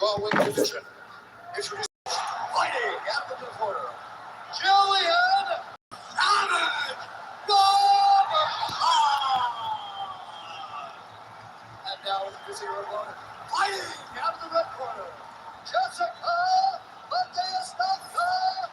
strawweight division. Introducing fighting out of the corner, Julian Savage And now introducing her opponent, fighting out of the red corner, Jessica Bautista-Andrade.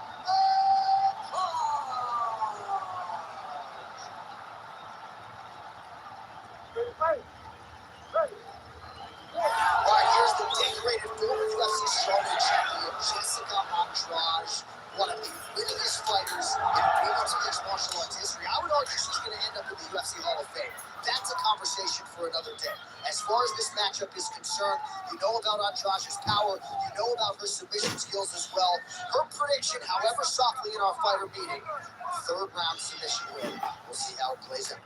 All right, here's the decorated former UFC strawweight champion, Jessica Andrade, one of the winningest fighters in women's mixed martial arts history. I would argue she's going to end up in the UFC Hall of Fame. That's a conversation for another day. As far as this matchup is concerned, you know about Andrade's power, you know about her submission skills as well. Her prediction, however softly in our fighter meeting, third round submission win. We'll see how it plays out.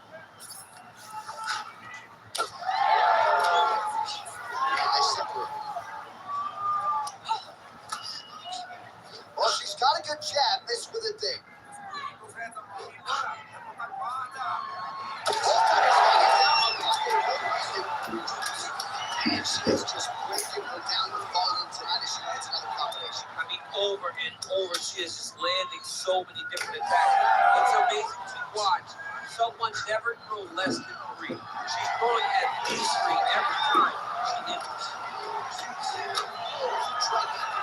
Well, she's got a good jab, missed with a dig. And she is just breaking her down with volume tonight as she hits another combination. I mean, over and over, she is just landing so many different attacks. It's amazing to watch. Someone never throw less than 3. She's throwing at least 3 every time she enters.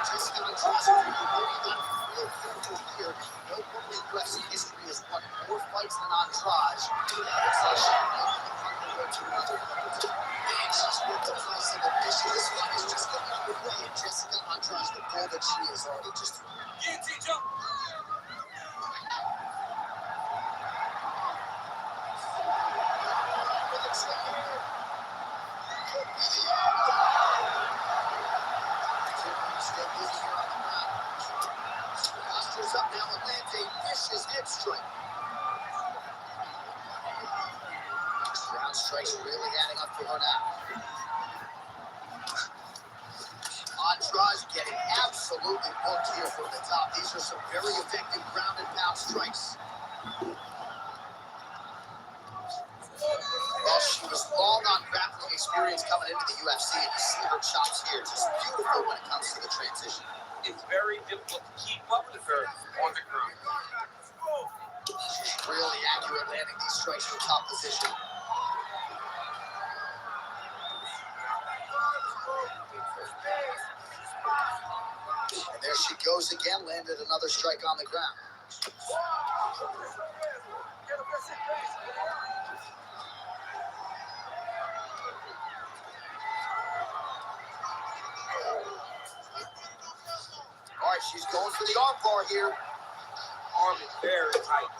Jessica Andrade, real careful here. No woman in UFC history has won more fights than Andrade. Looks like she might be hungry to another. And she's worth the price of admission. This fight is just getting underway, and Jessica Andrade, the goal that she is already just through. Guillotine jump. Up now and lands a vicious head strike. Ground strikes really adding up for her now. Andrade getting absolutely booked here from the top. These are some very effective ground and pound strikes. Well, she was long on grappling experience coming into the UFC, and you see her chops here. Just beautiful when it comes to the transition. It's very difficult to keep up with her on the ground. She's really accurate landing these strikes from top position. And there she goes again, landed another strike on the ground. All right, she's going for the arm bar here. Arm is very tight.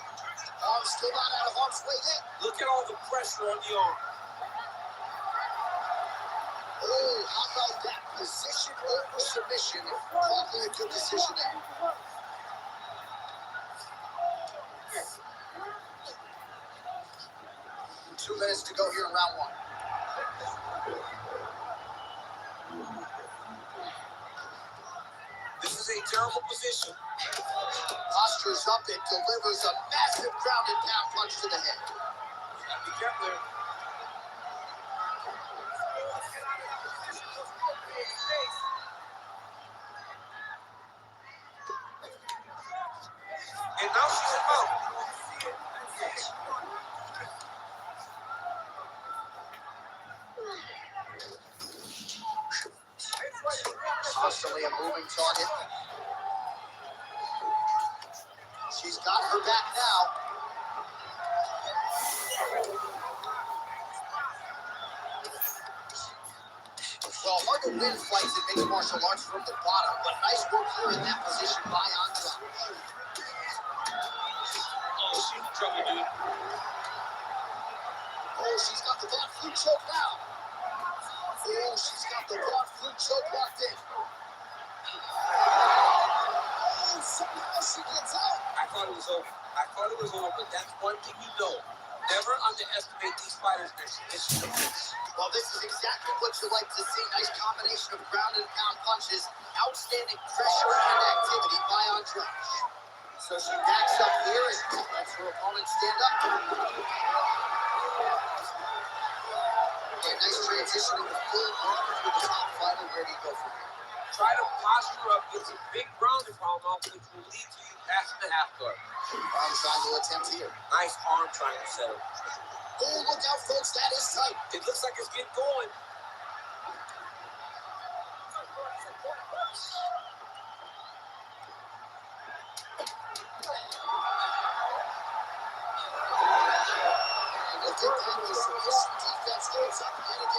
Arm still not out of harm's way yet. Look at all the pressure on the arm. Oh, how about that? Position over submission. Probably a good decision there. 2 minutes to go here in round 1. This is a terrible position. Postures up and delivers a massive ground and pound punch to the head. Be careful there. And now she's out. Constantly a moving target. She's got her back now. Well, hard to win fights in mixed martial arts from the bottom, but nice work here in that position by Andrade. Oh, she's in trouble, dude. Oh, she's got the back flute choke now. Oh, she's got the back flute choke locked in. Oh, somehow she gets out. I thought it was over. But that's one thing you know. Never underestimate these fighters' submission. Well, this is exactly what you like to see. Nice combination of ground and pound punches. Outstanding pressure and activity by Andrade. So she backs up here and lets her opponent stand up. Okay, nice transition into full armor for the top fighter. Where do you go from here? Try to posture up, get some big ground and pound off, which will lead to you passing the half guard. Arm triangle attempt here. Nice arm triangle setup. Oh, look out, folks. That is tight. It looks like it's getting going.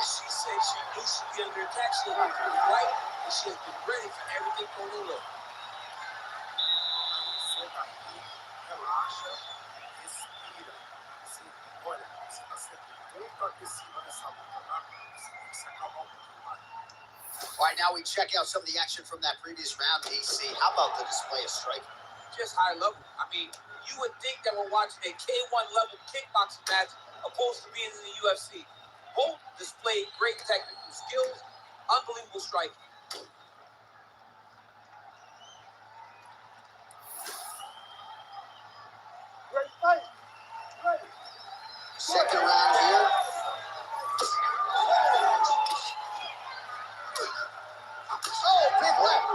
She said she knew she'd be under attack. She had been right, and she has been ready for everything on the look. All right, now we check out some of the action from that previous round, DC. How about the display of striking? Just high level. I mean, you would think that we're watching a K1 level kickboxing match opposed to being in the UFC. Both displayed great technical skills, unbelievable striking. Great fight. Great. Second round here. Oh, big left.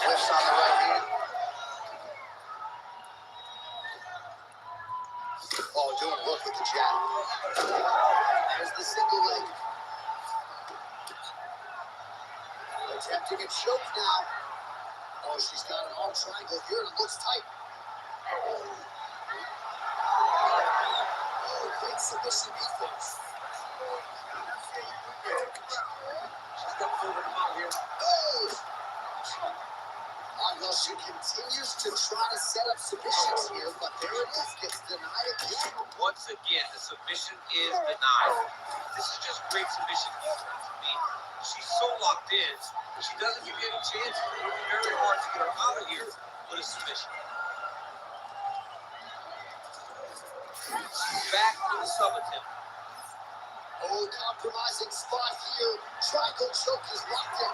Lifts on the right hand. Oh, doing work with the jab. There's the single leg. Attempting a choke now. Oh, she's got an arm triangle here, and it looks tight. Oh, great submission defense. She's got over the mount here. Oh! Well, she continues to try to set up submissions here, but there it is. Gets denied again. Once again, the submission is denied. This is just great submission defense. I mean, she's so locked in. She doesn't give you any chances. It would be very hard to get her out of here with a submission. She's back for the sub attempt. Oh, compromising spot here. Triangle choke is locked in.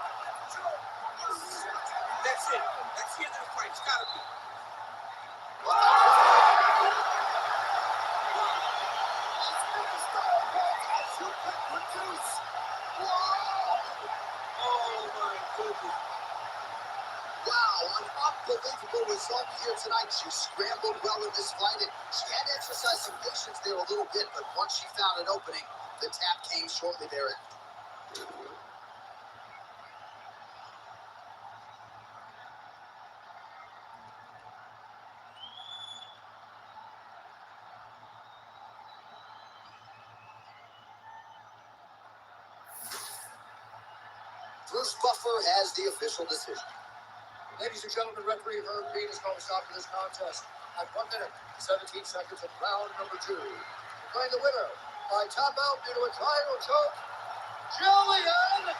That's it. That's the end of the fight. It's gotta be. Oh my goodness. Wow, an unbelievable result here tonight. She scrambled well in this fight, and she had to exercise some patience there a little bit, but once she found an opening, the tap came shortly thereafter. Bruce Buffer has the official decision. Ladies and gentlemen, referee Herb Dean has called a stop to this contest at 1 minute, 17 seconds of round number 2. Declaring the winner by tap out due to a triangle choke, Jillian Allen.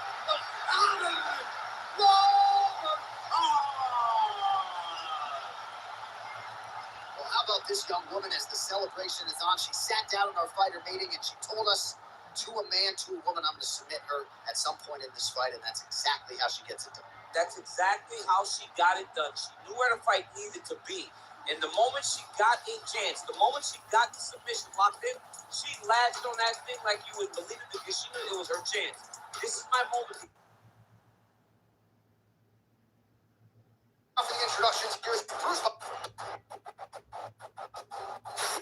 Well, how about this young woman as the celebration is on? She sat down in our fighter meeting and she told us, to a man, to a woman, I'm going to submit her at some point in this fight, and that's exactly how she gets it done. That's exactly how she got it done. She knew where the fight needed to be. And the moment she got a chance, the moment she got the submission locked in, she latched on that thing like you would believe it because she knew it was her chance. This is my moment. For the introductions, here's Bruce Buffer.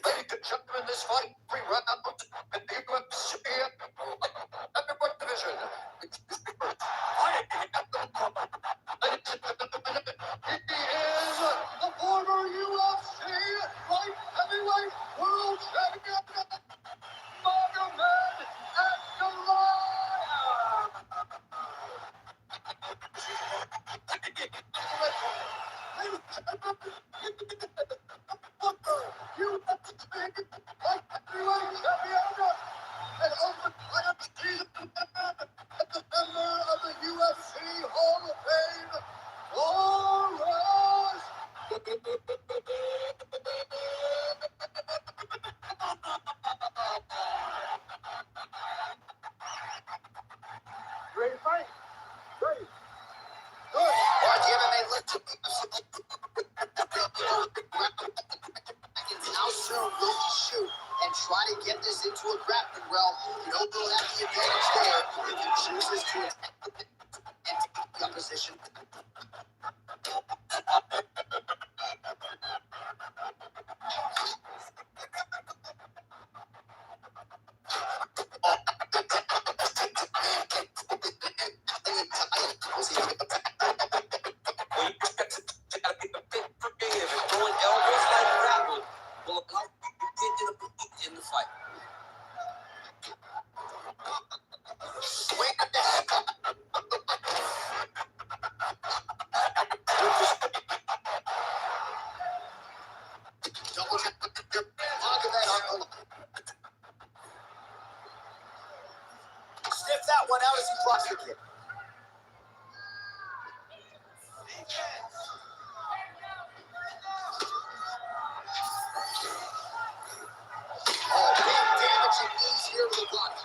Ladies and gentlemen, this fight, three rounds in the UFC heavyweight division. He is the former UFC light heavyweight world champion, Magomed Hall of Fame, Flores. Great fight. Great. Good. All right, the MMA list. How soon will he shoot and try to get get this into a grappling realm. You don't go have the advantage there if he chooses to attack the opposition. In the fight. Double check. Look at that arm. Sniff that one out as he blocks the kick. Oh, big damaging knees here to the body.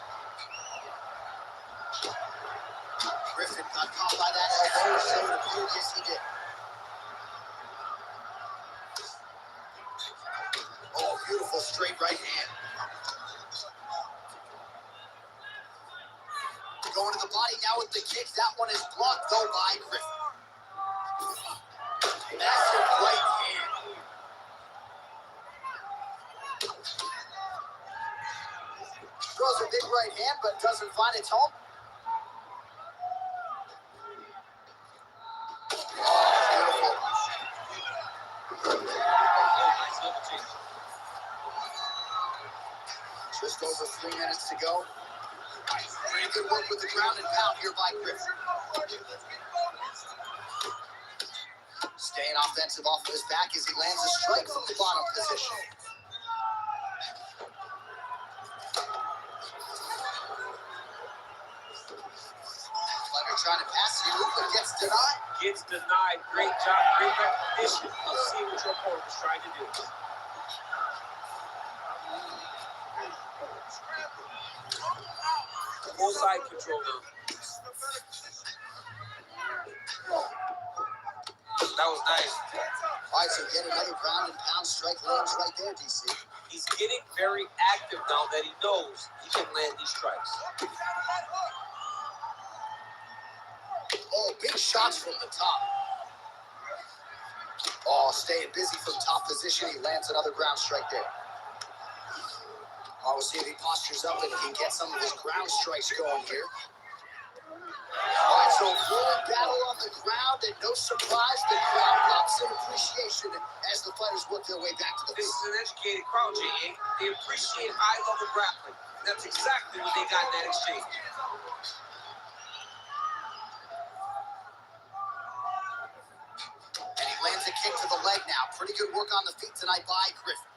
Griffin got caught by that elbow, so it appeared, yes, he did. Oh, beautiful straight right hand. Going to the body now with the kick. That one is blocked, though, by Griffin. Massive right hand. Throws a big right hand, but doesn't find its home. Just over 3 minutes to go. Pretty good work with the ground and pound here by Griffin. Staying offensive off of his back as he lands a strike from the bottom position. Fletcher trying to pass here, but gets denied. Gets denied. Great job. Great recognition of seeing what your opponent was trying to do. Full side control now. That was nice. All right, so get another ground and pound strike lands right there, DC. He's getting very active now that he knows he can land these strikes. Oh, big shots from the top. Oh, staying busy from top position. He lands another ground strike there. We'll see if he postures up and can get some of his ground strikes going here. All right, so full battle on the ground, and no surprise, the crowd pops in appreciation as the fighters work their way back to the This field. is an educated crowd, J.A. They appreciate high-level grappling. That's exactly what they got in that exchange. And he lands a kick to the leg now. Pretty good work on the feet tonight by Griffin.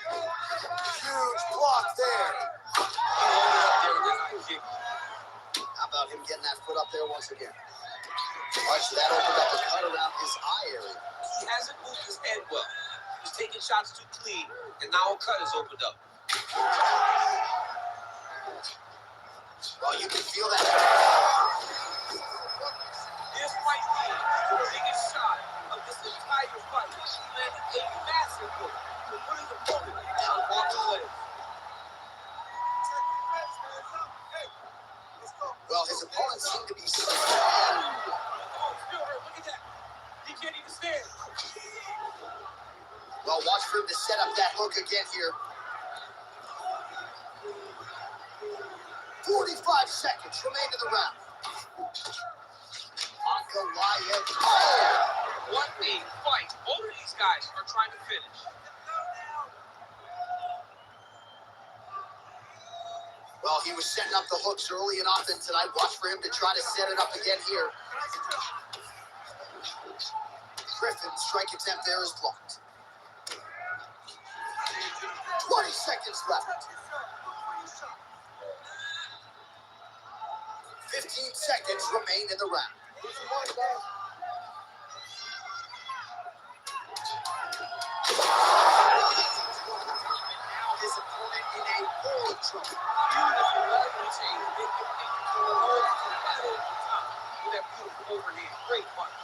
Huge block there. How about him getting that foot up there once again? All right, so that opened up a cut around his eye area. He hasn't moved his head well. He's taking shots too clean, and now a cut has opened up. Well, you can feel that. This might be the biggest shot of this entire fight. He landed a massive hook to put his opponent on walking legs. Well, his opponents seem to be Oh, still hurt. Look at that. He can't even stand. well, watch for him to set up that hook again here. 45 seconds remain in the round. Ankalaev. Oh! What a fight. Both of these guys are trying to finish. Well, he was setting up the hooks early and often tonight. Watch for him to try to set it up again here. Griffin's strike attempt there is blocked. 20 seconds left. 15 seconds remain in the round. Now his opponent in a world of trouble. Beautiful level change. They can take control over the top with that beautiful overhand. Great punch.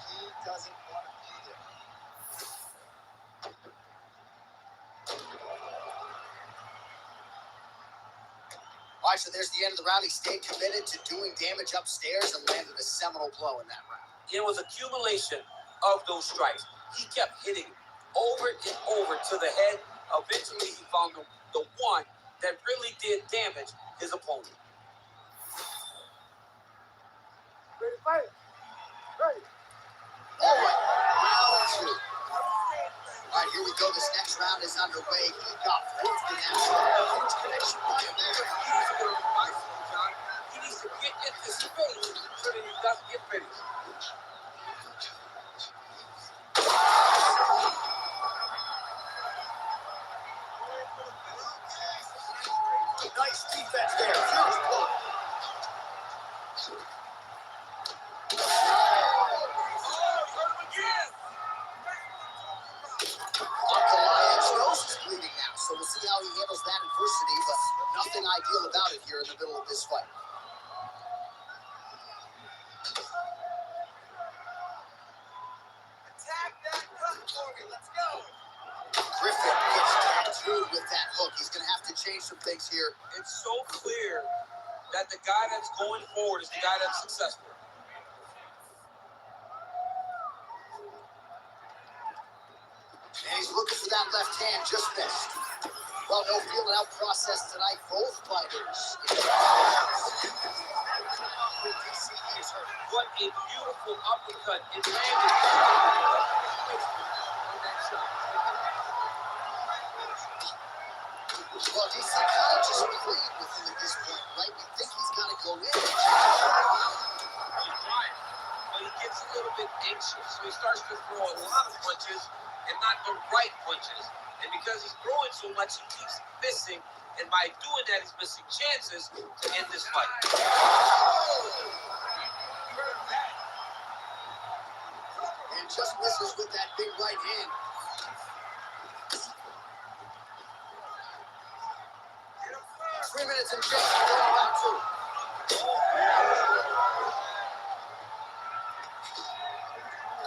He doesn't want to be there. All right, so there's the end of the round. He stayed committed to doing damage upstairs and landed a seminal blow in that round. It was accumulation of those strikes. He kept hitting over and over to the head. Eventually, he found the one that really did damage his opponent. Ready to fight? Ready. All right, round two. All right, here we go. This next round is underway. He got flipped in that shot. Huge connection by him there. He needs to get into space so that he doesn't get finished. Nice defense there. Huge block. Ankalaev's nose is bleeding now, so we'll see how he handles that adversity, but nothing ideal about it here in the middle of this fight. Attack that cut for me. Let's go. Griffin gets tattooed with that hook. He's going to have to change some things here. It's so clear that the guy that's going forward is the guy that's successful. And he's looking for that left hand, just missed. Well, no feeling out process tonight. Both fighters. What a beautiful uppercut. It landed on that shot. Well, DC kind of just played with him at this point, right? We think he's got to go in. He's trying, but he gets a little bit anxious, so he starts to throw a lot of punches and not the right punches. And because he's throwing so much, he keeps missing. And by doing that, he's missing chances to end this fight. And just misses with that big right hand. Three minutes and change to go to round two.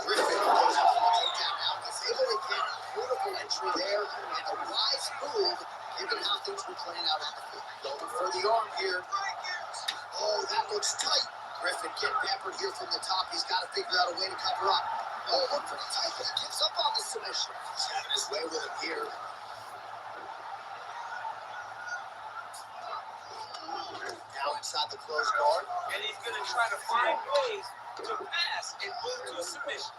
Griffin goes up for the takedown now. He's able to get a beautiful entry there and a wise move given how things were playing out on the field. Going for the arm here. Oh, that looks tight. Griffin getting peppered here from the top. He's got to figure out a way to cover up. Oh, look pretty tight, but he gives up on the submission. He's having his way with him here. Now inside the closed guard. And he's going to try to find ways to pass and move to a submission.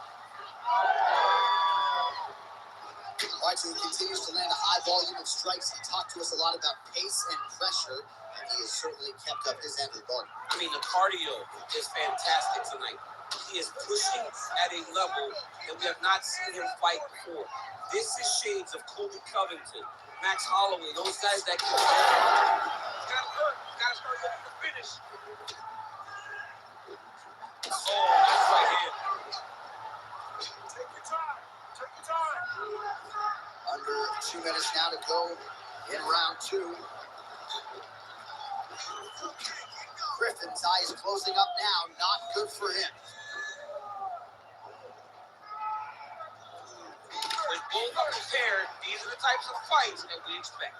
All right, so he continues to land a high volume of strikes. He talked to us a lot about pace and pressure, and he has certainly kept up his end of the bargain. I mean, the cardio is fantastic tonight. He is pushing at a level that we have not seen him fight before. This is shades of Kobe Covington, Max Holloway, those guys that can hurt. It's got to hurt. You got to start looking for finish. Oh, that's right here. Take your time. Take your time. Under 2 minutes now to go in round two. Griffin's eyes closing up now. Not good for him. When both are prepared, these are the types of fights that we expect.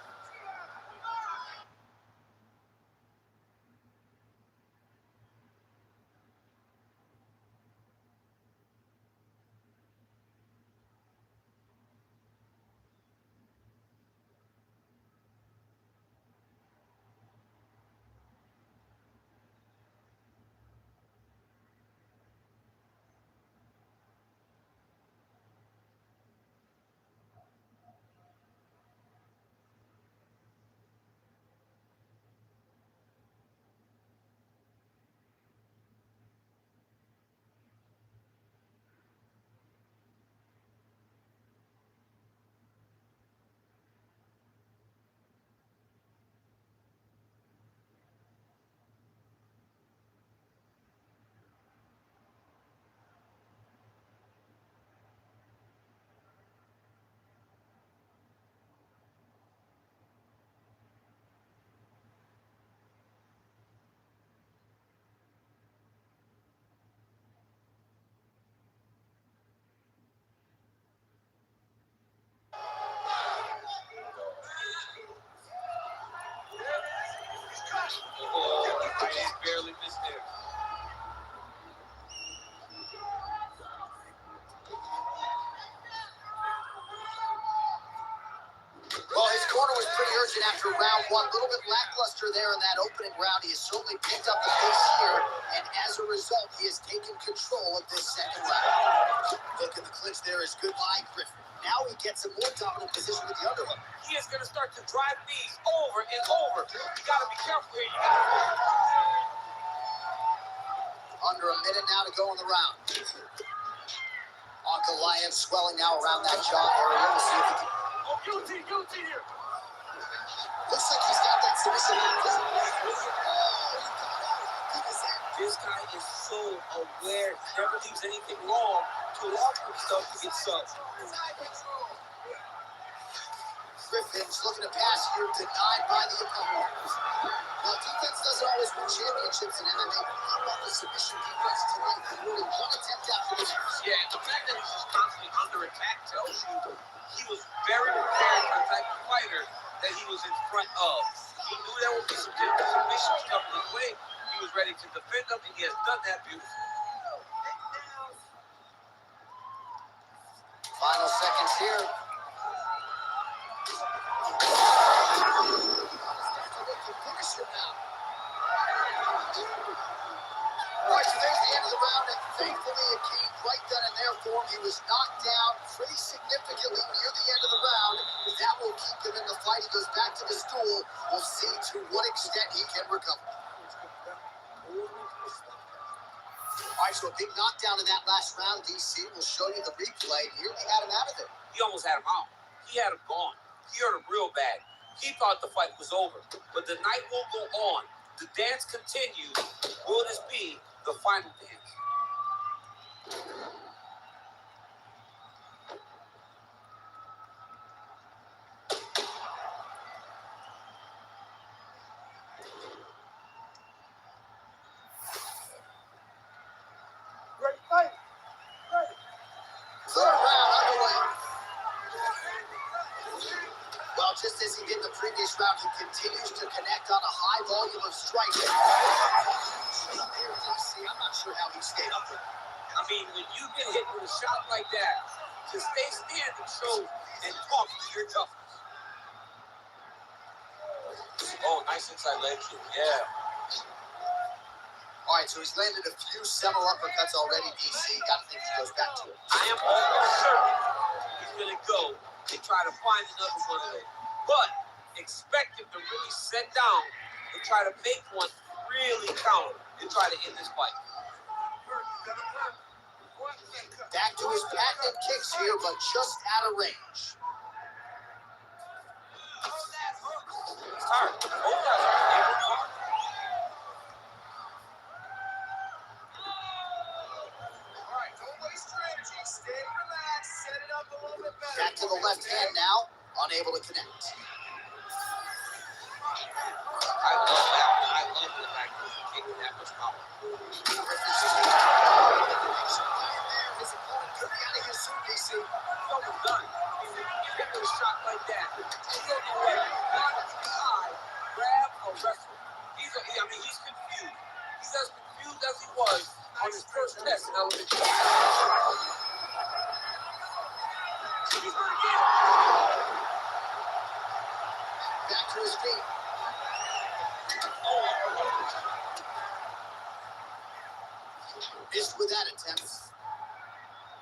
He barely missed there. Well, his corner was pretty urgent after round one. A little bit lackluster there in that opening round. He has certainly picked up the pace here, and as a result, he has taken control of this second round. Look at the clinch there is good by Griffin. Now he gets a more dominant position with the underhook. He is going to start to drive these over and over. You got to be careful here. You got to. Under a minute now to go in the round. Uncle Lion swelling now around that jaw area. We'll see if he can. Oh, guilty here. Looks like he's got that submission. This guy is so aware. He never leaves anything wrong to allow himself to get subbed. Griffin's looking to pass here, denied by the opponent. Now, defense doesn't always win championships in MMA. How about the submission defense tonight? Really one attempt after the next. Yeah, and the fact that he's just constantly under attack tells you he was very prepared for the type of fighter that he was in front of. He knew there would be some submissions coming his way. He was ready to defend them, and he has done that beautifully. Final seconds here. Finish him now. All right, so there's the end of the round, and thankfully it came right then and there for him. He was knocked down pretty significantly near the end of the round. That will keep him in the fight. He goes back to the stool. We'll see to what extent he can recover. All right, so a big knockdown in that last round, DC. We'll show you the replay. Nearly had him out of there. He almost had him out. He had him gone. He hurt him real bad. He thought the fight was over. But the night will go on. The dance continues. Will this be the final dance? Great fight. Third round underway. Well, just as he did in the previous round, he continues to connect on a high volume of strikes. I'm not sure how he stayed up there. I mean, when you get hit with a shot like that, to stay standing shows and talk to your toughness. Oh, nice inside leg kick. Yeah. All right, so he's landed a few several uppercuts already, DC. Got to think he goes back to it. I am almost certain he's going to go and try to find another one of those. But expect him to really sit down and try to make one really count and try to end this fight. Back to his patented kicks here, but just out of range. It's hard. Both guys are able to hard. All right, don't waste strategy. Stay relaxed. Set it up a little bit better. Back to the left hand now, unable to connect. I love that. I love the fact that he's taking that much power. His opponent could be out of here soon, DC. He's almost done. I mean, when you get a shot like that, you don't know whether you want to try, grab, or wrestle. He's confused. He's as confused as he was on his first test in elementary school. He's hurt again. Back to his feet. Missed with that attempt.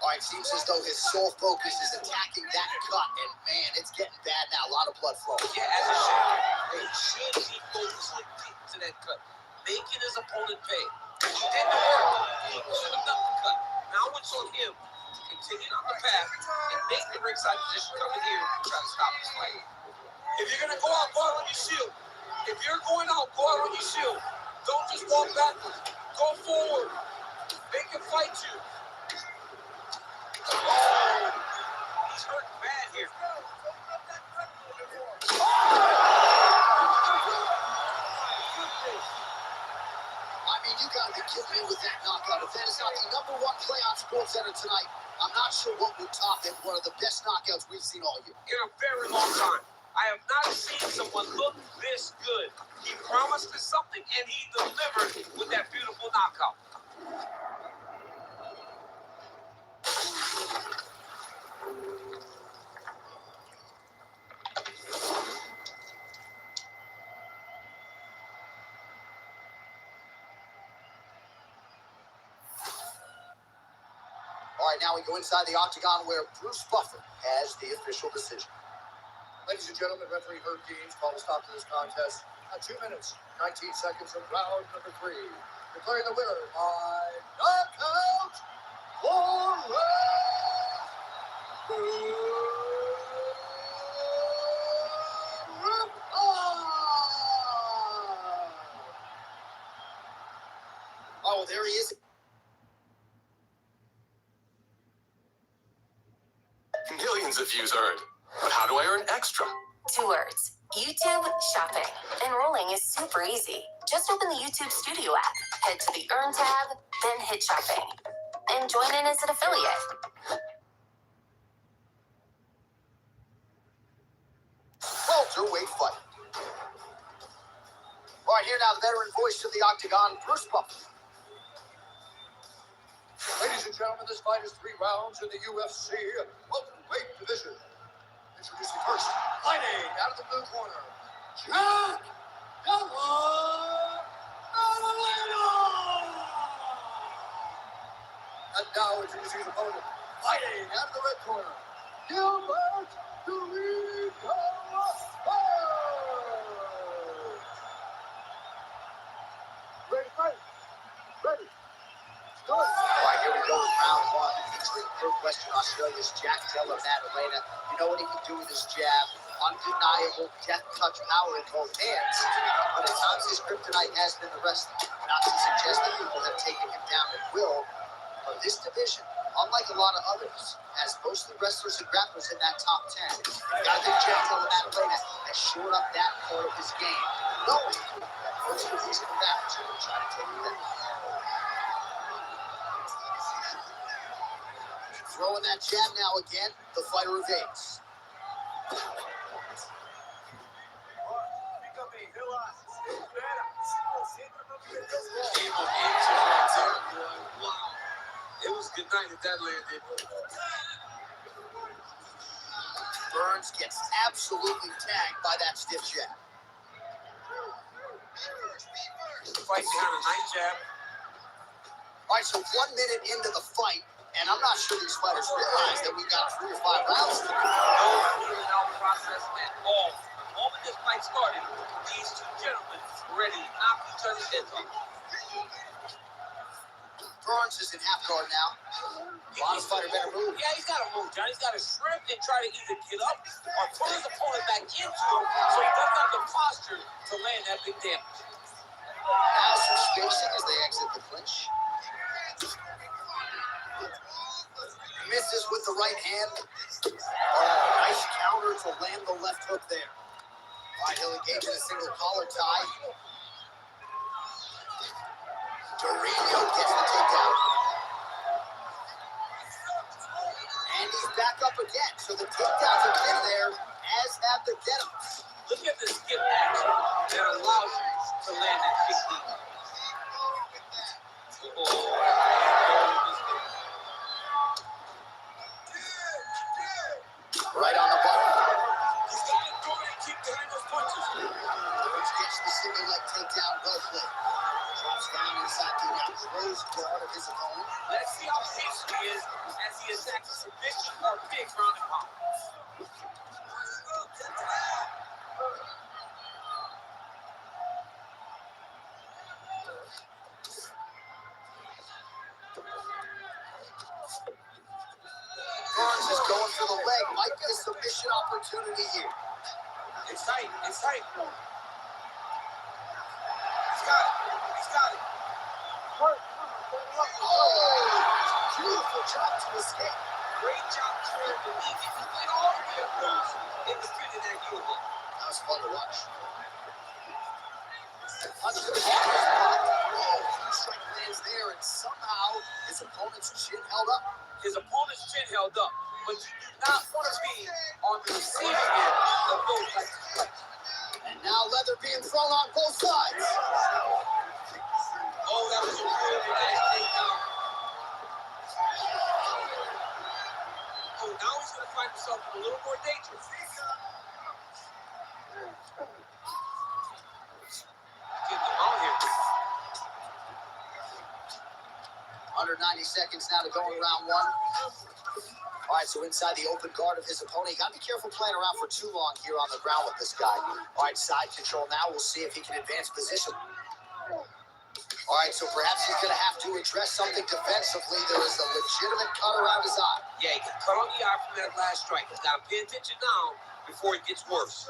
All right, seems as though his sole focus is attacking that cut, and man, it's getting bad now. A lot of blood flow. Yeah, as it should. They should be focusing to that cut, making his opponent pay. He did the work. He should have done the cut. Now it's on him to continue on the path and make the ringside position come in here and try to stop this fight. If you're going to go out on your shield. If you're going out, go out on your shield. Don't just walk backwards. Go forward. Make him fight you. Oh, he's hurt bad here. I mean, you got to be kidding me with that knockout. If that is not the #1 play on SportsCenter tonight, I'm not sure what would top it. One of the best knockouts we've seen all year. In a very long time. I have not seen someone look this good. He promised us something and he delivered. All right, now we go inside the octagon where Bruce Buffer has the official decision. Ladies and gentlemen, referee Herb Deans called a stop to this contest at 2 minutes, 19 seconds of round number 3. Declaring the winner by knockout for Oh, there he is. Millions of views earned. But how do I earn extra? 2 words. YouTube shopping. Enrolling is super easy. Just open the YouTube Studio app, head to the Earn tab, then hit shopping. And join in as an affiliate. Welterweight fight. All right, here now the veteran voice of the octagon, Bruce Buffer. Ladies and gentlemen, this fight is 3 rounds in the UFC welterweight division. Introducing first, fighting out of the blue corner, Jack Della Maddalena. And now introducing his opponent, fighting out of the red corner, Gilbert Dorico Ready, fight. Ready. All right, here we go with round 1. Featuring Western Australia's Jack Della Maddalena. You know what he can do with his jab? Undeniable death touch power in both hands. But at times his kryptonite has been the wrestling. Not to suggest that people have taken him down at will. But this division, unlike a lot of others, has mostly wrestlers and grapplers in that top 10. Gotta think Jack Della Maddalena has shored up that part of his game, knowing that most of these combatants are going to try to take him down. Throwing that jab now again, the fighter evades. Game of inches right there, boy. Wow. It was good night if that landed. Burns gets absolutely tagged by that stiff jab. Fight behind a nice jab. All right, so 1 minute into the fight, and I'm not sure these fighters realize that we got 3 or 5 rounds to go. No in-and-out process at all. The moment this fight started, these 2 gentlemen were ready to knock each other's heads off. Burns is in half guard now. Bottom fighter better move. Yeah, he's got to move, John. He's got to shrimp and try to either get up or put his opponent back into him so he doesn't have the posture to land that big damage. Now some spacing as they exit the clinch. Misses with the right hand. Oh, nice counter to land the left hook there. All right, he'll engage in a single collar tie. Dorino gets the takedown. And he's back up again. So the takedowns have been there, as have the get-ups. Look at the skip action that allows you to land that kick knee. Right on the button. He's got to go and keep behind those punches. Burns gets the single leg takedown, well played. Drops down inside the closed guard of his opponent. Let's see how patient he is as he attacks a submission or big ground and pound. Burns is going for the leg. Might be a submission opportunity here. It's tight. It's tight. He's got it. He's got it. Oh, beautiful job to escape. Great job clearing the knee. He went all the way across in the fit of that unit. That was fun to watch. Punch to the head. Oh, huge strike lands there, and somehow his opponent's chin held up. His opponent's chin held up, but you do not want to be on the receiving end of those types of strikes. And now leather being thrown on both sides. Oh, that was a really nice takedown. Oh, now he's going to find himself in a little more danger. Getting him out here. Under 90 seconds now to go in round one. All right, so inside the open guard of his opponent. You got to be careful playing around for too long here on the ground with this guy. All right, side control now. We'll see if he can advance position. All right, so perhaps he's going to have to address something defensively. There is a legitimate cut around his eye. Yeah, he got cut on the eye from that last strike. He's got to pay attention now before it gets worse.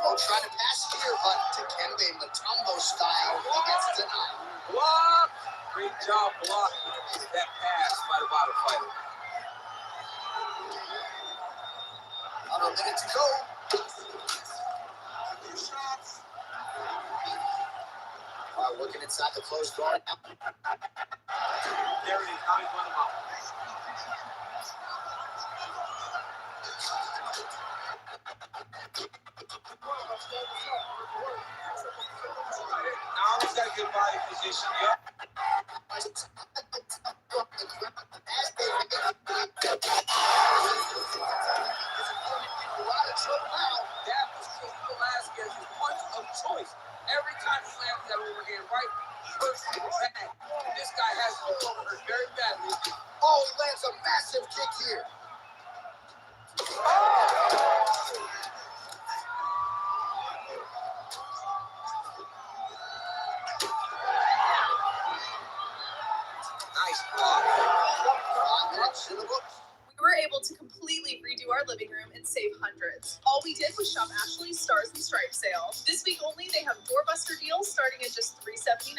Oh, trying to pass here, but Dikembe Mutombo style, he gets denied. Block! Great job blocking that pass by the bottom fighter. Under a minute to go. All right, working inside the closed guard now. There it is. Now he's running out. Now he's got a good body position. Yep. That was Cain Velasquez's punch of choice. Every time he lands that overhand right, he hurts the bag. This guy has to go hurt very badly. Oh, he lands a massive kick here. Nice block. 5 minutes in the books. We were able to completely redo our living room and save hundreds. All we did was shop Ashley's Stars and Stripes sale. This week only, they have doorbuster deals starting at just $379.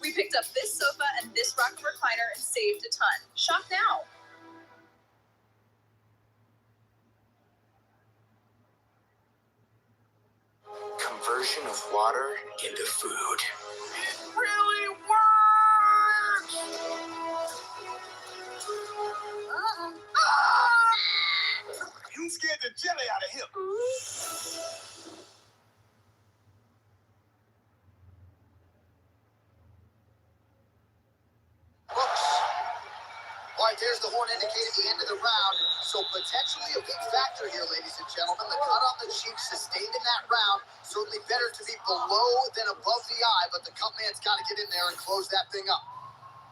We picked up this sofa and this rocker recliner and saved a ton. Shop now. Conversion of water into food. It really works! You scared the jelly out of him. All right, there's the horn indicating the end of the round. So potentially a big factor here, ladies and gentlemen. The cut on the cheek sustained in that round. Certainly better to be below than above the eye, but the cut man's got to get in there and close that thing up.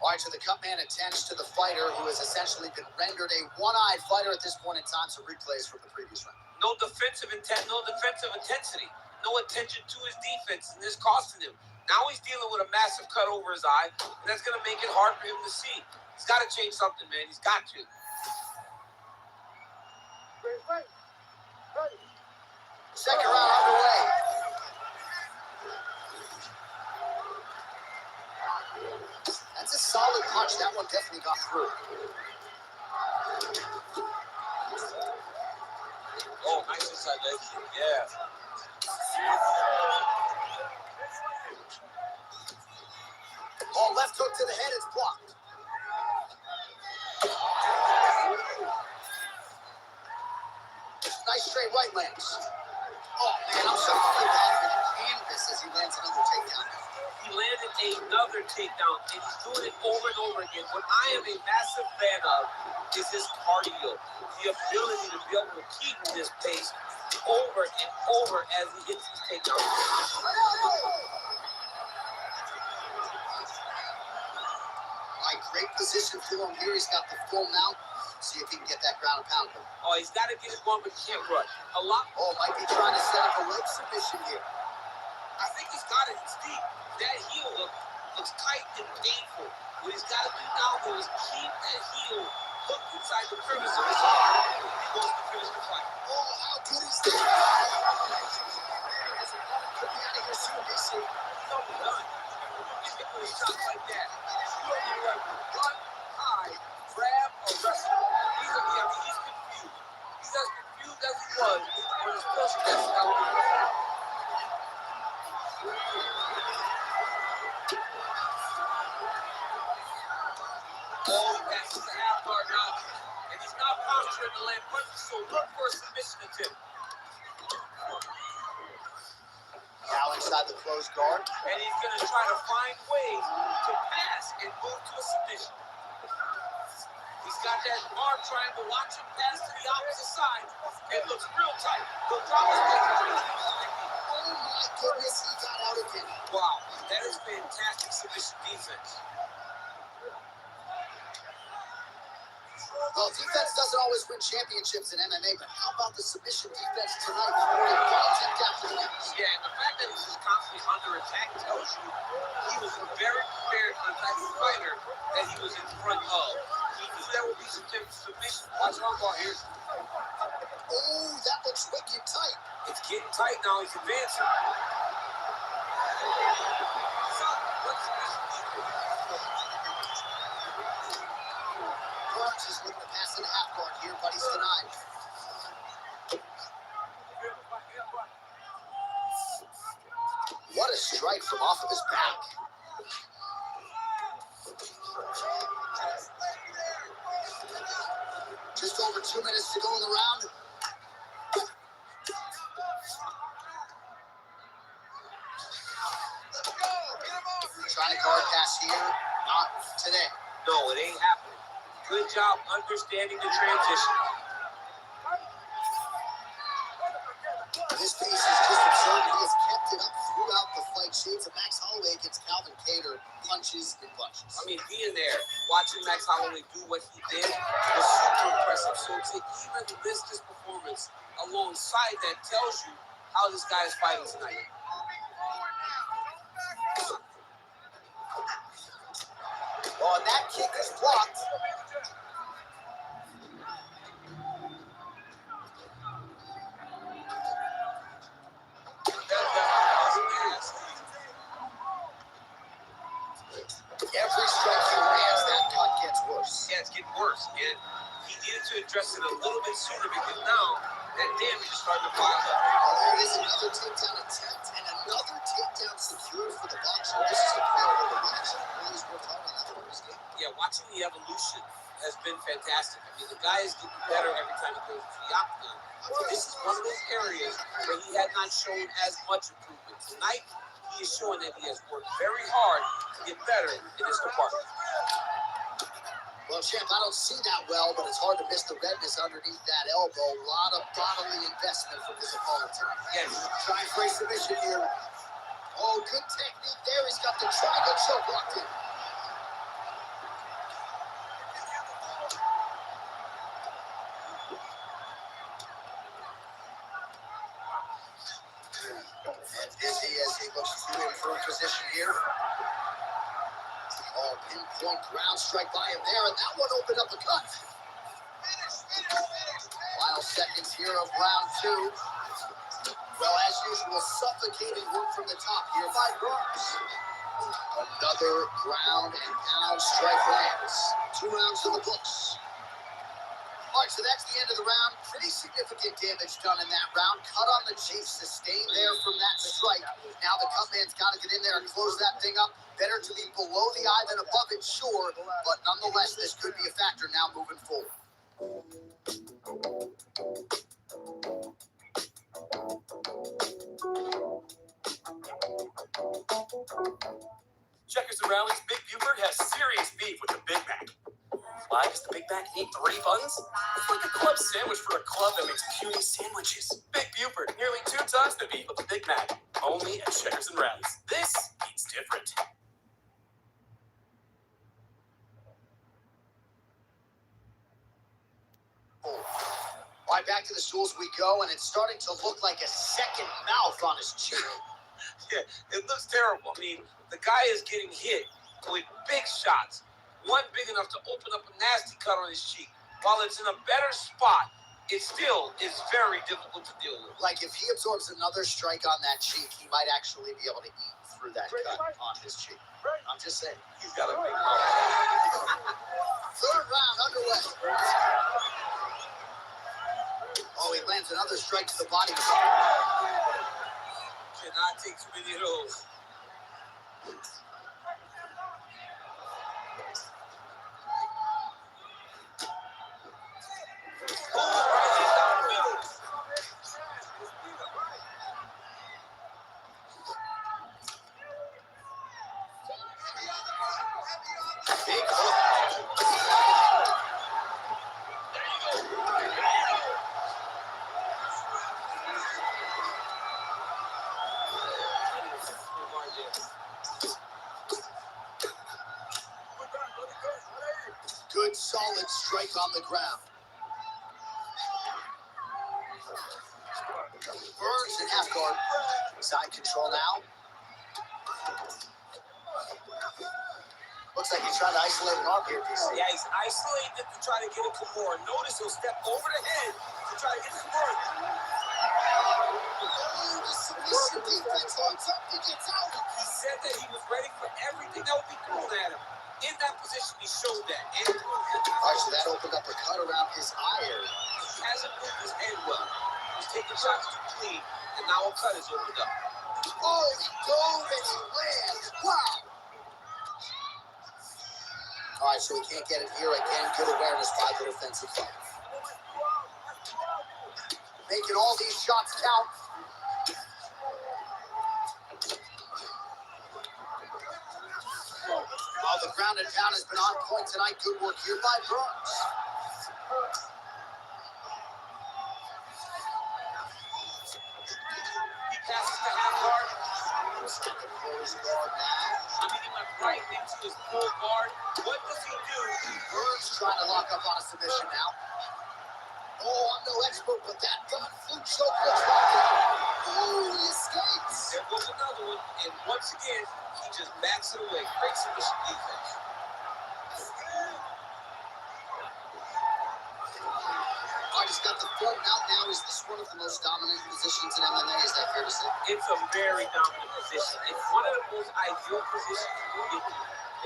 All right, so the cut man attends to the fighter who has essentially been rendered a one-eyed fighter at this point in time. Some replays from the previous round. No defensive intent, no defensive intensity, no attention to his defense, and this costing him. Now he's dealing with a massive cut over his eye, and that's going to make it hard for him to see. He's got to change something, man. He's got to. Second round underway. That's a solid punch. That one definitely got through. Oh, nice inside leg kick. Yeah. Oh, left hook to the head. It's blocked. Nice straight right lands. Oh, man, I'm so good at the canvas as he lands another takedown. He landed another takedown, and he's doing it over and over again. What I am a massive fan of is his cardio, the ability to be able to keep this pace over and over as he hits these takedowns. Right, great position for him here. He's got the full mount. See if he can get that ground and pound. Oh, he's got to get it going, but he can't rush. Oh, might be trying to set up a leg submission here. I think he's got it. It's deep. That heel looks tight and painful. What he's got to do now, though, is keep that heel hooked inside the crevice of his arm. He goes to finish the fight. Oh, how good is that? Could be out of here soon, DC. He's almost done. You hit with a shot like that. You don't know whether to run, hide, grab, or wrestle. He's confused. He's as confused as he was when his first test out. Oh, he passes the half guard now. And he's not posturing to land punches, so look for a submission attempt. Now inside the closed guard. And he's going to try to find ways to pass and move to a submission. He's got that arm triangle. Watch him pass to the opposite side. It looks real tight. He'll drop his leg. Oh my goodness, he got out again. Wow, that is fantastic submission defense. Well, defense doesn't always win championships in MMA, but how about the submission defense tonight? Avoiding one attempt after the next. Yeah, and the fact that he's just constantly under attack tells you he was very prepared for the type of fighter that he was in front of. He knew there would be some submission. Watch one ball here. Oh, that looks wicked tight. It's getting tight now. He's advancing. Burns is looking to pass in half guard here, but he's denied. What a strike from off of his back. Just over 2 minutes to go in the round. Trying to guard pass here. Not today. No, it ain't happening. Good job understanding the transition. This pace is just absurd. He has kept it up throughout the fight. Shades of Max Holloway against Calvin Kattar. Punches and punches. I mean, being there, watching Max Holloway do what he did was super impressive. So to even list this performance alongside that tells you how this guy is fighting tonight. Oh, and that kick is blocked. Every strike he lands, that cut gets worse. Yeah, it's getting worse. And he needed to address it a little bit sooner because now that damage is starting to pile up. Oh, there is another takedown attempt and another takedown secured for the boxer. This is incredible to watch. Really worked hard on that part of his game. Yeah, watching the evolution has been fantastic. I mean, the guy is getting better every time he goes to the octagon. But this is one of those areas where he had not shown as much improvement. Tonight, he is showing that he has worked very hard to get better in this department. Well, champ, I don't see that well, but it's hard to miss the redness underneath that elbow. A lot of bodily investment from his opponent tonight. Yes. Trying for a submission here. Oh, good technique there. He's got the triangle choke locked in. And Dizzy as he looks to improve position here. Oh, pinpoint ground strike by him there, and that one opened up a cut. Final seconds here of round two. Well, as usual, suffocating work from the top here by Burns. Another ground and pound strike lands. 2 rounds to the books. All right, so that's the end of the round. Pretty significant damage done in that round. Cut on the cheek, sustained there from that strike. Now the cut man's got to get in there and close that thing up. Better to be below the eye than above it, sure. But nonetheless, this could be a factor now moving forward. Checkers and Rallies, Big Buford has serious beef with the Big Mac. Why does the Big Mac need 3 buns? It's like a club sandwich for a club that makes puny sandwiches. Big Buford, nearly 2 times the beef of the Big Mac. Only at Checkers and Rallies. This eats different. All right, back to the stools we go, and it's starting to look like a second mouth on his cheek. Yeah, it looks terrible. I mean, the guy is getting hit with big shots. One big enough to open up a nasty cut on his cheek. While it's in a better spot, it still is very difficult to deal with. Like, if he absorbs another strike on that cheek, he might actually be able to eat through that cut on his cheek. I'm just saying. He's got a big mouth. Third round underway. Oh, he lands another strike to the body. Cannot take too many of those. Big hook. solid strike on the ground. Burns in half guard. Side control now. Looks like he's trying to isolate an arm here, DC. Yeah, he's isolated to try to get a Kimura. Notice he'll step over the head to try to get the Kimura. Oh, the submission defense holds up. He gets out. He said that he was ready for everything that would be thrown at him. In that position, he showed that. And he proved it. All right, so that opened up a cut around his eye area. He hasn't moved his head well. He's taking shots too clean, and now a cut is opened up. Oh, he dove and he lands. Wow. All right, so he can't get it here again. Good awareness by the defensive fight. Making all these shots count. While the ground and pound has been on point tonight, good work here by Burns. He passes to half guard. Close guard now. I mean, he went right into his full guard. What does he do? Burns trying to lock up on a submission now. Oh, I'm no expert, but that gun fluke choke looks like it. Oh, he escapes. There goes another one, and once again, he just backs it away. Great submission defense. All right, he's got the throat out now. Is this one of the most dominant positions in MMA? Is that fair to say? It's a very dominant position. It's one of the most ideal positions to get to,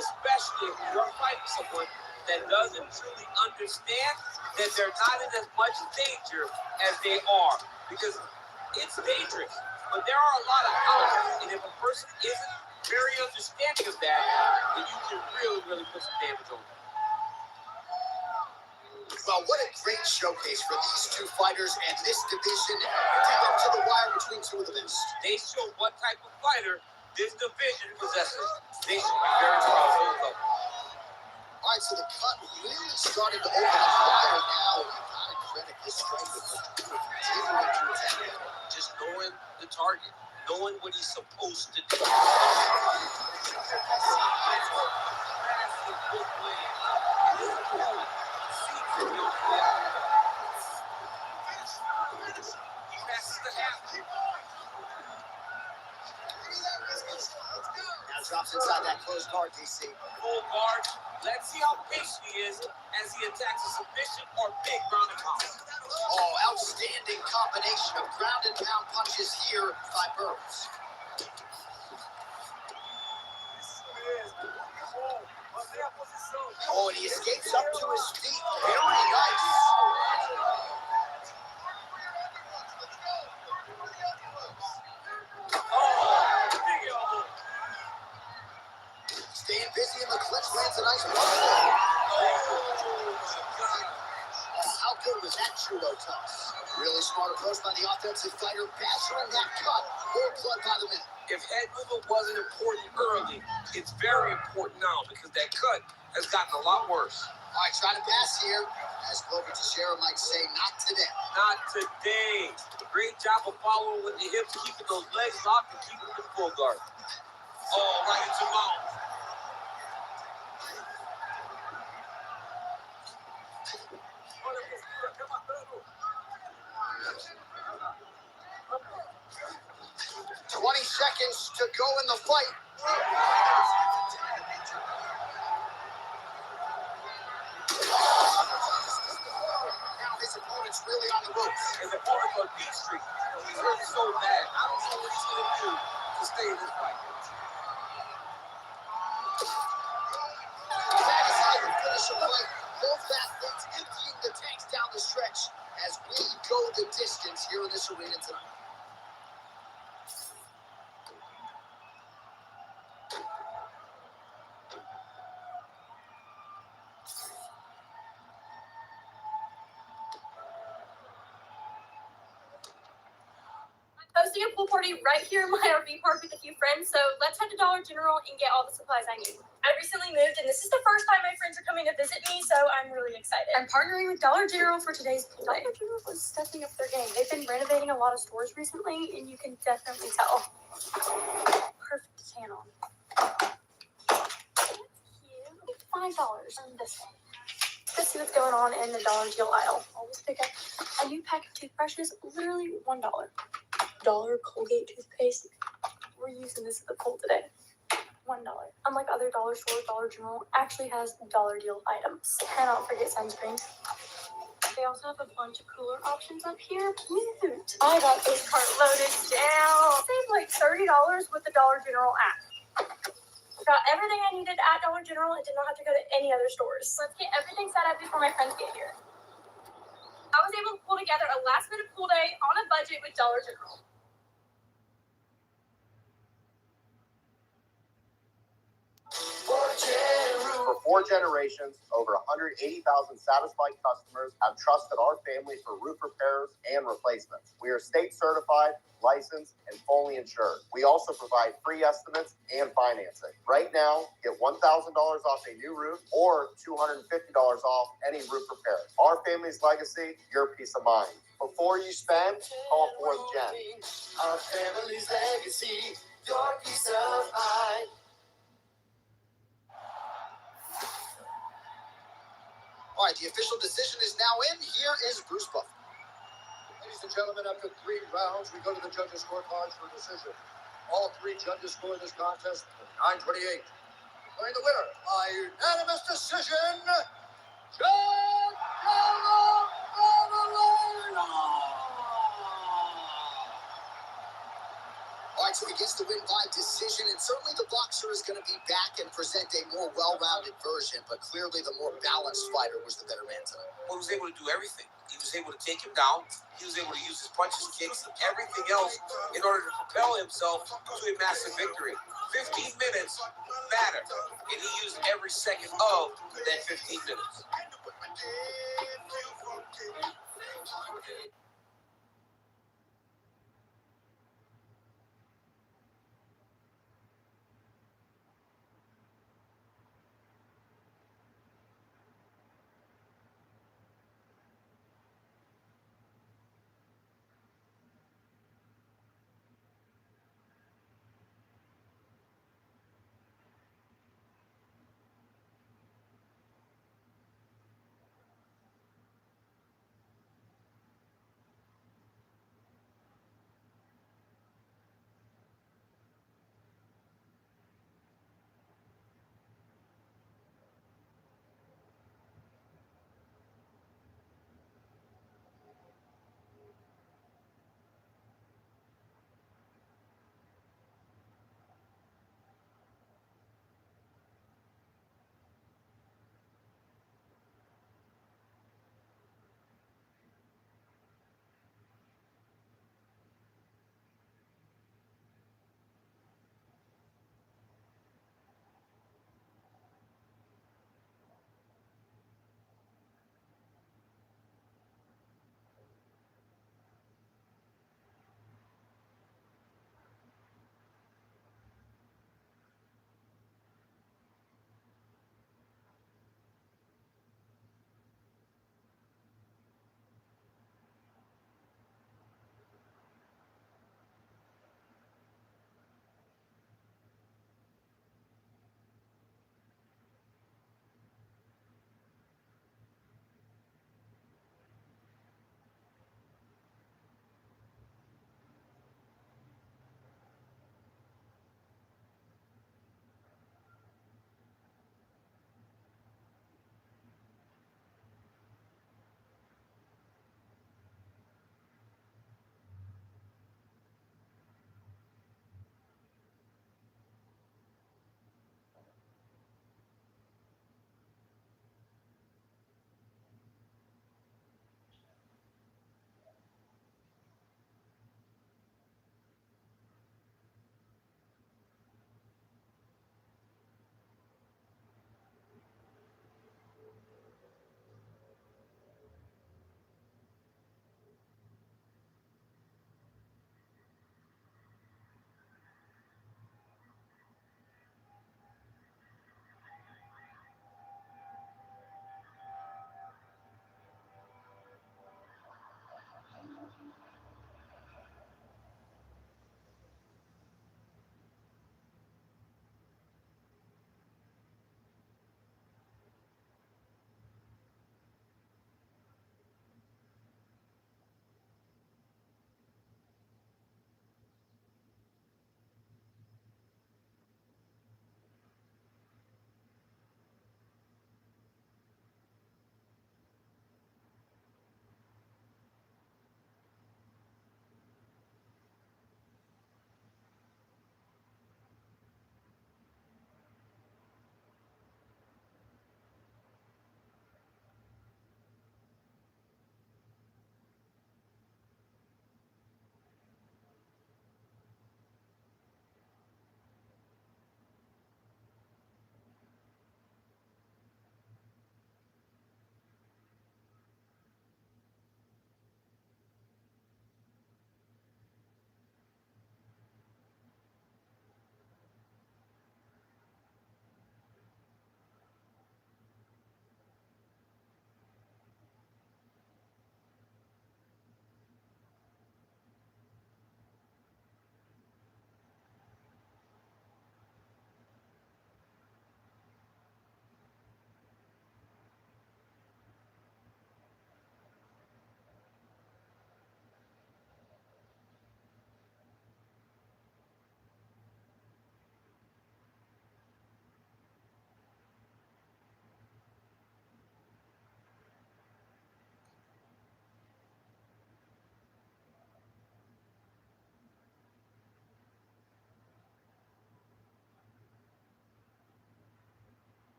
especially if you're fighting someone that doesn't truly understand that they're not in as much danger as they are. Because it's dangerous, but there are a lot of outcomes, and if a person isn't very understanding of that, then you can really put some damage on them. Well, what a great showcase for these two fighters and this division. Down to the wire between two of the best. They show what type of fighter this division possesses. They should be very proud of both of them. All right, so the cut really started to open up wider now. You gotta credit this striker for continuing to attack. Just knowing the target, knowing what he's supposed to do. He passes the half. Now drops inside that closed guard, DC. Full guard. Let's see how patient he is as he attacks a submission or big ground and pound. Oh, outstanding combination of ground and pound punches here by Burns. Oh, and he escapes up to his feet. Very nice. Staying busy in the clinch, lands a nice one. How good was that judo toss? Really smart approach by the offensive fighter, bashing that cut. More blood by the minute. If head movement wasn't important early, it's very important now because that cut has gotten a lot worse. All right, trying to pass here. As Glover Teixeira might say, not today. Not today. Great job of following with the hips, keeping those legs locked and keeping them in full guard. Oh, right into mouth. 20 seconds to go in the fight. Now his opponent's really on the ropes. His opponent's on beat streak. He's hurt so bad. I don't know what he's going to do to stay in this fight. That is how you finish a fight. Both athletes emptying the tanks down the stretch as we go the distance here in this arena tonight. Hosting a pool party right here in my RV park with a few friends, so let's head to Dollar General and get all the supplies I need. I recently moved, and this is the first time my friends are coming to visit me, so I'm really excited. I'm partnering with Dollar General for today's pool day. Dollar General is stepping up their game. They've been renovating a lot of stores recently, and you can definitely tell. Perfect to tan on. That's cute. $5 on this one. Let's see what's going on in the dollar deal aisle. Always pick up a new pack of toothbrushes, literally $1. Colgate toothpaste. We're using this at the pool today. $1. Unlike other dollar stores, Dollar General actually has dollar deal items. Cannot forget sunscreen. They also have a bunch of cooler options up here. Cute. I got this cart loaded down. Saved like $30 with the Dollar General app. Got everything I needed at Dollar General and did not have to go to any other stores. Let's get everything set up before my friends get here. I was able to pull together a last minute pool day on a budget with Dollar General. For 4 generations, over 180,000 satisfied customers have trusted our family for roof repairs and replacements. We are state certified, licensed, and fully insured. We also provide free estimates and financing. Right now, get $1,000 off a new roof or $250 off any roof repair. Our family's legacy, your peace of mind. Before you spend, call 4th Gen. Our family's legacy, your peace of mind. All right, the official decision is now in. Here is Bruce Buff. Ladies and gentlemen, after 3 rounds, we go to the judges' scorecards for decision. All 3 judges scored this contest 9-28. Declaring the winner by unanimous decision, John All right, so he gets the win by decision, and certainly the boxer is going to be back and present a more well-rounded version, but clearly the more balanced fighter was the better man tonight. He was able to do everything. He was able to take him down. He was able to use his punches, kicks, everything else in order to propel himself to a massive victory. 15 minutes matter, and he used every second of that 15 minutes.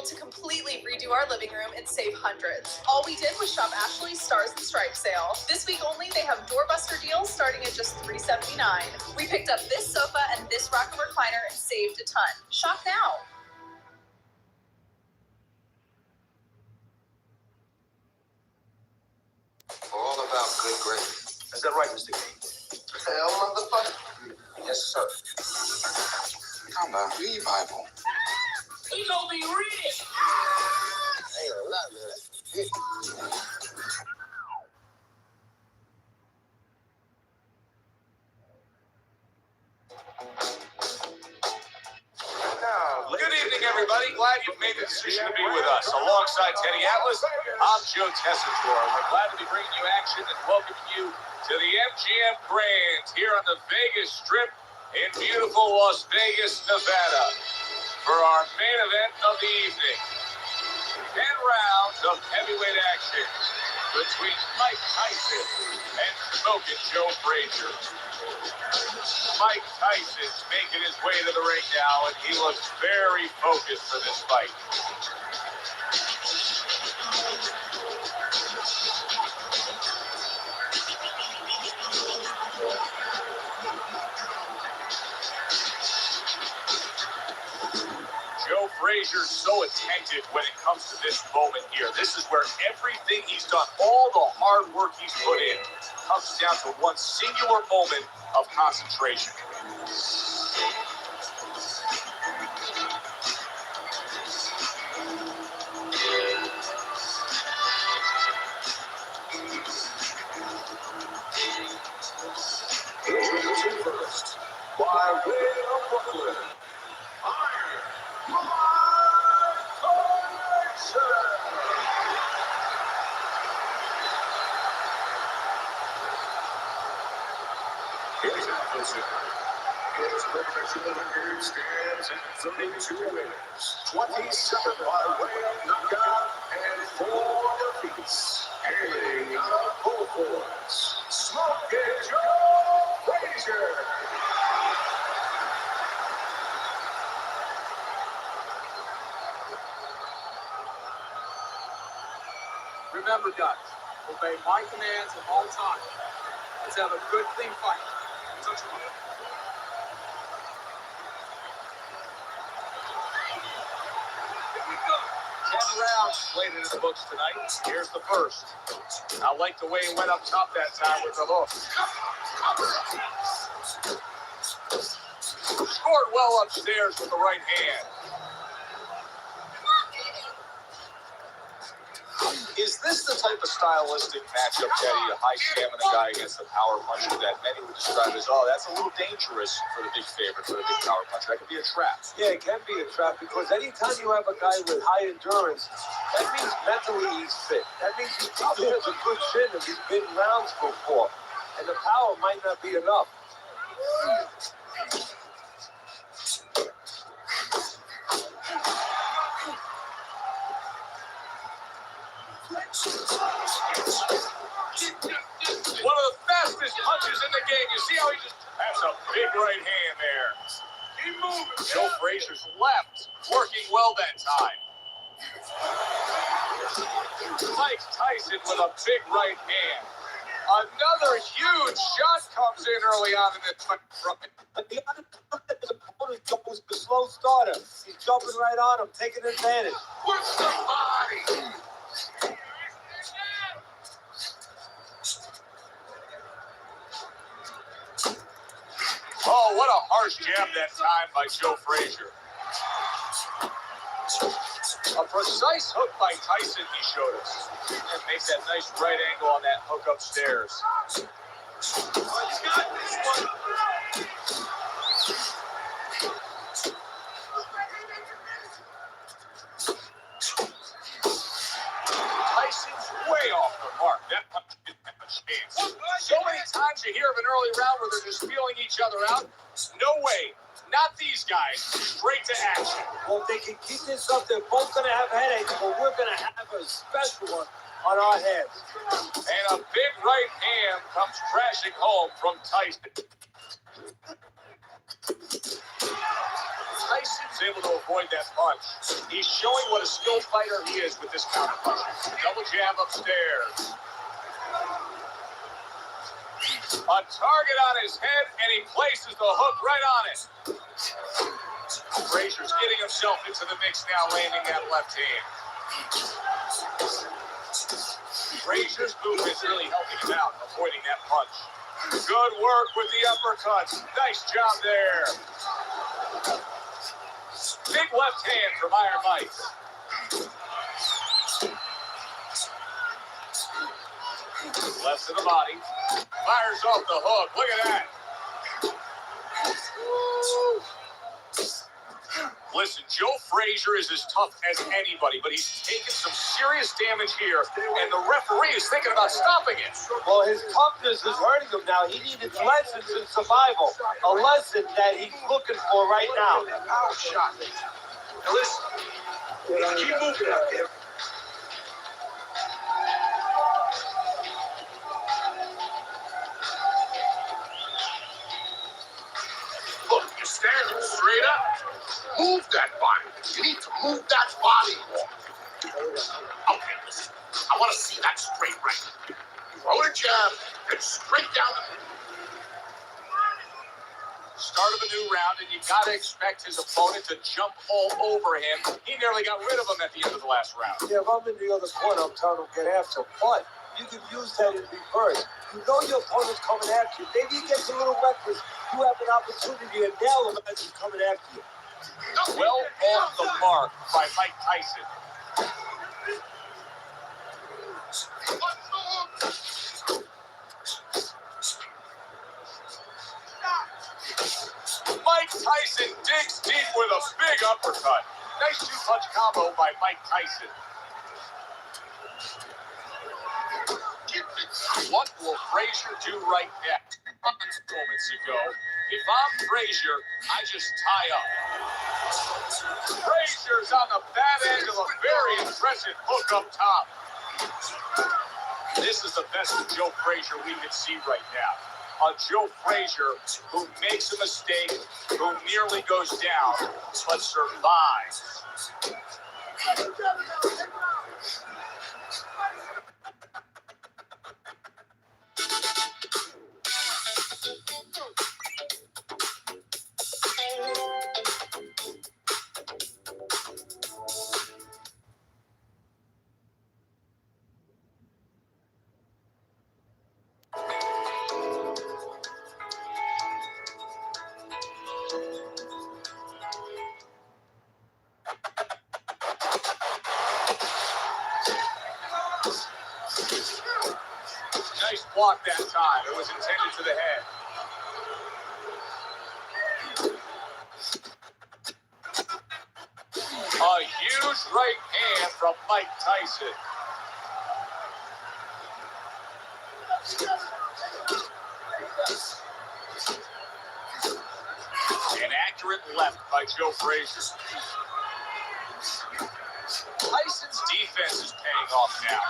able to completely redo our living room and save hundreds. All we did was shop Ashley's Stars and Stripes sale. This week only, they have doorbuster deals starting at just $379. We picked up this sofa and this rocker recliner and saved a ton. Shop now. All about good gravy. Is that right, Mr. King? Hell, motherfucker. Yes, sir. Come on, read your Bible. He gonna be rich. Ain't a lot of that. Good evening, everybody. Glad you've made the decision to be with us. Alongside Teddy Atlas, I'm Joe Tessitore. We're glad to be bringing you action and welcoming you to the MGM Grand here on the Vegas Strip in beautiful Las Vegas, Nevada, for our main event of the evening. 10 rounds of heavyweight action between Mike Tyson and Smokin' Joe Frazier. Mike Tyson's making his way to the ring now, and he looks very focused for this fight. Joe Frazier's so attentive when it comes to this moment here. This is where everything he's done, all the hard work he's put in, comes down to one singular moment of concentration. Introducing first, by way of Brooklyn, his opposite. His professional record stands at 32 wins, 27 by way of knockout, and 4 defeats. Hailing out of Bullfords, Smokin' Joe Frazier. Remember, guys, obey my commands at all times. Let's have a good, clean fight. Touch him up. Here we go. 10 rounds slated in the books tonight. Here's the first. I like the way he went up top that time with the hook. Scored well upstairs with the right hand. Is this the type of stylistic matchup, Teddy, a high stamina guy against a power puncher that many would describe as, oh, that's a little dangerous for the big favorite, for the big power puncher? That could be a trap. Yeah, it can be a trap because anytime you have a guy with high endurance, that means mentally he's fit. That means he probably has a good chin if he's been rounds before. And the power might not be enough. One of the fastest punches in the game. You see how he just... That's a big right hand there. Keep moving. Joe Frazier's left working well that time. Mike Tyson with a big right hand. Another huge shot comes in early on in the fight. The other opponent goes the slow starter. He's jumping right on him, taking advantage. What's the body? Oh, what a harsh jab that time by Joe Frazier. A precise hook by Tyson, he showed us. And make that nice right angle on that hook upstairs. Oh, he's got this one. Tyson's way off the mark. That punch didn't have a chance. So many times you hear of an early round where they're just feeling each other out. No way. Not these guys. Straight to action. Well, if they can keep this up, they're both going to have headaches, but we're going to have a special one on our heads. And a big right hand comes crashing home from Tyson. Tyson's was able to avoid that punch. He's showing what a skilled fighter he is with this counter punch. Double jab upstairs. A target on his head, and he places the hook right on it. Frazier's getting himself into the mix now, landing that left hand. Frazier's movement is really helping him out, avoiding that punch. Good work with the uppercuts. Nice job there. Big left hand from Iron Mike. Left to the body. Fires off the hook. Look at that. Listen, Joe Frazier is as tough as anybody, but he's taken some serious damage here, and the referee is thinking about stopping it. Well, his toughness is hurting him now. He needed lessons in survival, a lesson that he's looking for right now. Power shot. Now listen, keep moving out there. Look, you're standing straight up. Move that body. You need to move that body. Okay, listen. I want to see that straight right. Throw a jab and straight down the middle. Start of a new round, and you got to expect his opponent to jump all over him. He nearly got rid of him at the end of the last round. Yeah, if I'm in the other corner, I'm telling him get after him. But you can use that in reverse. You know your opponent's coming after you. Maybe he gets a little reckless. You have an opportunity to nail him as he's coming after you. Well off the mark by Mike Tyson. Mike Tyson digs deep with a big uppercut. Nice two-punch combo by Mike Tyson. What will Frazier do right next? Moments ago, if I'm Frazier, I just tie up. Frazier's on the bad end of a very impressive hook up top. This is the best of Joe Frazier we can see right now. A Joe Frazier who makes a mistake, who nearly goes down, but survives. Nice block that time. It was intended to the head. A huge right hand from Mike Tyson. An accurate left by Joe Frazier. Tyson's defense is paying off now.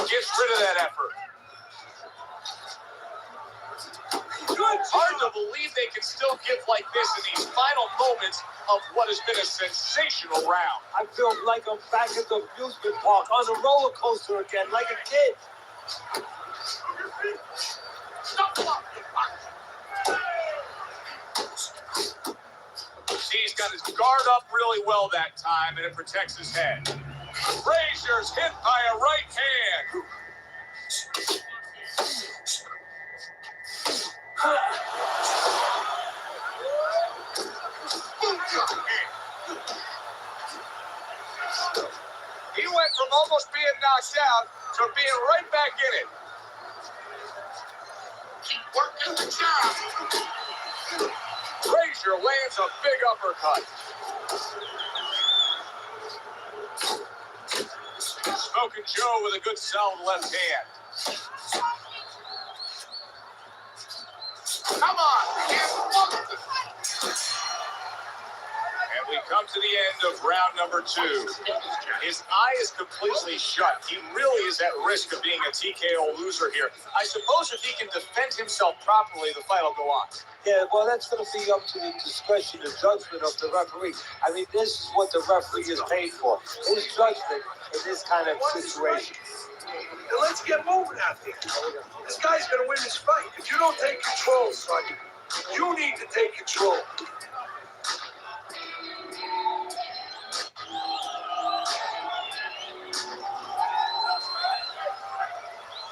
Gets rid of that effort. Hard to believe they can still give like this in these final moments of what has been a sensational round. I feel like I'm back at the amusement park on the roller coaster again, like a kid. He's got his guard up really well that time, and it protects his head. Frazier's hit by a right hand. He went from almost being knocked out to being right back in it. Keep working the jab. Frazier lands a big uppercut. Smoking Joe with a good solid left hand. Come on, And we come to the end of round number 2. His eye is completely shut. He really is at risk of being a TKO loser here. I suppose if he can defend himself properly, the fight will go on. Yeah, well, that's going to be up to the discretion and judgment of the referee. I mean, this is what the referee is paid for. His judgment in this kind of situation. Now let's get moving out there. This guy's going to win this fight. If you don't take control, son, you need to take control.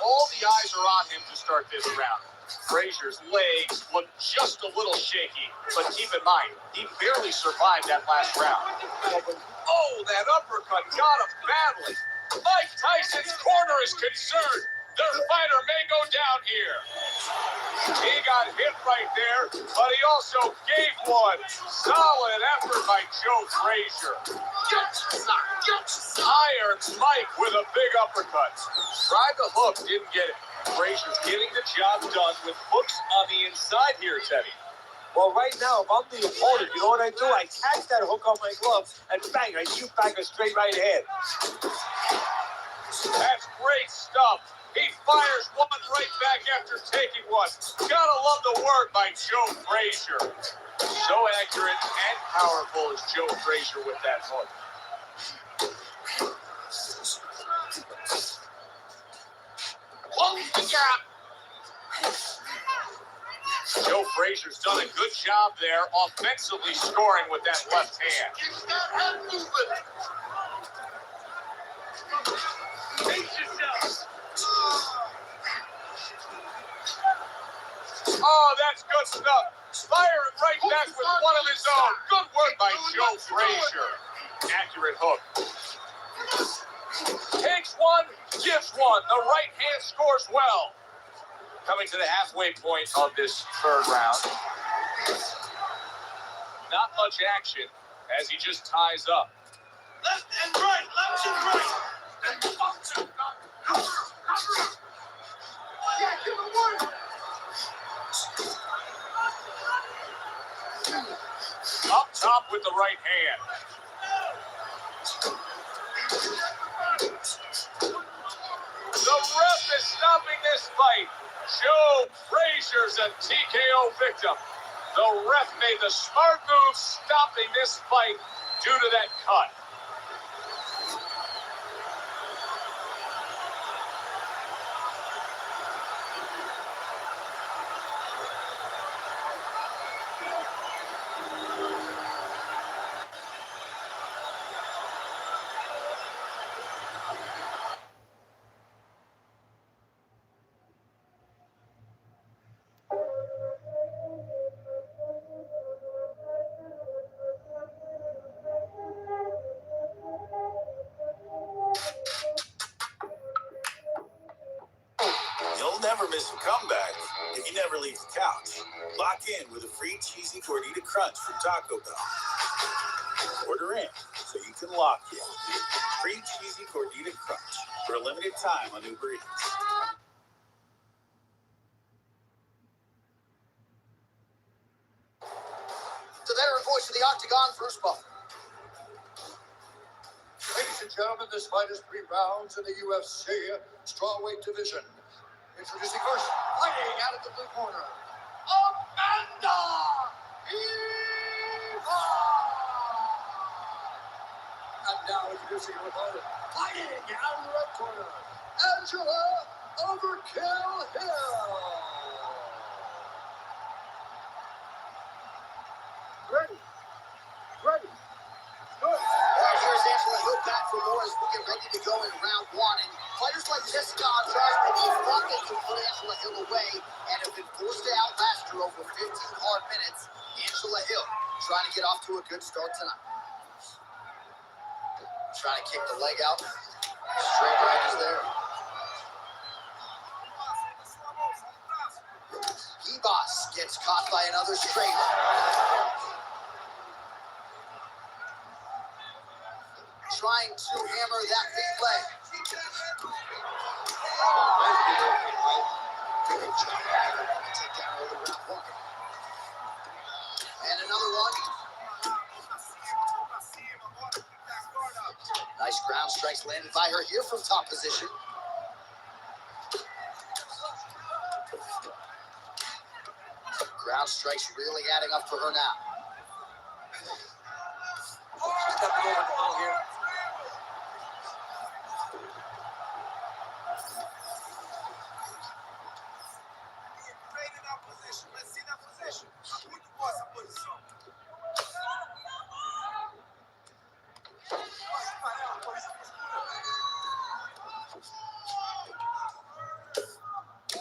All the eyes are on him to start this round. Frazier's legs look just a little shaky, but keep in mind, he barely survived that last round. Oh, that uppercut got him badly. Mike Tyson's corner is concerned. Their fighter may go down here. He got hit right there, but he also gave one. Solid effort by Joe Frazier. Irons Mike with a big uppercut. Tried the hook, didn't get it. Frazier's getting the job done with hooks on the inside here, Teddy. Well, right now, if I'm the opponent, you know what I do? I catch that hook on my glove and bang, I shoot back a straight right hand. That's great stuff. He fires one right back after taking one. Gotta love the work by Joe Frazier. So accurate and powerful is Joe Frazier with that hook. Joe Frazier's done a good job there, offensively scoring with that left hand. Oh, that's good stuff. Firing right back with one of his own. Good work by Joe Frazier. Accurate hook. Takes one, gives one. The right hand scores well. Coming to the halfway point of this third round. Not much action as he just ties up. Left and right, left and right. Yeah, give him one. Up top with the right hand. The ref is stopping this fight. Joe Frazier's a TKO victim. The ref made the smart move stopping this fight due to that cut. You'll never miss a comeback if you never leave the couch. Lock in with a free cheesy gordita crunch from Taco Bell. Order in so you can lock in. Free cheesy gordita crunch for a limited time on Uber Eats. The veteran voice of the Octagon, Bruce Buffer. Ladies and gentlemen, this fight is 3 rounds in the UFC strawweight division. Introducing first, fighting out of the blue corner, Amanda Eva! And now introducing her opponent, fighting out of the red corner, Angela Overkill Hill! Ready. Good. Right, here's Angela Hill back for more as we get ready to go in round 1. And fighters like Jessica Andrade, they thought they could put Angela Hill away and have been forced to outlast her over 15 hard minutes. Angela Hill trying to get off to a good start tonight. Trying to kick the leg out. Straight right is there. Ebas gets caught by another straight. Trying to hammer that big leg. Take down early round 1. And another one. Nice ground strikes landed by her here from top position. Ground strikes really adding up for her now. She's got to go with the ball here.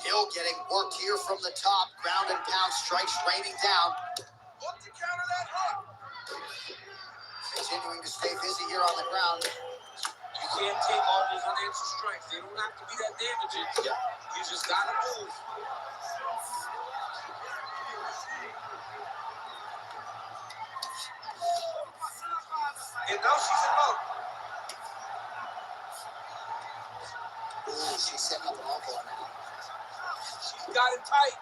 Hill getting worked here from the top. Ground and pound strikes raining down. Continuing to stay busy here on the ground. You can't take all those unanswered strikes. They don't have to be that damaging. Yeah. You just got to move. And now she's in mode. Ooh, she's setting up an elbow now. She's got it tight.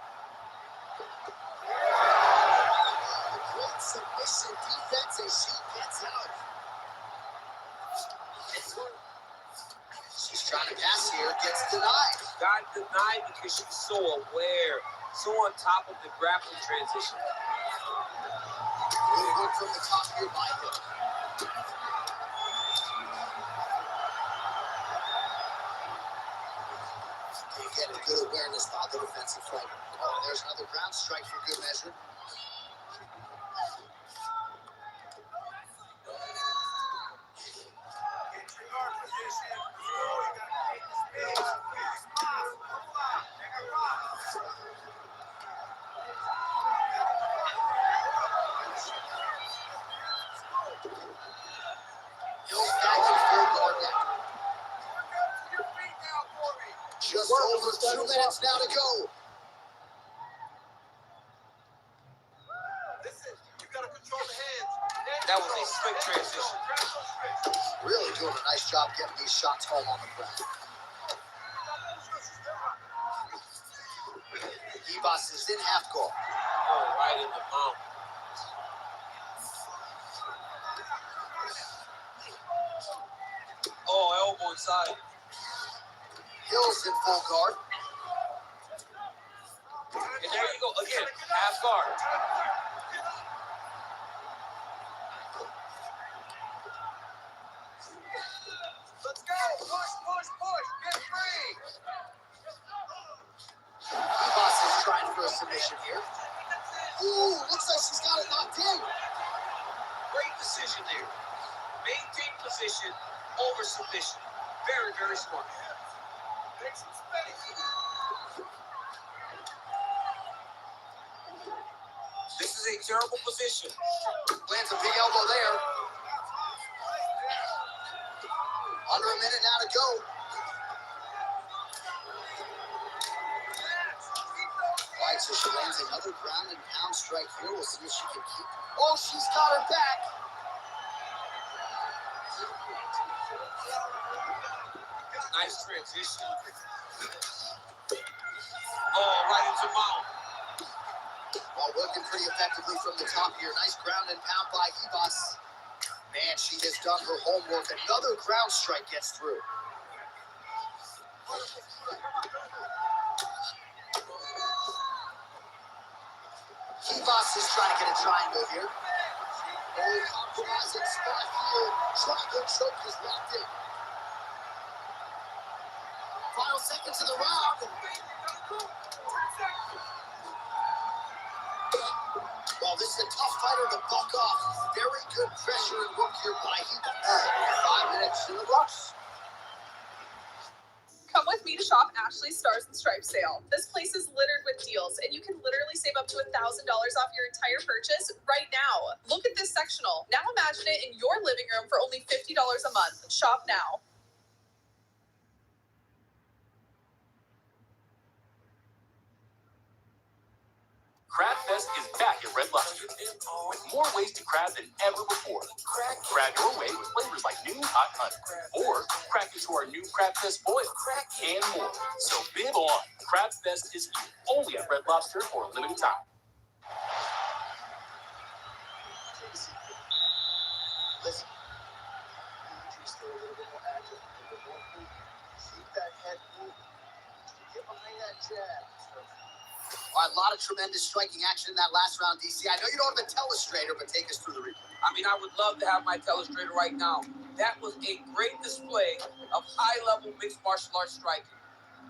Great submission defense as she gets out. She's trying to pass here, gets denied. Got denied because she's so aware, so on top of the grappling transition. Good work from the top here by Hill. Again, good awareness by the defensive fighter. Oh, there's another ground strike for good measure. Hill's back in full guard now. Just over 2 minutes now to go. That was a slick transition. Really doing a nice job getting these shots home on the ground. Ibas is in half guard. Oh, right in the mouth. Oh, elbow inside. Hill's in full guard. And there you go. Again, half guard. Let's go! Push, push, push! Get free! Ibas is trying for a submission here. Ooh, looks like she's got it knocked in. Great decision there. Maintain position over submission. Very, very smart. Make some space. This is a terrible position. Lands a big elbow there. Under a minute now to go. All right, so she lands another ground and pound strike here. We'll see if she can keep. Oh, she's got her back. Nice transition. Oh, right into mount. Well, working pretty effectively from the top here. Nice ground and pound by Ibas. Man, she has done her homework. Another ground strike gets through. Ibas is trying to get a triangle here. Oh, compromising spot here. Triangle choke is locked in. Final seconds of the round. Well, this is a tough fighter to buck off. Very good pressure and work here by Ibas. 5 minutes in the books. Come with me to shop Ashley's Stars and Stripes sale. This place is littered with deals, and you can literally save up to $1,000 off your entire purchase right now. Look at this sectional. Now imagine it in your living room for only $50 a month. Shop now. Crab Fest is back at Red Lobster with more ways to crab than ever before. Crab your way with flavors like new hot honey, or crack into our new Crab Fest boil, and more. So bid on. Crab Fest is here, only at Red Lobster for a limited time. Listen, just a little bit that jab. All right, a lot of tremendous striking action in that last round, DC. I know you don't have a telestrator, but take us through the replay. I mean, I would love to have my telestrator right now. That was a great display of high-level mixed martial arts striking.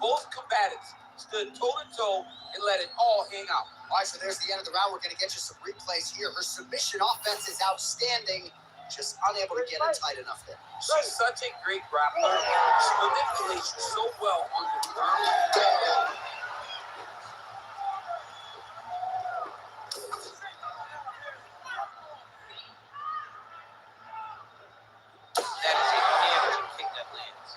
Both combatants stood toe-to-toe and let it all hang out. All right, so there's the end of the round. We're going to get you some replays here. Her submission offense is outstanding, just unable to get it tight enough there. She's such a great grappler. She manipulates you so well on the ground. That is a damaging kick that lands.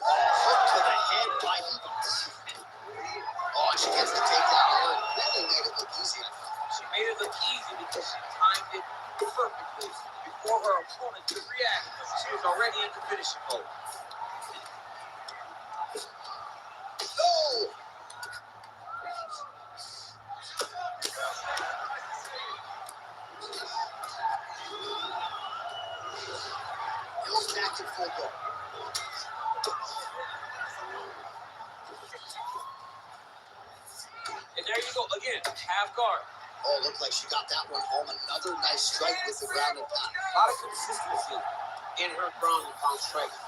Hook to the head by Evans. Oh, and she gets the takedown there. Really made it look easy. She made it look easy because she timed it perfectly. Before her opponent could react, she was already in the finishing mode. No! Hill's back in full go. And there you go, again, half guard. Oh, looked like she got that one home. Another nice strike with the ground and pound. A lot of consistency in her ground and pound striking.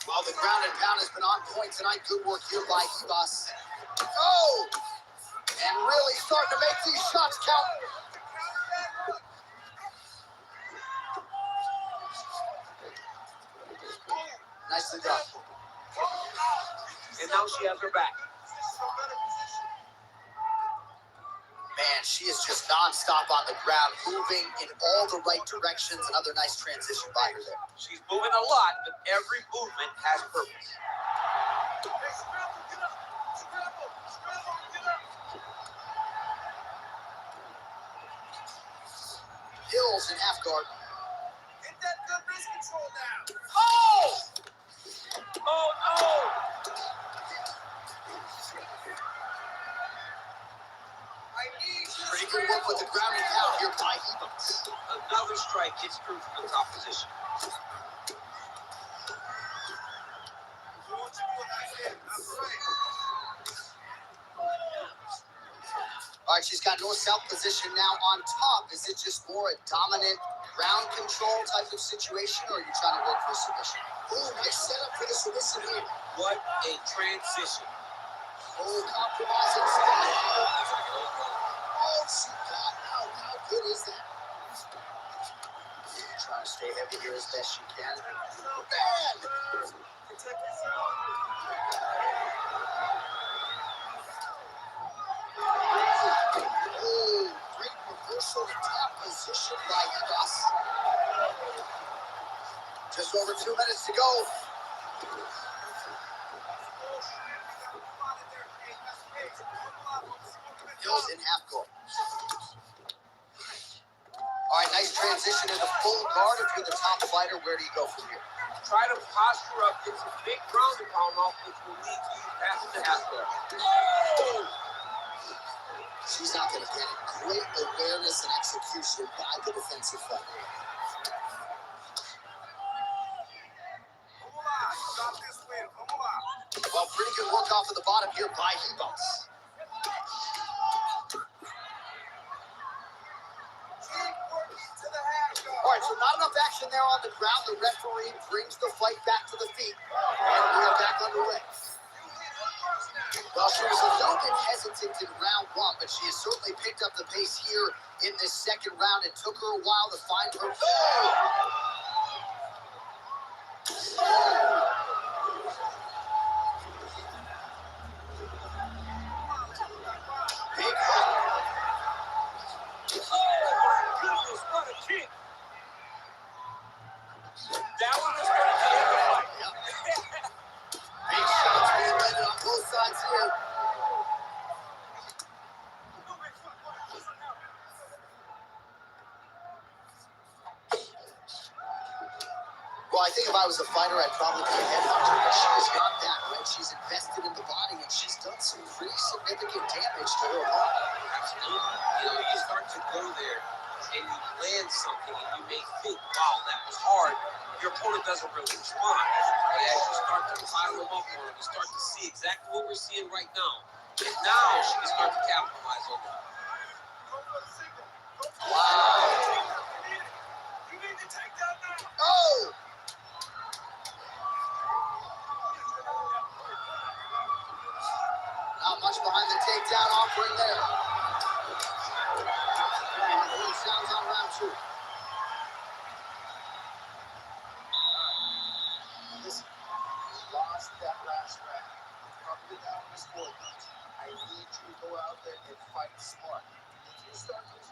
Well, the ground and pound has been on point tonight. Good work here by Ibas. Oh! And really starting to make these shots count. Nicely done. And now she has her back. Man, she is just nonstop on the ground, moving in all the right directions. Another nice transition by her there. She's moving a lot, but every movement has purpose. Hills in half guard. Get that good wrist control now. Oh! Oh, no! Pretty good work with the ground and pound here by Evans. Another strike gets through from the top position. All right, she's got north-south position now on top. Is it just more a dominant ground control type of situation, or are you trying to work for a submission? Ooh, nice setup for the submission here. What a transition. Oh, compromising spot. Oh, she got out. How good is that? Trying to stay heavy here as best she can. Man! Oh, great reversal to top position by Ibas. Just over 2 minutes to go. Hills in half guard. All right, nice transition into full guard. If you're the top fighter, where do you go from here? Try to posture up, get some big ground and pound off, which will lead to you past the half guard. Oh! She's not going to get it. Great awareness and execution by the defensive fighter. Well, pretty good work off of the bottom here by Hebos. All right, so not enough action there on the ground. The referee brings the fight back to the feet, and we are back underway. Well, she was a little bit hesitant in round one, but she has certainly picked up the pace here in this second round. It took her a while to find her. Big hook. Oh, my goodness, what a kick. That one was going to end the fight. Big shots being landed on both sides here. Well, I think if I was a fighter, I'd probably be a headhunter, but she is not that, right? She's invested in the body, and she's done some pretty significant rile them up on him and start to see exactly what we're seeing right now. And now she can start to capitalize on that. Wow. Oh! Not much behind the takedown offering there. Sounds on round 2. Listen, you lost that last round. Probably down on the scoreboard. I need you to go out there and fight smart. If you start losing.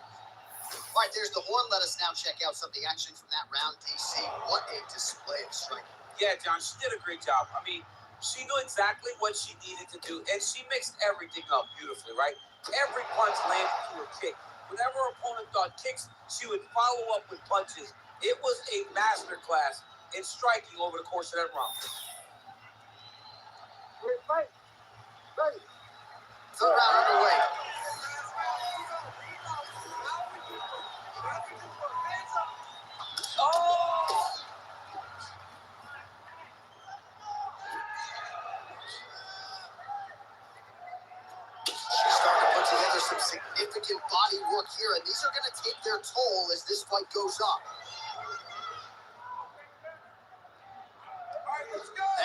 All right, there's the horn. Let us now check out some of the action from that round, DC. What a display of striking. Yeah, John, she did a great job. I mean, she knew exactly what she needed to do, and she mixed everything up beautifully, right? Every punch landed to her kick. Whenever her opponent thought kicks, she would follow up with punches. It was a masterclass in striking over the course of that round. Third round underway. Oh! She's starting to put together some significant body work here, and these are going to take their toll as this fight goes on.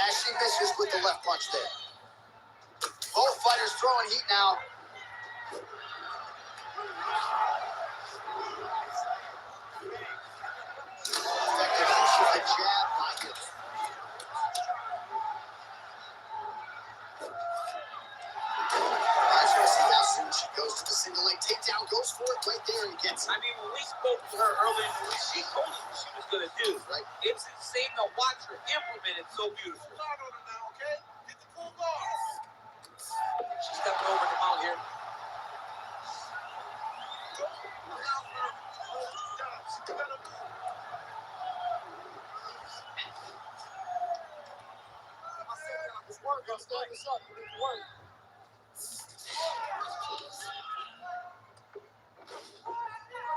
As she misses with the left punch there. Both fighters throwing heat now. Effective use of the jab by him. Soon she goes to the single leg takedown, goes for it right there and gets it. I mean, when we spoke to her earlier, she told us what she was going to do. Right. It's insane to watch her implement it so beautifully. She's stepping over the mount here.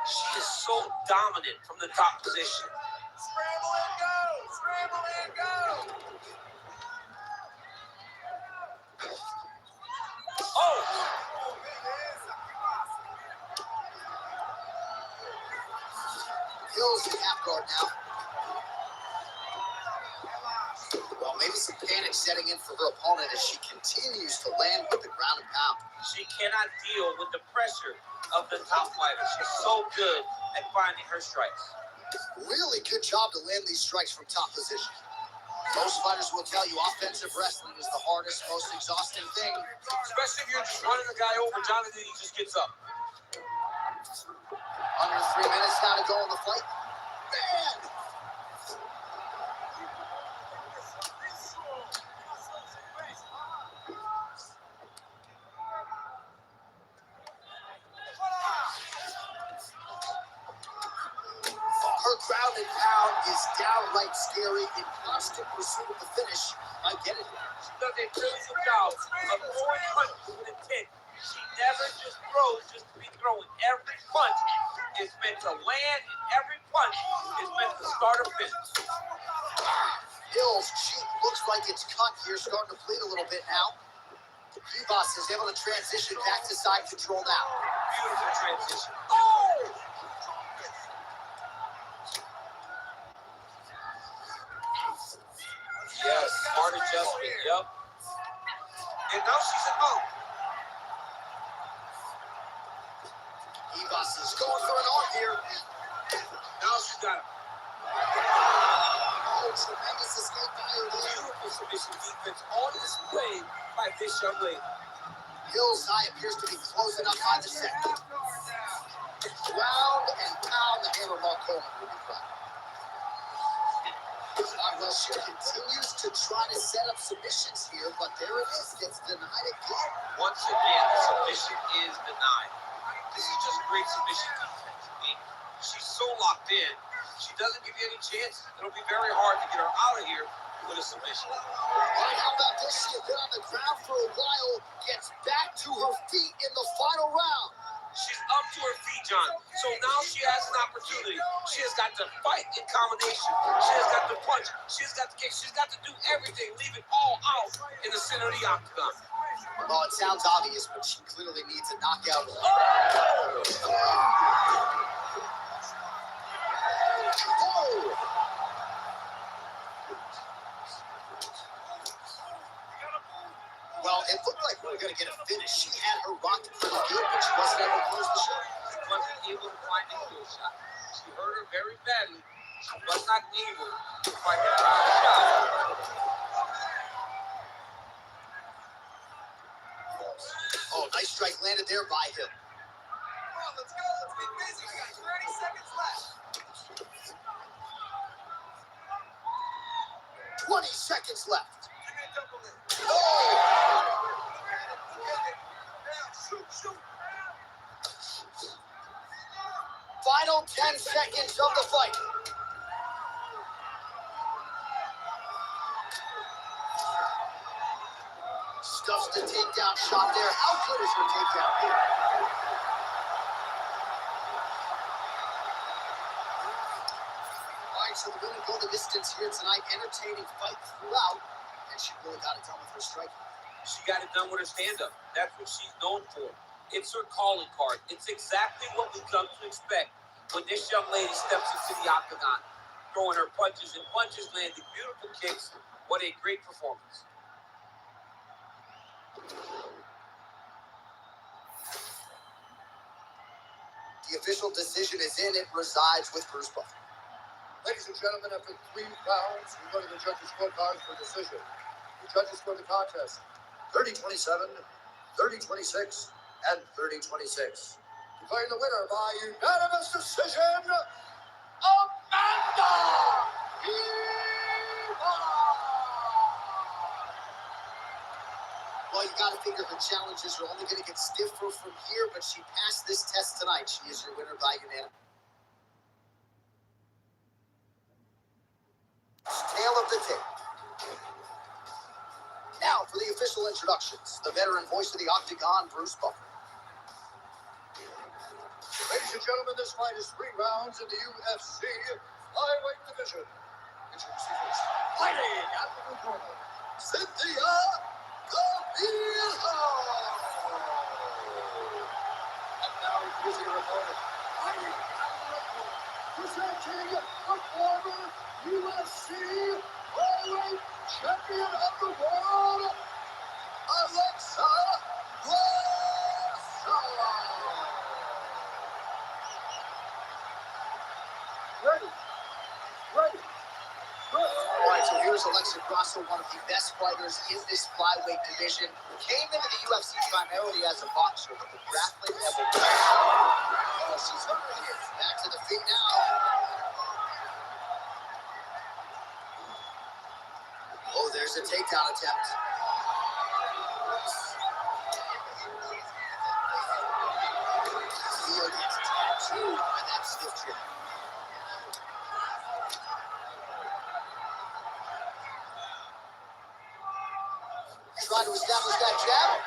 She is so dominant from the top position. Scramble and go! Scramble and go! Oh! Hills in half guard now. Well, maybe some panic setting in for her opponent as she continues to land with the ground and pound. She cannot deal with the pressure of the top fighter. She's so good at finding her strikes. Really good job to land these strikes from top position. Most fighters will tell you offensive wrestling is the hardest, most exhausting thing. Especially if you're just running a guy over, Jonathan, he just gets up. Under 3 minutes now to go in the fight. Man! Her ground and pound is downright scary in constant pursuit of the finish. I get it. She does a really good job of throwing punches with intent. She never just throws just to be throwing. Every punch is meant to land, and every punch is meant to start a finish. Hill's cheek looks like it's cut here, starting to bleed a little bit now. Ebos is able to transition back to side control now. Beautiful transition. Oh! Yes, smart adjustment, yep. And now she's in mode. Ebos is going for an arm here. Now she's got him. Oh, tremendous escape by her there. Beautiful submission defense on display by this young lady. Hill's eye appears to be closing up by the second. Ground and pound the hammer Mark Coleman will be proud. Well, she continues to try to set up submissions here, but there it is. Gets denied again. Once again, the submission is denied. This is just great submission defense. I mean, she's so locked in, she doesn't give you any chances. It'll be very hard to get her out of here with a submission. Right, how about this? She had been on the ground for a while, gets back to her feet in the final round. She's up to her feet, John. So now she has an opportunity. She has got to fight in combination. She has got to punch. She has got to kick. She's got to do everything. Leave it all out center of the octagon. Well, it sounds obvious, but she clearly needs a knockout. Oh! Well, it looked like we were going to get a finish. She had her rocked pretty good, but she wasn't able to close the show. She wasn't able to find a kill shot. She hurt her very badly. She was not able to find a shot. Oh, nice strike landed there by him. Come on, let's go. Let's get busy. We got 30 seconds left. 20 seconds left. Oh! Shoot. Final 10 seconds of the fight. Stuffs the takedown shot there. How good is her takedown here? All right, so the women go the distance here tonight. Entertaining fight throughout, and she really got it done with her striking. She got it done with her stand-up. That's what she's known for. It's her calling card. It's exactly what we've come to expect when this young lady steps into the octagon, throwing her punches and punches, landing beautiful kicks. What a great performance. The official decision is in. It resides with Bruce Buffer. Ladies and gentlemen, after 3 rounds, we go to the judges' scorecards for decision. The judges scored the contest 30-27, 30-26, and 30-26. Declaring the winner by unanimous decision, Amanda Well, you got to figure her challenges are only going to get stiffer from here, but she passed this test tonight. She is your winner by unanimous. Tail of the tape. Now for the official introductions. The veteran voice of the Octagon, Bruce Buffer. Ladies and gentlemen, this fight is 3 rounds in the UFC flyweight division. Introducing first, fighting out of the blue corner, Cynthia Gavillo. And now introducing her opponent, fighting out of the red corner, presenting the former UFC flyweight champion of the world, Alexa Grasso. Ready. All right, so here's Alexa Grasso, one of the best fighters in this flyweight division. Came into the UFC primarily as a boxer, but the grappling level. Oh, she's hurt her here. Back to the feet now. Oh, there's a takedown attempt. Theo gets tattooed by that stiff jab. Trying to establish that jab.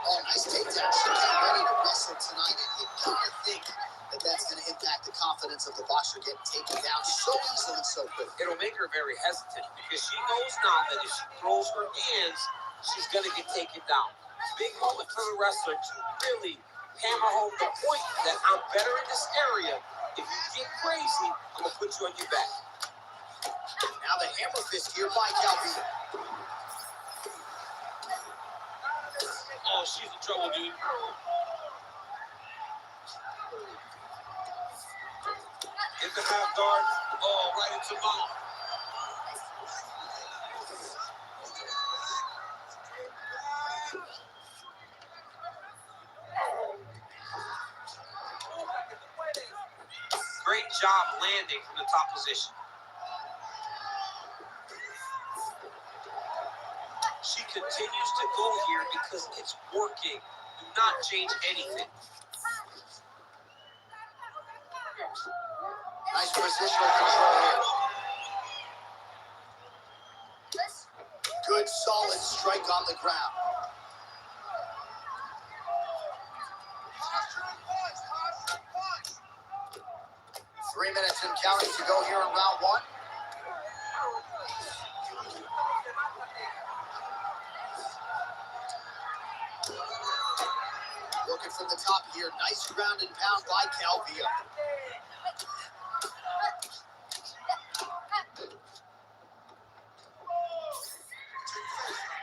Oh, nice takedown. She came ready to wrestle tonight, and you gotta think that that's going to impact the confidence of the boxer getting taken down so easily, so quick. It'll make her very hesitant because she knows now that if she throws her hands, she's going to get taken down. Big moment for the wrestler to really hammer home the point that I'm better in this area. If you get crazy, I'm going to put you on your back. Now the hammer fist here by Gavillo. Oh, she's in trouble, dude. Hit the half guard. Oh, right into mouth. Great job landing from the top position. She continues to go here because it's working. Do not change anything. Nice positional control here. Good solid strike on the ground. Three minutes and counting to go here in round one. from the top here. Nice ground and pound by Calvillo.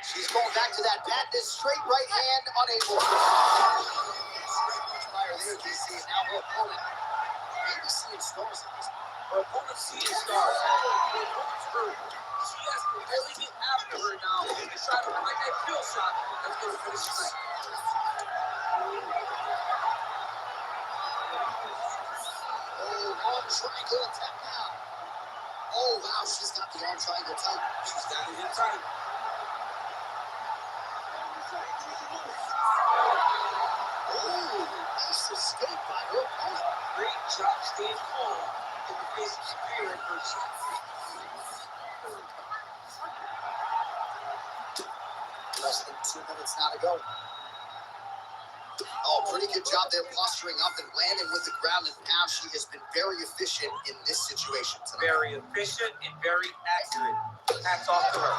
She's going back to that patented straight right hand, unable to. Straight punch by her there, DC. Now her opponent maybe seeing stars in this. Her opponent's seeing stars. Her opponent's hurt. She has to really get after her now and try to find that kill shot that's going to finish the night. Oh, arm triangle attack now. Oh, wow, she's got the arm triangle tight. She's got it in tight. Oh, nice escape by her opponent. Great job staying calm in the face of superior adversity. Less than 2 minutes now to go. Oh, pretty good job there posturing up and landing with the ground and pound. She has been very efficient in this situation tonight. Very efficient and very accurate. Hats off to her.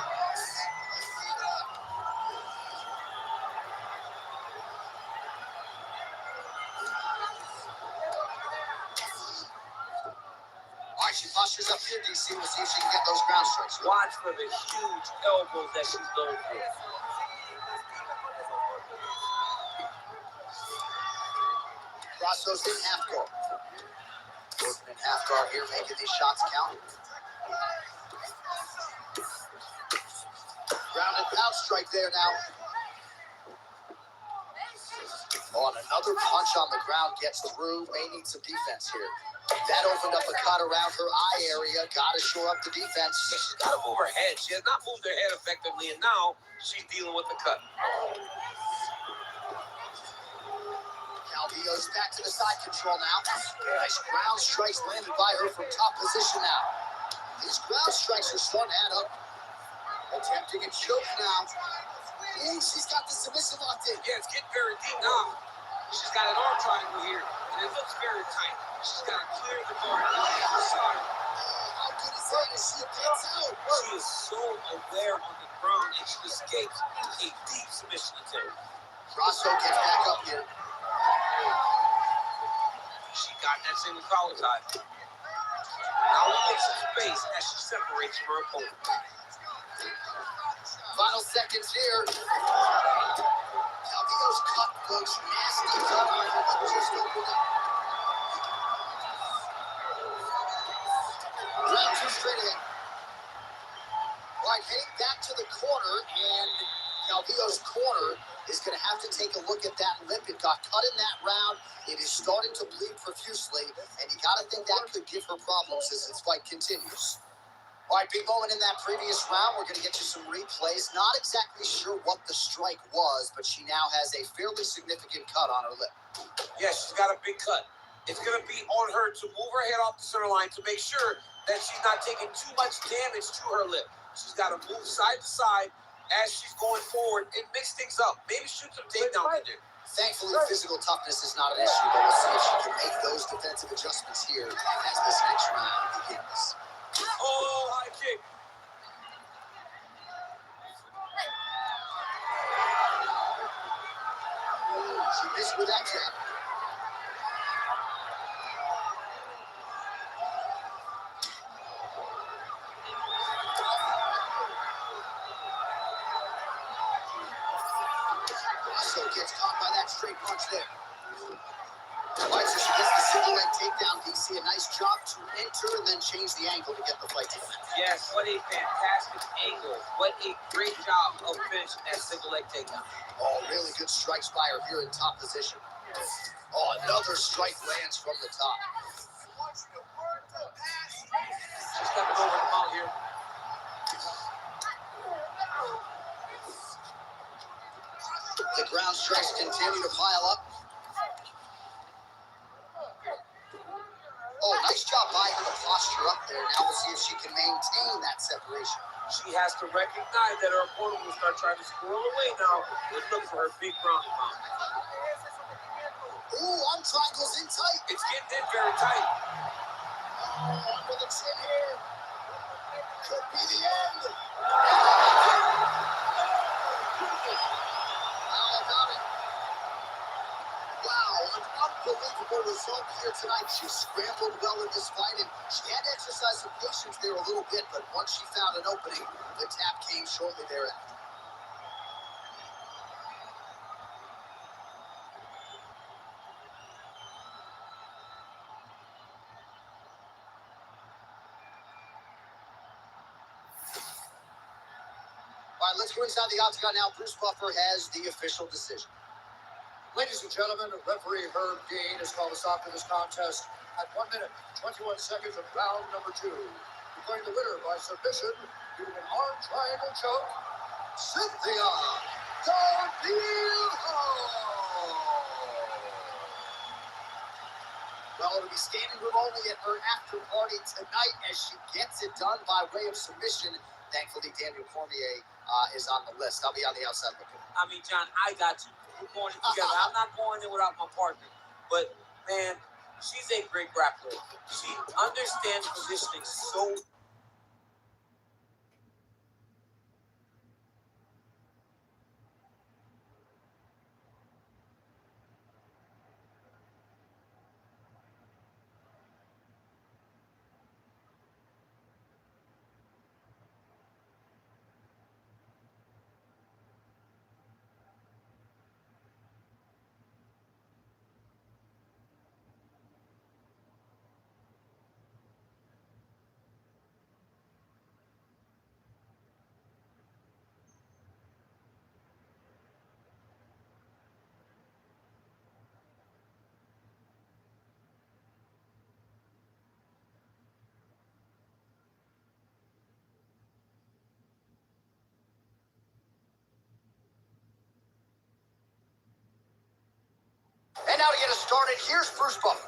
All right, she postures up here, DC. We'll see if she can get those ground strikes. Watch for the huge elbows that she's going for. Grasso's in half guard. Working in half guard here, making these shots count. Ground and pound strike there now. Oh, and another punch on the ground gets through. May need some defense here. That opened up a cut around her eye area. Got to shore up the defense. She's got to move her head. She has not moved her head effectively, and now she's dealing with the cut. Calvillo's back to the side control now. Nice ground strikes landed by her from top position now. These ground strikes are starting to add up. Attempting a choke now. Ooh, she's got the submission locked in. Yeah, it's getting very deep now. She's got an arm triangle here, and it looks very tight. She's got to clear the guard on the other side. How good is that as she gets out? She is so aware on the ground, and she escapes a deep submission attempt. Grasso gets back up here. She got that single collar tie. Now we make some space as she separates from her opponent. Final seconds here. Calvillo's cut goes nasty. Just open up. Round two straight ahead. Right, heading back to the corner, and Calvillo's corner is going to have to take a look at that lip. It got cut in that round. It is starting to bleed profusely, and you got to think that could give her problems as this fight continues. All right, big moment in that previous round. We're going to get you some replays. Not exactly sure what the strike was, but she now has a fairly significant cut on her lip. Yeah, she's got a big cut. It's going to be on her to move her head off the center line to make sure that she's not taking too much damage to her lip. She's got to move side to side as she's going forward and mix things up. Maybe shoot some takedowns in there. Thankfully, physical toughness is not an issue, but we'll see if she can make those defensive adjustments here as this next round begins. Oh, high kick. She missed with that jab. Grasso gets caught by that straight punch there. All right, so she gets the single leg takedown, DC. A nice job to enter and then change the angle to get the fight to the mat. Yes, what a fantastic angle. What a great job of finishing that single leg takedown. Oh, really good strikes by her here in top position. Oh, another strike lands from the top. She's stepping over the mount here. The ground strikes continue to pile up. Oh, nice job by her to posture up there. Now we'll see if she can maintain that separation. She has to recognize that her opponent will start trying to squirrel away now and look for her big ground and pound. Ooh, arm triangle's in tight. It's getting in very tight. Oh, under the chin here. Could be the end. How about it? Wow, result here tonight. She scrambled well in this fight, and she had to exercise some patience there a little bit, but once she found an opening, the tap came shortly thereafter. All right, let's go inside the octagon now. Bruce Buffer has the official decision. Ladies and gentlemen, referee Herb Dean has called a stop to this contest at 1 minute, 21 seconds of round number 2. Declaring the winner by submission using an arm triangle choke, Cynthia Garvillo. Well, it'll be standing room only at her after party tonight as she gets it done by way of submission. Thankfully, Daniel Cormier is on the list. I'll be on the outside looking. I mean, John, I got you. We're going in together. I'm not going in without my partner. But, man, she's a great grappler. She understands positioning so And now to get us started, here's Bruce Buffer.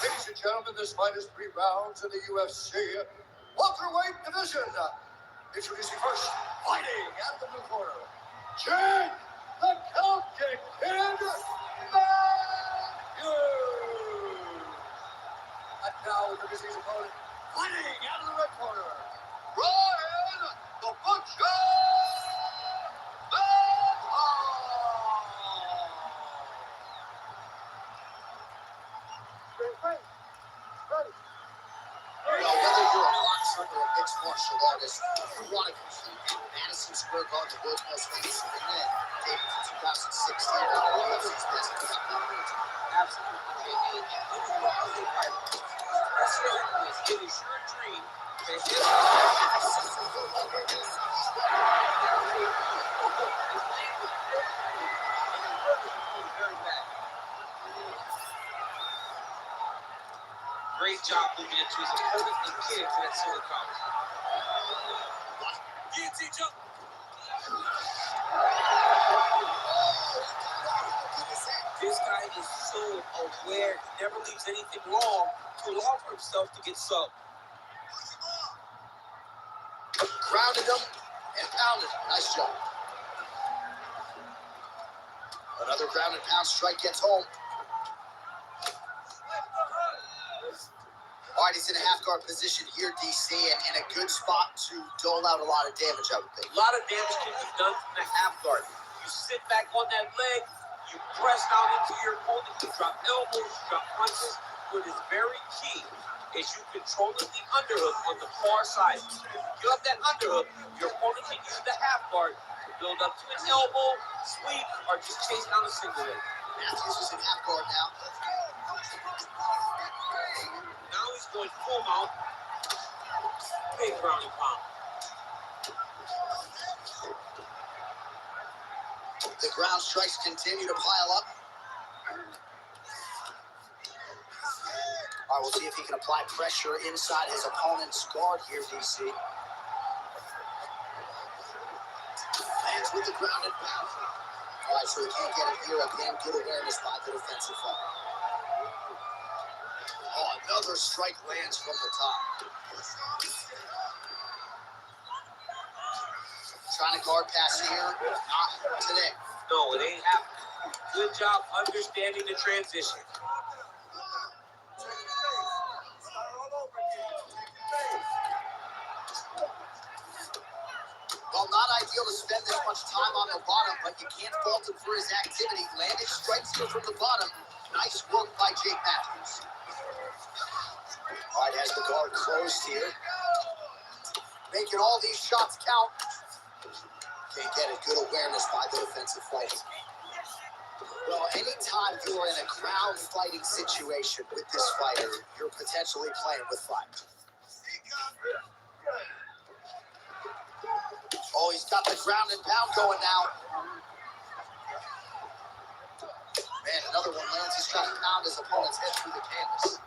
Ladies and gentlemen, this fight is 3 rounds in the UFC welterweight division. Introducing first, fighting out of the blue corner, Jake the Celtic Kid Matthews. And now introducing his opponent, fighting out of the red corner, Ryan the Butcher. Well, whether you're a boxer or a mixed martial artist, you want to compete at Madison Square Garden, the world's most famous arena, dating from 2016, one of the UFC's best competitors. absolutely JD. And look at what other fighters. It is your dream to hit Great job moving into his opponent and getting to that single counter. Guillotine jump. This guy is so aware. He never leaves anything wrong to allow for himself to get subbed. Grounded him and pounded him. Nice job. Another ground and pound strike gets home. All right, he's in a half guard position here, DC, and in a good spot to dole out a lot of damage, I would think. A lot of damage can be done from the half guard. You sit back on that leg, you press down into your opponent, you drop elbows, you drop punches. What is very key is you controlling the underhook on the far side. If you give up that underhook, your opponent can use the half guard to build up to an elbow, sweep, or just chase down a single leg. Matthews is in half guard now. Now he's going full mount. Big ground and pound. The ground strikes continue to pile up. All right, we'll see if he can apply pressure inside his opponent's guard here, DC. Lands with the ground and pound. All right, so he can't get it here. Again, good awareness by the defensive fighter. Oh, another strike lands from the top. Trying to guard pass here. Not today. No, it ain't happening. Good job understanding the transition. Well, not ideal to spend this much time on the bottom, but you can't fault him for his activity. Landing strikes here from the bottom. Nice work by Jake Matthews. All right, has the guard closed here. Making all these shots count. Can't get it. Good awareness by the defensive fighter. Well, anytime you are in a ground fighting situation with this fighter, you're potentially playing with fire. Oh, he's got the ground and pound going now. Man, another one lands. He's trying to pound his opponent's head through the canvas.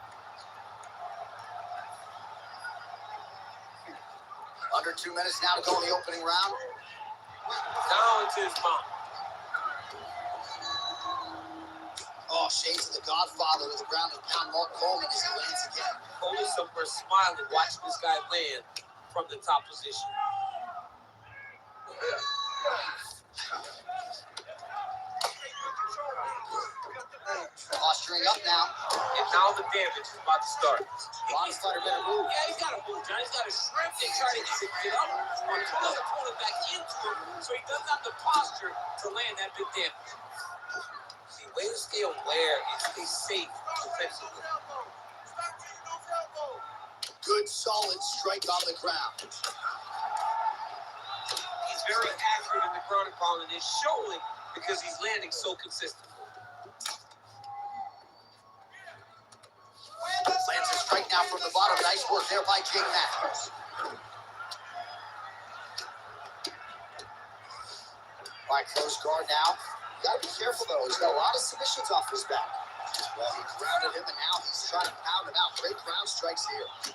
Under 2 minutes now to go in the opening round. Down to his mount. Oh, shades of the Godfather of the ground and pound, Mark Coleman, as he lands again. Coleman somewhere smiling, watching this guy land from the top position. Posturing up now. And now the damage is about to start. Ron's fighter better move. Yeah, he's got to move, John. He's got to shrimp and try to get up or pull his opponent back into him so he doesn't have the posture to land that big damage. See, way to stay aware and stay safe defensively. Good, solid strike on the ground. He's very accurate in the ground and pound, and it's showing because he's landing so consistently. Lands a strike now from the bottom. Nice work there by Jake Matthews. All right, close guard now. Got to be careful, though. He's got a lot of submissions off his back. Well, he grounded him, and now he's trying to pound him out. Great ground strikes here.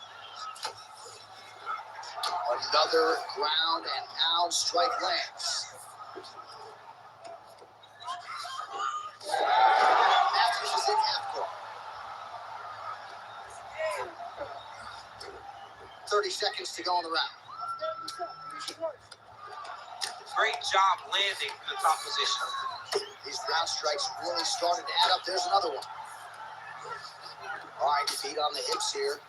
Another ground and pound strike lands. Matthews is in half guard. 30 seconds to go in the round. Great job landing from the top position. These ground strikes really started to add up. There's another one. All right, feet on the hips here.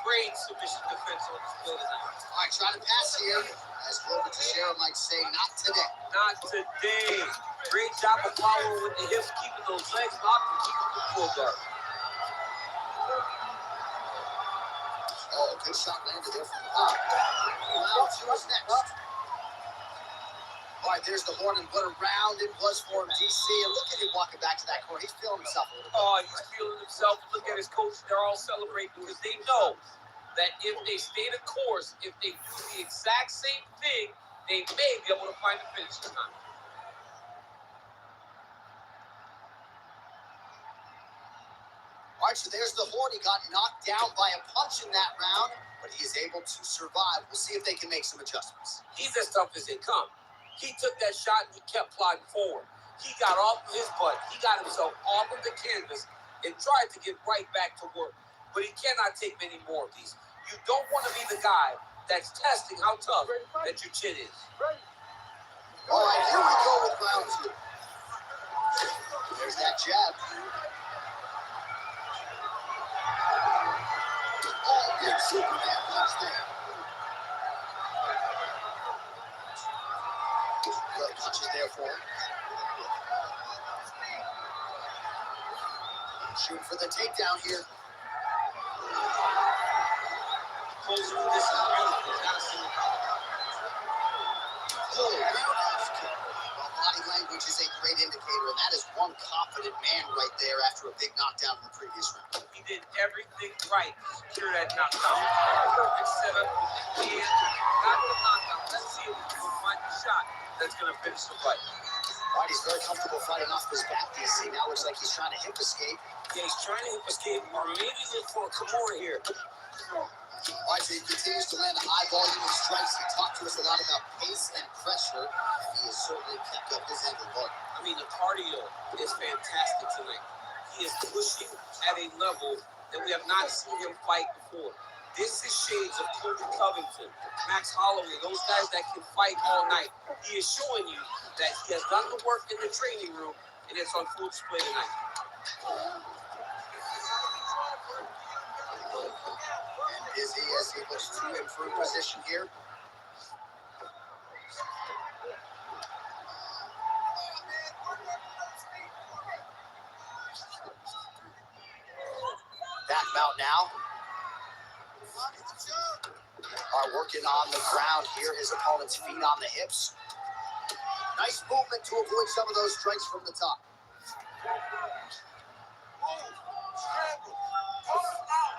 Great submission defense on this building now. All right, trying to pass here. As Glover Teixeira might say, not today. Not today. Great job of following with the hips, keeping those legs locked and keeping the full guard. Oh, good shot landed there from the top. Round two is next. All right, there's the horn and what a round it was for him, DC. And look at him walking back to that corner. He's feeling himself a little bit. Oh, he's feeling himself. Look at his coach. They're all celebrating because they know that if they stay the course, if they do the exact same thing, they may be able to find the finish this time. All right, so there's the horn. He got knocked down by a punch in that round, but he is able to survive. We'll see if they can make some adjustments. He's as tough as they come. He took that shot and he kept plodding forward. He got off of his butt. He got himself off of the canvas and tried to get right back to work. But he cannot take many more of these. You don't want to be the guy that's testing how tough that your chin is. All right, here we go with round two. There's that jab. Oh, big Superman punch there. Good punches there for him. Shooting for the takedown here. Closer to this is beautiful. Gotta see it. Oh, roundhouse kick. Well, body language is a great indicator, and that is one confident man right there after a big knockdown in the previous round. He did everything right to secure that knockdown. Perfect setup with the hand. Got the knockout. Let's see if he can find the shot that's going to finish the fight. All right, he's very comfortable fighting off his back, DC. Now looks like he's trying to hip escape. Yeah, he's trying to hip escape or maybe look for a Kimura here. All right, so he continues to land a high volume of strikes. He talked to us a lot about pace and pressure, and he has certainly kept up his end of the bargain. I mean, the cardio is fantastic tonight. He is pushing at a level that we have not seen him fight before. This is shades of Colby Covington, Max Holloway, those guys that can fight all night. He is showing you that he has done the work in the training room, and it's on full display tonight. And Izzy, as he looks to improve position here. now. Are working on the ground here. His opponent's feet on the hips. Nice movement to avoid some of those strikes from the top.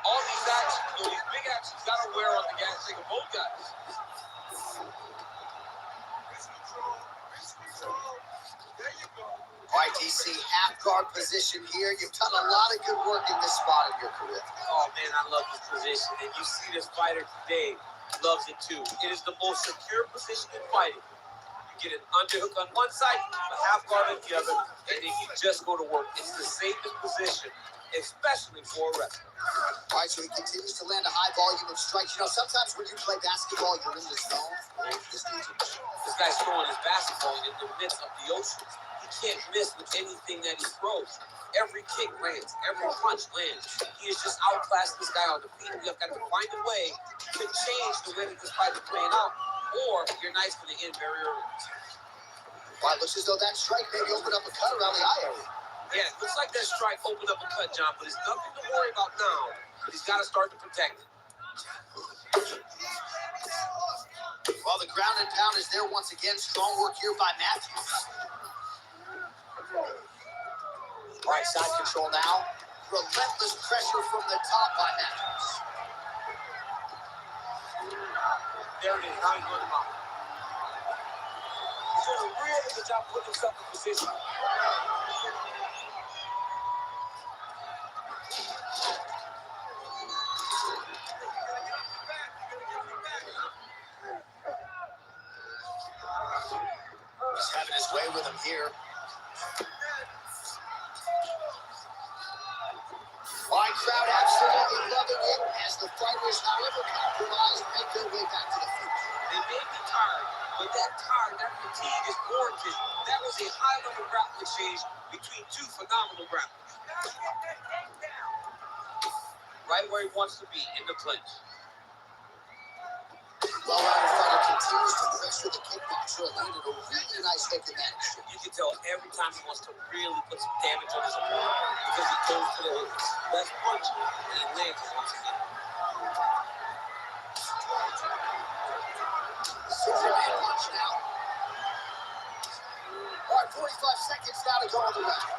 All these actions, these big actions, got to wear on the gas tank of both guys. All right, DC, half guard position here. You've done a lot of good work in this spot in your career. Oh, man, I love this position. And you see this fighter today loves it, too. It is the most secure position in fighting. You get an underhook on one side, a half guard on the other, and then you just go to work. It's the safest position, especially for a wrestler. All right, so he continues to land a high volume of strikes. You know, sometimes when you play basketball, you're in the zone. This guy's throwing his basketball in the midst of the ocean. He can't miss with anything that he throws. Every kick lands, every punch lands. He has just outclassed this guy on the feet. We have got to find a way to change the way that this fight is playing out, or your night's going to end very early. Well, it looks as though that strike maybe opened up a cut around the eye area. Yeah, it looks like that strike opened up a cut, John, but it's nothing to worry about now. He's got to start to protect it. Well, the ground and pound is there once again. Strong work here by Matthews. All right, side control now. Relentless pressure from the top by Matthews. There it is. Now he's going to mount. He's doing a really good job putting himself in position. He's having his way with him here. All right, crowd absolutely loving it as the fighters, however compromised, make their way back to the feet. They may be tired, but that fatigue is warranted. That was a high-level grappling exchange between two phenomenal grapplers. Right where he wants to be, in the clinch. Well-rounded fighter continues to pressure the kickboxer and landed a really nice hook in that exchange. You can tell every time he wants to really put some damage on his opponent because he goes to the hook. Best punch, and he lands it once again. Superman punch now. All right, 45 seconds now to go on the round.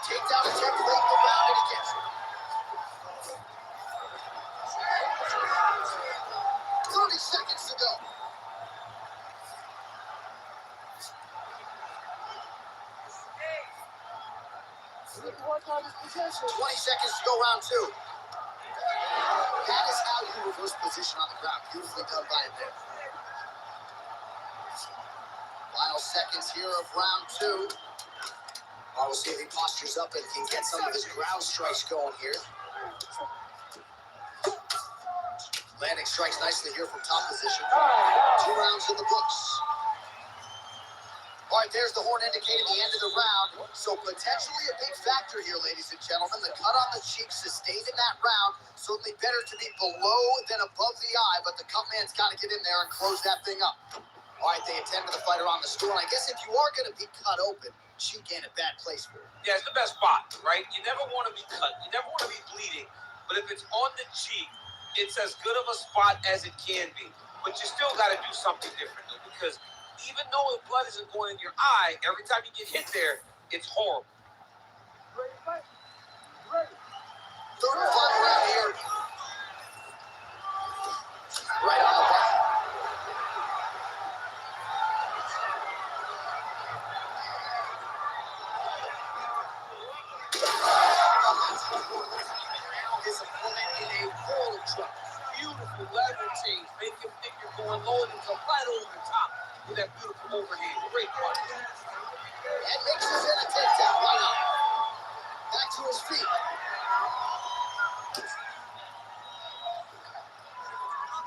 Takedown attempt late in the round, and he gets it. 30 seconds to go. Work on his position. 20 seconds to go, round two. That is how you reverse position on the ground. Beautifully done by him there. Final seconds here of round two. We'll see if he postures up and can get some of his ground strikes going here. Landing strikes nicely here from top position. 2 rounds in the books. All right, there's the horn indicating the end of the round. So potentially a big factor here, ladies and gentlemen. The cut on the cheek sustained in that round. Certainly better to be below than above the eye, but the cut man's got to get in there and close that thing up. All right, they attend to the fighter on the stool. And I guess if you are going to be cut open, cheek ain't a bad place for it. Yeah, it's the best spot, right? You never want to be cut. You never want to be bleeding. But if it's on the cheek, it's as good of a spot as it can be. But you still got to do something different, though, because even though the blood isn't going in your eye, every time you get hit there, it's horrible. Ready. Third and final round here. Right on the button. His opponent in a world of trouble. Beautiful lever change. Make him think you're going low and come right over the top with that beautiful overhand. Great punch. And mixes in a takedown. Why not? Back to his feet.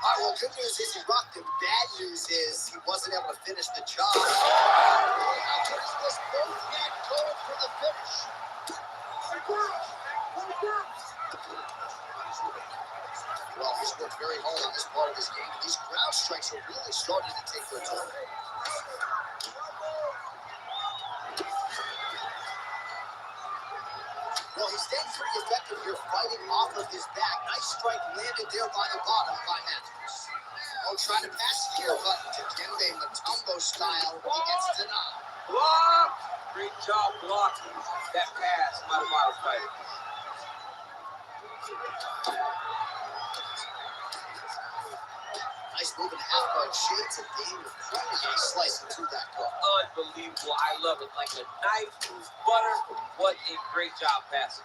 All right, well, good news is he rocked him. Bad news is he wasn't able to finish the job. How good is this? Both men going for the finish. Well, he's worked very hard on this part of his game. These ground strikes are really starting to take their toll. Well, he's staying pretty effective here, fighting off of his back. Nice strike landed there by the bottom by Matthews. Oh, trying to pass here, but Dikembe Mutombo style, he gets denied. Block! Great job blocking that pass by the bottom fighter. Nice move in half guard. Shades of game with Queen slicing through that guard. Unbelievable. I love it. Like a knife through butter. What a great job passing.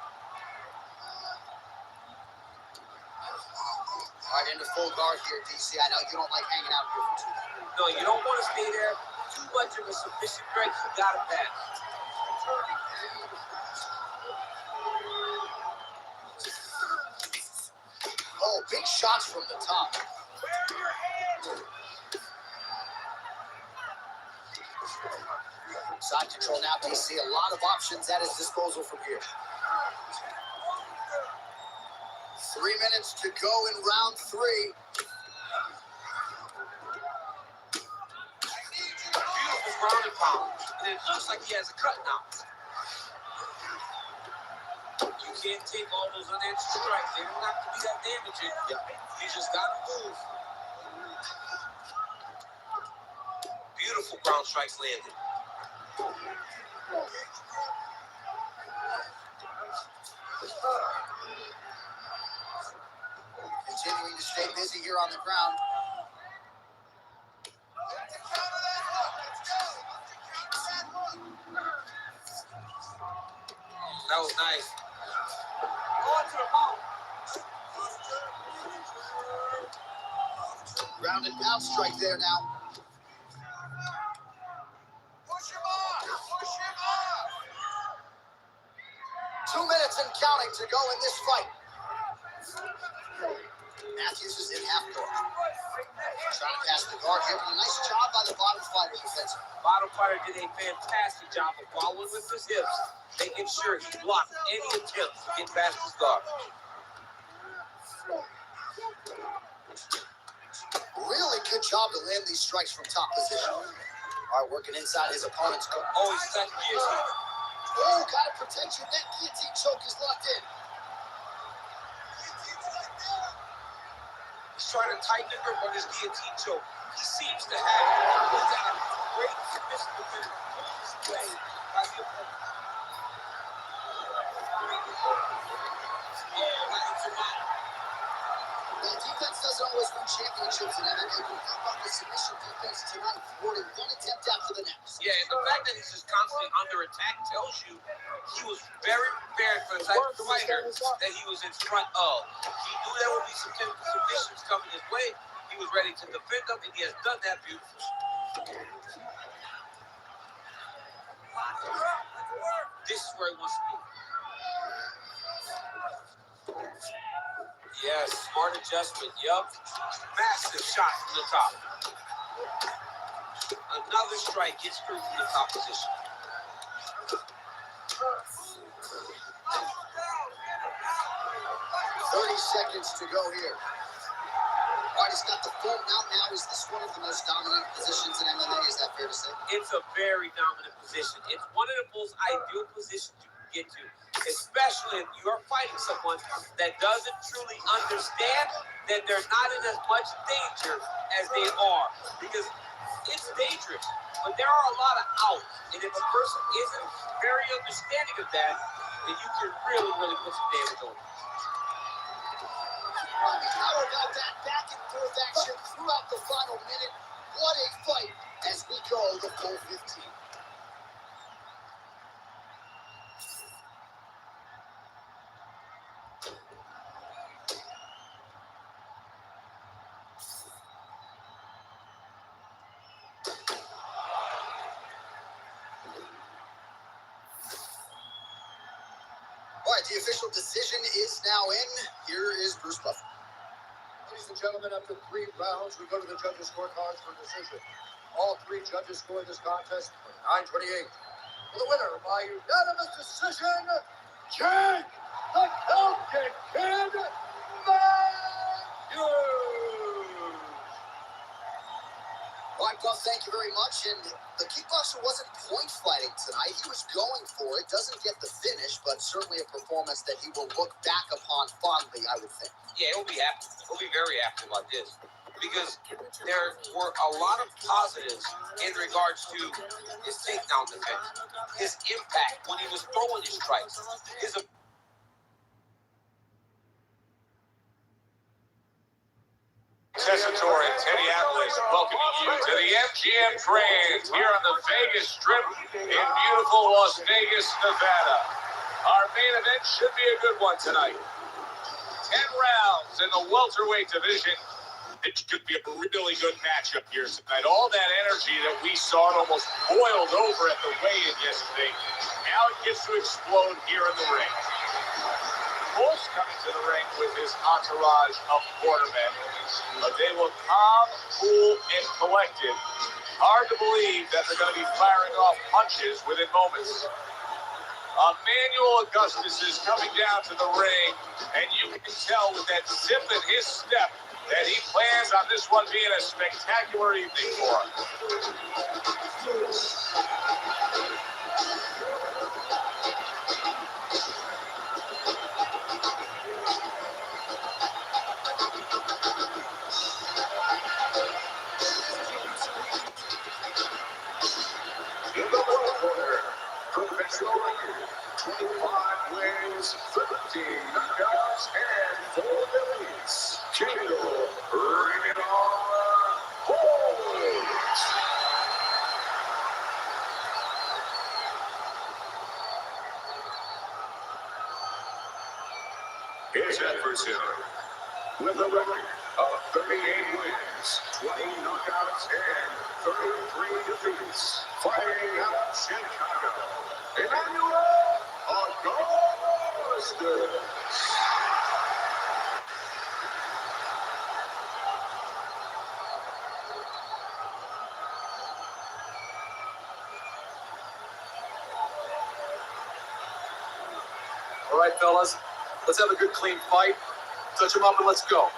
All right, into full guard here, DC. I know you don't like hanging out here for too long. No, you don't want to stay there too much of a submission break. You got to pass. Oh, big shots from the top. Side control now, DC. A lot of options at his disposal from here. 3 minutes to go in round 3. Beautiful ground and pound. And it looks like he has a cut now. You can't take all those unanswered strikes. They don't have to be that damaging. You just got to move. Beautiful ground strikes landed. Continuing to stay busy here on the ground. That was nice. Going to the ball. Ground and pound strike there now. Push him off! Push him off! 2 minutes and counting to go in this fight. Matthews is in half guard. Trying to pass the guard here, but a nice job by the bottom fighter defensively. Bottom fighter did a fantastic job of following with his hips, making sure he blocked any attempt to get past his guard. Really good job to land these strikes from top position. All right, working inside his opponent's guard. Oh, he's got guillotine. Oh, gotta protect your neck. Guillotine choke is locked in. He's trying to tighten the grip on his guillotine choke. He seems to have it. He's got a great submission defense on display by the opponent. Oh, that's a lot. Well, defense doesn't always win championships in MMA. But how about the submission defense tonight? Thwarting one attempt after the next. Yeah, and the fact that he's just constantly under attack tells you he was very prepared for the type of fighter that he was in front of. He knew there would be some submissions coming his way. He was ready to defend them, and he has done that beautifully. This is where he wants to be. Yes, smart adjustment. Yup. Massive shot from the top. Another strike gets through from the top position. 30 seconds to go here. All right, he's got the full mount now. Is this one of the most dominant positions in MMA? Is that fair to say? It's a very dominant position. It's one of the most ideal positions you can get to, especially if you're fighting someone that doesn't truly understand that they're not in as much danger as they are. Because it's dangerous, but there are a lot of outs. And if a person isn't very understanding of that, then you can really, really put some damage on them. How about that back and forth action throughout the final minute? What a fight as we go the full 15. All right, the official decision is now in. Here is Bruce Buffer. Ladies and gentlemen, after 3 rounds, we go to the judges' scorecards for decision. All 3 judges scored this contest 9-28. For the winner by unanimous decision, Jake the Celtic Kid Matthews. All right, Well, thank you very much. And the kickboxer wasn't point fighting tonight. He was going for it. Doesn't get the finish, but certainly a performance that he will look back upon fondly, I would think. Yeah, he'll be happy. He'll be very happy about this because there were a lot of positives in regards to his takedown defense, his impact when he was throwing his strikes, his Tessitore and Teddy Atlas welcoming you to the MGM Grand here on the Vegas Strip in beautiful Las Vegas, Nevada. Our main event should be a good one tonight. 10 rounds in the welterweight division. It could be a really good matchup here tonight. All that energy that we saw almost boiled over at the weigh-in yesterday. Now it gets to explode here in the ring. Wolf's coming to the ring with his entourage of quartermen, but they look calm, cool, and collected. Hard to believe that they're going to be firing off punches within moments. Emmanuel Augustus is coming down to the ring, and you can tell with that zip in his step that he plans on this one being a spectacular evening for him. In the blue corner, professional record, 25 wins, 13 knockouts, and 4 defeats. Kendall, bring it on, Holmes. His adversary, with a record of 38 wins, 20 knockouts, and 33 defeats. Fighting out of Chicago, Emmanuel Augustus. All right, fellas, let's have a good, clean fight. Touch them up and let's go.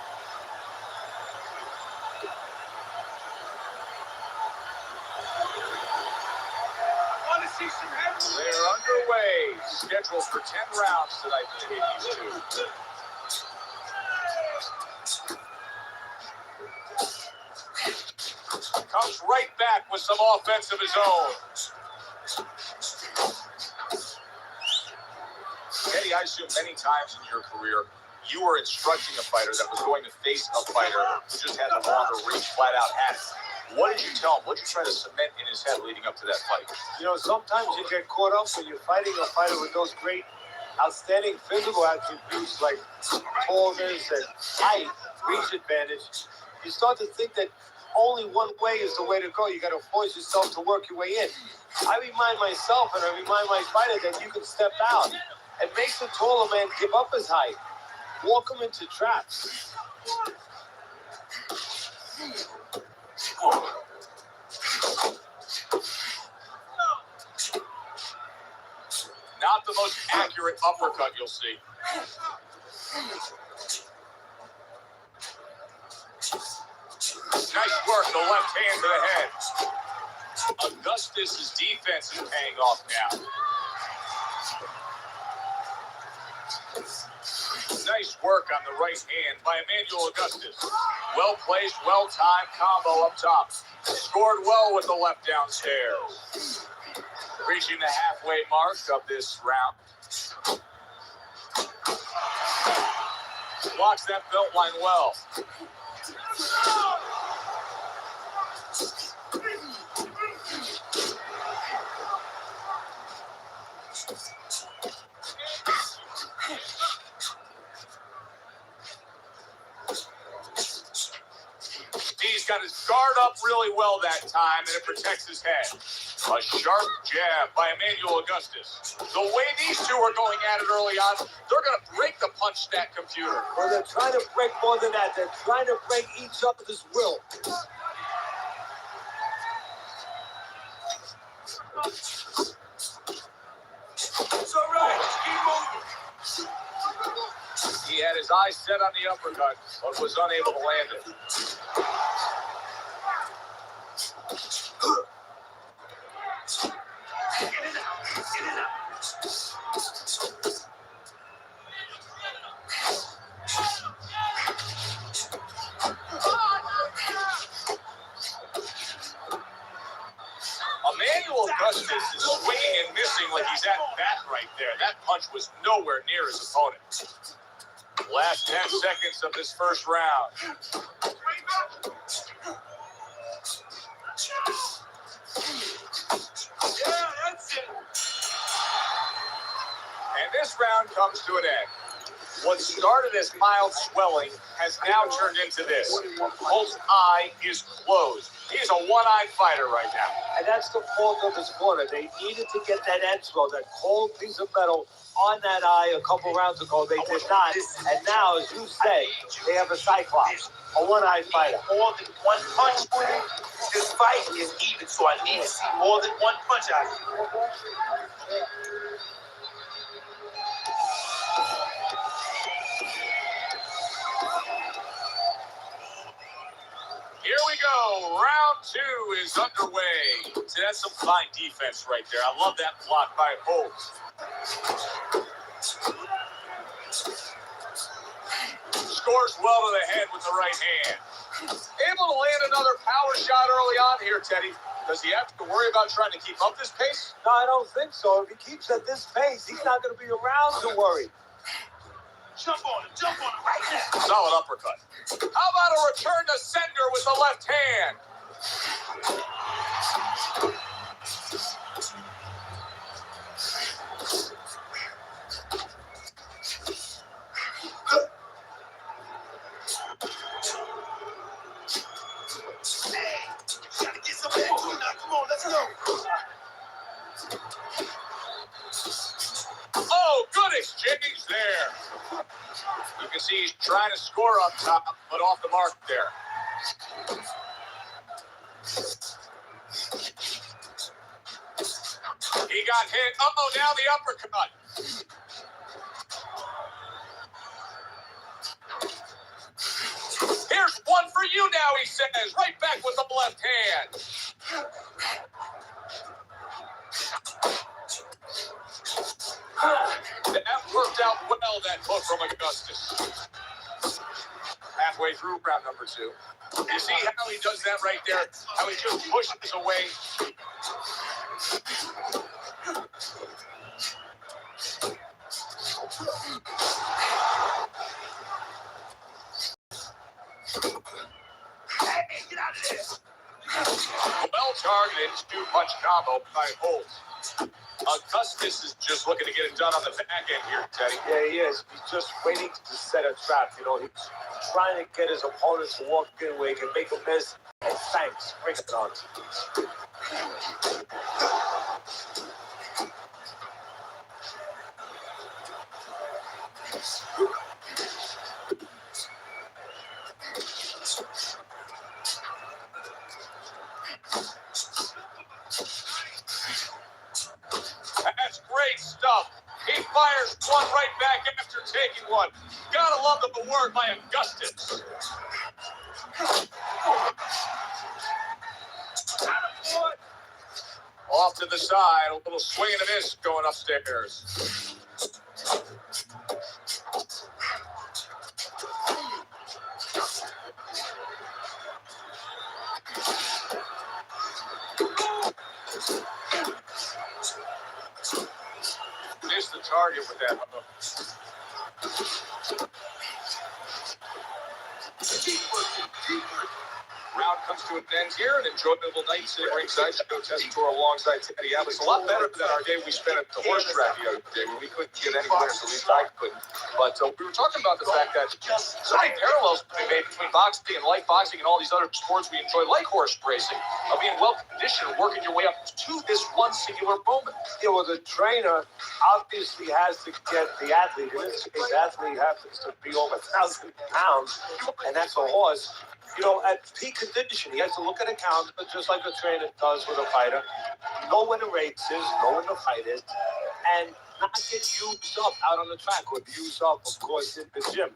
They're underway. Scheduled for 10 rounds tonight between these two. Comes right back with some offense of his own. Eddie, I assume many times in your career, you were instructing a fighter that was going to face a fighter who just had the longer reach, flat out had it. What did you tell him? What did you try to cement in his head leading up to that fight? You know, sometimes you get caught up when you're fighting a fighter with those great, outstanding physical attributes like tallness and height, reach advantage. You start to think that only one way is the way to go. You got to force yourself to work your way in. I remind myself and I remind my fighter that you can step out and make the taller man give up his height. Walk him into traps. Not the most accurate uppercut you'll see. Nice work, the left hand to the head. Augustus' defense is paying off now. Nice work on the right hand by Emmanuel Augustus. Well-placed, well-timed combo up top. Scored well with the left downstairs. Reaching the halfway mark of this round. Blocks that belt line well. He's got his guard up really well that time, and it protects his head. A sharp jab by Emmanuel Augustus. The way these two are going at it early on, they're going to break the punch stat computer. Well, they're trying to break more than that. They're trying to break each other's will. It's all right. Keep moving. He had his eyes set on the uppercut, but was unable to land it. Emmanuel Augustus is swinging and missing like he's at bat right there. That punch was nowhere near his opponent. Last 10 seconds of this first round. Yeah, that's it. And this round comes to an end. What started as mild swelling has now turned into this. Holt's eye is closed. He's a one-eyed fighter right now. And that's the fault of his corner. They needed to get that end swell, that cold piece of metal on that eye a couple rounds ago. They did not. And now, as you say, they have a cyclops, a one-eyed fighter. More than one punch. This fight is even, so I need to see more than one punch out of you. Here we go. Round 2 is underway. See, that's some fine defense right there. I love that block by Holt. Scores well to the head with the right hand. Able to land another power shot early on here, Teddy. Does he have to worry about trying to keep up this pace? No, I don't think so. If he keeps at this pace, he's not going to be around to worry. Jump on him right now. Solid uppercut. How about a return to sender with the left hand? Gotta get some action now. Come on, let's go. Oh, good exchange there. You can see he's trying to score up top, but off the mark there. He got hit. Uh-oh, now the uppercut. Here's one for you now, he says. Right back with the left hand. That worked out well, that hook from Augustus. Halfway through round number 2. You see how he does that right there? How he just pushes away. Hey, get out of there. Well targeted 2-punch combo by Holt. Augustus is just looking to get it done on the back end here, Teddy. Yeah, he is. He's just waiting to set a trap. You know, he's trying to get his opponent to walk in where he can make a miss and thanks. Bring it on. That's great stuff. He fires one right back after taking one. Gotta love the work by Augustus. Off to the side, a little swing and a miss going upstairs. Missed the target with that hook. Round comes to an end here. An enjoyable night sitting ringside. Joe Tessitore alongside Teddy Atlas. A lot better than our day we spent at the horse track the other day when we couldn't get any winners, at least I couldn't. But we were talking about the fact that so many parallels have been made between boxing and light boxing and all these other sports we enjoy, like horse racing, of being well conditioned, working your way up to this one singular moment. Yeah, well, the trainer obviously has to get the athlete. In this case, the athlete happens to be over 1,000 pounds, and that's a horse. You know, at peak condition, he has to look at a counter, just like a trainer does with a fighter, know when the race is, know when the fight is, and not get used up out on the track, or used up, of course, in the gym.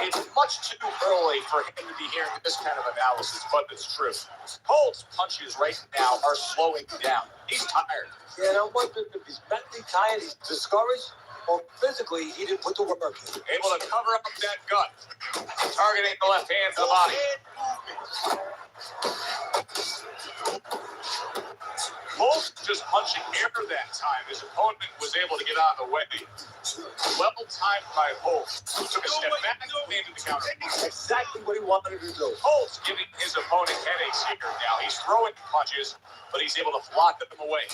He It's much too early for him to be hearing this kind of analysis, but it's true. Holt's punches right now are slowing down. He's tired. Yeah, and I wonder if he's mentally tired, he's discouraged, or physically he didn't put the work in. Able to cover up that gut. Targeting the left hand to the body. Holt just punching air that time. His opponent was able to get out of the way. Well timed by Holt. Took a step back and into the counter. Exactly what he wanted to do. Holt's giving his opponent headaches here now. He's throwing punches, but he's able to block them away.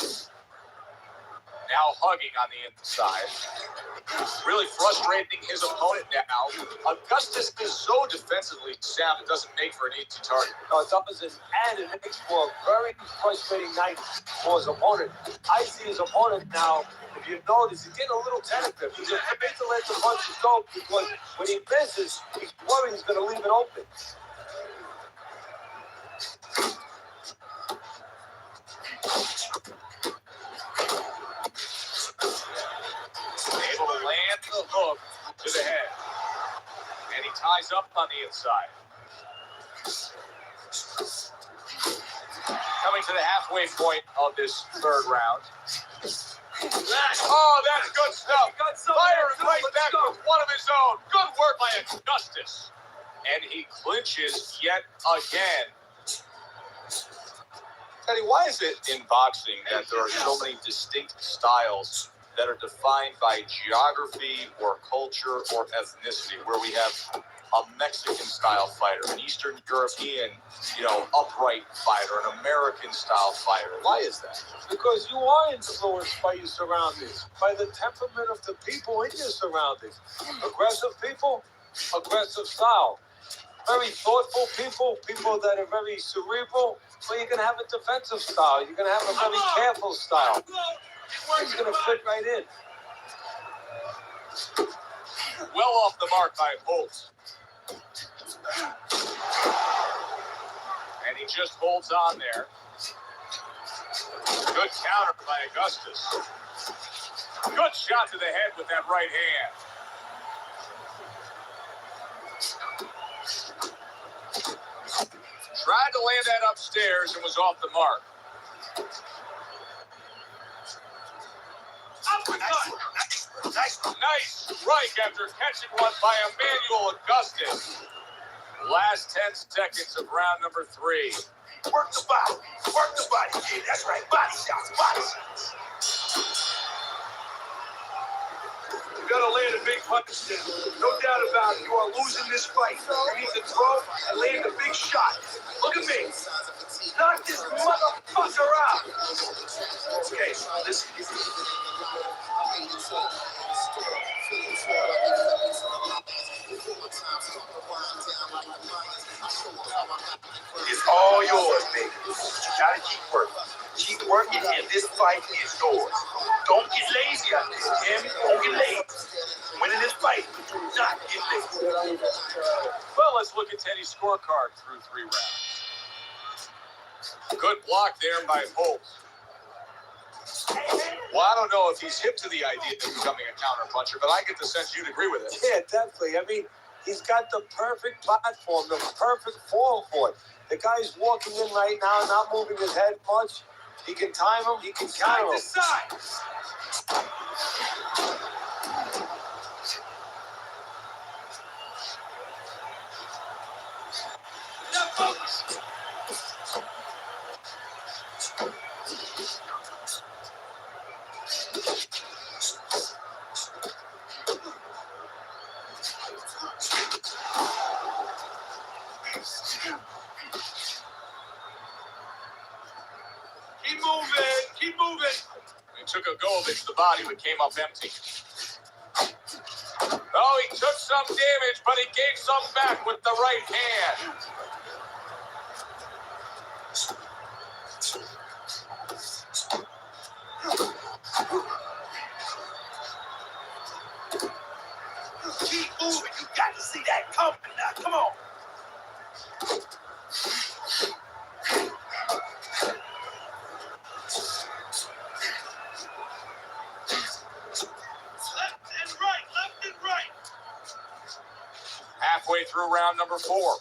Now hugging on the inside. Really frustrating his opponent now. Augustus is so defensively sound, it doesn't make for an easy target. No, it doesn't, and it makes for a very frustrating night for his opponent. I see his opponent now, if you notice, he's getting a little tentative. He's afraid to let the punches go because when he misses, he's worried he's going to leave it open. Able to land the hook to the head. And he ties up on the inside. Coming to the halfway point of this third round. Oh, that's good stuff. Firing right back with one of his own. Good work by Augustus. And he clinches yet again. Teddy, why is it in boxing that there are so many distinct styles that are defined by geography or culture or ethnicity, where we have a Mexican-style fighter, an Eastern European, upright fighter, an American-style fighter? Why is that? Because you are influenced by your surroundings, by the temperament of the people in your surroundings. Aggressive people, aggressive style. Very thoughtful people, people that are very cerebral, well, you're going to have a defensive style. You're going to have a very careful style. It's going to fit right in. Well off the mark by Holt. And he just holds on there. Good counter by Augustus. Good shot to the head with that right hand. Tried to land that upstairs and was off the mark. Nice strike after catching one by Emmanuel Augustus. Last 10 seconds of round number 3. Work the body. Work the body, kid. That's right. Body shots. Body shots. You gotta land a big punch now. No doubt about it. You are losing this fight. You need to throw and land a big shot. Look at me. Knock this motherfucker out. Okay, listen. It's all yours, baby. You gotta keep working. Keep working, and this fight is yours. Don't get lazy out there, Tim. Don't get lazy. Winning this fight, do not get lazy. Well, let's look at Teddy's scorecard through 3 rounds. Good block there by Holt. Well, I don't know if he's hip to the idea of becoming a counter-puncher, but I get the sense you'd agree with it. Yeah, definitely. I mean, he's got the perfect platform, the perfect form for it. The guy's walking in right now, not moving his head much. He can time him, he can counter him. Side. Keep moving. He took a go against the body, but came up empty. Oh, he took some damage, but he gave some back with the right hand. Keep moving. You got to see that coming now. Come on. Halfway through round number 4.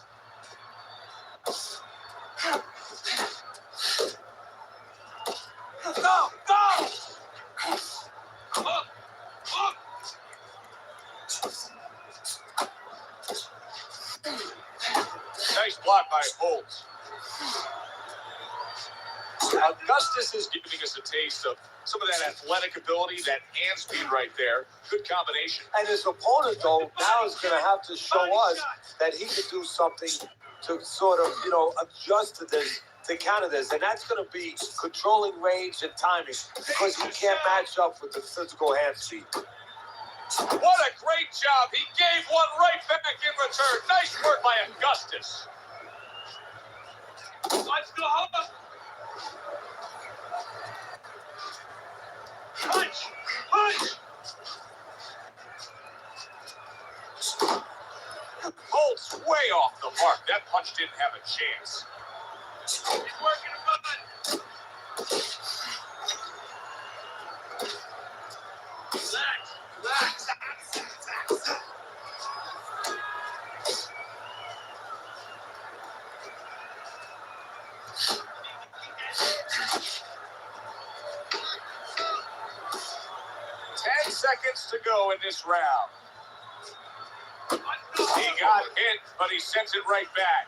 Go! Go! Hook! Hook! Nice block by Holtz. Augustus is giving us a taste of some of that athletic ability, that hand speed right there. Good combination. And his opponent, though, now is going to have to show us that he can do something to sort of, adjust to this, to counter this. And that's going to be controlling range and timing, because he can't match up with the physical hand speed. What a great job. He gave one right back in return. Nice work by Augustus. Let's go! Punch! Punch! Holtz way off the mark. That punch didn't have a chance. He's working a button. Relax. Relax. 10 seconds to go in this round. He got hit, but he sends it right back.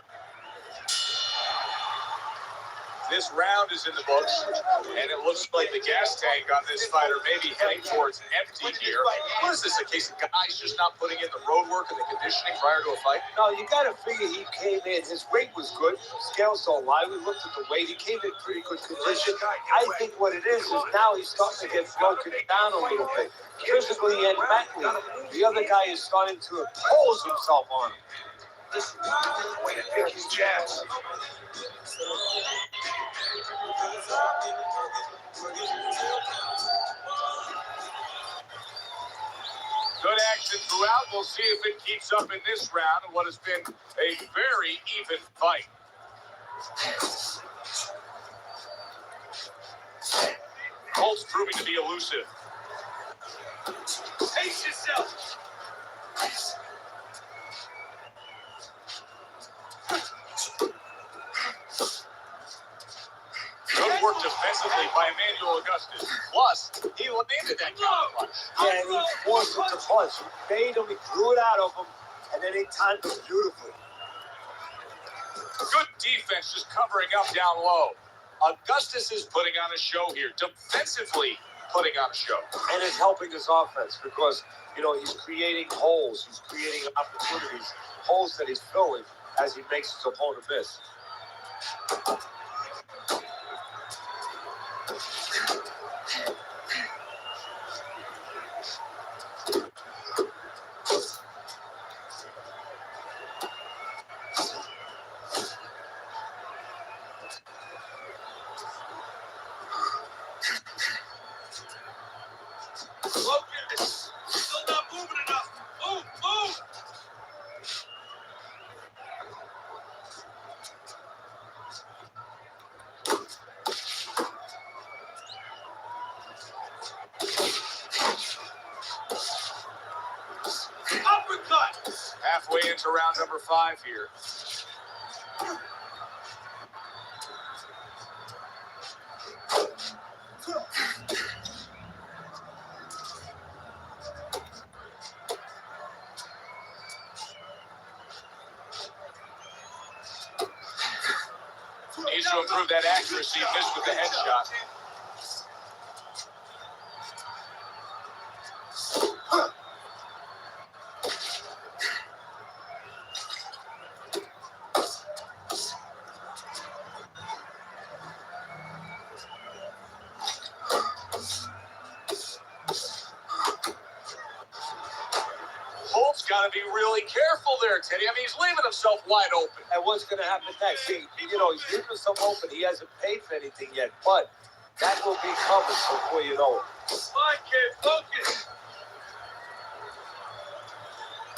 This round is in the books, and it looks like the gas tank on this fighter may be heading towards empty here. What is this, a case of guys just not putting in the road work and the conditioning prior to a fight? No, you got to figure he came in. His weight was good. Scales don't lie. We looked at the weight. He came in pretty good condition. I think what it is now he's starting to get broken down a little bit, physically and mentally. The other guy is starting to impose himself on him. Way to pick his jabs. Good action throughout. We'll see if it keeps up in this round in what has been a very even fight. Holtz proving to be elusive. Pace yourself. Good work defensively by Emmanuel Augustus. Plus, he landed that counter punch. Yeah, and he forced it to punch. He made him, he drew it out of him, and then he timed it beautifully. Good defense, just covering up down low. Augustus is putting on a show here, defensively putting on a show. And it's helping his offense because, he's creating holes. He's creating opportunities, holes that he's filling as he makes his opponent miss. Focus. Still not moving enough. Move, move. Uppercut. Halfway into round number 5 here. Needs to improve that accuracy. Missed with the headshot. Holtz got to be really careful there, Teddy. I mean, he's leaving himself wide open. And what's going to happen next? He's leaving himself open. He hasn't paid for anything yet, but that will be covered before you know it. Come on, kid. Focus.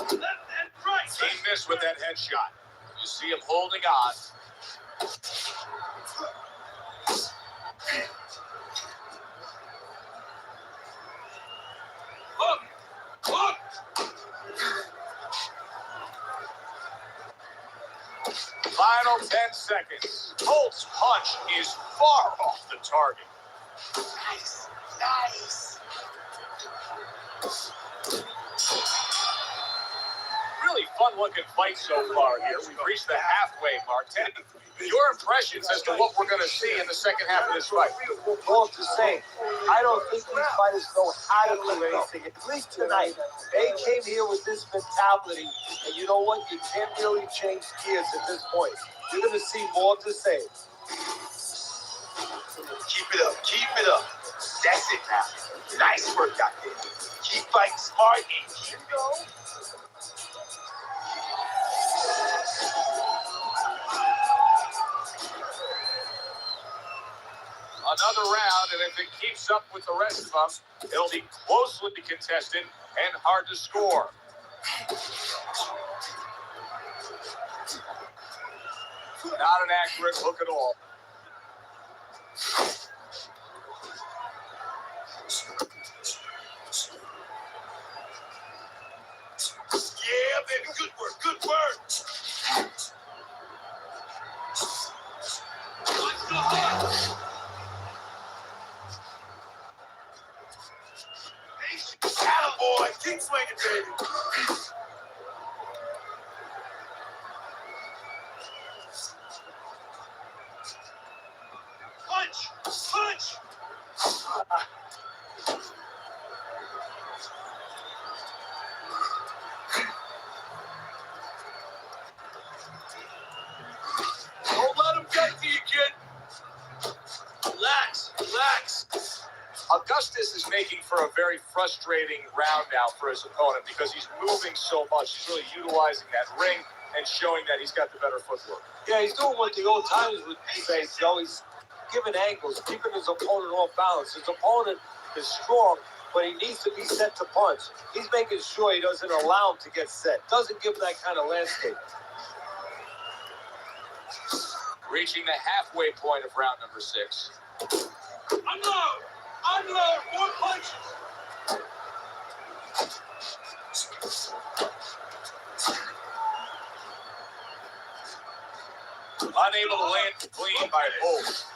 Left and right. He missed with that headshot. You see him holding on. Hook. Hook. Final 10 seconds. Holt's punch is far off the target. Nice. Nice. Really fun-looking fight so far here. We've reached the halfway mark. Teddy, your impressions as to what we're going to see in the second half of this fight? More of the same. I don't think these fighters know how to do anything. At least tonight, they came here with this mentality, and you know what? You can't really change gears at this point. You're going to see more of the same. Keep it up. Keep it up. That's it now. Nice work out there. Keep fighting smart and keep going. Another round, and if it keeps up with the rest of them, it'll be closely contested and hard to score. Not an accurate look at all. Yeah, baby. Good work. Good work. Watch the heart. Boy, keep swinging, baby. Punch! Punch! Don't let him get to you, kid. Relax, relax. Augustus is making for a very frustrating round now for his opponent because he's moving so much. He's really utilizing that ring and showing that he's got the better footwork. Yeah, he's doing what the old timers would say, Joe. He's giving angles, keeping his opponent off balance. His opponent is strong, but he needs to be set to punch. He's making sure he doesn't allow him to get set. Doesn't give him that kind of landscape. Reaching the halfway point of round number 6. Unload! Unload! More punches! Unable to land clean by Holt.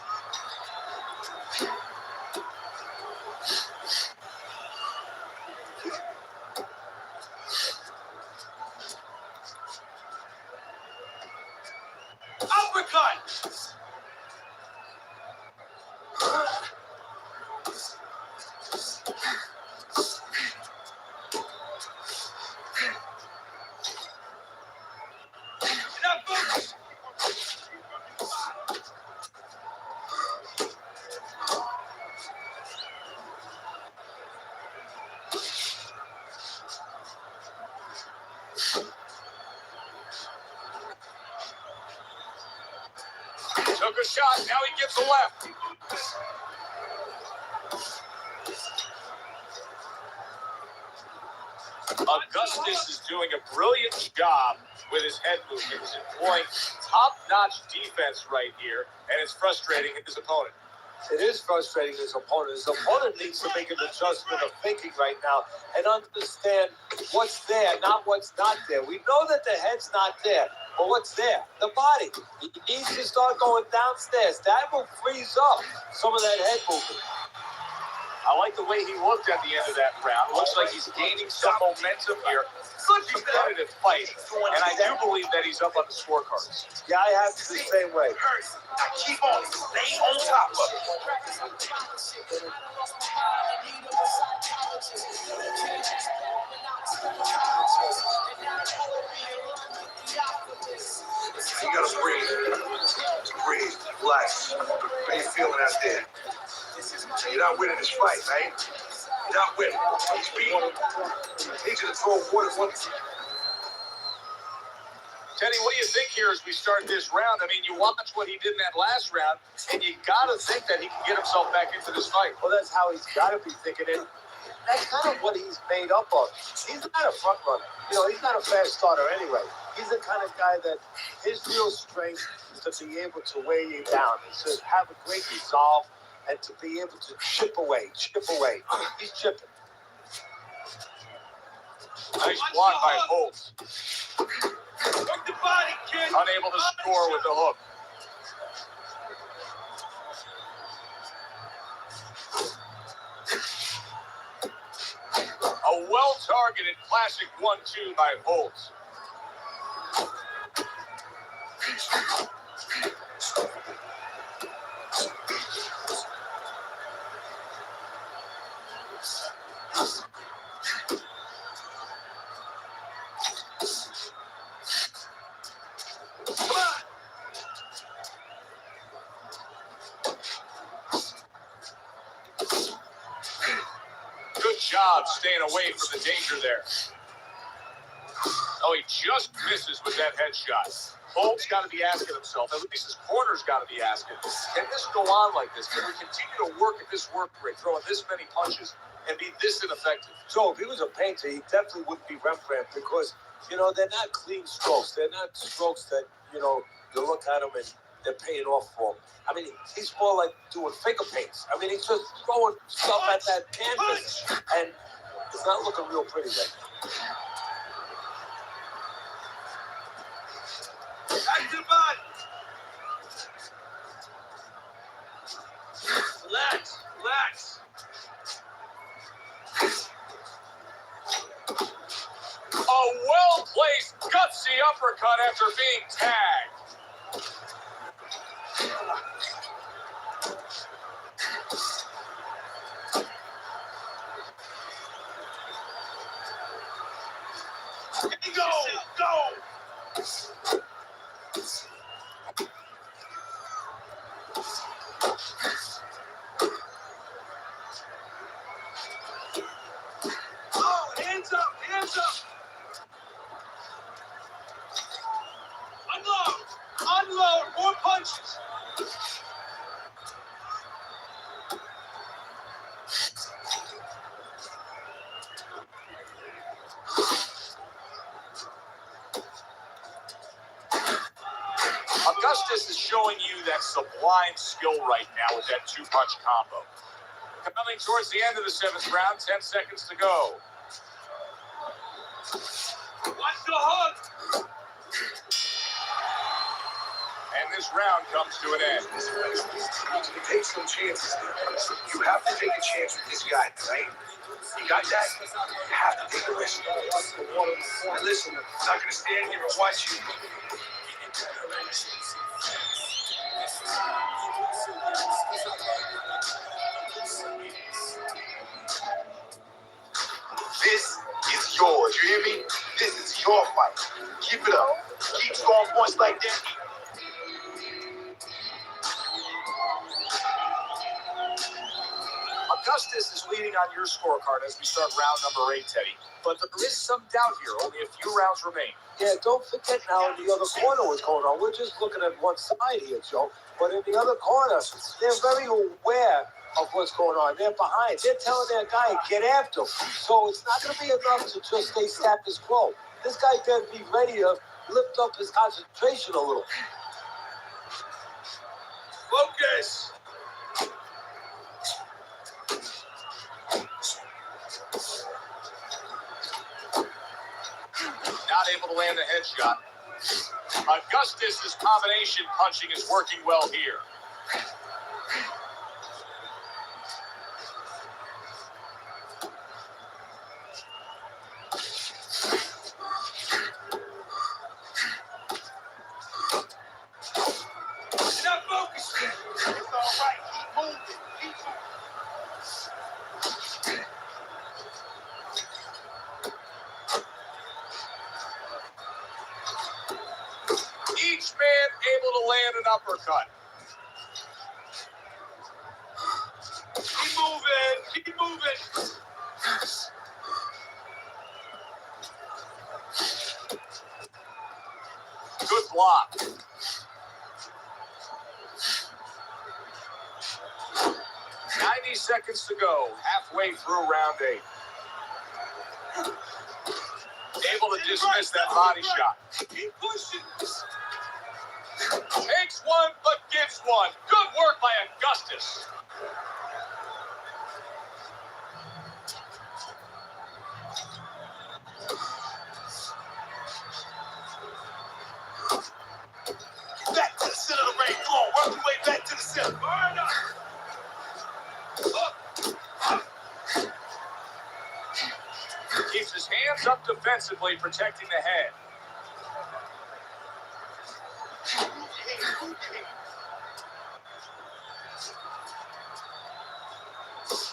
Uppercut! Now focus! Took a shot, now he gets a left. Augustus is doing a brilliant job with his head movement. He's employing top-notch defense right here, and it's frustrating his opponent. It is frustrating his opponent. His opponent needs to make an adjustment of thinking right now and understand what's there, not what's not there. We know that the head's not there, but what's there? The body. He needs to start going downstairs. That will freeze up some of that head movement. I like the way he looked at the end of that round. Looks like he's gaining some momentum here. Good competitive fight, and I do believe that he's up on the scorecards. Yeah, I have it the same way. Now keep on. Stay on top of it. You gotta breathe. Breathe. Relax. How you feeling out there? You're not winning this fight, man. You're not winning. He's beating. Need you to throw water. Teddy, what do you think here as we start this round? I mean, you watch what he did in that last round, and you got to think that he can get himself back into this fight. Well, that's how he's got to be thinking it. That's kind of what he's made up of. He's not a front runner. You know, he's not a fast starter anyway. He's the kind of guy that his real strength is to be able to weigh you down, and to have a great resolve, and to be able to chip away. He's chipping. Nice block by Holt. Work the body, kid. Unable to score with the hook. A well-targeted classic 1-2 by Holtz. Good job staying away from the danger there. Oh, he just misses with that headshot. Holt's got to be asking himself, at least his corner's got to be asking, can this go on like this? Can we continue to work at this work rate, throwing this many punches, and be this ineffective? So if he was a painter, he definitely wouldn't be Rembrandt because, you know, they're not clean strokes. They're not strokes that, you know, you look at them and they're paying off for him. I mean, he's more like doing finger paints. I mean, he's just throwing stuff at that canvas, and it's not looking real pretty right now. Back to the body. Relax, relax. A well-placed, gutsy uppercut after being tagged. Go! Oh, hands up, hands up. Unload, more punches. Augustus is showing you that sublime skill right now with that two-punch combo. Coming towards the end of the 7th round, 10 seconds to go. Watch the hook. And this round comes to an end. Take some chances. You have to take a chance with this guy, right? You got that? You have to take a risk. And listen, I'm not going to stand here and watch you. This is yours. You hear me? This is your fight. Keep it up. Keep scoring points like that. Augustus is leading on your scorecard as we start round number 8, Teddy. But there is some doubt here. Only a few rounds remain. Yeah, don't forget now in the other corner what's going on. We're just looking at one side here, Joe. But in the other corner, they're very aware of what's going on. They're behind. They're telling their guy, get after him. So it's not going to be enough to just stay status quo. This guy better be ready to lift up his concentration a little. Focus. Not able to land a headshot. Augustus's combination punching is working well here. You're not focusing. It's all right. Keep moving. Keep moving. Each man able to land an uppercut. Keep moving. Keep moving. Good block. 90 seconds to go, halfway through round 8. Able to dismiss that body shot. Keep pushing. Takes one, but gives one. Good work by Augustus. defensively, protecting the head.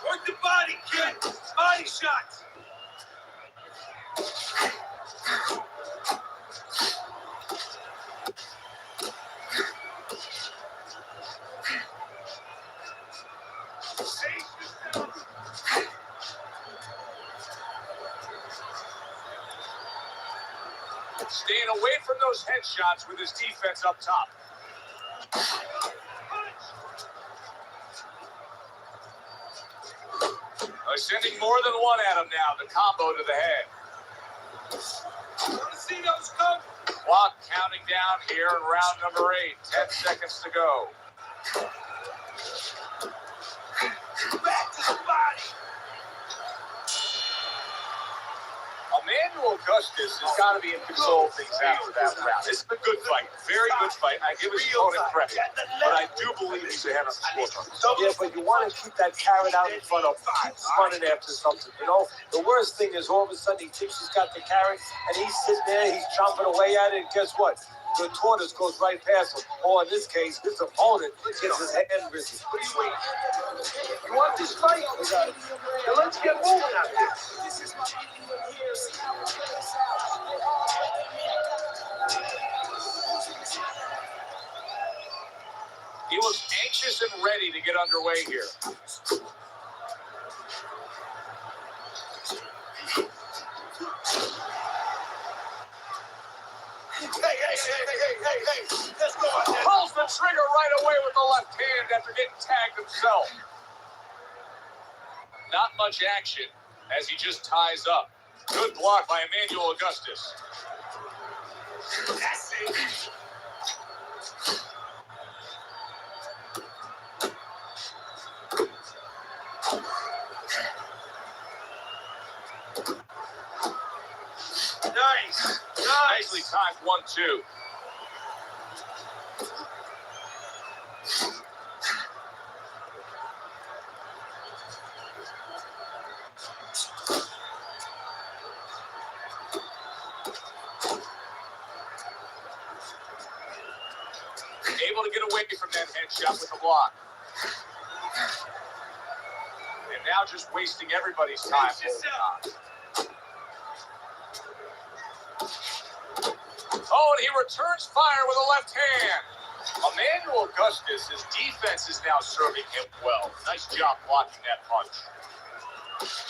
Work the body, kid. Body shots. Staying away from those headshots with his defense up top. Sending more than one at him now. The combo to the head. See those come. Clock counting down here in round number 8. 10 seconds to go. Back to the body. Emmanuel Augustus has got to be in control of things after that round. This is a good fight. Very good fight. I give his opponent credit. But I do believe he's ahead of the scorecard. Yeah, but you want to keep that carrot out in front of him. Keep running after something, you know? The worst thing is all of a sudden he thinks he's got the carrot, and he's sitting there, he's chomping away at it, and guess what? The tortoise goes right past him. Or in this case, his opponent gets his hand busy. What are you waiting? You want this fight? Now let's get moving out here. He looks anxious and ready to get underway here. Hey. Let's go out there. Pulls the trigger right away with the left hand after getting tagged himself. Not much action as he just ties up. Good block by Emmanuel Augustus. That's it. Nice. Nicely timed 1-2. Able to get away from that headshot with the block. And now just wasting everybody's time. Oh, and he returns fire with a left hand. Emmanuel Augustus, his defense is now serving him well. Nice job blocking that punch.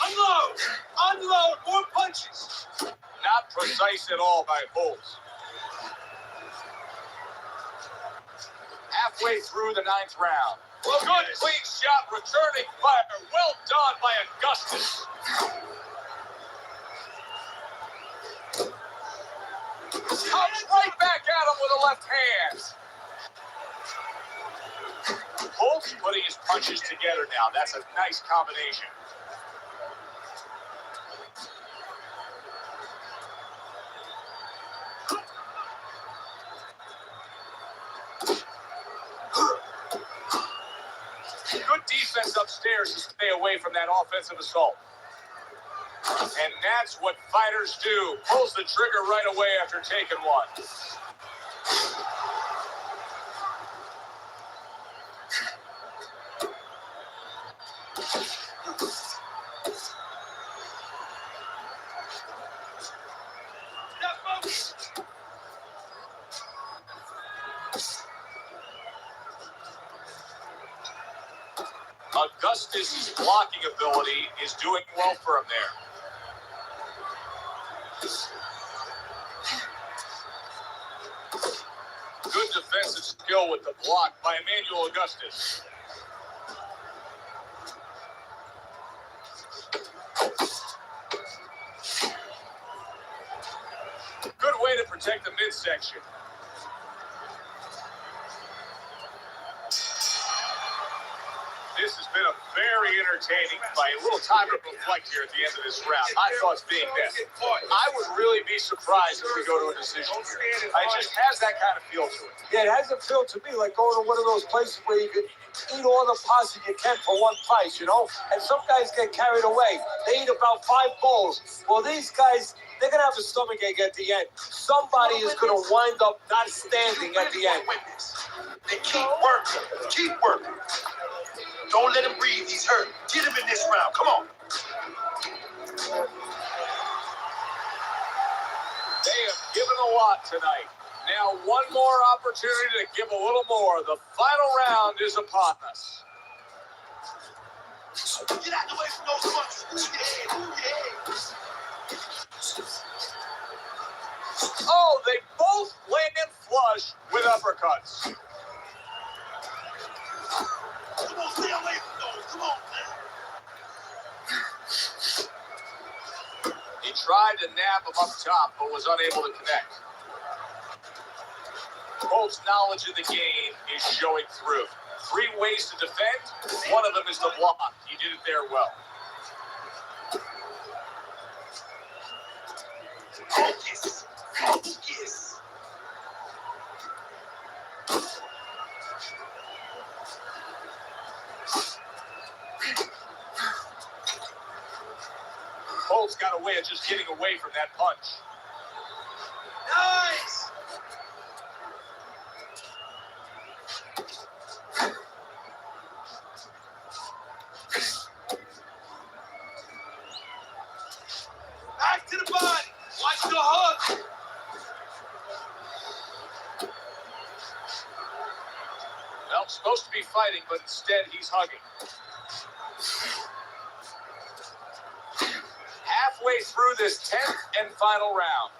Unload. More punches. Not precise at all by Bolts. Halfway through the 9th round. Good clean shot, returning fire. Well done by Augustus. Comes right back at him with a left hand. Bolts putting his punches together now. That's a nice combination. Good defense upstairs to stay away from that offensive assault. And that's what fighters do. Pulls the trigger right away after taking one. Augustus' blocking ability is doing well for him there. Good defensive skill with the block by Emmanuel Augustus. Good way to protect the midsection. This has been a very entertaining fight. A little time to reflect here at the end of this round. My thoughts being this. I would really be surprised if we go to a decision here. It just has that kind of feel to it. Yeah, it has a feel to me like going to one of those places where you can eat all the pasta you can for one price, you know? And some guys get carried away. They eat about 5 bowls. Well, these guys, they're going to have a stomachache at the end. Somebody is going to wind up not standing at the end. Then keep working. Keep working. Don't let him breathe. He's hurt. Get him in this round. Come on. They have given a lot tonight. Now one more opportunity to give a little more. The final round is upon us. Get out the way from those punches. Move your head. Move your head. Oh, they both land flush with uppercuts. Come on, stay away from those. Come on, man. He tried to nab him up top, but was unable to connect. Colt's knowledge of the game is showing through. 3 ways to defend. One of them is to block. He did it there well. Focus. Focus. Colt's got a way of just getting away from that punch. Nice. Back to the body. Watch the hook. Well, supposed to be fighting, but instead he's hugging. Halfway through this 10th and final round.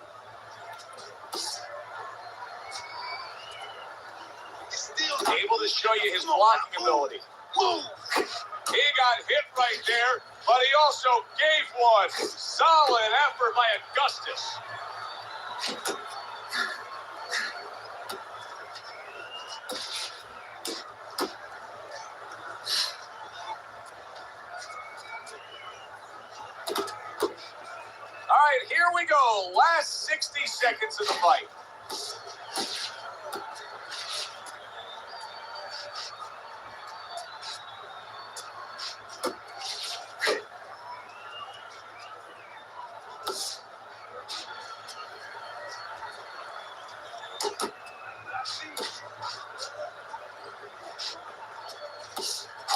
Able to show you his blocking ability. Move. He got hit right there, but he also gave one. Solid effort by Augustus. All right, here we go. Last 60 seconds of the fight.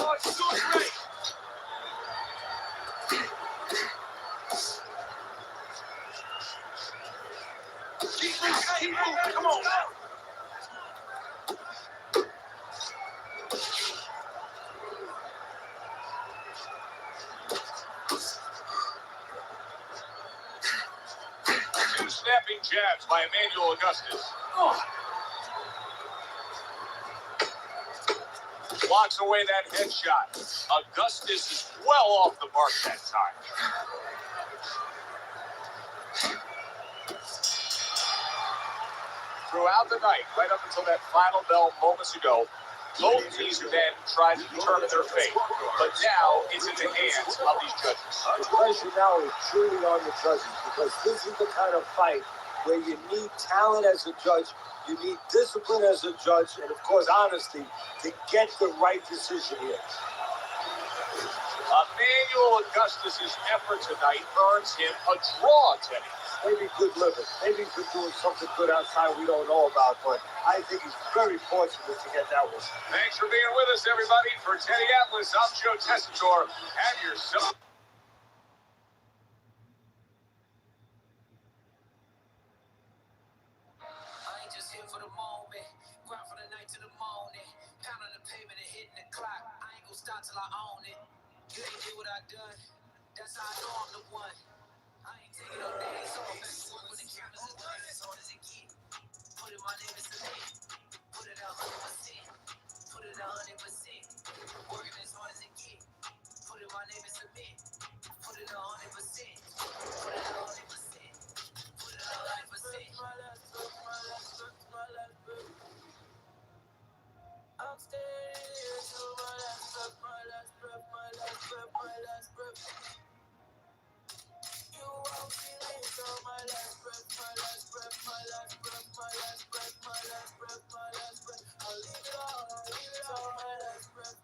Oh, it's so great. Keep moving. Come on. Two snapping jabs by Emmanuel Augustus. Blocks away that headshot. Augustus is well off the mark that time. Throughout the night, right up until that final bell moments ago, both these men tried to determine their fate. But now it's in the hands of these judges. The pressure now is truly on the judges because this is the kind of fight where you need talent as a judge, you need discipline as a judge, and of course honesty to get the right decision here. Emmanuel Augustus' effort tonight earns him a draw, Teddy. Maybe good living. Maybe he's been doing something good outside we don't know about, but I think he's very fortunate to get that one. Thanks for being with us, everybody. For Teddy Atlas, I'm Joe Tessitore. Have yourself. I ain't just here for the moment. Grind from the night to the morning. Pound on the pavement and hitting the clock. I ain't gonna stop till I own it. You ain't did what I done. That's how I know I'm the one. I ain't taking no days off. Back to work when the cameras is done. As hard as it get. Put it my name is cement. Put it 100%. Put it 100%. Working as hard as it get. Put it my name is cement. Put it 100%. Put it 100%. Put it 100%. I'm staying to my last breath, my last breath, my last breath, my last breath. You won't see me till my last breath, my last breath, my last breath, my last breath, my last breath, my last breath. I'll leave it all, my last breath.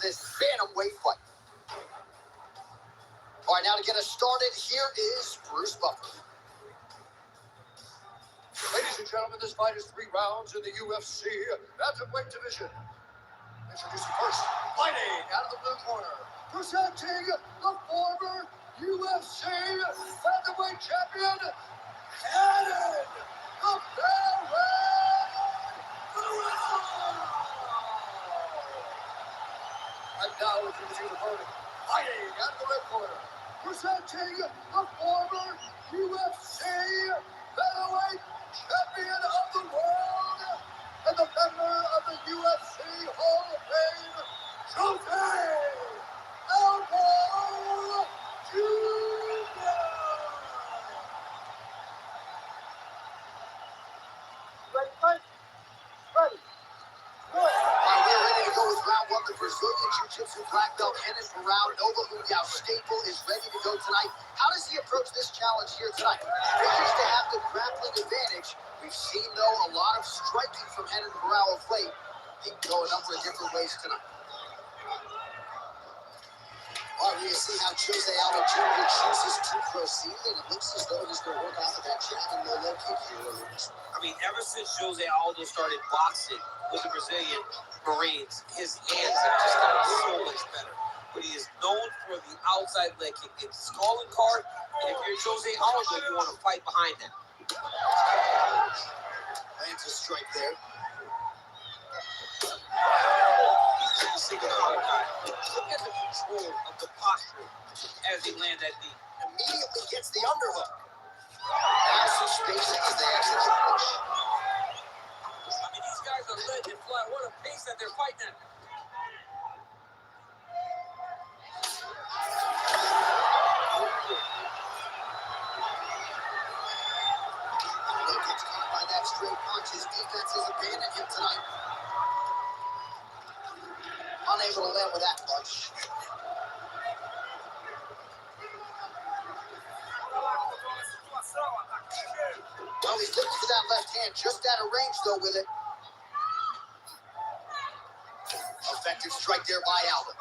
this bantamweight fight. All right, now to get us started, here is Bruce Buffer. Ladies and gentlemen, this fight is 3 rounds in the UFC bantamweight division. Introducing first, fighting out of the blue corner, presenting the former UFC bantamweight champion, Cannon, the And now introducing the opponent, fighting out of the red corner, presenting the former UFC bantamweight champion of the world, and the member of the UFC Hall of Fame, Jose Aldo Jr. Ready, fight? Ready. All right, we're ready to go with round one. The Brazilian Jiu-Jitsu black belt, Renan Barão, Nova União staple, is ready to go tonight. How does he approach this challenge here tonight? Figures to have the grappling advantage. We've seen, though, a lot of striking from Renan Barão of late. He can go a number of different ways tonight. All right, we're going to see how Jose Aldo Jr. chooses to proceed, and it looks as though he's going to work off of that jab and low leg kick here. I mean, ever since Jose Aldo started boxing with the Brazilian Marines, his hands have just gotten so much better. But he is known for the outside leg kick. It's his calling card, and if you're Jose Aldo, you want to fight behind that. Lands a strike there. He's a single power guy. Look at the control of the posture as he lands that knee. Immediately gets the underhook. Now some spacing as they exit the push. I mean, these guys are letting it fly. What a pace that they're fighting at. Aldo gets caught by that straight punch. His defense has abandoned him tonight. Unable to land with that punch. Well, he's looking for that left hand, just out of range, though, with it. Effective strike there by Aldo.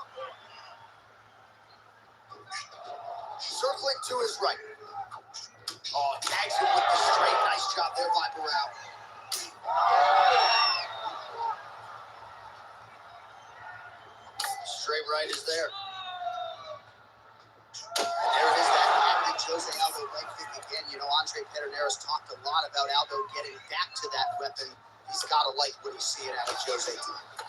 Circling to his right. Oh, tags him with the straight. Nice job there by Barão. Straight right is there. And there it is, that happy Jose Aldo leg kick again. You know, Andre Pedernera's talked a lot about Aldo getting back to that weapon. He's got to like what he's seeing out of Jose tonight.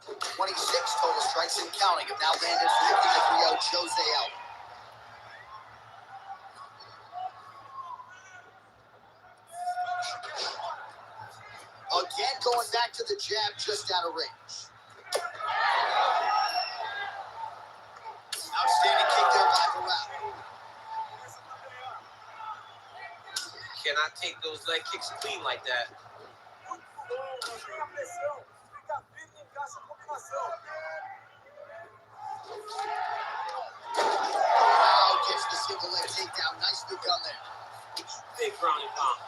26 total strikes and counting have now landed for the King of Jose Aldo. Again, going back to the jab, just out of range. Outstanding kick there by Barão. Cannot take those leg kicks clean like that. Barão gets the single leg takedown. Nicely done there. Big ground and pound.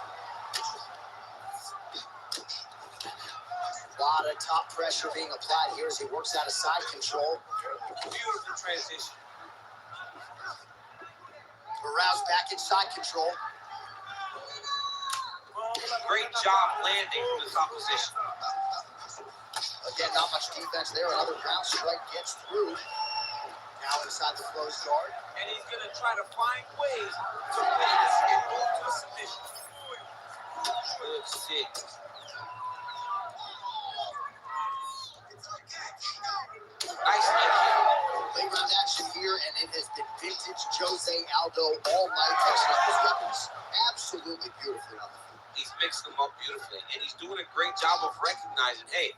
A lot of top pressure being applied here as he works out of side control. Beautiful transition. Barão's back in side control. Great job landing from the top position. Again, not much defense there. Another ground strike gets through. Now inside the closed guard. And he's going to try to find ways to win this and move to a submission. Good six. Nice leg kick. Late round action here, and it has been vintage Jose Aldo all night, touching up his weapons absolutely beautifully on the field. He's mixed them up beautifully, and he's doing a great job of recognizing, hey,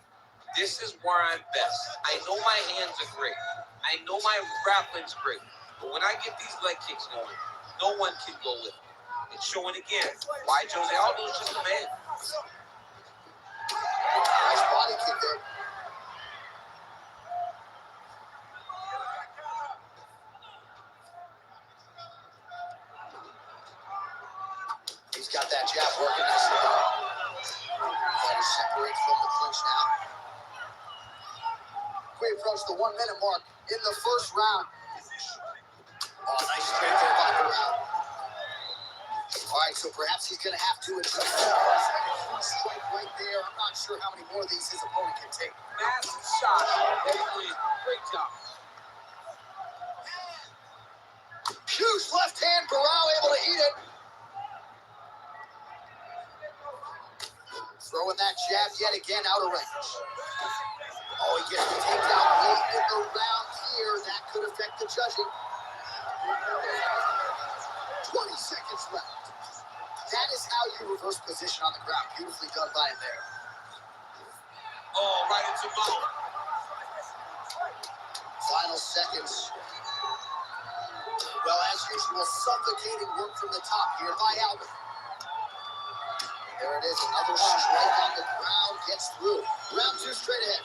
this is where I'm best. I know my hands are great. I know my grappling's great. But when I get these leg kicks going, no one can go with it. It's showing again why Jose Aldo is just a man. Nice body kick there. He's got that jab working nicely. fighters separate from the clinch now. We approach the 1 minute mark in the first round. Oh, nice straight there by Corral. All right, so perhaps he's going to have to adjust. Strike right there. I'm not sure how many more of these his opponent can take. Massive shot. Great job. Huge left hand. Corral able to eat it. Throwing that jab yet again out of range. Oh, he gets the takedown late in the round here. That could affect the judging. 20 seconds left. That is how you reverse position on the ground. Beautifully done by him there. Oh, right into mouth. Final seconds. Well, as usual, suffocating work from the top here by Albert. There it is, another strike on the ground, gets through. Round 2 straight ahead.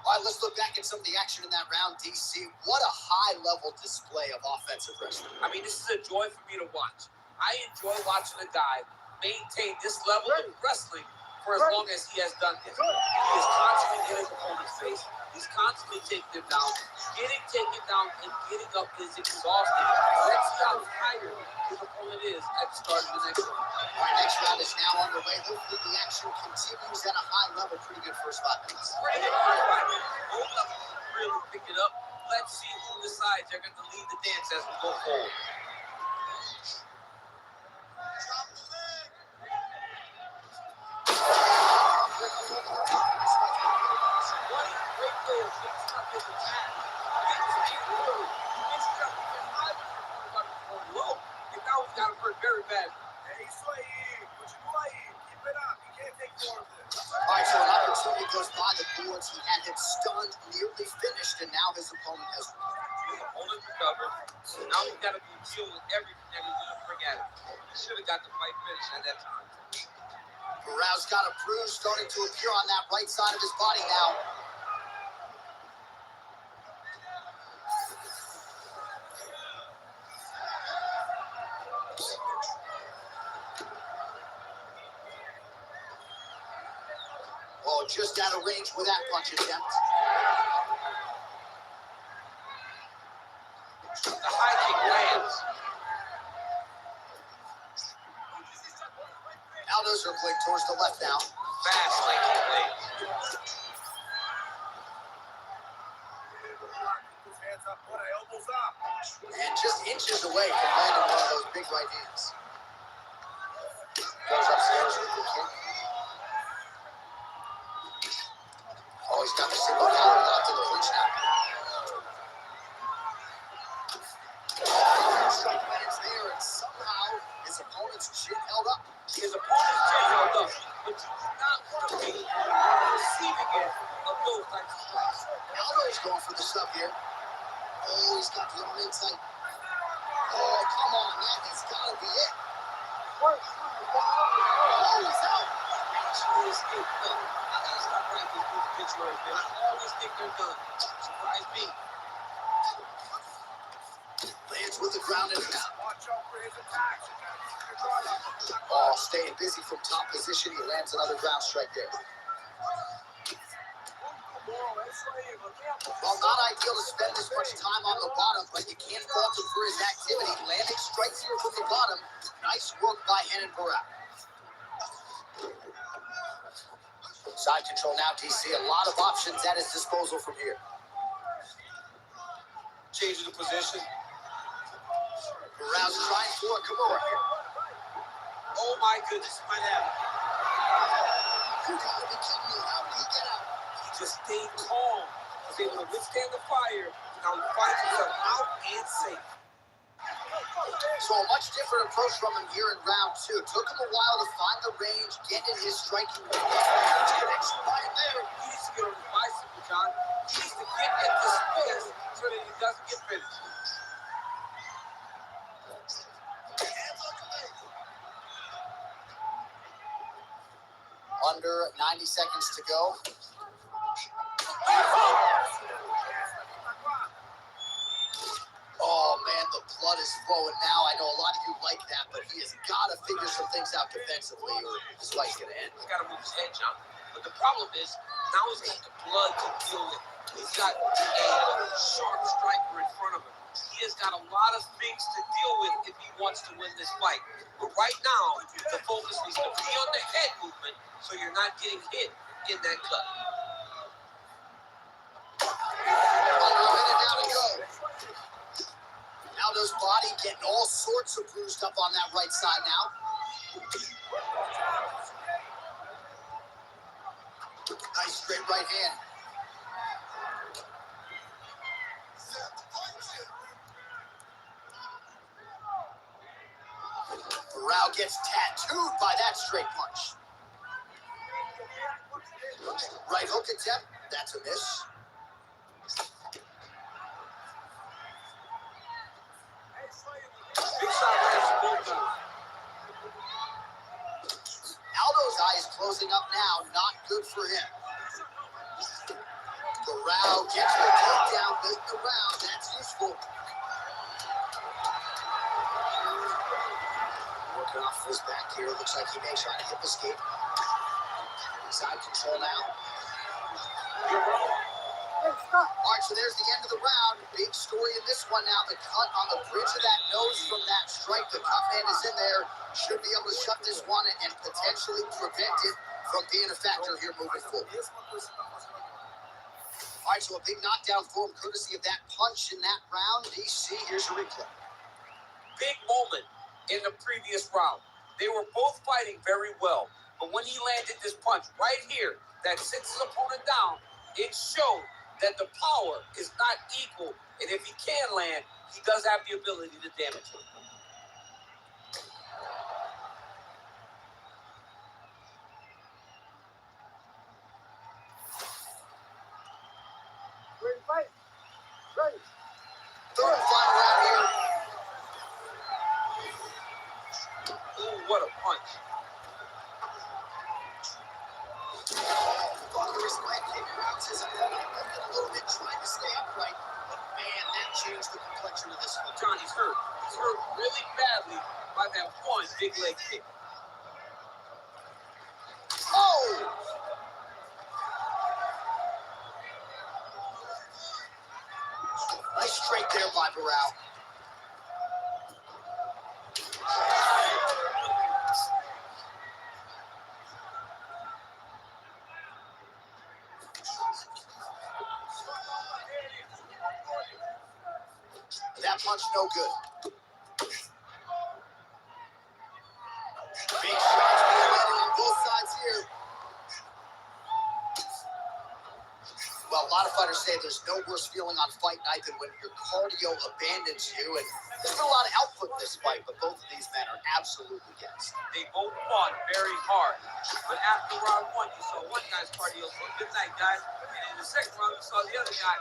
All right, let's look back at some of the action in that round, DC. What a high-level display of offensive wrestling. I mean, this is a joy for me to watch. I enjoy watching a guy maintain this level of wrestling for as long as he has done this. He is constantly in his opponent's face. He's constantly taking him down. Getting taken down and getting up is exhausting. Let's see how tired his opponent is at the start of the next round. All right, next round is now underway. Hopefully the action continues at a high level. Pretty good first 5 minutes. Pretty good first 5 minutes. Both of them really pick it up. Let's see who decides they're going to lead the dance as we go forward. Very bad. Alright, so an opportunity goes by the boards. He had him stunned, nearly finished, and now his opponent has His opponent recovered. So now he's got to be dealing with everything that he's going to bring at him. He should have got the fight finished at that time. Corral's got a bruise starting to appear on that right side of his body now. Oh, just out of range with that punch attempt. The high kick lands. Aldo circling towards the left now. Fast leg kick lands. And just inches away from landing one of those big right hands. Goes upstairs with the kick. Oh, he's got the single collar locked in the clinch now. Strike lands there, and somehow his opponent's chin held up. His opponent's chin held up, but you do not want to be receiving it of those types of strikes. Aldo's going for the sub here. Oh, he's got the arm in tight. Oh, come on, that has got to be it. Oh, he's out. Actually escaped. No, I got to stop right this pitch right there. I always think they're done. Surprise me. Lands with the ground and pound. Oh, staying busy from top position. He lands another ground strike there. Well, not ideal to spend this much time on the bottom, but you can't fault him for his activity. Landing strikes here from the bottom. Nice work by Renan Barão. Side control now, DC. A lot of options at his disposal from here. Changing the position. Barão's trying for a Kimura here. Oh my goodness, might happen. You gotta be kidding me. How did he get out? He just stayed calm. Was able to withstand the fire. Now he finds himself out and safe. So a much different approach from him here in round two. Took him a while to find the range, get in his striking connection right there. He needs to get on his bicycle, John. He needs to get into space so that he doesn't get finished. Under 90 seconds to go. Oh, man, the blood is flowing now. I know a lot of you like that, but he has got to figure some things out defensively or this fight's going to end. He's got to move his head, John. But the problem is, now he's got the blood to deal with. He's got a sharp striker in front of him. He has got a lot of things to deal with if he wants to win this fight. But right now, the focus needs to be on the head movement so you're not getting hit in that cut. Under a minute now to go. Aldo's body getting all sorts of bruised up on that right side now. Nice straight right hand. Barao gets tattooed by that straight punch. Right hook attempt. That's a miss. Big shot lands from both guys. Aldo's eye is closing up now. Not good for him. Barao gets the takedown late in the round. That's useful. Working off his back here. Looks like he may try to hip escape. Side control now. All right, so there's the end of the round. Big story in this one now. The cut on the bridge of that nose from that strike. The cuff hand is in there. Should be able to shut this one and potentially prevent it from being a factor here moving forward. All right, so a big knockdown for him, courtesy of that punch in that round. DC, here's your replay. Big moment in the previous round. They were both fighting very well. But when he landed this punch right here that sits his opponent down, it showed that the power is not equal. And if he can land, he does have the ability to damage him. Third and final round here. Ooh, what a punch. His leg came around his opponent a little bit, trying to stay upright. But man, that changed the complexion of this one. John, he's hurt. He's hurt really badly by that one big leg kick. Oh! Nice straight there by Barao. That punch no good. Big shots being landed on both sides here. Well, a lot of fighters say there's no worse feeling on fight night than when your cardio abandons you. And there's been a lot of output in this fight, but both of these men are absolutely gassed. They both fought very hard. But after round one, you saw one guy's cardio. So good night, guys. And in the second round, you saw the other guy.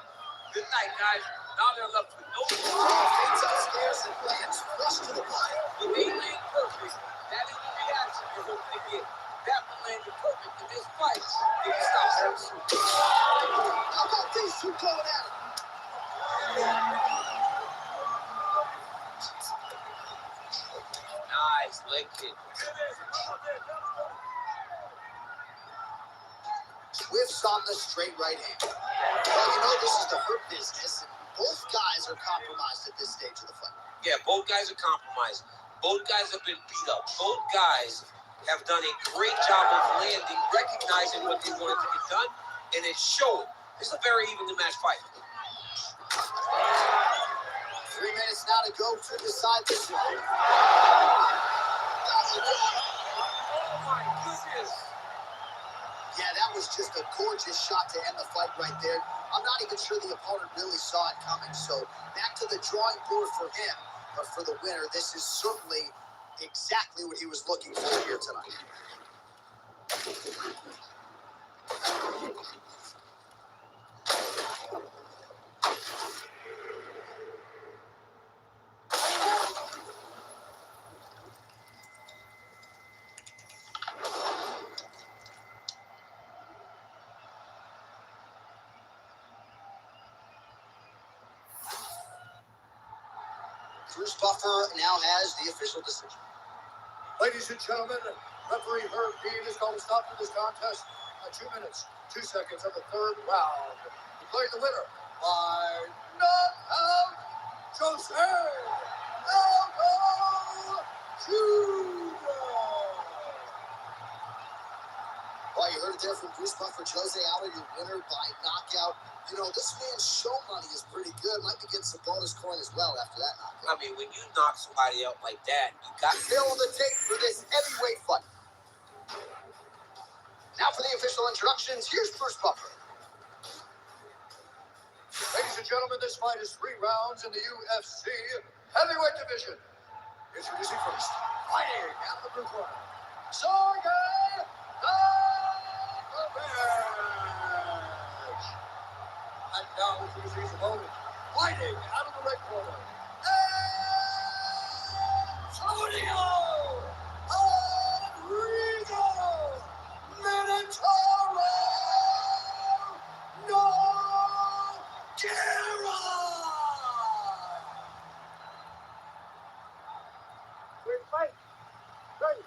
Good night, guys. Now they're left with no Fades upstairs and lands flush to the body. When they land perfect, that is the reaction you're hoping to get. That one landed perfect in this fight. If he stops that soon. How about these two going at it? Nice leg kick. Whiffs on the straight right hand. Well, you know this is the hurt business, and both guys are compromised at this stage of the fight. Yeah, both guys are compromised. Both guys have been beat up. Both guys have done a great job of landing, recognizing what they wanted to get done, and it showed. It's a very evenly matched fight. 3 minutes now to go to decide this one. Oh my goodness. Yeah, that was just a gorgeous shot to end the fight right there. I'm not even sure the opponent really saw it coming, so back to the drawing board for him. But for the winner, this is certainly exactly what he was looking for here tonight. Bruce Buffer now has the official decision. Ladies and gentlemen, referee Herb Dean has called a stop to this contest at 2 minutes, 2 seconds of the third round. Declaring the winner by knockout, Jose Aldo Jr. Well, you heard it there from Bruce Buffer. Jose Aldo, your winner by knockout. You know, this man's show money is pretty good. Might be getting some bonus coin as well after that knockout. I mean, when you knock somebody out like that, you got to Fill the tape for this heavyweight fight. Now for the official introductions, here's Bruce Buffer. Ladies and gentlemen, this fight is 3 rounds in the UFC heavyweight division. Introducing first, fighting out of the blue corner, Sergey Kovalev. And now introducing his opponent, fighting out of the red corner, Antonio Rodrigo Minotauro Nogueira. Great fight. Ready.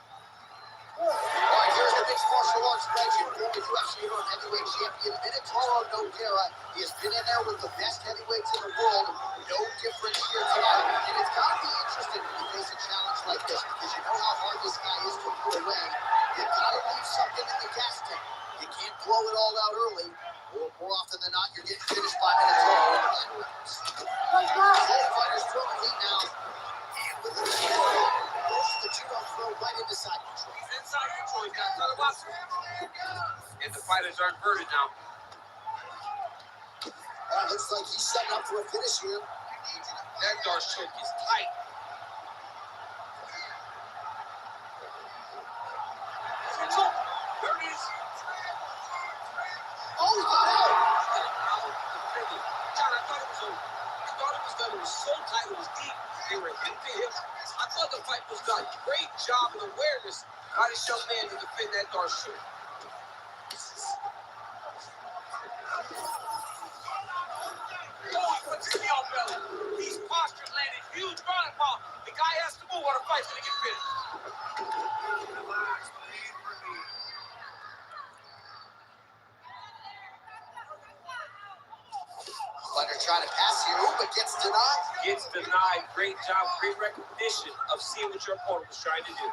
All right, here's the mixed martial arts legend, former UFC heavyweight champion Minotauro Nogueira. He has been in there with the best heavyweights in the world. No different here tonight. And it's got to be interesting when you face a challenge like this, because you know how hard this guy is to put away. You've got to leave something in the gas tank. You can't blow it all out early, or more often than not, you're getting finished by Minotauro in the back rounds. Both fighters throwing heat now. And with the both of the two don't throw right into side control. He's inside control. He's got to tell him what. And the fighters are inverted now. Looks like he's setting up for a finish here. That Darce choke is tight. There it is. Oh, he got out. John, I thought it was over. I thought it was done. It was so tight. It was deep. They were hip to hip. I thought the fight was done. Great job and awareness by this young man to defend that Darce choke. These postures landed huge ground ball. The guy has to move or the fight's gonna get finished. Fighter trying to pass here, but gets denied. Gets denied. Great job, great recognition of seeing what your opponent was trying to do.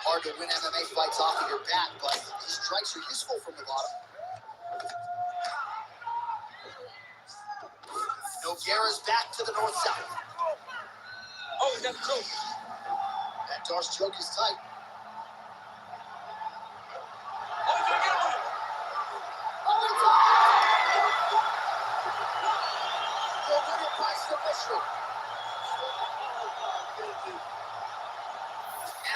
Hard to win MMA fights off of your back, but these strikes are useful from the bottom. Nogueira's back to the north-south. Oh, he's got the choke. That Darce choke is tight. Oh, he's gonna get him with it. Oh, it's up! The winner by submission.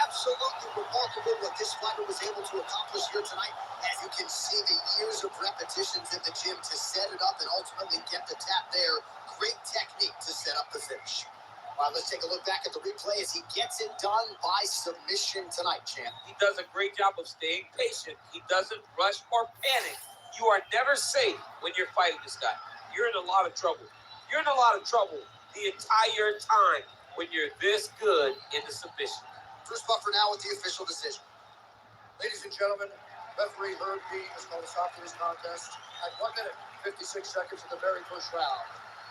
Absolutely remarkable what this fighter was able to accomplish here tonight. As you can see, the years of repetitions in the gym to set it up and ultimately get the tap there. Great technique to set up the finish. All right, let's take a look back at the replay as he gets it done by submission tonight, champ. He does a great job of staying patient. He doesn't rush or panic. You are never safe when you're fighting this guy. You're in a lot of trouble. You're in a lot of trouble the entire time when you're this good in the submission. Bruce Buffer now with the official decision. Ladies and gentlemen, referee Herb Dean has called a stop to this contest at 1 minute, 56 seconds of the very first round.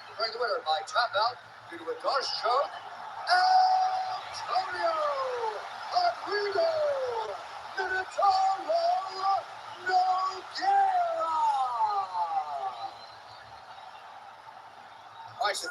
Declaring the winner by tap out due to a Darce choke, Antonio Rodrigo Minotauro Nogueira. All right, so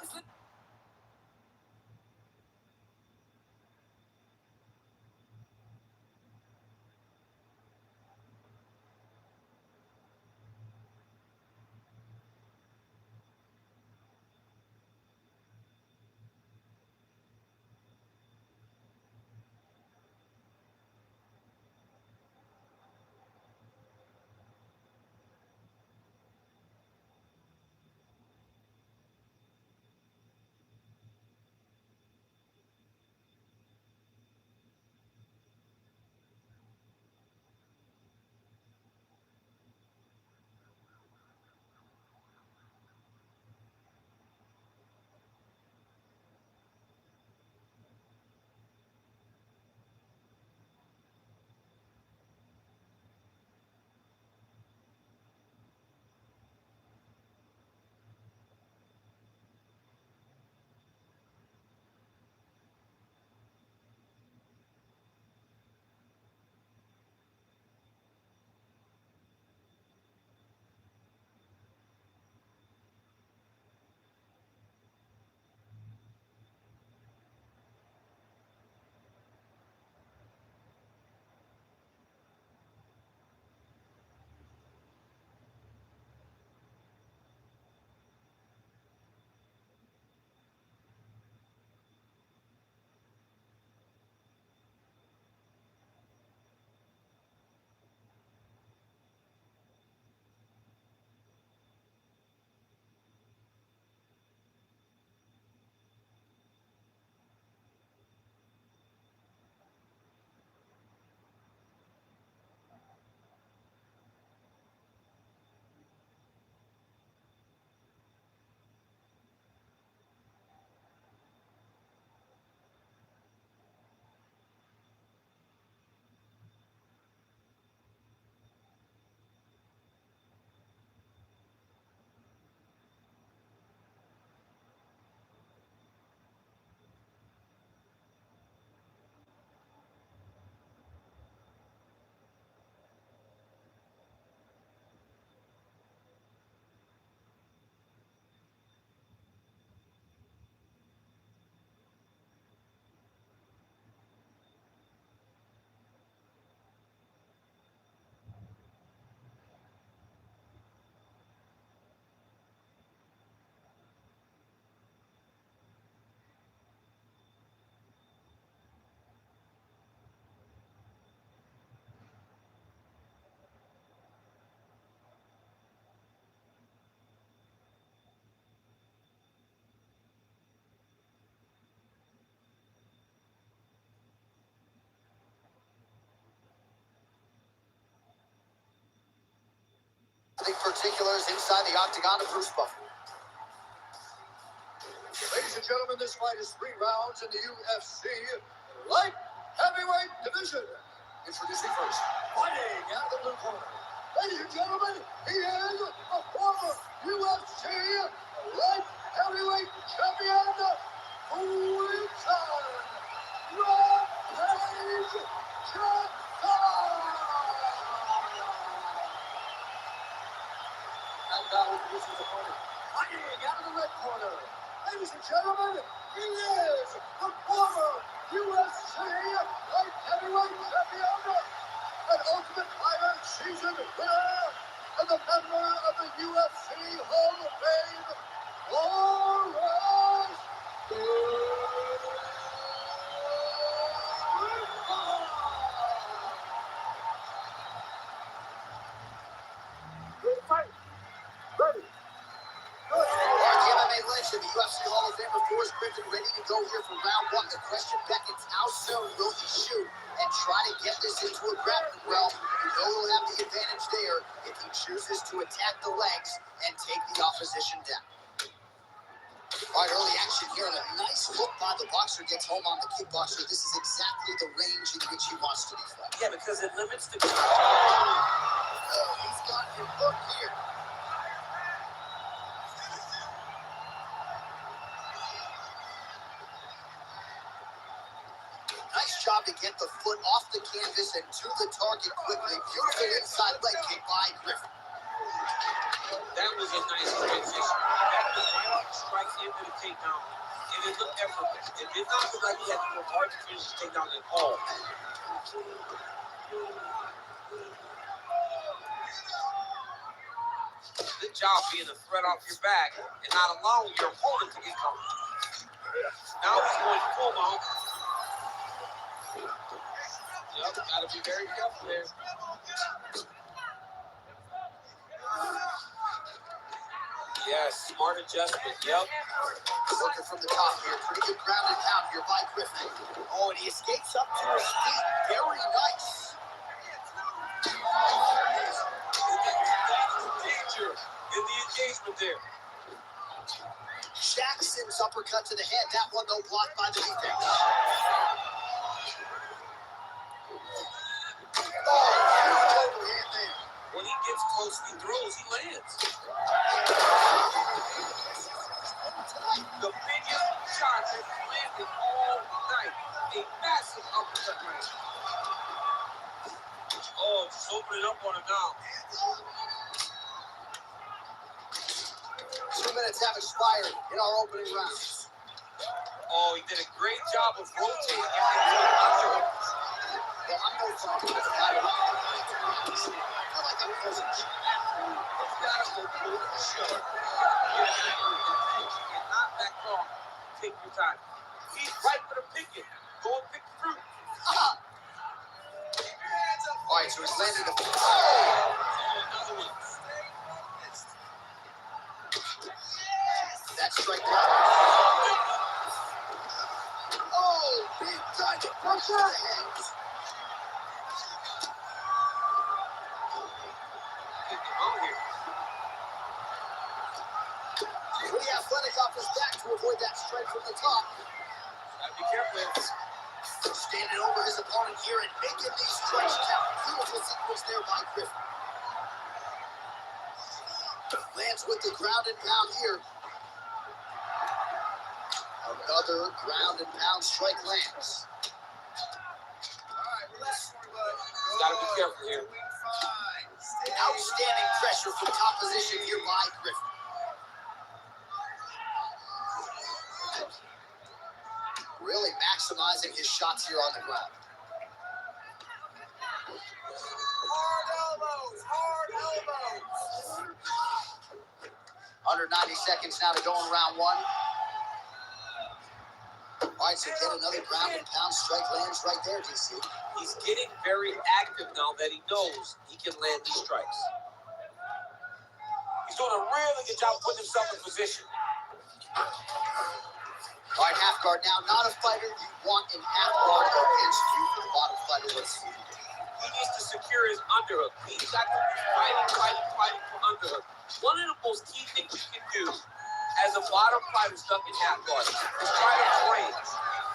The particulars inside the octagon of Bruce Buffer. Ladies and gentlemen, this fight is 3 rounds in the UFC light heavyweight division. Introducing first, fighting out of the blue corner. Ladies and gentlemen, he is a former UFC light heavyweight champion, Fulton Rampage Jackson. And now introducing his opponent, fighting out of the red corner. Ladies and gentlemen, he is the former UFC light heavyweight champion, an Ultimate Fighter season winner, and the member of the UFC Hall of Fame, Lawrence The MMA legend, the UFC Hall of Famer Forrest Griffin, ready to go here for round 1. The question beckons, how soon will he shoot and try to get this into a grappling realm? You know he'll have the advantage there if he chooses to attack the legs and take the opposition down. All right, early action here, and a nice hook by the boxer gets home on the kickboxer. This is exactly the range in which he wants to defend. Yeah, because it limits the. Oh, he's got him hooked here. Nice job to get the foot off the canvas and to the target quickly. Beautiful inside leg kick by Griffin. That was a nice transition. That was right strike into the takedown. And it looked effortless. It did not look like he had to go hard to finish the takedown at all. Good job being a threat off your back and not allowing your opponent to get caught. Now he's going full mount. Yep, gotta be very careful there. Yes, smart adjustment. Yep. Working from the top here. Pretty good ground and pound here by Griffin. Oh, and he escapes up to his feet. Very nice. Danger in the engagement there. Jackson's uppercut to the head. That one, though, blocked by the defense. Oh, huge overhand there. When he gets close, he throws, he lands. The biggest shot that he landed all night. A massive uppercut range. Oh, just opening up on him now. 2 minutes have expired in our opening rounds. Oh, he did a great job of rotating him into the underhook. Well, I'm no problem. I feel like I'm closing. He's got to go pull the shove. And not back off. Take your time. He's right for the picking. Go and pick the fruit. All right, so he's landed a... Another one. That strike down. Oh, big time to punch to the head. Pretty athletic off his back to avoid that strike from the top. Gotta be careful. Standing over his opponent here and making these strikes count. Beautiful sequence there by Griffin. Lands with the ground and pound here. Another ground and pound strike lands. Gotta be careful here. Outstanding pressure from top position here by Griffin. Really maximizing his shots here on the ground. Hard elbows. Under 90 seconds now to go in round 1. All right, so get another ground and pound strike lands right there, DC. He's getting very active now that he knows he can land these strikes. He's doing a really good job putting himself in position. All right, half guard now. Not a fighter you want in half guard against you for the bottom fighter. Let's see. he needs to secure his underhook. He's got to be fighting for underhook. One of the most key things you can do as a bottom fighter stuck in half guard is try to frame.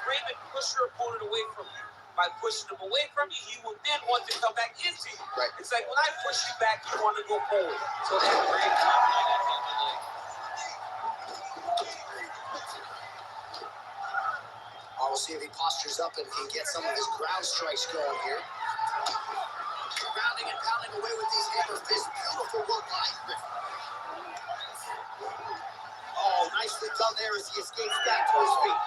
Frame and push your opponent away from you. By pushing him away from you, he will then want to come back into you. Right. It's like when I push you back, you want to go forward. So that's very complicated. We'll see if he postures up and can get some of his ground strikes going here. Grounding and pounding away with these hammer fists. Beautiful work by Griffin. Oh, nicely done there as he escapes back to his feet.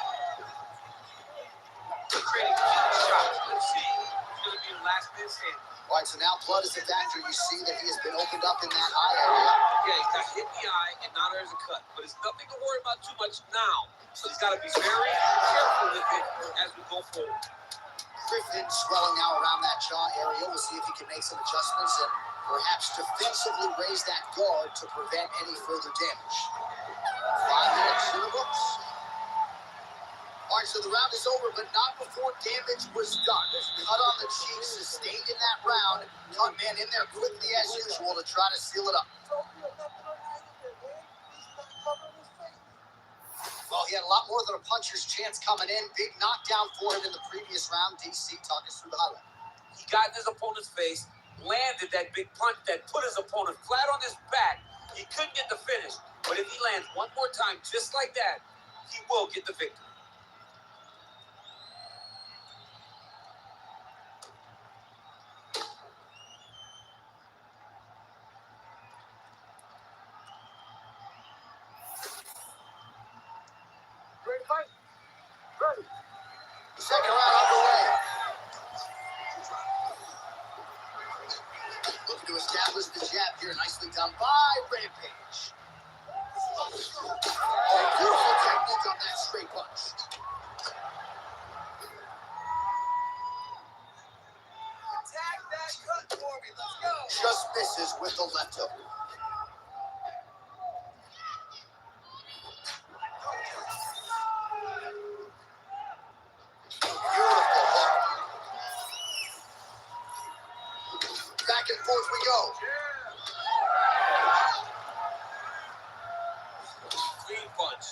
Creating shots. Let's see. It's going to be the last man standing. All right, so now blood is a factor. You see that he has been opened up in that eye area. Yeah, he got hit in the eye, and now there's a cut. But it's nothing to worry about too much now. So he's got to be very careful with it as we go forward. Griffin swelling now around that jaw area. We'll see if he can make some adjustments and perhaps defensively raise that guard to prevent any further damage. 5 minutes in the books. All right, so the round is over, but not before damage was done. Cut on the cheek, sustained in that round. Cut man in there quickly as usual to try to seal it up. Well, he had a lot more than a puncher's chance coming in. Big knockdown for him in the previous round. DC, talk us through the highlight. He got in his opponent's face, landed that big punch that put his opponent flat on his back. He couldn't get the finish, but if he lands one more time just like that, he will get the victory. Ready to fight? Ready. Second round underway. Looking to establish the jab here. Nicely done by Rampage. Oh, beautiful technique on that straight punch. Attack that cut for me. Let's go. Just misses with the left hook. Back and forth we go. Clean punch.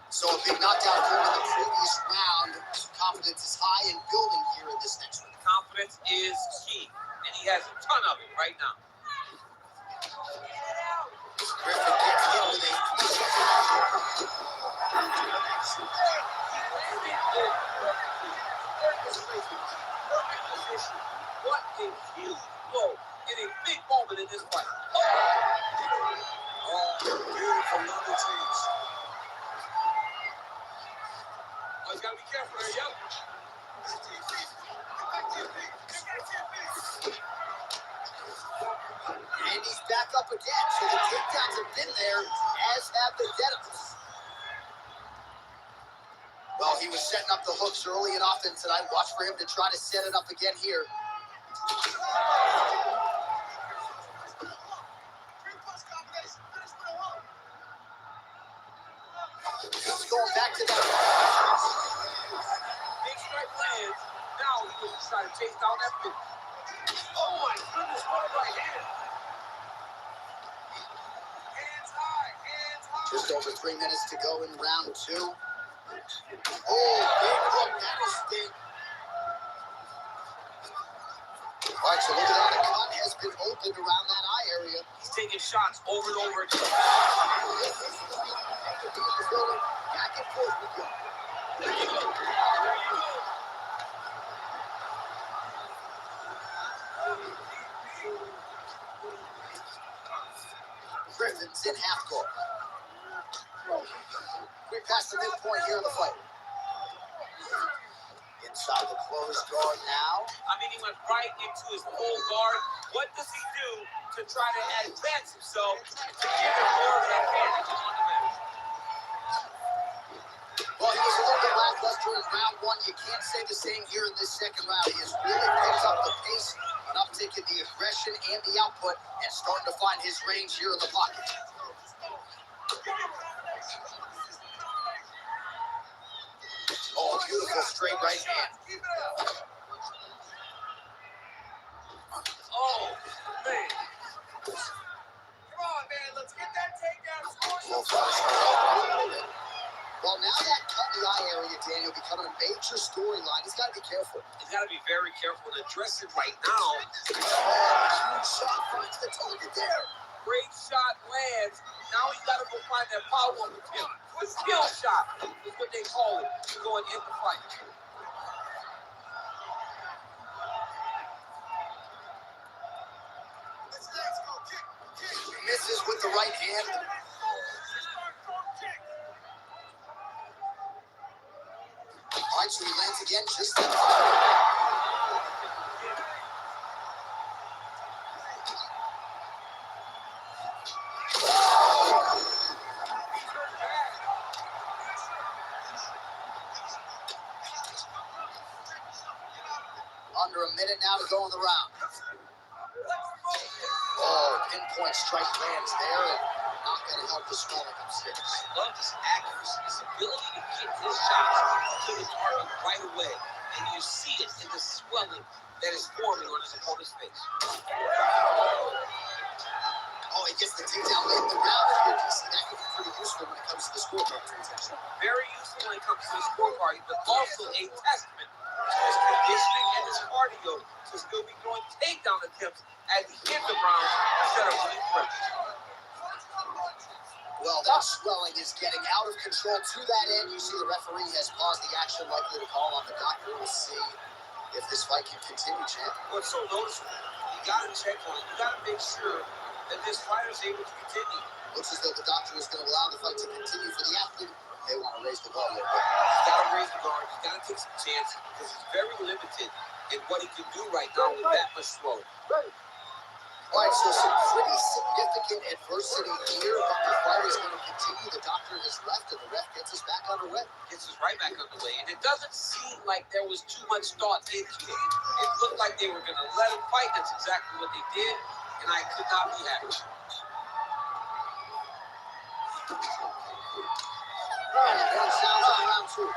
So a big knockdown for him in the previous round. Confidence is high and building here in this next round. Confidence is key, and he has a ton of it right now. Griffin gets hit with a What a huge blow in a big moment in this fight. Oh, beautiful double teams. Oh, he's got to be careful there, yep. And he's back up again. So the takedowns have been there, as have the deadlifts. Well, he was setting up the hooks early and often tonight. Watch for him to try to set it up again here. He's going back to that. Big strike lands. Now he was trying to chase down that pitch. Oh my goodness, what a right hand. Hands high, hands high. Just over 3 minutes to go in round 2. Oh, big hook. That is big. All right, so look at that. A cut has been opened around that eye area. He's taking shots over and over again. Back and forth we go. There you go. There you go. Griffin's in half guard. We're past the midpoint here in the fight. Inside the closed guard now. I mean, he went right into his full guard. What does he do to try to advance himself to give him more of an advantage on the match? Well, he was a little bit lackluster in round 1. You can't say the same here in this second round. He has really picked up the pace, an uptick in the aggression and the output, and starting to find his range here in the pocket. Oh, beautiful straight right hand. Well, now that cut in the eye area, Daniel, becoming a major storyline. He's got to be careful. He's got to be very careful to address it right now. Huge shot finds the target there. Great shot lands. Now he's got to go find that power-up attempt. The skill shot is what they call it to go and end the fight. Misses with the right hand. All right, so he lands again just like under a minute now to go in the round. Oh, pinpoint strike lands there, and not going to help the swelling upstairs. I love his accuracy, his ability to get his shots to the target right away. And you see it in the swelling that is forming on his opponent's face. Oh, he gets the takedown late in the round here, DC. That could be pretty useful when it comes to the scorecard presentation. Very useful when it comes to the scorecard, but also a testament to his conditioning and his cardio to still be throwing takedown attempts at the end of rounds instead of being fresh. Well, that swelling is getting out of control to that end. You see the referee has paused the action, likely to call on the doctor. We'll see if this fight can continue, champ. What's so noticeable, you got to check on it. You got to make sure that this fighter is able to continue. Looks as though the doctor is going to allow the fight to continue for the athlete. They want to raise the bar a little bit. He's got to raise the guard. He's got to take some chances because he's very limited in what he can do right now with that much swelling. All right, so some pretty significant adversity here, but the fight is going to continue. The doctor has left, and the ref gets us back underway. Gets us right back underway, and it doesn't seem like there was too much thought into it. It looked like they were going to let him fight. That's exactly what they did, and I could not be happy. And the horn sounds on round two.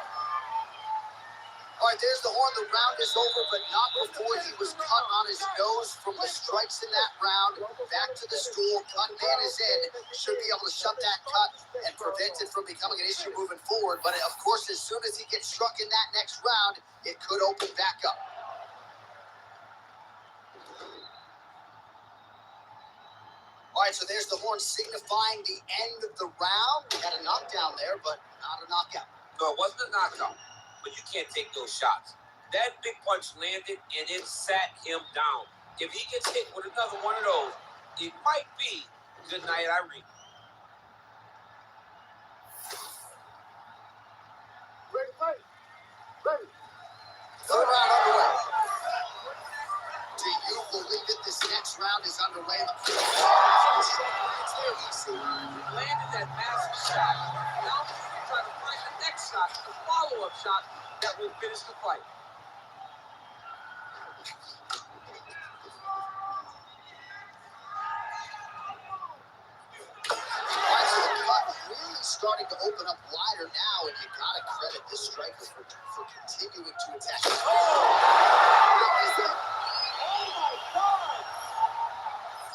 All right, there's the horn. The round is over, but not before he was cut on his nose from the strikes in that round. Back to the stool. Cut man is in. Should be able to shut that cut and prevent it from becoming an issue moving forward. But, of course, as soon as he gets struck in that next round, it could open back up. All right, so there's the horn signifying the end of the round. We had a knockdown there, but not a knockout. No, it wasn't a knockout, but you can't take those shots. That big punch landed, and it sat him down. If he gets hit with another one of those, it might be good night, Irene. Ready, fight. Ready. Third round underway. Do you believe it? This next round is underway. It's there, DC. Landed that massive shot. Now he's going to try to find the next shot, the follow-up shot that will finish the fight. All right, so the cut really starting to open up wider now, and you got to credit this striker for continuing to attack.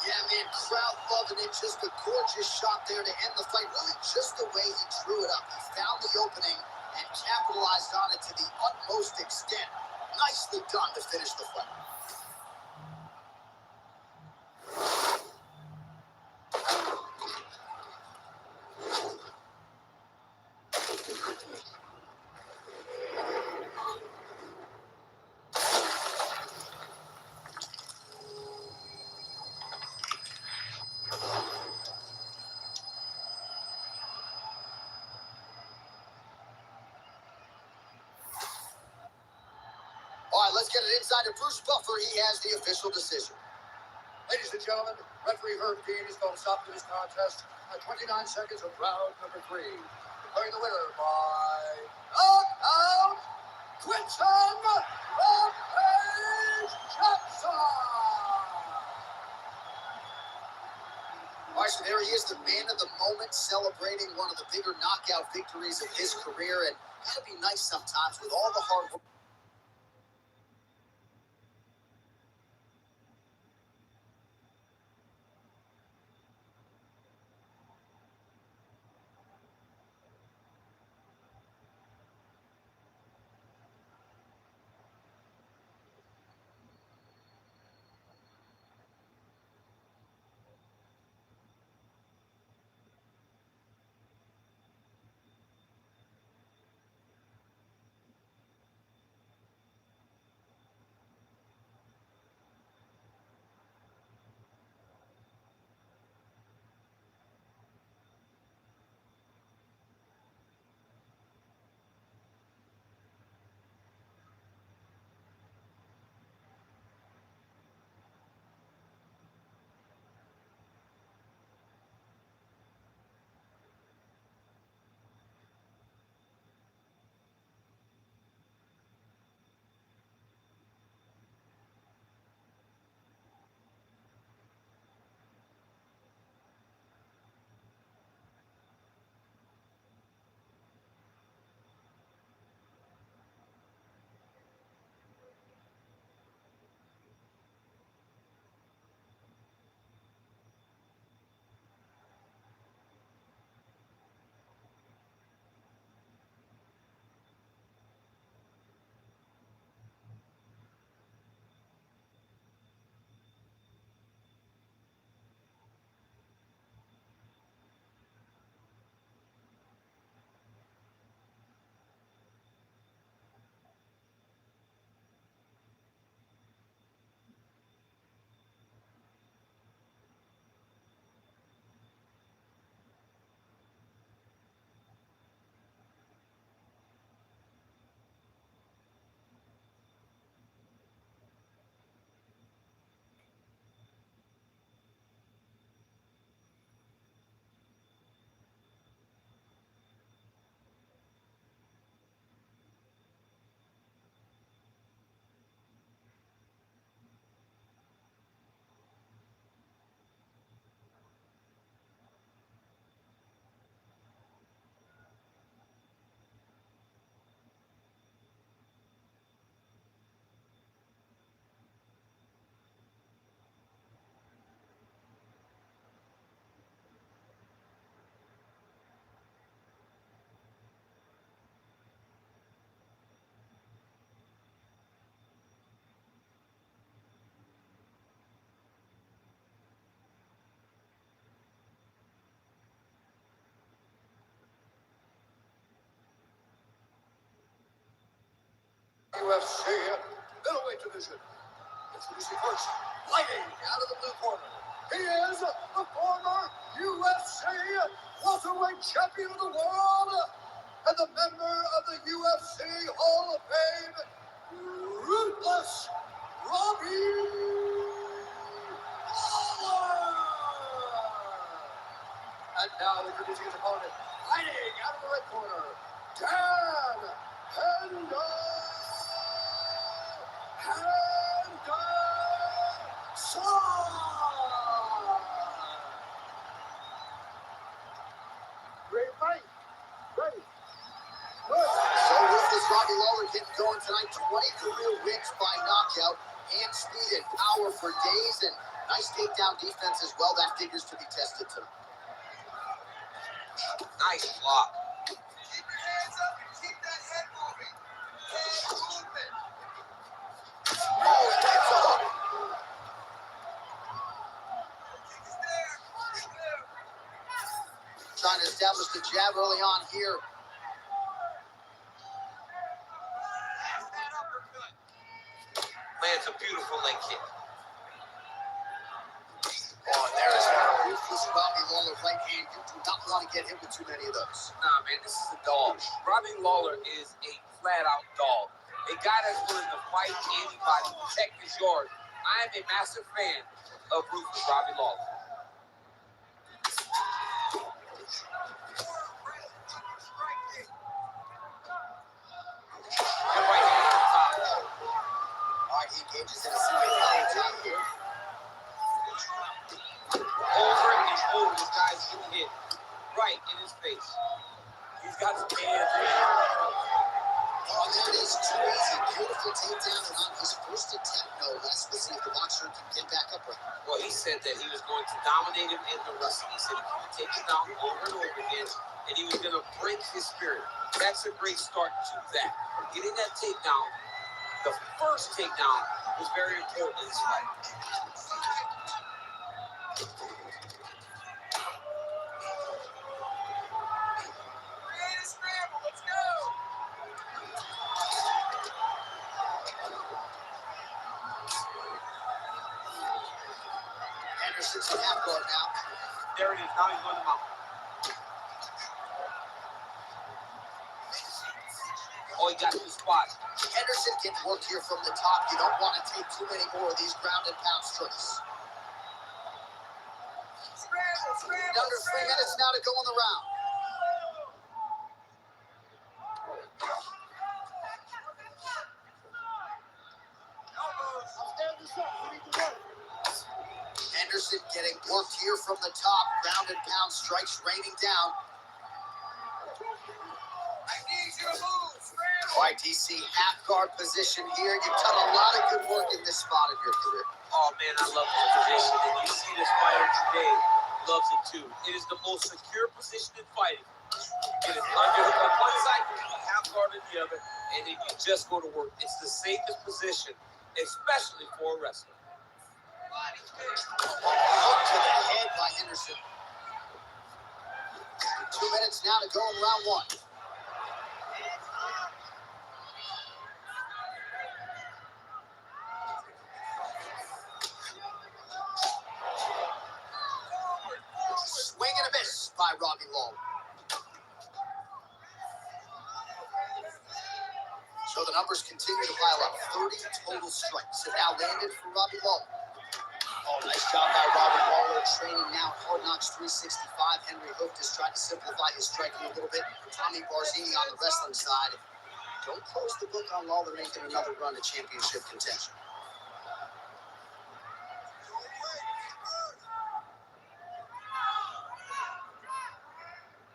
Yeah, man, crowd loving it. Just a gorgeous shot there to end the fight. Really just the way he drew it up. He found the opening and capitalized on it to the utmost extent. Nicely done to finish the fight. All right, let's get it inside to Bruce Buffer. He has the official decision. Ladies and gentlemen, referee Herb Dean is going to stop this contest at 29 seconds of round number 3. Declaring the winner by knockout, Quinton Rampage Jackson. All right, so there he is, the man of the moment, celebrating one of the bigger knockout victories of his career. And gotta be nice sometimes with all the hard work. UFC middleweight division. Introducing first, fighting out of the blue corner. He is the former UFC welterweight champion of the world and the member of the UFC Hall of Fame, Ruthless Robbie Lawler. And now introducing his opponent, fighting out of the red corner, Dan Great fight. Ready. Good. So Ruthless Robbie Lawler getting going tonight. 20 career wins by knockout. Hand speed and power for days, and nice takedown defense as well. That figures to be tested tonight. Nice block. Keep your hands up and keep that head moving. Head movement. Oh, and that's a hook. Trying to establish the jab early on here. Lands a beautiful leg kick. Oh, and there is now Ruthless Robbie Lawler right hand. You do not want to get hit with too many of those. Nah, man, this is a dog. Robbie Lawler is a flat-out dog. A guy that's willing to fight anybody, protect his yard. I am a massive fan of Ruthless Robbie Lawler. Good right hand on top. All right, he engages in a single time here. Over and over, this guy's getting hit right in his face. He's got some hands. Oh, there it is. Too easy. Beautiful takedown, and on his first attempt, no less. We'll see if the boxer can get back up right. Well, he said that he was going to dominate him in the wrestling. He said he was going to take him down over and over again, and he was going to break his spirit. That's a great start to that. Getting that takedown, the first takedown, was very important in this fight. Anderson's in half guard now. There it is. Now he's going to mount. Oh, he got two spots. Henderson can work here from the top. You don't want to take too many more of these ground and pound strikes. Under 3 minutes now to go in the round. Henderson getting worked here from the top. Ground and pound strikes raining down. I need you to move. All right, DC, half guard position here. You've done a lot of good work in this spot in your career. Oh, man, I love this position. And you see this fighter today loves it, too. It is the most secure position in fighting. It is underhook on one side, half guard on the other, and then you just go to work. It's the safest position, especially for a wrestler. Hook to the head by Henderson. 2 minutes now to go in round one. Swing and a miss by Robbie Lawler. So the numbers continue to pile up. 30 total strikes have now landed for Robbie Lawler. Oh, nice job by Robbie Lawler. Training now at Hard Knocks 365. Henry Hook has tried to simplify his striking a little bit. Tommy Barzini on the wrestling side. Don't close the book on Lawler making another run at championship contention.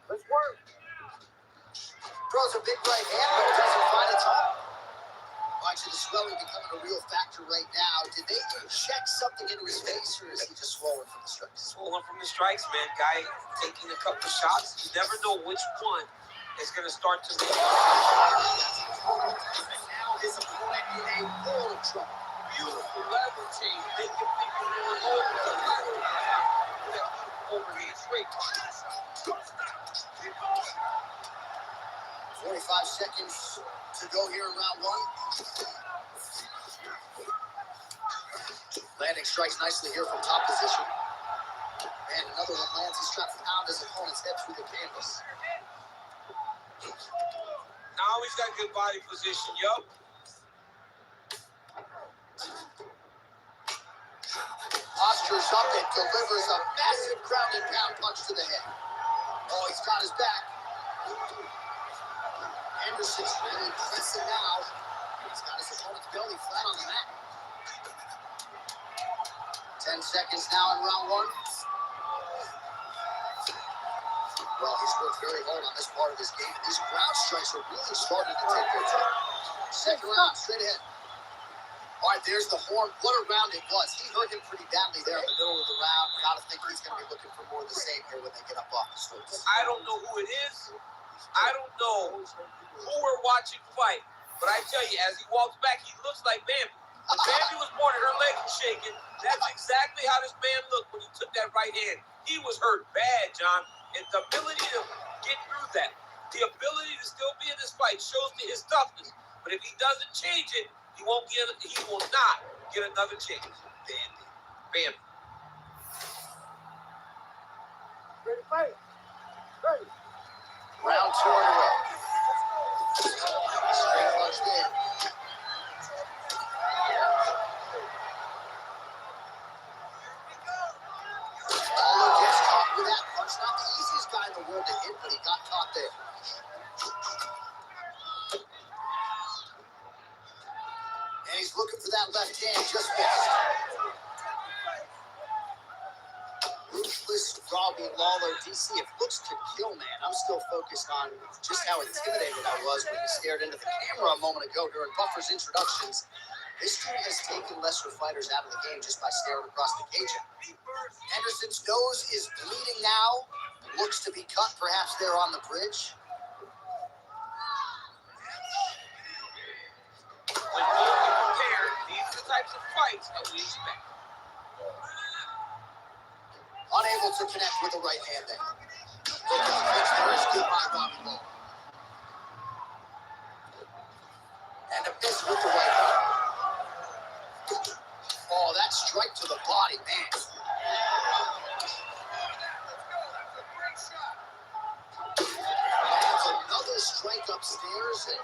Let's work. Throws a big right hand, but doesn't find its home. Watching the swelling becoming a real factor right now. Did they inject something into his face, or is he just swollen from the strikes? Swollen from the strikes, man. Guy taking a couple of shots. You never know which one is going to start to make. And now his opponent in a world of trouble. Beautiful level change. They can think of it over the ladder. That overhand straight punch. 45 seconds to go here in round one. Landing strikes nicely here from top position. And another one lands. He's trying to pound his opponent's head through the canvas. Now he's got good body position, yo. Postures up and delivers a massive ground and pound punch to the head. Oh, he's got his back. Anderson's really pressing now. He's got his opponent's belly flat on the mat. 10 seconds now in round one. Well, he's worked very hard on this part of his game. These ground strikes are really starting to take their toll. Second round, straight ahead. All right, there's the horn. What a round it was. He hurt him pretty badly there in the middle of the round. Gotta think he's going to be looking for more of the same here when they get up off the slips. I don't know who it is. I don't know who we're watching fight. But I tell you, as he walks back, he looks like Bambi. When Bambi was born and her legs were shaking, that's exactly how this man looked when he took that right hand. He was hurt bad, John. And the ability to get through that, the ability to still be in this fight shows to his toughness. But if he doesn't change it, he will not get another chance. Bambi. Ready to fight. Ready. Round two underway. Straight punch there. Lawler gets caught with that punch. Not the easiest guy in the world to hit, but he got caught there. And he's looking for that left hand, just missed. Ruthless Robbie Lawler, DC, if looks could kill, man. I'm still focused on just how intimidated I was when he stared into the camera a moment ago during Buffer's introductions. This dude has taken lesser fighters out of the game just by staring across the cage. Henderson's nose is bleeding now. Looks to be cut, perhaps there on the bridge. When fully prepared, these are the types of fights that we expect. Unable to connect with the right hand there. The defense there is good by Robbie Lawler. And a miss with the right hand. Oh, that strike to the body, man. Lands another strike upstairs, and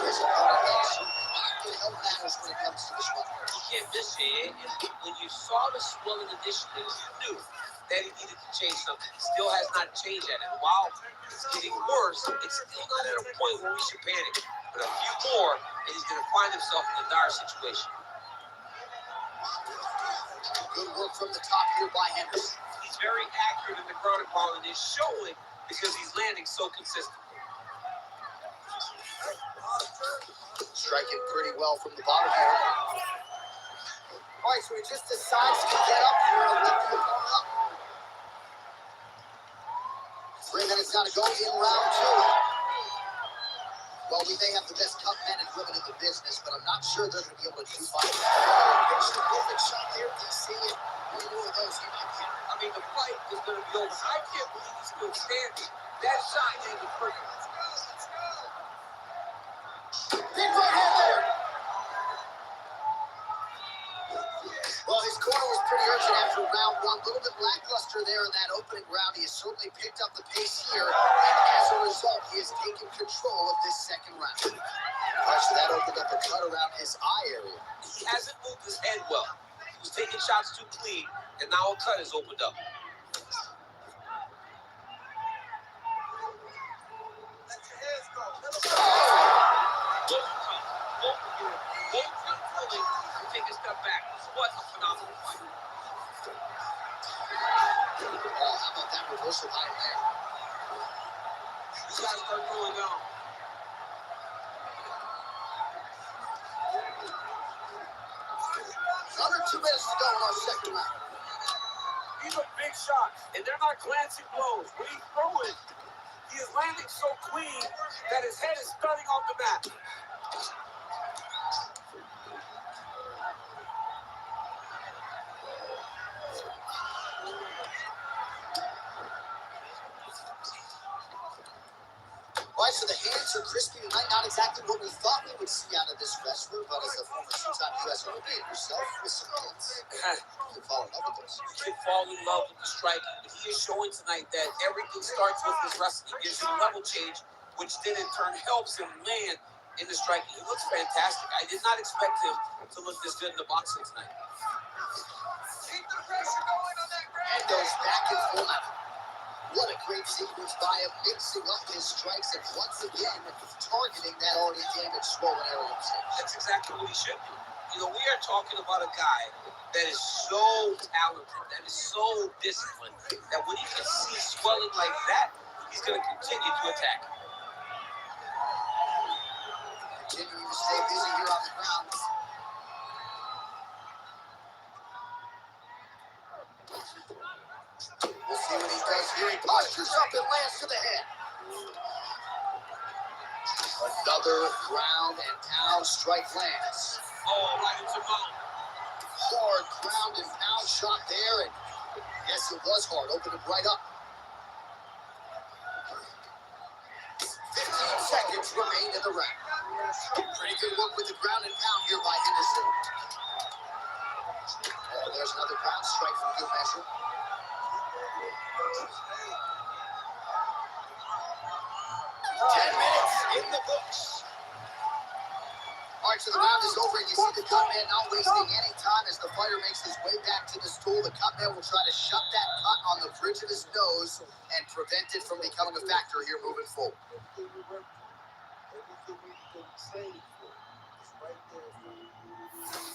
his opponent is not going to help matters when it comes to the swelling. You can't miss it. And when you saw the swelling initially, you knew that he needed to change something. Still has not changed that. And while it's getting worse, it's still not at a point where we should panic. But a few more, and he's going to find himself in a dire situation. Good work from the top here by Henderson. He's very accurate in the ground and pound, and it's showing because he's landing so consistently. Striking pretty well from the bottom here. All right, so he just decides to get up here and lift the opponent up. 3 minutes now to go in round two. Well, we may have the best cut men and women in the business, but I'm not sure they're going to be able to do fight. Pitch the perfect shot there, DC, and one more of those he might get. I mean, the fight is going to be over. I can't believe he's still standing. That shot ain't the perfect. Big right hand there. Well, his corner was pretty urgent after round one. A little bit lackluster there in that opening round. He has certainly picked up the pace here, and as a result, he has taken control of this second round. All right, so that opened up a cut around his eye area. He hasn't moved his head well. He was taking shots too clean, and now a cut has opened up. Take a step back. What a phenomenal fight. Oh, how about that reversal by him there? These guys start going on. Another 2 minutes to go in our second round. These are big shots, and they're not glancing blows. When he's throwing, he is landing so clean that his head is starting off the mat. All All right, so the hands are crispy tonight. Not exactly what we thought we would see out of this wrestler, but as a former two-time U.S. Olympian yourself with some hands, you can fall in love with those. You can fall in love with the striking, but he is showing tonight that everything starts with his wrestling. He gives you a level change, which then in turn helps him land in the striking. He looks fantastic. I did not expect him to look this good in the boxing tonight. Keep the pressure going on that ground. And goes back in full mount. What a great sequence by him, mixing up his strikes and once again targeting that already damaged swollen area of stage. That's exactly what he should do. You know, we are talking about a guy that is so talented, that is so disciplined, that when he can see swelling like that, he's going to continue to attack. Continuing to stay busy here on the ground. We'll see what he does here. He postures up and lands to the head. Another ground and pound strike lands. Oh, right into mount. Hard ground and pound shot there, and yes, it was hard. Opened it right up. 15 seconds remain in the round. Pretty good work with the ground and pound here by Henderson. Oh, there's another ground strike from good measure. 10 minutes in the books. All right, so the round is over, and you see the cut man not wasting any time as the fighter makes his way back to the stool. The cut man will try to shut that cut on the bridge of his nose and prevent it from becoming a factor here moving forward.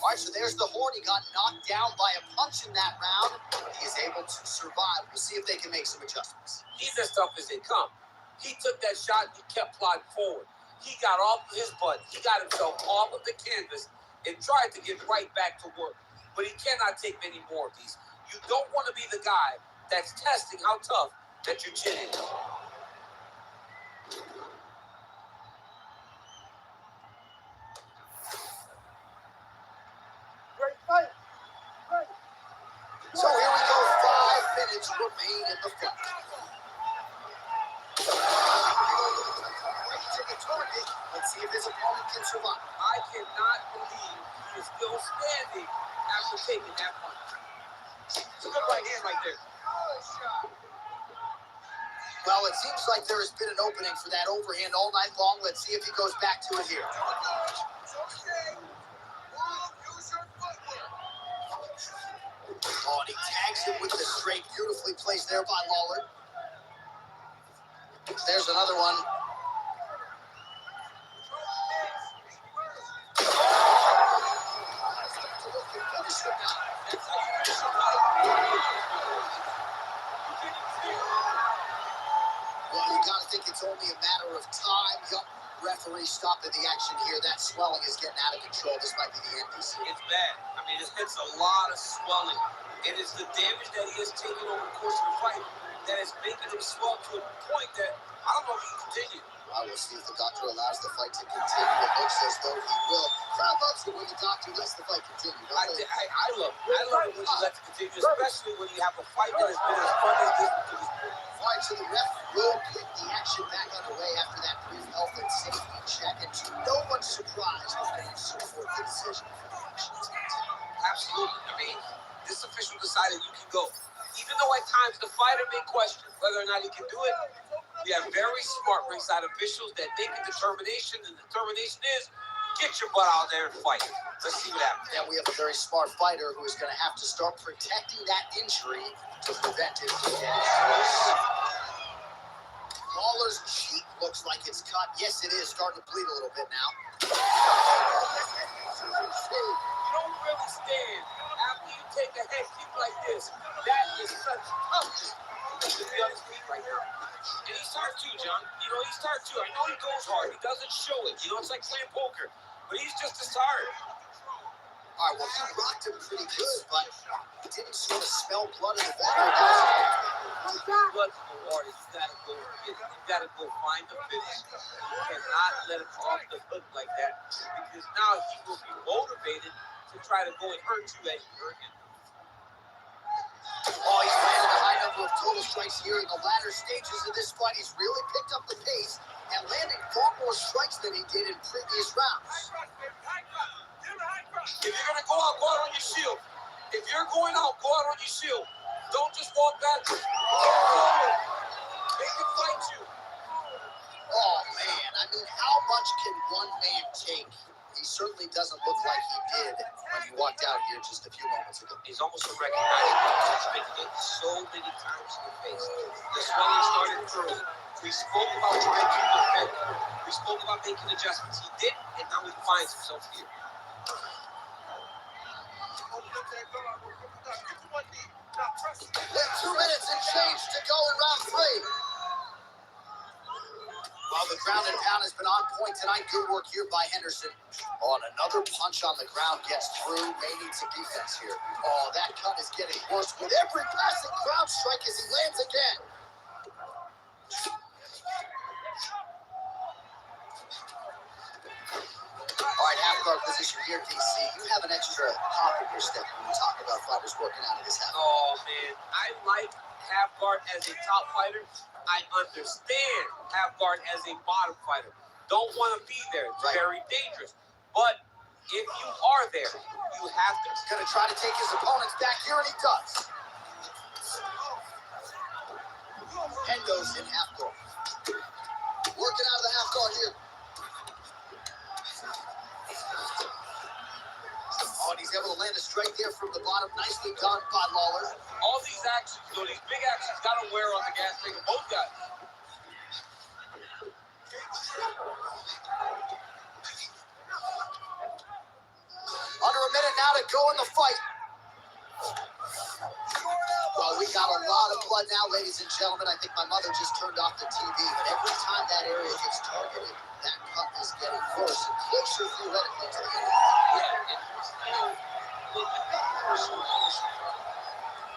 All right, so there's the horn. He got knocked down by a punch in that round. He is able to survive. We'll see if they can make some adjustments. He's as tough as they come. He took that shot and he kept plodding forward. He got off his butt. He got himself off of the canvas and tried to get right back to work. But he cannot take many more of these. You don't want to be the guy that's testing how tough that your chin is. So here we go. 5 minutes remain in the fight. Right to the target. Let's see if his opponent can survive. I cannot believe he is still standing after taking that punch. It's a good right hand right there. Well, it seems like there has been an opening for that overhand all night long. Let's see if he goes back to it here. Oh, and he tags him with the straight. Beautifully placed there by Lawler. There's another one. Well, you got to think it's only a matter of time. Yup, referee stopping the action here. That swelling is getting out of control. This might be the end. It's bad. I mean, it's a lot of swelling. It is the damage that he has taken over the course of the fight that is making him swell to a point that I don't know if he can continue. I will see if the doctor allows the fight to continue. It looks as though he will. Crowd loves it when the doctor lets the fight continue. I love it. I love it when you let it continue, especially when you have a fight that has been as fun as this to this point. All right, so the ref will kick the action back underway after that brief health and safety check. And to no one's surprise, we're going to support the decision for the action tonight. Absolutely. I mean, this official decided you can go. Even though at times the fighter may question whether or not he can do it, we have very smart ringside officials that make a determination, and the determination is get your butt out there and fight. Let's see what happens. And we have a very smart fighter who is going to have to start protecting that injury to prevent it from getting worse. Lawler's cheek looks like it's cut. Yes, it is starting to bleed a little bit now. You don't really stand after you take a head kick like this. That is such toughness to be on his feet right now. And he's tired too, John. You know, he's tired too. I know he goes hard. He doesn't show it. You know, it's like playing poker. But he's just as tired. All right, well, he rocked him pretty good, but he didn't sort of smell blood in the water. Blood from the water. You gotta go get it. You gotta go find the finish. You cannot let him off the hook like that, because now he will be motivated to try to go and hurt you as you hurt him. Oh, he's landed a high number of total strikes here in the latter stages of this fight. He's really picked up the pace and landed than he did in previous rounds. If you're gonna go out on your shield. If you're going out, go out on your shield. Don't just walk backwards. They can fight you. Oh, man. I mean, how much can one man take? He certainly doesn't look like he did when he walked out here just a few moments ago. He's almost unrecognizable. He's been hit so many times in the face. The swelling started early. We spoke about trying to defend. We spoke about making adjustments. He did, and now he finds himself here. With 2 minutes and change to go in round 3. Well, the ground and pound has been on point tonight. Good work here by Henderson. Oh, and another punch on the ground gets through. May need some defense here. Oh, that cut is getting worse with every passing ground strike as he lands again. All right, half guard position here, DC. You have an extra hop in your step when you talk about fighters working out of this half. Oh, man. I like half guard as a top fighter. I understand half guard as a bottom fighter. Don't want to be there. It's very dangerous. But if you are there, you have to. He's going to try to take his opponents back here, and he does. Hendo's in half guard. Working out of the half guard here. Oh, and he's able to land a straight there from the bottom. Nicely done by Lawler. All these actions, though, these big actions, got to wear on the gas tank of both guys. Under a minute now to go in the fight. Well, we got a lot of blood now, ladies and gentlemen. I think my mother just turned off the TV, but every time that area gets targeted, that cut is getting worse and closer theoretically to the end. Yeah, and when you make a person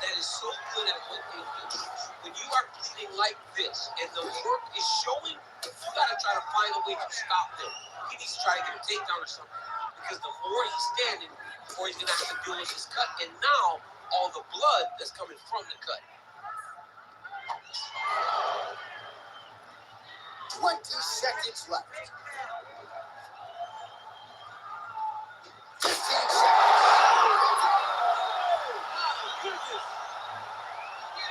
that is so good at what they do, when you are bleeding like this and the work is showing, you got to try to find a way to stop them. He needs to try to get a takedown or something, because the more he's standing, the more he's going to have to deal with his cut, and now all the blood that's coming from the cut. 20 seconds left. 15 seconds.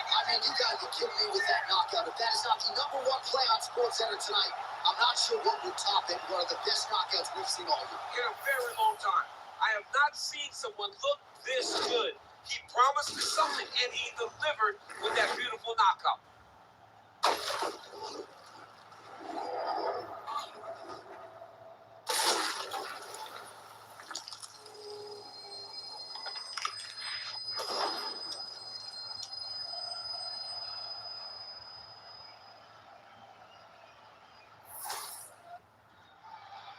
I mean, you gotta be kidding me with that knockout. If that is not the #1 play on SportsCenter tonight, I'm not sure what would top it. One of the best knockouts we've seen all year. In a very long time. I have not seen someone look this good. He promised me something, and he delivered with that beautiful knockout.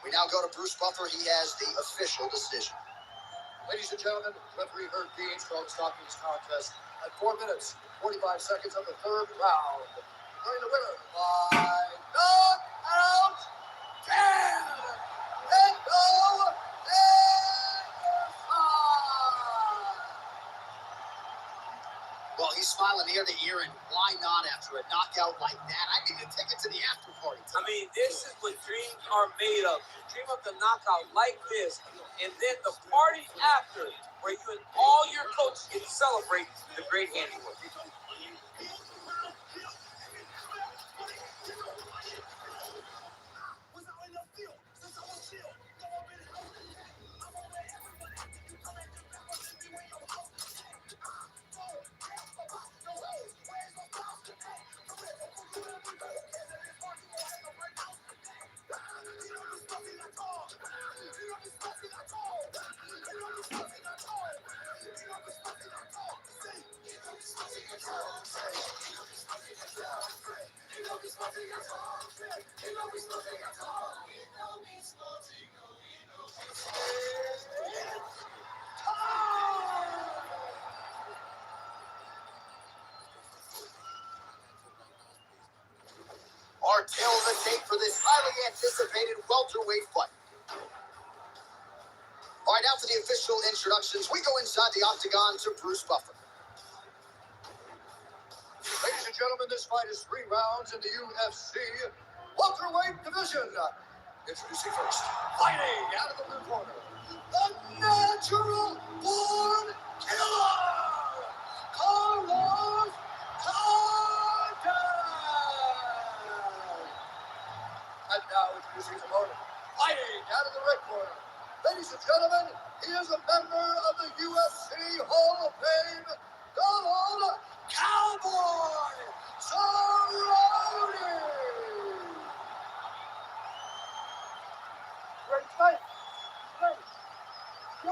We now go to Bruce Buffer. He has the official decision. Ladies and gentlemen, referee Herb Dean from stopping this contest at 4 minutes, 45 seconds of the third round. Declaring the winner by knockout, Hendo. Well, he's smiling ear to ear, and why not after a knockout like that? I need to take it to the after party. I mean, this is what dreams are made of. You dream of the knockout like this, and then the party after, where you and all your coaches can celebrate the great handiwork. Our tail of the tape for this highly anticipated welterweight fight. All right, now for the official introductions. We go inside the octagon to Bruce Buffer. Ladies and gentlemen, this fight is 3 rounds in the UFC welterweight division. Introducing first, fighting out of the blue corner, the natural born killer, Carlos Condon. And now introducing his opponent, fighting out of the red corner. Ladies and gentlemen, he is a member of the UFC Hall of Fame, Donald Cowboy Cerrone. Ready to fight? Ready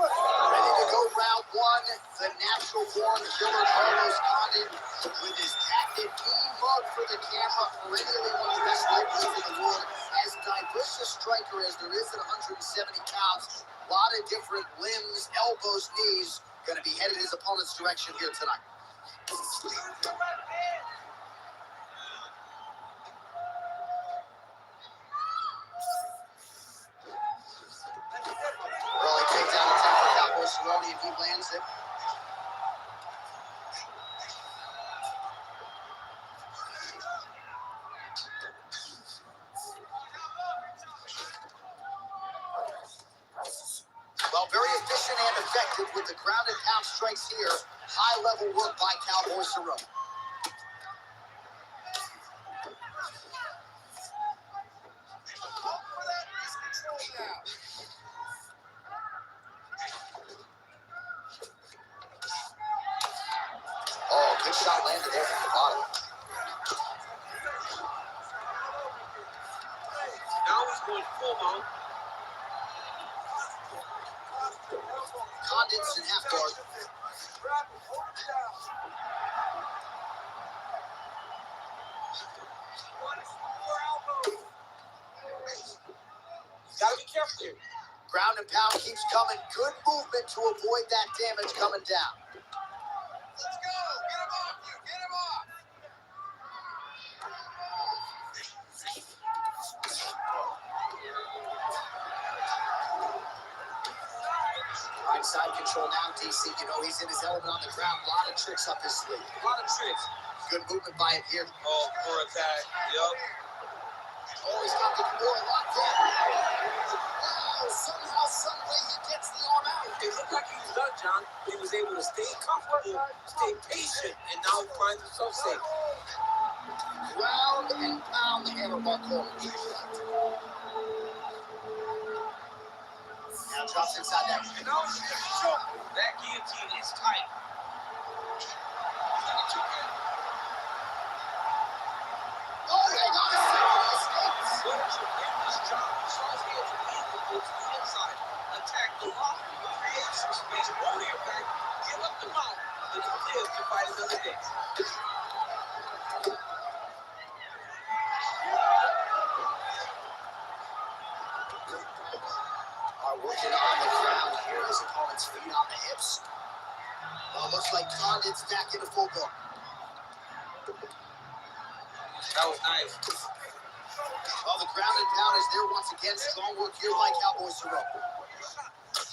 to go round one. The natural born killer Carlos Condon with his patented mean mug for the camera. Perennially one of the best lightweights in the world. As diverse a striker as there is at 170 pounds. A lot of different limbs, elbows, knees. Going to be headed his opponent's direction here tonight. Early takedown attempt for Cowboy Cerrone, and he lands it. Well, very efficient and effective with the ground and pound strikes here. High-level work by Cowboy Cerrone. Oh, good shot landed there from the bottom. Now he's going full mount. Condon's in half guard. Gotta be careful here. Ground and pound keeps coming. Good movement to avoid that damage coming down. Let's go! Get him off you! Get him off! Right side control now, DC. You know he's in his element on the ground. A lot of tricks up his sleeve. A lot of tricks. Good movement by him here. Oh, poor attack. Yup. Oh, he's got the Kimura locked in. Wow, somehow, some way he gets the arm out. It looked like he was done, John. He was able to stay comfortable, stay patient, and now he finds himself safe. Ground and pound the hammerbar corner. Now drops inside that. And now he's going to choke. That guillotine is tight. He's going to choke in. Oh, hang on a second. He escapes. What a tremendous job. He saw his hands immediately go to the inside. Attack the lock, create some space, over your back, give up the mount, and live to fight another day. Are working on the ground here. His opponent's feet on the hips. Well, looks like Condon's back into full guard. That was nice. Well, the ground and pound is there once again. Strong work here by Cowboy Cerrone.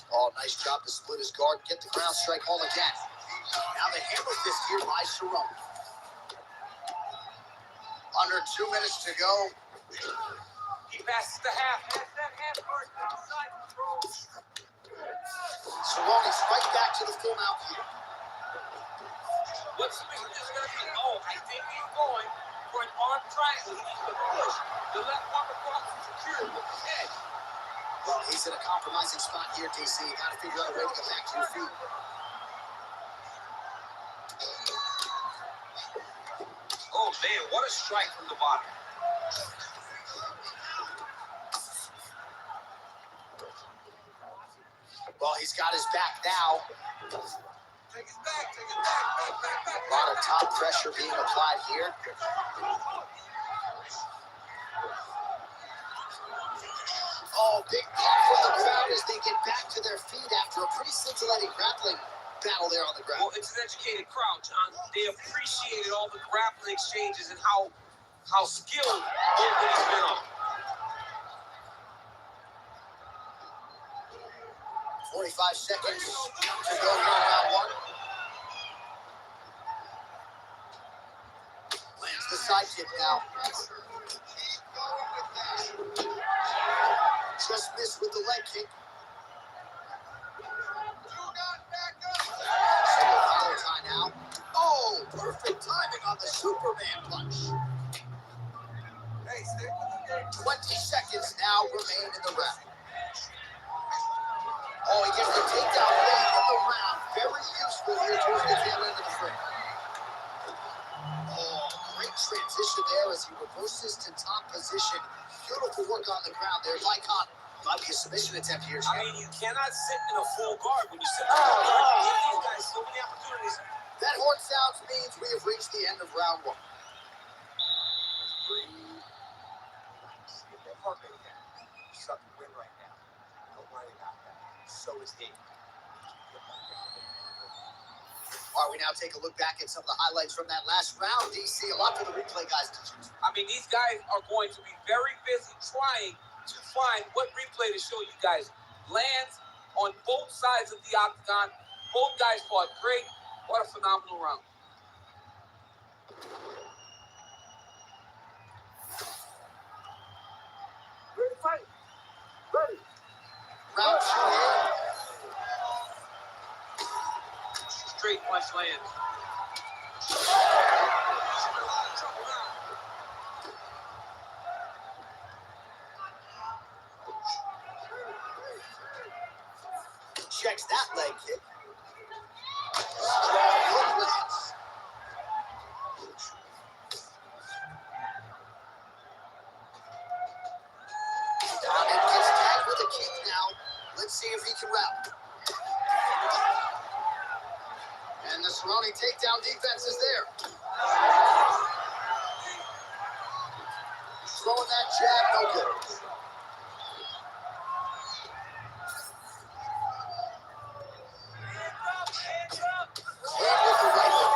Oh, nice job to split his guard, get the ground strike home again. Now the hammer fist here by Cerrone. Under 2 minutes to go. He passes the half. That's that half guard outside control. Cerrone's right back to the full mount here. What's this going to be? Oh, I think he's going for an arm triangle. He needs to push the left arm across and secure with his head. Well, he's in a compromising spot here, DC. Got to figure out a way to get back to your feet. Oh, man, what a strike from the bottom. Well, he's got his back now. Take his back, take his back. A lot of top pressure being applied here. Oh, big pop from the crowd as they get back to their feet after a pretty scintillating grappling battle there on the ground. Well, it's an educated crowd, John. They appreciated all the grappling exchanges and how skilled both of these men are. 45 seconds to go here in round one. Lands the side kick now. kick. Single tie now. Oh, perfect timing on the Superman punch. Hey, stay with the game. 20 seconds now remain in the round. Oh, he gets the takedown late in the round. Very useful here towards the tail end of the frame. Oh, great transition there as he reverses to top position. Beautiful work on the ground there. Lycon might be a submission attempt here. I mean, you cannot sit in a full guard. When you sit in a full guard, you give these guys so many opportunities. That horn sounds means we have reached the end of round one. Their heart rate down. Suck to win right now. Don't worry about that. So is he. All right, we now take a look back at some of the highlights from that last round, DC. A lot for the replay guys to choose. I mean, these guys are going to be very busy trying to find what replay to show you guys. Lands on both sides of the octagon. Both guys fought great. What a phenomenal round. Ready to fight. Ready. Round two here. Straight punch lands. Checks that leg kick. Strong hook lands. Donovan gets tagged with a kick now. Let's see if he can rally. And the surrounding takedown defense is there. Throwing that jab, no good. And with the right hook.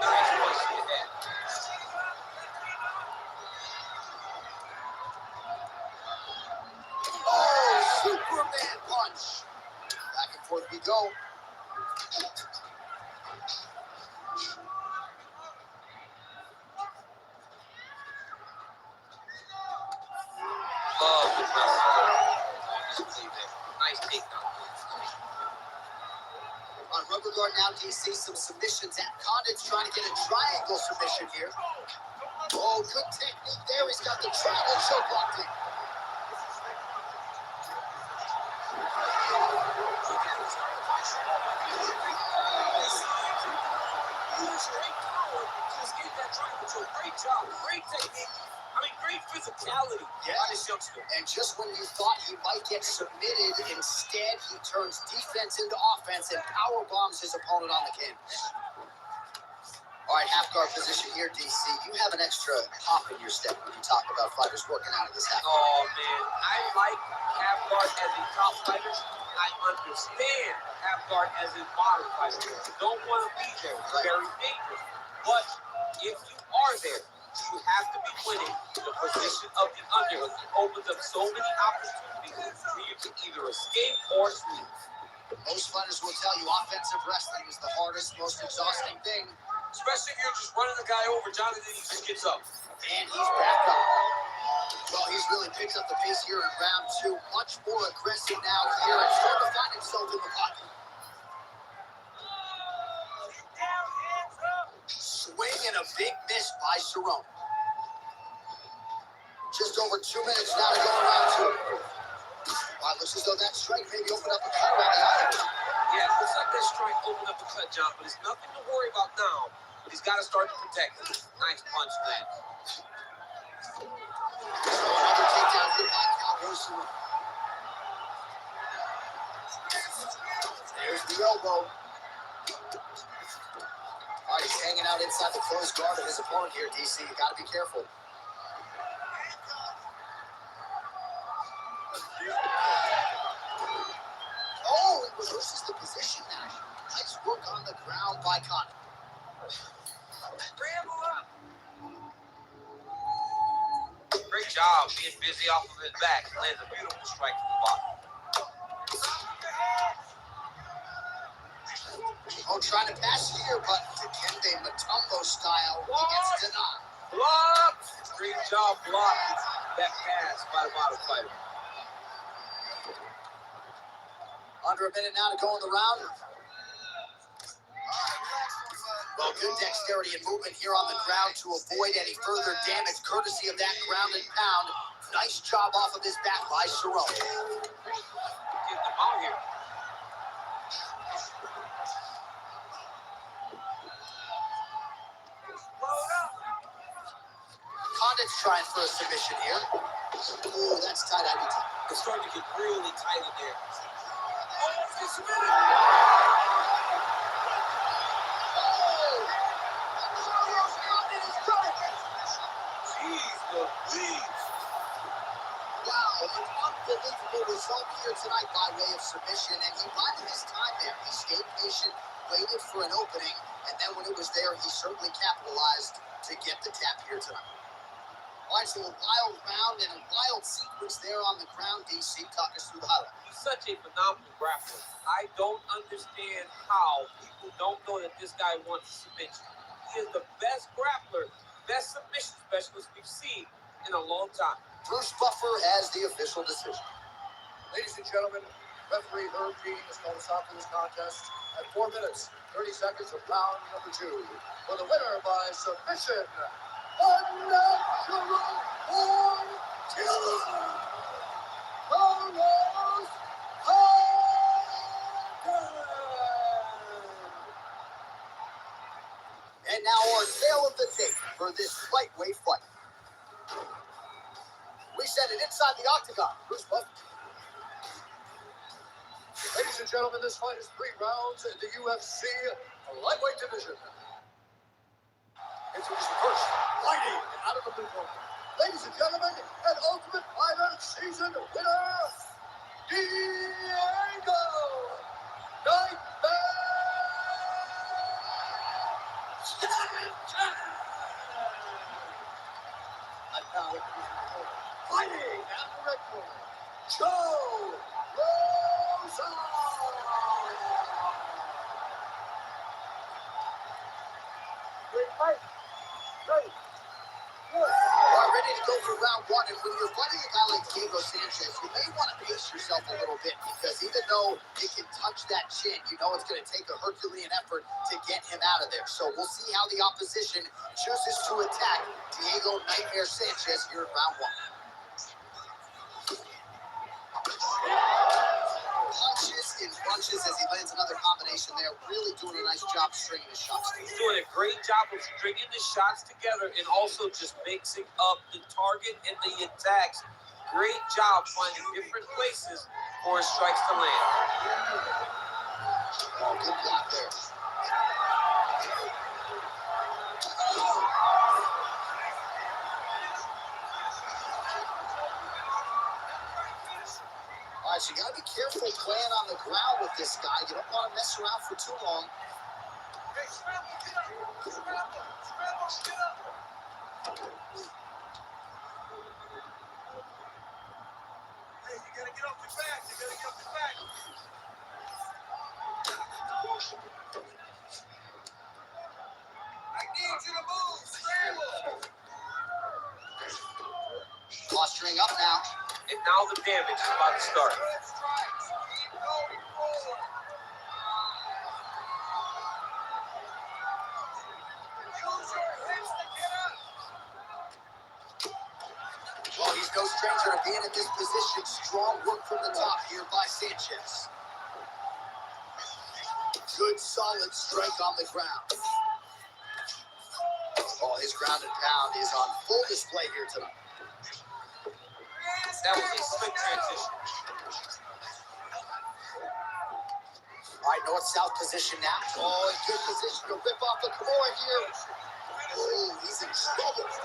Nice punch to the head. Oh, Superman punch. Back and forth we go. Love the wrestling. Nice takedown. On rubber guard now, DC, some submissions at Condit's trying to get a triangle submission here. Oh, good technique there. He's got the triangle choke locked in. Great power. Just get that triangle choke. Great job. Great technique. I mean, great physicality Yeah. by this youngster. And just when you thought he might get submitted, instead he turns defense into offense and power bombs his opponent on the canvas. All right, half guard position here, DC. You have an extra pop in your step when you talk about fighters working out of this half guard. Oh, man. I like half guard as a top fighter. I understand half guard as a modern fighter. You don't want to be there. It's very dangerous. But if you are there, you have to be winning the position of the underhook. It opens up so many opportunities for you to either escape or sweep. Most fighters will tell you offensive wrestling is the hardest, most exhausting thing. Especially if you're just running the guy over, Jonathan, he just gets up. And he's back up. Well, he's really picked up the pace here in round two. Much more aggressive now here and starting to find himself in the pocket. Swing and a big miss by Cerrone. Just over 2 minutes now to go in round two. Wow, looks as though that strike maybe opened up a cut around the eye. Yeah, it looks like that strike opened up the cut, John, but it's nothing to worry about now. But he's got to start to protect it. Nice punch, man. Another takedown hit by Cowboy Cerrone. There's the elbow. All right, he's hanging out inside the closed guard of his opponent here, DC. You got to be careful. Oh, he reverses the position now. Nice work on the ground by Condit. Scramble up. Great job being busy off of his back. Lands a beautiful strike to the bottom. Oh, trying to pass here, but Dikembe Mutombo style, he gets denied. Blocked. Great job blocking that pass by the bottom fighter. Under a minute now to go in the round. Well, good dexterity and movement here on the ground to avoid any further damage, courtesy of that ground and pound. Nice job off of his back by Cerrone. Getting them out here. Condit's trying for a submission here. Ooh, that's tight. It's starting to get really tight in there. Jeez Louise. Wow, an unbelievable result here tonight by way of submission, and he bided his time there. He stayed patient, waited for an opening, and then when it was there, he certainly capitalized to get the tap here tonight. All right, so a wild round and a wild sequence there on the ground. DC, talk us through the highlight. He's such a phenomenal grappler. I don't understand how people don't know that this guy wants submission. He is the best grappler, best submission specialist we've seen in a long time. Bruce Buffer has the official decision. Ladies and gentlemen, referee Herb Dean has called a stop to this contest at 4 minutes, 30 seconds of round number 2. For the winner by submission, unnatural born killer, Carlos Condit. And now our tale of the tape for this lightweight fight. We send it inside the octagon. Bruce Buffer. Ladies and gentlemen, this fight is 3 rounds in the UFC lightweight division. Introducing first, fighting out of the blue corner. Ladies and gentlemen, an Ultimate Fighter season winner, Diego Nightmare. And now fighting out of the red corner, Joe Rosa. Great fight. Great. We're ready to go for round 1, and when you're fighting a guy like Diego Sanchez, you may want to pace yourself a little bit, because even though it can touch that chin, you know it's going to take a Herculean effort to get him out of there. So we'll see how the opposition chooses to attack Diego Nightmare Sanchez here in round 1. Punches and punches as he lands another combination there. Really doing a nice job stringing his shots. He's doing a great job of stringing the shots together and also just mixing up the target and the attacks. Great job finding different places for his strikes to land. Oh, good block there. All right, so you got to be careful playing on the ground with this guy. You don't want to mess around for too long. Hey, scramble, get up. Scramble, get up. Hey, you got to get off your back. You got to get off your back. I need you to move. Scramble. Posturing up now. And now the damage is about to start. Good strikes. Keep going forward. Use your hips to get up. Well, he's no stranger to being in this position. Strong work from the top here by Sanchez. Good, solid strike on the ground. Oh, his ground and pound is on full display here tonight. That was a slick transition. All right, north-south position now. Oh, in good position to rip off the Kimura here. Oh, he's in trouble. Oh,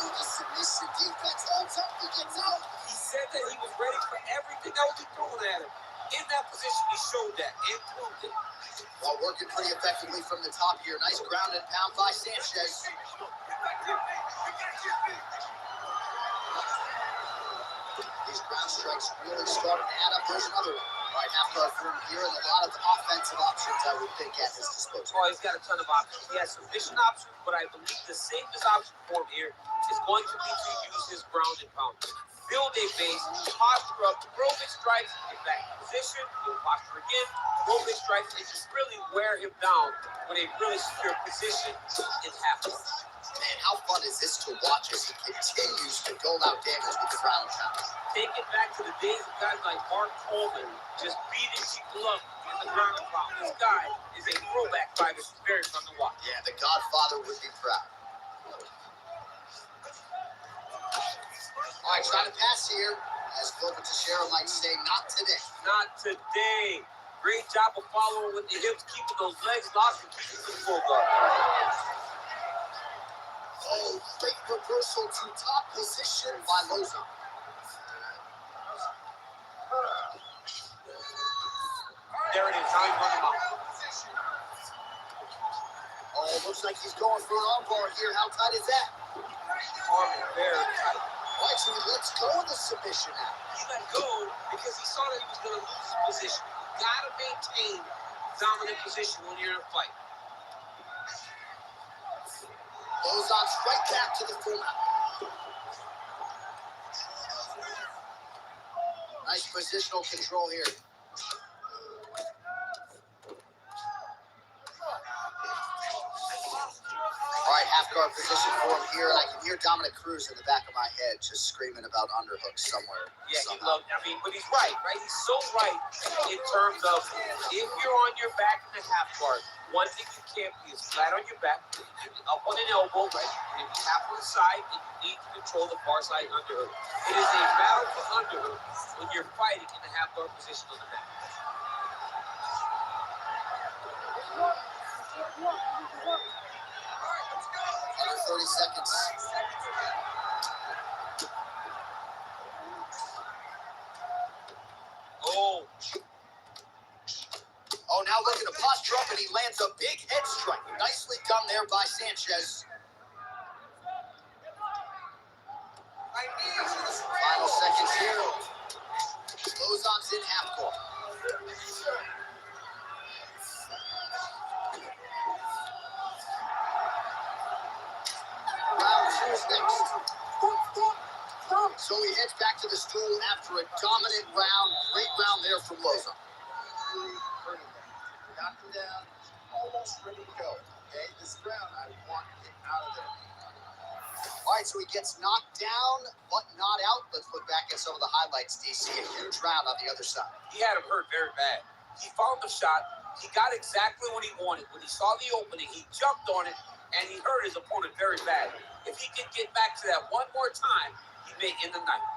the submission defense holds up. He gets out. He said that he was ready for everything that was thrown at him. In that position, he showed that and proved it. Well, working pretty effectively from the top here. Nice ground and pound by Sanchez. These ground strikes really starting to add up. There's another one. Right, half guard for him here, and a lot of offensive options I would think at his disposal. Oh, he's got a ton of options. He has submission options, but I believe the safest option for him here is going to be to use his ground and pound. Build a base, posture up, throw big strikes, get back in position, build posture again, throw big strikes, and just really wear him down with a really secure position in half guard. Man, how fun is this to watch as he continues to dole out damage with the ground pound? Take it back to the days of guys like Mark Coleman, just beating people up in the ground and pound. This guy is a throwback fighter. It's very fun to watch. Yeah, the Godfather would be proud. All right, trying to pass here, as Glover Teixeira might say, not today. Not today. Great job of following with the hips, keeping those legs locked and keeping the full guard. Oh, great reversal to top position by Lozon. There it is. Now he run him out. Oh, looks like he's going for an armbar here. How tight is that? Arm is very tight. All right, so he lets go of the submission now. He let go because he saw that he was going to lose his position. You got to maintain dominant position when you're in a fight. Lozon's right back to the full mount. Nice positional control here. All right, half guard position for him here, and I can hear Dominic Cruz in the back of my head just screaming about underhooks somewhere. Yeah, somehow. but he's right? He's so right in terms of if you're on your back in the half guard, one thing you can't be is flat on your back, up on an elbow, right? And if you tap on the side, and you need to control the far side underhook. It is a battle for underhook when you're fighting in the half guard position on the mat. Under 30 seconds. Oh, now look at the posture up, and he lands a big head strike. Nicely done there by Sanchez. Final seconds here. Lozon's in half court. Round two's next. So he heads back to the stool after a dominant round. Great round there from Lozon. Knocked him down, almost ready to go. Okay, this round, I want him out of there. All right, so he gets knocked down, but not out. Let's look back at some of the highlights. DC, a huge round on the other side. He had him hurt very bad. He found the shot. He got exactly what he wanted. When he saw the opening, he jumped on it, and he hurt his opponent very bad. If he can get back to that one more time, he may end the night.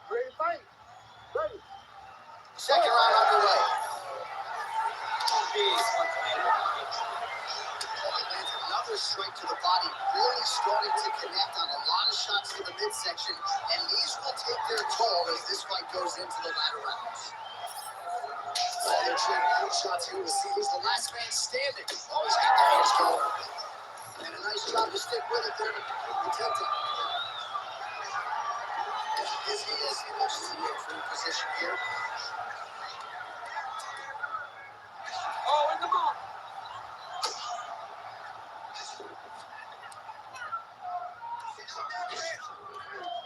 Great fight. Ready. Second round underway. Another straight to the body, really starting to connect on a lot of shots to the midsection, and these will take their toll as this fight goes into the latter rounds. Oh, they're trading good shots here. We'll see who's the last man standing. Oh, he's got the hands going. And a nice job to stick with it there to complete the takedown. As he is, he looks to be in free position here. Oh, in the ball.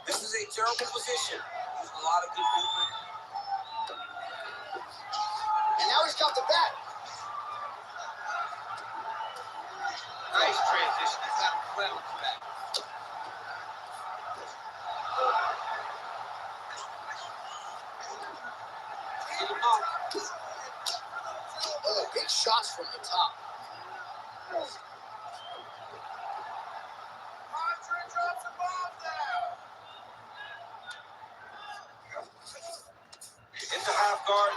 This is a terrible position. There's a lot of good movement. And now he's got the back. Nice transition. He's got him flat on his back. Get him out. Oh, big shots from the top. Into half guard.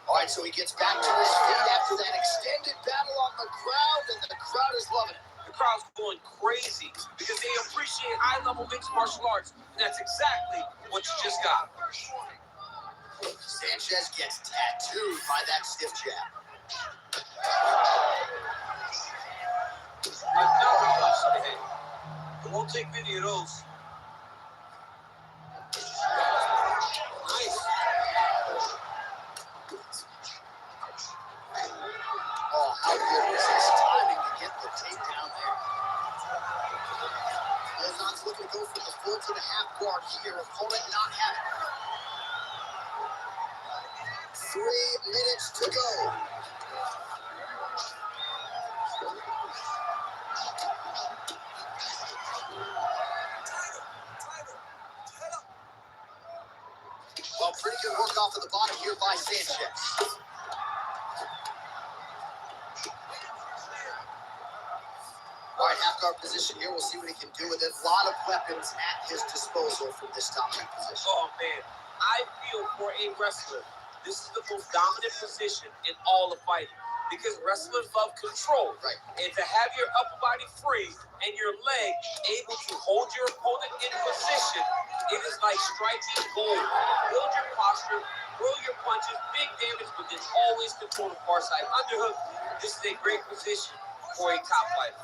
All right, so he gets back to his feet after that extended battle on the crowd, and the crowd is loving it. The crowd's going crazy because they appreciate high-level mixed martial arts, and that's exactly what you just got. Sanchez gets tattooed by that stiff jab. Another punch to the head. It won't take many of those. Nice. Oh, how good was his timing to get the takedown there. Lozon's looking to go for the full to the half guard here. Opponent not having it. 3 minutes to go. Well, pretty good work off of the bottom here by Sanchez. All right, half guard position here. We'll see what he can do with it. A lot of weapons at his disposal from this dominant position. Oh, man. I feel for a wrestler, this is the most dominant position in all of fighting because wrestlers love control. Right. And to have your upper body free and your leg able to hold your opponent in position, it is like striking gold. Build your posture, throw your punches, big damage, but then always control the far side underhook. This is a great position for a top fighter.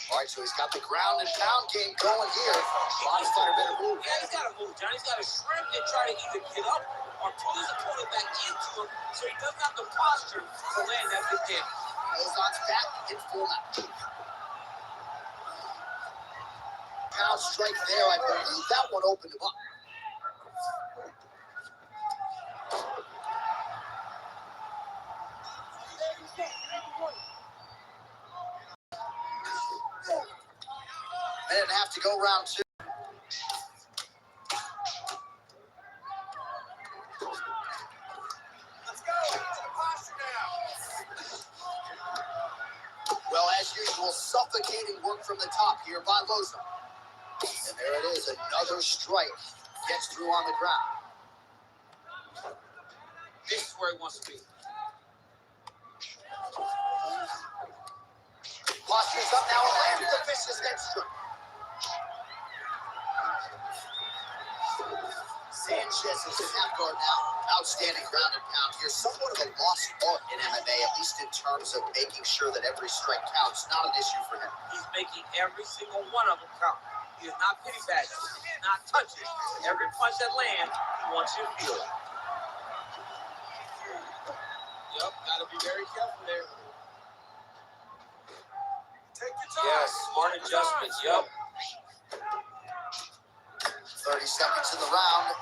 All right, so he's got the ground and pound game going here. Body fighter better move. Yeah, he's got to move, John. He's got to shrimp and try to either get up or pull his opponent back into him so he doesn't have the posture to land that big damage. Lozon's back in full mount. Pound strike there. I believe that one opened him up. Minute and a half to go, round 2. Let's go. To the posture now. Well, as usual, suffocating work from the top here by Lozon. And there it is, another strike. Gets through on the ground. This is where he wants to be. Posture's up now, and lands the vicious head strike. Sanchez is in half guard now. Outstanding ground and pound here. Somewhat of a lost art in MMA, at least in terms of making sure that every strike counts. Not an issue for him. He's making every single one of them count. He is not pity patching. He's not touching. Every punch that lands, he wants you to feel it. Yep, got to be very careful there. Take your time. Yeah, smart adjustment. Yep. 30 seconds in the round.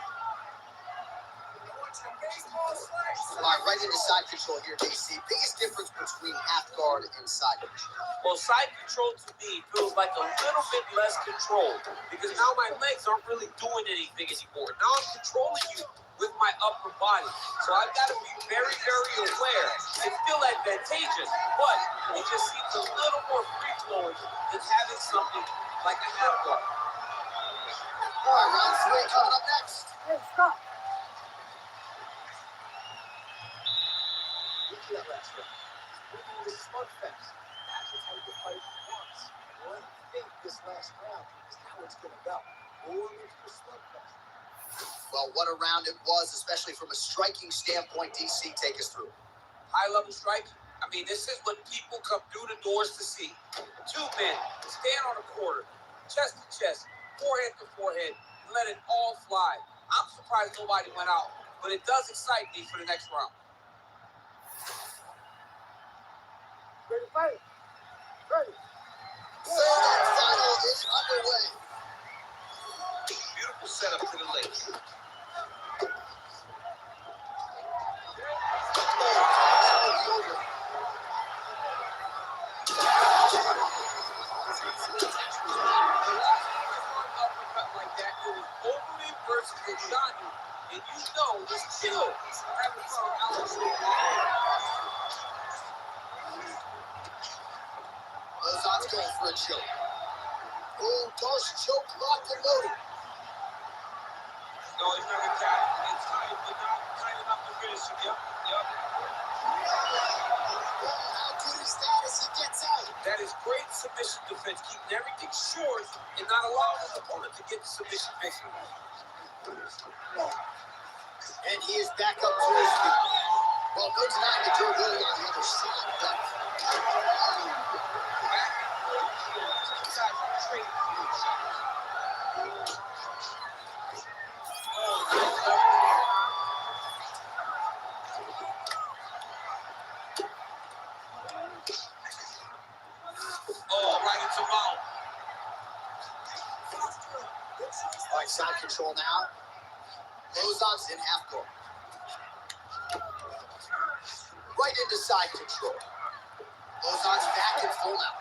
All right, right into side control here, DC. Biggest difference between half guard and side control. Well, side control to me feels like a little bit less control because now my legs aren't really doing anything anymore. Now I'm controlling you with my upper body. So I've got to be very, very aware. It's still advantageous, but it just seems a little more free-flowing than having something like a half guard. All right, round 3 coming up next. Hey, stop. Look at that last round. We're doing the slugfest. That's the type of fight he wants. Well, I think this last round is how it's going to go. More into the slugfest. Well, what a round it was, especially from a striking standpoint. DC, take us through. High-level striking. I mean, this is what people come through the doors to see. 2 men stand on a quarter, chest to chest, forehead to forehead, and let it all fly. I'm surprised nobody went out, but it does excite me for the next round. Ready to fight? Ready. Third and final is underway. Beautiful setup to the leg. And you know this kill having from Alex. Lozon's going for a choke. Oh, Darce choke locked and loaded. No, he's not going to tap it. It's tight, but not tight enough to finish him. Yep. How good is that as he gets out? That is great submission defense, keeping everything short and not allowing his opponent to get the submission victory. And he is back up to his feet. Well, no denying the durability on the other side, but right into mouth. all right, side control now. Lozon's in half guard. Right into side control. Lozon's back in full now.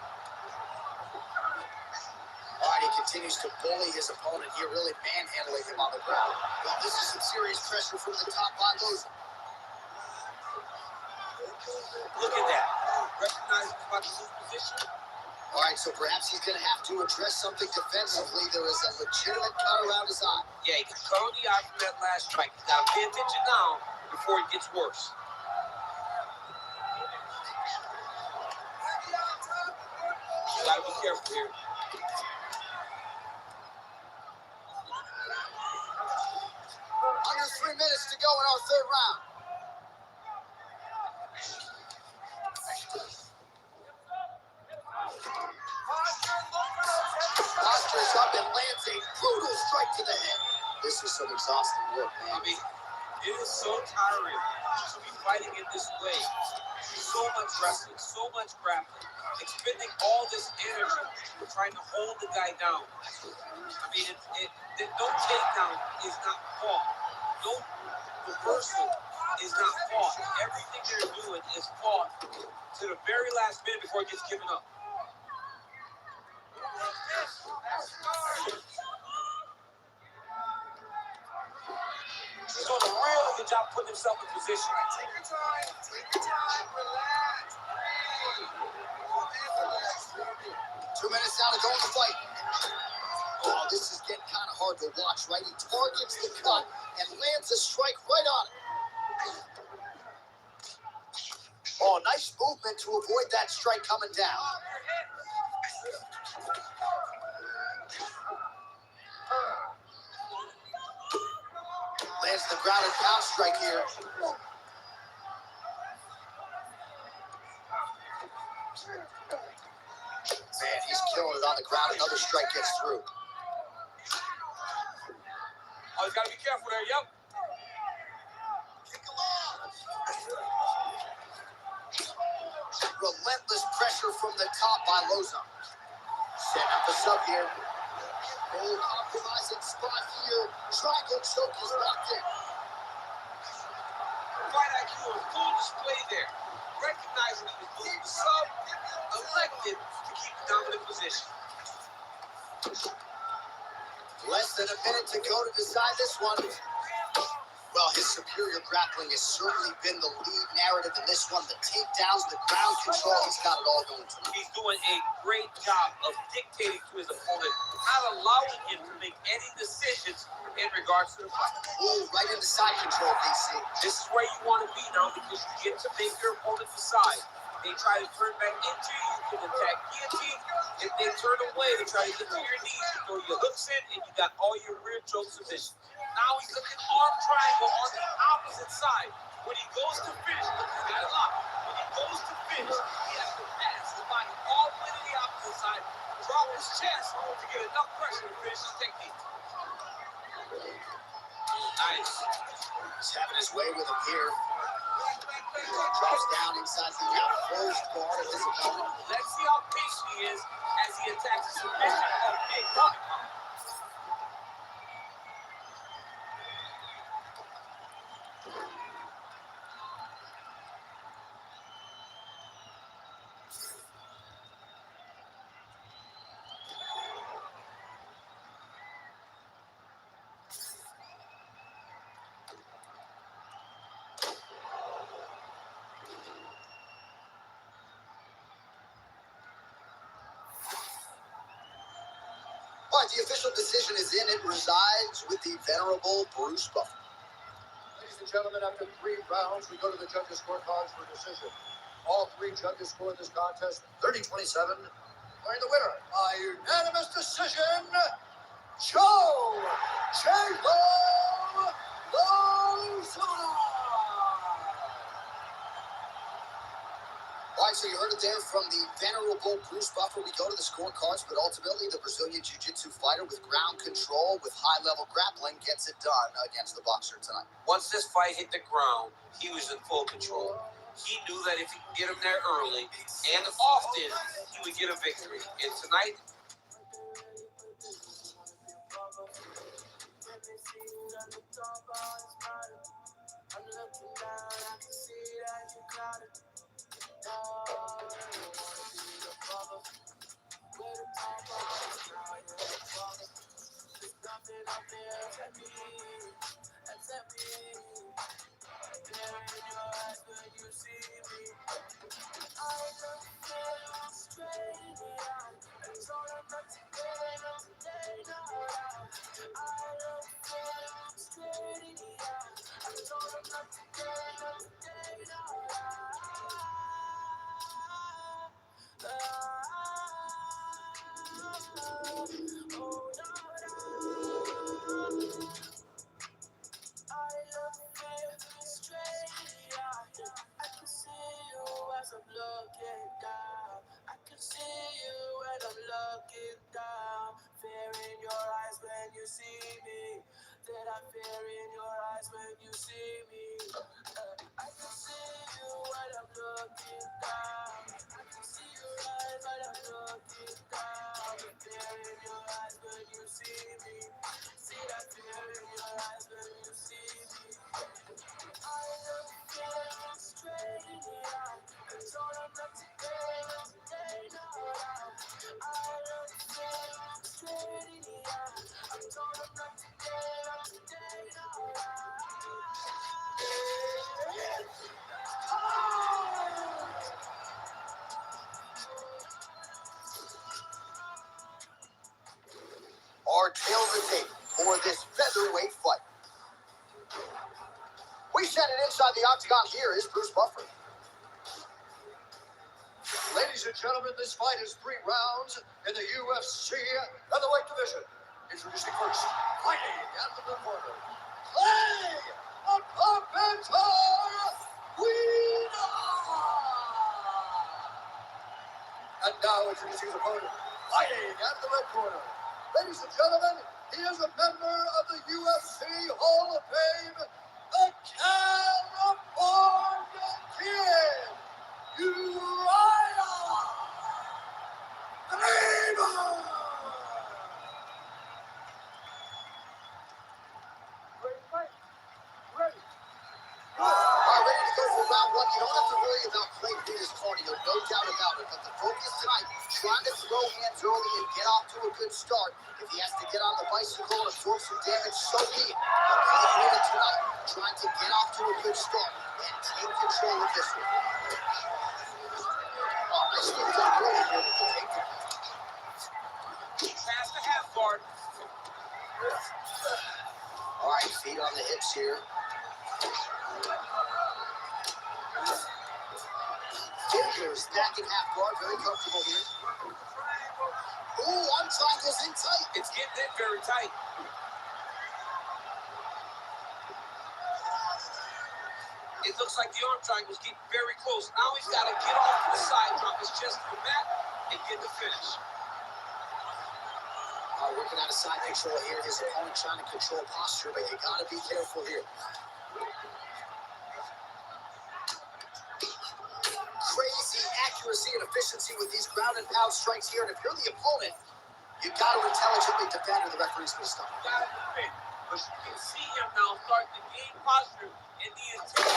All right, he continues to bully his opponent here, really manhandling him on the ground. Well, this is some serious pressure from the top by Lozon. Look at that. Recognizing he's about to lose position. All right, so perhaps he's going to have to address something defensively. There is a legitimate cut around his eye. Yeah, he can cut on the eye from that last strike. He's got to pay attention now before it gets worse. You got to be careful here. Under 3 minutes to go in our third round. Posture is up and lands a brutal strike to the head. This is some exhausting work, man. I mean, it is so tiring to be fighting in this way. So much wrestling, so much grappling, expending all this energy trying to hold the guy down. I mean, no takedown is not fought. No reversal is not fought. Everything they're doing is fought to the very last minute before it gets given up. He's doing a real good job putting himself in position. Take your time, relax. 2 minutes now to go in the fight. Oh, this is getting kind of hard to watch, right? He targets the cut and lands a strike right on it. Oh, nice movement to avoid that strike coming down. Lands the ground and pound strike here. Man, he's killing it on the ground. Another strike gets through. Oh, he's got to be careful there. Yep. Relentless pressure from the top by Lozon. Setting up a sub here. Oh, compromising spot here. Triangle choke is locked in. Fight IQ on full display there. Recognizing he was losing the sub, elected to keep the dominant position. Less than a minute to go to decide this one. Well, his superior grappling has certainly been the lead narrative in this one. The takedowns, the ground control, he's got it all going for him. He's doing a great job of dictating to his opponent, not allowing him to make any decisions in regards to the fight. Ooh, right into side control, DC. This is where you want to be now because you get to make your opponent decide. They try to turn back into you, you can attack guillotine. If they turn away, they try to get to your knees, you throw your hooks in, and you got all your rear choke submissions. Now he's looking arm triangle on the opposite side. When he goes to finish, look, he's got it locked. When he goes to finish, he has to pass his body all the way to the opposite side, drop his chest to get enough pressure to finish his technique. Nice. He's having his way with him here. Drops down inside the outpost guard of his opponent. Let's see how patient he is as he attacks the submission of Big Rock. All right, the official decision is in. It resides with the venerable Bruce Buffer. Ladies and gentlemen, after 3 rounds, we go to the judges' scorecards for decision. All 3 judges scored this contest 30-27. Declaring the winner by unanimous decision, Joe J-Lo Lozon. right, so you heard it there from the venerable Bruce Buffer. We go to the scorecards, but ultimately the Brazilian Jiu-Jitsu fighter with ground control, with high-level grappling, gets it done against the boxer tonight. Once this fight hit the ground, he was in full control. He knew that if he could get him there early and often, he would get a victory. And tonight, Our tail of the tape for this featherweight fight. We send it inside the octagon. Here is Bruce Buffer. Ladies and gentlemen, this fight is 3 rounds in the UFC featherweight division. Introducing first, fighting out of the blue corner, Clay the Carpenter Guida. And now introducing his opponent, fighting out of the red corner. Ladies and gentlemen, he is a member of the UFC Hall of Fame, the California Kid, Uriah Faber. Ready, fight. Ready. All right, ready to go for round one. You don't have to worry about Clay being his cardio, no doubt about it. But the focus tonight, trying to throw hands early and get off to a good start. If he has to get on the bicycle and absorb some damage, so be it. But Clay winning tonight, trying to get off to a good start and take control of this one. Oh, nice little job early here with the takedown. past the half guard. All right, feet on the hips here. Fingers back in half guard, very comfortable here. Ooh, arm triangles in tight. It's getting in very tight. It looks like the arm triangle's getting very close. Now he's got to get off to the side, drop his chest to the mat, and get the finish. Working out of side control here. His opponent trying to control posture, but you got to be careful here. Crazy accuracy and efficiency with these ground and pound strikes here. And if you're the opponent, you got to intelligently defend, or the referee's going to stop. You got to defend. But you can see him now start to gain posture in the interior.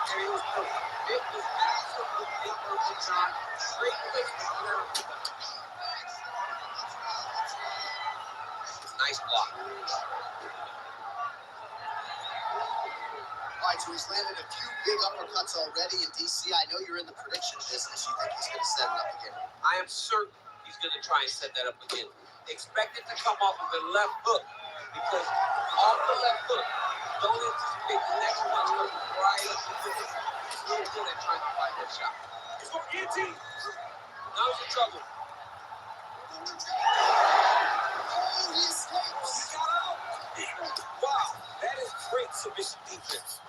And it was perfect. It was absolutely perfect, John. Straight placement. Nice block. All right, so he's landed a few big uppercuts already in DC. I know you're in the prediction business. You think he's going to set it up again? I am certain he's going to try and set that up again. Expect it to come off with a left hook, because off the left hook, don't anticipate the next one to come right up the hook. He's really good at trying to find that shot. He's going to guillotine. Now he's in trouble. Oh, he escapes. He got out. Wow, that is great submission defense.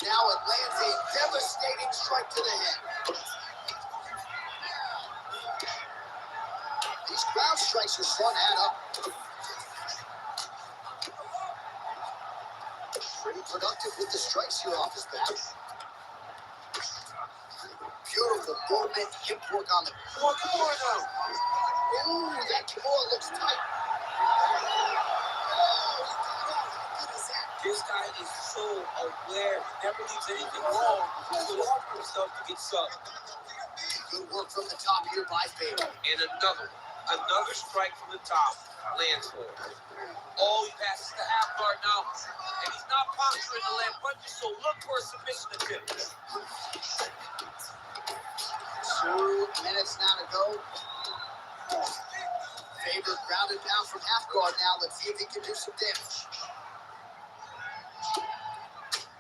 Now it lands a devastating strike to the head. These ground strikes are starting to add up. Pretty productive with the strikes here off his back. Beautiful movement, hip work on the Kimura now. Ooh, that Kimura looks tight. This guy is so aware. He never leaves anything wrong. So hard for himself to get subbed. Good work from the top here by Faber. And another strike from the top lands for him. Oh, he passes the half guard now. And he's not posturing to land punches, so look for a submission attempt. 2 minutes now to go. Faber grounded down from half guard now. Let's see if he can do some damage.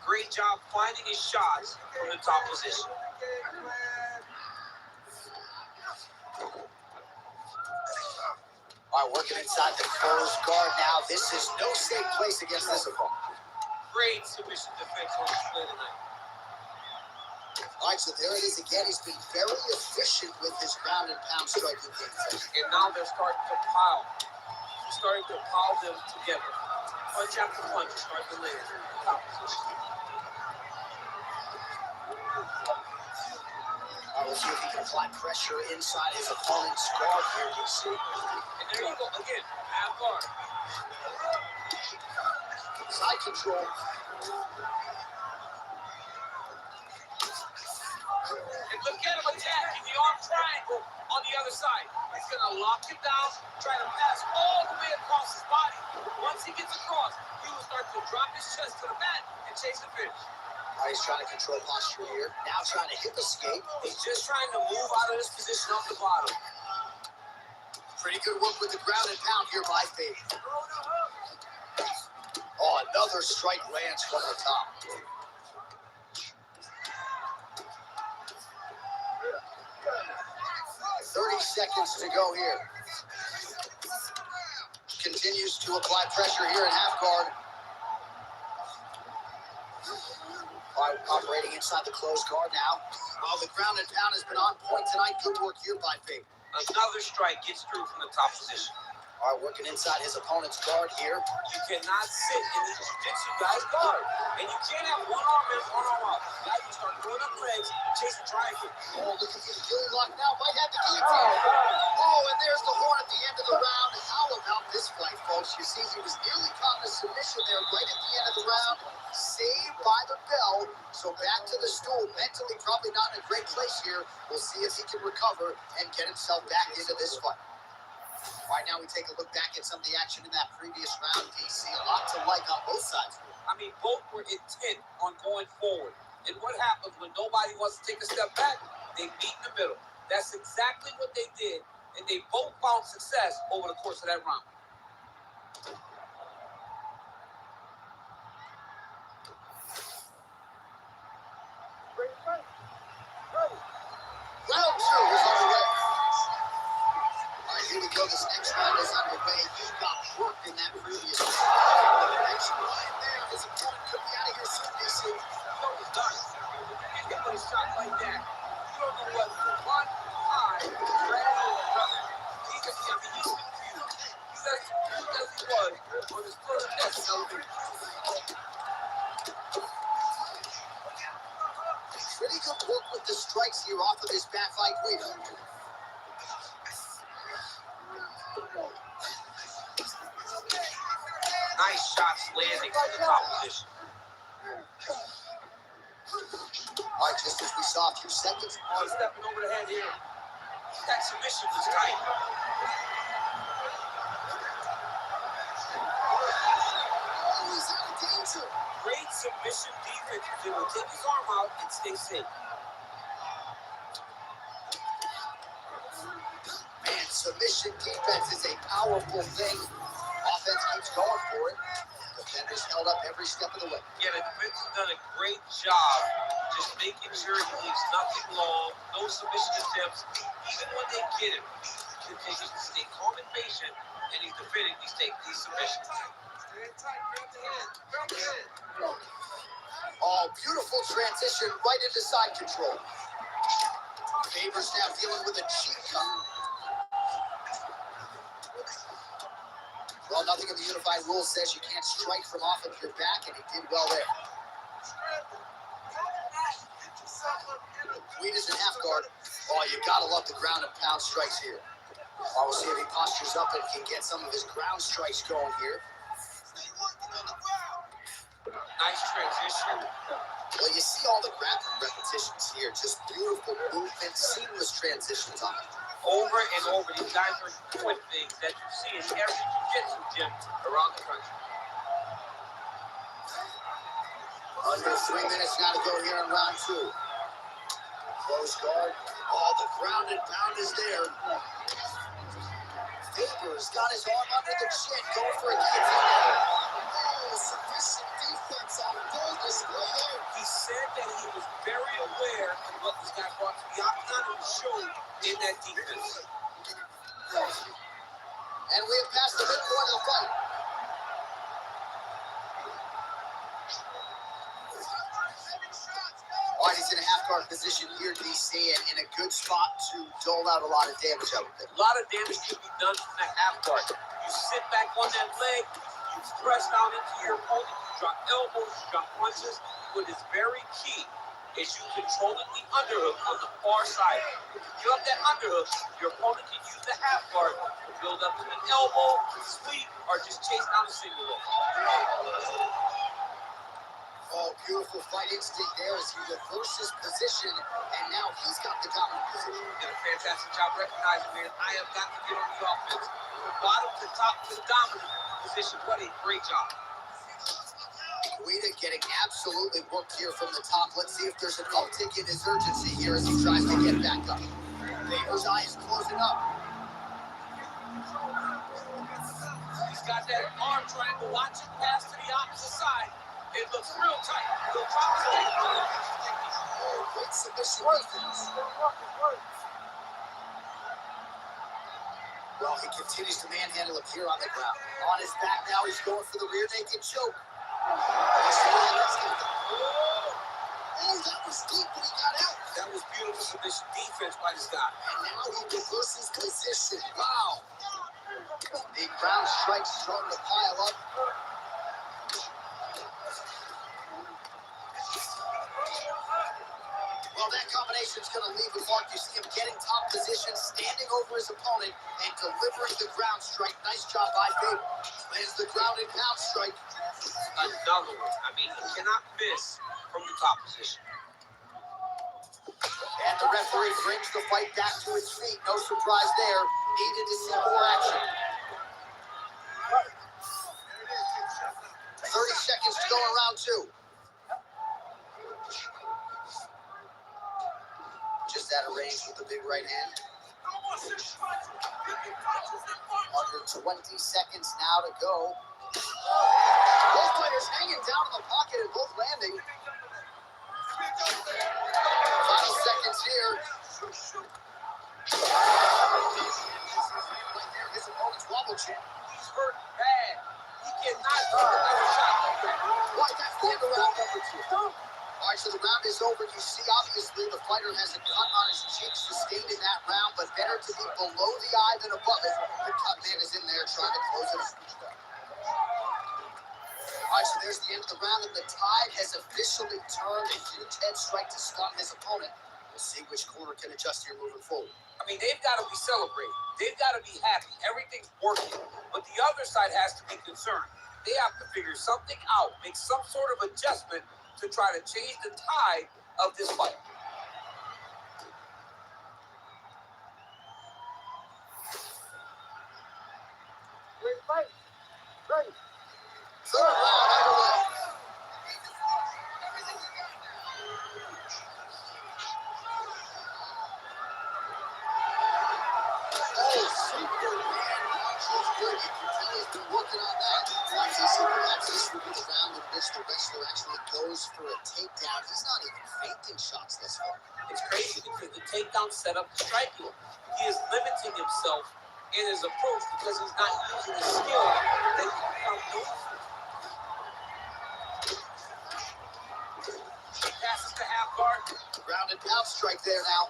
Great job finding his shots from the top position. All right, working inside the closed guard now. This is no safe place against this opponent. Great submission defense on display tonight. All right, so there it is again. He's been very efficient with his ground and pound striking game. And now they're starting to pile. He's starting to pile them together. Punch after punch, starting to land in the top position. Let's see if he can apply pressure inside his opponent's guard here, DC. And there you go, again, half guard. Side control. And look at him attacking the arm triangle on the other side. He's going to lock him down, try to pass all the way across his body. Once he gets across, he will start to drop his chest to the mat and chase the finish. He's trying to control posture here. Now trying to hip escape. He's just trying to move out of this position off the bottom. Pretty good work with the ground and pound here by Faber. Oh, another strike lands from the top. 30 seconds to go here. Continues to apply pressure here in half guard. Operating inside the closed guard now. Oh, the ground and pound has been on point tonight. Good work here by Faber. Another strike gets through from the top position. All right, working inside his opponent's guard here. You cannot sit in the jiu-jitsu guy's guard. And you can't have one arm in, one arm out. You got to start throwing up legs and chasing triangle. Oh, looking for the killing lock now. Might have the guillotine. Oh, and there's the horn at the end of the round. How about this fight, folks? You see, he was nearly caught in a submission there right at the end of the round. Saved by the bell. So back to the stool. Mentally probably not in a great place here. We'll see if he can recover and get himself back into this fight. Right now we take a look back at some of the action in that previous round, DC. A lot to like on both sides. I mean, both were intent on going forward. And what happens when nobody wants to take a step back? They meet in the middle. That's exactly what they did. And they both found success over the course of that round. Round two is on the way. All right, here we go. This next round is underway. He got worked in that previous round. Right there. His opponent could be out of here soon, DC. He's done. You get a shot like that. You don't know what one eye ran over brother. He just can't be used to you. He's as confused as he was on his first test celebration. Pretty good work with the strikes here off of his back like weight. Nice shots landing from the top position. All right, just as we saw a few seconds. Oh, he's stepping over the head here. That submission was tight. Oh, he's out of danger. Great submission defense. He will take his arm out and stay safe. Man, submission defense is a powerful thing. Offense keeps going for it. Defenders held up every step of the way. Yeah, the defense has done a great job just making sure he leaves nothing long, no submission attempts. Even when they get him, he continues to stay calm and patient, and he's defending these submissions. Stand tight, grab the hand, grab the hand. Oh, beautiful transition right into side control. Faber's now dealing with a cheap cut. Well, nothing in the unified rules says you can't strike from off of your back, and he did well there. Queen is in half guard. Oh, you gotta love the ground and pound strikes here. Oh, we'll see if he postures up and can get some of his ground strikes going here. Nice transition. Well, you see all the grappling repetitions here. Just beautiful movement, seamless transitions on it. Over and over, these guys are doing things that you see in every jiu-jitsu gym around the country. Under 3 minutes now to go here in round 2. Close guard. Oh, the ground and pound is there. Faber's got his arm under the chin, going for a guillotine. Oh, sufficient defense on full display there. He said that he was very aware of what this guy brought to the octagon and showed in that defense. And we have passed the midpoint of the fight. All right, he's in a half-guard position here, DC, and in a good spot to dole out a lot of damage out of it. A lot of damage can be done from that half guard. You sit back on that leg, you press down into your opponent, you drop elbows, you drop punches. What is very key is you controlling the underhook on the far side. If you give up that underhook, your opponent can use the half guard to build up to an elbow, sweep, or just chase down a single hook. Oh, beautiful fight instinct there as he reverses position, and now he's got the dominant position. Did a fantastic job recognizing, man, I have got to get on the offense. From bottom to top to the dominant position. What a great job. Guida getting absolutely worked here from the top. Let's see if there's an uptick in his urgency here as he tries to get back up. Faber's eye is closing up. He's got that arm triangle. Watch it pass to the opposite side. It looks real tight. He'll drop his leg. Oh, great submission defense. Well, he continues to manhandle him here on the ground. On his back now, he's going for the rear naked choke. Oh, that was deep when he got out. That was beautiful submission defense by this guy. And now he reverses position. Wow. The ground strikes starting to pile up. Well, that combination's going to leave with Mark. You see him getting top position, standing over his opponent, and delivering the ground strike. Nice job by Faber. Lands the ground and pound strike. Another one. I mean, he cannot miss from the top position. And the referee brings the fight back to its feet. No surprise there. Needed to see more action. 30 seconds to go in round 2. Just out of range with the big right hand. Under 20 seconds now to go. Both fighters hanging down in the pocket and both landing. Final seconds here. Right there, his opponent's wobble chin. He's hurt bad. He cannot do another shot like that. Watch that stand around number 2. All right, so the round is over. You see, obviously, the fighter has a cut on his cheek sustained in that round, but better to be below the eye than above it. The cut man is in there trying to close it. All right, so there's the end of the round, and the tide has officially turned. A huge head strike to stun his opponent. We'll see which corner can adjust here moving forward. I mean, they've got to be celebrating. They've got to be happy. Everything's working. But the other side has to be concerned. They have to figure something out, make some sort of adjustment to try to change the tide of this fight. Great fight. Ready. Third round underway. Oh, Superman punches good. You can tell he's been working on that. Like he said, perhaps this will be the round in which the wrestler actually goes for a takedown. He's not even feinting shots thus far. It's crazy because the takedown set up to strike him. He is limiting himself in his approach because he's not using the skill that he become known for. Ground and pound strike there now.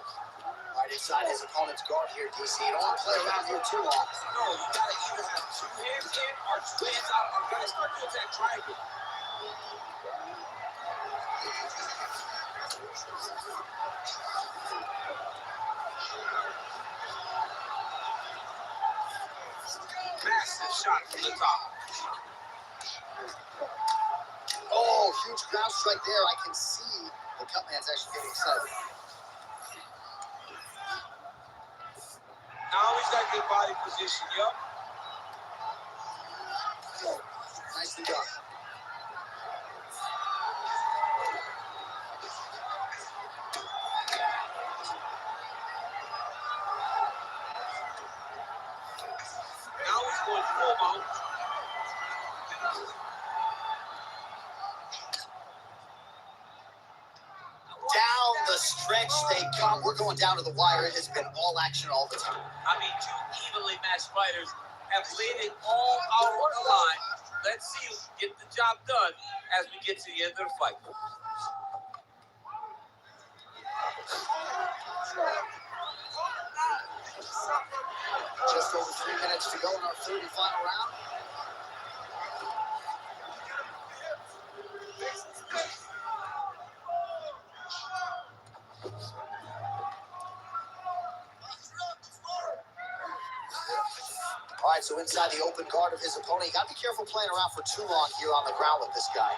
Right inside his opponent's guard here, DC. You don't want to play around here too long. No, you gotta either have two hands in or two hands out. I'm gonna start to attack triangle. Massive shot from the top. Oh, huge ground strike there. I can see the cut man's actually getting excited. Now he's got good body position, yup. Nicely done. Now he's going full mount. Down the stretch they come. We're going down to the wire. It has been all action all the time. I mean, two evenly matched fighters have laid it all out on the line. Let's see who can get the job done as we get to the end of the fight. Just over 3 minutes to go in our third and final round. All right, so inside the open guard of his opponent. You got to be careful playing around for too long here on the ground with this guy.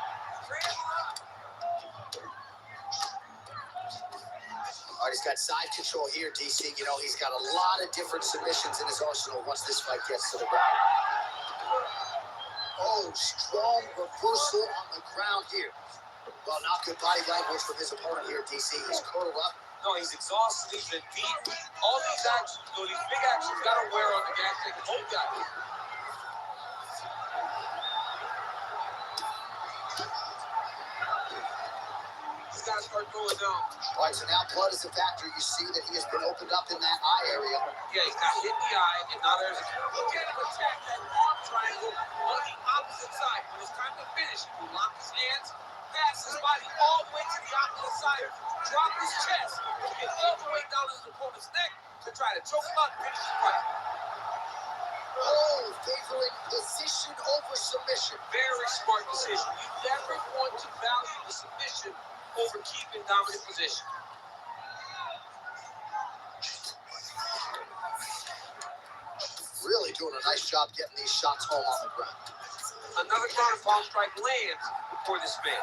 All right, he's got side control here, DC. You know, he's got a lot of different submissions in his arsenal once this fight gets to the ground. Oh, strong reversal on the ground here. Well, not good body language from his opponent here, DC. He's curled up. No, he's exhausted. He's been beat. All these actions, though, these big actions, got to wear on the gas tank. Both guys. He's got to start throwing down. All right, so now blood is a factor. You see that he has been opened up in that eye area. Yeah, he's got hit in the eye, and now there's a look at him attack that arm triangle on the opposite side. When it's time to finish, he lock his hands, pass his body all the way to the opposite side, drop his chest, get all the way down his opponent's neck to try to choke him out and finish the fight. Oh, favoring position over submission. Very smart decision. You never want to value the submission over keeping dominant position. Really doing a nice job getting these shots home on the ground. Another ground and pound strike lands for this man.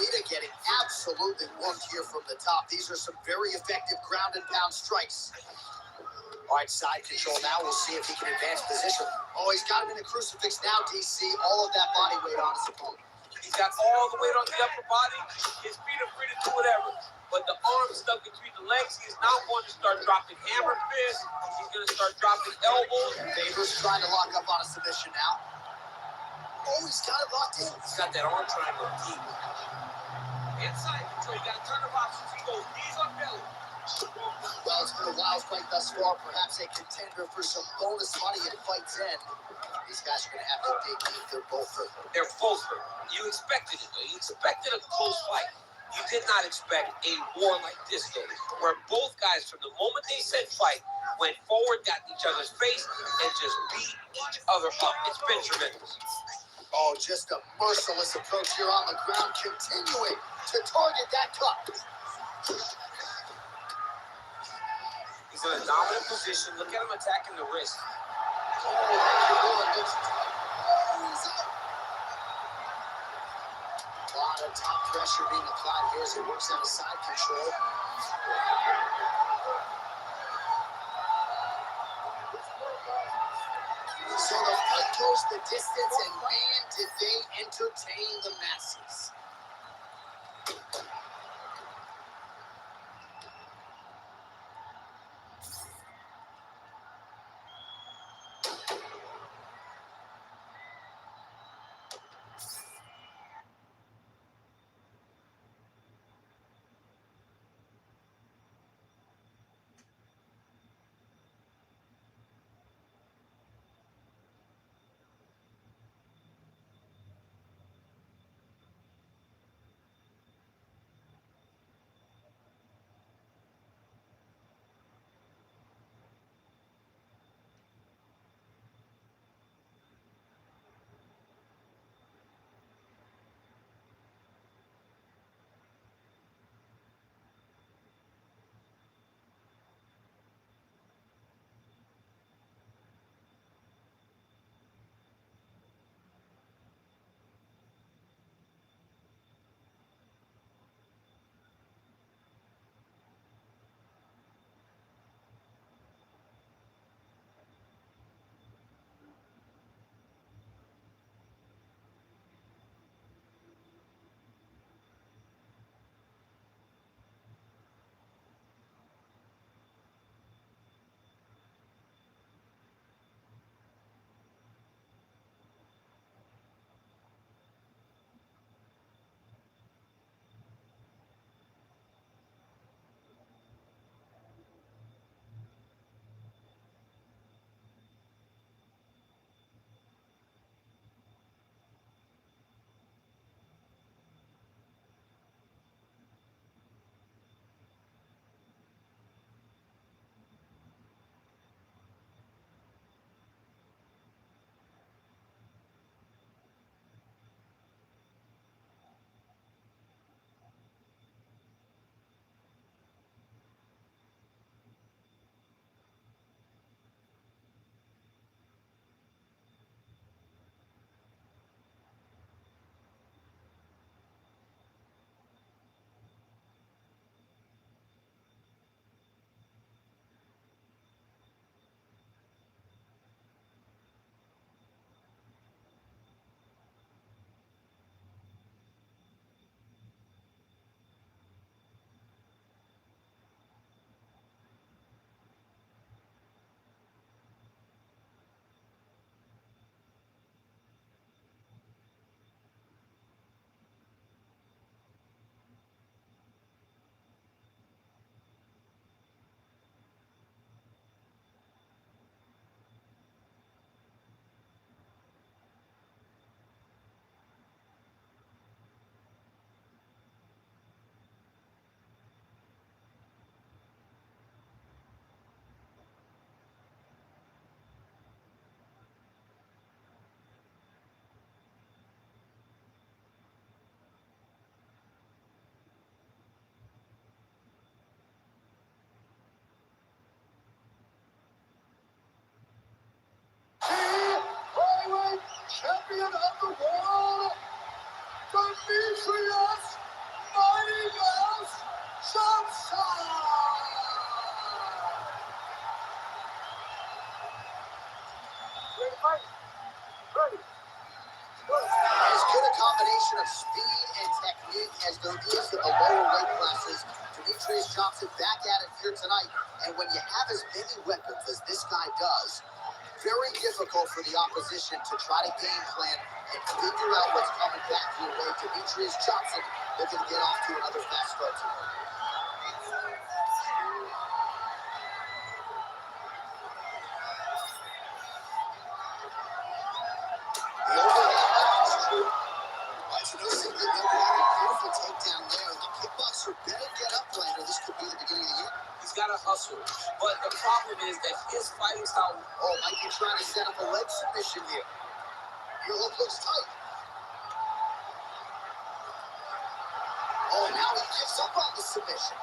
Lita getting absolutely worked here from the top. These are some very effective ground and pound strikes. All right, side control now. We'll see if he can advance position. Oh, he's got him in a crucifix now, DC. All of that body weight on his opponent. He's got all the weight on the upper body. His feet are free to do whatever. But the arm stuck between the legs. He is now going to start dropping hammer fists. He's going to start dropping elbows. Favors trying to lock up on a submission now. Oh, he's got it locked in. He's got that arm triangle deep. Inside control. You got to turn of options. He goes knees on belly. Well, it's been a wild fight thus far. Perhaps a contender for some bonus money at fight's end. These guys are going to have to dig deep. They're both hurt. They're both hurt. You expected it, though. You expected a close fight. You did not expect a war like this, though, where both guys, from the moment they said fight, went forward, got in each other's face, and just beat each other up. It's been tremendous. Oh, just a merciless approach here on the ground, continuing to target that cup. He's in a dominant position. Look at him attacking the wrist. Oh, he's out. A lot of top pressure being applied here as he works out of side control. So the fight goes the distance, and man, did they entertain the masses. champion of the world, Demetrius Mighty Mouse Johnson. Ready, fight. Ready. As good a combination of speed and technique as there is in the lower weight classes, Demetrius Johnson back at it here tonight. And when you have as many weapons as this guy does, very difficult for the opposition to try to game plan and figure out what's coming back your way. Demetrius Johnson looking to get off to another fast start tonight. The overhead is true. It's no secret that we have a beautiful takedown there. And the kickboxer better get upright, or this could be the beginning of the year. He's got to hustle. But the problem is that his fighting style. Oh, might be trying to set up a leg submission here. Your hook looks tight. Oh, now he gives up on the submission.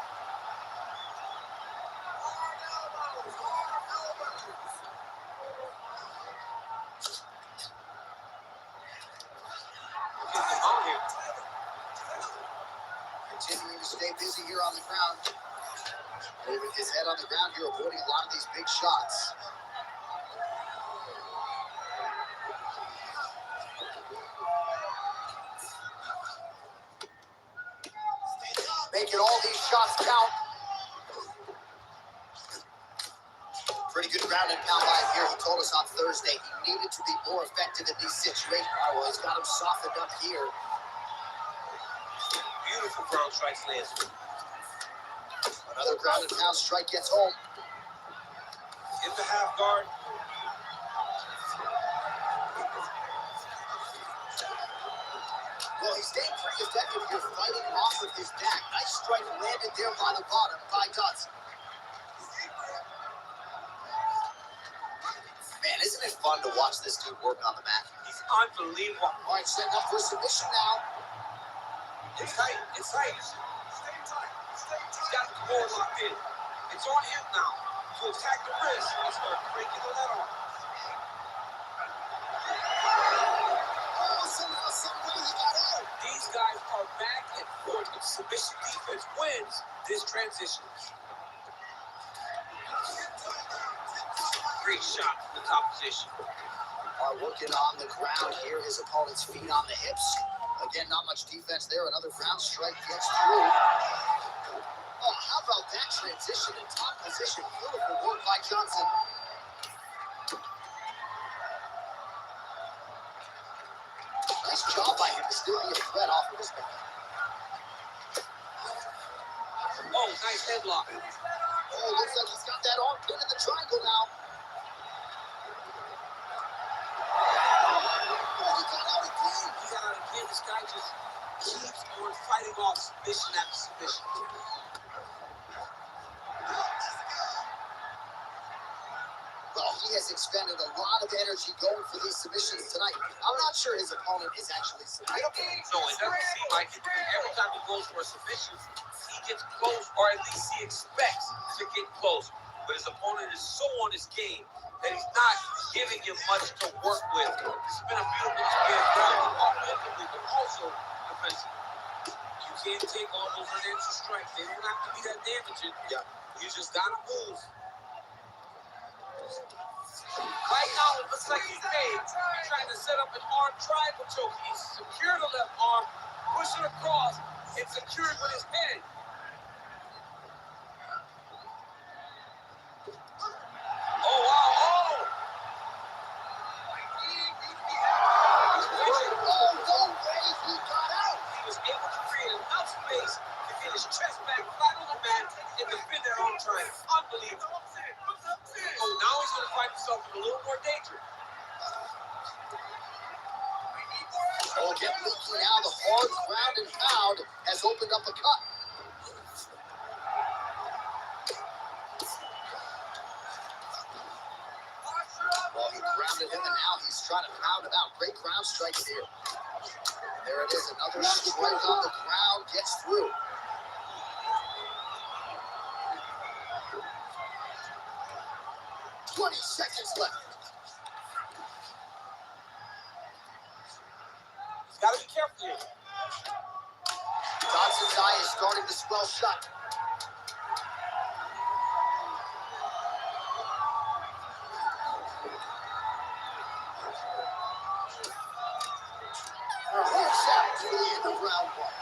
Continuing to stay busy here on the ground. Moving his head on the ground here, avoiding a lot of these big shots. Making all these shots count. Pretty good ground and pound by here. He told us on Thursday he needed to be more effective in these situations. All right, well, he's got him softened up here. Beautiful ground strikes lands. Another ground and pound strike gets home. In the half guard. Well, he's staying pretty effective here, fighting off of his back. Nice strike landed there by the bottom by Dodson. Man, isn't it fun to watch this dude work on the mat? He's unbelievable. All right, setting up for submission now. It's tight. It's tight. He's got the core locked in. It's on him now to attack the wrist and start breaking the let off. Oh, somehow, some way he got out. These guys are back and forth. If submission defense wins this transition. Great shot from the top position. Are working on the ground here. His opponent's feet on the hips. Again, not much defense there. Another ground strike gets through. Oh, how about that transition in top position? Beautiful work by Johnson. Nice job by him to still be a threat off of his back. Oh, nice headlock. Oh, looks like he's got that arm pinned in the triangle now. Oh, he got out again. He got out again. This guy just keeps on fighting off submission after submission. Well, he has expended a lot of energy going for these submissions tonight. I'm not sure his opponent is actually submittable. No, it doesn't seem like it. Every time he goes for a submission, he gets close, or at least he expects to get close. But his opponent is so on his game that he's not giving him much to work with. It's been a beautiful experience, offensively, but also defensively. You can't take all those unanswered strikes. They don't have to be that damaging. Yeah. You just gotta move. Right now, it looks like he's made. He's trying to set up an arm triangle choke. He's secured the left arm, pushing across, and secured with his head. Oh, wow. Oh! Oh, no way he got out. He was able to create enough space to get his chest back flat on the mat and defend that arm triangle. Unbelievable. Oh, now he's going to find himself in a little more danger. Oh, again, leaking now. The hard ground and pound has opened up a cut. Well, he grounded him, and now he's trying to pound him out. Great ground strikes here. There it is. Another strike on the ground gets through. 20 seconds left. Gotta be careful here. Johnson's eye is starting to swell shut. Set to the end of round one.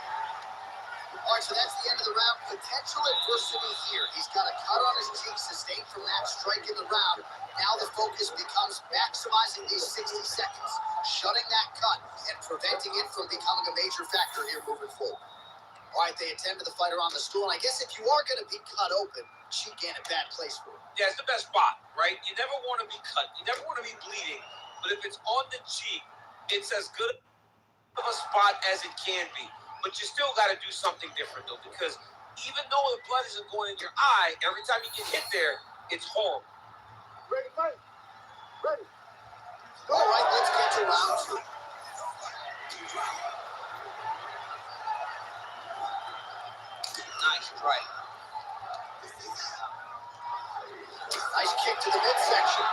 All right, so that's the end of the round. Potential adversity here. He's got a cut on his cheek sustained from that strike in the round. Now the focus becomes maximizing these 60 seconds, shutting that cut, and preventing it from becoming a major factor here moving forward. All right, they attend to the fighter on the stool. And I guess if you are going to be cut open, cheek ain't a bad place for it. Yeah, it's the best spot, right? You never want to be cut. You never want to be bleeding. But if it's on the cheek, it's as good of a spot as it can be. But you still got to do something different, though, because even though the blood isn't going in your eye, every time you get hit there, it's horrible. Ready, fight. Ready. All right, let's get to round two. Nice strike. Nice kick to the midsection.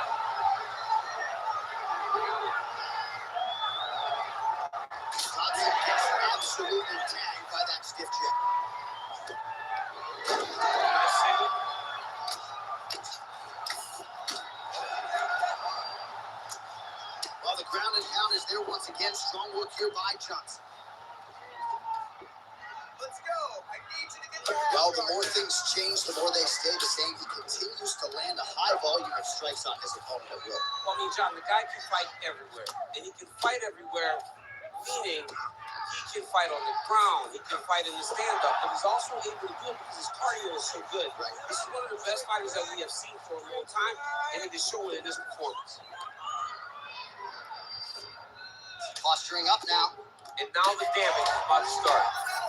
Johnson gets absolutely tagged by that stiff jab. Nice single. Well, the ground and pound is there once again. Strong work here by Johnson. Let's go. I need you to get the Well, the more things change, the more they stay the same. He continues to land a high volume of strikes on his opponent at will. Well, I mean, John, the guy can fight everywhere. And he can fight everywhere, meaning he can fight on the ground, he can fight in the stand-up, but he's also able to do it because his cardio is so good. Right. This is one of the best fighters that we have seen for a long time, and it is showing in this performance. Posturing up now. And now the damage is about to start.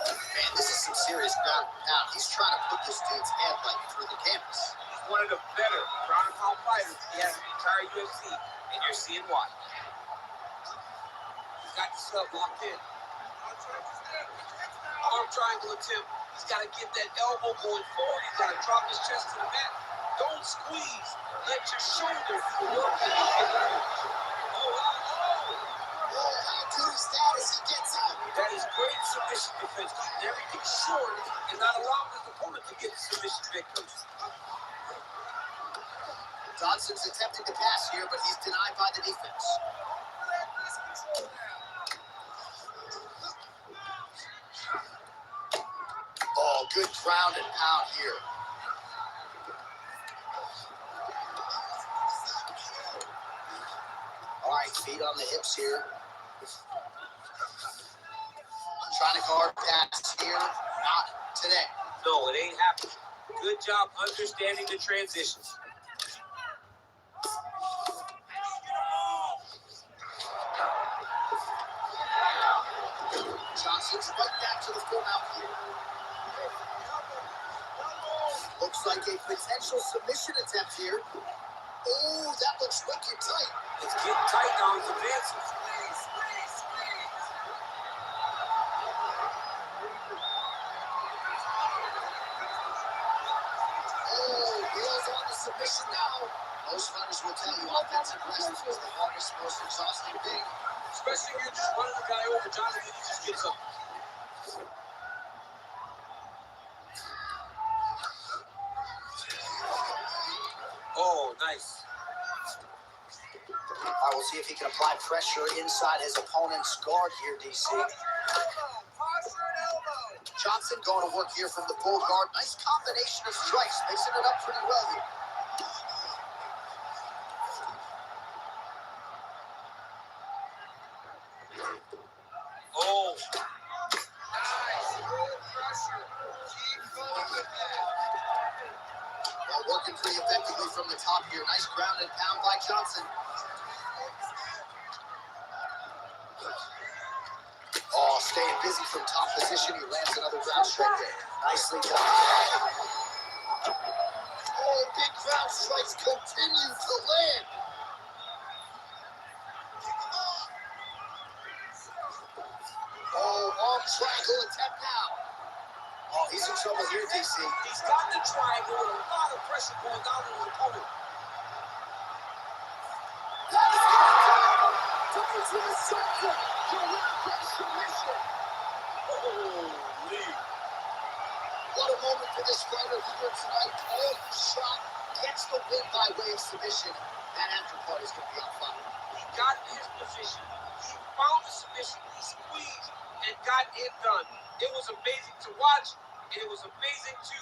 Man, this is some serious ground and pound. He's trying to put this dude's head like through the canvas. He's one of the better ground and pound fighters he has in the entire UFC, and you're seeing why. He's got the sub locked in. Arm triangle attempt. He's got to get that elbow going forward. He's got to drop his chest to the mat. Don't squeeze. Let your shoulder do the work that you can do. Oh, how good is that as he gets out? That is great submission defense. Keeping everything short and not allowing his opponent to get submission victories. Johnson's attempting to pass here, but he's denied by the defense. Oh, good ground and pound here. All right, feet on the hips here. Trying to guard pass here. Not today. No, it ain't happening. Good job understanding the transitions. Johnson's right back to the full mount here. Looks like a potential submission attempt here. Oh, that looks wicked tight. It's getting tight now. He's advancing. Submission now. Most fighters will tell you offensive wrestling is the hardest, most exhausting thing. Especially if you're just running the guy over, Jonathan, he just gets up. Oh, nice. All right, we'll see if he can apply pressure inside his opponent's guard here, DC. Johnson going to work here from the full guard. Nice combination of strikes, mixing it up pretty well here. Oh. Nice. Good pressure. Keep going with that. Well, working pretty effectively from the top here. Nice ground and pound by Johnson. Oh, staying busy from top position. He lands another ground strike there. Nicely done. Oh, big ground strikes continue to land. Oh, arm triangle attempt now. Oh, he's in trouble here, DC. He's got the triangle with a lot of pressure going down on his opponent. That is good. Took into the center. The winner by submission. Holy. What a moment for this fighter here tonight. All the shot, gets the win by way of submission. That after party is going to be on fire. He got in his position. He found the submission. He squeezed and got it done. It was amazing to watch. And it was amazing to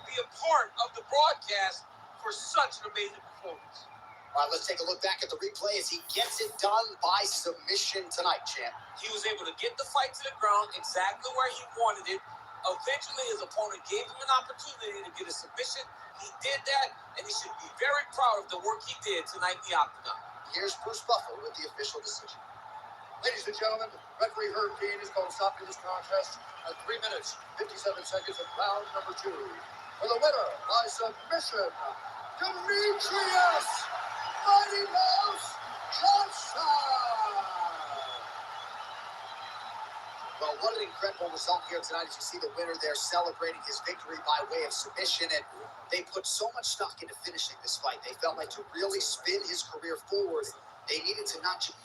be a part of the broadcast for such an amazing performance. All right, let's take a look back at the replay as he gets it done by submission tonight, champ. He was able to get the fight to the ground exactly where he wanted it. Eventually, his opponent gave him an opportunity to get a submission. He did that, and he should be very proud of the work he did tonight in the octagon. Here's Bruce Buffer with the official decision. Ladies and gentlemen, referee Herb Dean is going to stop this contest at 3 minutes, 57 seconds of round number 2. For the winner by submission, Demetrius Mighty Mouse Johnson. Well, what an incredible result here tonight as you see the winner there celebrating his victory by way of submission. And they put so much stock into finishing this fight. They felt like to really spin his career forward, they needed to not just...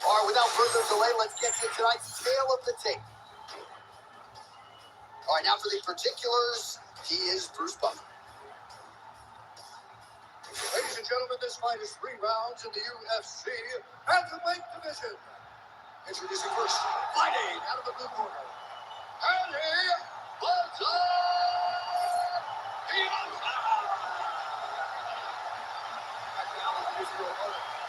All right, without further delay, let's get to tonight's tale of the tape. All right, now for the particulars, he is Bruce Buffer. Ladies and gentlemen, this fight is 3 rounds in the UFC heavyweight division. Introducing first, fighting out of the blue corner, Eddie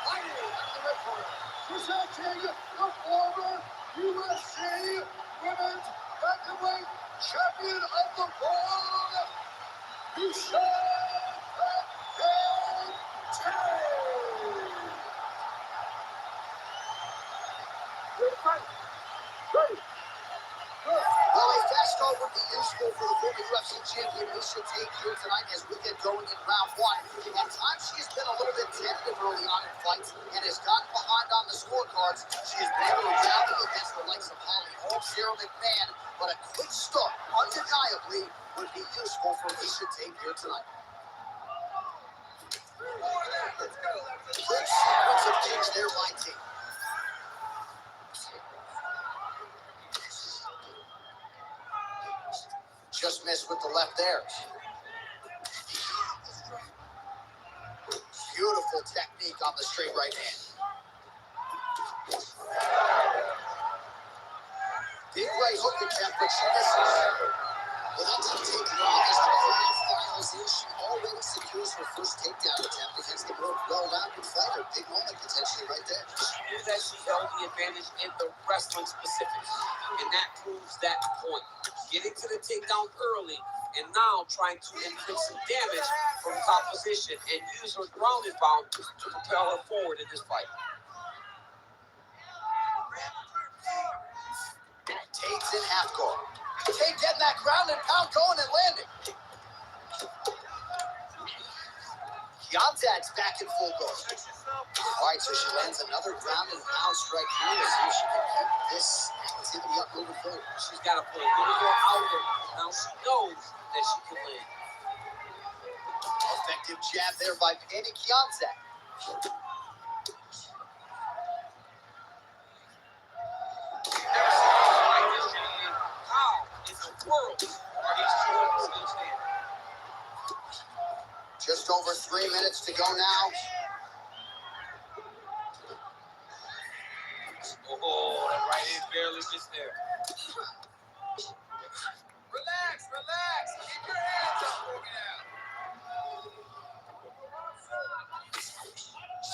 fighting out of the red corner, presenting the former UFC Women's Heavyweight Champion of the world, Michelle. Well, a fast start would be useful for the former UFC champion Miesha Tate here tonight as we get going in round 1. At times, she's been a little bit tentative early on in fights and has gotten behind on the scorecards. She has been able to rally against the likes of Holly Holm, Sarah McMahon, but a quick start, undeniably, would be useful for Miesha Tate here tonight. Quick sequence of kicks there by Tate. Just missed with the left there. Beautiful technique on the straight right hand. Big right hook attempt, but she misses. Well, that's a takedown as the crowd files in. She already secures her first takedown attempt against the more well-rounded fighter. Big moment potentially right there. She knew that she held the advantage in the wrestling specifics, and that proves that point. Getting to the takedown early, and now trying to inflict some damage from top position and use her ground and pound to propel her forward in this fight. Tate's in half guard. Tate getting that ground and pound going and landing. Kianzad's back in full guard. All right, so she lands another ground and pound strike here to see if she can keep this activity up moving forward. She's got to put a little more outlet. Now she knows that she can land. Effective jab there by Penny Kianzad. How in the world are these two still standing? Just over 3 minutes to go now. Oh, that right hand barely missed there. Relax, relax. Keep your hands up for me now.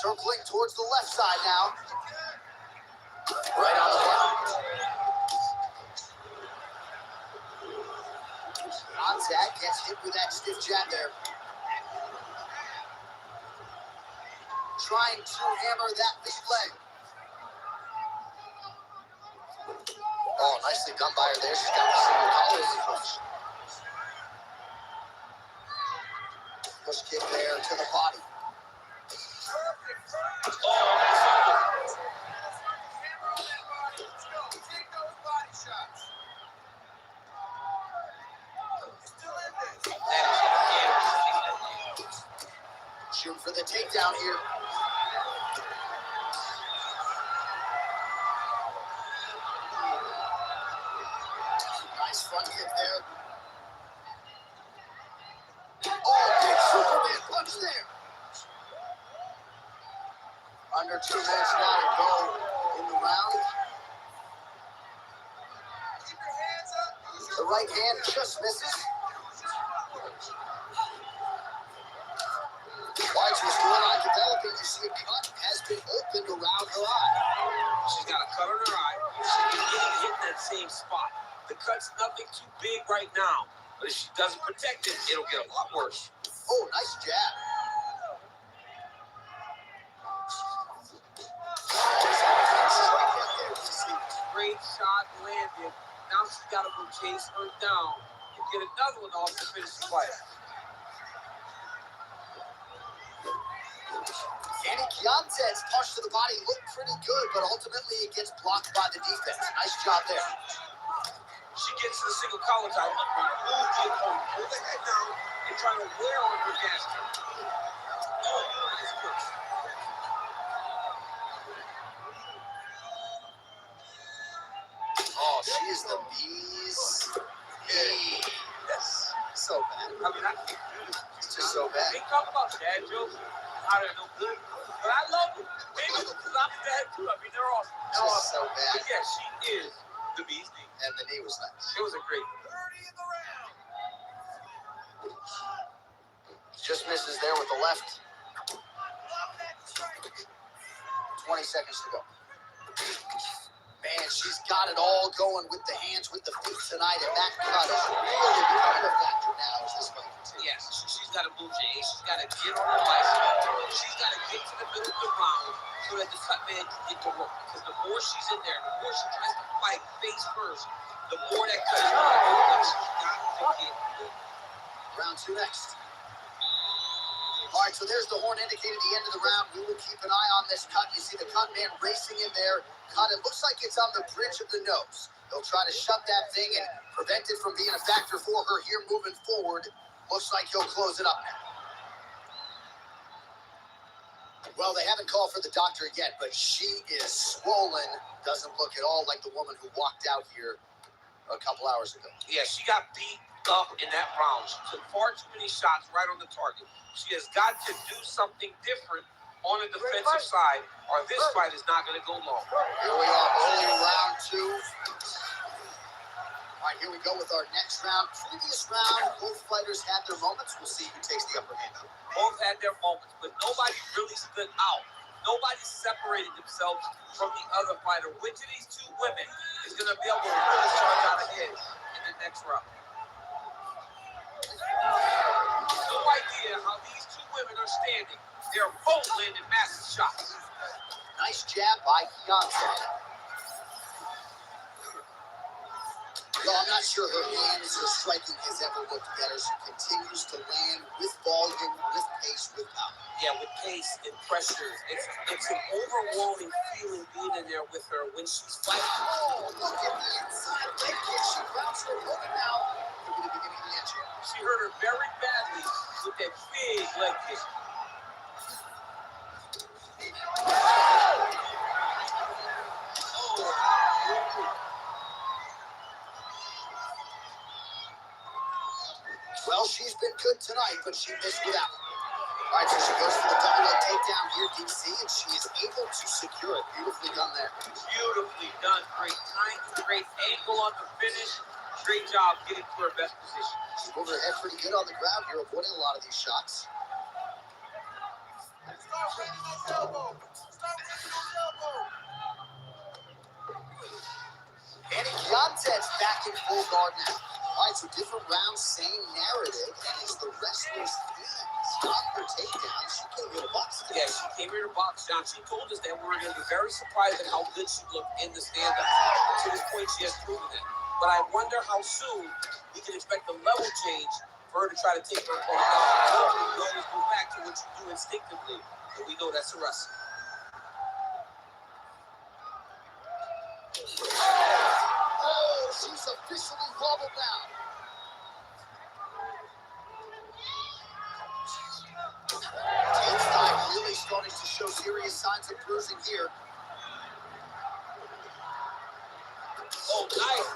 Circling towards the left side now. Right on the ground. Kianzad gets hit with that stiff jab there. Trying to hammer that lead leg. Oh, nicely done by her there. She's got the single collar push. Push kick there to the body. Shoot for the takedown. takedown here. Nice front kick there. Oh, big Superman punch there. Under 2 minutes now to go in the round. The right hand just misses. Watch the storyline developing. You see a cut has been opened around her eye. She's got a cut on her eye. She's beginning to hit that same spot. The cut's nothing too big right now, but if she doesn't protect it, it'll get a lot worse. Oh, nice jab. Great shot landed. Now she's got to go chase her down and get another one off to finish the fight. Danny Keontae's punch to the body looked pretty good, but ultimately it gets blocked by the defense. Nice job there. She gets to the single collar tie. Move the opponent. Pull the head down and try to wear on her gasket. Oh, nice push. Oh, she is the bee's knee. Yes. So bad. I mean, I can't do this. It's just so bad. They talk about dad jokes. How they're no good. But I love them. Maybe because I'm dad too. I mean, they're awesome. Just so bad. But yeah, she is the bee's knee. And the knee was nice. It was a great 30 in the round. Just misses there with the left. 20 seconds to go. Man, she's got it all going with the hands, with the feet tonight, and that cut is really becoming a factor now as this fight continues. Yes, she's got to move Jay. She's got to get on her bicycle. She's got to get to the middle of the round so that the cut man can get to work. Because the more she's in there, the more she tries to fight face first, the more that cut is going to open. She's got to get good. Round 2 next. All right, so there's the horn indicating the end of the round. We will keep an eye on this cut. You see the cut man racing in there. Cut, it looks like it's on the bridge of the nose. They'll try to shut that thing and prevent it from being a factor for her here moving forward. Looks like he'll close it up now. Well, they haven't called for the doctor yet, but she is swollen. Doesn't look at all like the woman who walked out here a couple hours ago. Yeah, she got beat up in that round. She took far too many shots right on the target. She has got to do something different on the defensive side, or this fight is not going to go long. Here we are, early round 2. All right, here we go with our next round. Previous round, both fighters had their moments. We'll see who takes the upper hand. Both had their moments, but nobody really stood out. Nobody separated themselves from the other fighter. Which of these two women is going to be able to really charge out ahead in the next round? No idea how these two women are standing. They're both landing massive shots. Nice jab by Keontae. Well, I'm not sure her hands or striking has ever looked better. She continues to land with volume, with pace, with power. Yeah, with pace and pressure. It's an overwhelming feeling being in there with her when she's fighting. Oh, look at the inside leg kick. She grounds her opponent now. Could be the beginning of the end here. She hurt her very badly with that big leg kick. Well, she's been good tonight, but she missed without. All right, so she goes for the double leg takedown here, DC, and she is able to secure it. Beautifully done there. Beautifully done. Great timing, great angle on the finish. Great job getting to her best position. She's moving her head pretty good on the ground here, avoiding a lot of these shots. Danny Keontae's back in full guard now. All right, so different rounds, same narrative, and it's the wrestler's hands on her takedown. She came here to box today. Yeah, she came here to box, John. She told us that we were going to be very surprised at how good she looked in the stand-up. To this point, she has proven that. But I wonder how soon we can expect a level change for her to try to take her opponent out. You always go back to what you do instinctively, and we know that's a wrestler. Oh, she's officially wobbled now. Takes time, really starting to show serious signs of bruising here. Oh, nice.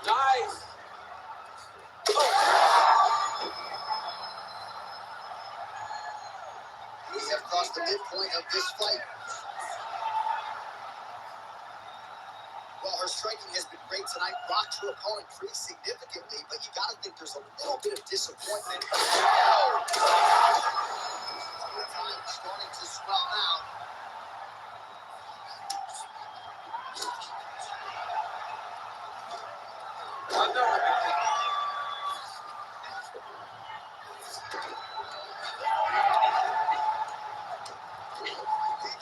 Nice. We have crossed the midpoint of this fight. Well, her striking has been great tonight, rocked her opponent pretty significantly, but you got to think there's a little bit of disappointment. Oh! Time starting to swell now.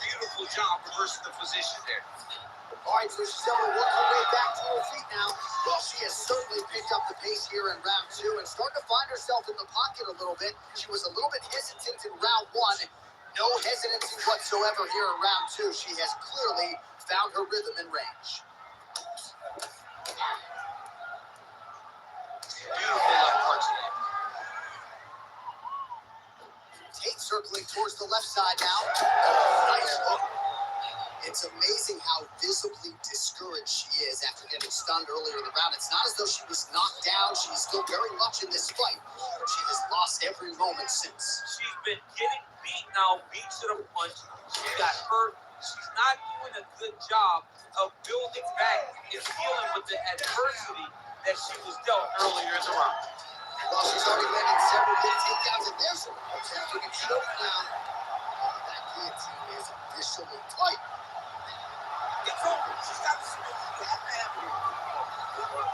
Beautiful job reversing the position there. All right, so she's able to work her way back to her feet now. Well, she has certainly picked up the pace here in round 2 and starting to find herself in the pocket a little bit. She was a little bit hesitant in round 1. No hesitancy whatsoever here in round 2. She has clearly found her rhythm and range. Beautiful left punch there. Tate circling towards the left side now. Nice hook. It's amazing how visibly discouraged she is after getting stunned earlier in the round. It's not as though she was knocked down. She's still very much in this fight. She has lost every moment since. She's been getting beat now, beat to the punch. She got hurt. She's not doing a good job of building back and dealing with the adversity that she was dealt earlier in the round. Well, she's already landed several big takedowns, and there's a attempting a choke now. That guillotine is officially tight. It's over. She's got the space. You have to have it.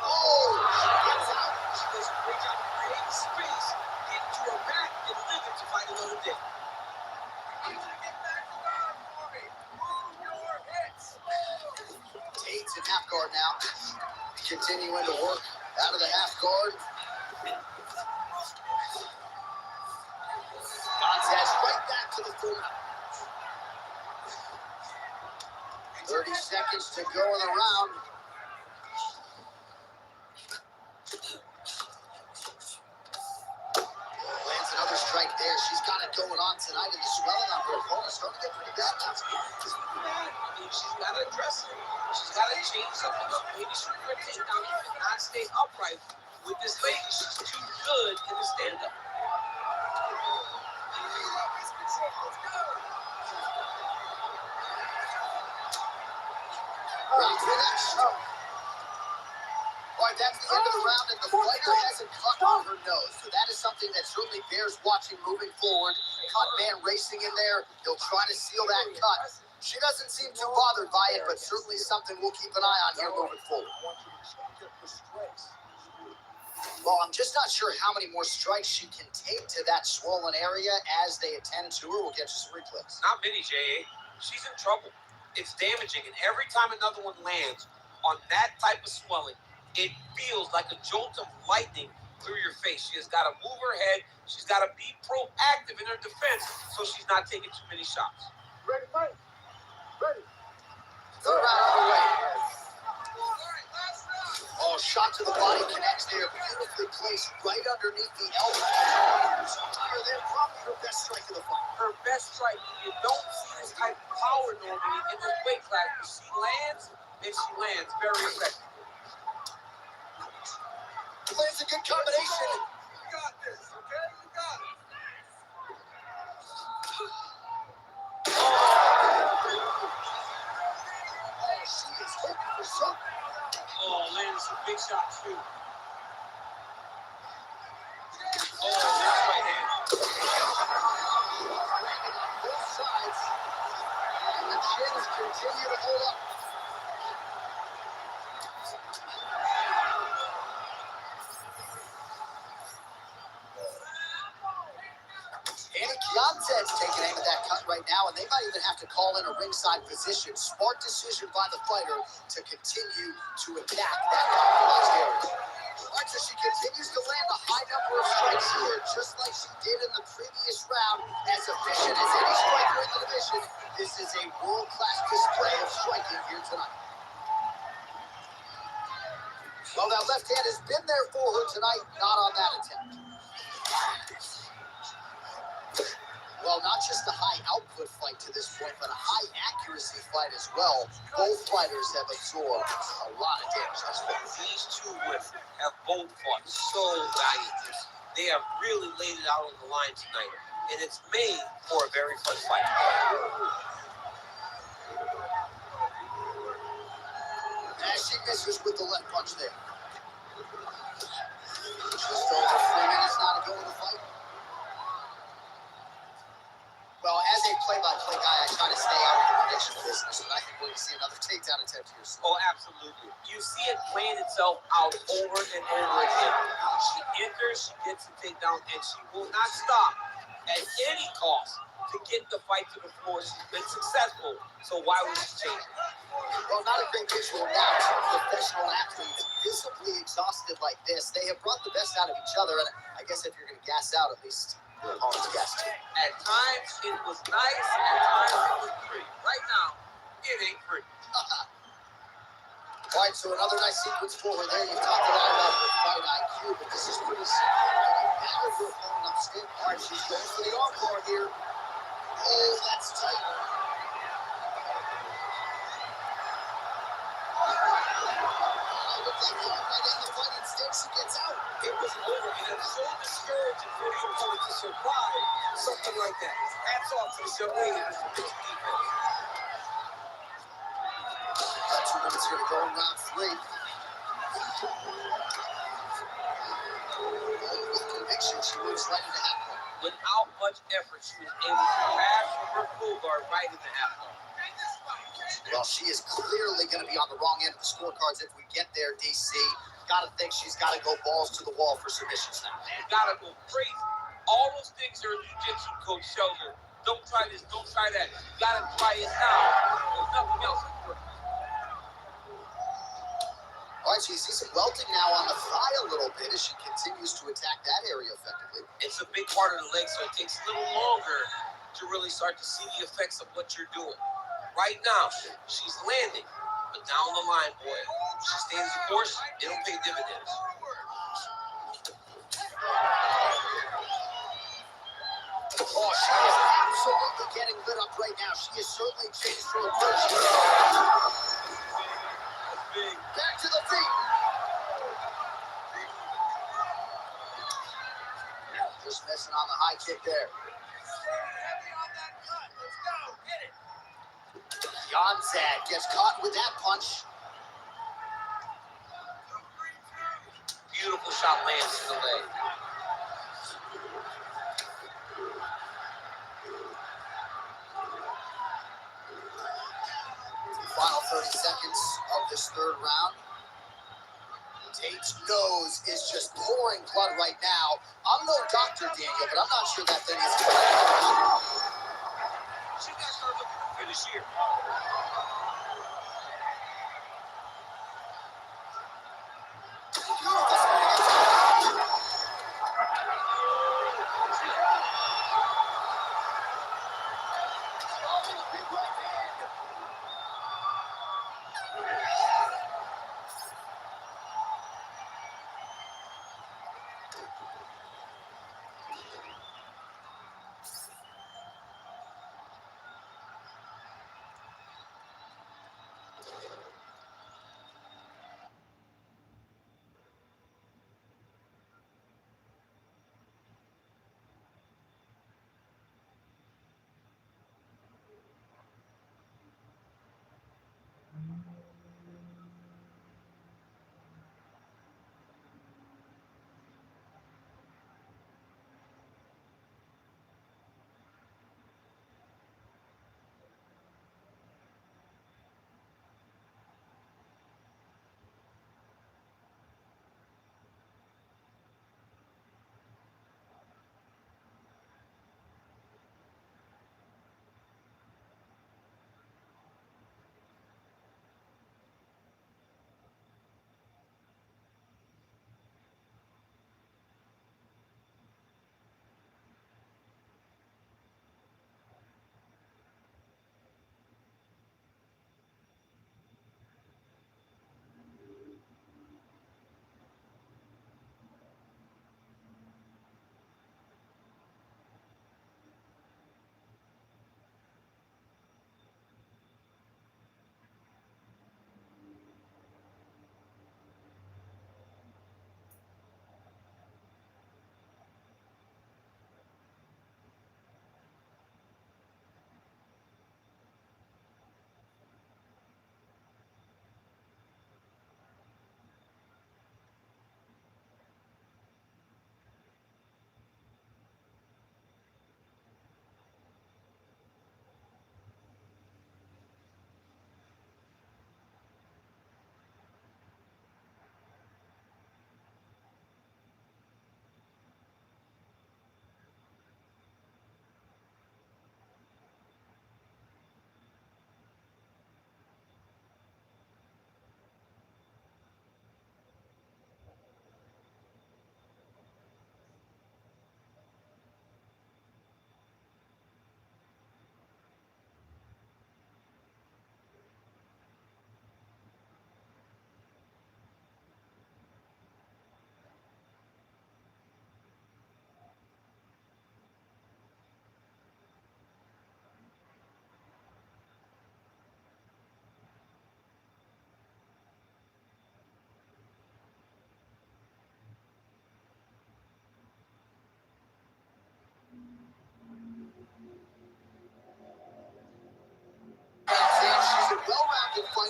Oh, she gets out. She does a great job of creating space, getting to her back, and living to fight another day. Tate's in half guard now. Continuing to work out of the half guard. Gonzalez right back to the full. 30 seconds to go in the round. Lands another strike there. She's got it going on tonight, and the swelling on her opponent's starting to get pretty bad now. I mean, she's got to address it. She's got to change something up. Maybe she's going to take down and not stay upright with this lady. She's too good in the stand-up. Round 3 next. All right, that's the end of the round, and the fighter has a cut on her nose. So that is something that certainly bears watching moving forward. Cut man racing in there. He'll try to seal that cut. She doesn't seem too bothered by it, but certainly something we'll keep an eye on here moving forward. Well, I'm just not sure how many more strikes she can take to that swollen area as they attend to her. We'll get you some replays. Not many, J.A. She's in trouble. It's damaging, and every time another one lands on that type of swelling, it feels like a jolt of lightning through your face. She has got to move her head. She's got to be proactive in her defense so she's not taking too many shots. Ready, fight. Ready. Third round underway. Oh, shot to the body connects there. Beautifully placed right underneath the elbow. Higher than probably her best strike of the fight. Her best strike. You don't see this type of power normally in this weight class. She lands, and she lands very effective. Lands a good combination. You got this, okay? You got it. Oh, she is hoping for something. Oh, landing some big shots, too. Oh, that's right hand. Landing on both sides. And the chins continue to hold up. Keontae's taking aim at that cut right now, and they might even have to call in a ringside position. Smart decision by the fighter to continue to attack that compromised area. All right, so she continues to land a high number of strikes here, just like she did in the previous round. As efficient as any striker in the division, this is a world-class display of striking here tonight. Well, that left hand has been there for her tonight, not on that attempt. Well, not just a high output fight to this point, but a high accuracy fight as well. Both fighters have absorbed a lot of damage thus far. These two women have both fought so valiantly. They have really laid it out on the line tonight, and it's made for a very fun fight. As she misses with the left punch there. Just over 3 minutes now to go in the fight. Well, as a play-by-play guy, I try to stay out of the prediction business, but I think we're going to see another takedown attempt here soon. Oh, absolutely. You see it playing itself out over and over again. She enters, she gets the takedown, and she will not stop at any cost to get the fight to the floor. She's been successful, so why would she change it? Well, not a great visual now. Professional athletes visibly exhausted like this. They have brought the best out of each other, and I guess if you're going to gas out, at least your opponent's gassed too. At times, it was nice. At times, it was pretty. Right now, it ain't pretty. All right, so another nice sequence forward there. You've talked a lot about her fight IQ, but this is pretty simple. You battle your opponent upstate. All right, she's going for the armbar here. Oh, that's tight. Looks like he might end the fight. Instead, she gets out. It was over, and it's so discouraging for the opponent to survive something like that. Hats off to this young lady who's a big defense. 2 minutes here to go in round 3. With conviction, she moves right into half point. Without much effort, she was able to pass from her full guard right into half guard. Well, she is clearly going to be on the wrong end of the scorecards if we get there, DC. Got to think she's got to go balls to the wall for submissions now. You gotta go crazy. All those things are in jiu-jitsu, Coach Shelder. Don't try this, don't try that. You gotta try it now. There's nothing else that works. All right, so you see some welting now on the thigh a little bit as she continues to attack that area effectively. It's a big part of the leg, so it takes a little longer to really start to see the effects of what you're doing. Right now, she's landing, but down the line, boy, she stays the course, it'll pay dividends. Oh, she is absolutely getting lit up right now. She has certainly changed her approach. That's big. Back to the feet. Just missing on the high kick there. Gonzag gets caught with that punch. Beautiful shot lands in the leg. Final 30 seconds of this third round. Tate's nose is just pouring blood right now. I'm no doctor, Daniel, but I'm not sure that thing is. She got to start looking for finish here.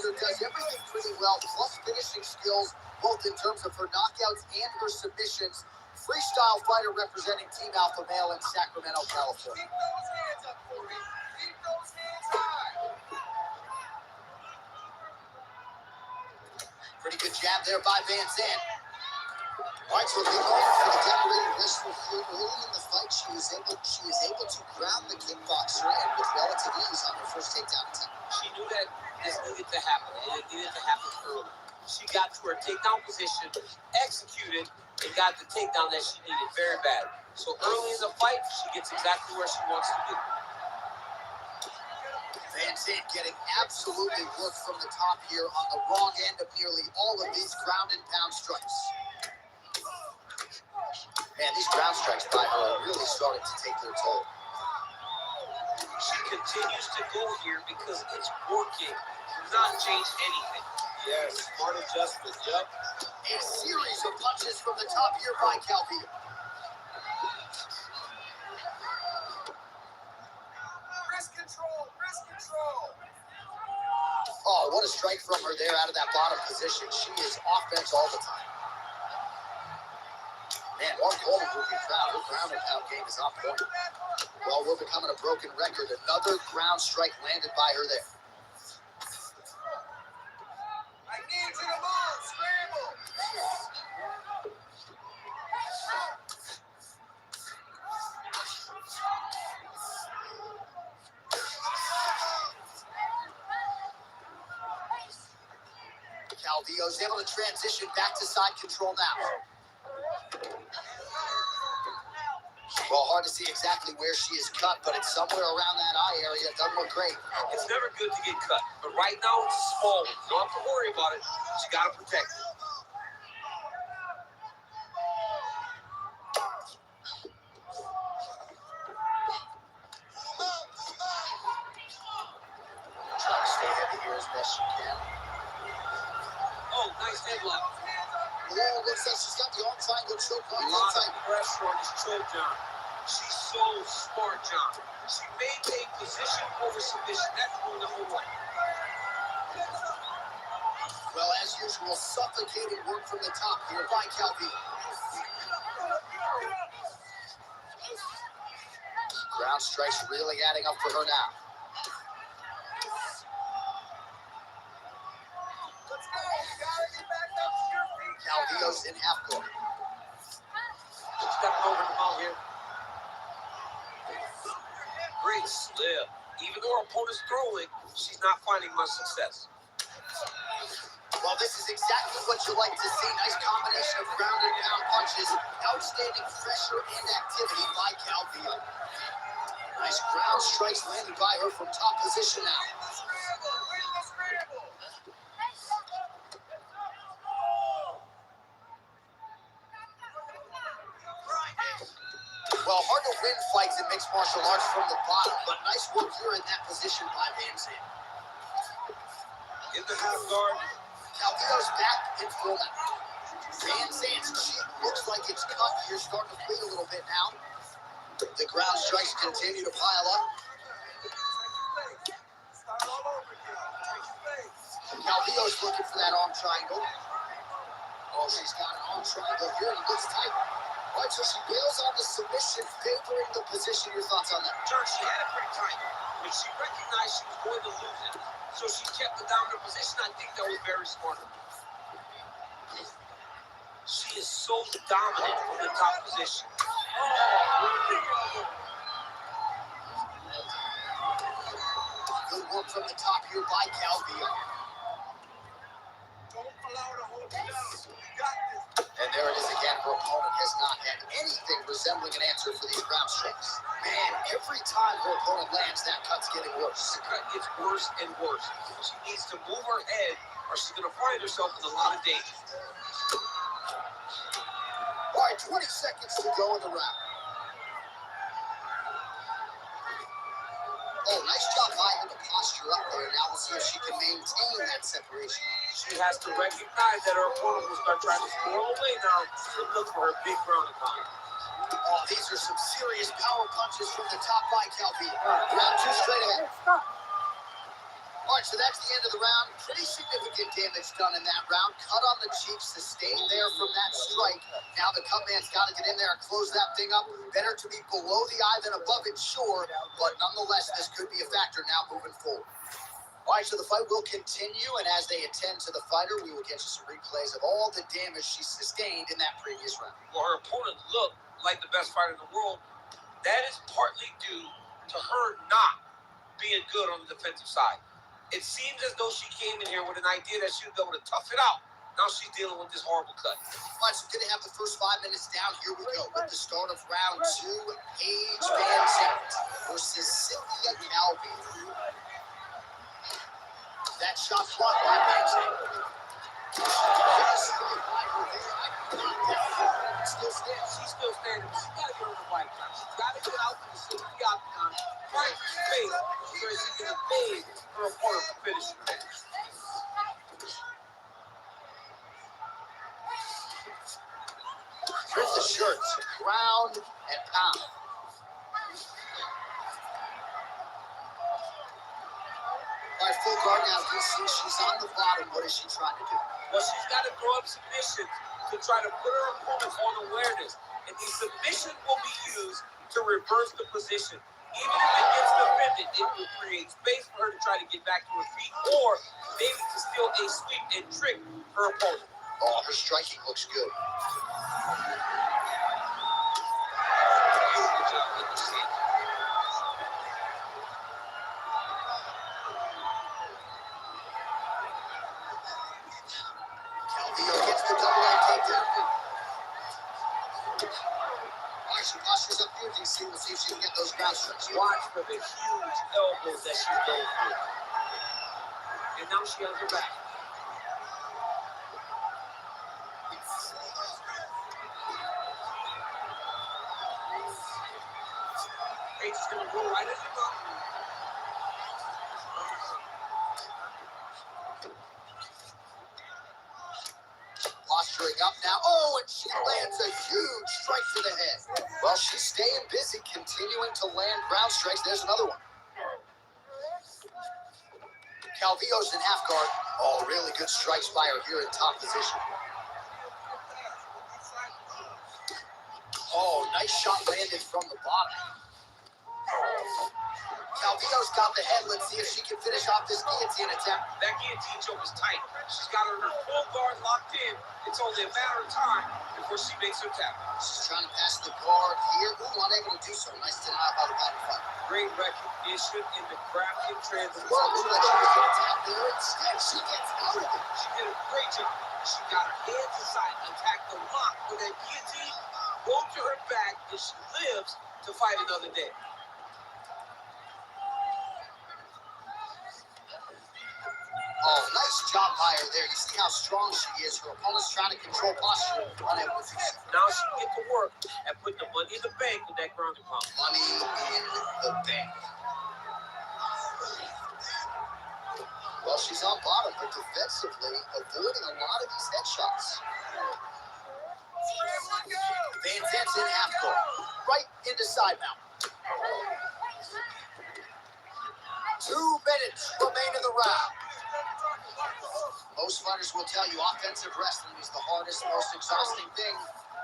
fighter does everything pretty well, plus finishing skills, both in terms of her knockouts and her submissions. Freestyle fighter representing Team Alpha Male in Sacramento, California. Keep those hands up for me. Keep those hands high. Pretty good jab there by Van Zandt. All right, so we're going for the decorated wrestler here. Early in the fight, she was able to ground the kickboxer and with relative ease on her first takedown attempt. She knew that this needed to happen, and it needed to happen early. She got to her takedown position, executed, and got the takedown that she needed very bad. So early in the fight, she gets exactly where she wants to be. Van Zandt getting absolutely worked from the top here on the wrong end of nearly all of these ground and pound strikes. Man, these ground strikes by her are really starting to take their toll. She continues to go here because it's working. Do not change anything. Yes, smart adjustment, yep. A series of punches from the top here by Calvillo. Wrist control, wrist control. Oh, what a strike from her there out of that bottom position. She is offense all the time. Man, Mark Coleman will be proud. Her ground and pound game is on point. Well, we're becoming a broken record. Another ground strike landed by her there. I need you to move. Scramble. Calvillo's able to transition back to side control now. Well, hard to see exactly where she is cut, but it's somewhere around that eye area. It doesn't look great. It's never good to get cut, but right now it's a small one. You don't have to worry about it. You got to protect it. Try to stay heavy here as best you can. Oh, nice headlock. Oh, looks like she's got the arm triangle choke A on lot that of time. pressure on this choke, John. She's so smart, John. She maintained position over submission. That's rule number one. Well, as usual, suffocating work from the top here by Calvillo. Ground strikes really adding up for her now. Let's go. You gotta get back up to your feet. Calvillo's in half court. She's stepping over the mount here. Great slip. Even though her opponent's throwing, she's not finding much success. Well, this is exactly what you like to see. Nice combination of ground and pound punches. Outstanding pressure and activity by Calvillo. Nice ground strikes landed by her from top position now. Scramble. Win the scramble. Well, hard to win fights in mixed martial arts from the bottom, but nice work here in that position by Van Zandt. In the half guard, Calvillo's back in full now. Van Zandt's cheek looks like it's cut here, starting to bleed a little bit now. The ground strikes continue to pile up. Start all over again. Take your face. Calvillo's looking for that arm triangle. Oh, she's got an arm triangle here, and it looks tight. All right, so she bails on the submission, favoring the position. Your thoughts on that? John, she had it pretty tight, but she recognized she was going to lose it, so she kept the dominant position. I think that was very smart. She is so dominant from the top position. Good work from the top here by Calvillo. Don't allow her to hold you down. You got this. And there it is again. Her opponent has not had anything resembling an answer for these ground strikes. Man, every time her opponent lands, that cut's getting worse. The cut gets worse and worse. She needs to move her head, or she's going to find herself in a lot of danger. All right, 20 seconds to go in the round. Oh, nice job by her to posture up there. Now we'll see if she can maintain that separation. She has to recognize that her opponent will start trying to squirrel away now and look for her big ground and pound. Oh, these are some serious power punches from the top by Calvillo. Round two straight ahead. All right, right, so that's the end of the round. Pretty significant damage done in that round. Cut on the cheek, sustained there from that strike. Now the cut man's got to get in there and close that thing up. Better to be below the eye than above it, sure, but nonetheless, this could be a factor now moving forward. All right, so the fight will continue, and as they attend to the fighter, we will get you some replays of all the damage she sustained in that previous round. Well, her opponent looked like the best fighter in the world. That is partly due to her not being good on the defensive side. It seems as though she came in here with an idea that she would be able to tough it out. Now she's dealing with this horrible cut. All right, so we're going to have the first 5 minutes down. Here we go with the start of round 2. Paige Van Zandt versus Cynthia Calvi. That shot blocked by Van Zandt. Still standing. She's still standing. She's got to get on the right now. She's got to get out to the center of the octagon, right in the face, so she can evade her opponent to finish the match. Here's the shirts, ground and pound. All right, full guard now. You see she's on the bottom. What is she trying to do? Well, she's got to throw up submissions to try to put her opponent on awareness. And these submissions will be used to reverse the position. Even if it gets defended, it will create space for her to try to get back to her feet or maybe to steal a sweep and trick her opponent. Oh, her striking looks good. Beautiful job with the center. Calvillo gets the double leg takedown. All right, she postures up here, DC. We'll see if she can get those ground strikes. Watch for the huge elbows that she goes for. And now she has her back. Paige is going to go right as you go. Posturing up now. Oh, and she lands a huge strike to the head. Well, she's staying busy, continuing to land ground strikes. There's another one. Calvillo's in half guard. Oh, really good strikes by her here in top position. Oh, nice shot landed from the bottom. Calvillo's got the head. Let's see if she can finish off this guillotine attempt. That guillotine choke is tight. She's got her in her full guard locked in. It's only a matter of time before she makes her tap. She's trying to pass the guard here. Ooh, unable to do so. Nice denial by the bottom fighter. Great recognition in the crafting transition. Well, looked like she was going to tap there. Instead, she gets out of it. She did a great job. She got her hands aside, attacked the lock with that guillotine, rolled to her back, and she lives to fight another day. Oh, nice job by her there. You see how strong she is. Her opponent's trying to control posture. Unable to do so. Now she can get to work and put the money in the bank with that ground and pound. Money in the bank. Well, she's on bottom, but defensively avoiding a lot of these headshots. Van Zandt's in half guard. Right into side mount. 2 minutes remain in the round. Most fighters will tell you offensive wrestling is the hardest, most exhausting thing.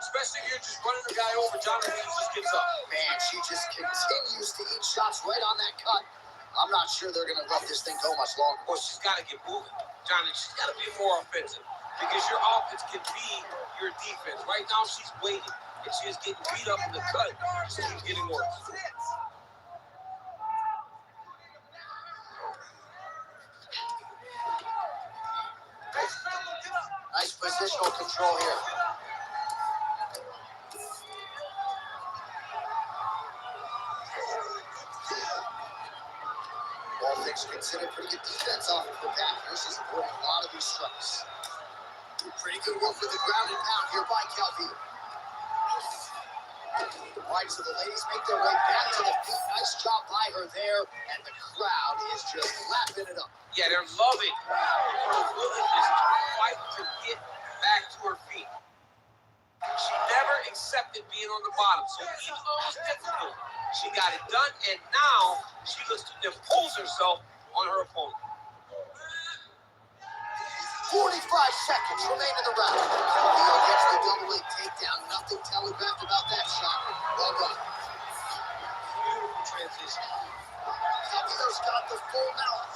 Especially if you're just running the guy over, Jonathan just gets up. Man, she just continues to eat shots right on that cut. I'm not sure they're going to let this thing go much longer. Well, she's got to get moving. Jonathan, she's got to be more offensive because your offense can be your defense. Right now, she's waiting, and she is getting beat up in the cut. She keeps getting worse. Nice positional control here. All things considered, pretty good defense off of her back here. She's avoiding a lot of these strikes. Pretty good work with the ground and pound here by Calvillo. All right, so the ladies make their way back to the feet. Nice job by her there, and the crowd is just lapping it up. Yeah, they're loving her willingness to fight to get back to her feet. She never accepted being on the bottom, so even though it was difficult, she got it done, and now she looks to impose herself on her opponent. 45 seconds remain in the round. Leo gets the double leg takedown. Nothing telegraphed about that shot. Well done. Beautiful transition. Leo's got the full mount.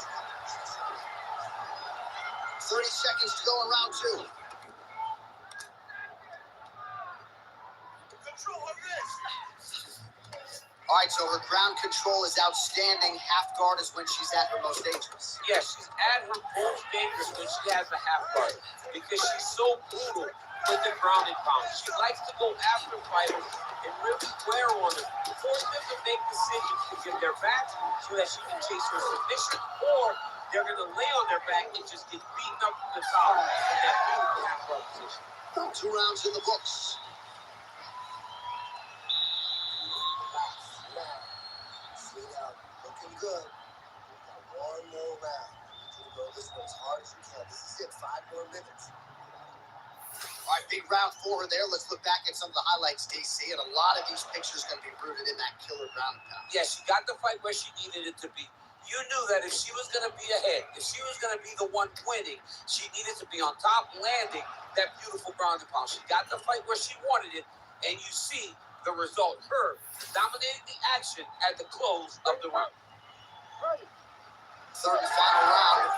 30 seconds to go in round two. Control her wrist. All right, so her ground control is outstanding. Half guard is when she's at her most dangerous. Yes, she's at her most dangerous when she has a half guard because she's so brutal with the ground and pound. She likes to go after fighters and really wear on them, force them to make decisions to get their back so that she can chase her submission, or they're going to lay on their back and just get beaten up from the top in that beautiful half guard position. 2 rounds in the books. Looking good. One more round. You go this one as hard as you can. This is it. 5 more minutes. All right, big round for her there. Let's look back at some of the highlights, DC. And a lot of these pictures going to be rooted in that killer ground and pound. Yeah, she got the fight where she needed it to be. You knew that if she was going to be ahead, if she was going to be the one winning, she needed to be on top, landing that beautiful ground and pound. She got the fight where she wanted it, and you see the result. Her dominating the action at the close of the round. Third and final round.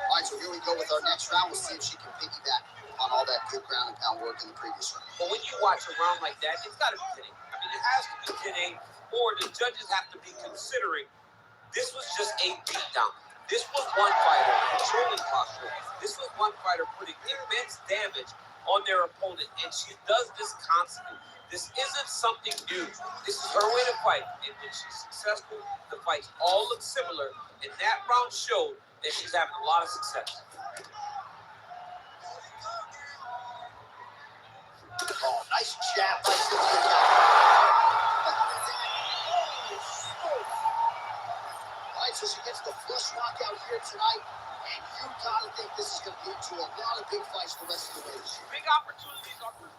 All right, so here we go with our next round. We'll see if she can piggyback on all that good ground and pound work in the previous round. But when you watch a round like that, it's got to be 10-8. I mean, it has to be 10-8, or the judges have to be considering this was just a beatdown. This was one fighter controlling posture. This was one fighter putting immense damage on their opponent, and she does this constantly. This isn't something new. This is her way to fight, and when she's successful, the fights all look similar, and that round showed that she's having a lot of success. Oh, nice jab by Cynthia. All right, so she gets the flush knockout here tonight, and you gotta think this is gonna lead to a lot of big fights the rest of the way this year. Big opportunities are for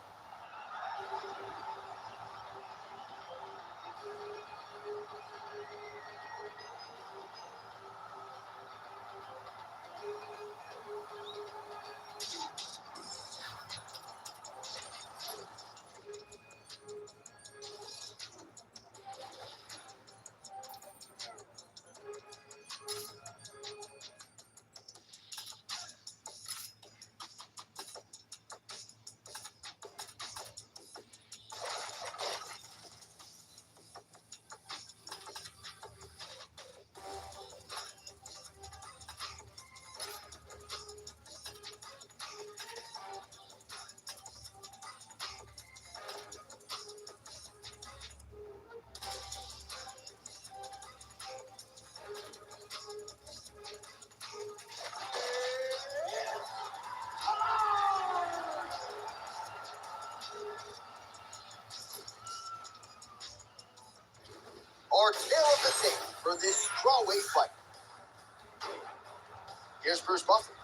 Our tale of the tape for this strawweight fight. Here's Bruce Buffer.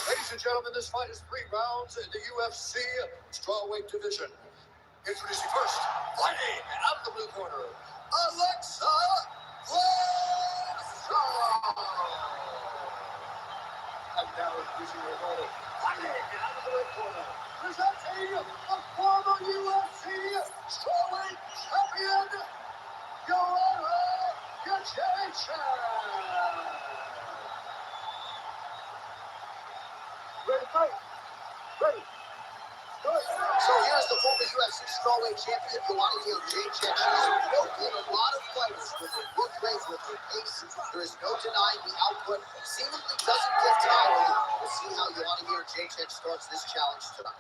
Ladies and gentlemen, this fight is 3 rounds in the UFC strawweight division. Introducing first, fighting out of the blue corner, Alexa Bledsoe. And now introducing her opponent, fighting out of the red corner, presenting the former UFC strawweight champion, Joanna Jacek. Ready, fight. Ready. Good. So here's the former UFC strawweight champion, Joanna Jacek. She's broken a lot of fighters with her work rate, with her pace. There is no denying the output. Seemingly doesn't get tired. We'll see how Joanna Jacek starts this challenge tonight.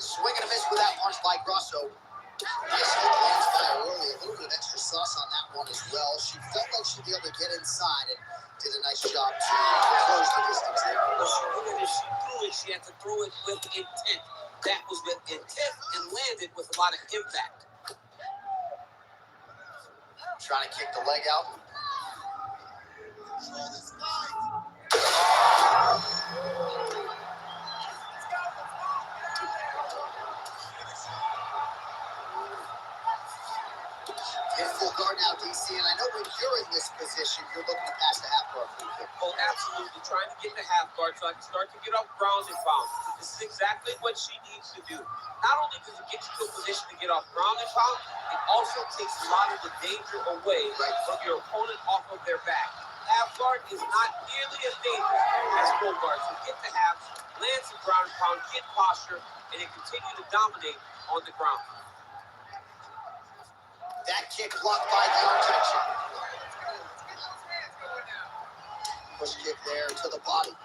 Swing and a miss with that punch by Grosso. Nice hook lands by her early. A little bit of extra sauce on that one as well. She felt like she'd be able to get inside and did a nice job to close the distance there. But she knew that if she threw it, she had to throw it with intent. That was with intent and landed with a lot of impact. Trying to kick the leg out. In full guard now, DC, and I know when you're in this position, you're looking to pass the half guard pretty quick. Oh, absolutely. Trying to get the half guard so I can start to get off ground and pound. This is exactly what she needs to do. Not only does it get you to a position to get off ground and pound, it also takes a lot of the danger away from your opponent off of their back. Half guard is not nearly as dangerous as full guard. So get the halves, land some ground and pound, get posture, and then continue to dominate on the ground. That kick blocked by the Armchair. Push kick there to the body.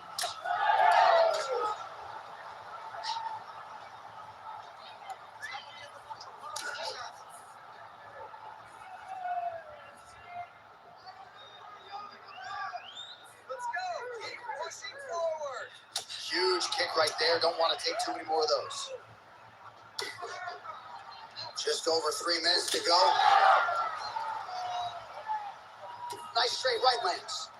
Let's go. Keep pushing forward. Huge kick right there. Don't want to take too many more of those. Just over 3 minutes to go. Nice straight right lands.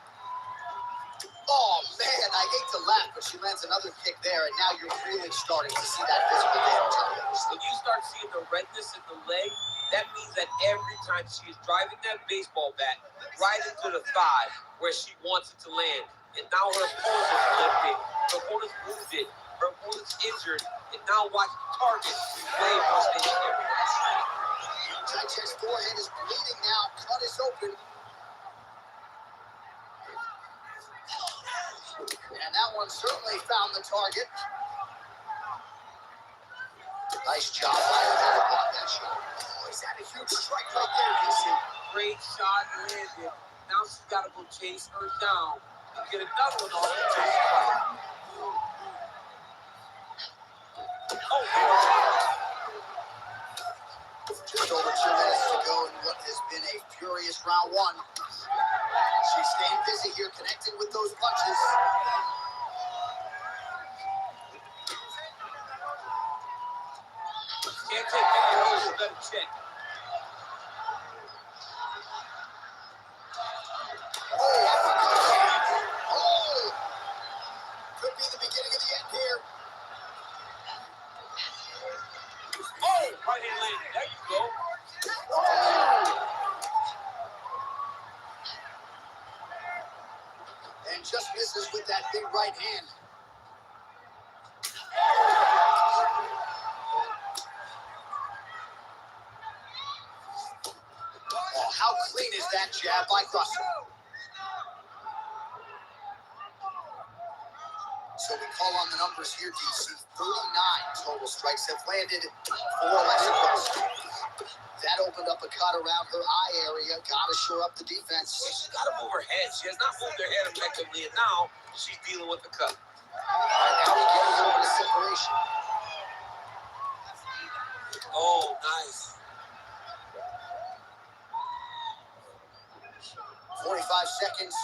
Oh, man, I hate to laugh, but she lands another kick there, and now you're really starting to see that physical damage on the other side. When you start seeing the redness in the leg, that means that every time she is driving that baseball bat right into the thigh where she wants it to land, and now her opponent is lifted, her opponent's wounded, her opponent's injured, and now watch the target way more stationary. Jaichek's forehead is bleeding now. Cut is open. And that one certainly found the target. Nice job by her to block that shot. Oh, he's had a huge strike right there, DC. Great shot landed. Now she's got to go chase her down and get another one off the chase fight. Just over 2 minutes to go in what has been a furious round one. She's staying busy here, connecting with those punches. Can't take any of those better check. Oh! Could be the beginning of the end here. Oh, right hand landed. There you go. And just misses with that big right hand. Oh, how clean is that jab by Russell? So we call on the numbers here, DC. 39 total strikes have landed, 4 less across. That opened up a cut around her eye area. Got to shore up the defense. She's got to move her head. She has not moved her head effectively, and now she's dealing with the cut. Now we get a little bit of separation. Oh, nice. 45 seconds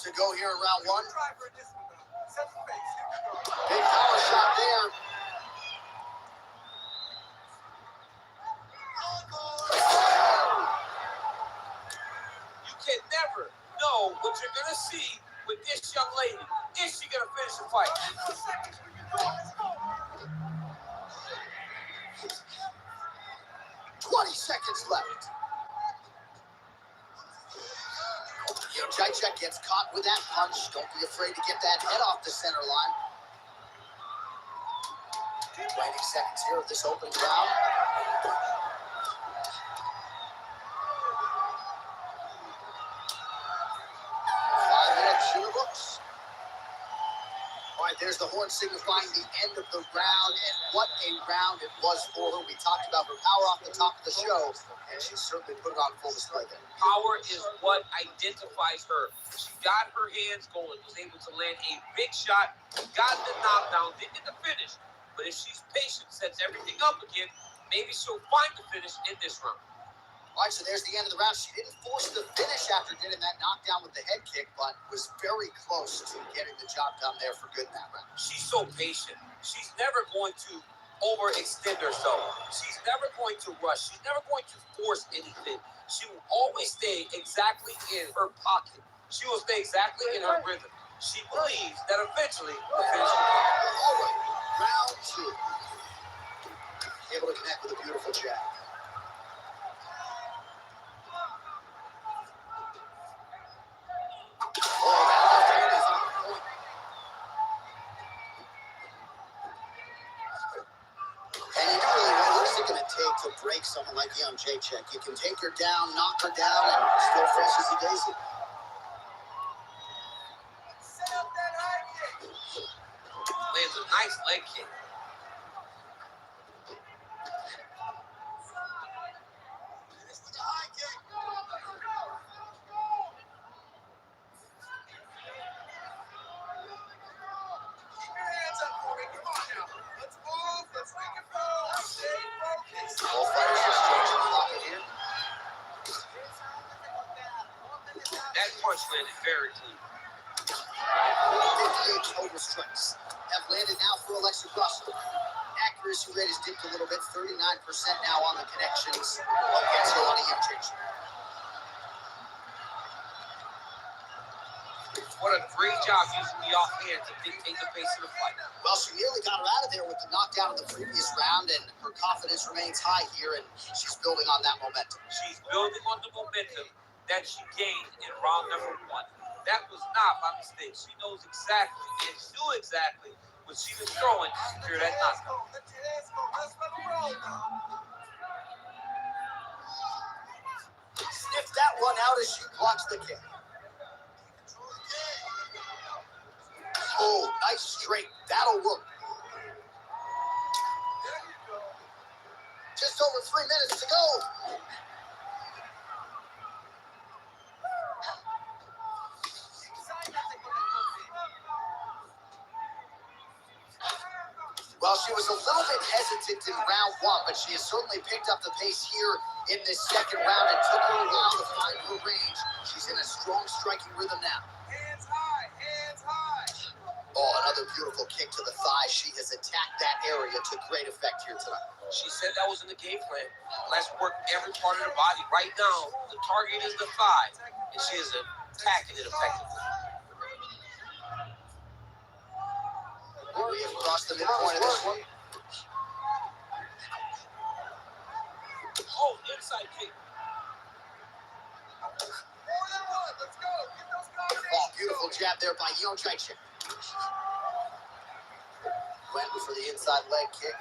to go here in round one. Try for this one, though. Set the pace. Here we go. Big power shot there. You can never know what you're going to see with this young lady. Is she going to finish the fight? 20 seconds left. You know, Jaichek gets caught with that punch. Don't be afraid to get that head off the center line. 20 seconds here of this opening round. 5 minutes in the books. All right, there's the horn signifying the end of the round, and what a round it was for her. We talked about her power off the top of the show, and she certainly put it on full display there. Power is what identifies her. She got her hands going, was able to land a big shot, got the knockdown, didn't get the finish. But if she's patient, sets everything up again, maybe she'll find the finish in this round. All right, so there's the end of the round. She didn't force the finish after getting that knockdown with the head kick, but was very close to getting the job done there for good in that round. She's so patient. She's never going to overextend herself. She's never going to rush. She's never going to force anything. She will always stay exactly in her pocket. She will stay exactly in her rhythm. She believes that eventually the finish will come. All right, round two. Able to connect with a beautiful jab. like Jacek. You can take her down, knock her down, and still fresh as a daisy. Set up that high kick. Lands a nice leg kick. Finish with the high kick. Keep your hands up for me. Come on now. Let's move. Let's make it move. Stay focused. Both fighters exchanging the pocket here. That punch landed very clean. 58 total strikes have landed now for Alexa Grasso. Accuracy rate has dipped a little bit, 39% now on the connections. Against a lot of Jacek. What a great job using the offhand to dictate the pace of the fight. Well, she nearly got her out of there with the knockdown in the previous round, and her confidence remains high here, and she's building on that momentum. She's building on the momentum that she gained in round number 1. That was not by mistake. She knows exactly and knew exactly what she was throwing to secure that knockout. Let your hands go. Let's let them roll now. Sniffed that one out as she blocks the kick. Oh, nice straight. That'll work. There you go. Just over 3 minutes to go. Well, she was a little bit hesitant in round 1, but she has certainly picked up the pace here in this second round. It took her a while to find her range. She's in a strong striking rhythm now. Hands high. Hands high. Oh, another beautiful kick to the thigh. She has attacked that area to great effect here tonight. She said that was in the game plan. Let's work every part of the body. Right now, the target is the thigh, and she is attacking it effectively. We have crossed the midpoint of this one. Oh, inside kick. More than one. Let's go. Get those combinations. Oh, beautiful jab there by Jacek. Went for the inside leg kick.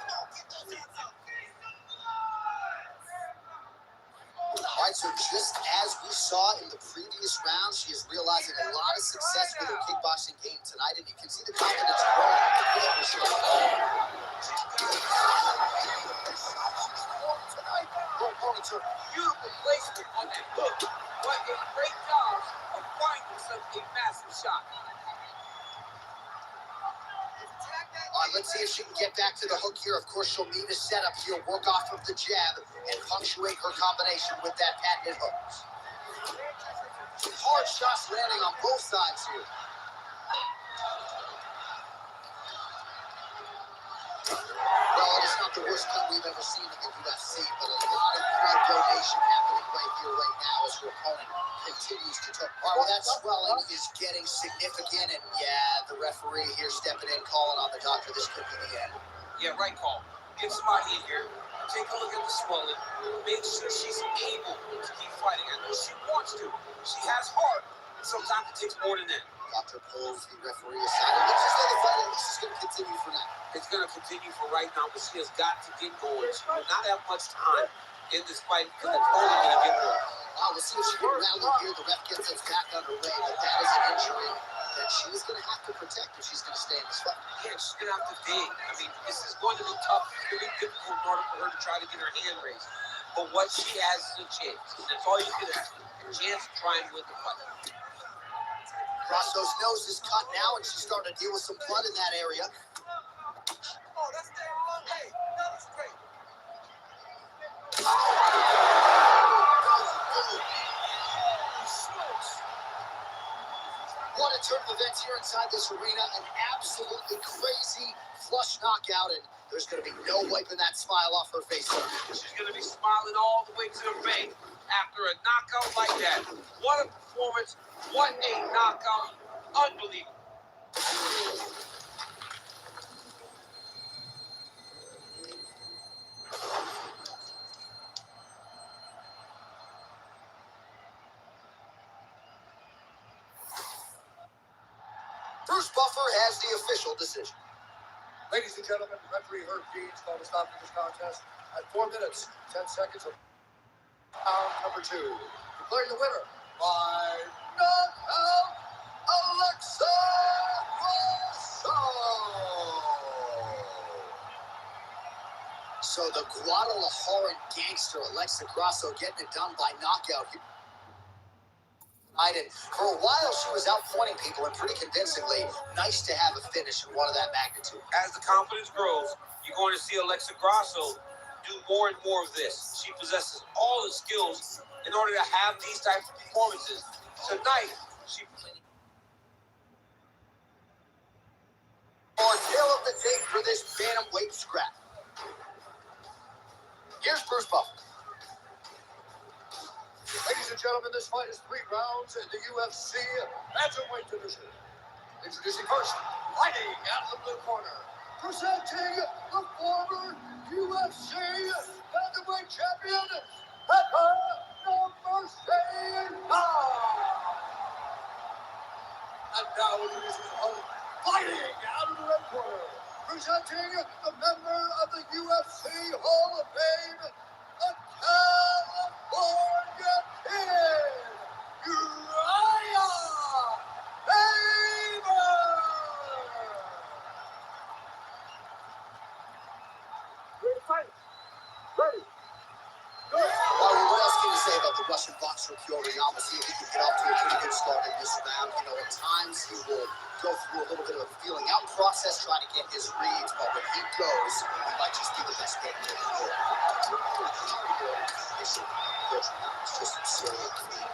All right, so just as we saw in the previous round, she is realizing a lot of success with her kickboxing game tonight, and you can see the confidence growing with every shot. Her opponent's a beautiful placement on that hook. What a great job of finding such a massive shot. All right, let's see if she can get back to the hook here. Of course, she'll need a setup here, work off of the jab, and punctuate her combination with that patented hook. Hard shots landing on both sides here. Well, it is not the worst cut we've ever seen in the UFC, but a lot of blood donation happening right here, right now, as her opponent continues to talk. All right, well, that swelling is getting significant, and yeah, the referee here stepping in, calling on the doctor. This could be the end. Yeah, right call. Get somebody in here. Take a look at the swelling. Make sure she's able to keep fighting. I know she wants to. She has heart. Sometimes it takes more than that. Doctor pulls the referee aside. It looks as though the fight at least is going to continue for now. It's going to continue for right now, but she has got to get going. She will not have much time in this fight because it's only going to get more. We'll see if she can rally here. The ref gets us back underway, but that is an injury that she's going to have to protect if she's going to stay in this fight. Yeah, she's going to have to dig. I mean, this is going to be tough. It's going to be difficult in order for her to try to get her hand raised. But what she has is a chance. That's all you can ask. A chance to try and win the fight. Grasso's nose is cut now, and she's starting to deal with some blood in that area. Oh, that's damn long way. That was great. What a turn of events here inside this arena. An absolutely crazy flush knockout, and there's going to be no wiping that smile off her face. She's going to be smiling all the way to the bank after a knockout like that. What a performance. What a knockout. Unbelievable. Bruce Buffer has the official decision. Ladies and gentlemen, referee Herb Deans called a stop to this contest at 4 minutes, 10 seconds of number 2. Declaring the winner by knockout, Alexa Grasso. So the Guadalajaran gangster Alexa Grasso getting it done by knockout. And for a while, she was outpointing people and pretty convincingly. Nice to have a finish in one of that magnitude. As the confidence grows, you're going to see Alexa Grasso do more and more of this. She possesses all the skills in order to have these types of performances. Tonight, she played. Our tale of the tape for this bantamweight scrap. Here's Bruce Buffer. Ladies and gentlemen, this fight is 3 rounds in the UFC bantamweight division. Introducing first, fighting out of the blue corner, presenting the former UFC bantamweight champion, Pepper No Mercy. And now introducing his opponent, fighting out of the red corner, presenting the member of the UFC Hall of Fame, a California Kid, Uriah Faber. Ready to fight? Ready. Go. What else can you say about the Russian boxer Pyotr Yan? We'll see if he can get off to a pretty good start in this round. You know, at times he will go through a little bit of a feeling out process, trying to get his reads, but when he goes, he might just be the best game in the world. It's just absurd.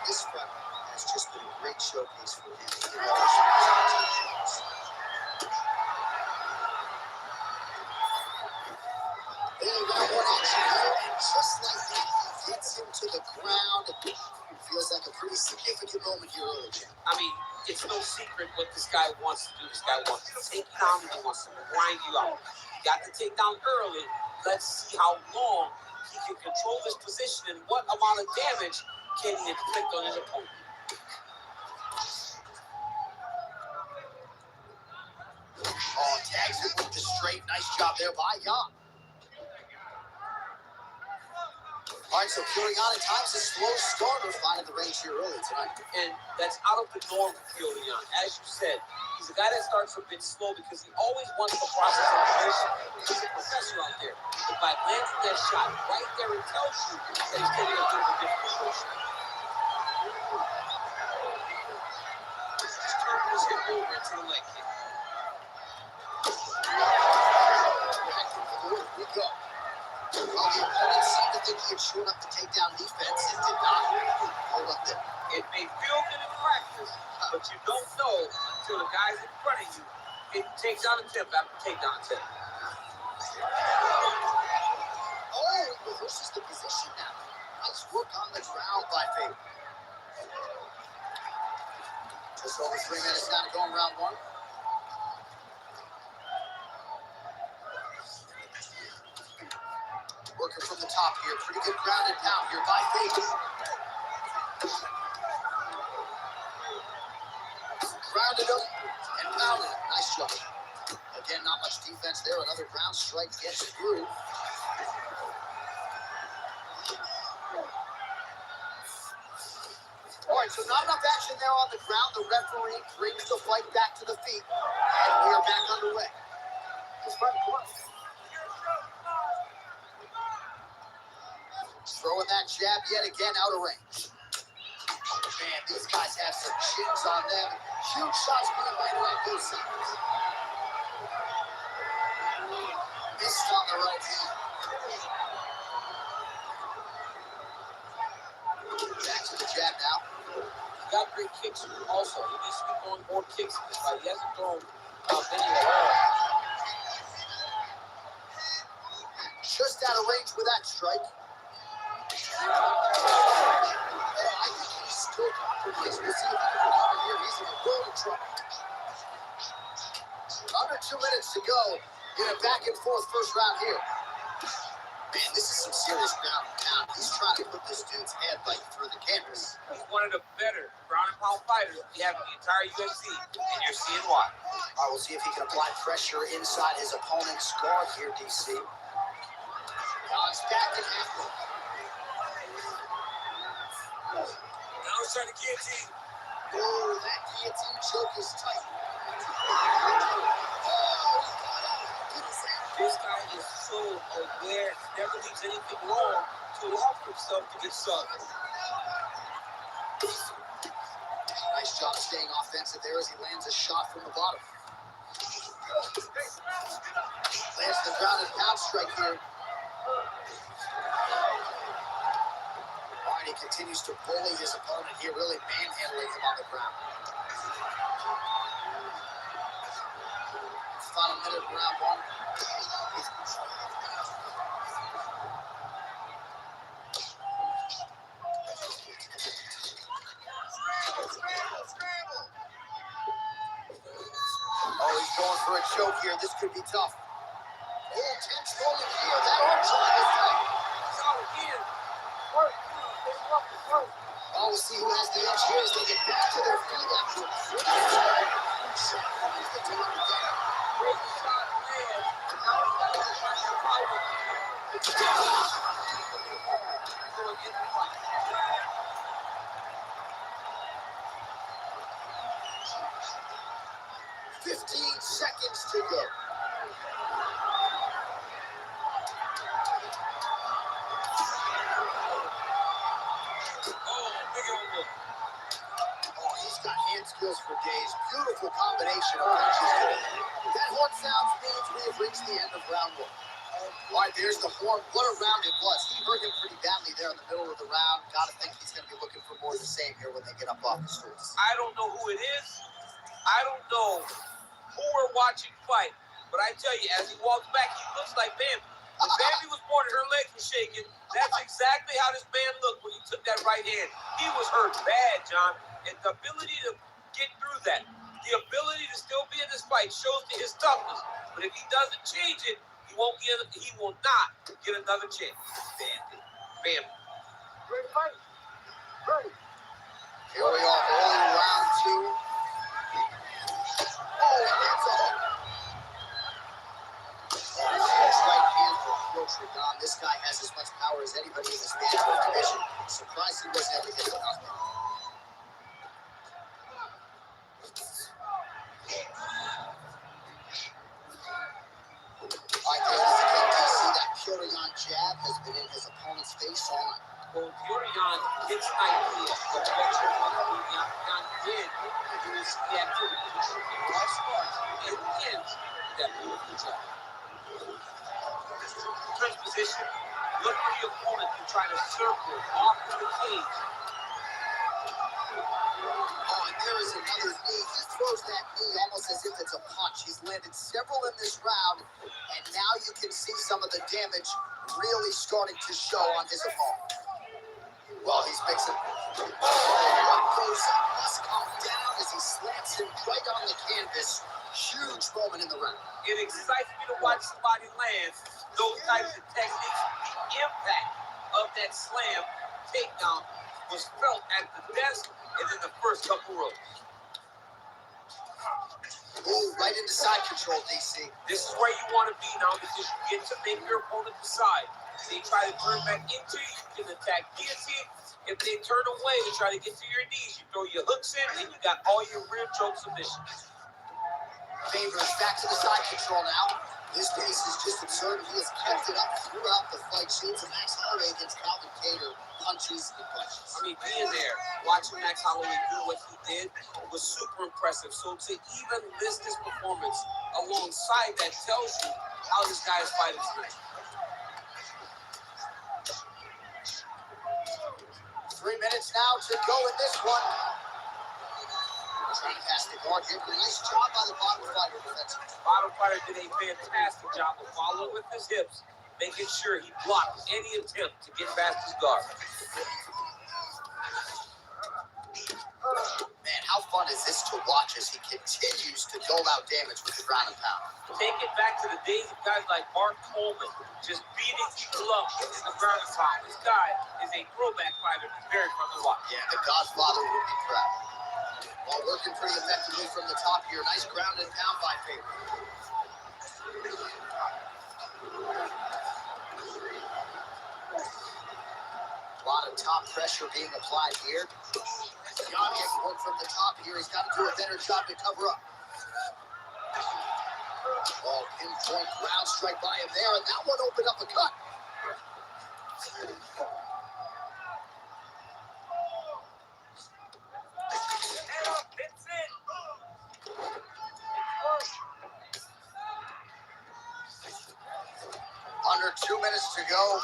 This fight has just been a great showcase for him. Round 1 action here, and just like that, he hits him to the ground. It feels like a pretty significant moment here early. I mean, it's no secret what this guy wants to do. This guy wants to take you down and he wants to grind you out. You got to take down early. Let's see how long he can control this position and what amount of damage can he inflict on his opponent. Oh, tags it with the straight. Nice job there by Yan. All right, so Pyotr Yan at times a slow starter, finding the range here early tonight. And that's out of the norm for Pyotr Yan. As you said, he's a guy that starts a bit slow because he always wants the process of position. He's a professor out there. But by landing that shot right there, it tells you that he's taking a bit of a difficult motion. Just turning his hip over into the leg kick. Here we go. Well, the opponent seemed to think he had shown up to take down defense and did not hold up there. It may feel good in practice, but you don't know until the guy's in front of you. It takes down attempt after takedown attempt. Oh, he reverses the position now. Nice work on the ground by Faber. Just over 3 minutes now to go in round 1. Working from the top here. Pretty good ground and pound here by Faber. Grounded up and pounded it. Nice job. Again, not much defense there. Another ground strike gets through. All right, so not enough action there on the ground. The referee brings the fight back to the feet. And we are back underway. Let's fight. Come on. Throwing that jab yet again out of range. Man, these guys have some chins on them. Huge shots being landed on both sides. Missed on the right hand. Back to the jab now. He got great kicks also. He needs to be throwing more kicks in this fight. He hasn't thrown many at all. Just out of range with that strike. I think he's still compromised. We'll see if he can recover here. He's in a world of trouble. Under 2 minutes to go in a back and forth first round here. Man, this is some serious ground and pound. He's trying to put this dude's head like through the canvas. He's one of the better ground and pound fighters we have in the entire UFC, and you're seeing why. All right, we'll see if he can apply pressure inside his opponent's guard here, DC. Yan's back in half. trying to guillotine. Oh, that guillotine choke is tight. This guy is so aware. He never leaves anything wrong to allow for himself to get sucked. Nice job staying offensive there as he lands a shot from the bottom. Lands the ground and pound strike here. All right, he continues to bully his opponent here, really manhandling him on the ground. Final minute of round one. Oh, he's going for a choke here. This could be tough. Oh, tense moment here. That arm triangle is tough. Oh, we'll see who has the edge here as they get back to their feet after a pretty shot finds the door again. Great shot, man. And now he's got to find the power. Going in the fight. 15 seconds to go. Oh, he's got hand skills for days. Beautiful combination of punches today. That horn sounds means we have reached the end of round one. All right, there's the horn. What a round it was. He hurt him pretty badly there in the middle of the round. Got to think he's going to be looking for more of the same here when they get up off the stools. I don't know who it is. I don't know who we're watching fight. But I tell you, as he walks back, he looks like Bambi. When Bambi was born and her legs were shaking, that's exactly how this man looked when he took that right hand. He was hurt bad, John. And the ability to get through that, the ability to still be in this fight shows to his toughness. But if he doesn't change it, he will not get another chance. Bambi. Great fight. Great. Here we are, early round two. Oh, and that's all. Huge right hand for FloGreenRoutes. This guy has as much power as anybody in this bantamweight division. Surprised he wasn't able to hit the knockdown. All right, ladies and gentlemen, you see that Pyongyang jab has been in his opponent's face all night. Well, Pyongyang gets an idea of what Pyongyang did during the activity. It all starts and ends with that beautiful jab. Clinch position, look for the opponent to try to circle off of the cage. Oh, and there is another knee. He throws that knee almost as if it's a punch. He's landed several in this round, and now you can see some of the damage really starting to show on his opponent. Well, he's mixing. Oh, what goes up must come down as he slams him right on the canvas. Huge moment in the round. It excites me to watch somebody land those types of techniques. The impact of that slam takedown was felt at the desk and in the first couple rows. Ooh, right into side control, DC. This is where you want to be now because you get to make your opponent decide. If they try to turn back into you, you can attack guillotine. If they turn away to try to get to your knees, you throw your hooks in and you got all your rear choke submissions. Favors back to the side control now. This pace is just absurd. He has kept it up throughout the fight. Shades of Max Holloway against Calvin Kattar. Punches and punches. I mean, being there, watching Max Holloway do what he did was super impressive. So to even list this performance alongside that tells you how this guy is fighting tonight. 3 minutes now to go in this one. Trying to pass the guard here. Nice job by the bottom fighter. Bottom fighter did a fantastic job of following with his hips, making sure he blocked any attempt to get past his guard. Man, how fun is this to watch as he continues to dole out damage with the ground and pound? Take it back to the days of guys like Mark Coleman, just beating people up in the ground and pound. This guy is a throwback fighter. He's very fun to watch. Yeah, the Godfather would be proud. While working pretty effectively from the top here. Nice ground and pound by Faber. A lot of top pressure being applied here. Yanni has work from the top here. He's got to do a better job to cover up. Oh, pinpoint ground strike by him there, and that one opened up a cut. Under 2 minutes to go.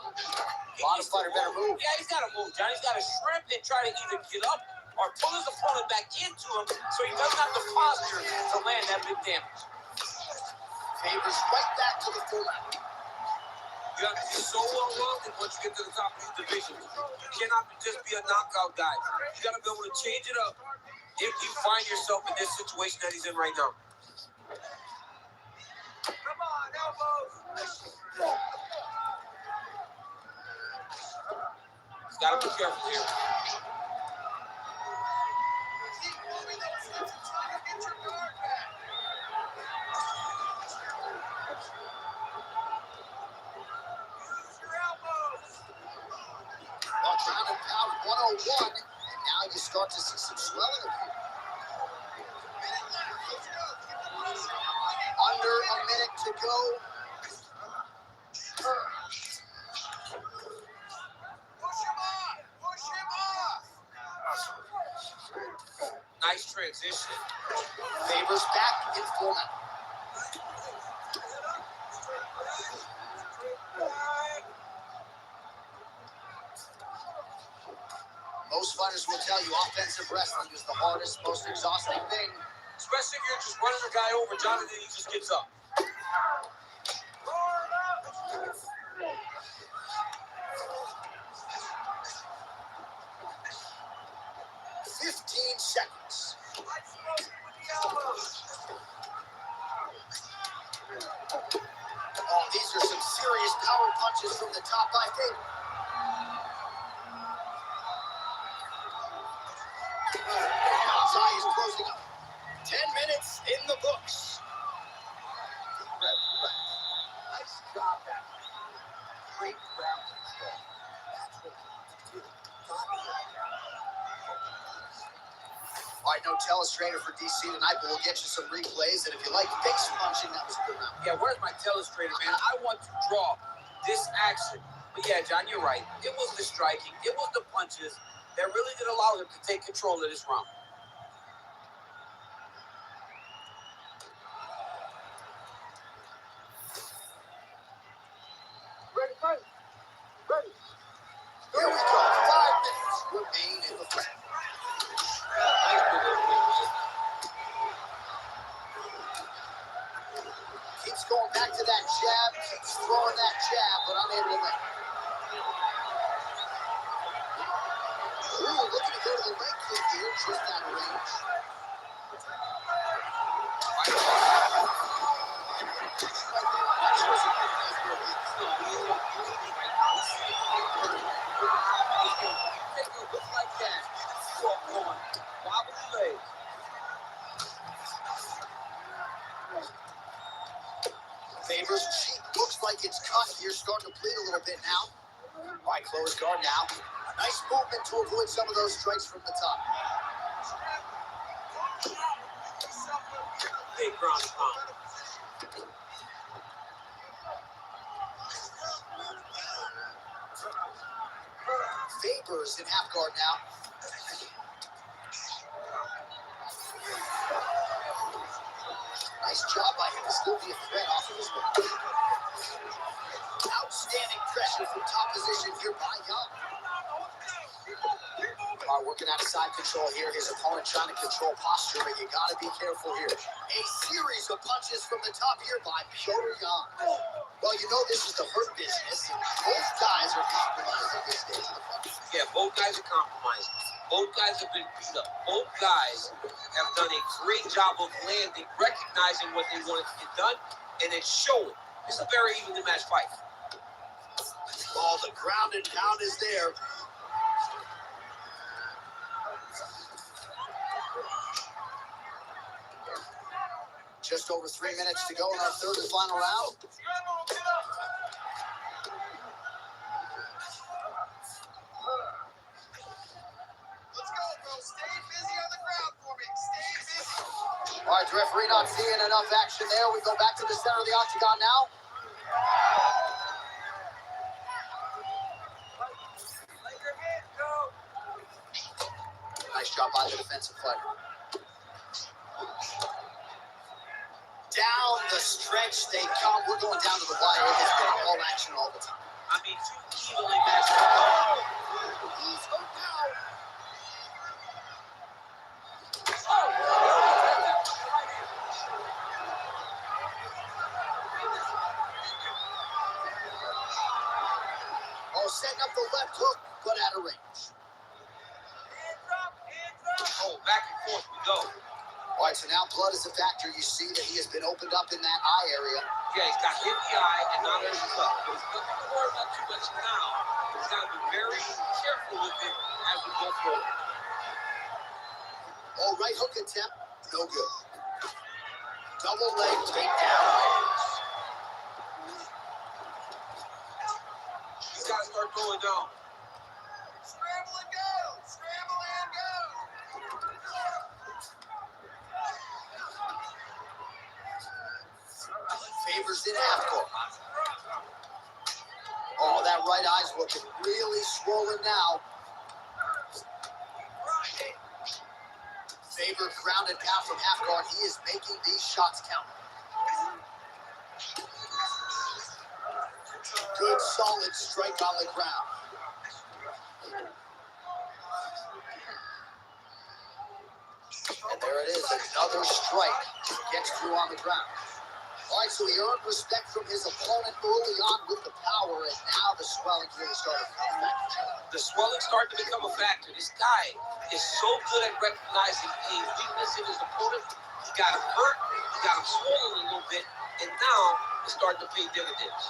A lot of fighter better move. Yeah, he's got to move, John. He's got to shrimp and try to either get up or pull his opponent back into him so he doesn't have the posture to land that big damage. Favors right back to the full out. You have to be so well-rounded once you get to the top of these divisions. You cannot just be a knockout guy. You got to be able to change it up if you find yourself in this situation that he's in right now. Come on, elbows. He's got to be careful here. Keep moving those hips and try to get your guard back. Use your elbows. Well, ground and pound 101, and now you start to see some swelling appear. Minute left. Let's go. Keep the pressure on. Under a minute to go. Push him off. Push him off. Nice transition. Favors back in full out. Most fighters will tell you offensive wrestling is the hardest, most exhausting thing. Especially if you're just running a guy over, John, and then he just gets up. 15 seconds. Oh, these are some serious power punches from the top by Faber. His eye is closing up. 10 minutes in the books. Nice job, that great ground control. That's what you do. All right, no telestrator for DC tonight, but we'll get you some replays. And if you like face punching, that was a good round. Yeah, where's my telestrator, man? I want to draw this action. But yeah, John, you're right. It was the striking. It was the punches that really did allow him to take control of this round. Ready. Here we go. 5 minutes remain in the fight. Nice delivery. Keeps going back to that jab, keeps throwing that jab, but unable to make. Ooh, looking to go to the leg kick here, just out of range. Take a look like that. Walk on. Wobbly legs. Faber's cheek looks like it's cut here, starting to bleed a little bit now. All right, close guard now. Nice movement to avoid some of those strikes from the top. Big ground and pound. Faber's in half guard now. Nice job by him to still be a threat off of his one. Outstanding pressure from top position here by Young. Are working out of side control here. His opponent trying to control posture, but you got to be careful here. A series of punches from the top here by Piotr Yan. Well, you know this is the hurt business, and both guys are compromised at this stage of the fight. Yeah, both guys are compromised. Both guys have been beat up. Both guys have done a great job of landing, recognizing what they wanted to get done, and then showing. It's a very evenly matched fight. Oh, the ground and pound is there. Just over 3 minutes to go in our third and final round. Let's go, bro. All right, the referee not seeing enough action there. We go back to the center of the octagon now. Nice job by the defensive fighter. Down the stretch they come. We're going down to the wire. It has been all action all the time. I mean, two evenly matched. He's hurt now. Oh, setting up the left hook, but out of range. Oh, back and forth we go. All right, so now blood is a factor. You see that he has been opened up in that eye area. Yeah, he's got hit in the eye and now there's his up. But he's nothing to worry about too much now. He's got to be very careful with it as we go forward. Oh, right hook attempt, no good. Double leg takedown. He's got to start going down. Scramble and go! Scramble and go! Favors in half court. Oh, that right eye's looking really swollen now. Favor grounded pound from half guard. He is making these shots count. Good solid strike on the ground. And there it is, another strike. Gets through on the ground. All right, so he earned respect from his opponent early on with the power, and now the swelling really started to come back. The swelling started to become a factor. This guy is so good at recognizing a weakness in his opponent. He got him hurt, he got him swollen a little bit, and now it's starting to pay dividends.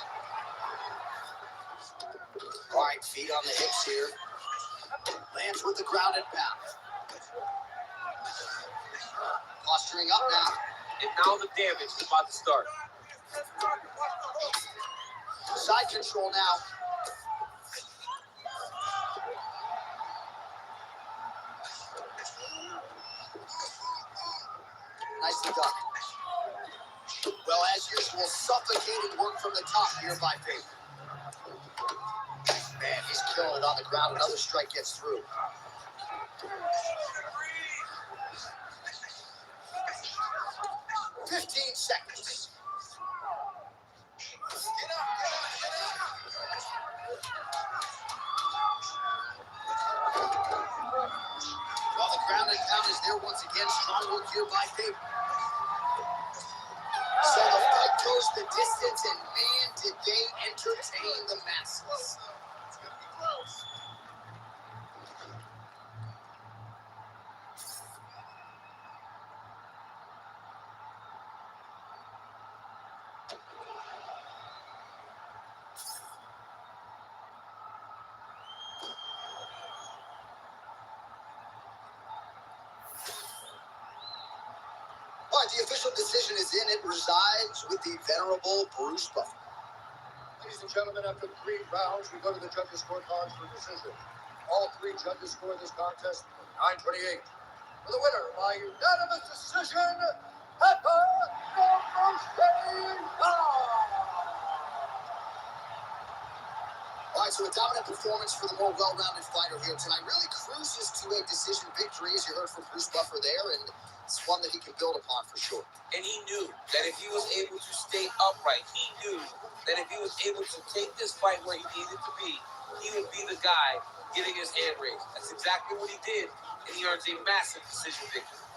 All right, feet on the hips here. Lands with the ground and pound. Posturing up now. And now the damage is about to start. Side control now. Nicely done. Well, as usual, suffocating work from the top here by Favor. Man, he's killing it on the ground. Another strike gets through. 15 seconds. Well, the ground and pound is there once again. Strong work here by Favor. So the fight goes the distance, and man, did they entertain the masses. It's going to be close. All right, the official decision is in. It resides with the venerable Bruce Buffer. Ladies and gentlemen, after 3 rounds, we go to the judges' scorecards for decision. All 3 judges scored this contest 9-28. For the winner by unanimous decision, Pepper All right, so a dominant performance for the more well-rounded fighter here tonight. Really cruises to a decision victory, as you heard from Bruce Buffer there, and it's one that he can build upon for sure. And he knew that if he was able to stay upright, he knew that if he was able to take this fight where he needed to be, he would be the guy getting his hand raised. That's exactly what he did, and he earns a massive decision victory.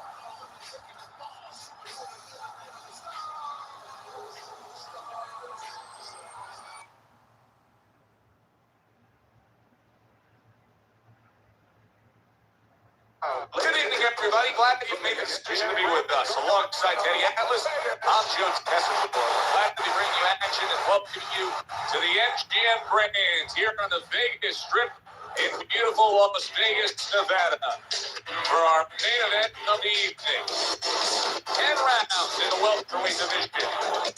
Good evening, everybody. Glad that you've made the decision to be with us. Alongside Teddy Atlas, I'm Joe Tessador. Glad to be bringing you action and welcoming you to the MGM Brands here on the Vegas Strip in beautiful Las Vegas, Nevada. For our main event of the evening, 10 rounds in the welterweight division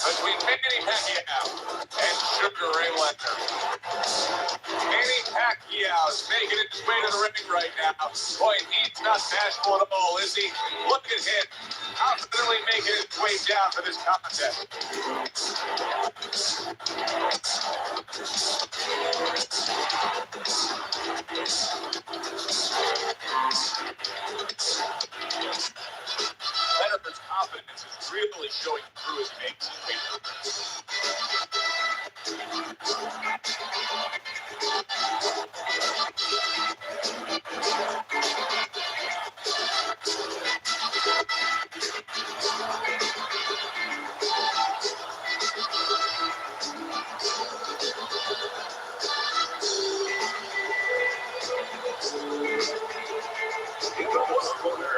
between Manny Pacquiao and Sugar Ray Leonard. Manny Pacquiao's making his way to the ring right now. Boy, he's not bashful at all, is he? Look at him, confidently making his way down for this contest. Leonard's confidence is really showing through as he makes his way through. In the first corner,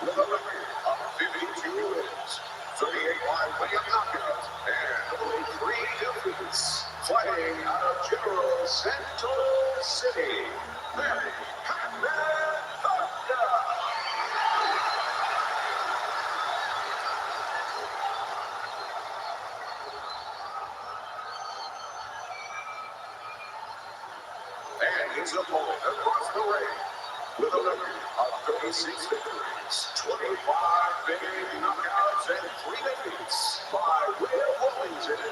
with a record of 52 wins, 38 by way of knockout, and only 3 defeats, fighting out of General Santos City, Manny Pacquiao. And his opponent across the ring, with a record of 36 victories, 25 big knockouts, and 3 defeats, by way of Wellington,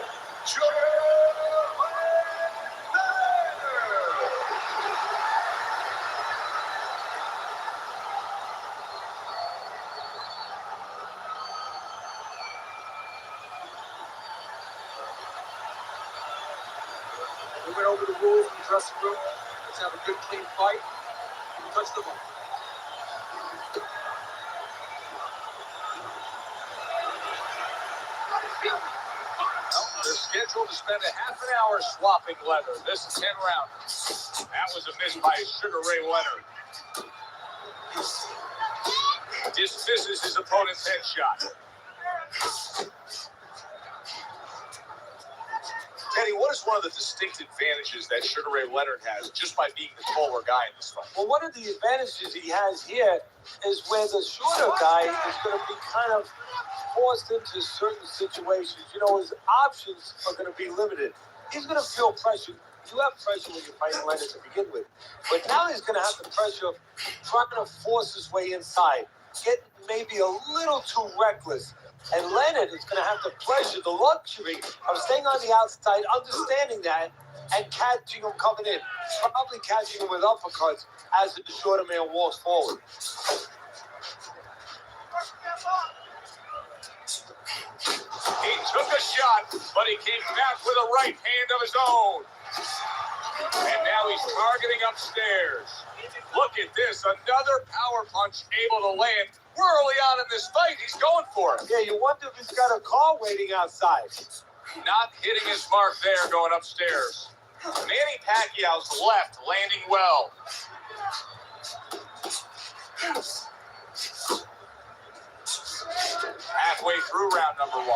We went over the rules in the dressing room. Let's have a good, clean fight. Touch the ball. They're scheduled to spend a half an hour swapping leather. This 10-rounder. That was a miss by Sugar Ray Leonard. Dismisses his opponent's headshot. Teddy, what is one of the distinct advantages that Sugar Ray Leonard has just by being the taller guy in this fight? Well, one of the advantages he has here is where the shorter guy is going to be kind of forced into certain situations. You know, his options are going to be limited. He's going to feel pressure. You have pressure when you're fighting Leonard to begin with. But now he's going to have the pressure of trying to force his way inside, get maybe a little too reckless. And Leonard is going to have the pleasure, the luxury of staying on the outside, understanding that, and catching him coming in. Probably catching him with uppercuts as the shorter man walks forward. He took a shot, but he came back with a right hand of his own. And now he's targeting upstairs. Look at this, another power punch able to land. We're early on in this fight. He's going for it. Yeah, you wonder if he's got a car waiting outside. Not hitting his mark there, going upstairs. Manny Pacquiao's left landing well. Halfway through round number 1.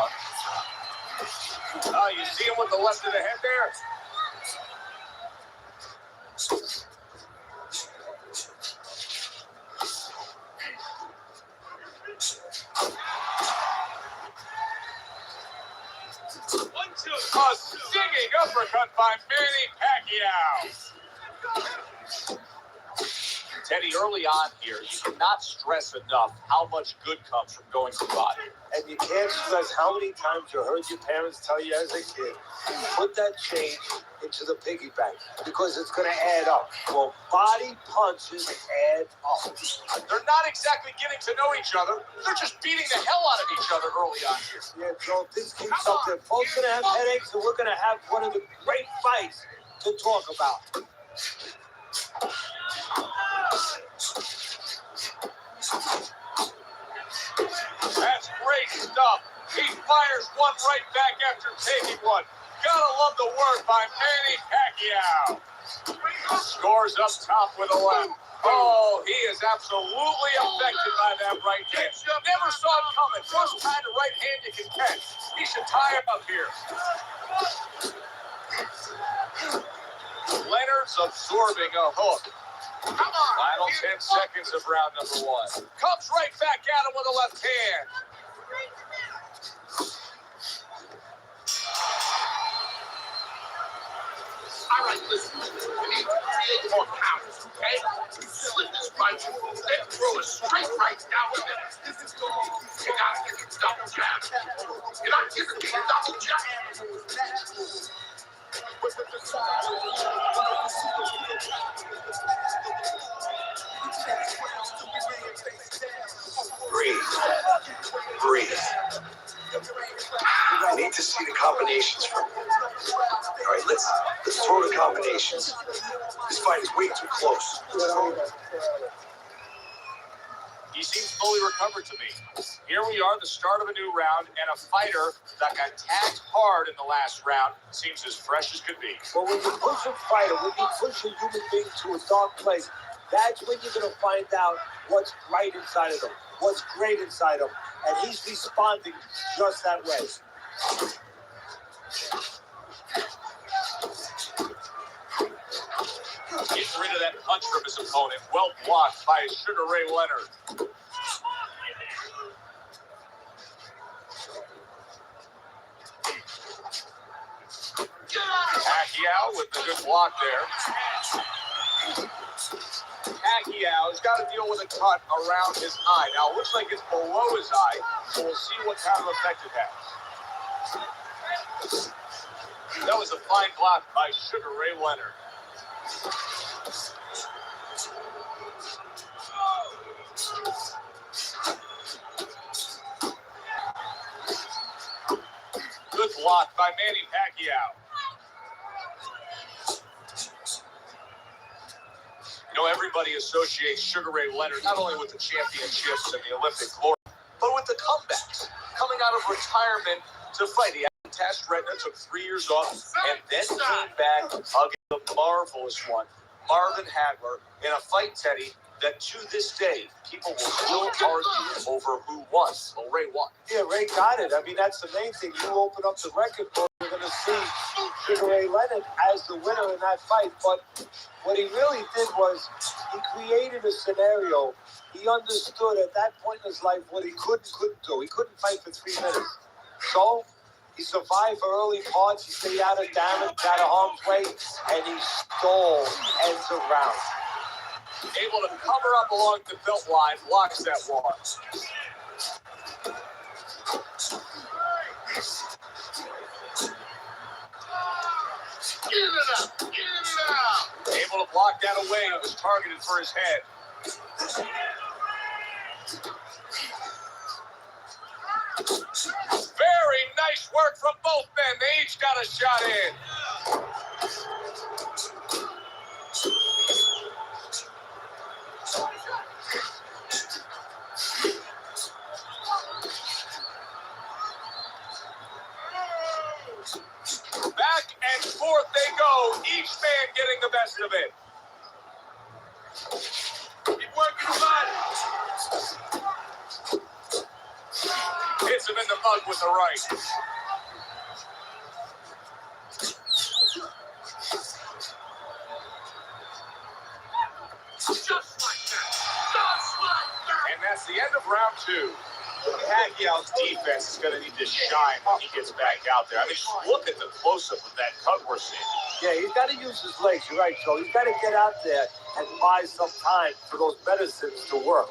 Oh, you see him with the left of the head there? A stinging uppercut by Manny Pacquiao. Teddy, early on here, you cannot stress enough how much good comes from going to the body. And you can't stress how many times you heard your parents tell you as a kid, put that change into the piggy bank because it's going to add up. Well, body punches add up. They're not exactly getting to know each other. They're just beating the hell out of each other early on here. Yeah, so if this keeps up, they're both going to have headaches, and we're going to have one of the great fights to talk about. That's great stuff. He fires one right back after taking one. Gotta love the work by Manny Pacquiao. Scores up top with a left. Oh, he is absolutely affected by that right hand. Never saw it coming. First kind of right hand you can catch. He should tie him up here. Leonard's absorbing a hook. Final 10 seconds of round number 1. Comes right back at him with a left hand. All right, listen. You need to create more counters, okay? Slip this punch, then throw a straight right down the middle. You gotta get the double jab. You're not giving me a double jab. Breathe. Breathe. I need to see the combinations from you. All right, let's throw the combinations. This fight is way too close. He seems fully recovered to me. Here we are, the start of a new round, and a fighter that got tagged hard in the last round seems as fresh as could be. But when you push a fighter, when you push a human being to a dark place, that's when you're going to find out what's right inside of them, what's great inside of them. And he's responding just that way. Getting rid of that punch from his opponent. Well blocked by Sugar Ray Leonard. Pacquiao with the good block there. Pacquiao's got to deal with a cut around his eye. Now, it looks like it's below his eye, so we'll see what kind of effect it has. That was a fine block by Sugar Ray Leonard. Good block by Manny Pacquiao. You know, everybody associates Sugar Ray Leonard not only with the championships and the Olympic glory, but with the comebacks. Coming out of retirement to fight. He had test retina, took 3 years off, and then came back against the marvelous one, Marvin Hagler, in a fight, Teddy, that to this day, people will still argue over who won. Well, Ray won. Yeah, Ray got it. I mean, that's the main thing. You open up the record book, you're going to see Sugar Ray Leonard as the winner in that fight. But what he really did was he created a scenario. He understood at that point in his life what he couldn't do. He couldn't fight for 3 minutes. So he survived for early parts. He stayed out of damage, out of harm's way, and he stole ends of rounds. Able to cover up along the belt line, blocks that one. Get it up! Get it out! Able to block that away. It was targeted for his head. Very nice work from both men. They each got a shot in. Back and forth they go, each man getting the best of it. Keep working the body. Hits him in the mug with the right. Just like that. Just like that. And that's the end of round 2. Pacquiao's defense is going to need to shine when he gets back out there. I mean, look at the close-up of that cut we're seeing. Yeah, he's got to use his legs. You're right, Joe. He's got to get out there and buy some time for those medicines to work.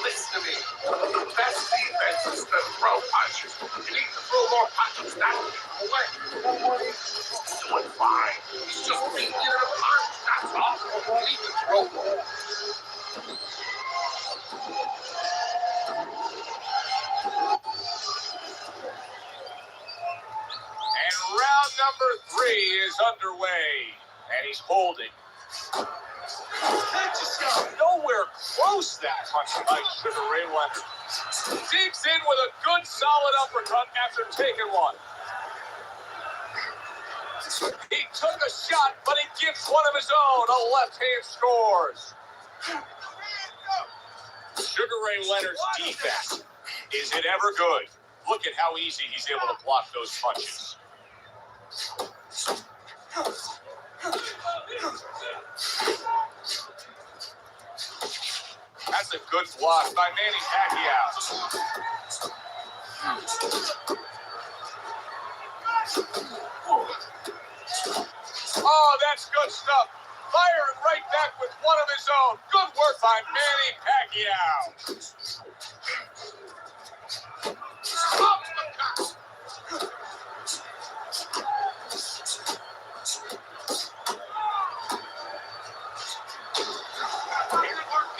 Listen to me. The best defense is to throw punches. You need to throw more punches. That's the way. He's doing fine. He's just beating you in a punch. That's all. You need to throw more. And round number 3 is underway. And he's holding. Nowhere close that punch by Sugar Ray Leonard. Digs in with a good solid uppercut after taking one. He took a shot, but he gives one of his own. A left hand scores. Sugar Ray Leonard's defense. Is it ever good? Look at how easy he's able to block those punches. That's a good block by Manny Pacquiao. Oh, that's good stuff. Firing right back with one of his own. Good work by Manny Pacquiao.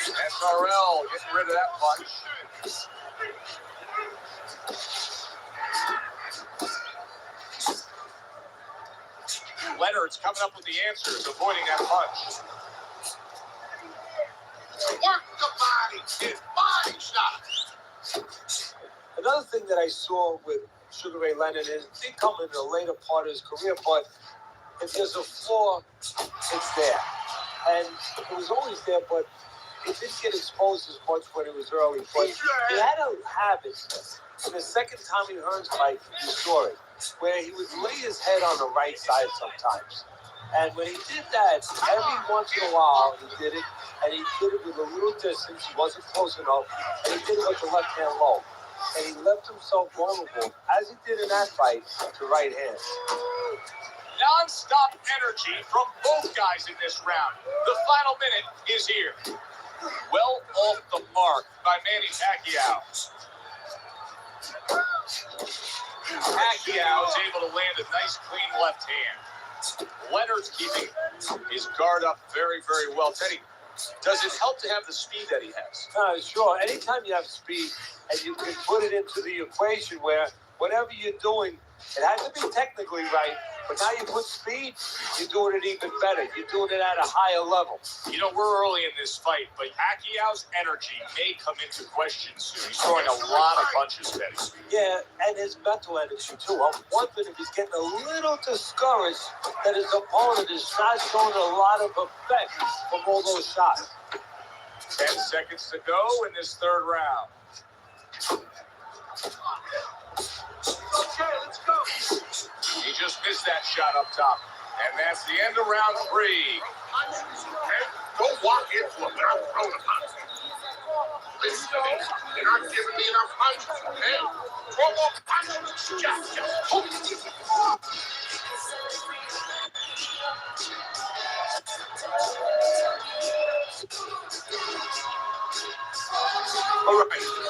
SRL getting rid of that punch. Leonard's coming up with the answers, avoiding that punch. Work the body. His body shot. Another thing that I saw with Sugar Ray Leonard is he come in the later part of his career, but if there's a flaw, it's there. And it was always there, but he didn't get exposed as much when it was early. But he had a habit. And the second time he Hearns fight, you saw it, where he would lay his head on the right side sometimes. And when he did that, every once in a while, he did it, and he did it with a little distance. He wasn't close enough, and he did it with the left hand low. And he left himself vulnerable, as he did in that fight, to right hand. Non-stop energy from both guys in this round. The final minute is here. Well off the mark by Manny Pacquiao. Pacquiao is able to land a nice, clean left hand. Leonard's keeping his guard up very, very well. Teddy, does it help to have the speed that he has? Sure. Anytime you have speed and you can put it into the equation where whatever you're doing, it has to be technically right, but now you put speed, you're doing it even better. You're doing it at a higher level. You know, we're early in this fight, but Pacquiao's energy may come into question soon. He's throwing a lot of punches, Teddy. Yeah, and his mental energy, too. I'm wondering if he's getting a little discouraged that his opponent is not showing a lot of effect from all those shots. 10 seconds to go in this third round. Okay, let's go. He just missed that shot up top. And that's the end of round 3. Okay? Don't walk into it without throwing a punch. Listen to me. You're not giving me enough punches, okay? Throw more punches. Just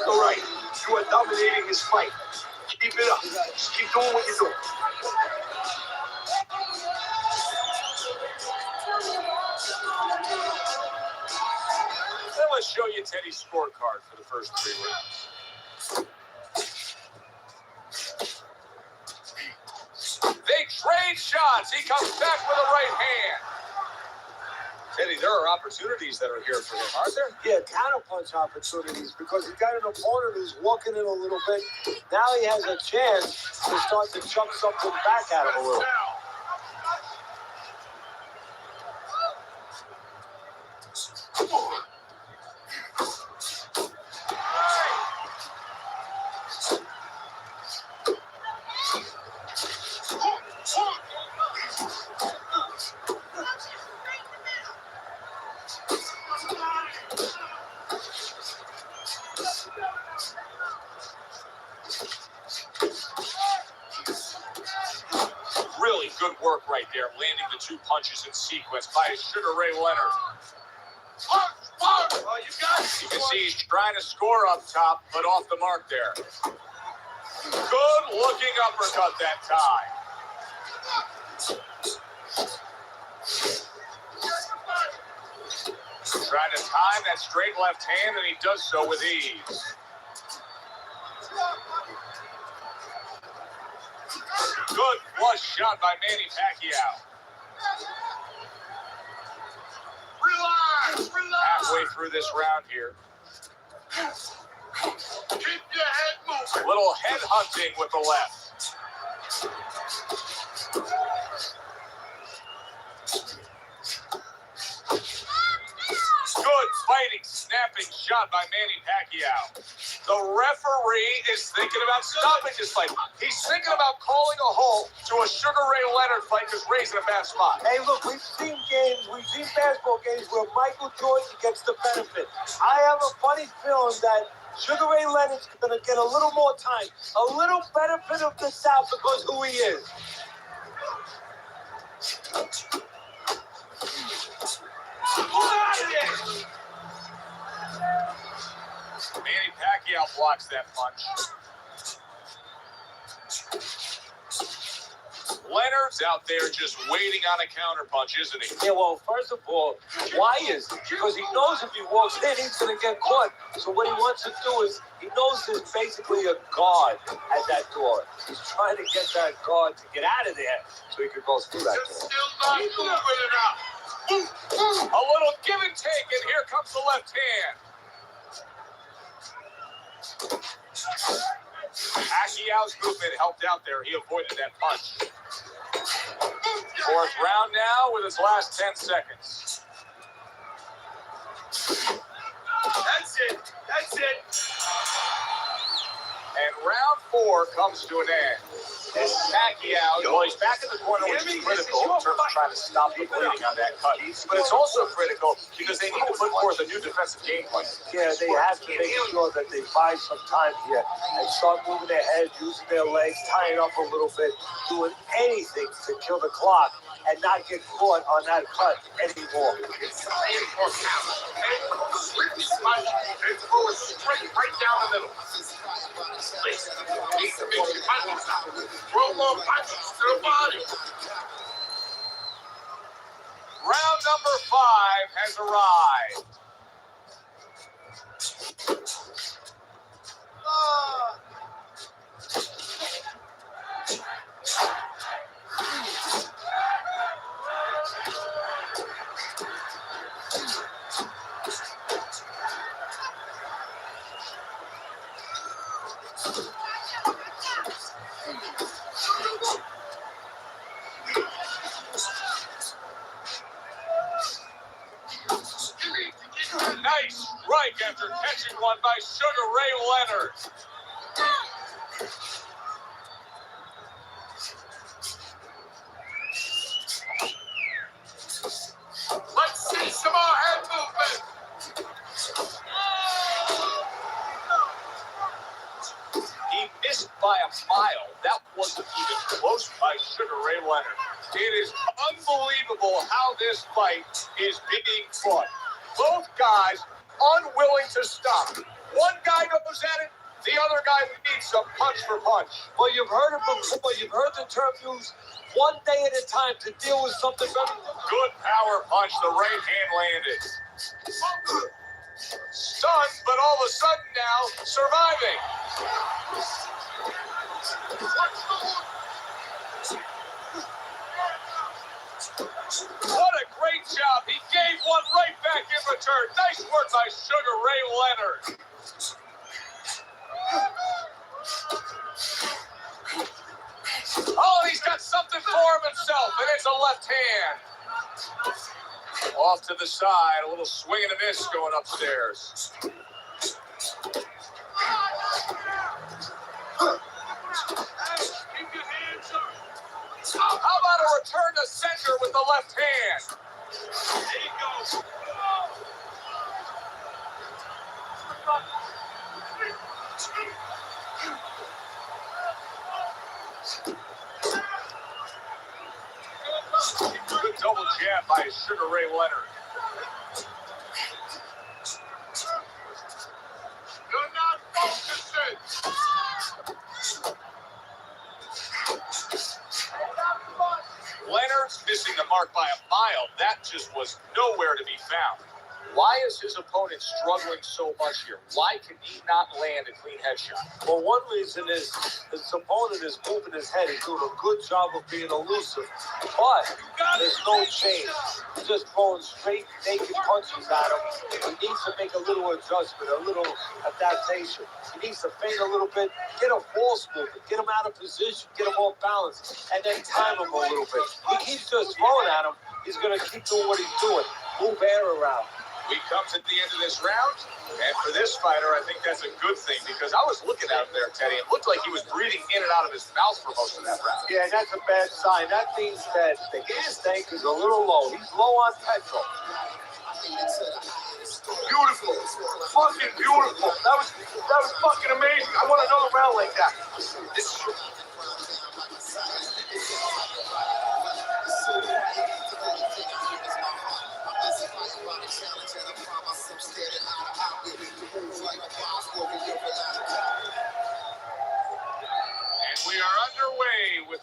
All right. You are dominating this fight. Keep it up. Just keep doing what you're doing. Then let's show you Teddy's scorecard for the first 3 rounds. They trade shots. He comes back with a right hand. Teddy, there are opportunities that are here for him, aren't there? Yeah, counterpunch opportunities, because he's got an opponent who's walking in a little bit. Now he has a chance to start to chuck something back at him a little. Really good work right there, landing the 2 punches in sequence by Sugar Ray Leonard. Oh, you got it. You can see he's trying to score up top, but off the mark there. Good looking uppercut that time. Trying to time that straight left hand, and he does so with ease. Good flush shot by Manny Pacquiao. Relax. Halfway through this round here. Keep your head moving. Little head hunting with the left. Good fighting, snapping shot by Manny Pacquiao. The referee is thinking about stopping this fight. He's thinking about calling a halt to a Sugar Ray Leonard fight because Ray's in a bad spot. Hey, look, we've seen basketball games where Michael Jordan gets the benefit. I have a funny feeling that Sugar Ray Leonard's going to get a little more time, a little benefit of the doubt because who he is. Manny Pacquiao blocks that punch. Leonard's out there just waiting on a counterpunch, isn't he? Yeah, well, first of all, why is it? Because he knows if he walks in, he's going to get caught. So what he wants to do is, he knows there's basically a guard at that door. He's trying to get that guard to get out of there so he could go through that door. Still not moving enough. A little give and take, and here comes the left hand. Pacquiao's movement helped out there. He avoided that punch. Fourth round now with his last 10 seconds. That's it. That's it. And round 4 comes to an end. And Pacquiao, well, he's back in the corner, which is critical in terms of trying to stop the bleeding on that cut. But it's also critical because they need to put forth a new defensive game plan. Yeah, they have to make sure that they buy some time here and start moving their head, using their legs, tying up a little bit, doing anything to kill the clock and not get caught on that cut anymore. It's time for power. Slip his punch and throw it straight right down the middle. Listen, need to make your punches out. Throw more punches to the body. Round number 5 has arrived. Nice strike after catching one by Sugar Ray Leonard. Let's see some more head movement. He missed by a mile. That wasn't even close by Sugar Ray Leonard. It is unbelievable how this fight is being fought. Both guys unwilling to stop. One guy goes at it, the other guy needs some punch for punch. Well, you've heard it before. You've heard the term used, one day at a time to deal with something very different. Good power punch, the right hand landed. Stunned, but all of a sudden now, surviving. What a great job. He gave one right back in return. Nice work by Sugar Ray Leonard. Oh, he's got something for himself, and it's a left hand. Off to the side, a little swing and a miss going upstairs. How about a return to center with the left hand? There you go. Good double jab by Sugar Ray Leonard. You're not focusing. Leonard's missing the mark by a mile. That just was nowhere to be found. Why is his opponent struggling so much here? Why can he not land a clean headshot? Well, one reason is his opponent is moving his head. He's doing a good job of being elusive. But there's no change. He's just throwing straight, naked punches at him. He needs to make a little adjustment, a little adaptation. He needs to feint a little bit, get a false movement, get him out of position, get him off balance, and then time him a little bit. He keeps just throwing at him. He's going to keep doing what he's doing. Move air around. We come to the end of this round, and for this fighter, I think that's a good thing because I was looking at him there, Teddy. It looked like he was breathing in and out of his mouth for most of that round. Yeah, that's a bad sign. That means that the gas tank is a little low. He's low on petrol. Beautiful. Fucking beautiful. That was fucking amazing. I want another round like that.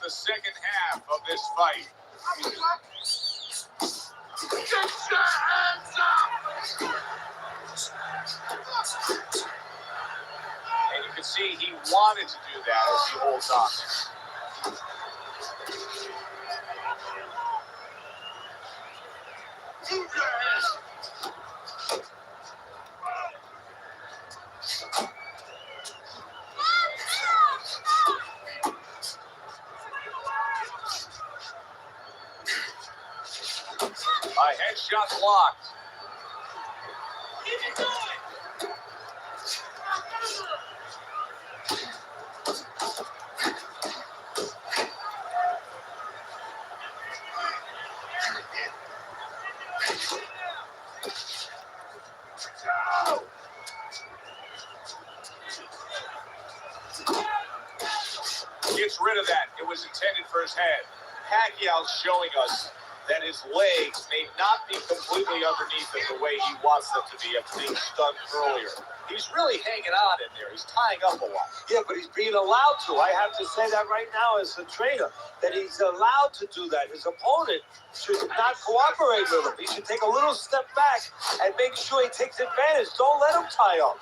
the second half of this fight. Get your hands up! And you can see he wanted to do that as he holds on there. Move your hands! A headshot blocked. Gets rid of that. It was intended for his head. Pacquiao's showing us that his legs may not be completely underneath him the way he wants them to be after being stunned earlier. He's really hanging on in there. He's tying up a lot. Yeah, but he's being allowed to. I have to say that right now as a trainer, that he's allowed to do that. His opponent should not cooperate with him. He should take a little step back and make sure he takes advantage. Don't let him tie up.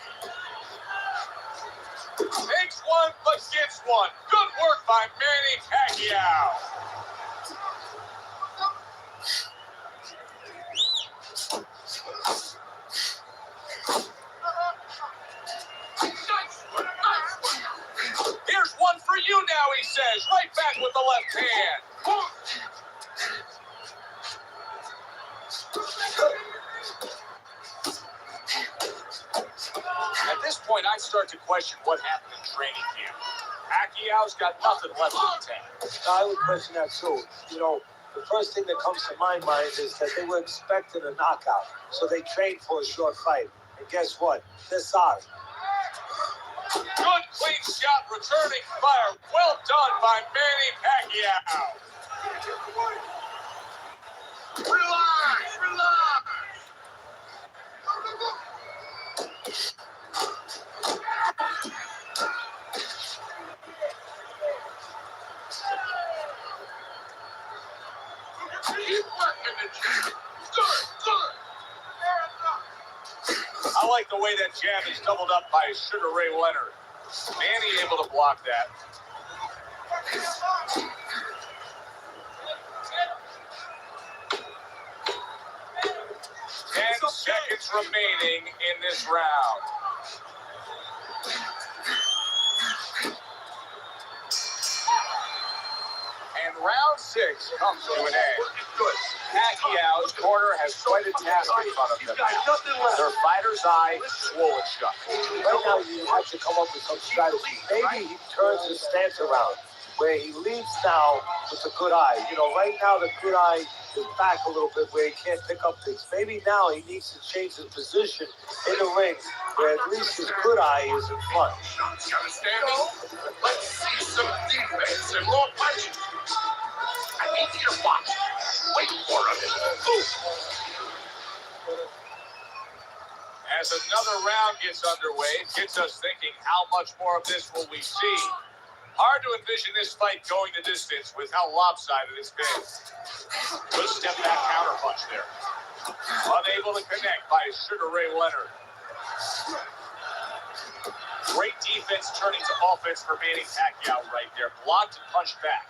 Takes one, but gets one. Good work by Manny Pacquiao. Here's one for you now, he says. Right back with the left hand. At this point, I start to question what happened in training camp. Pacquiao's got nothing left in the tank. I would question that too. You know, the first thing that comes to my mind is that they were expecting a knockout, so they trained for a short fight. And guess what? They're sorry. Good clean shot, returning fire. Well done by Manny Pacquiao. Relax, relax! Keep working the jab. Good, good. I like the way that jab is doubled up by Sugar Ray Leonard. Manny able to block that. Ten seconds remaining in this round. And round 6 comes to an end. Pacquiao's corner has quite a task in front of them. Their fighter's eye swollen shut. Right now, you have to come up with some strategy. Maybe he turns his stance around, where he leads now with the good eye. You know, right now the good eye is back a little bit where he can't pick up things. Maybe now he needs to change his position in the ring, where at least his good eye is in front. You understand me? Let's see some defense and more punches. I need you to watch. Wait for a minute. As another round gets underway, it gets us thinking, how much more of this will we see? Hard to envision this fight going the distance with how lopsided it's been. Good step back counter punch there. Unable to connect by Sugar Ray Leonard. Great defense turning to offense for Manny Pacquiao right there. Blocked and punched back.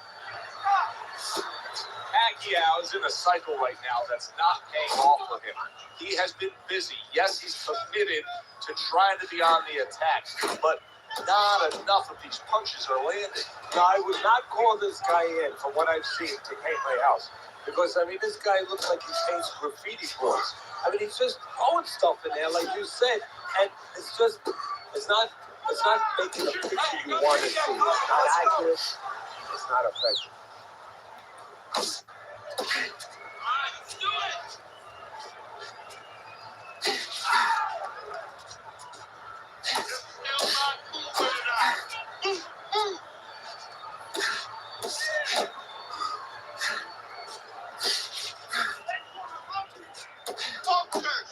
Pacquiao is in a cycle right now that's not paying off for him. He has been busy. Yes, he's committed to trying to be on the attack, but not enough of these punches are landing. Now, I would not call this guy in, from what I've seen, to paint my house. Because, I mean, this guy looks like he paints graffiti boards. I mean, he's just throwing stuff in there, like you said, and it's just, it's not making the picture you want to see. It's not accurate. It's not effective. Let's do it! Still not moving enough. Focus!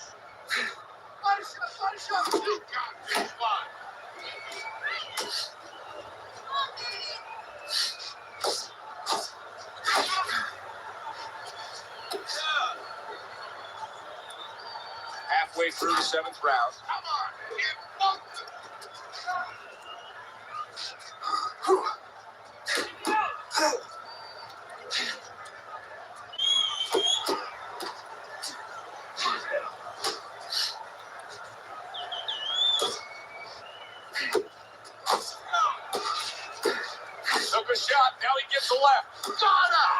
You got this one! halfway through the 7th round. Come on, get bumped. Took a shot, now he gets a left. Got him.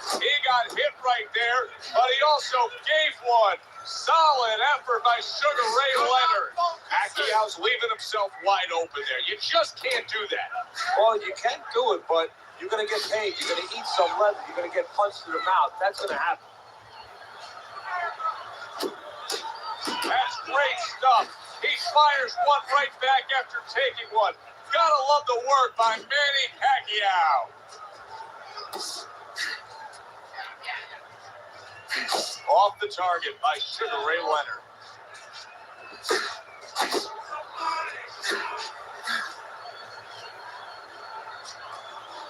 He got hit right there, but he also gave one. Solid effort by Sugar Ray Leonard. Pacquiao's leaving himself wide open there. You just can't do that. Well, you can do it, but you're going to get paid. You're going to eat some leather. You're going to get punched in the mouth. That's going to happen. That's great stuff. He fires one right back after taking one. Gotta love the work by Manny Pacquiao. Off the target by Sugar Ray Leonard.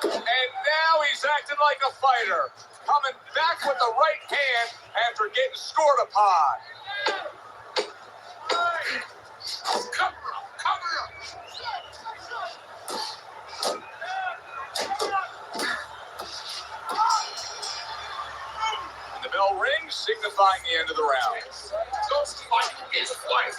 And now he's acting like a fighter. Coming back with the right hand after getting scored upon. Cover up, cover up. And the bell rings, signifying the end of the round. Don't fight, it's fight.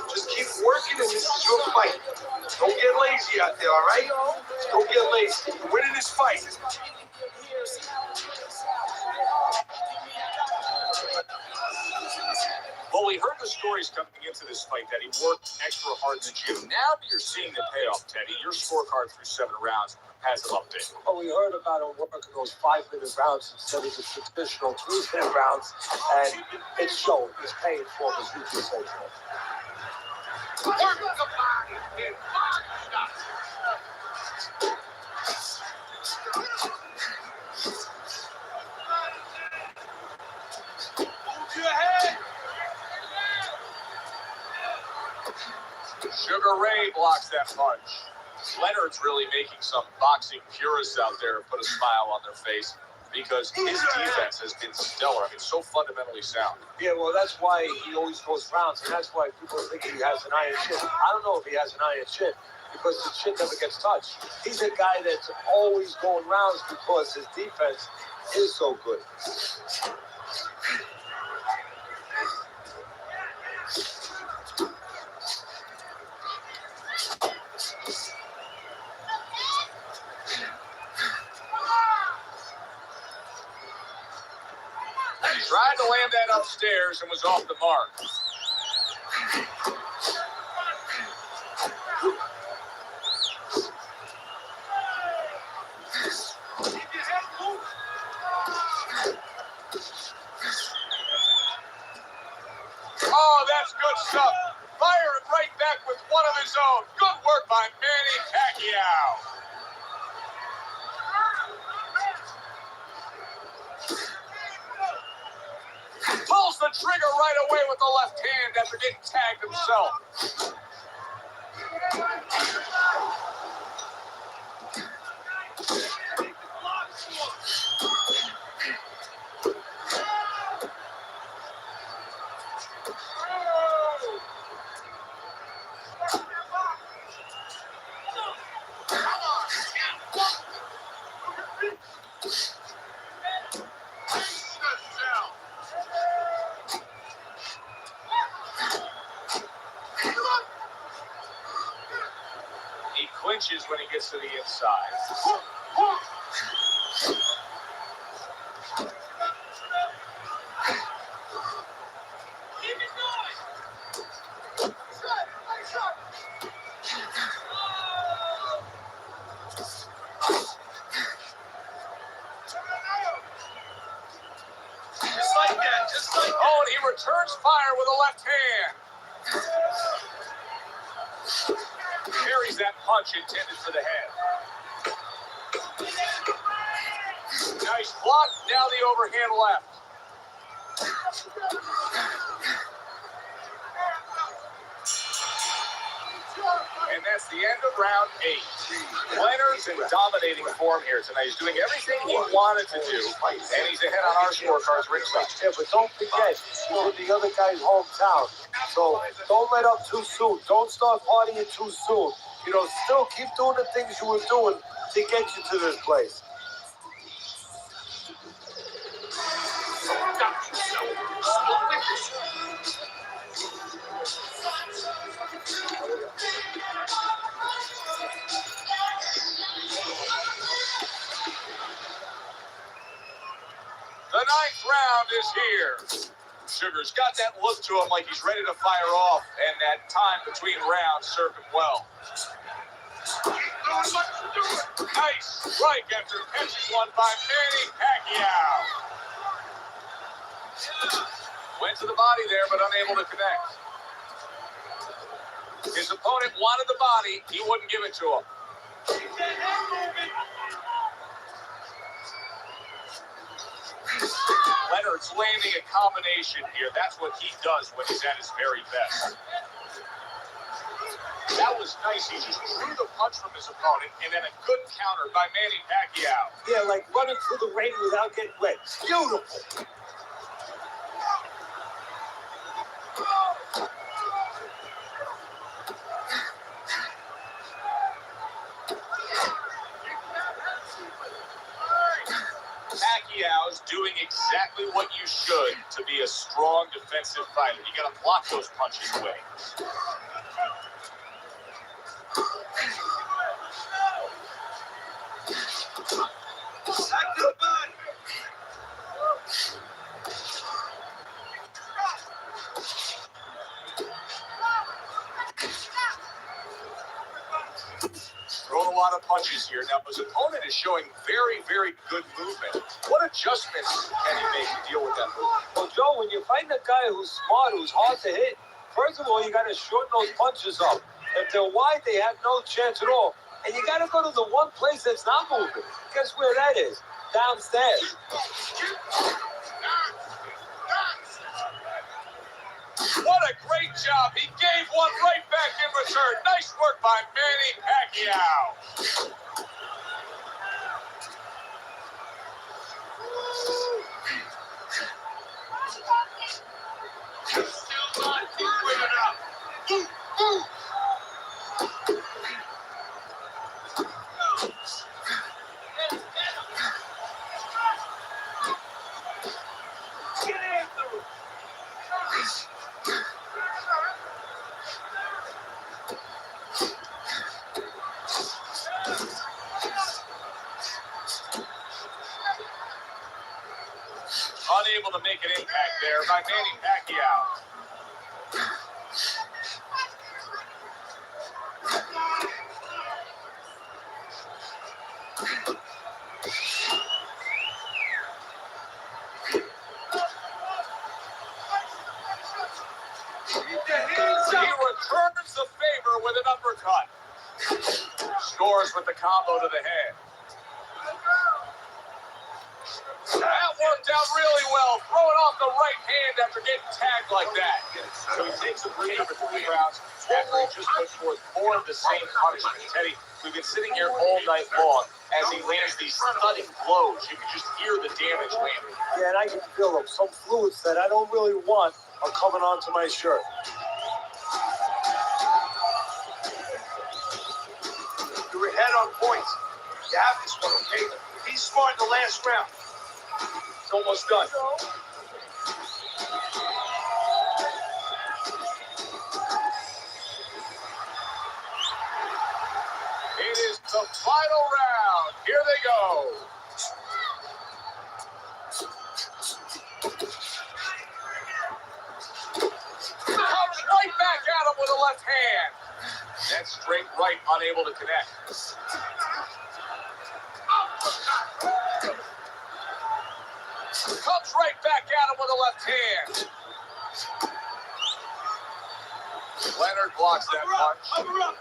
Just keep working, and this is your fight. Don't get lazy out there, all right? Don't get lazy. You're winning this fight. Well, we heard the stories coming into this fight that he worked extra hard in the gym. Now that you're seeing the payoff, Teddy, your scorecard through 7 rounds has him updated. Well, we heard about him working those 5-minute rounds instead of the traditional 3-minute rounds, and it's showing. It's paying for him, as you can say. Work the body and body shots. Move your head. Sugar Ray blocks that punch. Leonard's really making some boxing purists out there put a smile on their face because his defense has been stellar. I mean, so fundamentally sound. Yeah, well, that's why he always goes rounds, and that's why people think he has an iron chin. I don't know if he has an iron chin because the chin never gets touched. He's a guy that's always going rounds because his defense is so good. He tried to land that upstairs and was off the mark. Oh, that's good stuff. Firing right back with one of his own. Good work by Manny Pacquiao. Pulls the trigger right away with the left hand after getting tagged himself. He clinches when he gets to the inside. Just like that, just like that. Oh, and he returns fire with a left hand. Carries that punch intended for the head. Blocked, now the overhand left. And that's the end of round 8. Leonard's in dominating form here tonight. He's doing everything he wanted to do, and he's ahead on our scorecards ringside. Yeah, but don't forget, he's in the other guy's hometown. So don't let up too soon. Don't start partying too soon. You know, still keep doing the things you were doing to get you to this place. The 9th round is here. Sugar's got that look to him like he's ready to fire off, and that time between rounds served him well. Nice strike after catching one by Manny Pacquiao. Went to the body there, but unable to connect. His opponent wanted the body. He wouldn't give it to him. Leonard's landing a combination here. That's what he does when he's at his very best. That was nice. He just drew the punch from his opponent, and then a good counter by Manny Pacquiao. Yeah, like running through the rain without getting wet. Beautiful. Pacquiao's doing exactly what you should to be a strong defensive fighter. You got to block those punches away. Thrown a lot of punches here. Now, his opponent is showing very, very good movement. What adjustments can he make to deal with that movement? Well, Joe, when you're fighting a guy who's smart, who's hard to hit, first of all, you got to shorten those punches up. If they're wide, they have no chance at all. And you got to go to the one place that's not moving. Guess where that is? Downstairs. What a great job. He gave one right back in return. Nice work by Manny Pacquiao. Still not quick enough. Get after him. Unable to make an impact there by Manny Pacquiao. He returns the favor with an uppercut. Scores with the combo to the head. That worked out really well. Throwing off the right hand after getting tagged like that. So he takes a breather between rounds after he just put forth more of the same punishment. Teddy, we've been sitting here all night long as he lands these stunning blows. You can just hear the damage landing. Yeah, and I can feel them. Some fluids that I don't really want are coming onto my shirt. You're ahead on points. You have this one, okay? He's smart in the last round. It's almost done. It is the final round. Here they go. Comes right back at him with a left hand. That straight right, unable to connect. Comes right back at him with a left hand. Leonard blocks that punch. Cover up.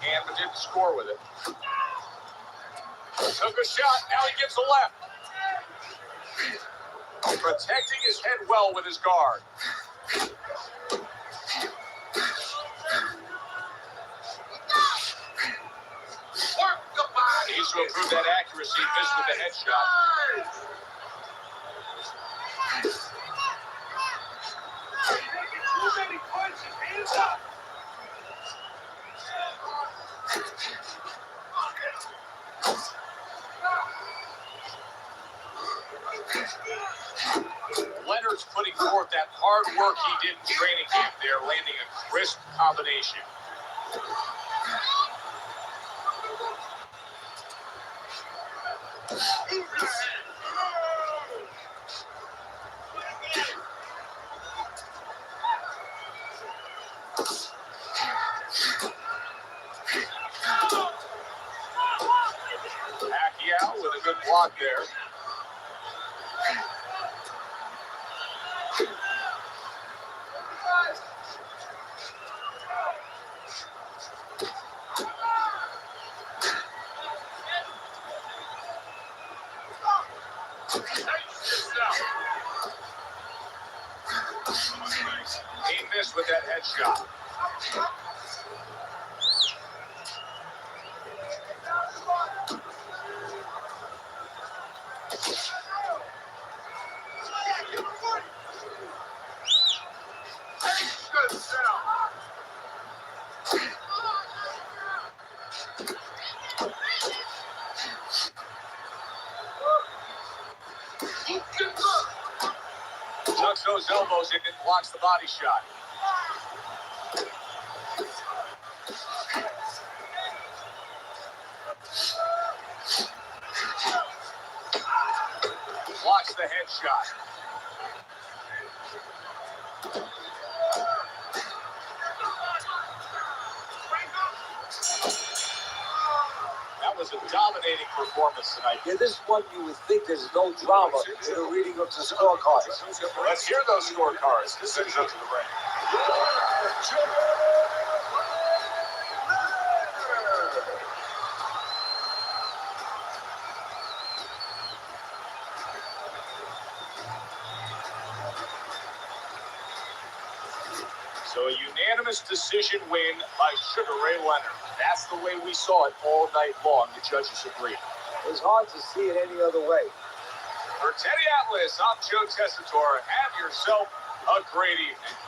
can, but didn't score with it. Took a shot. Now he gets a left. Protecting his head well with his guard. Needs to improve that accuracy. Missed with the headshot. Too many punches. Hands up. Leonard's putting forth that hard work he did in training camp there, landing a crisp combination. Pacquiao with a good block there. He missed with that headshot. Tucks those elbows in and blocks the body shot. Blocks the headshot. That was a dominating performance tonight. Yeah, this one you would think there's no drama in the reading of the scorecards. Let's hear those scorecards. This is up to the ring. So a unanimous decision win by Sugar Ray Leonard. That's the way we saw it all night long. The judges agreed. It's hard to see it any other way. For Teddy Atlas, I'm Joe Tessitore. Have yourself a great evening.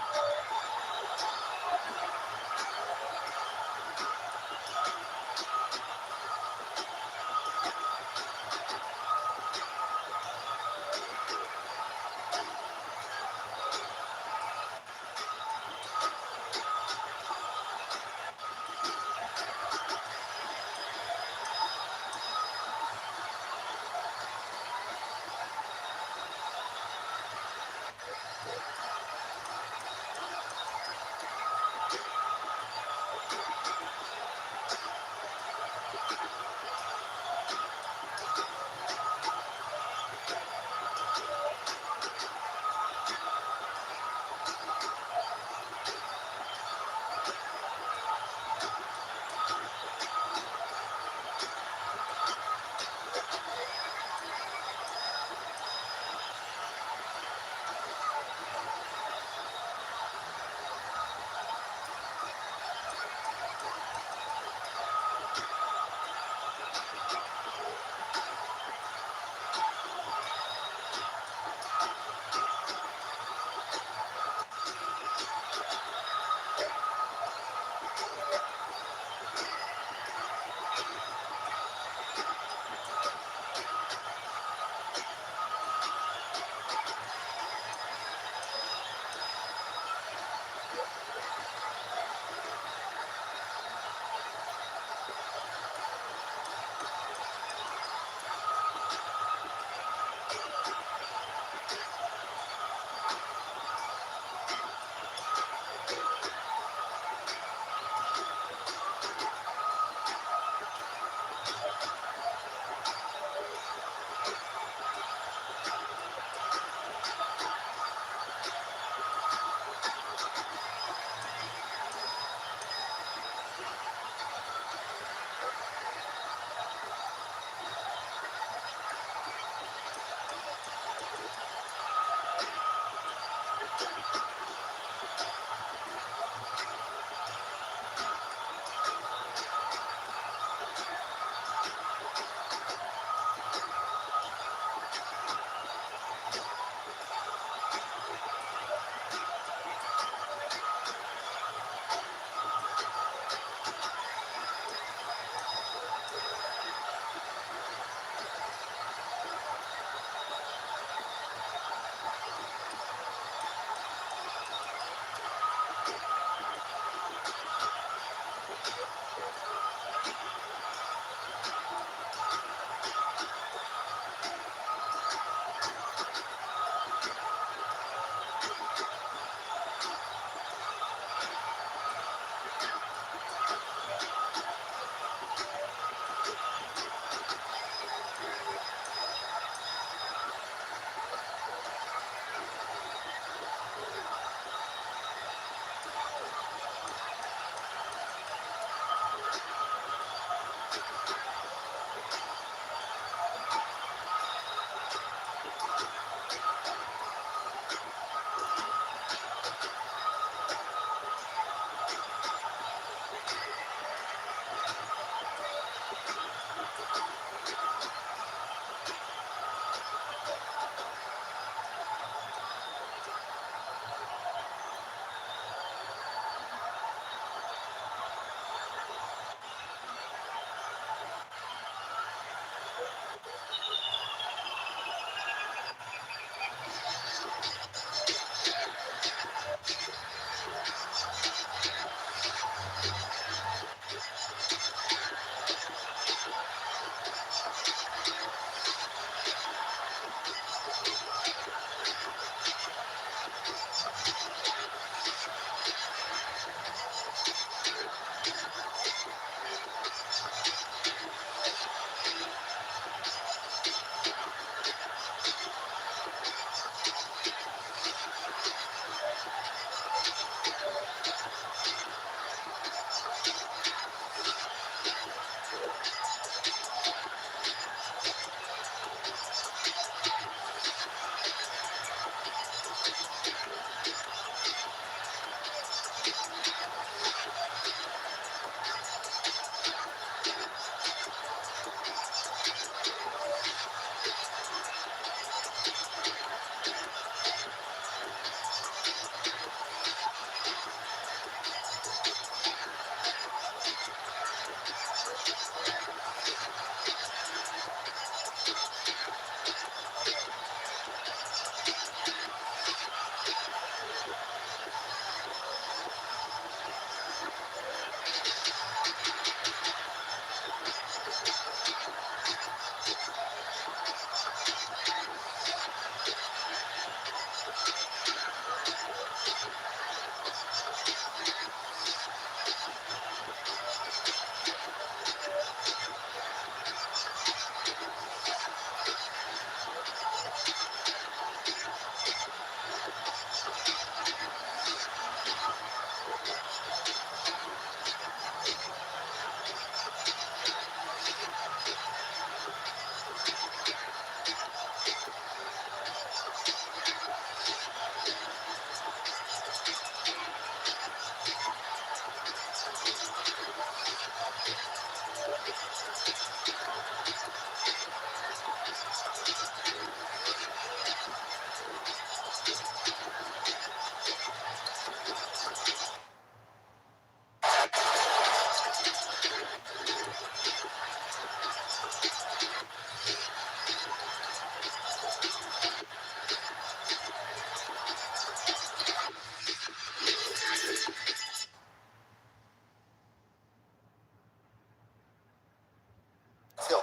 Phil.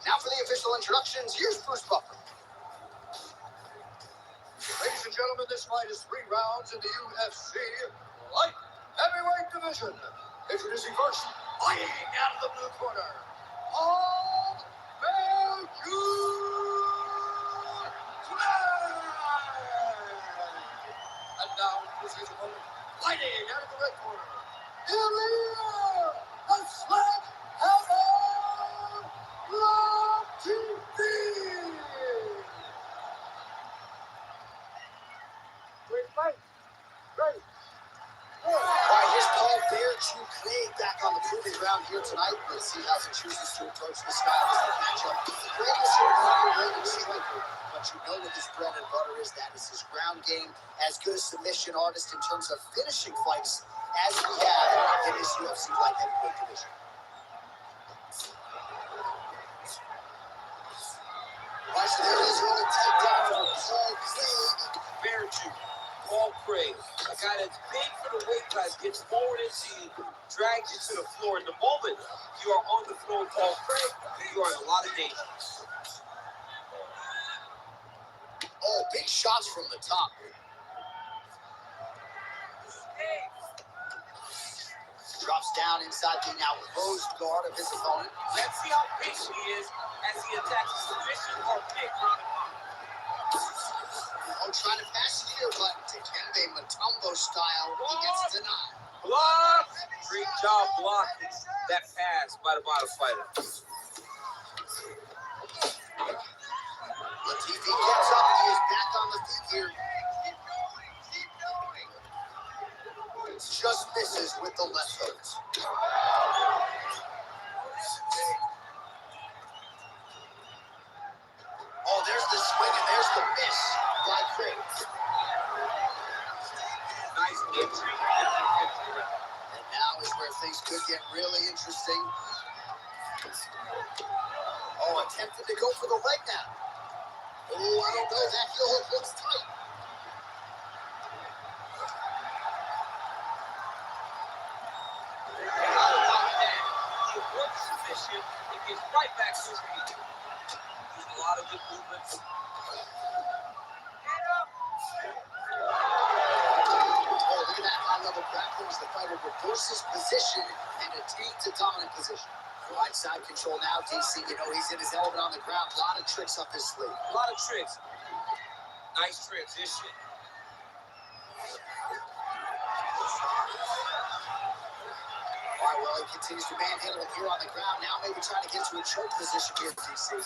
Now for the official introductions, here's Bruce Buffer. Ladies and gentlemen, this fight is 3 rounds in the UFC light heavyweight division. Introducing first, fighting out of the blue corner, Paul and now, here's his opponent, fighting out of the red corner, Ilya the Sledge Hammer TV. Great fight. Great. All right, here's Paul Craig back on the proving ground here tonight. Let's see how he chooses to approach the stylistic matchup. Craig is your underrated striker, but you know what his bread and butter is. That is his ground game. As good a submission artist in terms of finishing fights as we have in this UFC light heavyweight division. Right, so there is on the takedown for Paul Craig. Fair to Paul Craig, a guy that's big for the weight class, gets forward into you, drags you to the floor. In the moment you are on the floor with Paul Craig, you are in a lot of danger. Oh, big shots from the top. Drops down inside the now closed guard of his opponent. Let's see how patient he is as he attacks his submission or kick round and round. Oh, trying to pass it here, but Dikembe Mutombo style, he gets denied. Block! Great job blocking that pass by the bottom fighter. Latifi gets up, he is back on the feet here. Just misses with the left hooks. Oh, there's the swing and there's the miss by Craig. Nice entry. And now is where things could get really interesting. Oh, attempted to go for the leg now. Oh, I don't know, that heel hook looks tight. He works submission and gets right back to his feet. There's a lot of good movements. Oh, look at that high-level grappling as the fighter reverses position and attains a dominant position. Right side control now, DC. You know he's in his element on the ground. A lot of tricks up his sleeve. A lot of tricks. Nice transition. All right, well, he continues to manhandle him here on the ground. Now maybe trying to get to a choke position here, DC.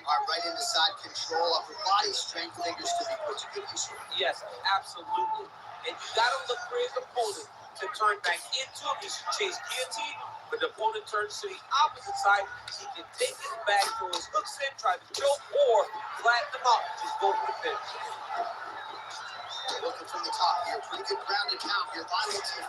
All right, right into side control. Upper body strength fingers to be put to good use. Yes, absolutely. And you got to look for his opponent to turn back into him. He should chase guillotine, but the opponent turns to the opposite side. He can take his back, throw his hooks in, try to choke, or flatten them out. Just go for the finish. Looking from the top here. Pretty good ground and pound here by Latifi.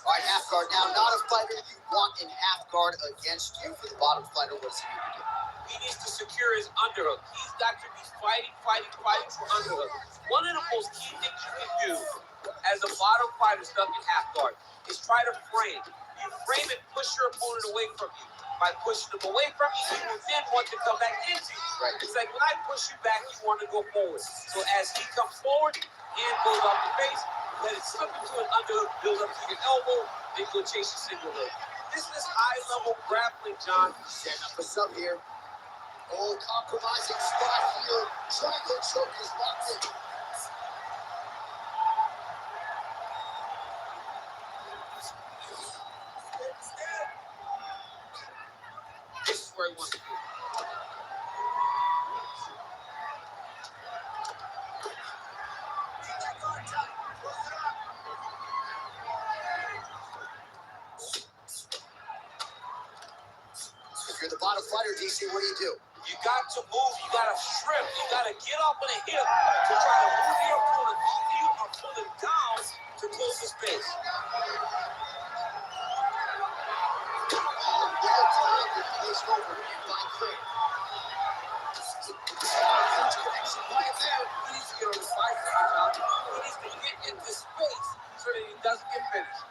All right, half guard now. Not a fighter you want in half guard against you. For the bottom fighter, what's he need to do? He needs to secure his underhook. He's got to be fighting for underhook. One of the most key things you can do as a bottom fighter stuck in half guard is try to frame. You frame and push your opponent away from you. By pushing them away from you, he will then want to come back into you. Right. It's like when I push you back, you want to go forward. So as he comes forward, hand goes off the face, let it slip into an underhook, build up to your elbow, then go chase your single leg. This is high-level grappling, John. Setting up a sub here. Oh, compromising spot here. Triangle choke is locked in. This is where he wants to be. fighter, DC. What do? You got to move. You got to strip. You got to get up on a hip to try to move your opponent off you or pull him down to close the space. He needs to get on the side. He needs to get into space so that he doesn't get finished.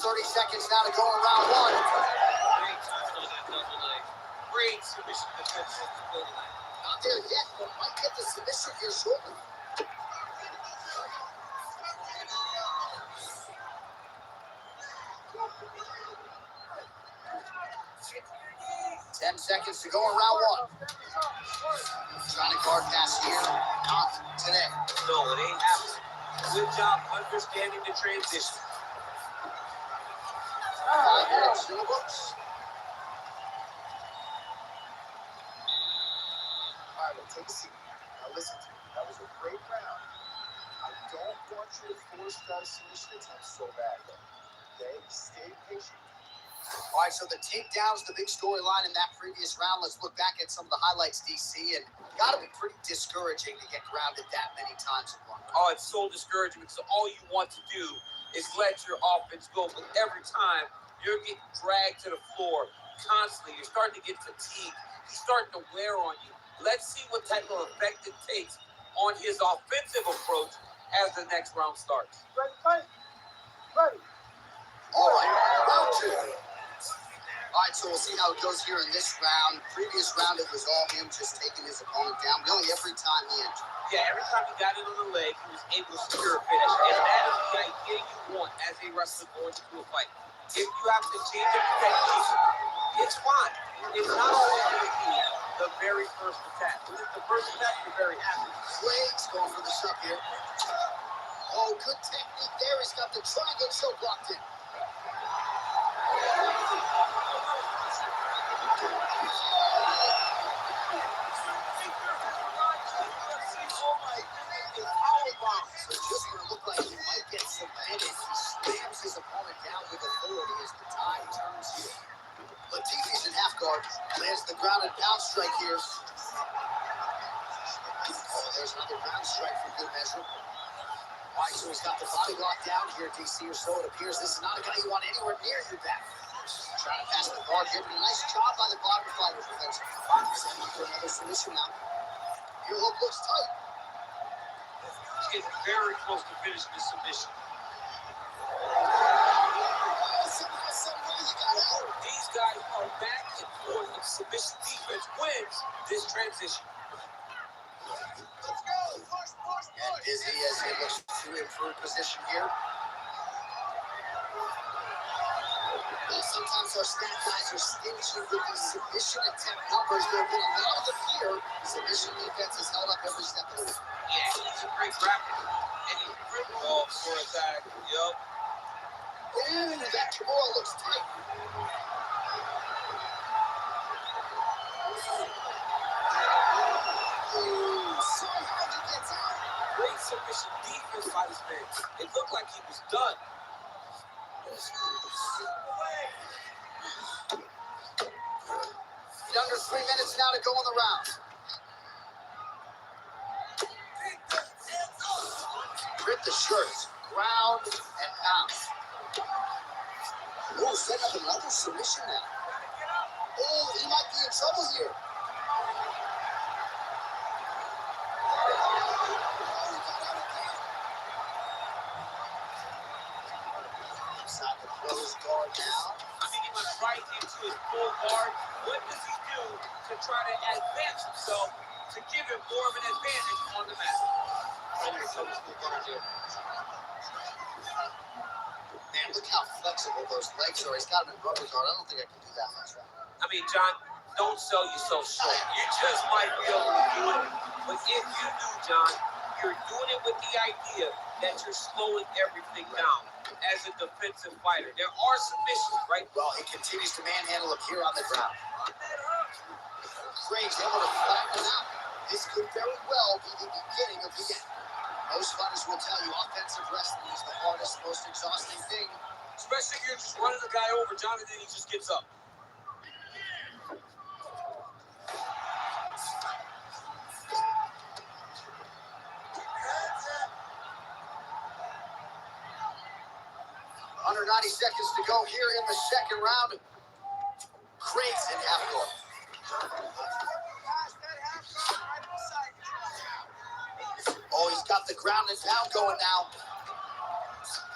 30 seconds now to go in round one. Great time on that double leg. Great submission defense on the double leg. Not there yet, but might get the submission here shortly. 10 seconds to go in round one. Trying to guard pass here. Not today. No, it ain't happening. Good job understanding the transition. 5 minutes in the books. All right, well, take a seat. Now listen to me. That was a great round. I don't want you to force that submission attempt so bad, though. Okay? Stay patient. All right, so the takedown's the big storyline in that previous round. Let's look back at some of the highlights, DC, and got to be pretty discouraging to get grounded that many times in one round. Oh, it's so discouraging because all you want to do is let your offense go. But every time you're getting dragged to the floor constantly, you're starting to get fatigued. He's starting to wear on you. Let's see what type of effect it takes on his offensive approach as the next round starts. Ready, fight. Ready. All right, round two. All right, so we'll see how it goes here in this round. Previous round, it was all him just taking his opponent down really every time he entered. Yeah, every time he got it on the leg, he was able to secure a finish. And that is the idea you want as a wrestler going into a fight. If you have to change up the technique, it's fine. It's not always going to be the very first attack. When it's the first attack, you're very happy. Craig's going for the shove here. Oh, good technique there. He's got the triangle choke locked in. So just going to look like he might get submitted. He slams his opponent down with authority as the tide turns here. Latifi's in half guard. Lands the ground and pound strike here. Oh, there's another ground strike for good measure. All right, so he's got the body locked down here, DC, or so it appears. This is not a guy you want anywhere near your back. Trying to pass the guard here, but a nice job by the bottom fighter defense. Setting up for another submission now. Your hook looks tight. He's getting very close to finishing the submission. These guys are back and forth, and submission defense wins this transition. And Izzy as he looks to improve position here. Well, sometimes our stat guys are stingy with these submission attempt numbers. There have been a lot of them here. Submission defense has held up every step of the way. Yeah, he's a great grappler. And he's pretty well for attack. Yup. Ooh, that Kimura looks tight. Ooh, somehow he gets out. Great submission defense by this man. It looked like he was done. Under 3 minutes now to go in the round. Rip the shirts, ground and pound. Oh, set up another submission now. Oh, he might be in trouble here. Inside the closed guard now. I mean, he went right into his full guard. What does he do to try to advance himself to give him more of an advantage on the mat? Man, look how flexible those legs are. He's got him in rubber guard. I don't think I can do that much. I mean, John, don't sell yourself short. You just might be able to do it. But if you do, John, you're doing it with the idea that you're slowing everything down as a defensive fighter. There are submissions, right? Well, he continues to manhandle him here on the ground. Craig's able to flatten him out. This could very well be the beginning of the end. Most fighters will tell you offensive wrestling is the hardest, most exhausting thing. Especially if you're just running the guy over, Jonathan, he just gets up. Under 90 seconds to go here in the second round. Craig's in half court. Oh, he's got the ground and pound going now.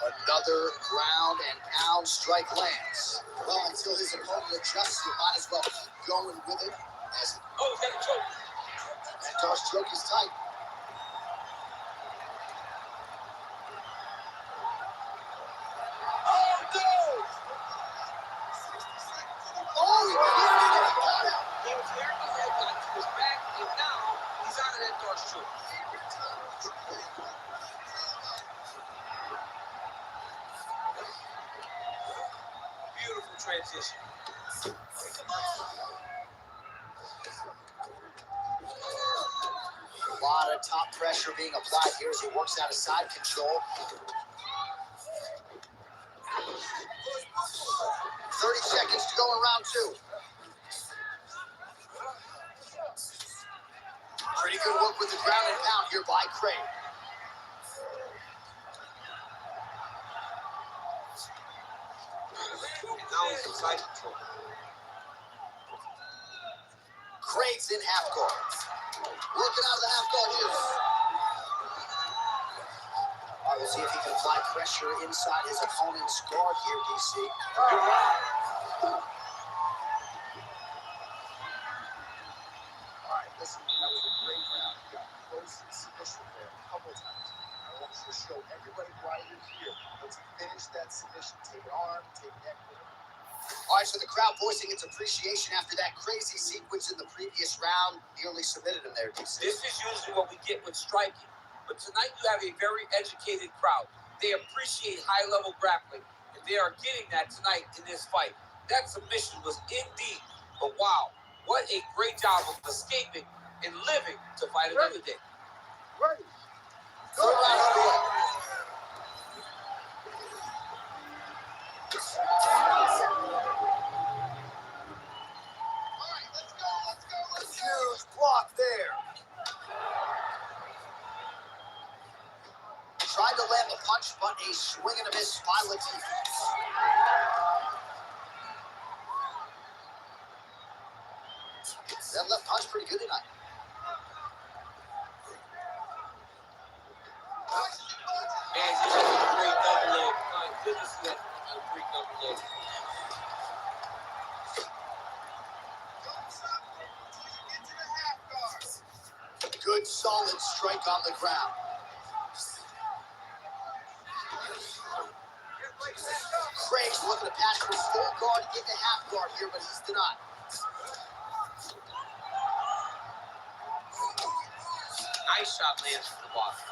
Another ground and pound strike lands. Well, until his opponent adjusts, you might as well keep going with it. As Oh, he's got a choke. that Dar's choke is tight. Oh, no! Oh, he cleared it and he got out. He was hearing his head got to his back, and now he's out of that Dar's choke. Beautiful transition. A lot of top pressure being applied here as he works out of side control. 30 seconds to go in round two. Pretty good work with the ground and pound here by Craig. And now he's in side control. Craig's in half guard. Working out of the half guard here. All right, we'll see if he can apply pressure inside his opponent's guard here, DC. All right, listen, that was a great round. You got close and submission there a couple times. I want you to show everybody why you're here. Let's finish that submission. Take an arm, take neck. All right, so the crowd voicing its appreciation after that crazy sequence in the previous round nearly submitted him there, DC. This is usually what we get with striking. But tonight you have a very educated crowd. They appreciate high-level grappling, and they are getting that tonight in this fight. That submission was indeed, but wow, what a great job of escaping and living to fight another day. Ready. Go right. Huge block there. Tried to land the punch, but a swing and a miss by Latif. That left punch pretty good tonight. And he has a great double leg. My goodness, he has a great double leg. Good, solid strike on the ground. Craig's looking to pass from full guard into half guard here, but he's denied. Nice shot lands from the bottom.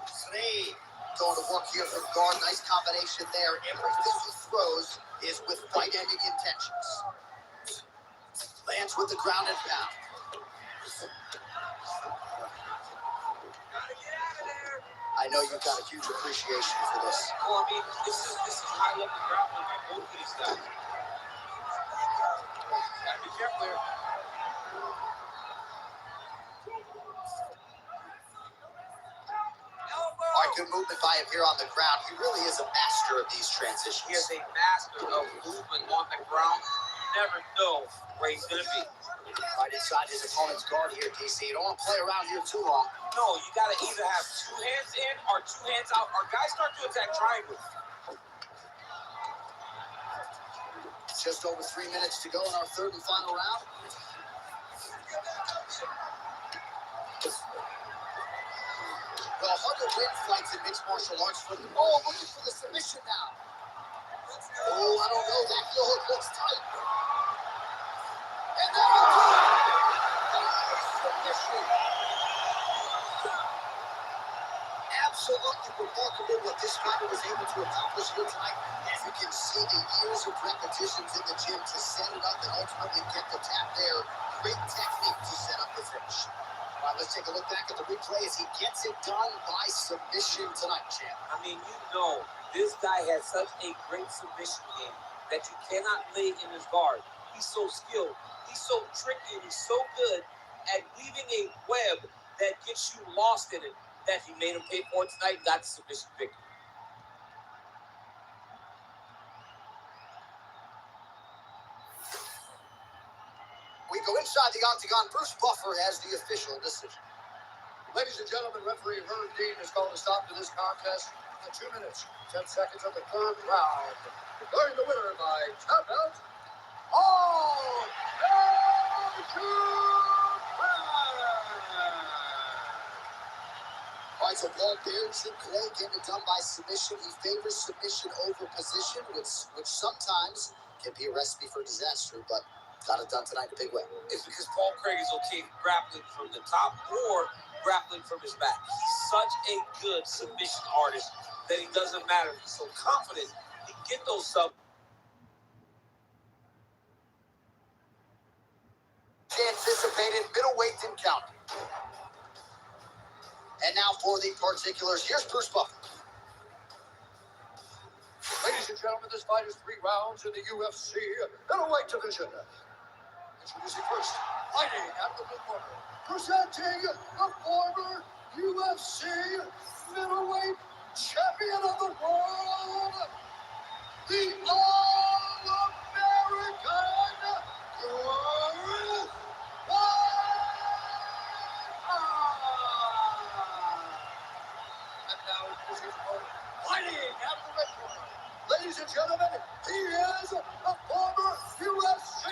Slade going to work here from guard. Nice combination there. Everything he throws is with fight-ending intentions. Lands with the ground and pound. I know you've got a huge appreciation for this. Well, I mean, this is high-level grappling by both of these guys. Gotta be careful here. All right, good movement by him here on the ground. He really is a master of these transitions. He is a master of movement on the ground. You never know where he's going to be. Right inside his opponent's guard here, DC. You don't want to play around here too long. No, you got to either have two hands in or two hands out. Our guys start to attack triangle. Just over 3 minutes to go in our third and final round. Well, hard to win fights in mixed martial arts. Looking for the submission now. Oh, I don't know. That heel hook looks tight. And that submission. Absolutely remarkable what this fighter was able to accomplish here tonight. As you can see, the years of repetitions in the gym to set it up and ultimately get the tap there. Great technique to set up the finish. All right, let's take a look back at the replay as he gets it done by submission tonight, champ. I mean, you know, this guy has such a great submission game that you cannot lay in his guard. He's so skilled. He's so tricky. And he's so good at weaving a web that gets you lost in it that he made him pay for it tonight and got the submission victory. We go inside the octagon. Bruce Buffer has the official decision. Ladies and gentlemen, referee Herb Dean has called a stop to this contest at 2 minutes, 10 seconds of the third round. Declaring the winner by tap out. All All right, so Paul Beardsy Clay getting it done by submission. He favors submission over position, which sometimes can be a recipe for disaster, but got it done tonight in a big way. It's because Paul Craig is okay grappling from the top or grappling from his back. He's such a good submission artist that he doesn't matter. He's so confident he can get those subs. Anticipated middleweight and counting. And now for the particulars, here's Bruce Buffer. Ladies and gentlemen, this fight is 3 rounds in the UFC middleweight division. Introducing first, fighting out of the blue corner, presenting the former UFC middleweight champion of the world, the All-American Chris and now his opponent, fighting out of the red corner. Ladies and gentlemen, he is a former UFC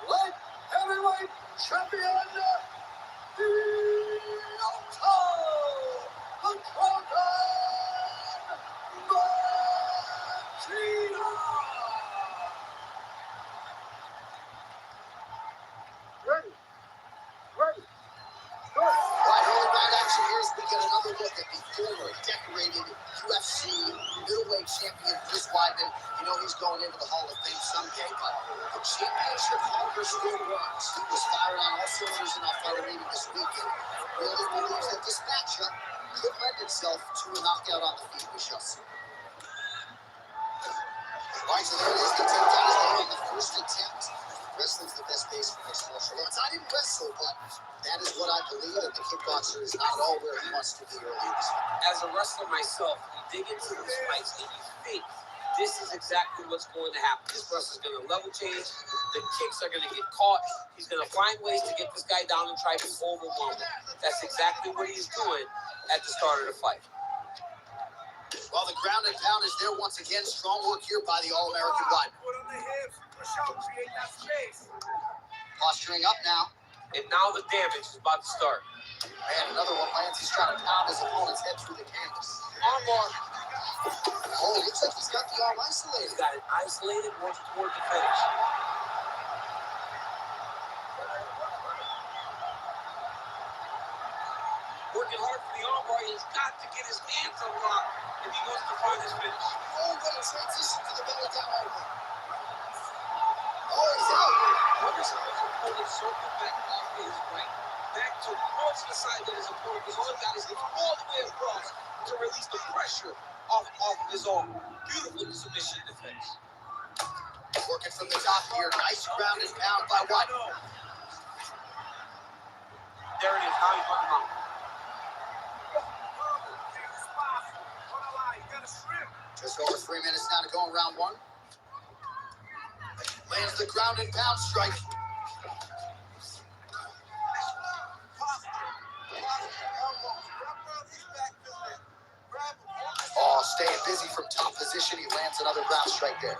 light heavyweight champion, the Right, early night action here as we get another look at the former decorated UFC middleweight champion Chris Weidman. You know he's going into the Hall of Fame someday, but the championship hunger still runs. He was firing on all cylinders in our fighter meeting this week, and really believes that this matchup could lend itself to a knockout on the feet. We shall see. Right, so there it is. The takedown is there on the first attempt. Wrestling's the best base for mixed martial arts. I didn't wrestle, but that is what I believe, and the kickboxer is not at all where he wants to be early in this fight. As a wrestler myself, you dig into these fights and you think this is exactly what's going to happen. This wrestler's going to level change. The kicks are going to get caught. He's going to find ways to get this guy down and try to overwhelm him. That's exactly what he's doing at the start of the fight. Well, the ground and pound is there once again. Strong work here by the All-American Weidman. Posturing up now. And now the damage is about to start. Man, another one lands. He's trying to pound his opponent's head through the canvas. Armbar. Oh, looks like he's got the arm isolated. He's got it isolated, working toward the finish. Working hard for the armbar. He's got to get his hands unlocked if he wants to find his finish. Oh, what a transition to the belly down elbow. Oh, he's out. Wonders how his opponent circled back off to his right, back towards the side that his opponent was on. Got his hips all the way across to release the pressure off of his arm. Beautiful submission defense. Working from the top here. Nice ground and pound by Weidman. There it is. Now he's on the mount. Just over 3 minutes now to go in round one. Lands the ground and pound strike. Oh, staying busy from top position. He lands another ground strike there.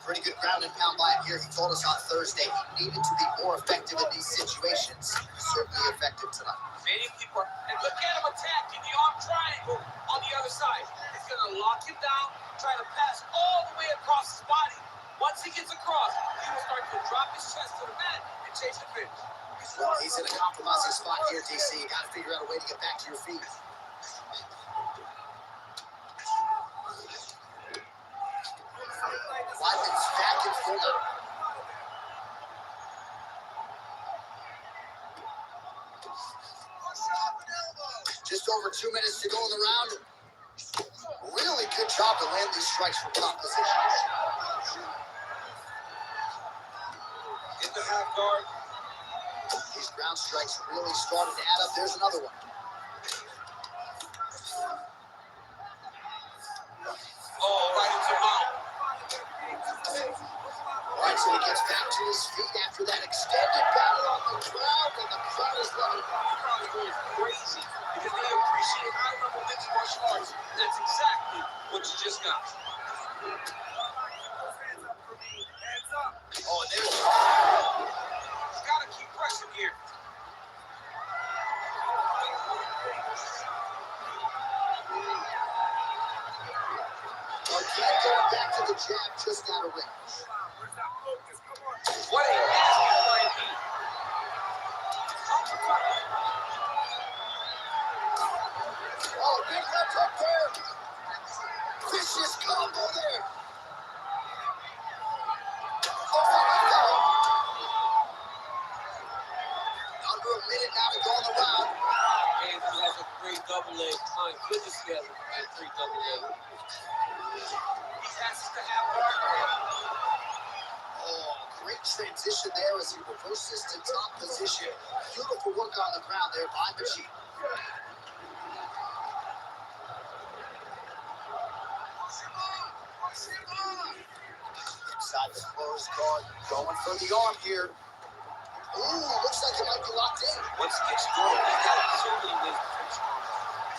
Pretty good ground and pound by him here. He told us on Thursday he needed to be more effective in these situations. Certainly effective tonight. Many people are, and look at him attacking the arm triangle on the other side. He's going to lock him down, try to pass all the way across his body. Once he gets across, he will start to drop his chest to the mat and chase the finish. Well, he's in a compromising spot here, DC. You got to figure out a way to get back to your feet. Weidman's back and forth. over 2 minutes to go in the round. Really good job to land these strikes from top positions. In the half guard. These ground strikes really started to add up. There's another one. Oh, right into mount. All right, so he gets back to his feet after that extended battle on the ground, and the crowd is loving it. The crowd is going crazy because they appreciate high-level mixed martial arts. That's exactly what you just got. Oh, and there's... You gotta keep pressing here. Again, going back to the jab, just out of range. What a nasty right knee. Oh, big left hook there. Vicious combo there. Under a minute now to go in the round. And he has a great double leg. My goodness, he has a great double leg. He passes to half guard. Oh, great transition there as he reverses to top position. Beautiful work on the ground there by Machine. Inside the closed guard, going for the arm here. Ooh, looks like it might be locked in. Once he gets going, he's got so many ways to finish him.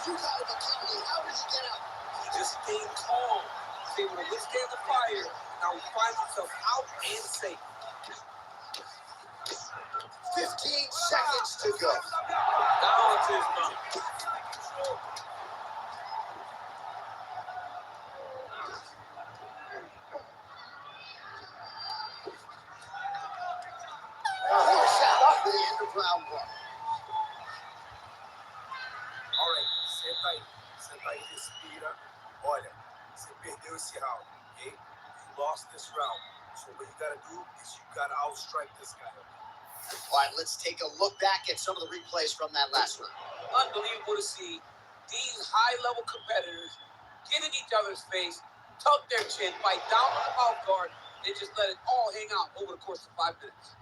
You gotta be kidding me. How did he get out? He just stayed calm. He's able to withstand the fire. Now he finds himself out and safe. 15 seconds to go. Now it's his mount. Here's out for the end of round one. Alright, senta aí, respira. Olha, você perdeu esse round, okay? You lost this round. So what you gotta do is you gotta outstrike this guy. All right, let's take a look back at some of the replays from that last round. Unbelievable to see these high-level competitors get in each other's face, tuck their chin, bite down on the mouth guard, and just let it all hang out over the course of 5 minutes.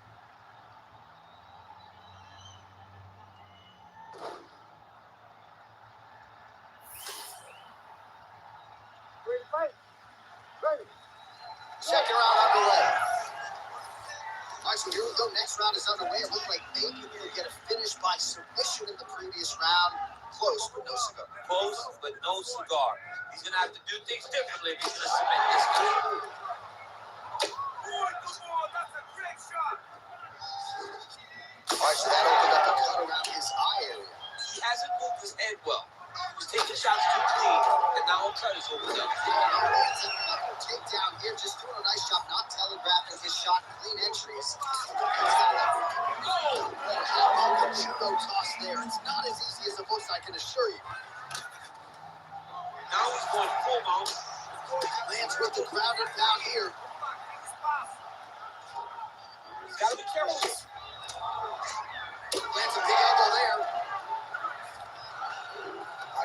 Second round underway. All right, so here we go. Next round is underway. It looked like maybe we would get a finish by submission in the previous round. Close, but no cigar. Close, but no cigar. He's going to have to do things differently if he's going to submit this guy. All right, so that opened up a cut around his eye area. He hasn't moved his head well. He's taking shots too clean, and now a cut is opened up. Lands another takedown here, just doing a nice job not telegraphing his shot. Clean entries. Oh, how about the judo toss there? It's not as easy as it looks, I can assure you. Now he's going full mount. Lands with the ground and pound here. He's got to be careful. Lands a big elbow there.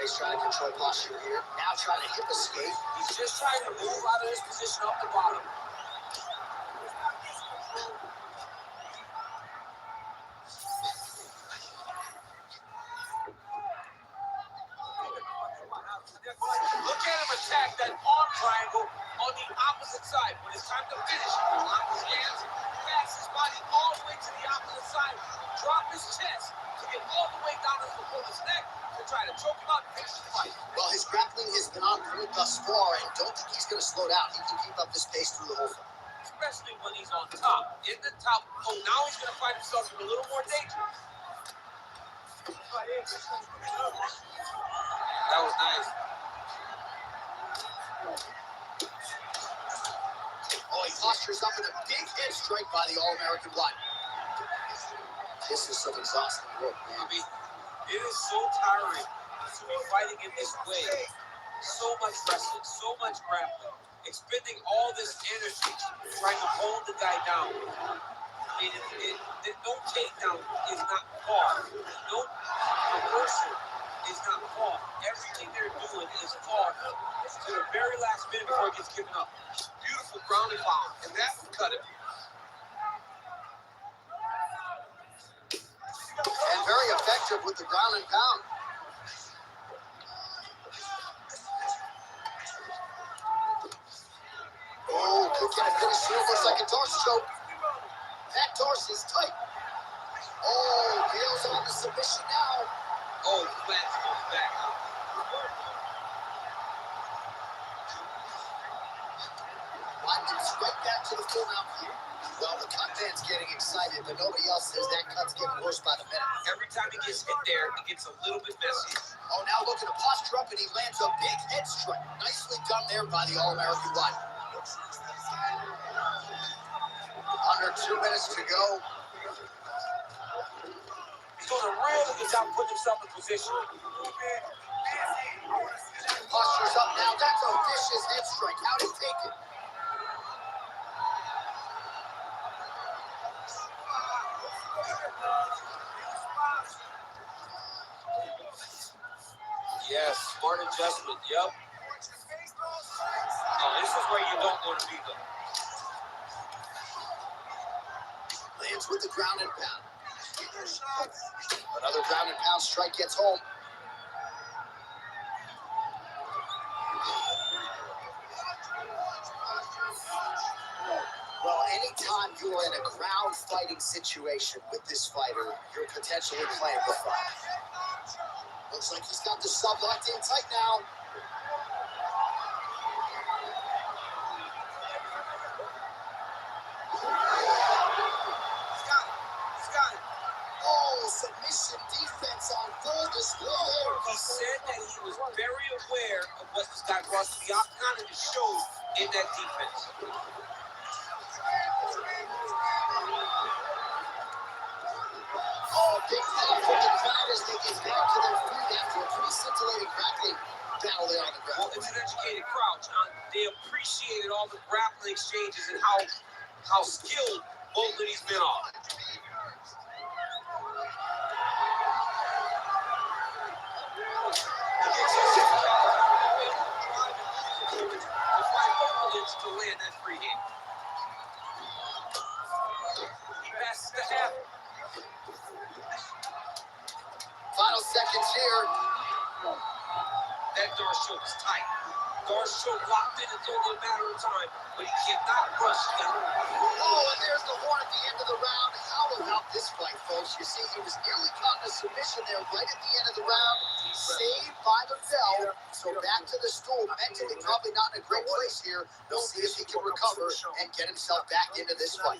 He's trying to control posture here. Now trying to hip escape. He's just trying to move out of his position up the bottom. Look at him attack that arm triangle on the opposite side. When it's time to finish, he locks his hands, pass his body all the way to the opposite side, drop his chest to get all the way down to the opponent's neck to try to choke him out and finish the fight. Well, his grappling has been on point thus far, and don't think he's going to slow down. He can keep up this pace through the whole fight. Especially when he's on top. In the top, oh, now he's going to find himself in a little more danger. That was nice. Oh, he postures up in a big head strike by the All-American Blind. This is some exhausting work, man. I mean, it is so tiring to be fighting in this way. So much wrestling, so much grappling, expending all this energy trying to hold the guy down. I mean, no takedown is not far. No reversal is not fought. Everything they're doing is fought to the very last minute before it gets given up. Beautiful ground and pound, and that would cut it. And very effective with the ground and pound. Oh, could get a finish here. Looks like a torso choke. That torso is tight. Oh, Gale's on the submission now. Oh, Lance goes back. Lyman's right back to the full mount here. Well, the cut man's getting excited, but nobody else says that cut's getting worse by the minute. Every time he gets hit there, it gets a little bit messy. Oh, now look at the posture up, and he lands a big head strike. Nicely done there by the All-American Lyman. Under 2 minutes to go. He's doing a really good job putting himself in position. Posture's up now. That's a vicious head strike. How'd he take it? Yes, smart adjustment. Yep. Oh, this is where you don't want to be, though. Lands with the ground and pound. Another ground and pound strike gets home. Well, anytime you are in a ground fighting situation with this fighter, you're potentially playing with fire. Looks like he's got the sub locked in tight now. Oh, submission defense on full display. He said that he was very aware of what this guy brought to the octagon, and it showed in that defense. Oh, big pop from the crowd as they get back to their feet after a pretty scintillating grappling battle there on the ground. Well, it's an educated crowd, John. They appreciated all the grappling exchanges and how skilled both of these men are. To land that free hand. He passes the half. Final seconds here. That door choke is tight. Door choke locked in. It's only a matter of time, but he cannot rush down. Oh, and there's the horn at the end of the round. How about this fight, folks? You see, he was nearly caught in a submission there right at the end of the round. Saved by the bell. So back to the stool. Mentally probably not in a great place here. We'll see if he can recover and get himself back into this fight.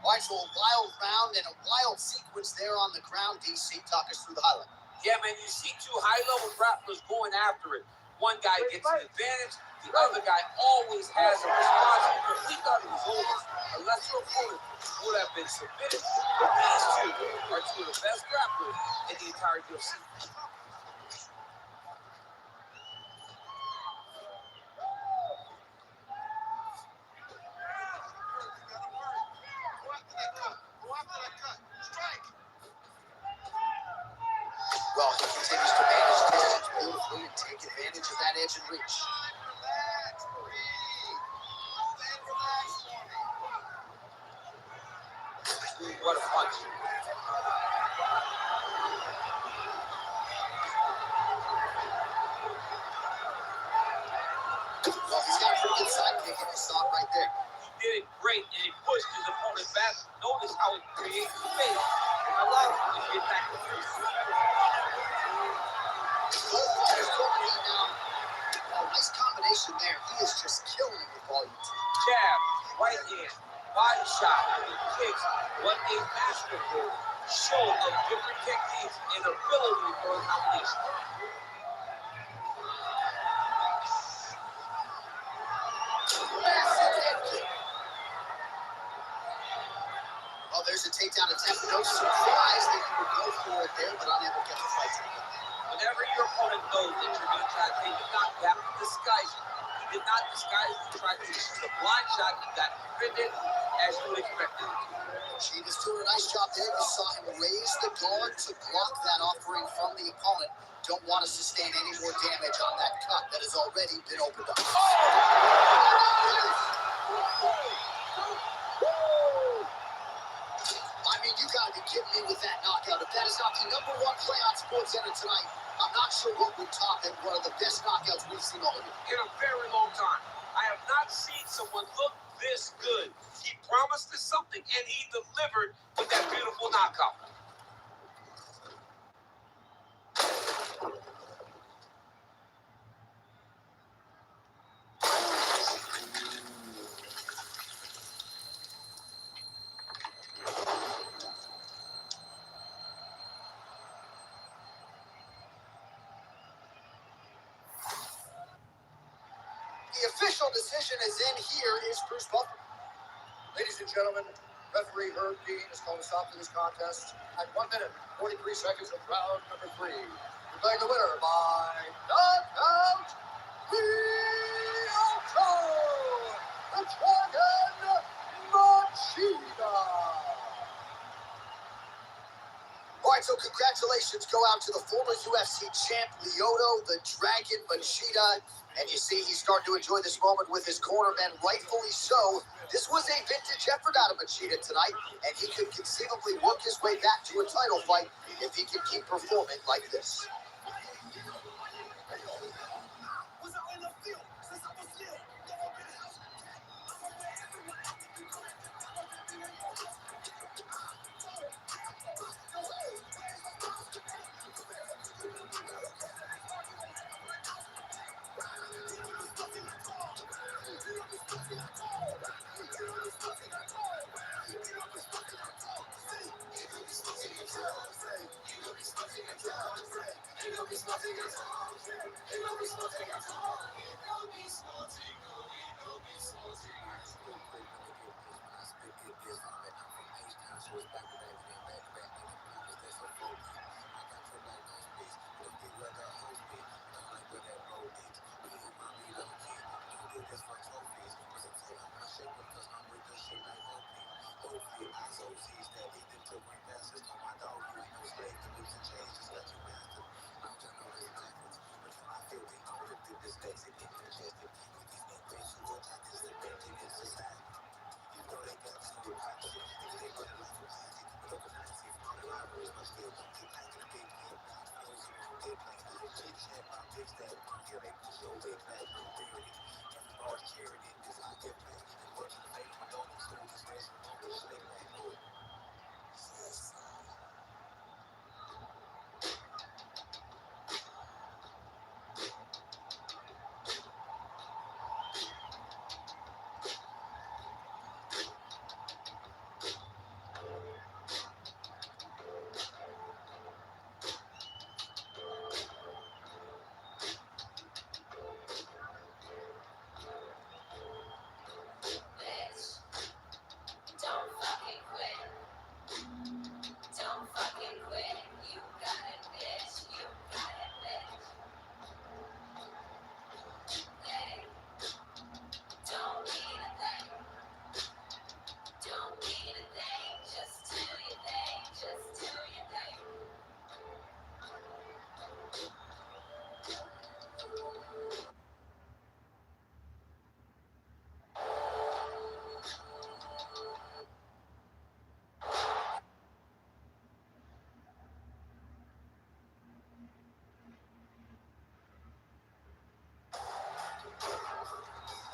All right, so a wild round and a wild sequence there on the ground. DC, talk us through the highlight. Yeah, man, you see two high-level grapplers going after it. One guy gets an advantage, the other guy always has a response because he thought it was over. A lesser opponent would have been submitted, but these two are two of the best grapplers in the entire UFC. Well, he continues to manage distance beautifully and take advantage of that edge and reach. What a punch. Well, he's got a pretty good side kick, and you saw it right there. He did it great, and he pushed his opponent back. Notice how it creates space and allows him to get back to the face. Both fighters dominate now. Oh, nice combination there. He is just killing it with volume. Jab, right hand, body shot, and kicks. What a masterful show of different techniques and ability for a combination. Massive head kick. Well, there's a takedown attempt. No surprise that he would go for it there, but unable to get the fight to the end. Whenever your opponent knows that you're going to try to take a knock, you have to disguise it. He did not disguise it. He tried to shoot a blind shot. He got defended as you would expect it. Sheeta's doing a nice job there. You saw him raise the guard to block that offering from the opponent. Don't want to sustain any more damage on that cut that has already been opened up. I mean, you got to be kidding me with that knockout. If that is not the #1 play on SportsCenter tonight, I'm not sure what would top it. One of the best knockouts we've seen all year. In a very long time. I have not seen someone look this good. He promised us something, and he delivered with that beautiful knockout. The official decision is in. Here is Bruce Buffer. Ladies and gentlemen, referee Herb Dean has called a stop to this contest at 1 minute, 43 seconds of round number 3. Declaring the winner by knockout, the Dragon Machida. All right, so congratulations go out to the former UFC champ, Lyoto, the Dragon Machida. And you see he's starting to enjoy this moment with his cornermen, rightfully so. This was a vintage effort out of Machida tonight, and he could conceivably work his way back to a title fight if he can keep performing like this.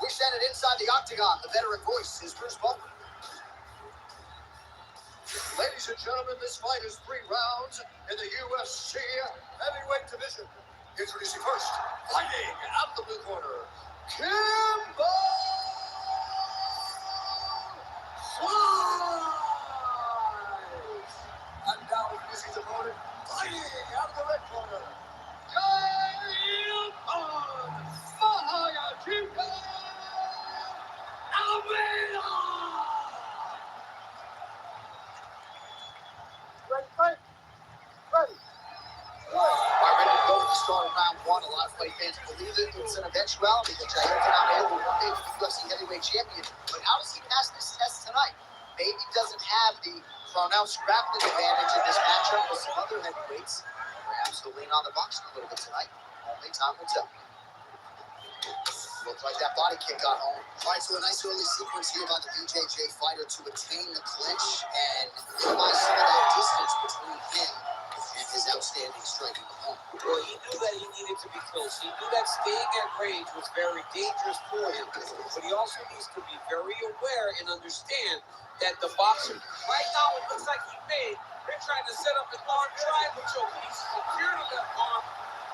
We send it inside the octagon. The veteran voice is Bruce Buffer. Ladies and gentlemen, this fight is 3 rounds in the UFC heavyweight division. Introducing first, fighting out of the blue corner, Kimbo Slice. And now introducing his opponent, fighting out of the red corner, All right, ready to go fight fans believe it's an eventuality that Jair cannot will one day be the UFC heavyweight champion. But how does he pass this test tonight? Maybe doesn't have the pronounced grappling advantage in this matchup with some other heavyweights. Perhaps he'll lean on the boxing a little bit tonight. Only time will tell. Looked like that body kick got home. All right, so a nice early sequence here by the BJJ fighter to attain the clinch and minimize some of that distance between him and his outstanding striking opponent. Well, he knew that he needed to be close. He knew that staying at range was very dangerous for him. But he also needs to be very aware and understand that the boxer, right now it looks like they're trying to set up an arm triangle choke. He's secured on that arm,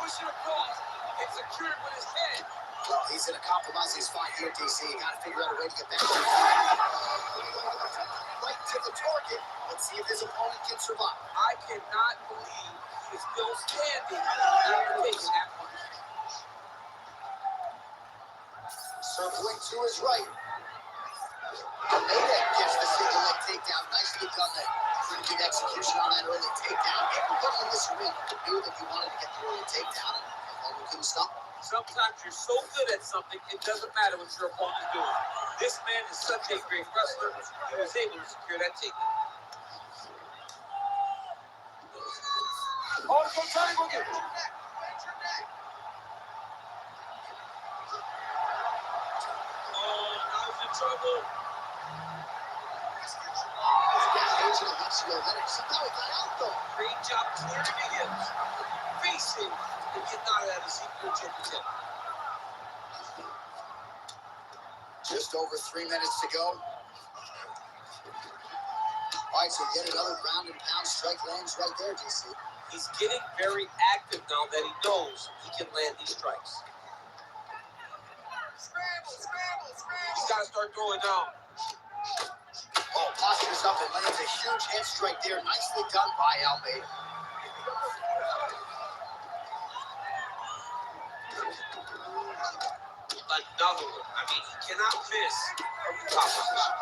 pushing across, and secured with his head. Well, he's in a compromising spot here, DC. You got to figure out a way to get back. Right to the target. Let's see if his opponent can survive. I cannot believe he is still standing after taking that punch. Circling to his right. Mayday gets the single leg takedown. Nicely done there. Pretty good execution on that early takedown. Everybody in this arena knew that he wanted to get the early takedown, and the opponent couldn't stop him. Sometimes you're so good at something, it doesn't matter what your opponent is doing. This man is such a great wrestler. He was able to secure that takedown. Oh, go triangle again. Oh, now he's in trouble. Somehow he got out, though. Great job clearing him. Facing and getting out of that as he could choke his head. Just over 3 minutes to go. All right, so get another ground and pound strike lands right there, DC. He's getting very active now that he knows he can land these strikes. He's got to start throwing down. Oh, postures up and lands a huge head strike there. Nicely done by Almeida. Another one. I mean, he cannot miss from the top position.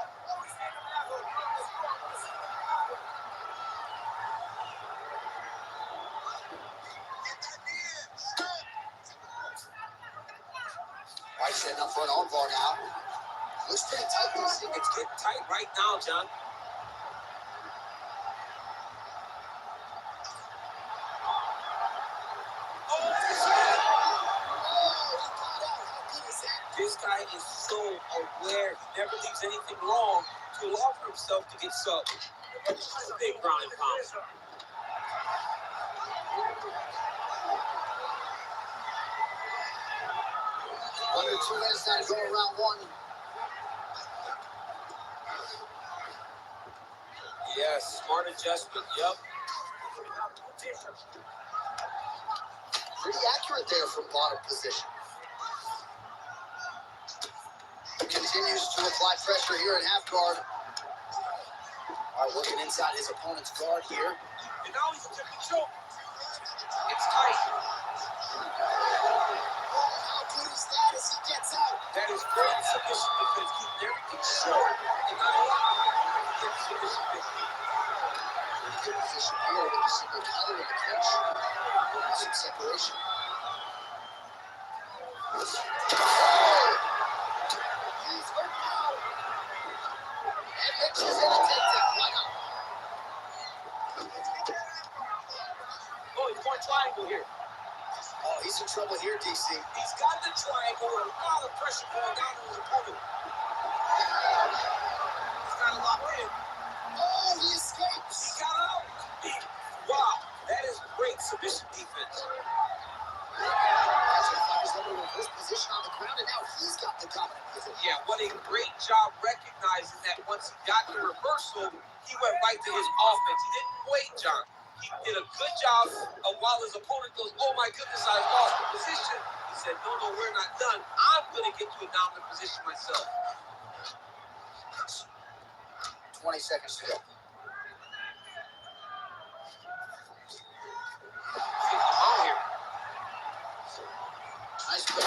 White setting up for an armbar now. Looks pretty tight, DC. It's getting tight right now, John. This guy is so aware. He never leaves anything wrong to allow for himself to get subbed. Big ground and pound. Under 2 minutes now to go in round one. Yes, smart adjustment. Yep. Pretty accurate there from bottom position. Continues to apply pressure here at half guard. All right, working inside his opponent's guard here. And now he's attempting to choke. It's tight. How good is that as he gets out? That is great submission defense. Keeping everything short and not allowing him to get submission victory. Pretty good position here with a single collar in the clinch. Some separation. He's hurt now. And Mitch is in a takedown. Why not? Oh, he's going triangle here. Oh, he's in trouble here, DC. He's got the triangle and a lot of pressure going down on his opponent. He's got to lock in. Oh, he escapes. He got out. Wow, that is great submission defense. Fighters under reverse position on the ground, and now he's got the dominant position. Yeah, what a great job recognizing that once he got the reversal, he went right to his offense. He didn't wait, John. He did a good job of while his opponent goes, oh my goodness, I lost the position. He said, no, we're not done. I'm going to get to a dominant position myself. 20 seconds to go. Here. Nice play.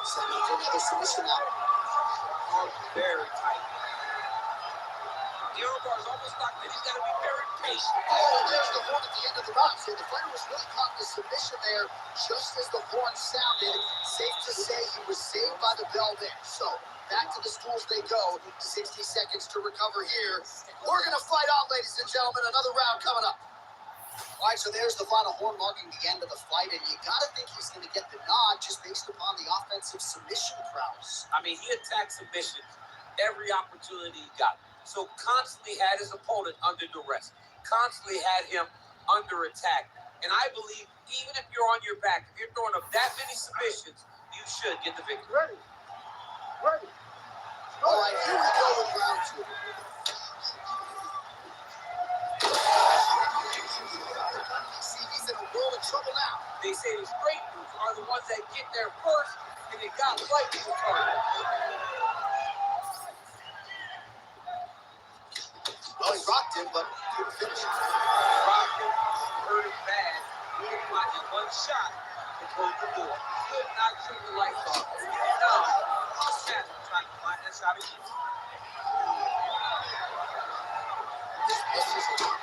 Setting up for another submission now. Very tight. The armbar is almost locked in. He's got to be very patient. Oh, there's the horn at the end of the round. So the fighter was really caught in the submission there just as the horn sounded. Safe to say he was saved by the bell there. So back to the stools they go. 60 seconds to recover here. We're going to fight on, ladies and gentlemen. Another round coming up. All right, so there's the final horn marking the end of the fight, and you got to think he's going to get the nod just based upon the offensive submission prowess. I mean, he attacked submissions every opportunity he got. So constantly had his opponent under duress, constantly had him under attack. And I believe even if you're on your back, if you're throwing up that many submissions, you should get the victory. Ready. All right, here we go with round two. See, he's in a world of trouble now. They say the straight routes are the ones that get there first, and they got right to the target. Well, he rocked him, but couldn't finish it. Rocked him, hurt him bad. He could find in one shot to close the door. Could not turn the lights off. Now, Chad trying to find that shot again. This is a lot.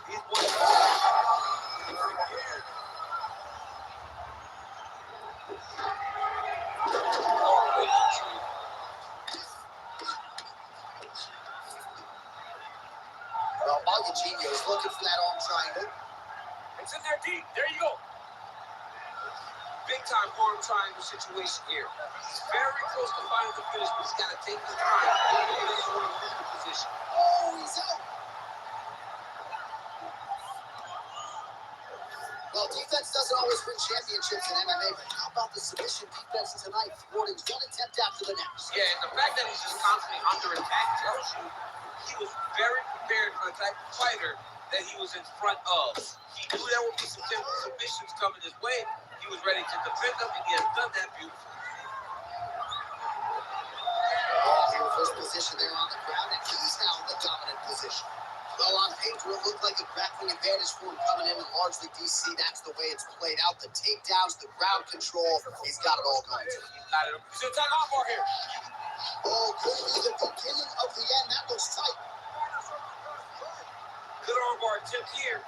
He's one of Well, Maguinho is looking for that arm triangle. It's in there deep. There you go. Big time arm triangle situation here. He's very close to finding the finish, but he's got to take his time. He doesn't want to lose the position. Oh, he's out. Well, defense doesn't always win championships in MMA, but how about the submission defense tonight, thwarting one attempt after the next? Yeah, and the fact that he's just constantly under attack tells you he was very prepared for the type of fighter that he was in front of. He knew there would be some submissions coming his way. He was ready to defend them, and he has done that beautifully. Oh, he reversed position there on the ground, and he's now in the dominant position. Well, on paper, it looked like a grappling advantage for him coming in, and largely, DC, that's the way it's played out. The takedowns, the ground control, he's got it all going. He's got it. He's in time off here. Oh, could be the beginning of the end. That looks tight. Good armbar attempt here.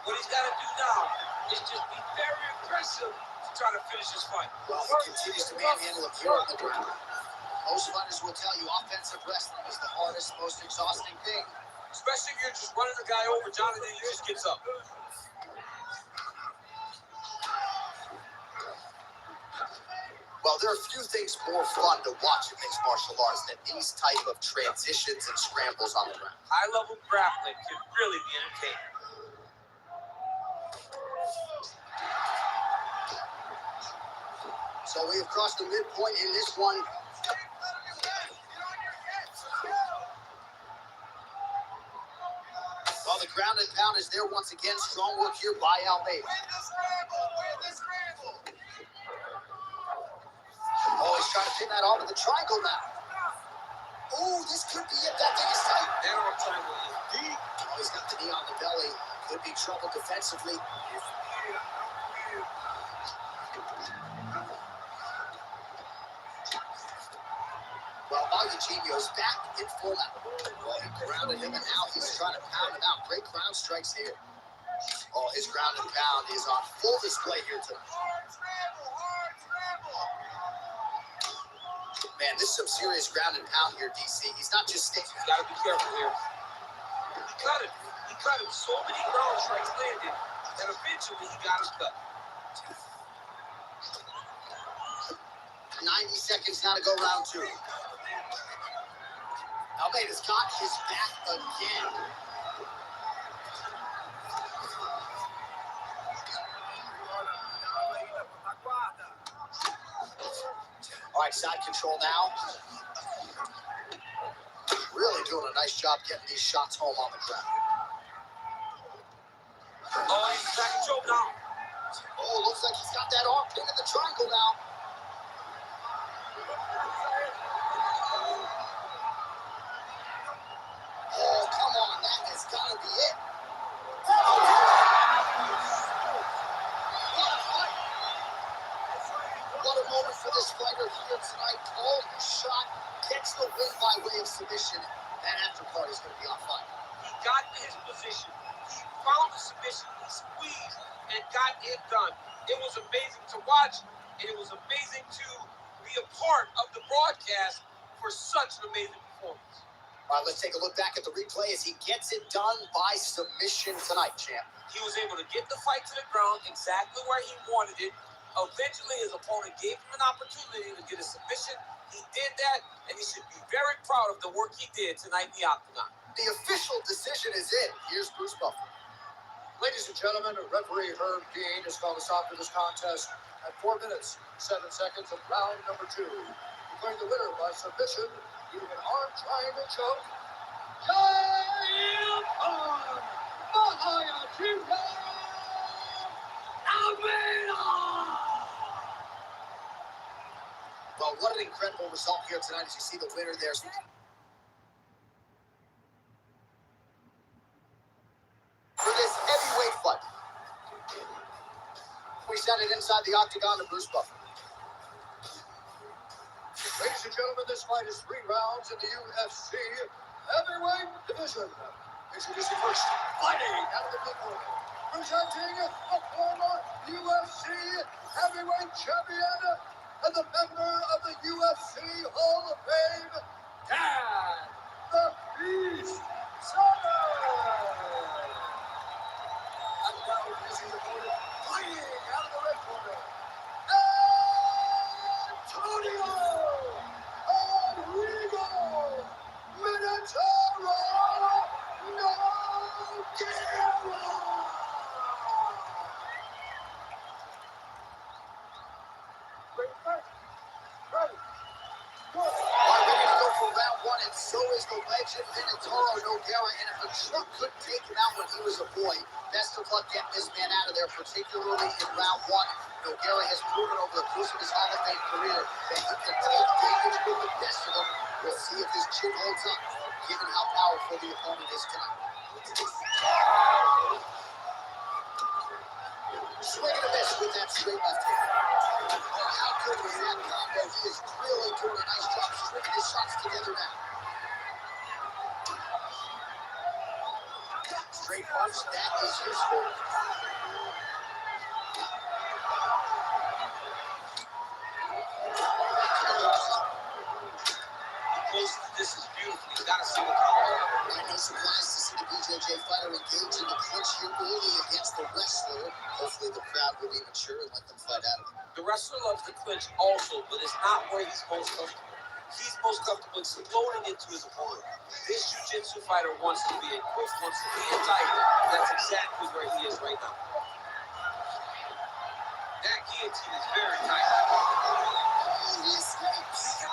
What he's got to do now is just be very aggressive to try to finish this fight. Well, he continues to manhandle him here on the ground. Most fighters will tell you offensive wrestling is the hardest, most exhausting thing. Especially if you're just running the guy over, Jonathan, he just gets up. Well, there are few things more fun to watch in mixed martial arts than these type of transitions and scrambles on the ground. High-level grappling can really be entertaining. So we have crossed the midpoint in this one. Well, the ground and pound is there once again. Strong work here by Almeida. Oh, he's trying to pin that onto the triangle now. Oh, this could be it. That thing is tight. That arm triangle is deep. Oh, he's got the knee on the belly. Could be trouble defensively. Well, Maguinho's back in full out. Well, he grounded him, and now he's trying to pound him out. Great ground strikes here. Oh, his ground and pound is on full display here tonight. Man, this is some serious ground and pound here, DC. He's not just sticking. He's got to be careful here. He cut him. So many ground strikes landed that eventually he got his cut. 90 seconds now to go round two. Almeida's got his back again. All right, side control now. Really doing a nice job getting these shots home on the ground. Oh, he's back and choke now. Oh, looks like he's got that arm pinned in the triangle now. Oh, come on, that has got to be it. What a moment for this fighter here tonight. Called his shot, gets the win by way of submission. That aftercard is going to be on fire. He got in his position. He found the submission. He squeezed and got it done. It was amazing to watch, and it was amazing to be a part of the broadcast for such an amazing performance. All right, let's take a look back at the replay as he gets it done by submission tonight, champ. He was able to get the fight to the ground exactly where he wanted it. Eventually, his opponent gave him an opportunity to get a submission. He did that, and he should be very proud of the work he did tonight in the octagon. The official decision is in. Here's Bruce Buffer. Ladies and gentlemen, referee Herb Dean has called us off to this contest at 4 minutes, 7 seconds of round number 2. Declaring the winner by submission, using an arm triangle choke, Well, what an incredible result here tonight as you see the winner there. For this heavyweight fight, we send it inside the octagon to Bruce Buffer. Ladies and gentlemen, this fight is 3 rounds in the UFC heavyweight division. Introducing first, fighting out of the blue corner, presenting the former UFC heavyweight champion and the member of the UFC Hall of Fame, Dan the Beast Savage. And now introducing the opponent, fighting out of the red corner, Antonio Enrico Minotauro Nogueira. Ready to go for round 1, and so is the legend Minotauro Nogueira. And if the truck couldn't take him out when he was a boy, best of luck getting this man out of there, particularly in round 1. Nogueira has proven over the course of his Hall of Fame career that he can take damage with the best of them. We'll see if his chin holds up, given how powerful the opponent is tonight. Swing and a miss with that straight left hand. Oh, how good was that combo? He is really doing a nice job stringing his shots together now. Straight punch, that is useful. This is beautiful. You gotta see the power. No surprise to see the BJJ fighter engage in the clinch here early against the wrestler. Hopefully the crowd will be mature and let them fight out of it. The wrestler loves the clinch also, but it's not where he's most comfortable. He's most comfortable exploding into his opponent. This jiu-jitsu fighter wants to be a quick, wants to be a tiger. That's exactly where he is right now. That guillotine is very tight. Oh, he escapes.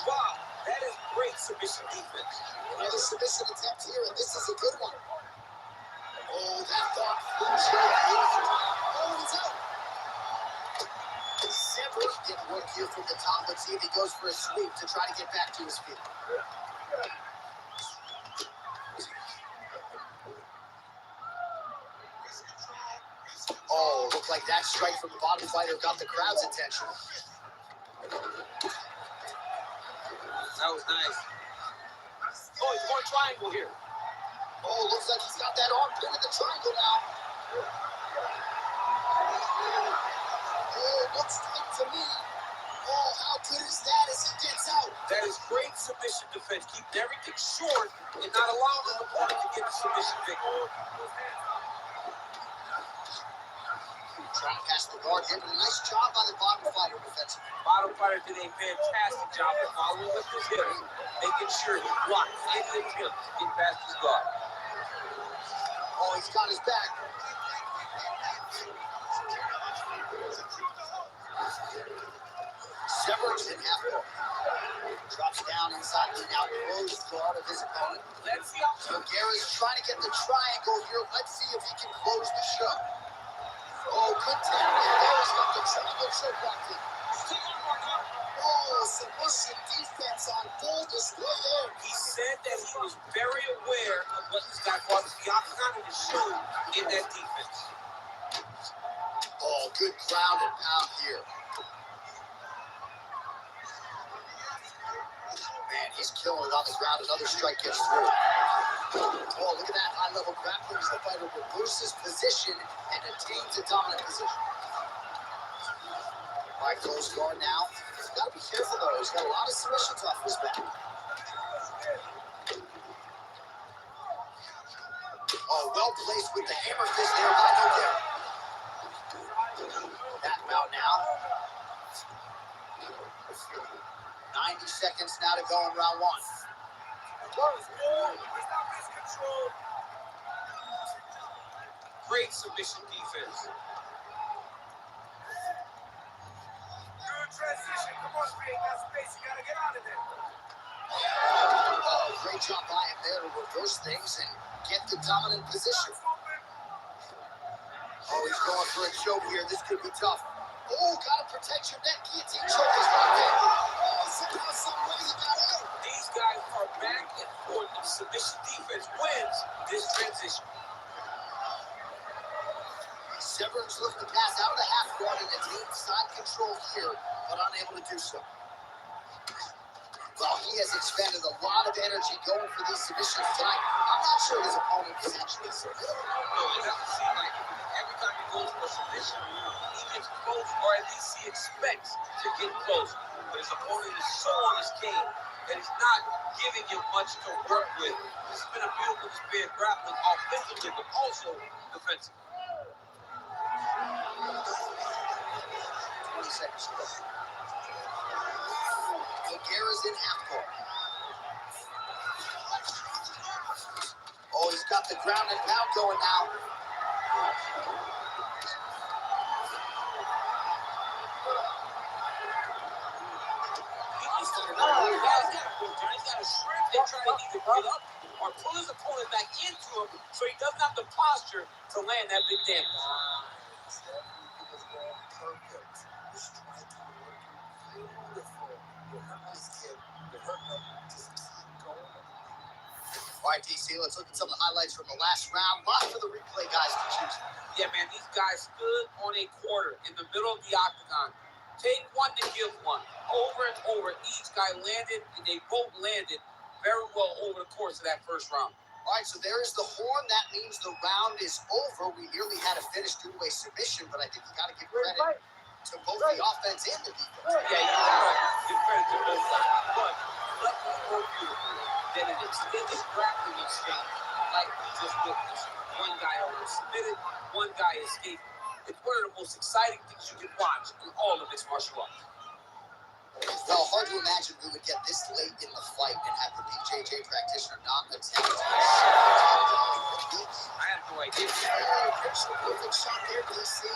Wow, that is great submission defense. Another submission attempt here, and this is a good one. Oh, that thought flew straight. Oh, he's out. Several didn't work here from the top. Let's see if he goes for a sweep to try to get back to his feet. Oh, looked like that strike from the bottom fighter got the crowd's attention. That was nice. Oh, he's going triangle here. Oh, looks like he's got that arm pinned in the triangle now. Oh, looks like to me. Oh, how good is that as he gets out? That is great submission defense. Keeping everything short and not allowing the opponent to get the submission victory. Trying to pass the guard here, but a nice job by the bottom fighter defensively. Bottom fighter did a fantastic job of following with his hips, making sure he blocked any attempt to get past his guard. Oh, he's got his back. Severs in half guard. Drops down inside the now closed guard of his opponent. Let's see how Nogueira's trying to get the triangle here. Let's see if he can close the show. Oh, good tap. Nogueira's got the triangle choke locked in. Oh, submission defense on full display there. he said that he was very aware of what this guy brought to the octagon and it showed in that defense. Oh, good ground and pound here. He's killing it on the ground. Another strike gets through. Oh, look at that high-level grappling as the fighter reverses position and attains a dominant position. All right, close guard now. He's got to be careful, though. He's got a lot of submissions off his back. Oh, well placed with the hammer fist there by Nogueira. Back out now. 90 seconds now to go in round one. Great submission defense. Good transition. Come on, man. Got space. You gotta get out of there. Oh, great job by him there to reverse things and get the dominant position. Oh, he's going for a choke here. This could be tough. Oh, gotta protect your neck. Guillotine choke is right there. Oh, somehow, some way he got out. These guys are back and forth. The submission defense wins this transition. Severn's looking to pass out of the half guard and attain side control here, but unable to do so. Well, he has expended a lot of energy going for these submissions tonight. I'm not sure his opponent is actually submitted. No, it doesn't seem like every time he goes for a submission, he gets close, or at least he expects to get close. But his opponent is so on his game that he's not giving him much to work with. This has been a beautiful display of grappling offensively, but also defensively. 20 seconds to go. Nogueira's in half guard. Oh, he's got the ground and pound going now. He's got to shrink and try to either get up or pull his opponent back into him so he doesn't have the posture to land that big damage. Everything is going perfect. The strike working beautiful. You're hurting this kid. You're hurting him. Just keep going. All right, DC, let's look at some of the highlights from the last round. Lots of the replay guys to choose from. Yeah, man, these guys stood on a quarter in the middle of the octagon. Take one to give one. Over and over, each guy landed, and they both landed very well over the course of that first round. All right, so there is the horn. That means the round is over. We nearly had a finish due to a submission, but I think you got to give credit to both the offense and the defense. Yeah, you got to give credit to both sides. But let me more beautiful than an extended grappling exchange like we just witnessed. One guy almost submitted, one guy escaped. It's one of the most exciting things you can watch in all of mixed martial arts. Well, hard to imagine we would get this late in the fight and have the BJJ practitioner not attempt. I have no idea. There's a perfect shot there, DC.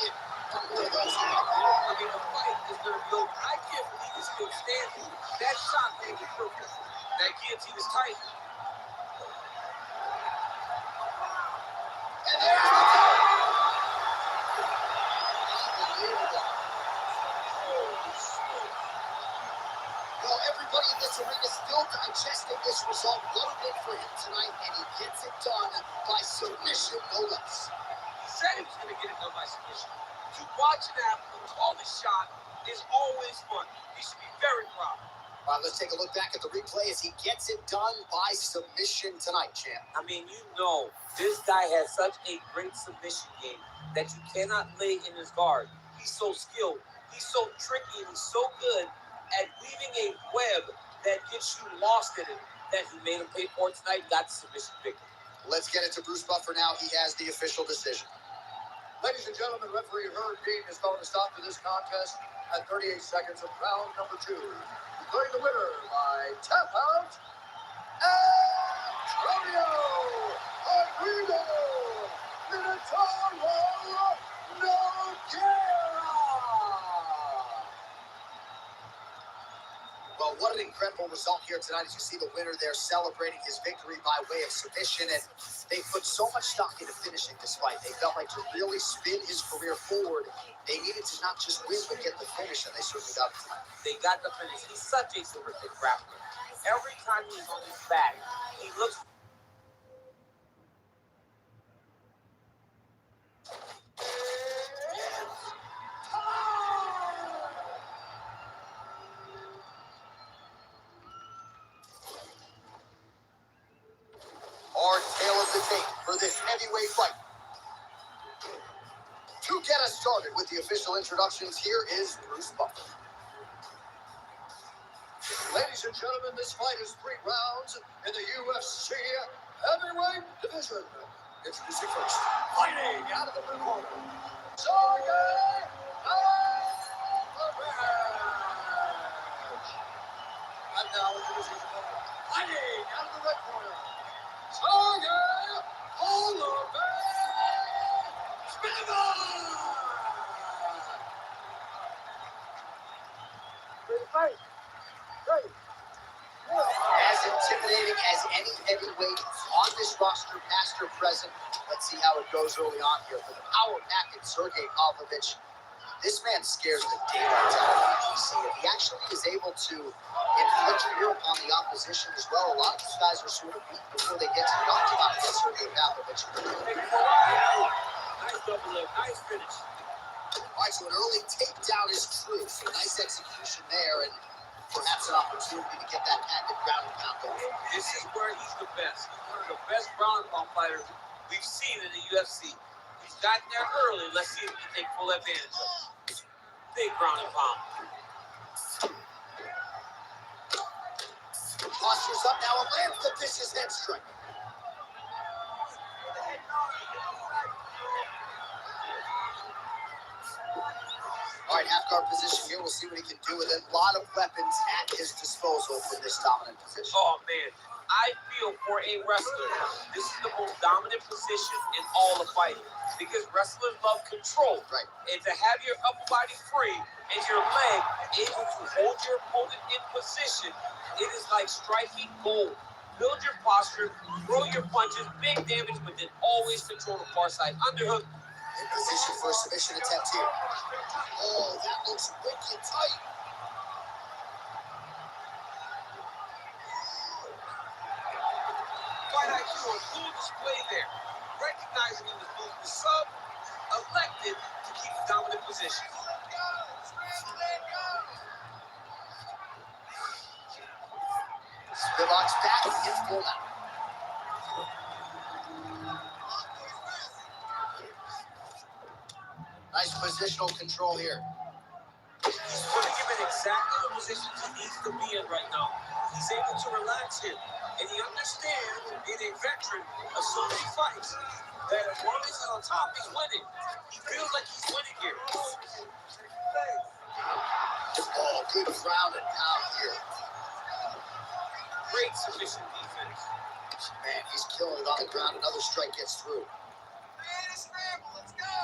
One more of those. I mean, the fight is going to be over. I can't believe he's still standing. That shot made it perfect. That guillotine is tight. And there's the Well, everybody in this arena is still digesting this result. What a win for him tonight, and he gets it done by submission, no less. He said he was going to get it done by submission. To watch an athlete call the shot is always fun. He should be very proud. All right, let's take a look back at the replay as he gets it done by submission tonight, champ. I mean, you know, this guy has such a great submission game that you cannot lay in his guard. He's so skilled. He's so tricky, and he's so good at weaving a web that gets you lost in it, that he made him pay for it tonight, got the submission victory. Let's get it to Bruce Buffer now. He has the official decision. Ladies and gentlemen, referee Herb Dean is calling a stop to this contest at 38 seconds of round number 2. Declaring the winner by tap out, Antonio Aguido Minotauro Nogueira. Well, what an incredible result here tonight as you see the winner there celebrating his victory by way of submission. And they put so much stock into finishing this fight. They felt like to really spin his career forward, they needed to not just win, but get the finish, and they certainly got it tonight. They got the finish. He's such a terrific grappler. Every time he's on his back, he looks... To get us started with the official introductions, here is Bruce Buffer. Ladies and gentlemen, this fight is 3 rounds in the UFC heavyweight division. Introducing first, fighting out of the blue corner, Sergey Alvarez. And now introducing his opponent, fighting out of the red corner, Sergey Alvarez. As intimidating as any heavyweight on this roster, past or present. Let's see how it goes early on here. For the power packet, Sergey Pavlovich, this man scares the daylights out of BGC. If he actually is able to inflict fear upon the opposition as well, a lot of these guys are sort of beat before they get to the octagon against Sergey Pavlovich. Nice double leg, nice finish. All right, so an early takedown is true. So nice execution there, and perhaps an opportunity to get that patented ground and pound going. This is where he's the best. He's one of the best ground and pound fighters we've seen in the UFC. He's gotten there early. Let's see if he can take full advantage of it. Big ground and pound. Postures up now and lands the vicious head strike. All right, half guard position here. We'll see what he can do with it. A lot of weapons at his disposal from this dominant position. Oh, man. I feel for a wrestler, this is the most dominant position in all of fighting because wrestlers love control. Right. And to have your upper body free and your leg able to hold your opponent in position, it is like striking gold. Build your posture, throw your punches, big damage, but then always control the far side underhook. In position for a submission attempt here. Oh, that looks wicked tight. Fight IQ on full display there. Recognizing he was losing the sub, elected to keep the dominant position. Spivak's back in full mount. Nice positional control here. He's putting him in exactly the position he needs to be in right now. He's able to relax him. And he understands, being a veteran of so many fights, that as long as he's on top, he's winning. He feels like he's winning here. Oh, good ground and pound here. Great submission defense. Man, he's killing it on the ground. Another strike gets through. Let's go!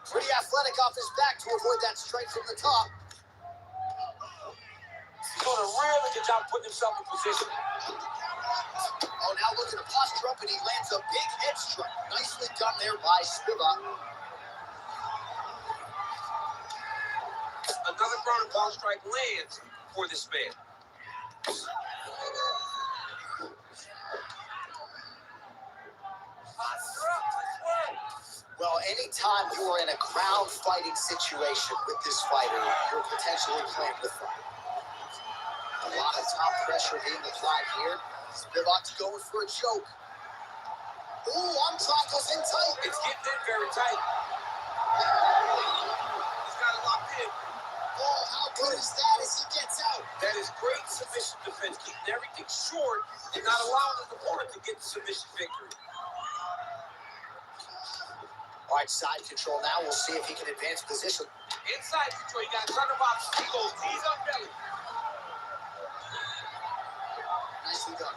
Pretty athletic off his back to avoid that strike from the top. He's doing a really good job putting himself in position. Oh, now look at the posture up, and he lands a big head strike. Nicely done there by Spivak. Another ground and pound strike lands for this man. Well, anytime you are in a ground fighting situation with this fighter, you're potentially playing with fire. A lot of top pressure being applied here. Spivak's going for a choke. Ooh, arm triangle's in tight. It's getting in very tight. He's got it locked in. Oh, how good is that as he gets out? That is great submission defense, keeping everything short and not allowing his opponent to get the submission victory. All right, side control now. We'll see if he can advance position. Inside control, you got turnabout. He goes knees on belly. Nicely done.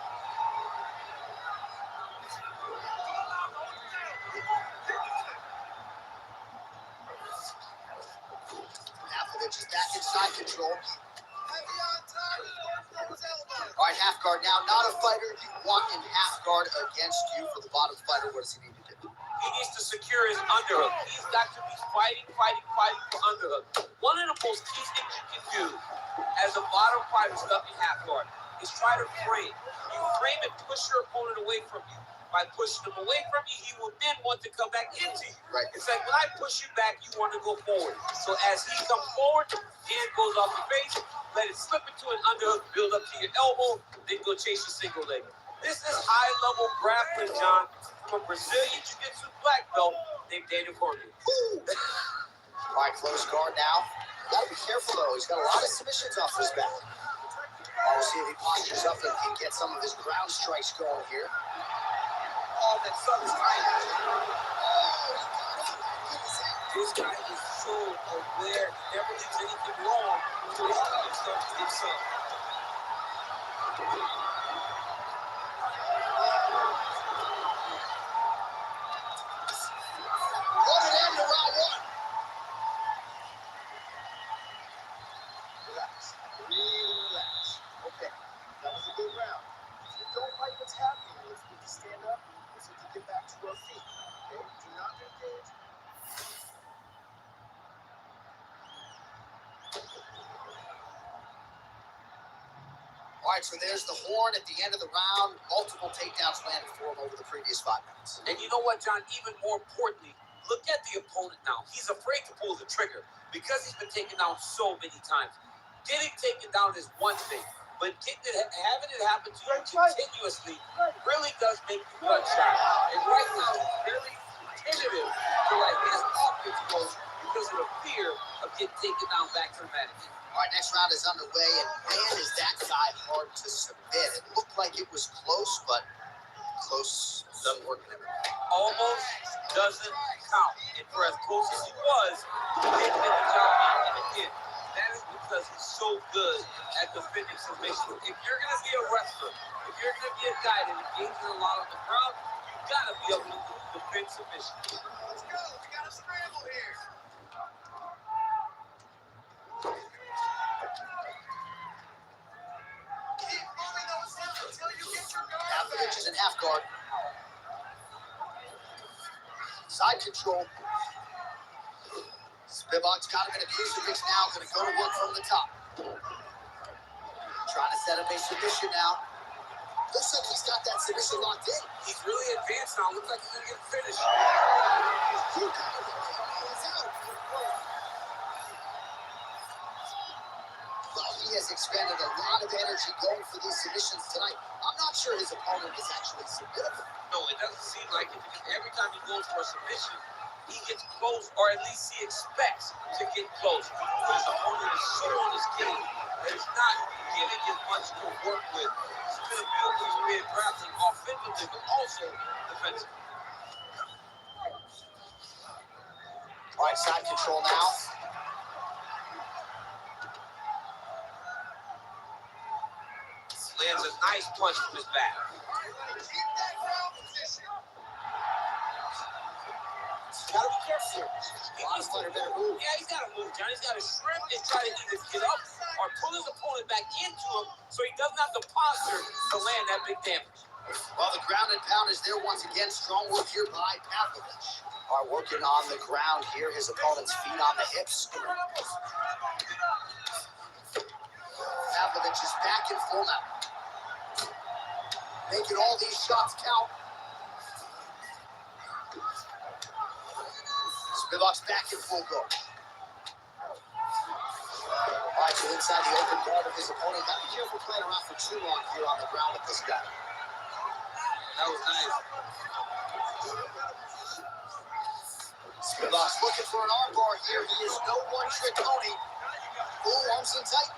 Pavlovich is back in side control. All right, half guard now. Not a fighter you want in half guard against you. For the bottom fighter, what does he need to do? He needs to secure his underhook. He's got to be fighting for underhook. One of the most key things you can do as a bottom fighter stuck in half guard is try to frame. You frame and push your opponent away from you. By pushing him away from you, he will then want to come back into you. Right. It's like when I push you back, you want to go forward. So as he comes forward, hand goes off your face, let it slip into an underhook, build up to your elbow, then go chase your single leg. This is high-level grappling, John, from a Brazilian Jiu-Jitsu black belt named Daniel Cormier. All right, close guard now. Gotta be careful, though. He's got a lot of submissions off his back. We'll see if he postures up and can get some of his ground strikes going here. Oh, that sucks. This guy is so aware. He never leaves anything wrong until his team starts to get some. What an end to round one. Relax. Really relax. Okay, that was a good round. If you don't like what's happening, let's need to stand up. Let's need to get back to our feet. Okay? Do not engage. All right, so there's the horn at the end of the round. Multiple takedowns landed for him over the previous 5 minutes. And you know what, John? Even more importantly, look at the opponent now. He's afraid to pull the trigger because he's been taken down so many times. Getting taken down is one thing, but having it happen to you continuously really does make you bloodshot. And right now, he's very tentative to let his offense go because of the fear of getting taken down back to the mat again. All right, next round is underway, and man, is that guy hard to submit. It looked like it was close, but close doesn't work in every way. Almost doesn't count. And for as close as he was, he didn't get the job out in the end. That is because he's so good at defending submission. If you're going to be a wrestler, if you're going to be a guy that engages a lot on the ground, you got to be able to defend submission. Let's go. We got a scramble here. Keep moving those hips until you get your guard Half back. inches and half guard. Side control. Spivak's got him in a crucifix now. Going to go to work from the top. Trying to set up a submission now. Looks like he's got that submission locked in. He's really advanced now. Looks like he's going to get finished. You got it. He's out. Well, he has expended a lot of energy going for these submissions tonight. I'm not sure his opponent is actually submittable. No, it doesn't seem like it because every time he goes for a submission, he gets close, or at least he expects to get close. But his opponent is so on his game that he's not giving him much to work with. It's been a beautiful career grappling offensively, but also defensively. All right, side control now. Lands a nice punch from his back. Keep that ground position. Gotta be careful here. Honest fighter better move. Yeah, he's got to move, John. He's got to shrimp and try to either get up or pull his opponent back into him so he doesn't have the posture to land that big damage. Well, the ground and pound is there once again. Strong work here by Pavlovich. Are working on the ground here. His opponent's feet on the hips. Pavlovich is back in full now. Making all these shots count. Spivak's back in full go. All right, so inside the open guard of his opponent. Gotta be careful playing around for too long here on the ground with this guy. That was nice. Spivak's looking for an armbar here. He is no one-trick pony. Ooh, arms in tight.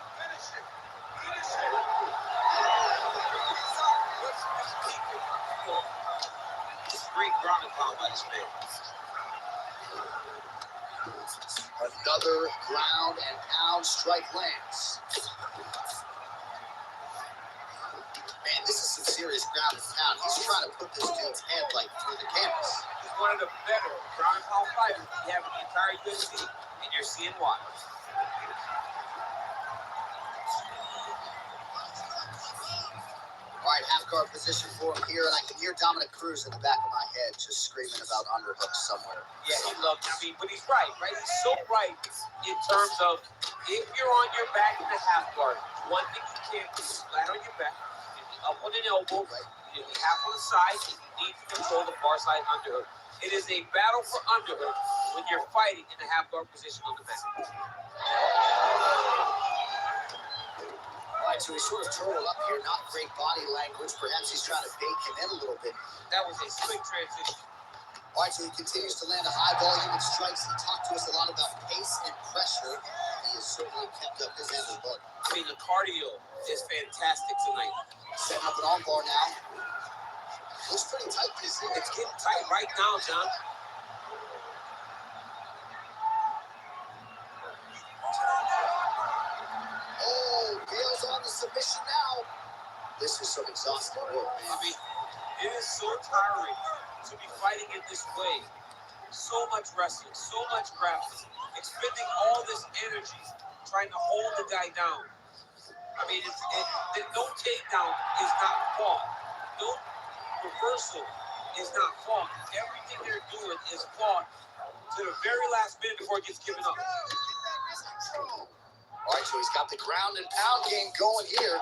Great ground and pound by this man. Another ground and pound strike lands. Man, this is some serious ground and pound. He's trying to put this dude's head like through the canvas. He's one of the better ground and pound fighters we have in the entire UFC, and you're seeing why. All right, half guard position for him here, and I can hear Dominic Cruz in the back of my head just screaming about underhooks somewhere. Yeah, he loves to see, but he's right? He's so right in terms of if you're on your back in the half guard, one thing you can't do is flat on your back, up on an elbow, You have on the side, and you need to control the far side underhook. It is a battle for underhook when you're fighting in the half guard position on the mat. All right, so he's sort of turtled up here. Not great body language. Perhaps he's trying to bake him in a little bit. That was a slick transition. All right, so he continues to land a high volume of strikes. He talked to us a lot about pace and pressure. He has certainly kept up his end of the book. I mean, the cardio is fantastic tonight. Setting up an armbar now. Looks pretty tight, DC. It's getting tight right now, John. Oh, Gale's on the submission now. This is some exhausting work, man. I mean, it is so tiring to be fighting in this way. So much wrestling, so much grappling, expending all this energy trying to hold the guy down. I mean, no takedown is not fought. No reversal is not fought. Everything they're doing is fought to the very last minute before it gets given up. All right, so he's got the ground and pound game going here.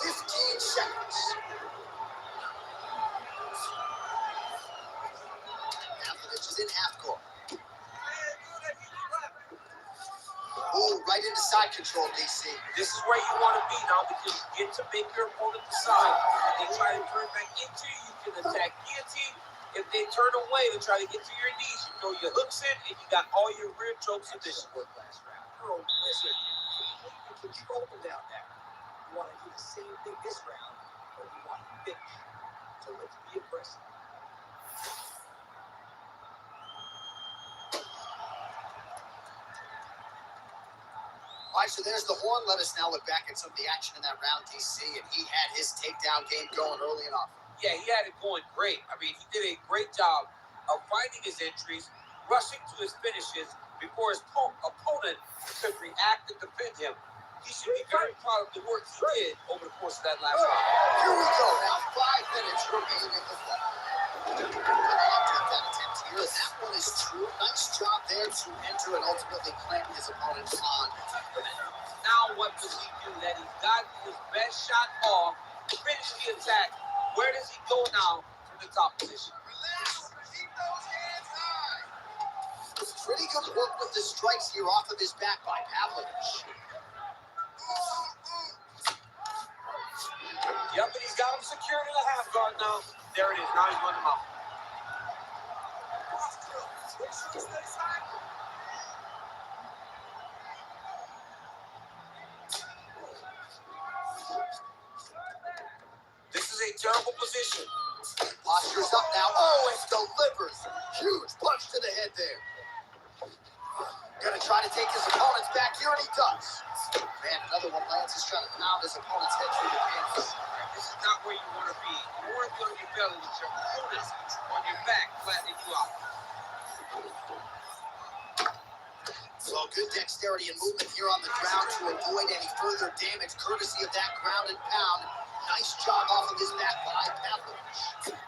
15 seconds. Pavlovich is in half guard. Oh, right into side control, DC. This is where you want to be now because you get to make your opponent decide. They try to turn back into you, you can attack guillotine. If they turn away to try to get to your knees, you throw your hooks in and you got all your rear choke submission. Work last round. You're a wizard. You can control them down there. You want to do the same thing this round, but you want to finish. So let's be aggressive. All right, so there's the horn. Let us now look back at some of the action in that round, DC, and he had his takedown game going early and often. Yeah, he had it going great. I mean, he did a great job of finding his entries, rushing to his finishes before his opponent could react and defend him. He should be very proud of the work he did over the course of that last round. Here we go. Now 5 minutes remaining in the fight. That attempt here, and that one is true. Nice job there to enter and ultimately plant his opponent on. Now what does he do? That he's got his best shot off, finish the attack. Where does he go now from the top position? Pretty good work with the strikes here off of his back by Pavlovich. Yep, and he's got him secured in the half guard now. There it is. Now he's running him out. This is a terrible position. Posture's up now. Oh, and delivers. Huge punch to the head there. Gonna try to take his opponent's back here, and he does. Man, another one lands. He's trying to pound his opponent's head through the canvas. This is not where you want to be. You want to be on your belly with your opponent on your back, flattening you out. So good dexterity and movement here on the ground to avoid any further damage, courtesy of that ground and pound. Nice job off of his back by Pavlovich.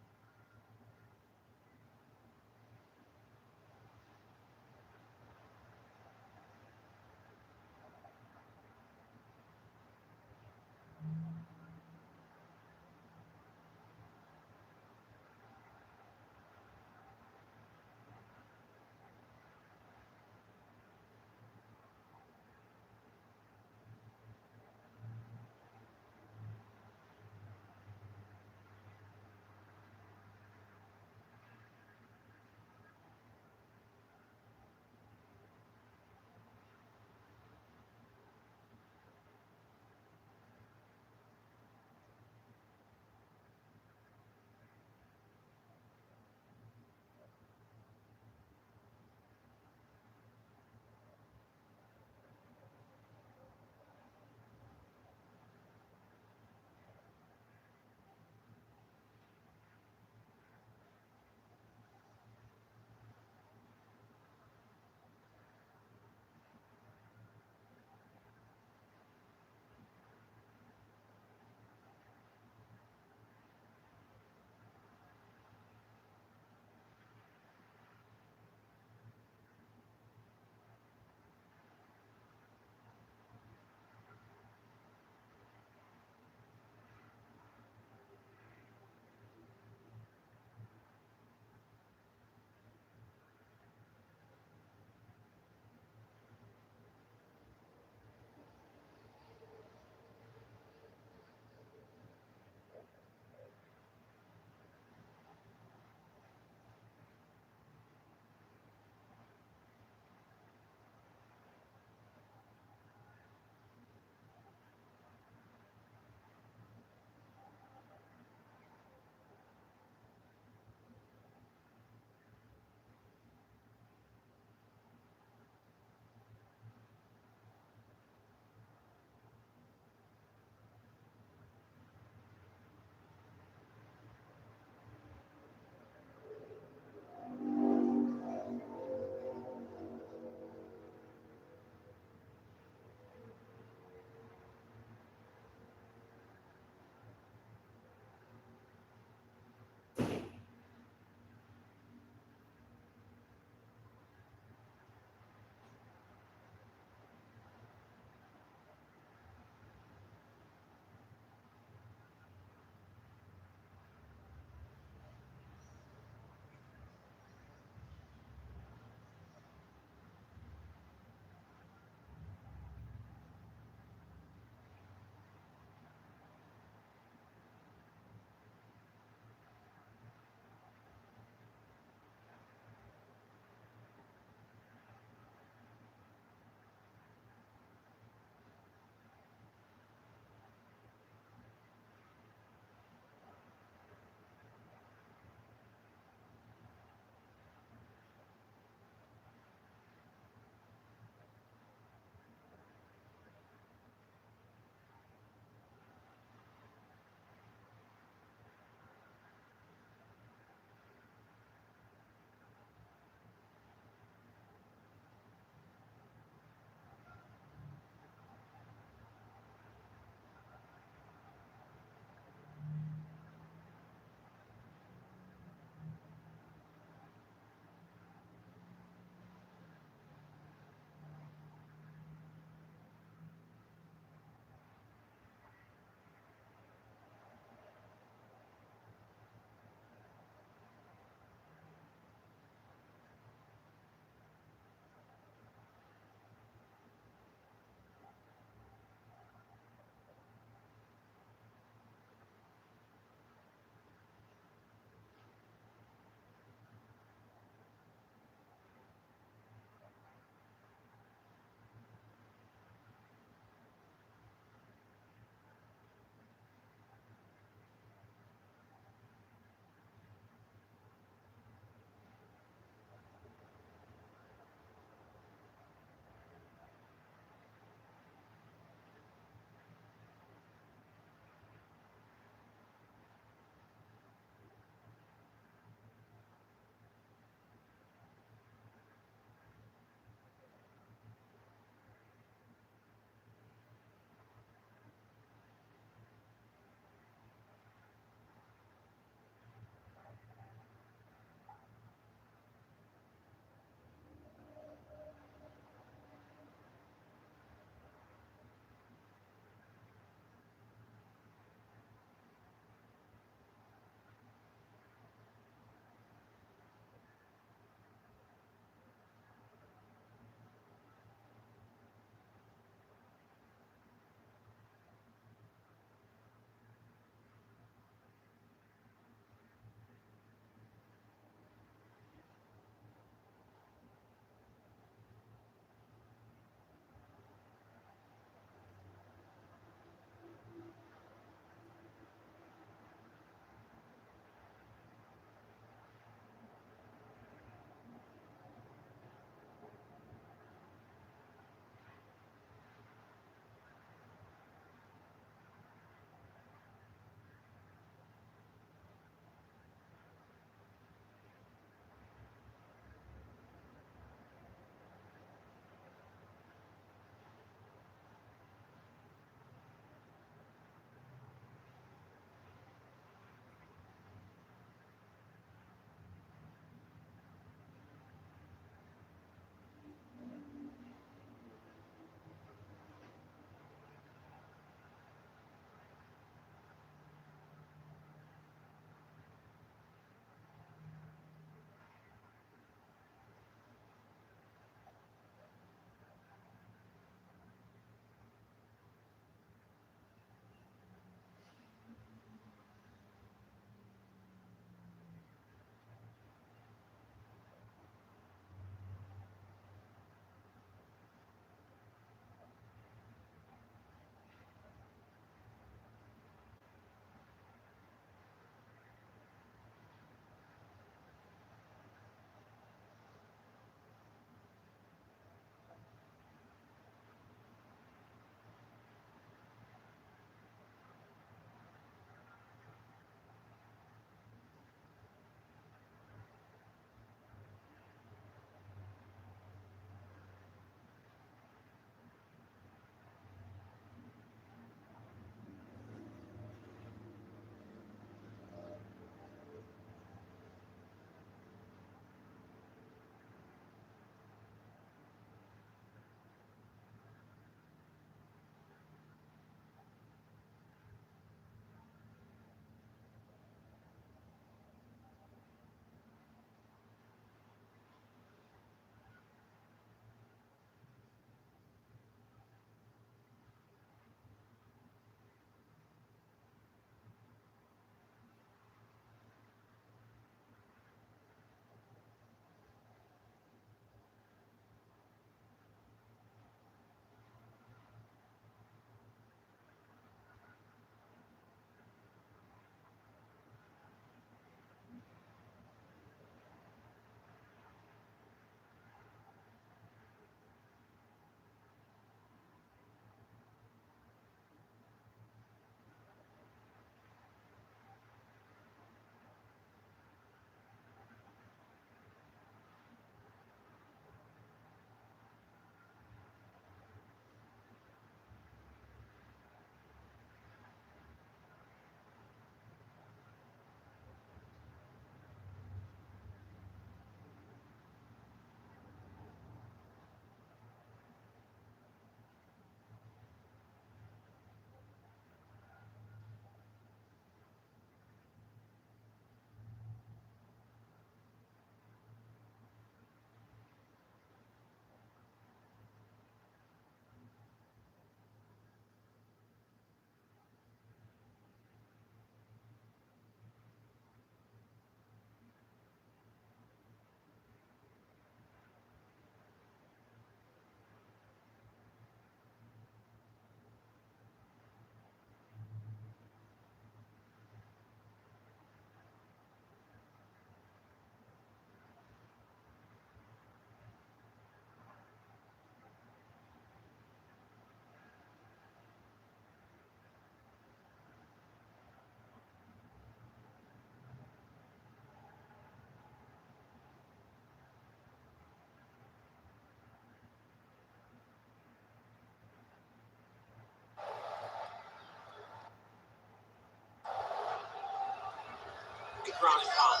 ground and pound.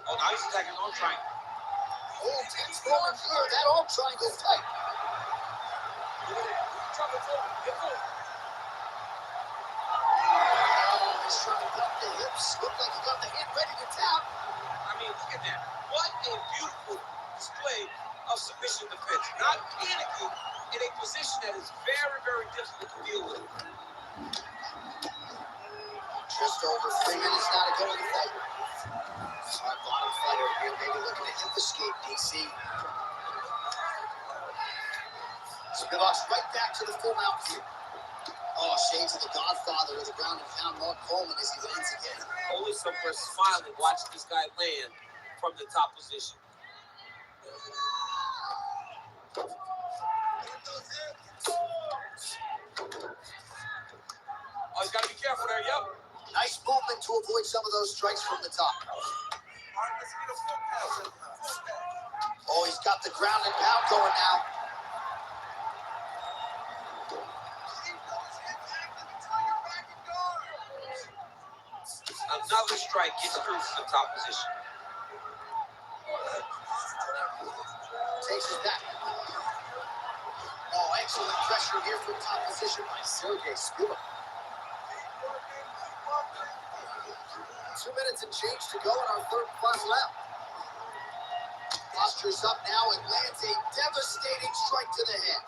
Oh, now he's attacking on triangle. Oh, tense moment here. That arm triangle tight. Look at it. Trouble, get through. Oh, he's trying to dump the hips. Looked like he got the hand ready to tap. I mean, look at that. What a beautiful display of submission defense. Not panicking in a position that is very, very difficult to deal with. Just over 3 minutes now to go in the fight. Our bottom fighter here, maybe looking to hip escape, DC. Spivak's right back to the full mount view. Oh, shades of the Godfather with the ground and pound Mark Coleman as he lands again. Always somewhere smiling, watching this guy land from the top position. Oh, he's got to be careful there, yep. Nice movement to avoid some of those strikes from the top. Oh, he's got the ground and pound going now. Another strike gets through to the top position. Takes it back. Oh, excellent pressure here from top position by Sergey Spivak. 2 minutes and change to go in our third and final round. Postures up now and lands a devastating strike to the head.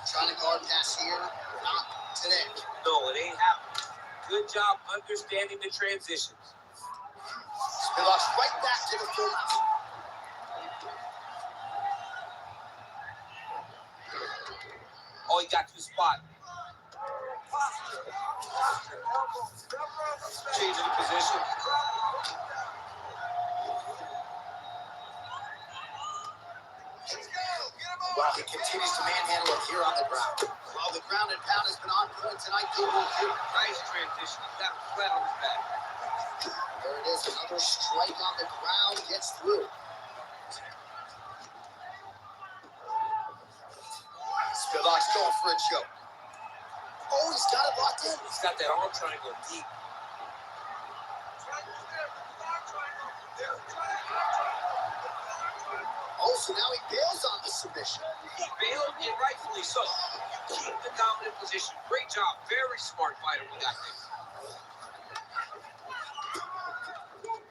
Trying to guard pass here. Not today. No, it ain't happening. Good job understanding the transitions. Spivak's right back to the full mount. Oh, he got to the spot. Changing the position. Wow, he continues to manhandle it here on the ground. Well, the ground and pound has been on point tonight. Nice transition. He's got him flat on his back. There it is. Another strike on the ground. Gets through. Spivak's going for a choke. Oh, he's got it locked in. He's got that arm triangle deep. Oh, so now he bails on the submission. He bailed, and rightfully so. You keep the dominant position. Great job. Very smart fighter we got there.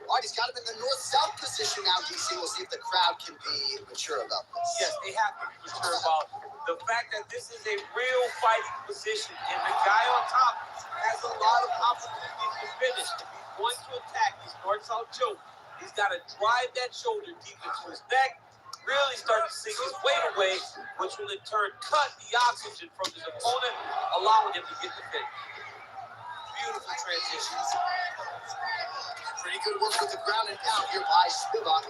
All right, he's got him in the north-south position now, DC. We'll see if the crowd can be mature about this. Yes, they have to be mature about the fact that this is a real fighting position, and the guy on top has a lot of opportunities to finish. If he's going to attack this north-south choke, he's got to drive that shoulder deep into his neck, really start to sink his weight away, which will in turn cut the oxygen from his opponent, allowing him to get the finish. Beautiful transitions. Pretty good work with the ground and pound here by Spivak.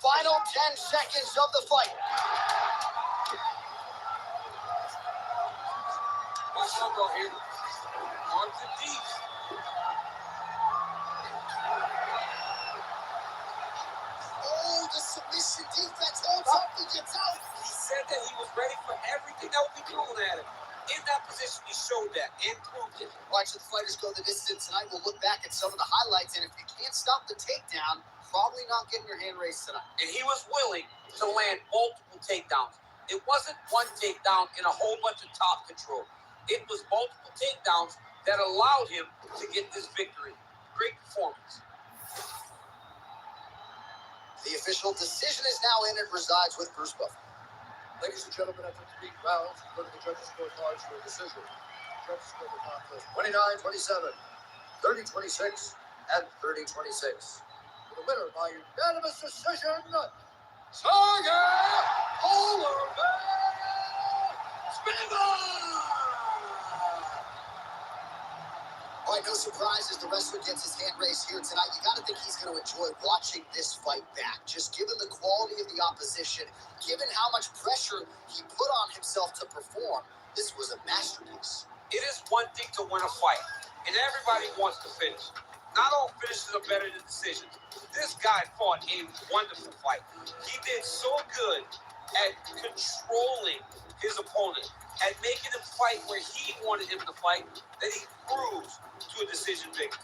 Final 10 seconds of the fight. Watch out, go here. Arms and deep. Oh, the submission defense holds up. He gets out. He said that he was ready for everything that would be thrown at him. In that position, he showed that and proved it. Watch the fighters go the distance tonight. We'll look back at some of the highlights, and if you can't stop the takedown, probably not getting your hand raised tonight. And he was willing to land multiple takedowns. It wasn't one takedown and a whole bunch of top control. It was multiple takedowns that allowed him to get this victory. Great performance. The official decision is now in and resides with Bruce Buffer. Ladies and gentlemen, after 3 rounds, go to the judges' scorecards for a decision. Judges score the contest 29-27, 30-26, and 30-26. For the winner by unanimous decision, Sergey Spivak! All right, no surprises. The wrestler gets his hand raised here tonight. You got to think he's going to enjoy watching this fight back. Just given the quality of the opposition, given how much pressure he put on himself to perform, this was a masterpiece. It is one thing to win a fight, and everybody wants to finish. Not all finishes are better than decisions. This guy fought a wonderful fight. He did so good at controlling his opponent, at making him fight where he wanted him to fight, that he cruised to a decision victory.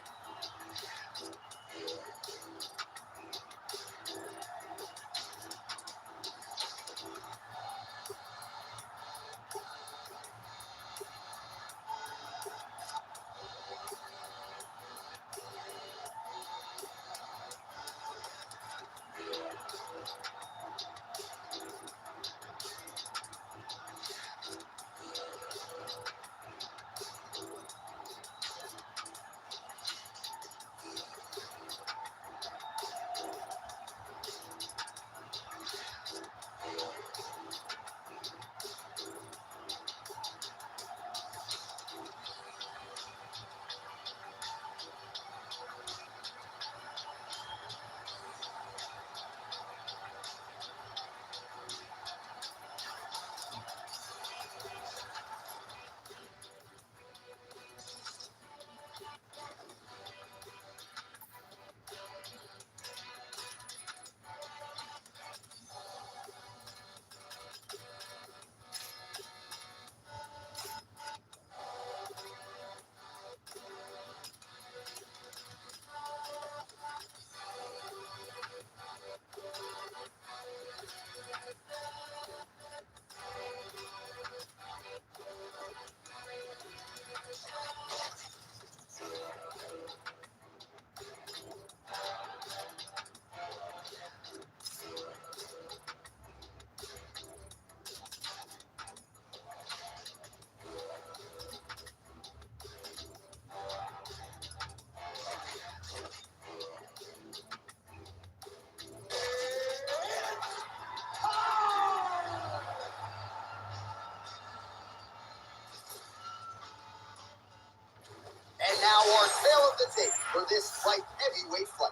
And now our tale of the tape for this light heavyweight fight.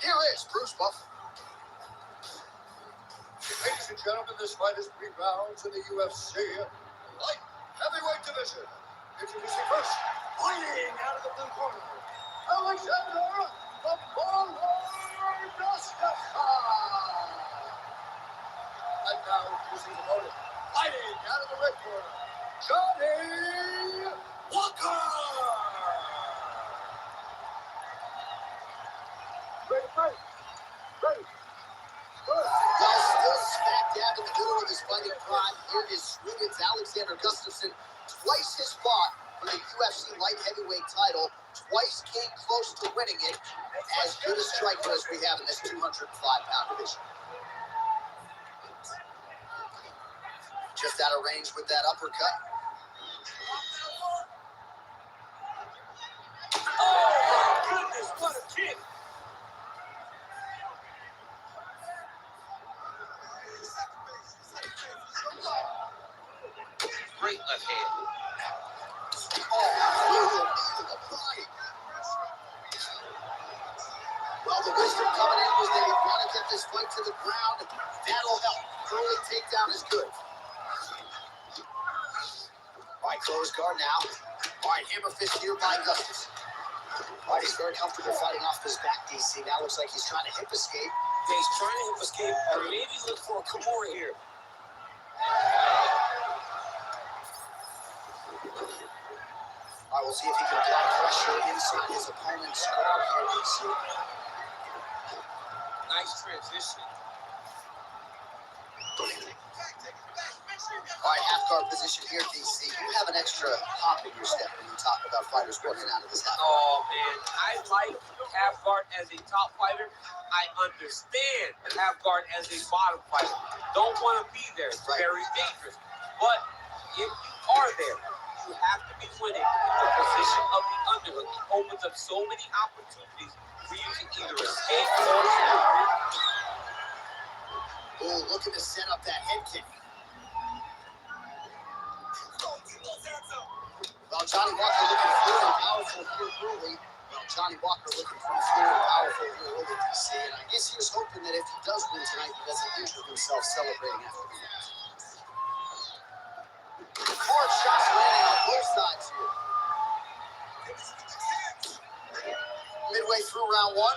Here is Bruce Buffer. Ladies and gentlemen, this fight is 3 rounds in the UFC light heavyweight division. Introducing first, fighting out of the blue corner, Alexander the Ballroom Gustafsson. And now introducing the opponent, fighting out of the red corner, Johnny Walker. Ready. While still smack dab in the middle of his fighting prime, here is Sweden's Alexander Gustafsson. Twice his fought for the UFC light heavyweight title. Twice came close to winning it. As good a striker as we have in this 205-pound division. Just out of range with that uppercut. Oh, my goodness, what a kick. Great left hand. Well, the wisdom coming in was they want to get this fight to the ground. That'll help. Early takedown is good. All right, close guard now. All right, hammer fist here by Gustafsson. All right, he's very comfortable fighting off his back, DC. Now looks like he's trying to hip escape. Yeah, he's trying to hip escape or maybe look for a Kimura here. All right, we'll see if he can apply pressure inside his opponent's guard here, DC. Nice transition. All right, half guard position here, DC. You have an extra hop in your step when you talk about fighters working out of this half guard. Oh, man, I like half guard as a top fighter. I understand half guard as a bottom fighter. Don't want to be there. It's very dangerous. But if you are there, you have to be winning. The position of the underhook opens up so many opportunities for you to either escape or escape. Oh, looking to set up that head kick. Well, Johnny Walker looking fluid and powerful here early. Johnny Walker looking pretty fluid and powerful here early, DC. And I guess he was hoping that if he does win tonight, he doesn't injure himself celebrating after the match. Hard shots landing on both sides here. round one.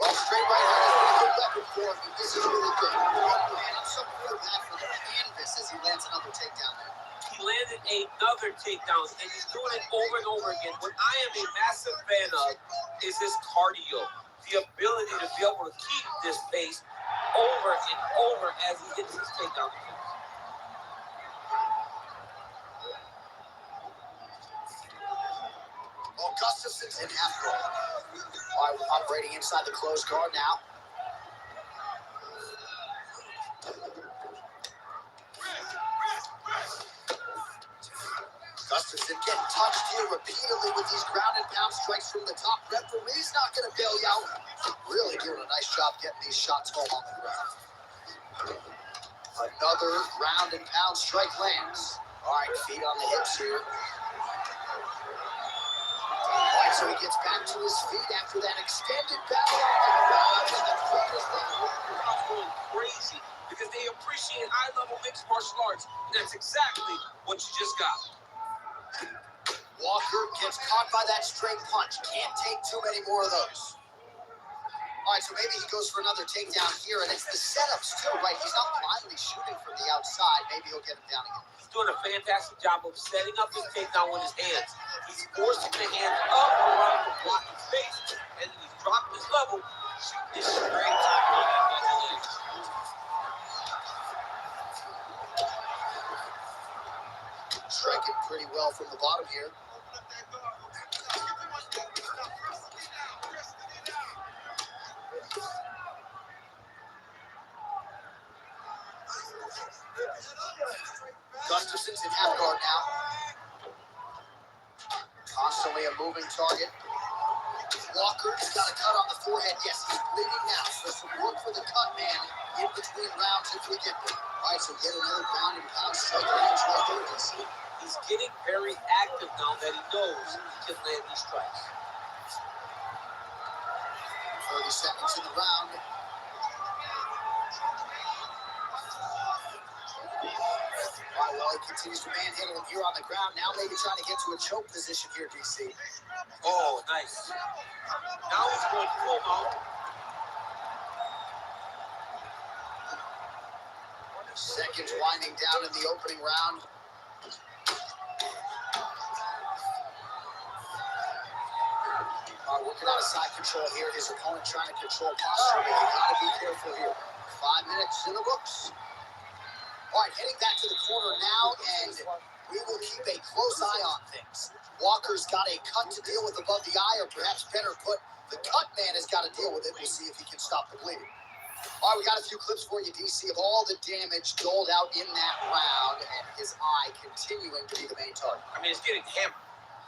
Well, straight right hand is a good weapon for him, but this is really good. And I'm so bad for the canvas as he lands another takedown there. He landed another takedown, and he's doing it over and over again. What I am a massive fan of is his cardio, the ability to be able to keep this pace over and over as he hits his takedown. Well, Gustafson's in half guard. All right, we're operating inside the closed guard now. Gustafson getting touched here repeatedly with these ground and pound strikes from the top. Referee's not going to bail you out. Really doing a nice job getting these shots home on the ground. Another ground and pound strike lands. All right, feet on the hips here. All right, so he gets back to his feet after that extended battle on the ground. And the crowd is Going crazy because they appreciate high-level mixed martial arts, and that's exactly what you just got. Walker gets caught by that straight punch. Can't take too many more of those. All right, so maybe he goes for another takedown here, and it's the setups too, right? He's not blindly shooting from the outside. Maybe he'll get him down again. He's doing a fantastic job of setting up his takedown with his hands. He's forcing the hands up around the blocking space, and then he's dropping his level, shooting his straight on that double leg. Striking pretty well from the bottom here. Gustafson's in half guard now. Constantly a moving target. Walker's got a cut on the forehead. Yes, he's bleeding now. So some work for the cut man in between rounds if we get there. All right, so get another ground and pound strike range right there, DC. He's getting very active now that he knows he can land these strikes. 30 seconds in the round. All right, well, he continues to manhandle him here on the ground. Now maybe trying to get to a choke position here, DC. Oh, nice. Now he's going full mount. Seconds winding down in the opening round. Working out of side control here. His opponent trying to control posture. But you got to be careful here. 5 minutes in the books. All right, heading back to the corner now, and we will keep a close eye on things. Walker's got a cut to deal with above the eye, or perhaps better put, the cut man has got to deal with it. We'll see if he can stop the bleeding. All right, we got a few clips for you, DC, of all the damage doled out in that round, and his eye continuing to be the main target. I mean, it's getting hammered.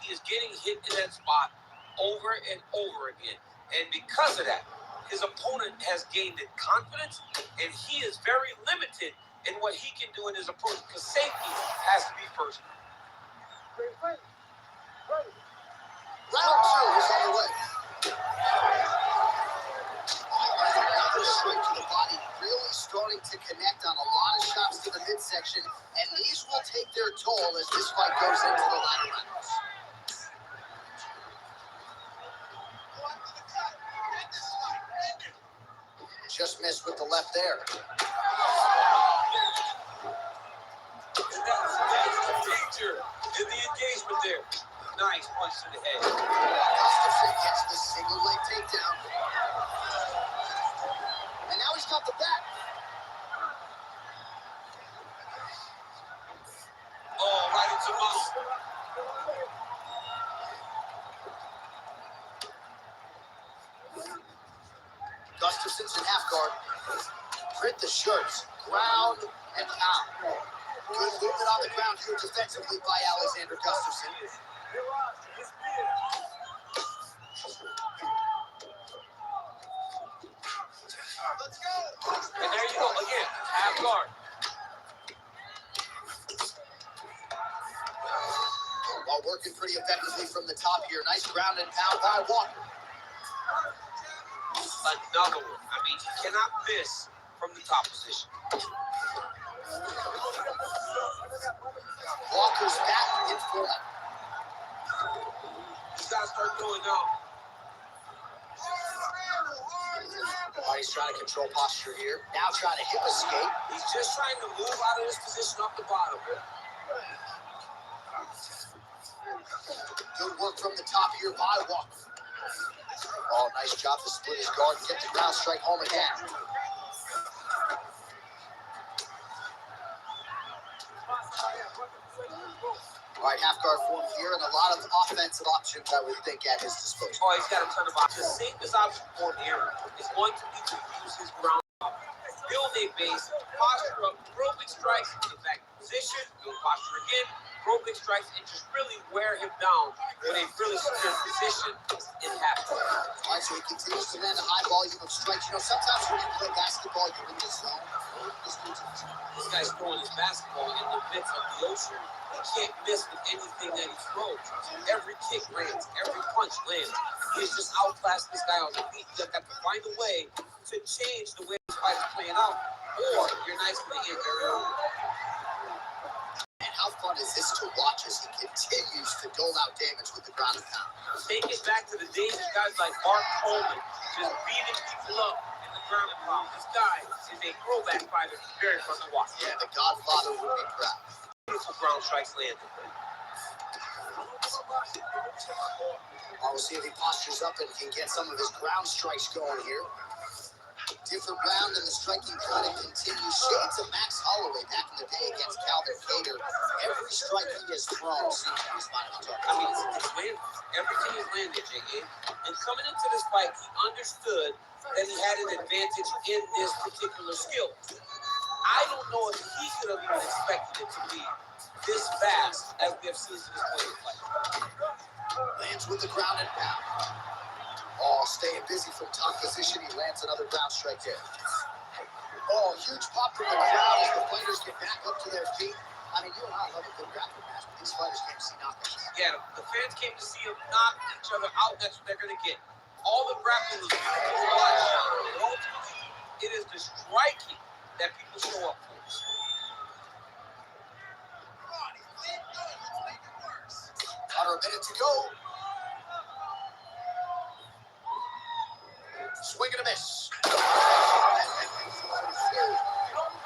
He is getting hit in that spot over and over again. And because of that, his opponent has gained in confidence, and he is very limited in what he can do in his approach, because safety has to be first. Round 2 is on the way. Another straight to the body, really starting to connect on a lot of shots to the midsection, and these will take their toll as this fight goes into the latter rounds. Just missed with the left there. That's the danger in the engagement there. Nice punch to the head. Gustafson gets the single leg takedown. And now he's got the back. Oh, right into muscle. Gustafson's in half guard. Print the shirts. Ground and pound. Good movement on the ground here defensively by Alexander Gustafson. And there you go again. Half guard. While working pretty effectively from the top here. Nice ground and pound by Walker. Another one. I mean, he cannot miss from the top position. Walker's back in form. You gotta start going down. He's trying to control posture here. Now trying to hip escape. He's just trying to move out of this position off the bottom. Good work from the top here by Walker. Oh, nice job to split his guard and get the ground strike home again. All right, half guard form here, and a lot of offensive options, I would think, at his disposal. Oh, he's got a ton of options. The safest option for him here is going to be to use his ground. Build a base, posture up, throw big strikes, get back in position, build posture again, throw big strikes, and just really wear him down with a really secure position in half guard. All right, so he continues to land a high volume of strikes. You know, sometimes when you play basketball, you're in the zone. This guy's throwing his basketball in the midst of the ocean. He can't miss with anything that he throws. Every kick lands, every punch lands. He's just outclassed this guy on the feet. You have to find a way to change the way this fight's playing out, or you're nice to the end area. And how fun is this to watch as he continues to dole out damage with the ground and pound? Take it back to the days of guys like Mark Coleman, just beating people up in the ground and pound. This guy is a throwback fighter. He's very fun to watch. Yeah, the Godfather would be proud. Beautiful ground strikes landed. We'll see if he postures up and can get some of his ground strikes going here. Different round, and the striking kind of continues. Shades of Max Holloway back in the day against Calvin Kattar. Every strike he has thrown seems to be spot on target. I mean, it's landed. Everything is landed, J.A. And coming into this fight, he understood that he had an advantage in this particular skill. I don't know if he could have even expected it to be this fast as we have seen in this fight. Lands with the ground and pound. Oh, staying busy from top position. He lands another ground strike there. Oh, huge pop from the crowd as the fighters get back up to their feet. I mean, you and I love a good grappling match, but these fighters came to see knockouts. Yeah, the fans came to see them knock each other out. That's what they're going to get. All the grappling was beautiful to watch. But ultimately, it is the striking that people show up for. Under a minute to go. Swing and a miss. You don't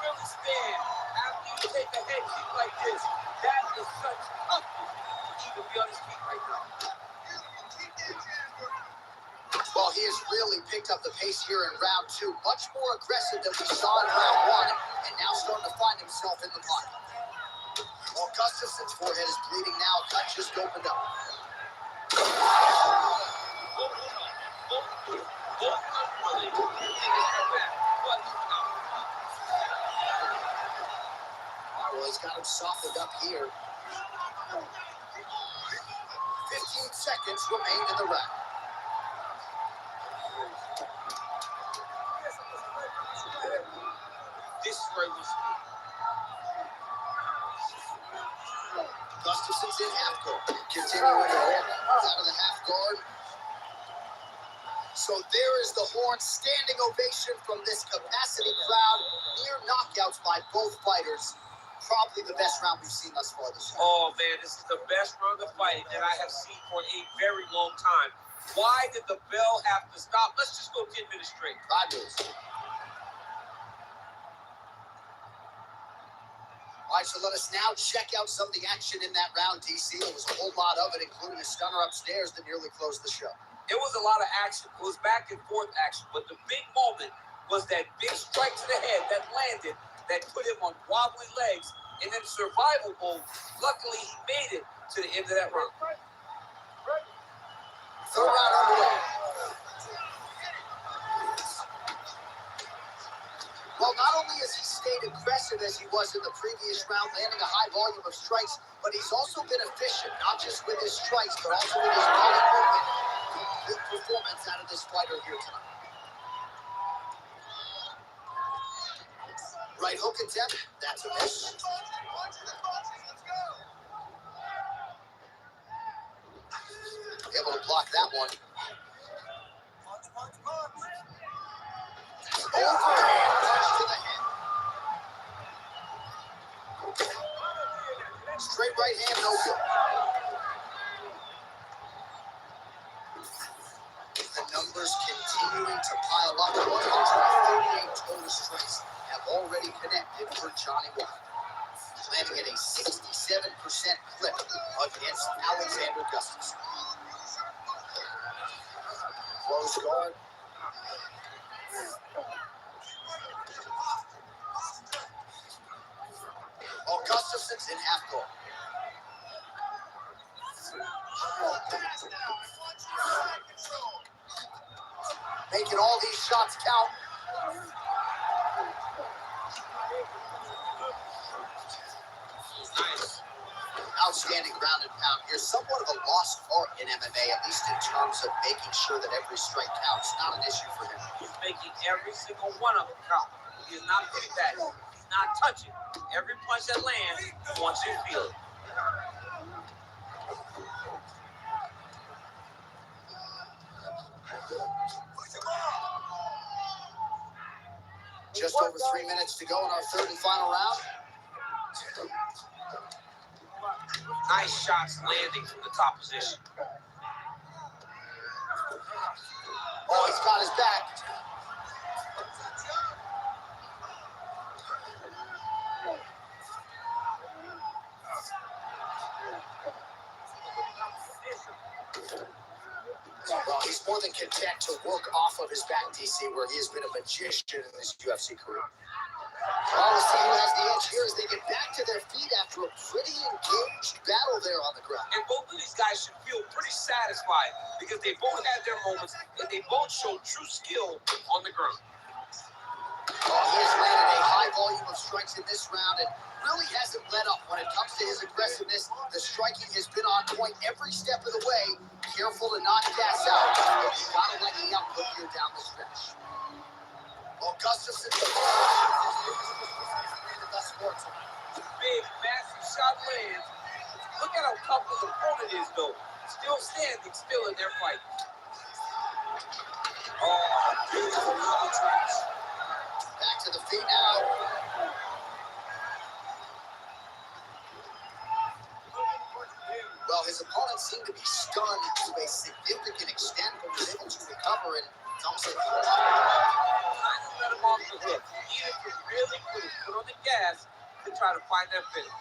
really stand after you take a head kick like this. That is such toughness to even be on his feet right now. Well, he has really picked up the pace here in round two. Much more aggressive than we saw in round one, and now starting to find himself in the pocket. Well, Gustafson's forehead is bleeding now. Cut just opened up. Well, he's got him softened up here. 15 seconds remain in the round. This is where we see. Gustafson's in half guard. Continuing to hold out of the half guard. So there is the horn. Standing ovation from this capacity crowd. Near knockouts by both fighters. Probably the best round we've seen thus far this year. Oh, man, this is the best round of fighting that I have seen for a very long time. Why did the bell have to stop? Let's just go 10 minutes straight. God knows. All right, so let us now check out some of the action in that round, DC. There was a whole lot of it, including a stunner upstairs that nearly closed the show. It was a lot of action. It was back and forth action. But the big moment was that big strike to the head that landed, that put him on wobbly legs. And then survival mode. Luckily, he made it to the end of that round. Third round underway. Well, not only has he stayed aggressive as he was in the previous round, landing a high volume of strikes, but he's also been efficient, not just with his strikes, but also with his body movement. Good performance out of this fighter here tonight. Right hook attempt, that's a miss. Able to block that one. Overhand punch to the head. Straight right hand, no good. already connected for Johnny Walker. Landing at a 67% clip against Alexander Gustafsson. Close guard. Oh, Gustafsson's in half guard. Making all these shots count. Nice. Outstanding ground and pound here. Somewhat of a lost art in MMA, at least in terms of making sure that every strike counts. Not an issue for him. He's making every single one of them count. He is not putting back. He's not touching. Every punch that lands, he wants you to feel it. Just over 3 minutes to go in our third and final round. Nice shots landing from the top position. Oh, he's got his back. Well, he's more than content to work off of his back, DC, where he has been a magician in his UFC career. Well, we'll see who has the edge here as they get back to their feet after a pretty engaged battle there on the ground. And both of these guys should feel pretty satisfied because they both had their moments and they both showed true skill on the ground. Oh, he has landed a high volume of strikes in this round and really hasn't let up when it comes to his aggressiveness. The striking has been on point every step of the way. Careful to not gas out, but he's got to let the output here down the stretch. Well, Gustafsson. Big, massive shot lands. Look at how tough his opponent is, though. Still standing, still in their fight. Oh, beautiful counters. Back to the feet now. Well, his opponent seemed to be stunned to a significant extent, but was able to recover, and it's almost like Kind of let him off the hook. He needed to really put his foot on the gas to try to find that finish.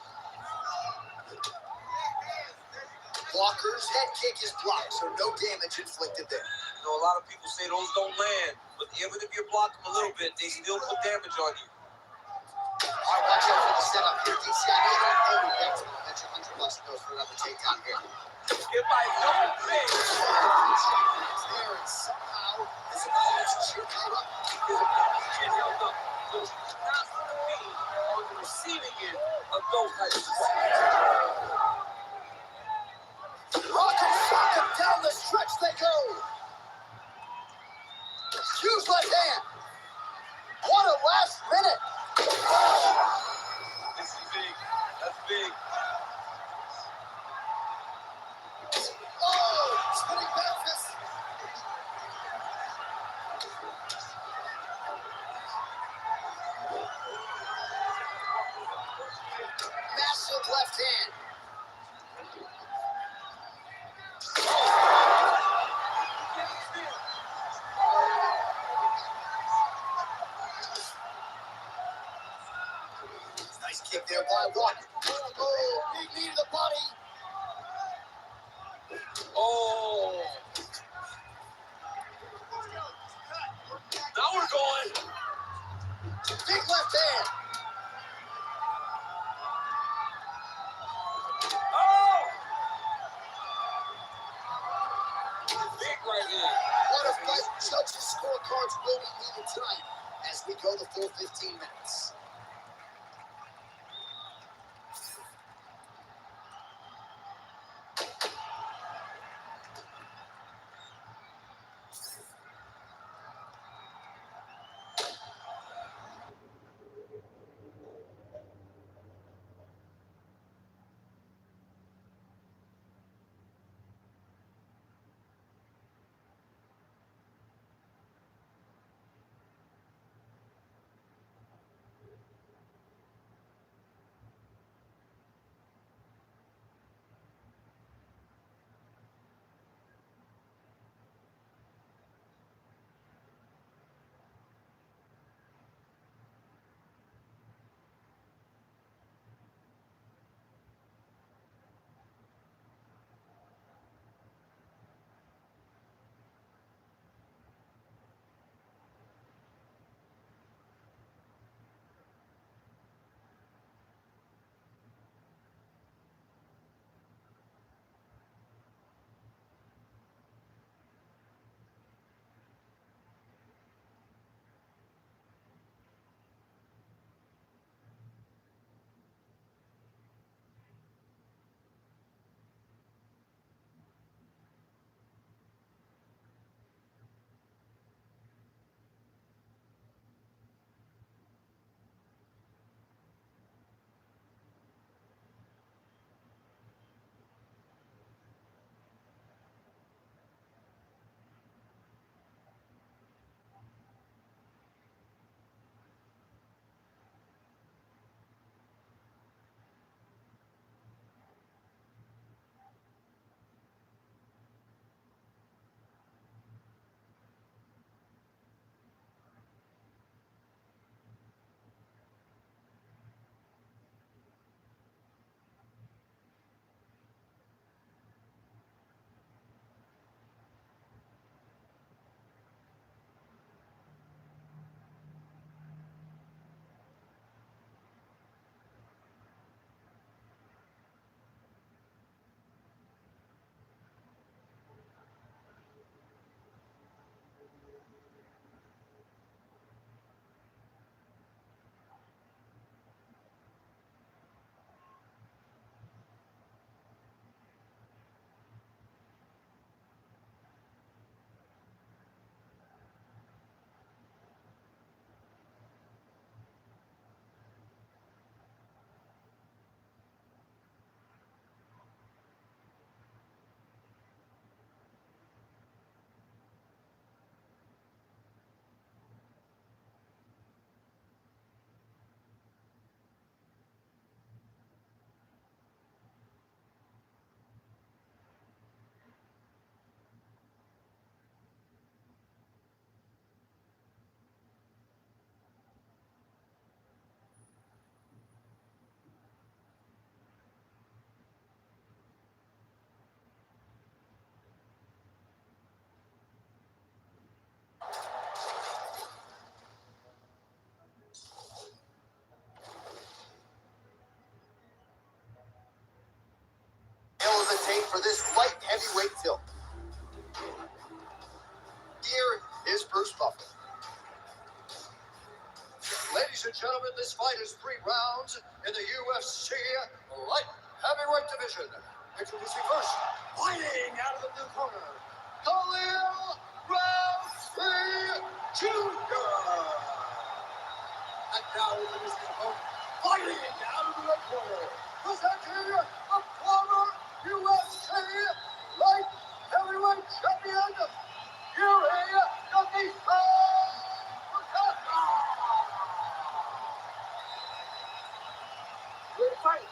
Walker's head kick is blocked, so no damage inflicted there. You know, a lot of people say those don't land, but even if you block them a little bit, they still put damage on you. All right, watch out for the setup here. DC, I bet you $100 goes for another takedown here. If I don't think There, and somehow his opponent's chin held up. his opponent's chin held up, so he does not want to be on the receiving end of those types of strikes. Rock and sock him down the stretch they go. Huge left hand. What a last minute. This is big. That's big. Oh, spinning back fist. Massive left hand. Nice kick there by Walker. Oh, big knee to the body. Oh. Now we're going. Big left hand. Oh! Big right hand. What a fight. Judges' scorecards will be even tonight as we go the full 15 minutes. for this light heavyweight tilt. Here is Bruce Buffer. Ladies and gentlemen, this fight is 3 rounds in the UFC light heavyweight division. Introducing first, fighting out of the blue corner, Khalil Rousey Jr. And now introducing the opponent, fighting out of the red corner, presenting the former UFC light heavyweight champion, Yuri Nagisa. Right,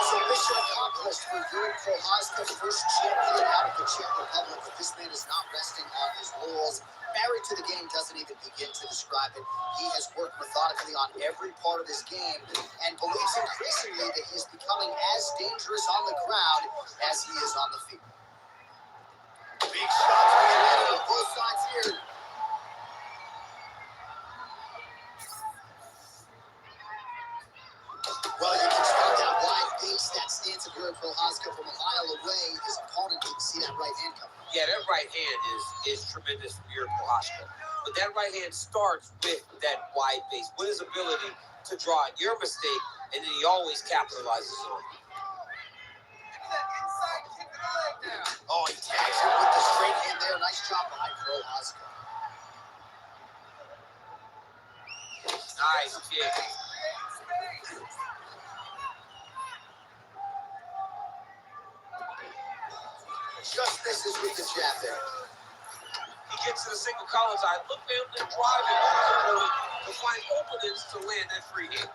so mission accomplished for Yuri Prochazka, first champion out of the Czech Republic. But this man is not resting on his laurels. Married to the game doesn't even begin to describe it. He has worked methodically on every part of his game and believes increasingly that he is becoming as dangerous on the ground as he is on the field. Big shots being landed on both sides here. Well, you can spot that wide base, that stance of Yuri Prochazka from a mile away. His opponent didn't see that right hand coming. Yeah, that right hand is tremendous for Yuri Prochazka. But that right hand starts with that wide base, with his ability to draw out your mistake, and then he always capitalizes on it. Oh, he tags him with the straight hand there. Nice job by Prochazka. Nice kick. Just misses with the jab there. He gets to the single collar's eye. Look for him to drive it over the opponent to find openings to land that free hand.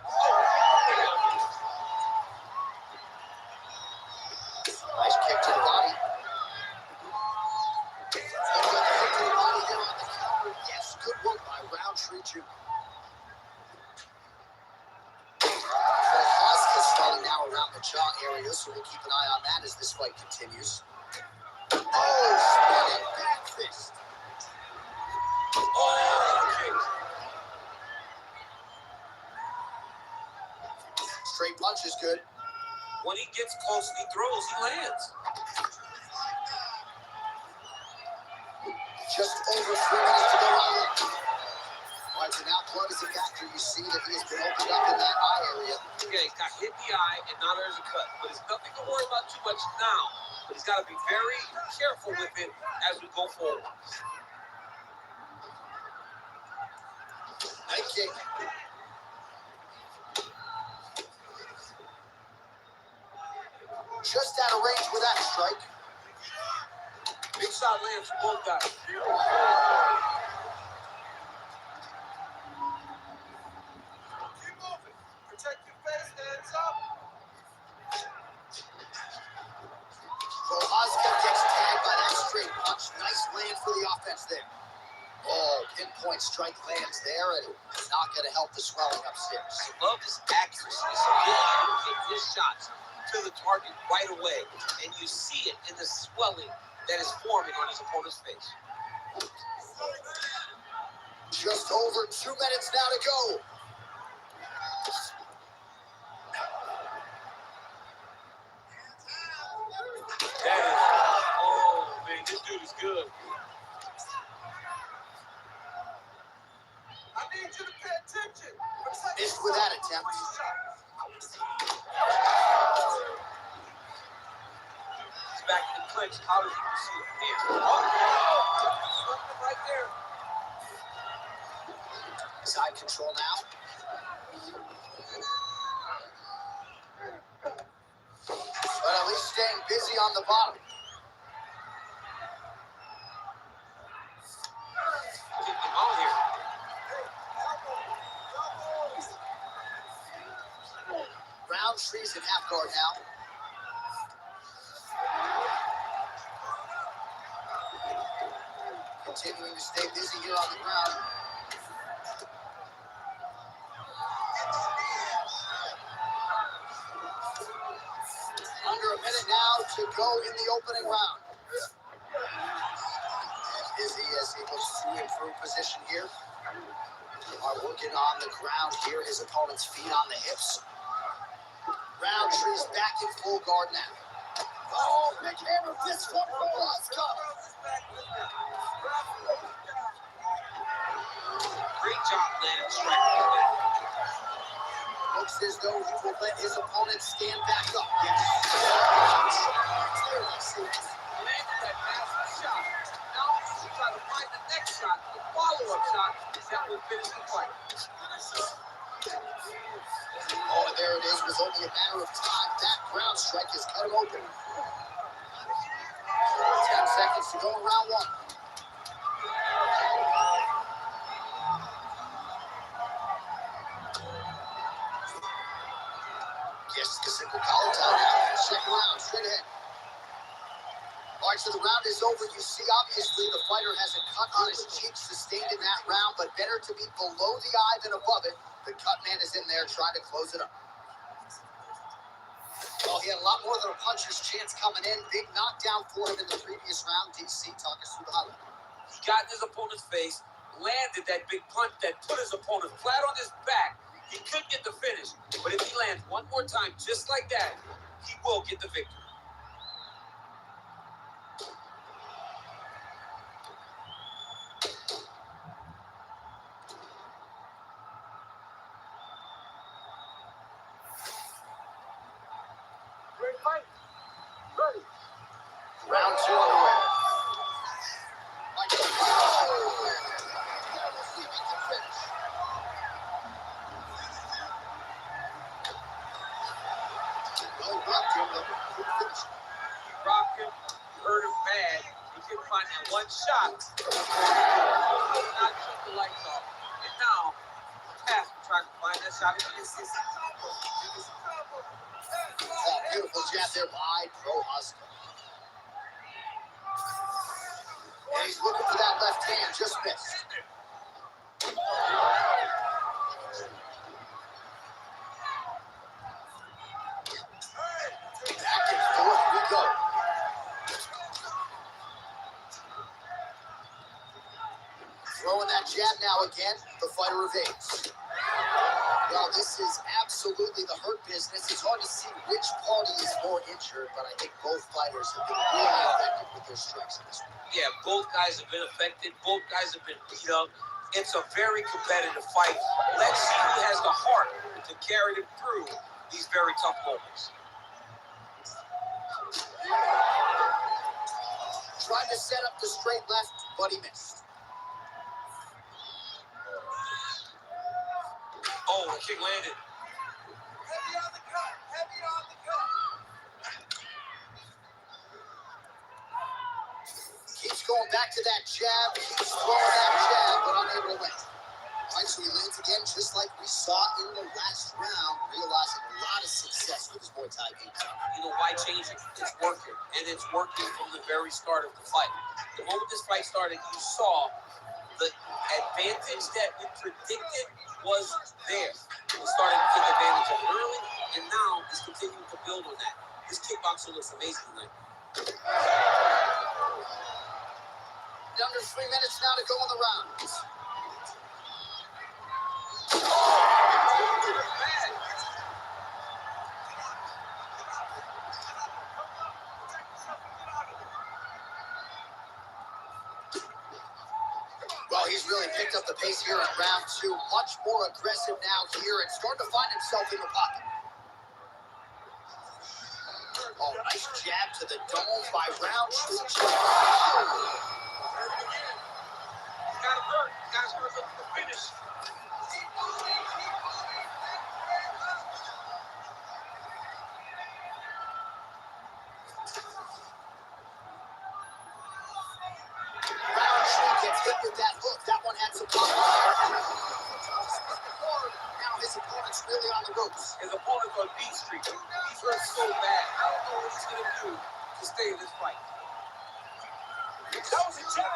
Nice kick to the body. And got the kick to the body there on the counter. Yes, good work by Roundtree Jr. Prochazka's falling now around the jaw area, so we'll keep an eye on that as this fight continues. Oh, spinning back fist. Straight punch is good. When he gets close and he throws, he lands. Just over 3 minutes to go on. All right, so now blood is a factor. You see that he has been opened up in that eye area. Okay, got hit in the eye, and now there's a cut. But it's nothing to worry about too much now. But he's got to be very careful with it as we go forward. Nice kick. Just out of range with that strike. Big shot lands for both guys. Keep moving. Protect your face, hands up. Prochazka gets tagged by that straight punch. Nice land for the offense there. Oh, pinpoint strike lands there, and it's not going to help the swelling upstairs. I love his accuracy, his ability to hit his shots to the target right away, and you see it in the swelling that is forming on his opponent's face. Just over 2 minutes now to go. That is, oh man, this dude is good. I need you to pay attention. Missed with that attempt. He's back in the clinch. How does he pursue it? Something right there. Side control now. But at least staying busy on the bottom. Keep him on here. Roundtree's in half guard now. Continuing to stay busy here on the ground. Under a minute now to go in the opening round. Busy as he looks to improve position here. Are working on the ground here. His opponent's feet on the hips. Roundtree's back in full guard now. Oh, big hammer fist one from Roscoe. Great job landing strike. Looks as though he will let his opponent stand back up. Yes. Landed that massive shot. Now he's trying to find the next shot, the follow-up shot that will finish the fight. Oh, and there it is. It was only a matter of time. That ground strike has cut him open. 10 seconds to go in round one. Yes, the single collar time out. Second round, straight ahead. All right, so the round is over. You see, obviously, the fighter has a cut on his cheek sustained in that round, but better to be below the eye than above it. The cut man is in there trying to close it up. Well, he had a lot more than a puncher's chance coming in. Big knockdown for him in the previous round. DC, talk us through the highlight. He got in his opponent's face, landed that big punch that put his opponent flat on his back. He could get the finish, but if he lands one more time just like that, he will get the victory. Great fight. Ready. Round two underway. Rocked him, hurt him bad. He couldn't find that one shot. He could not keep the lights off. And now, Pat trying to find that shot again. Oh, beautiful jab there by Pro Husker. And he's looking for that left hand, just missed. Back and forth we go. Throwing that jab now again, the fighter evades. Well, this is absolutely the hurt business. It's hard to see which party is more injured, but I think both fighters have been really effective with their strikes in this one. Yeah, both guys have been affected. Both guys have been beat up. It's a very competitive fight. Let's see who has the heart to carry them through these very tough moments. Tried to set up the straight left, but he missed. Oh, the kick landed. Heavy on the cut. Heavy on the cut. Keeps going back to that jab, keeps throwing that jab, but unable to land. All right, so he lands again, just like we saw in the last round, realizing a lot of success with his Muay Thai game. You know, why change it? It's working, and it's working from the very start of the fight. The moment this fight started, you saw the advantage that we predicted was there. He started to take advantage of it early, and now he's continuing to build on that. This kickboxer looks amazing tonight. Under 3 minutes now to go in the round. Well, he's really picked up the pace here in round two. Much more aggressive now here and starting to find himself in the pocket. Oh, nice jab to the dome by Roundtree. Got him hurt. Guys are looking for finish. Roundtree gets hit with that hook. That one had some power. Now his opponent's really on the ropes. His opponent's on B Street. He's hurt so bad. I don't know what he's going to do to stay in this fight. That was a jab.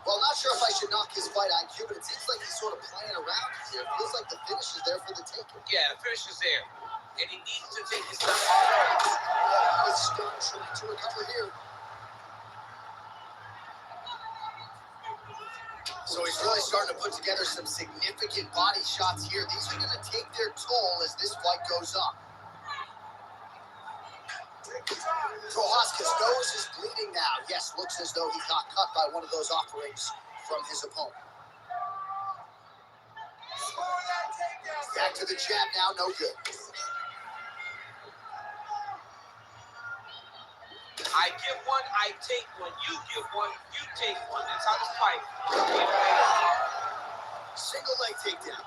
Well, not sure if I should knock his fight IQ, but it seems like he's sort of playing around here. It feels like the finish is there for the taking. Yeah, the finish is there. And he needs to take his time. He's still trying to recover here. So he's really starting to put together some significant body shots here. These are going to take their toll as this fight goes on. Prohaska's nose is bleeding now. Yes, looks as though he got cut by one of those offerings from his opponent. Back to the jab now, no good. I give one, I take one. You give one, you take one. That's how this fight. Single leg takedown.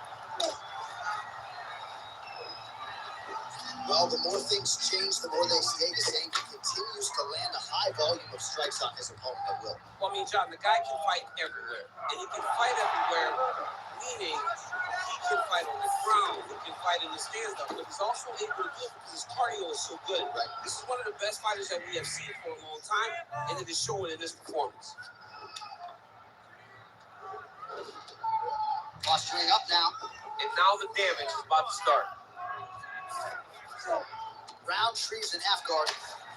Well, the more things change, the more they stay the same. He continues to land a high volume of strikes on his opponent at will. Well, I mean, John, the guy can fight everywhere. And he can fight everywhere, meaning he can fight on the ground, he can fight in the stand-up, but he's also able to do it because his cardio is so good. Right? This is one of the best fighters that we have seen for a long time, and it is showing in this performance. Posturing up now. And now the damage is about to start. Roundtree's in half guard.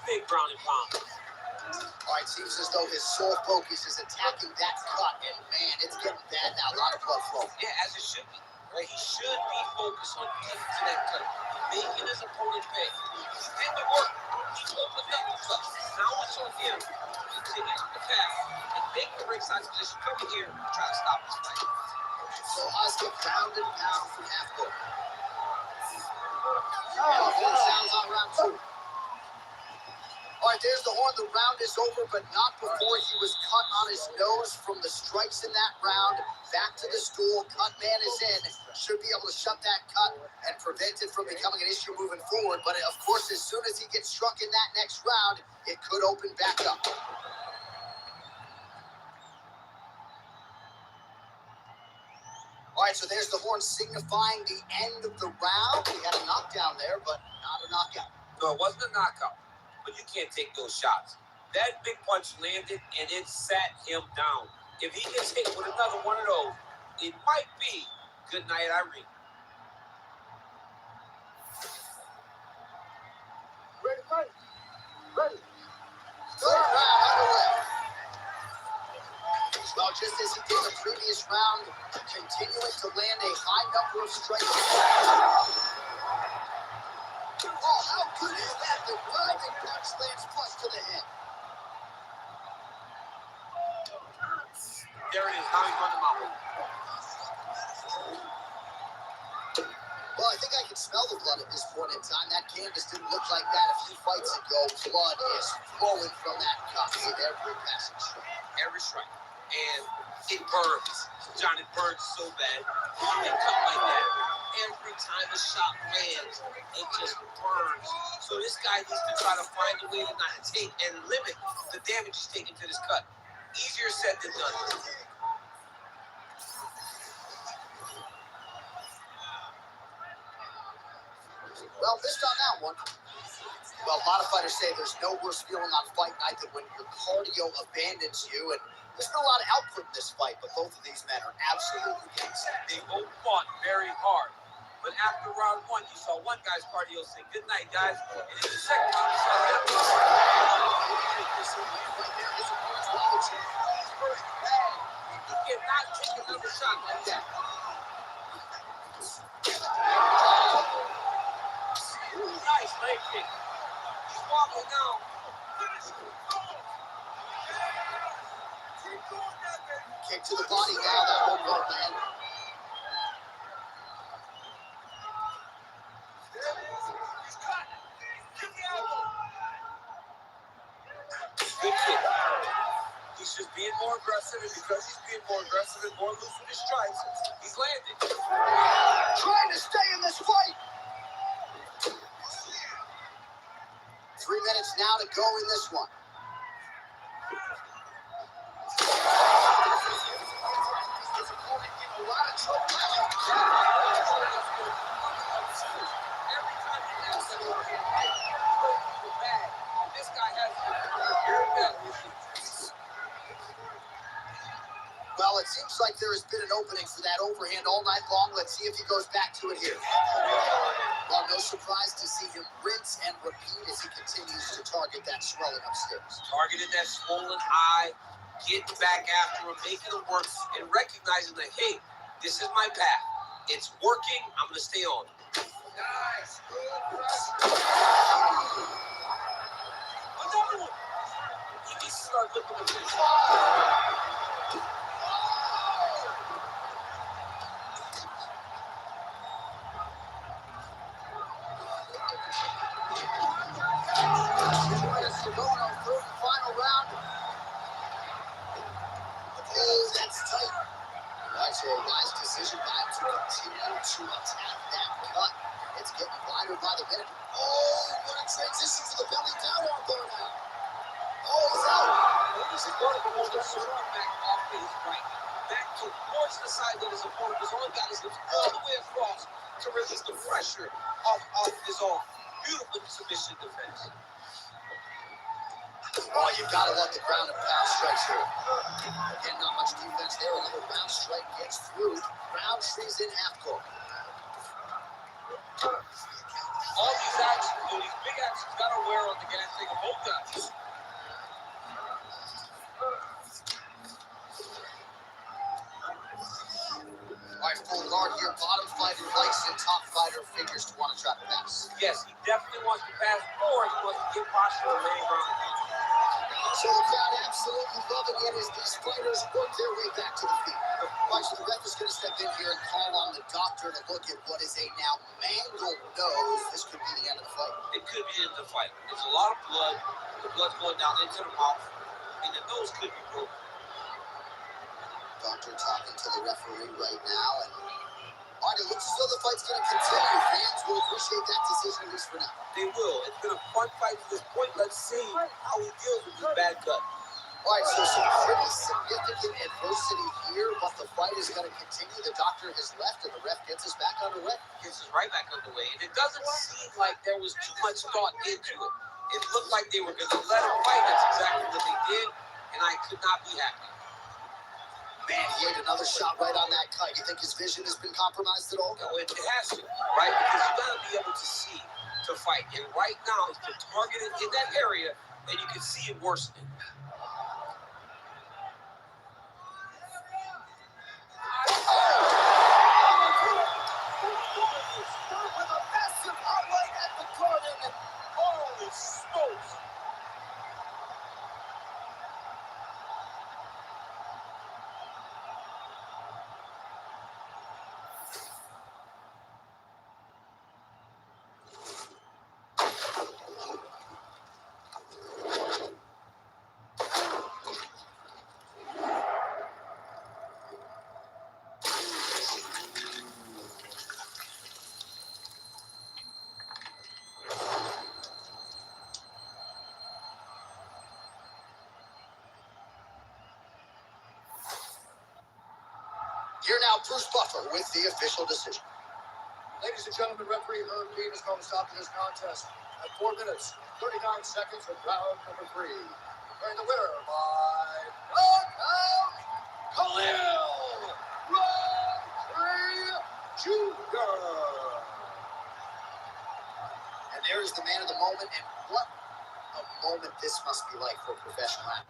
Big ground and pound. All right, seems as though his sole focus is attacking that cut, and man, it's getting bad now. A lot of blood flow. Yeah, as it should be. Right? He should be focused on getting to that cut, making his opponent pay. He did the work. He opened up the cut. Now it's on him to continue to attack and make the ringside position come in here and try to stop this fight. So Oscar ground and pound from half guard. And the horn sounds on round two. All right, there's the horn. The round is over, but not before he was cut on his nose from the strikes in that round. Back to the stool. Cut man is in. Should be able to shut that cut and prevent it from becoming an issue moving forward. But, of course, as soon as he gets struck in that next round, it could open back up. All right, so there's the horn signifying the end of the round. He had a knockdown there, but not a knockout. No, it wasn't a knockout, but you can't take those shots. That big punch landed, and it sat him down. If he gets hit with another one of those, it might be good night, Irene. Ready, fight. Ready. Third round underway. Well, just as he did the previous round, continuing to land a high number of strikes. Oh, how good is that? The driving punch lands flush to the head. There it is. Now he's running out. Well, I think I can smell the blood at this point in time. That canvas didn't look like that a few fights ago. Blood is flowing from that cut with every passing strike. Every strike. And it burns. John, it burns so bad. When they cut like that, every time a shot lands, it just burns. So this guy needs to try to find a way to not take and limit the damage he's taking to this cut. Easier said than done. Well, missed on that one. Well, a lot of fighters say there's no worse feeling on fight night than when your cardio abandons you. And there's been a lot of output in this fight, but both of these men are absolutely gassed. They both fought very hard. But after round one, you saw one guy's cardio say, good night, guys. And in the second round, you saw that. Right there, his opponent's knowledge. He's hurt bad. You cannot take another shot like that. Nice leg kick. He's wobbling now. Kick to the body now. That won't work, man. Good kick. He's just being more aggressive, and because he's being more aggressive and more loose with his strikes, he's landing. Trying to stay in this fight. 3 minutes now to go in this one. His opponent in a lot of trouble. Every time he has someone in the bag, this guy has very bad issues. Well, it seems like there has been an opening for that overhand all night long. Let's see if he goes back to it here. Well, no surprise to see him rinse and repeat as he continues to target that swelling upstairs. Targeted that swollen eye, getting back after him, making him work, and recognizing that, hey, this is my path. It's working. I'm going to stay on. Nice. Good pressure. Another one. He needs to start looking at this. To go in our third and final round. Oh, that's tight. Right, so a wise decision by him to continue to attack that cut. It's getting wider by the minute. Oh, what a transition to the belly down arm bar now. Oh, he's out. He's going to hold the shoulder back off to his right, back towards the side that his opponent was on, got his hips all the way across to release the pressure off his own. Beautiful submission defense. Oh, you gotta love the ground and pound strikes here. Again, not much defense there. A little round strike gets through. Roundtree's in half court. All these actions, these big actions, gotta wear on the gas tank of both guys. All right, full guard here. Bottom fighter likes it. Top fighter figures to want to try to pass. Yes, he definitely wants to pass, or he wants to get posture and lay ground. So the crowd absolutely loving it as these fighters work their way back to the feet. All right, so the ref is going to step in here and call on the doctor to look at what is a now mangled nose. This could be the end of the fight. It could be the end of the fight. There's a lot of blood. The blood's going down into the mouth, and the nose could be broken. Doctor talking to the referee right now, and all right, it looks as though the fight's going to continue. Fans will appreciate that decision, at least for now. They will. It's been a fun fight to this point. Let's see how he deals with this bad cut. All right, so some pretty significant adversity here, but the fight is going to continue. The doctor has left, and the ref gets us back underway. Gets us right back underway. And it doesn't seem like there was too much thought into it. It looked like they were going to let him fight. That's exactly what they did, and I could not be happy. Man, he ate another shot right on that cut. You think his vision has been compromised at all? No, it has to, right? Because you got to be able to see to fight. And right now, he's been targeted in that area, and you can see it worsening. With a massive highlight at the garden, and holy smokes! Here now, Bruce Buffer with the official decision. Ladies and gentlemen, referee Herb Dean is going to stop this contest at 4 minutes, 39 seconds of round number 3. Declaring the winner by knockout, Khalil Roundtree Jr. And there is the man of the moment, and what a moment this must be like for a professional athlete.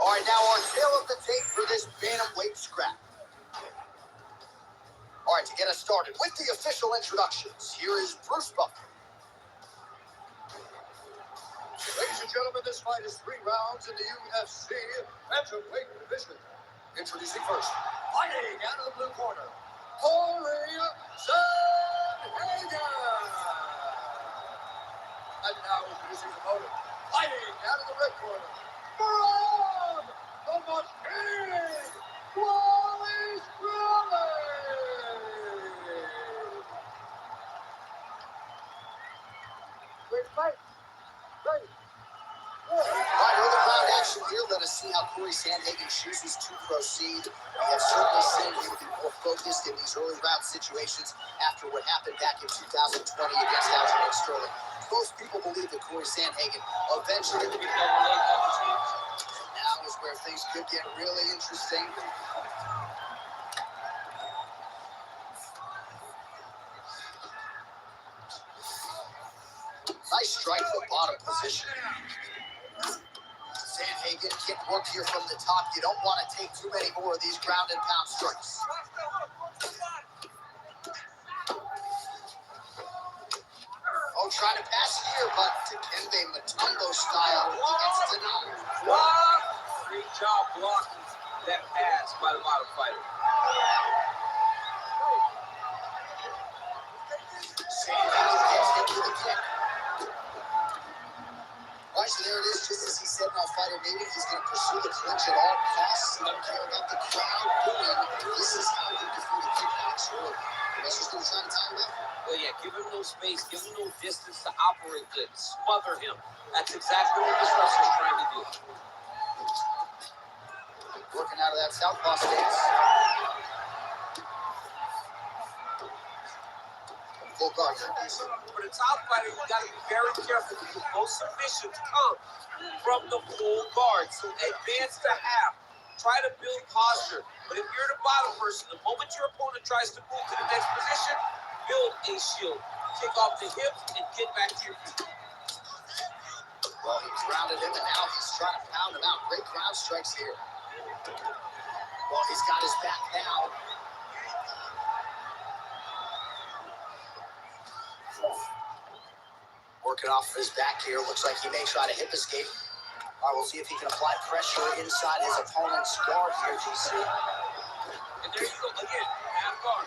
All right, now our tail of the tape for this bantamweight scrap. All right, to get us started with the official introductions, here is Bruce Buffer. Ladies and gentlemen, this fight is 3 rounds in the UFC Bantamweight division. Introducing first, fighting out of the blue corner, Corey Sandhagen. And now introducing his opponent, fighting out of the red corner, from the Machine, Wally Great fight. Great. All right, early round action here. Let us see how Corey Sandhagen chooses to proceed. We have certainly seen him be more focused in these early round situations after what happened back in 2020 against Aljamain Sterling. Most people believe that Corey Sandhagen eventually will be now is where things could get really interesting. Nice strike from bottom position. Sandhagen can work here from the top. You don't want to take too many more of these ground and pound strikes. Oh, trying to pass here, but Dikembe Mutombo style gets denied. Wow! Great job blocking that pass by the bottom fighter. Sandhagen gets hit with a kick. All right, so there it is, just as he said in our fighter meeting, he's going to pursue the clinch at all costs. He don't care about the crowd booing. This is how you defeat a kickboxer. Unless he's going to try to tie him up. Well, yeah, give him no space, give him no distance to operate good, smother him. That's exactly what this wrestler's trying to do. Working out of that southpaw stance. Full guard here, please. For the top fighter, you got to be very careful because most submissions come from the full guard. So advance to half. Try to build posture. But if you're the bottom person, the moment your opponent tries to move to the next position, build a shield. Kick off the hips and get back to your feet. Well, he grounded him, and now he's trying to pound him out. Great ground strikes here. Well, he's got his back now. Working off of his back here. Looks like he may try to hip escape. All right, we'll see if he can apply pressure inside his opponent's guard here, GC. And there you go, again, half guard.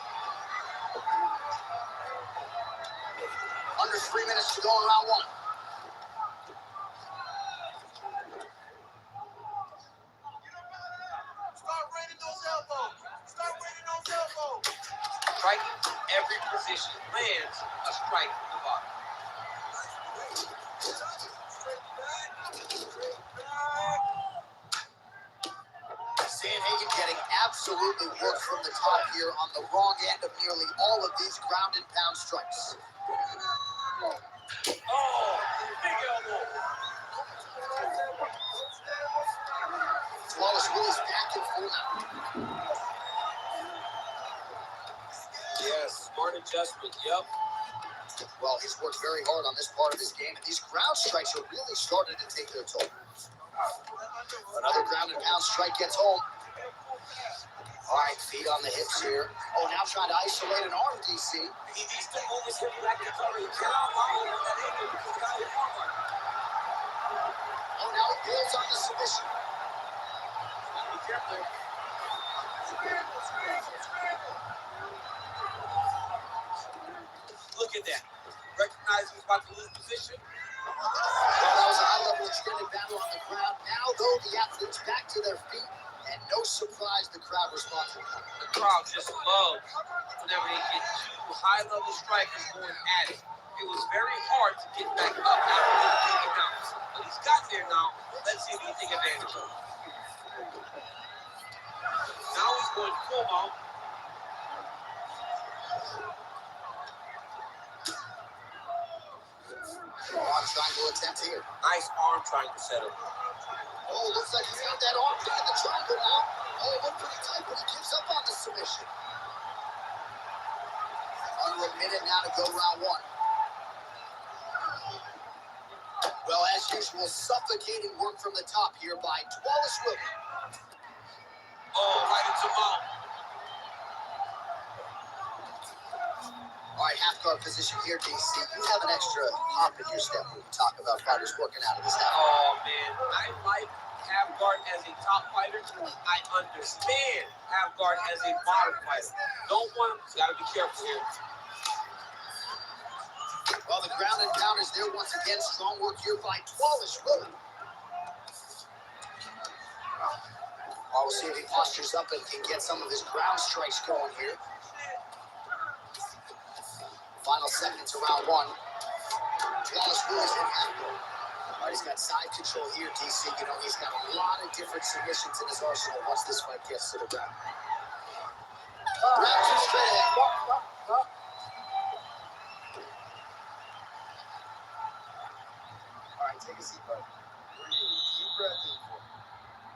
Under 3 minutes to go in round one. Start raining those elbows. Start raining those elbows. Striking from every position lands a strike from the bottom. Sandhagen getting absolutely worked from the top here on the wrong end of nearly all of these ground and pound strikes. Oh, big elbow. Wallace Willie's back in full now. Yes, smart Smart adjustment. Yep. Well, he's worked very hard on this part of his game, and these ground strikes are really starting to take their toll. Another ground and pound strike gets home. All right, feet on the hips here. Oh, now trying to isolate an arm, DC. He needs to move his hip back to cover. He cannot follow with that ankle because he's got his arm on. Oh, now he builds on the submission. Be careful. Look at that. Recognize he's about to lose position. Well, that was a high-level extended battle on the ground. Now, though, the athletes back to their feet, and no surprise, the crowd responds. The crowd just loves whenever they get two high-level strikers going at it. It was very hard to get back up after those takedowns, but he's got there now. Let's see if he can take advantage of it. Now he's going full mount. Arm triangle attempt here. Nice arm triangle setup. Oh, looks like he's got that arm kick in the triangle now. Oh, it looked pretty tight, but he gives up on the submission. Under a minute now to go round one. Well, as usual, suffocating work from the top here by Wallace Wilson. Oh, right into mount. All right, half guard position here, DC. You have an extra hop in your step when you talk about fighters working out of this half. Oh, man. I like half guard as a top fighter. I understand half guard as a bottom fighter. Don't want him. Got to be careful here. Well, the ground and pound is there once again. Strong work here by Wallace Wilson. We'll see if he postures up and can get some of his ground strikes going here. Final seconds of round one. Wallace Willis in half guard. All right, he's got side control here, DC. You know, he's got a lot of different submissions in his arsenal once this fight gets to the ground. Round two straight ahead. All right, take a seat, bud. Breathe. Deep breath in for me.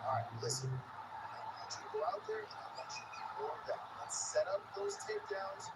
All right, listen. I want you to go out there and I want you to keep going down. Let's set up those takedowns.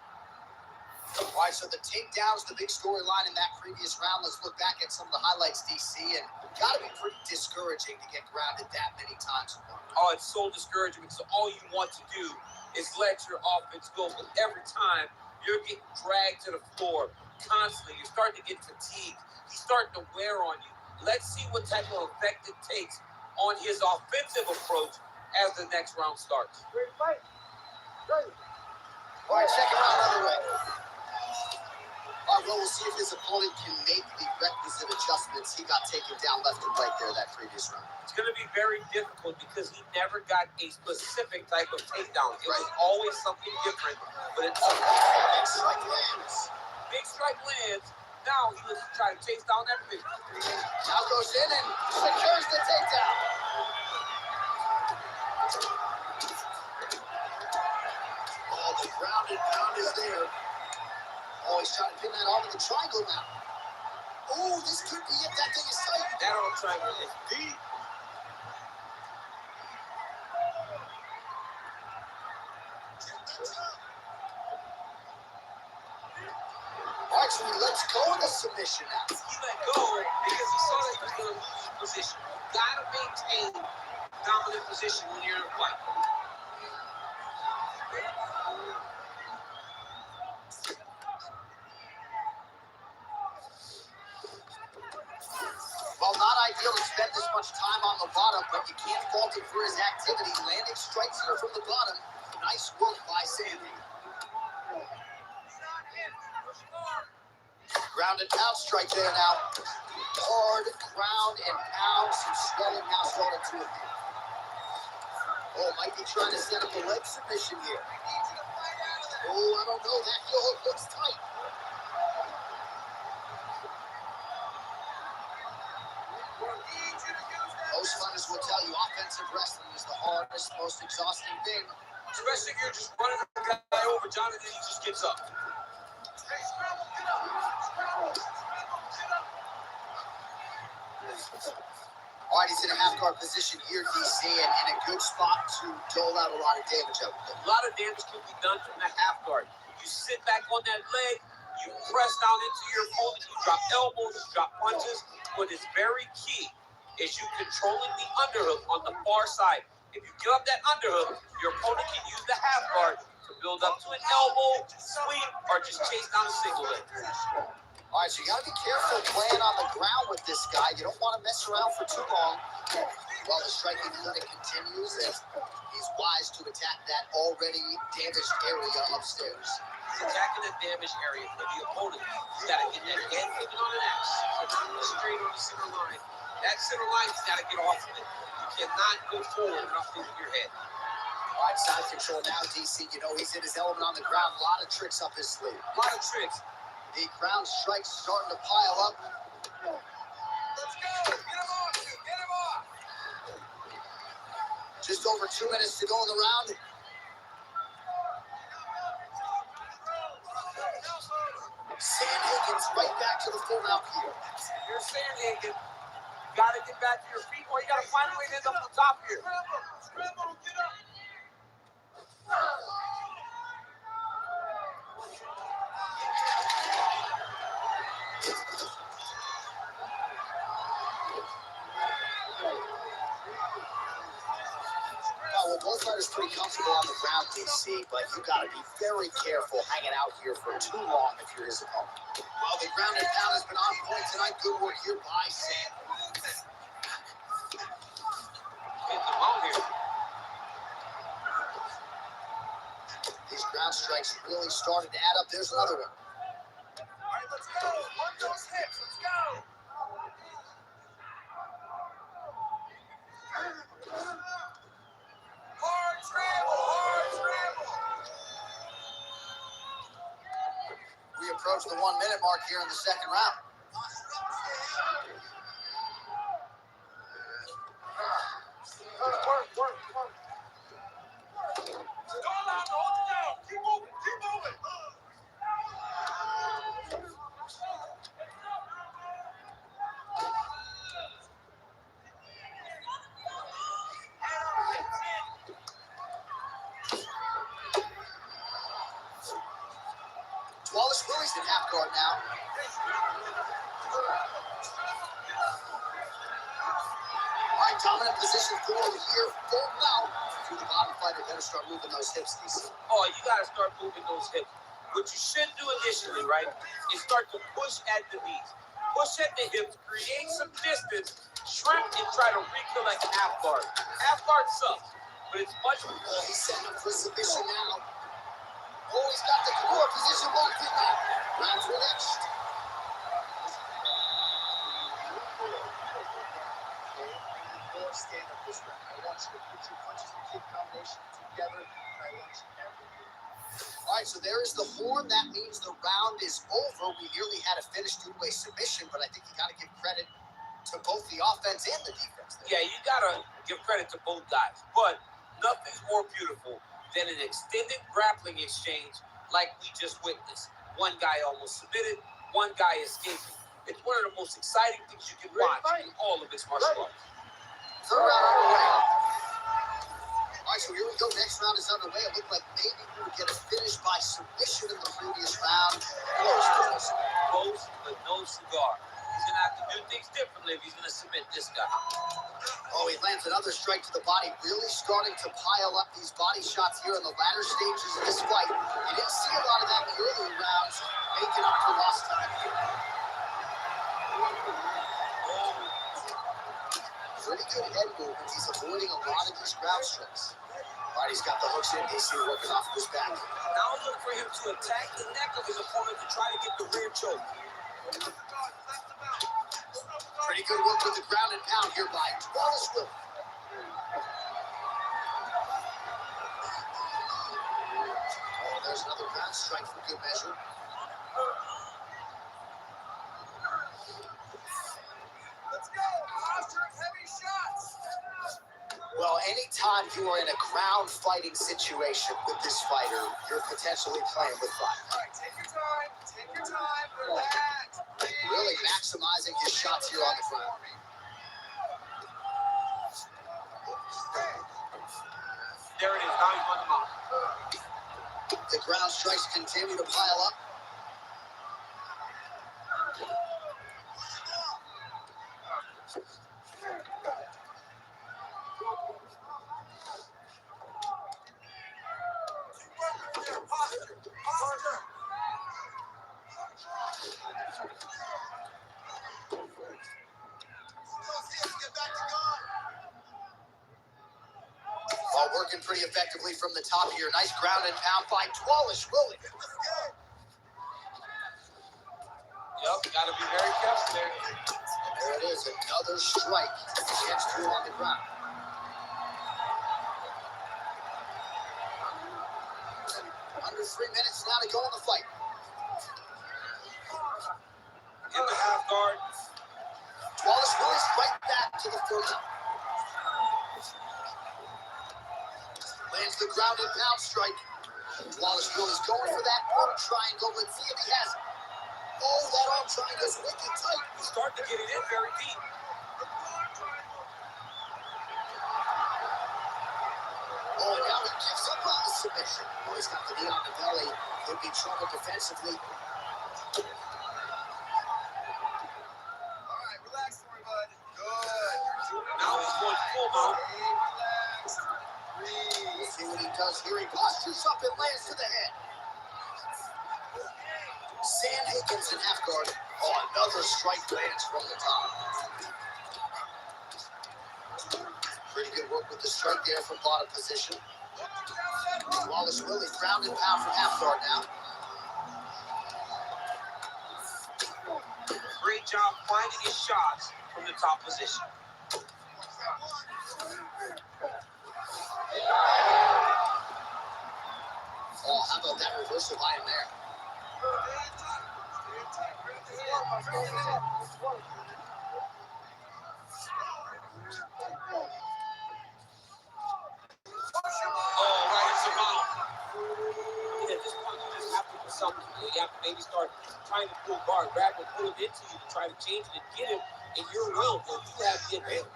All right, so the takedowns, the big storyline in that previous round. Let's look back at some of the highlights, DC, and got to be pretty discouraging to get grounded that many times. Oh, it's so discouraging because all you want to do is let your offense go, but every time you're getting dragged to the floor constantly. You're starting to get fatigued. He's starting to wear on you. Let's see what type of effect it takes on his offensive approach as the next round starts. All right, second round underway. All right, well, we'll see if his opponent can make the requisite adjustments. He got taken down left and right there that previous round. It's going to be very difficult because he never got a specific type of takedown. It was always something different, but it's big strike lands. Big strike lands. Now he looks to try to chase down that big. Now goes in and secures the takedown. Oh, the ground and pound is there. Oh, he's trying to pin that arm in the triangle now. Oh, this could be it. That thing is tight. That arm triangle is deep. All right, so he lets go of the submission now. He let go because he saw that he was going to lose his position. Gotta maintain dominant position when you're in a fight. Well, not ideal to spend this much time on the bottom, but you can't fault him for his activity. Landing strikes here from the bottom. Nice work by Sandy. Ground and pound strike there now. Hard ground and pound. Some swelling now starting to appear. Oh, might be trying to set up a leg submission here. Oh, I don't know. That heel hook looks tight. Most fighters will tell you offensive wrestling is the hardest, most exhausting thing. Especially if you're just running the guy over, Jonathan, he just gets up. All right, he's in a half-guard position here, DC, and in a good spot to dole out a lot of damage out. A lot of damage can be done from the half guard. You sit back on that leg, you press down into your opponent, you drop elbows, you drop punches. What is very key is you controlling the underhook on the far side. If you give up that underhook, your opponent can use the half guard to build up to an elbow, sweep, or just chase down a single leg. All right, so you got to be careful playing on the ground with this guy. You don't want to mess around for too long. While the striking clinic continues, he's wise to attack that already damaged area upstairs. He's attacking the damaged area for the opponent. You got to get that head moving on an X. Not straight on the center line. That center line, you got to get off of it. You cannot go forward without moving your head. All right, side control now, DC. You know he's in his element on the ground. A lot of tricks up his sleeve. A lot of tricks. The ground strikes starting to pile up. Let's go. Get him off. Get him off. Just over 2 minutes to go in the round. Sandhagen's right back to the full mount here. You're Sandhagen. You got to get back to your feet, or you got to find a way to end up on top here. Scramble. Get up. Well, both fighters pretty comfortable on the ground, DC, but you got to be very careful hanging out here for too long if you're his opponent. Well, the ground and pound has been on point tonight. Good work here by Sam. Get them out here. These ground strikes really started to add up. There's another one. All right, let's go. Work those hips. Let's go. Hard scramble. We approach the 1 minute mark here in the second round. Work. Go on, hold it down. Keep moving. Wallace Willie's in half guard now. All right, dominant position forward here. Full mount. To the bottom fighter, better start moving those hips, DC. Oh, you got to start moving those hips. What you should do initially, right, is start to push at the knees. Push at the hips, create some distance, shrimp, and try to recollect half guard. Half guard sucks, but it's much more. He's setting up for submission now. Oh, he's got the core position locked in now. Round for next. Stand up this round. I want you to put your punches and kick combination together. I want you everything. All right, so there is the horn. That means the round is over. We nearly had a finish due to a submission, but I think you got to give credit to both the offense and the defense there. Yeah, you got to give credit to both guys, but nothing's more beautiful than an extended grappling exchange like we just witnessed. One guy almost submitted, one guy escaping. It's one of the most exciting things you can watch in all of this martial arts. Third round underway. All right, so here we go. Next round is underway. It looked like maybe we would get a finish by submission in the previous round. Close, but no cigar. He's going to have to do things differently if he's going to submit this guy. Oh, he lands another strike to the body, really starting to pile up these body shots here in the latter stages of this fight. You didn't see a lot of that in the earlier rounds, making up for lost time here. Pretty good head movements. He's avoiding a lot of these ground strikes. All right, he's got the hooks in. DC working off of his back. Now look for him to attack the neck of his opponent to try to get the rear choke. Pretty good work with the ground and pound here by Wallace Willie. Oh, there's another ground strike for good measure. Let's go. Posture of heavy shots. Well, anytime you are in a ground fighting situation with this fighter, you're potentially playing with fire. All right, take your time. Relax. Really maximizing his shots here on the ground. There it is. Now he's on the mount. The ground strikes continue to pile up. While working pretty effectively from the top here. Nice ground and pound by Wallace Willie. Yep, got to be very careful there. There it is, another strike. Gets through on the ground. Under 3 minutes now to go in the fight. In the half guard. Wallace Willie's right back to the third. Lands the ground and pound strike. Wallace Willie's going for that arm triangle. Let's see if he has it. Oh, that arm triangle's wicked tight. He's starting to get it in very deep. Oh, and now he gives up on the submission. Oh, he's got the knee on the belly. Could be trouble defensively. Relax for me, bud. Good. Now he's going full mount. Relax. Breathe. We'll see what he does here. He postures up and lands to the head. Sam Higgins in half guard. Oh, another strike lands from the top. Pretty good work with the strike there from bottom position. Wallace Willie ground and pound from half guard now. Great job finding his shots from the top position. Oh, how about that reversal by him there? Oh, right into the mouth. At this point, you just have to do something. You have to maybe start trying to pull guard, grab and pull it into you to try to change it and get it in your will, but you have the advantage.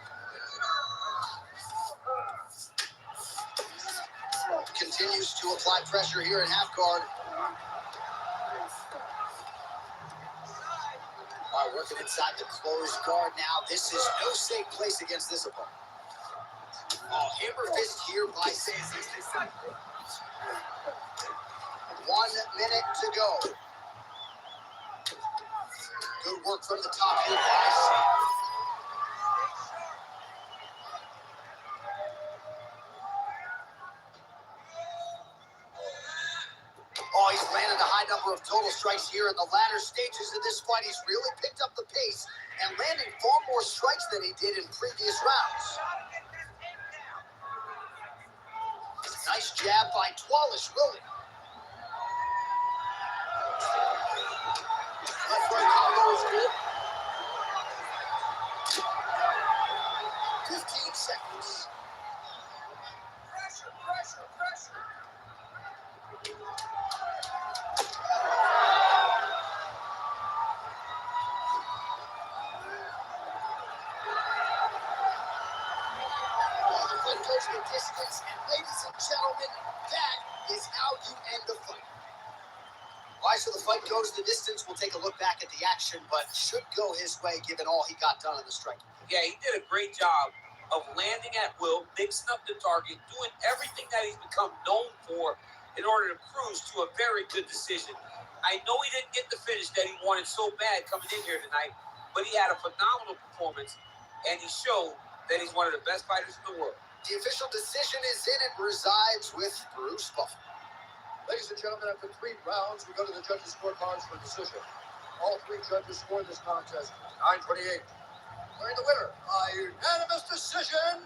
Continues to apply pressure here in half guard. All right, working inside the closed guard now. This is no safe place against this opponent. Oh, hammer fist here by Sansi. 1 minute to go. Good work from the top here by Sam. Oh, he's landed a high number of total strikes here in the latter stages of this fight. He's really picked up the pace and landing far more strikes than he did in previous rounds. Nice jab by Wallace Willie. Left right combo is good. 15 seconds. Pressure. Goes the distance, and ladies and gentlemen, that is how you end the fight. All right, so the fight goes the distance. We'll take a look back at the action, but should go his way given all he got done on the striking. Yeah, he did a great job of landing at will, mixing up the target, doing everything that he's become known for in order to cruise to a very good decision. I know he didn't get the finish that he wanted so bad coming in here tonight, but he had a phenomenal performance, and he showed that he's one of the best fighters in the world. The official decision is in. It resides with Bruce Buffer. Ladies and gentlemen, after 3 rounds, we go to the judges' scorecards for decision. All 3 judges scored this contest 9-28. Declaring the winner by unanimous decision,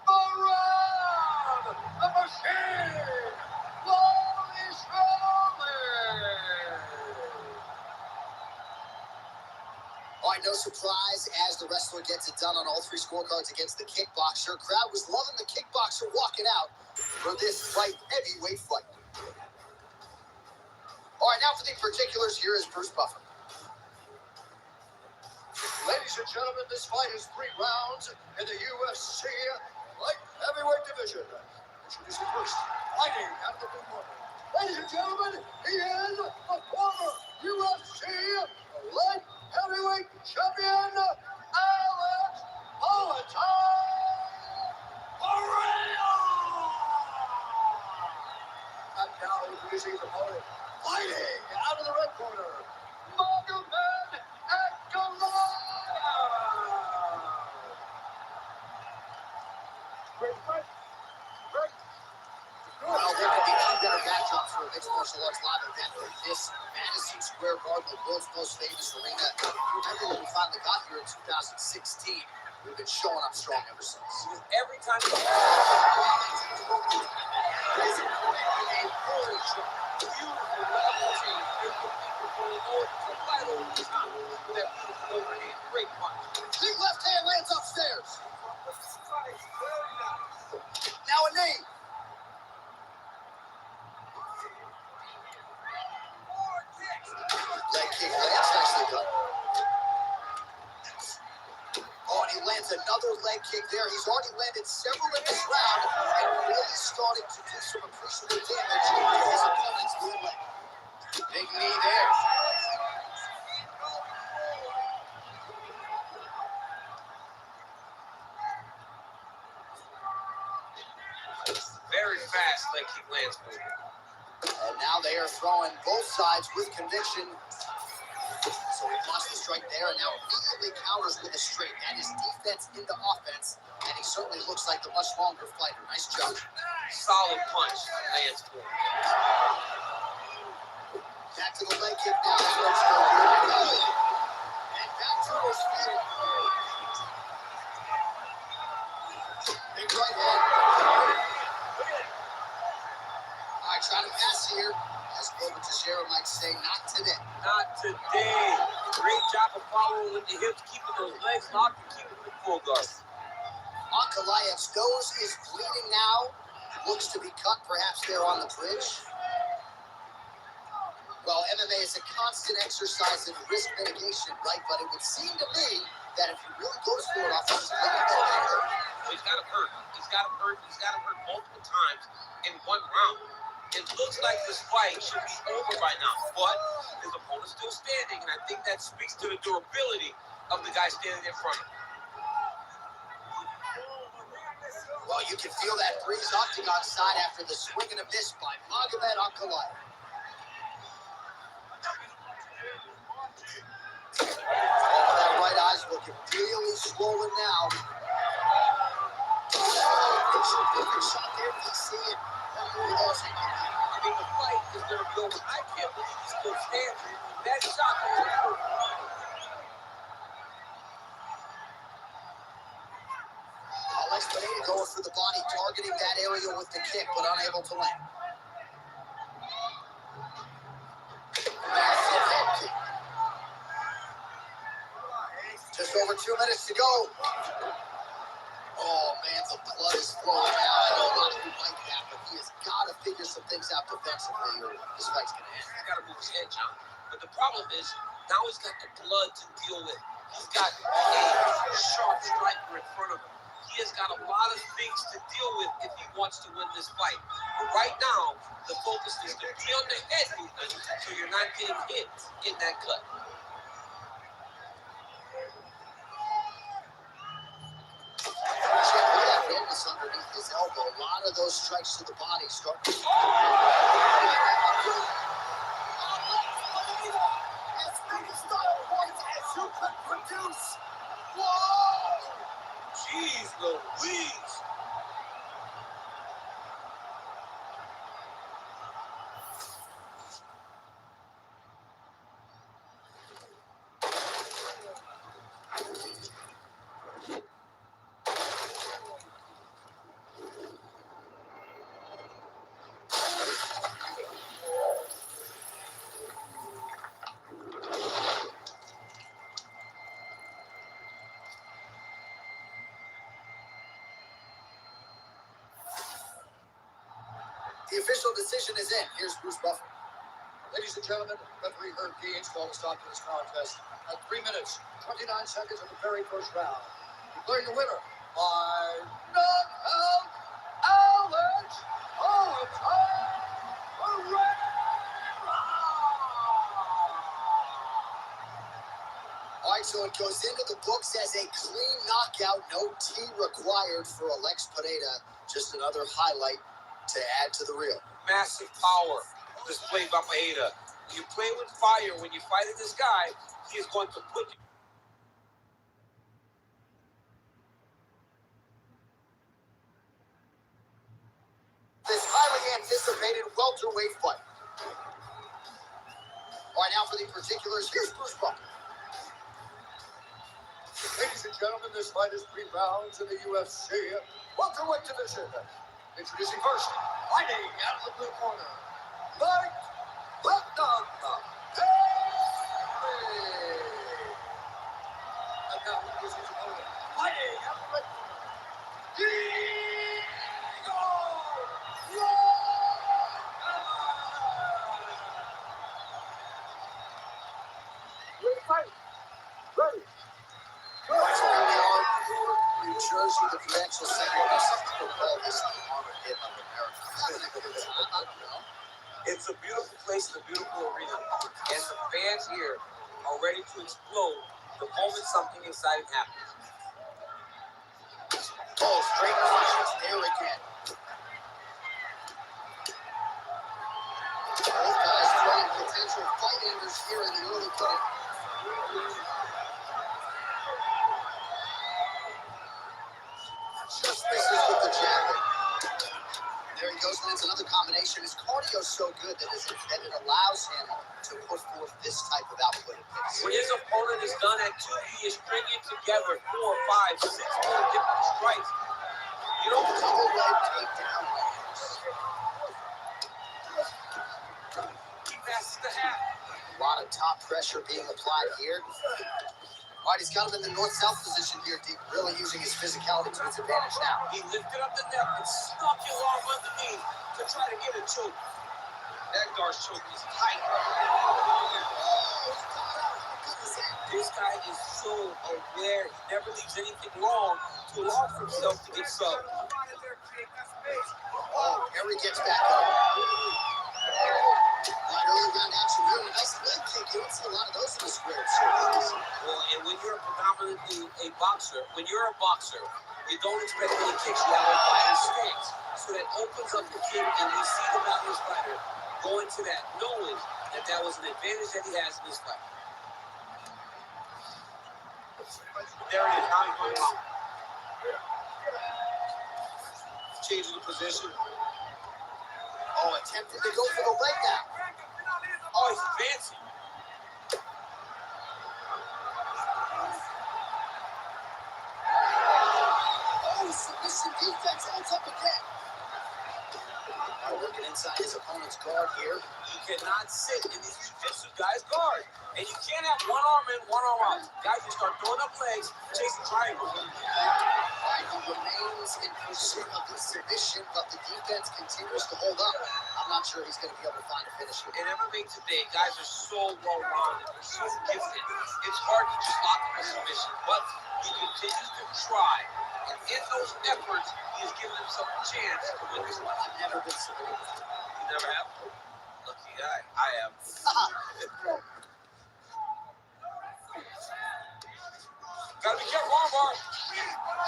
Moran, the Machine, Wally Strowman. All right, no surprise as the wrestler gets it done on all 3 scorecards against the kickboxer. Crowd was loving the kickboxer walking out for this light heavyweight fight. All right, now for the particulars, here is Bruce Buffer. Ladies and gentlemen, this fight is 3 rounds in the UFC light heavyweight division. Introducing first, fighting out of the blue corner, Ladies and gentlemen, he is the former UFC light heavyweight champion, Alex and now introducing his opponent, fighting out of the red corner, Magomed Well, there could be few better matchups for a mixed martial arts live event than this Madison Square Garden, the world's most famous arena. Remember when we finally got here in 2016? We've been showing up strong ever since. Every time you great punch. Big left hand lands upstairs. Now a knee. Leg kick lands, nicely done. Oh, and he lands another leg kick there. He's already landed several in this round and really starting to do some appreciable damage to his opponent's good leg. Big knee there. Very fast leg kick lands. And now they are throwing both sides with conviction. So he lost the strike there and now immediately counters with a straight. That is defense into offense. And he certainly looks like the much longer fighter. Nice job. Solid punch lands for him. Back to the leg kick now. Let's go. And back to his feet. Big right hand. All right, trying to pass here. As Glover Teixeira might say, not today. Not today. Great job of following with the hips, keeping those legs locked and keeping them full guard. Ankalaev's nose is bleeding now. Looks to be cut perhaps there on the bridge. Well, MMA is a constant exercise in risk mitigation, right? But it would seem to me that if he really goes for it offensively, he's got him hurt. He's got him hurt. He's got him hurt multiple times in one round. It looks like this fight should be over by now, but his opponent's still standing, and I think that speaks to the durability of the guy standing in front of him. Well, you can feel that breeze octagon side after the swing and a miss by Magomed Ankalaev. Oh, that right eye's looking really swollen now. Perfect shot there, DC, and I mean, the fight is going to be over. I can't believe he's still standing. That shot was perfect. Alex Pineda going for the body, targeting that area with the kick, but unable to land. Massive head kick. Just over 2 minutes to go. Oh, man, the blood is flowing now. I know a lot of you like that, but he has got to figure some things out defensively or this fight's going to end. He's got to move his head, John. But the problem is, now he's got the blood to deal with. He's got a sharp striker in front of him. He has got a lot of things to deal with if he wants to win this fight. But right now, the focus is to be on the head movement so you're not getting hit in that cut. Underneath his elbow, a lot of those strikes to the body start. As many style points as you could produce. Whoa! Jeez Louise! The official decision is in. Here's Bruce Buffer. Ladies and gentlemen, referee Herb Deans called a stop to this contest at 3 minutes, 29 seconds of the very first round. Declaring the winner by knockout, Alex Ankalaev. right, so it goes into the books as a clean knockout. No T required for Alex Pineda. Just another highlight to add to the reel. Massive power displayed by Pineda. When you play with fire, when you're fighting this guy, he is going to put you. This highly anticipated welterweight fight. All right, now for the particulars, here's Bruce Buffer. Ladies and gentlemen, this fight is 3 rounds in the UFC welterweight division. Introducing first, fighting out of the blue corner, Mike Blackdog. And now here's his opponent, fighting out of the red corner, Diego. Ready. New Jersey, the Prudential Center. Some people call this the armor hit of America. I don't know. It's a beautiful place and a beautiful arena. And the fans here are ready to explode the moment something exciting happens. Oh, straight punches there again. Both guys throwing potential fight enders here in the early going. Just misses with the jab. There he goes, and it's another combination. His cardio is so good that it allows him to put forth this type of output. When his opponent is done at 2, he is stringing together 4, 5, 6 more different strikes. You know, double leg takedown. He passes the hat. A lot of top pressure being applied here. All right, he's got him in the north-south position here, Deep, really using his physicality to his advantage now. He lifted up the neck and snuck your arm underneath to try to get a choke. That guard's choke is tight. This guy is so aware. He never leaves anything wrong to allow for himself to get subbed. Oh, Perry gets back up. Right, early round action here. A nice leg kick. You don't see a lot of those in the square circles. Well, and when you're predominantly a boxer, you don't expect any kicks. You have a fighter stance. So that opens up the kid, and we see the Mountain's fighter go into that, knowing that that was an advantage that he has in this fight. There it is. Now he's going out. Changing the position. Oh, attempted to go for the leg now. Oh, he's advancing. Oh, submission defense holds up again. Working inside his opponent's guard here. You cannot sit in these jiu-jitsu guys' guard. And you can't have one arm in, one arm out. Guys, you start throwing up legs, chasing triangles. Right, he remains in pursuit of the submission, but the defense continues to hold up. I'm not sure he's going to be able to find a finish here. In MMA today, guys are so well-rounded. They're so gifted. It's hard to just lock in a submission, but he continues to try. And in those efforts, he has given himself a chance to win this fight. I've never been submitted. You never have? Lucky guy. I am. Gotta be careful, armbar.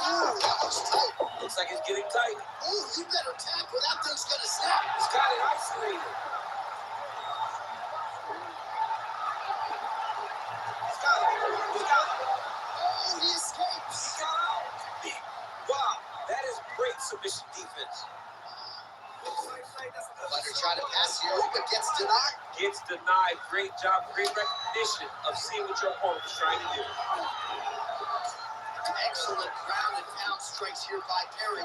Ooh, that looks tight. Looks like it's getting tight. Ooh, you better tap or that thing's gonna snap. He's got it isolated. He's got it. Oh, he escapes. He got out. Wow, that is great submission defense. Fighter trying to pass here, but gets denied. Gets denied. Great job, great recognition of seeing what your opponent was trying to do. Excellent ground and pound strikes here by Perry.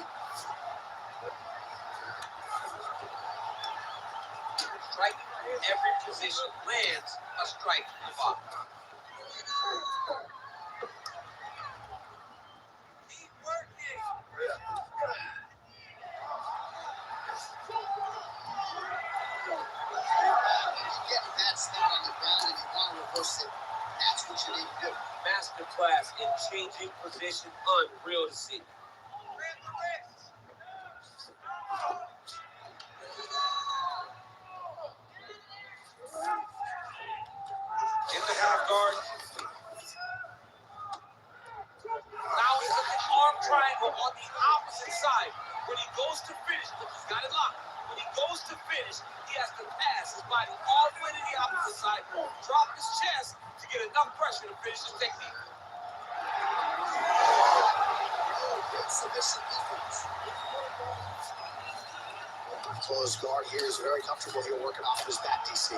Strike in every position. Lands a strike in the bottom. Keep working. Getting that spot on the ground and you want to reverse it. That's what you need to do. Masterclass in changing position. Unreal to see. In the half guard. finish, he has to pass his body all the way to the opposite side, drop his chest to get enough pressure to finish his technique. Good submission defense. Closed guard here is very comfortable here working off his back, DC.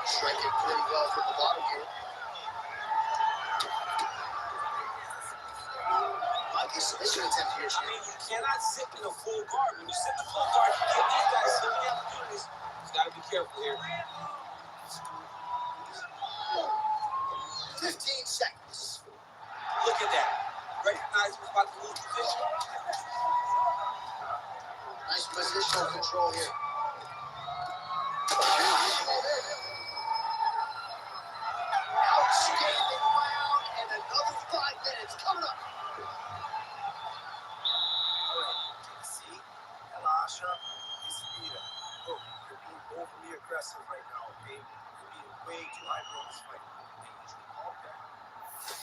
Striking pretty well from the bottom here. Might be a submission attempt here. I mean, you cannot sit in a full guard. When you sit in a full guard, you give these guys so many opportunities. You got to be careful here. 15 seconds. Look at that. Recognize who's about to lose position. Nice positional control here. Outstanding round and another 5 minutes coming up. See? Relaxa, respira. Look, you're being overly aggressive right now, okay? You're being way too hyper in this fight.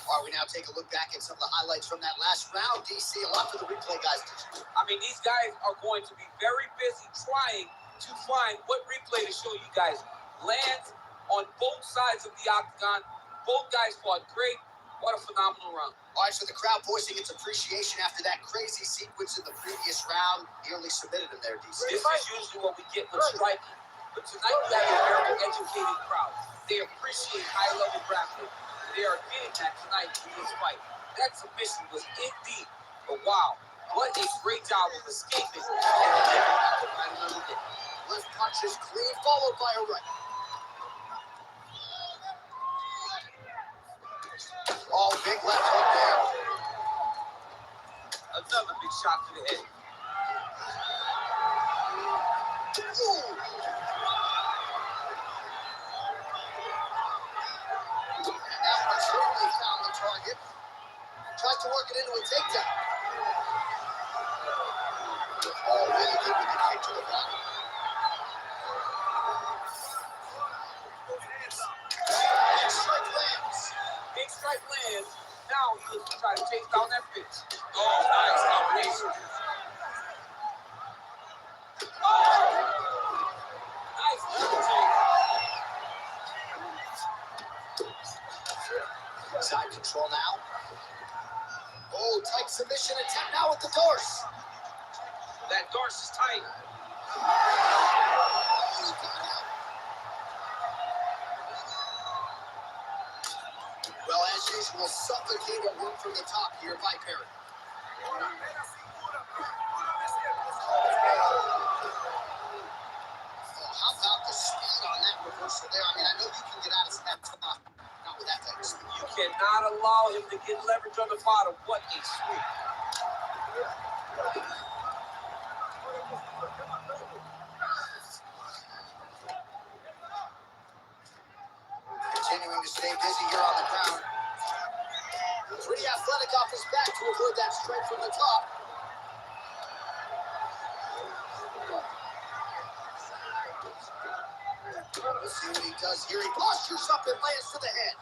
All right, we now take a look back at some of the highlights from that last round, DC. A lot for the replay guys to choose. I mean, these guys are going to be very busy trying to find what replay to show you guys. Lands on both sides of the octagon. Both guys fought great. What a phenomenal round. All right, so the crowd voicing its appreciation after that crazy sequence in the previous round. Nearly submitted him there, DC. This is usually what we get with striking. But tonight we have a very educated crowd. They appreciate high-level grappling. They are getting that tonight in this fight. That submission was in deep. But wow, what a great job of escaping. Left punch is clean, followed by a right. Oh, big left hook there. Another big shot to the head. Ooh. And that one certainly found the target. Tries to work it into a takedown. Oh, really good with the kick to the body. Big strike lands. Big strike lands. Now he looks to try to chase down that pitch. Oh, nice combination. Nice double take. Side control now. Oh, tight submission attempt now with the dorse. That dorse is tight. Well, as usual, suffocating work from the top here by Perry. Oh, how about the speed on that reversal there? I mean, I know you can get out of that top, not with that type of speed. You cannot allow him to get leverage on the bottom. What a sweep. Continuing to stay busy here on the ground. Pretty athletic off his back to avoid that straight from the top. Let's see what he does here. He postures up and lands to the head.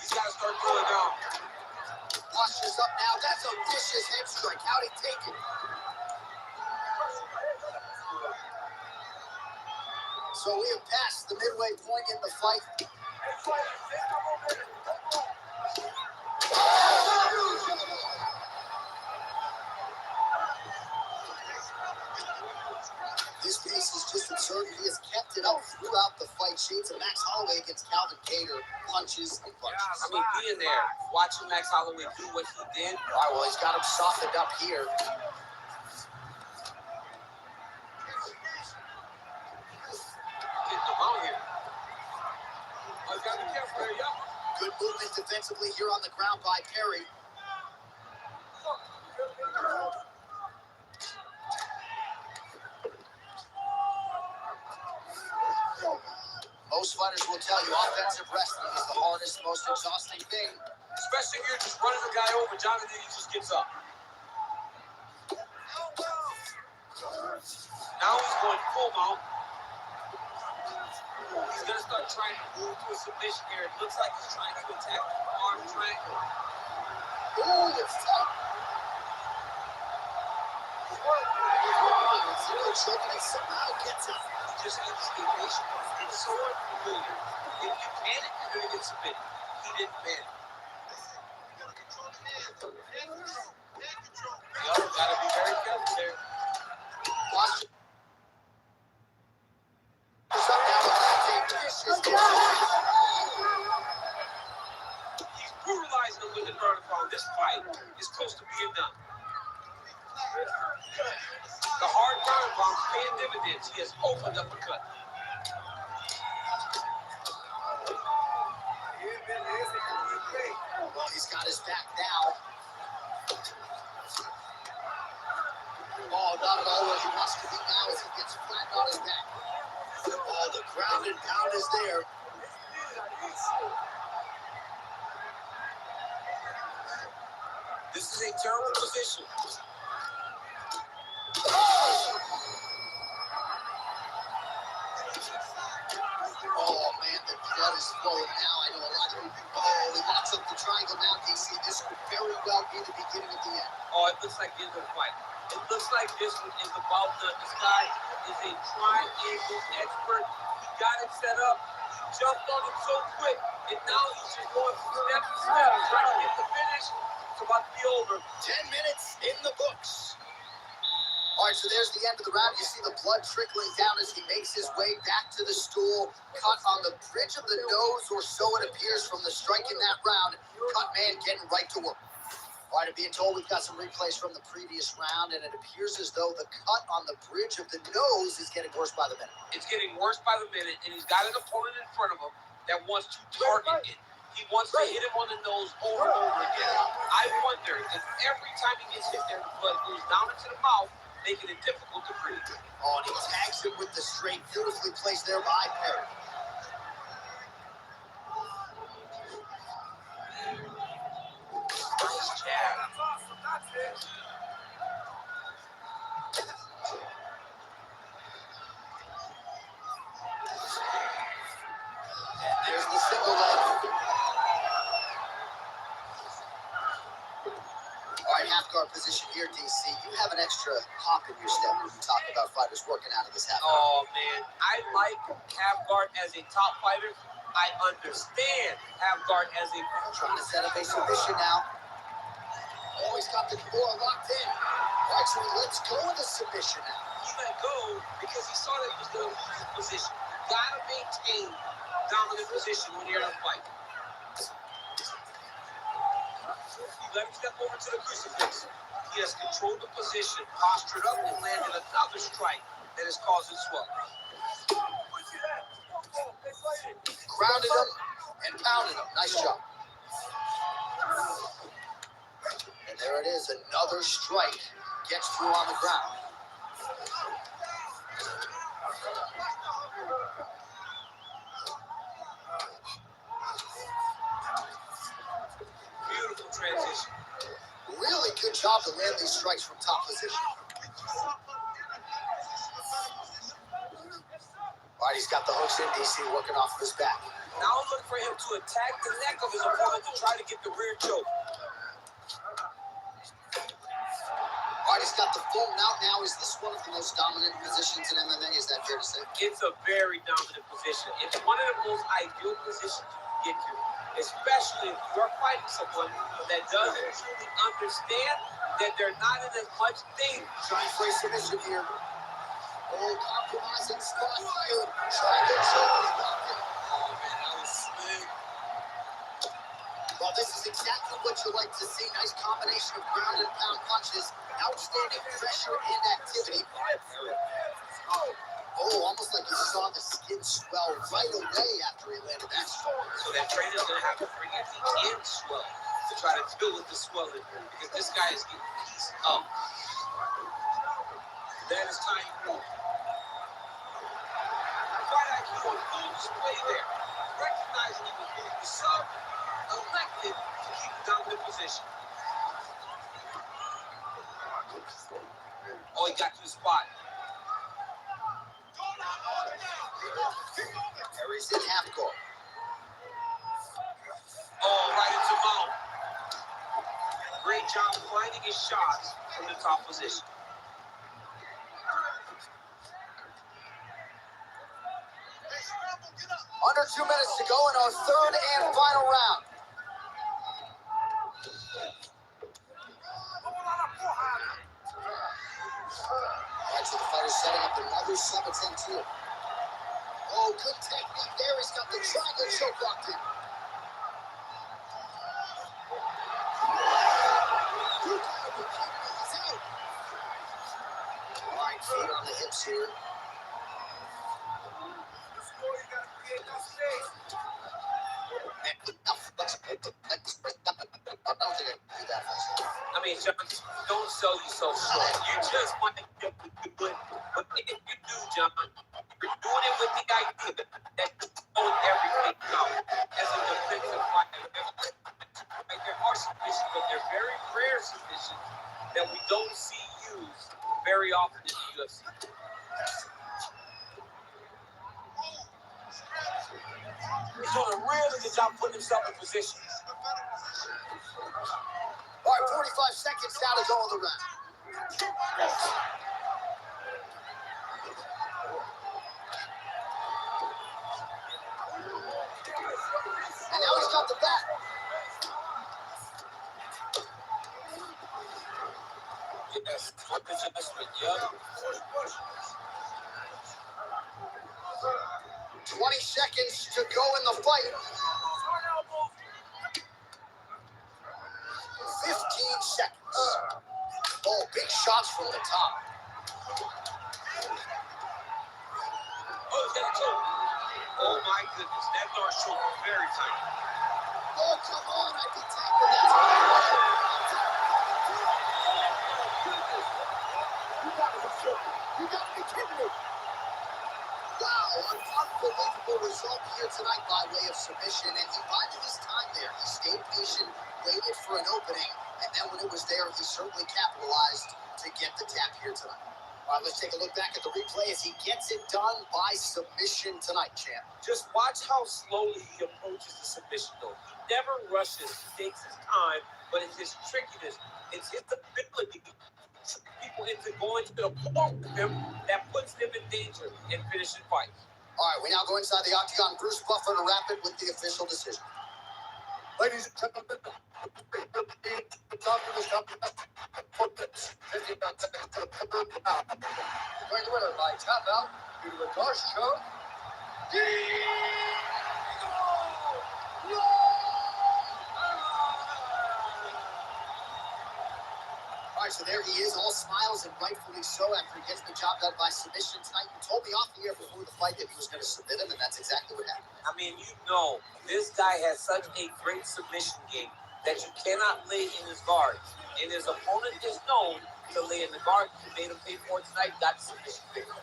He's got to start throwing down. Postures up now. That's a vicious head strike. How'd he take it? So we have passed the midway point in the fight. This pace is just absurd. He has kept it up throughout the fight. Shades of Max Holloway against Calvin Kattar. Punches and punches. I mean, being there, watching Max Holloway do what he did. All right, well, he's got him softened up here. Getting him out here. Oh, you got to be careful there, yeah. Good movement defensively here on the ground by Perry. Most fighters will tell you offensive wrestling is the hardest, most exhausting thing. Especially if you're just running the guy over, Jonathan, he just gets up. Now he's going full mount. He's going to start trying to move to a submission here. It looks like he's trying to attack the arm triangle. Oh, it's tough. Choking and somehow gets out. He just needs to stay patient. It's so unfamiliar. If you panic, you're going to get submitted. He didn't panic. Yup, got to be very careful there. Watch. He's brutalizing him with the vertical. This fight is close to being done. The hard ground bombs paying dividends. He has opened up a cut. Well, he's got his back now. Oh, not at all where he wants to be now as he gets flat on his back. Oh, the ground and pound is there. This is a terrible position. Oh, man, the blood is flowing now. I know a lot of people. Oh, he locks up the triangle now, DC. This could very well be the beginning of the end. Oh, it looks like the end of the fight. It looks like this one is about done. This guy is a triangle expert. He got it set up. He jumped on it so quick. And now he's just going step to step, trying to get the finish. It's about to be over. 10 minutes in the books. All right, so there's the end of the round. You see the blood trickling down as he makes his way back to the stool. Cut on the bridge of the nose, or so it appears from the strike in that round. Cut man getting right to work. All right, I'm being told we've got some replays from the previous round, and it appears as though the cut on the bridge of the nose is getting worse by the minute. It's getting worse by the minute, and he's got an opponent in front of him that wants to target it. He wants to hit him on the nose over and over again. I wonder if every time he gets hit there, the blood goes down into the mouth, making it difficult to breathe. Oh, and he tags him with the straight, beautifully placed there by Perry. Nice jab. There's the single leg. All right, half guard position here, DC. You have an extra hop in your step when you talk about fighters working out of this half guard. Oh, man. I like half guard as a top fighter. I understand half guard as a... Trying to set up a submission now. Oh, he's got the core locked in. All right, so let's go with the submission now. He let go because he saw that he was going to lose his position. You got to maintain dominant position when you're in a fight. You let him step over to the crucifix. He has controlled the position, postured up, and landed another strike that is causing swelling. Grounded him and pounded him. Nice job. And there it is, another strike. Gets through on the ground. Beautiful transition. Really good job to land these strikes from top position. All right, he's got the hooks in, DC, working off of his back. Now look for him to attack the neck of his opponent to try to get the rear choke. All right, he's got the full mount now. Is this one of the most dominant positions in MMA? Is that fair to say? It's a very dominant position. It's one of the most ideal positions you can get to, especially if you're fighting someone that doesn't truly understand that they're not in as much danger. Trying for a submission here. Oh, compromising spot here. Trying to choke. Oh, man, that was slick. Well, this is exactly what you like to see. Nice combination of ground and pound punches. Outstanding pressure and activity. Oh, almost like you saw the skin swell right away after he landed that strike. So that trainer's going to have to bring in the end swell to try to deal with the swelling because this guy is getting pieced up. That is time for fight IQ on full display there. Recognizing he was moving the sub, elected to keep the dominant position. Oh, he got to the spot. his shots from the top position. Under 2 minutes to go in our third and final round. Right, so the fighter's setting up another sub-attempt here. Oh, good technique there. He's got the triangle choke locked in. He's out. All right, feet on the hips here. I mean, John, don't sell yourself short. You just want to do it. But if you do, John, you're doing it with the idea that you hold everything out as a defensive fighter. Like, there are submissions, but they're very rare submissions that we don't see used very often in the UFC. He's doing a really good job putting himself in position. All right, 45 seconds now to go on the round. And now he's got the back. Yes, what is adjustment? Yeah. 20 seconds to go in the fight. 15 seconds. Oh, big shots from the top. Oh, that's it. Oh, my goodness. That dark shoulder very tight. Oh, come on. I can take it. That's You got to be kidding me. Wow, an unbelievable result here tonight by way of submission. And he bided his time there. He stayed patient, waited for an opening, and then when it was there, he certainly capitalized to get the tap here tonight. All right, let's take a look back at the replay as he gets it done by submission tonight, champ. Just watch how slowly he approaches the submission, though. He never rushes. He takes his time, but it's his trickiness. It's his ability to trick people into going to the point with him that puts them in danger in finishing fights. All right, we now go inside the octagon. Bruce Buffer to wrap it with the official decision. Ladies and gentlemen, the top of this contest, 59 seconds to the third round. Going to win it by tap out due to a harsh choke. All right, so there he is, all smiles, and rightfully so after he gets the job done by submission tonight. You told me off the air before the fight that he was going to submit him, and that's exactly what happened. I mean, you know, this guy has such a great submission game that you cannot lay in his guard. And his opponent is known to lay in the guard. He made him pay for it tonight, got the submission victory.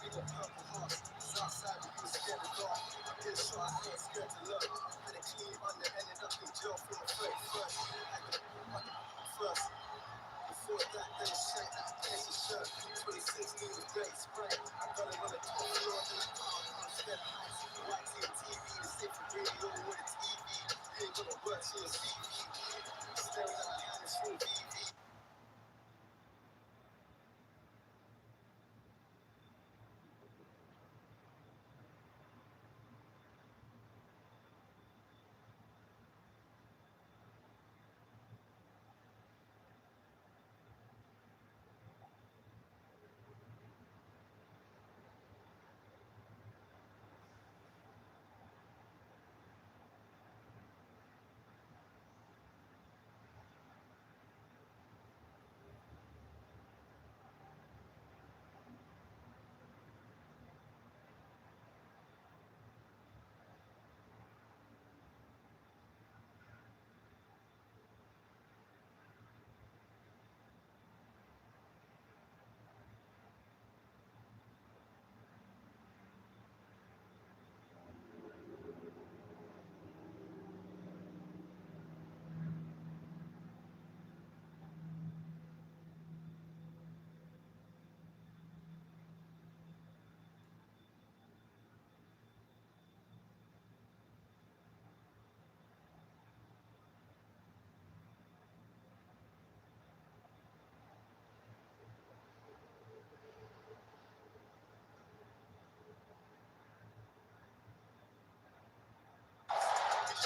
We got purple hearts. Southside, we was scared of dark. I get shot, I ain't scared to look. Had a clean under, ended up in jail from the 31st. First. Before that, then it's straight out fancy shirt. 2016 was great spring. I got it on the top floor, then I got on upstairs heights. White team TV, the safe for radio with a TV. You ain't gonna work to your CV. Staring at my hand, it's full VV.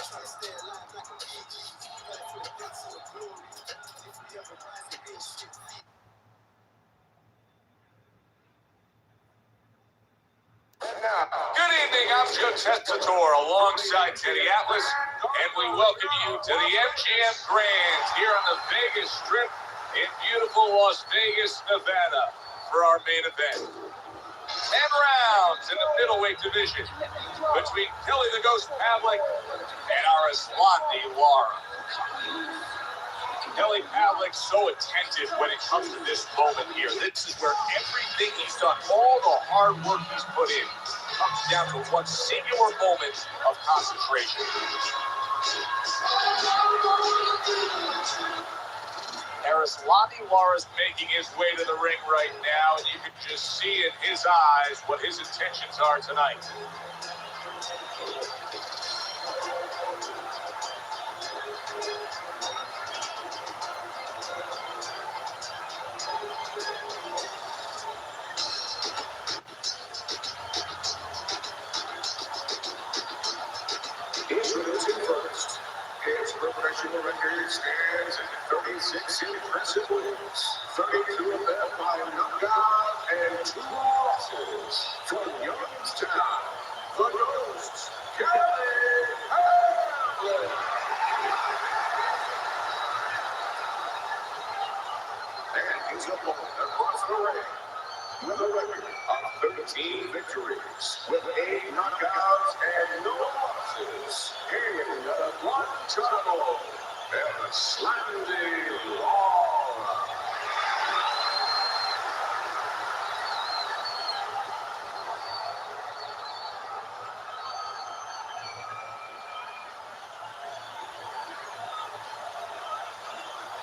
Trying to stay alive like a PG. Fight for the guts and the glory. If we ever rise and be shit. Good evening, I'm Joe Testator alongside Teddy Atlas, and we welcome you to the MGM Grand here on the Vegas Strip in beautiful Las Vegas, Nevada for our main event. 10 rounds in the middleweight division between Kelly the Ghost Pavlik and Arislandi Lara. Kelly Pavlik so attentive when it comes to this moment here. This is where everything he's done, all the hard work he's put in, comes down to one singular moment of concentration. Arislandi Lara's making his way to the ring right now, and you can just see in his eyes what his intentions are tonight. Introducing first, his professional record stands at 36 impressive wins, 32 of them by knockout, and 2 losses. From Youngstown, the Ghost, Kelly Pavlik. And his opponent across the ring, with a record of 13 victories, with 8 knockouts and no losses, in Guantanamo, Arislandi Lara.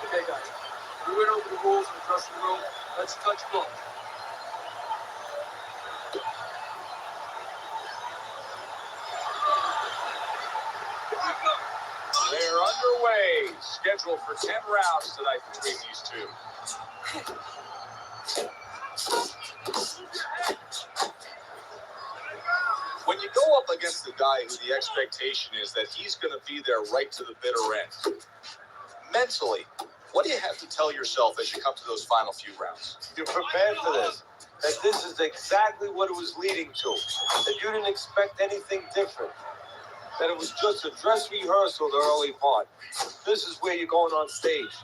Okay, guys, we went over the rules in the dressing room. Let's touch ball. They're underway, scheduled for 10 rounds tonight between these two. When you go up against a guy who the expectation is that he's going to be there right to the bitter end, mentally, what do you have to tell yourself as you come to those final few rounds? You're prepared for this. That this is exactly what it was leading to. That you didn't expect anything different. That it was just a dress rehearsal the early part. This is where you're going on stage.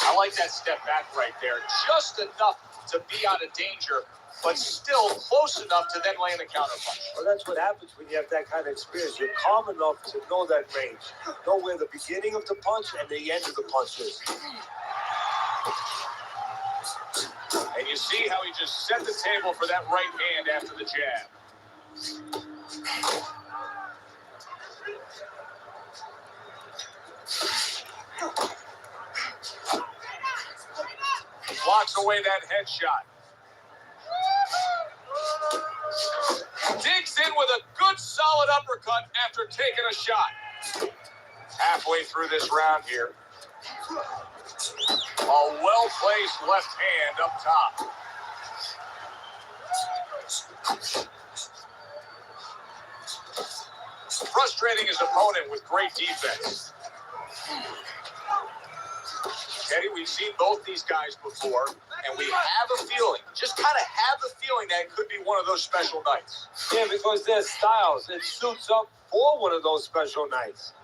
I like that step back right there. Just enough to be out of danger but still close enough to then land a counterpunch. Well, that's what happens when you have that kind of experience. You're calm enough to know that range, know where the beginning of the punch and the end of the punch is. And you see how he just set the table for that right hand after the jab. Blocks away that headshot. Digs in with a good solid uppercut after taking a shot. Halfway through this round here. A well-placed left hand up top. Frustrating his opponent with great defense. Teddy, we've seen both these guys before, and we have a feeling, just kind of have a feeling that it could be one of those special nights. Yeah, because their styles, it suits up for one of those special nights.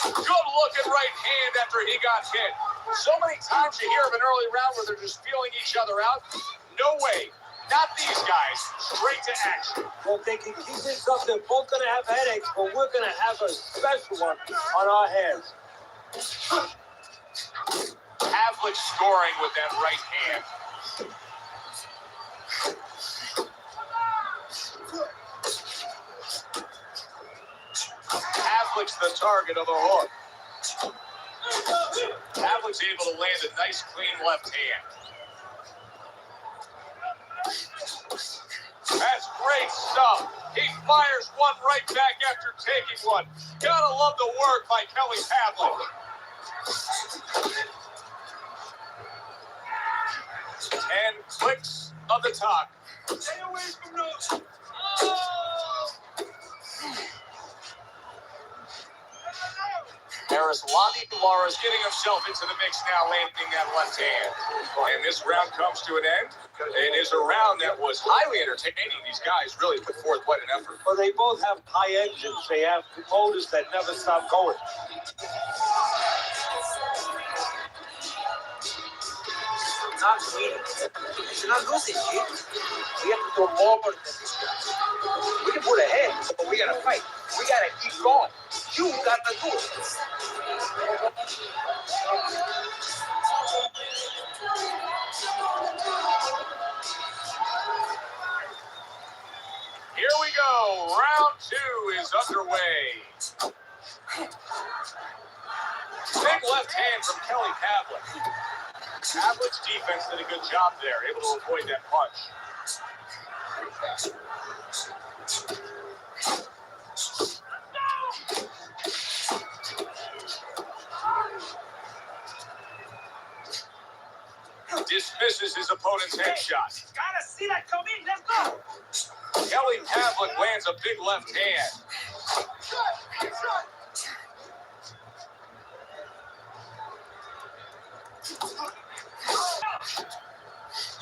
Good looking right hand after he got hit. So many times you hear of an early round where they're just feeling each other out. No way. Not these guys. Straight to action. Well, if they can keep this up, they're both going to have headaches, but we're going to have a special one on our hands. Havlik scoring with that right hand. Havlik's the target of a hook. Havlik's able to land a nice, clean left hand. That's great stuff. He fires one right back after taking one. Gotta love the work by Kelly Havlik. 10 clicks of the talk. Stay away from those. Lobby Lara's getting himself into the mix now, landing that left hand. And this round comes to an end. It is a round that was highly entertaining. These guys really put forth quite an effort. Well, they both have high engines. They have motors that never stop going. Not winning. It's not losing shit. We have to do more than this guys. We can pull ahead, but we gotta fight. We gotta keep going. You gotta do it. Here we go. Round 2 is underway. Big left hand from Kelly Havlik. Havlik's defense did a good job there, able to avoid that punch. Dismisses his opponent's headshot. Gotta see that come in. Let's go. Kelly Havlik lands a big left hand.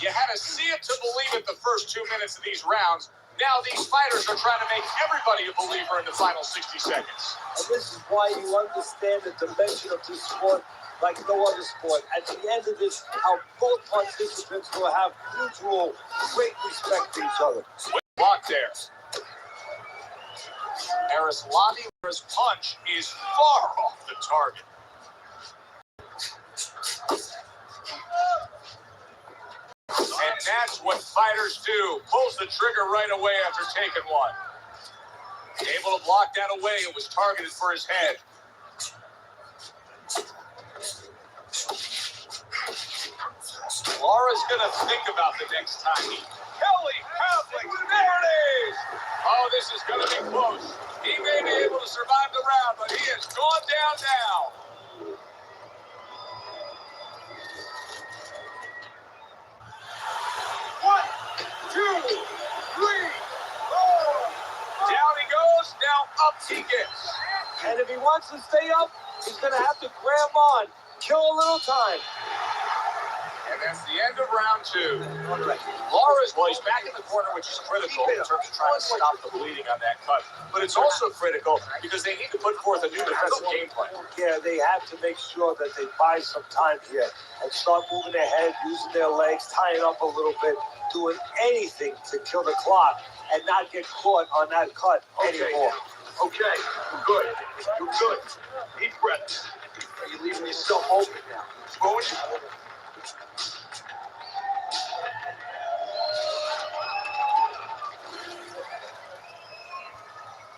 You had to see it to believe it the first 2 minutes of these rounds. Now these fighters are trying to make everybody a believer in the final 60 seconds. And this is why you understand the dimension of this sport like no other sport. At the end of this, how both participants will have mutual great respect for each other. Block there. Arislami's punch is far off the target. And that's what fighters do. Pulls the trigger right away after taking one. Able to block that away. It was targeted for his head. Lara's going to think about the next time he... Kelly Havlik, there it is! Oh, this is going to be close. He may be able to survive the round, but he has gone down now. One, two, three, four. Down he goes, now up he gets. And if he wants to stay up, he's going to have to grab on, kill a little time. And That's the end of round 2. Laura's, well, he's back in the corner, which is critical in terms of trying to stop the bleeding on that cut. But it's also critical because they need to put forth a new defensive game plan. Yeah, they have to make sure that they buy some time here and start moving their head, using their legs, tying up a little bit, doing anything to kill the clock and not get caught on that cut anymore. Okay, good. You're good. Deep breaths. You're leaving yourself open now. Coach?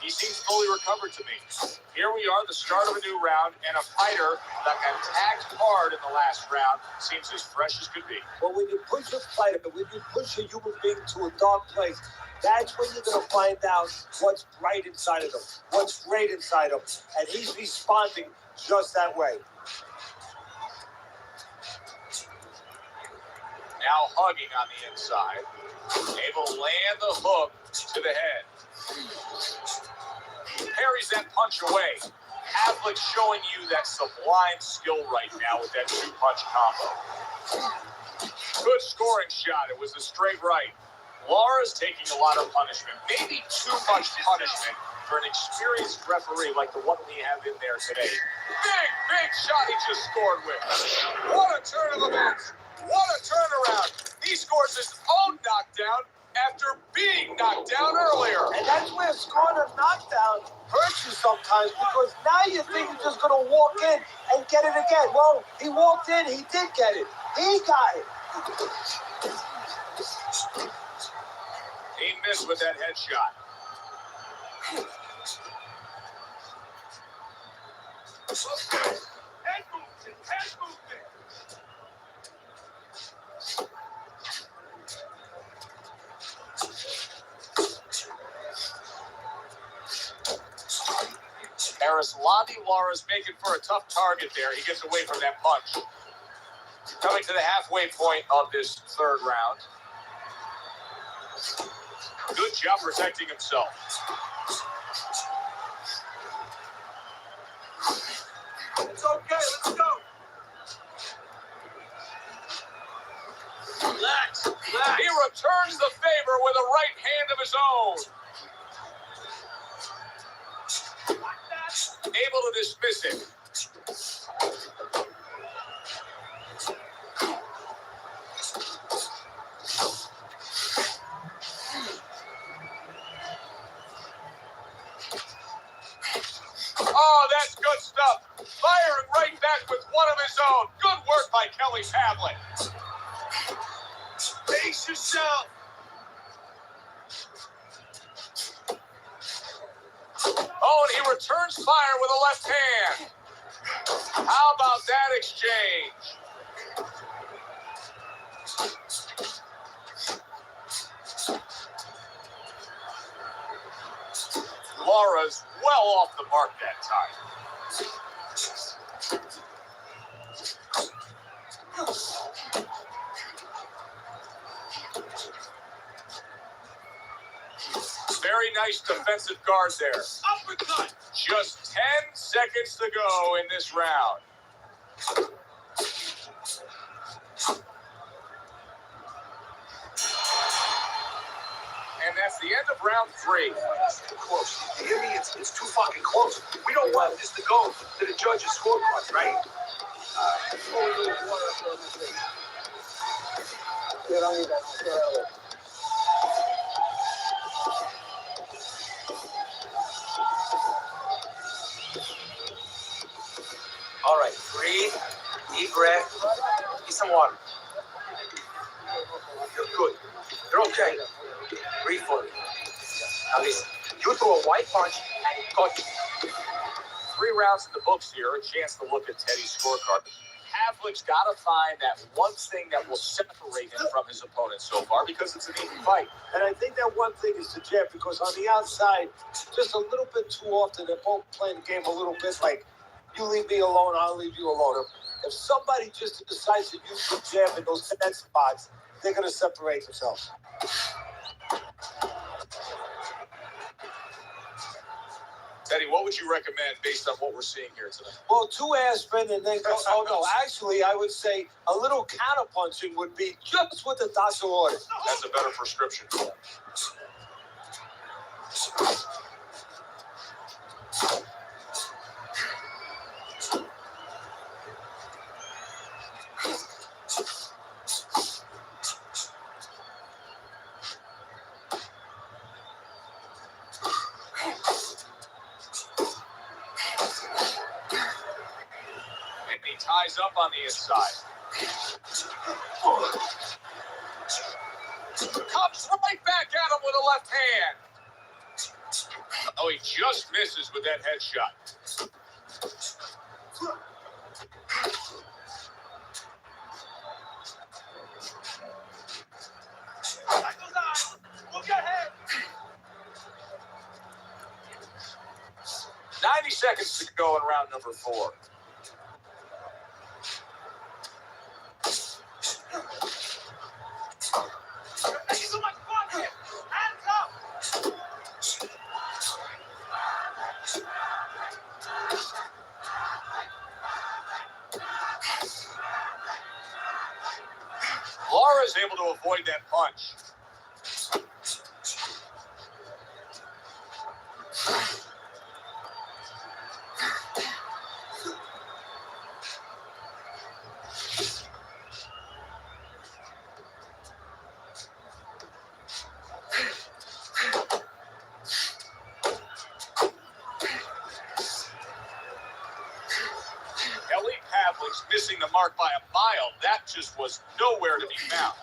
He seems fully recovered to me. Here we are, the start of a new round, and a fighter that got tagged hard in the last round seems as fresh as could be. But when you push a fighter, when you push a human being to a dark place, that's when you're going to find out what's right inside of them, what's great inside of them. And he's responding just that way. Now hugging on the inside. Able to land the hook to the head. Parries that punch away. Havlic's showing you that sublime skill right now with that 2-punch combo. Good scoring shot. It was a straight right. Laura's taking a lot of punishment. Maybe too much punishment for an experienced referee like the one we have in there today. Big shot he just scored with. What a turn of events. What a turnaround. He scores his own knockdown after being knocked down earlier. And that's where scoring a knockdown hurts you sometimes, because now you think you're just going to walk in and get it again. Well, he walked in, he did get it. He got it. He missed with that headshot. Head movement. Arislami Laura's making for a tough target there. He gets away from that punch. Coming to the halfway point of this third round. Good job protecting himself. It's okay, let's go. Relax. He returns the favor with a right hand of his own. Able to dismiss it. Oh, that's good stuff. Firing right back with one of his own. Good work by Kelly Havlic. Pace yourself. Oh, and he returns fire with a left hand. How about that exchange? Laura's well off the mark that time. Very nice defensive guard there. Uppercut. Just 10 seconds to go in this round. And that's the end of round 3. Too close. You hear me? It's too fucking close. We don't want this to go to the judges' scorecards, right? All right, breathe, deep breath, get some water. You're good. You're okay. Breathe fully. Now listen, you threw a white punch and it caught you. 3 rounds in the books here, a chance to look at Teddy's scorecard. Havlic's got to find that one thing that will separate him from his opponent so far, because it's an even fight. And I think that one thing is the jab, because on the outside, just a little bit too often, they're both playing the game a little bit like, you leave me alone, I'll leave you alone. If somebody just decides to use the jab in those 10 spots, they're going to separate themselves. Teddy, what would you recommend based on what we're seeing here tonight? Well, 2 aspirin and then go. Oh, no. Actually, I would say a little counterpunching would be just what the doctor ordered. That's a better prescription. And he ties up on the inside. Comes right back at him with a left hand. Oh, he just misses with that headshot. Look ahead. 90 seconds to go in round number 4. Laura's able to avoid that punch. Kelly Pavlik's missing the mark by a mile. That just was nowhere to be found.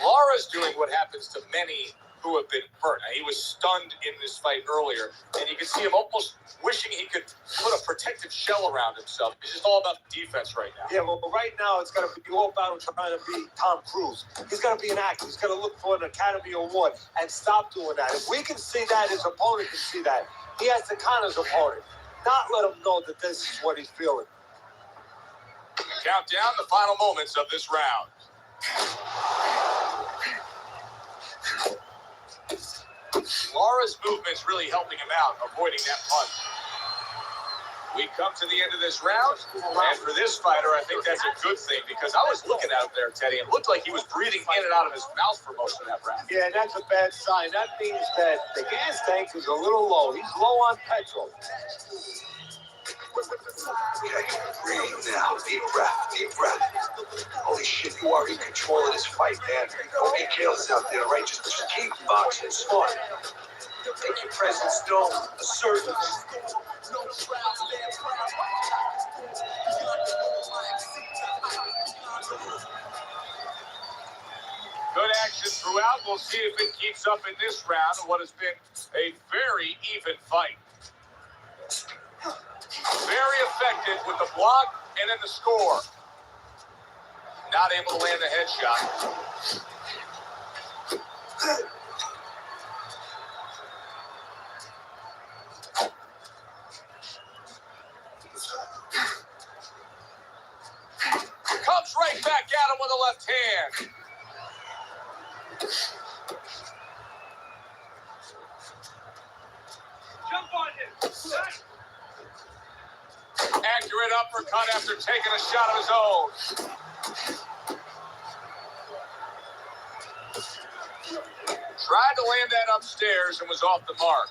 Laura's doing what happens to many who have been hurt. Now, he was stunned in this fight earlier, and you can see him almost wishing he could put a protective shell around himself. It's just all about defense right now. Yeah, well, right now it's going to be all about him trying to be Tom Cruise. He's going to be an actor. He's going to look for an Academy Award and stop doing that. If we can see that, his opponent can see that. He has to count his opponent, not let him know that this is what he's feeling. Count down the final moments of this round. Laura's movement's really helping him out, avoiding that punch. We come to the end of this round, and for this fighter, I think that's a good thing, because I was looking at him there, Teddy, and it looked like he was breathing in and out of his mouth for most of that round. Yeah, that's a bad sign. That means that the gas tank is a little low. He's low on petrol. Okay, breathe now. Deep breath, deep breath. Holy shit, you are in control of this fight, man. Don't get careless out there, right? Just keep boxing smart. Make your presence known, assertive. Good action throughout. We'll see if it keeps up in this round of what has been a very even fight. Very effective with the block and then the score. Not able to land the headshot. Comes right back at him with a left hand. Jump on him. Accurate uppercut after taking a shot of his own. Tried to land that upstairs and was off the mark.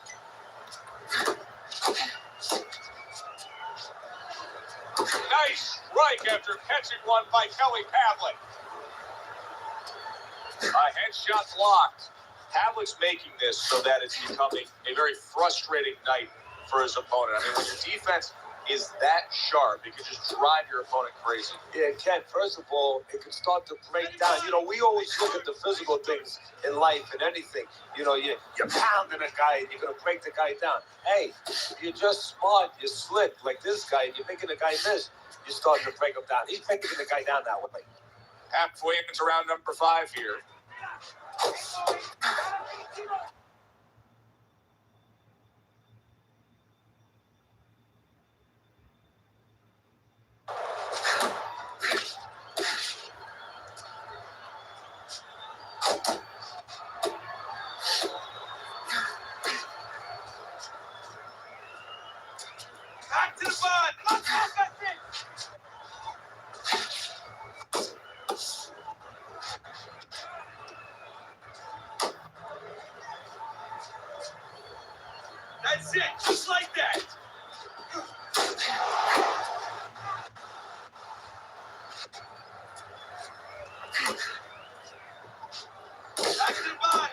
Nice strike after catching one by Kelly Pavlik. A headshot blocked. Pavlik's making this so that it's becoming a very frustrating night for his opponent. I mean, when your defense is that sharp, it can just drive your opponent crazy. Yeah, Ken, first of all, it can start to break down. You know, we always look at the physical things in life and anything. You know, you're pounding a guy and you're going to break the guy down. Hey, if you're just smart, you're slick like this guy, and you're making the guy miss, you start to break him down. He's breaking the guy down that way. Halfway into round number 5 here. That's it, just like that. Back to the body.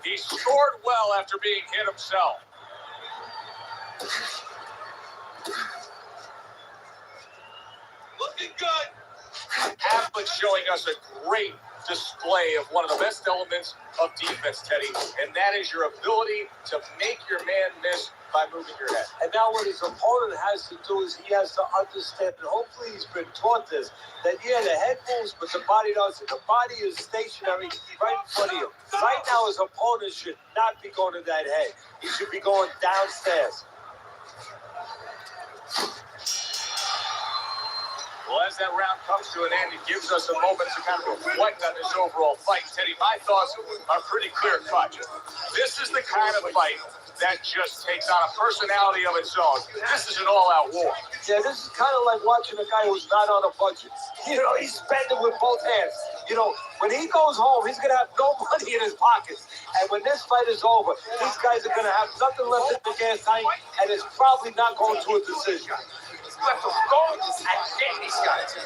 He scored well after being hit himself. Looking good. Havlicek showing us a great display of one of the best elements of defense, Teddy, and that is your ability to make your man miss by moving your head. And now what his opponent has to do is he has to understand, and hopefully he's been taught this, that yeah, the head moves, but the body doesn't. The body is stationary right in front of you. Right now his opponent should not be going to that head. He should be going downstairs. Well, as that round comes to an end, it gives us a moment to kind of reflect on this overall fight. Teddy, my thoughts are pretty clear-cut. This is the kind of fight that just takes on a personality of its own. This is an all-out war. Yeah, this is kind of like watching a guy who's not on a budget. You know, he's spending with both hands. You know, when he goes home, he's going to have no money in his pockets. And when this fight is over, these guys are going to have nothing left in the gas tank, and it's probably not going to a decision. You have to go and get these guys.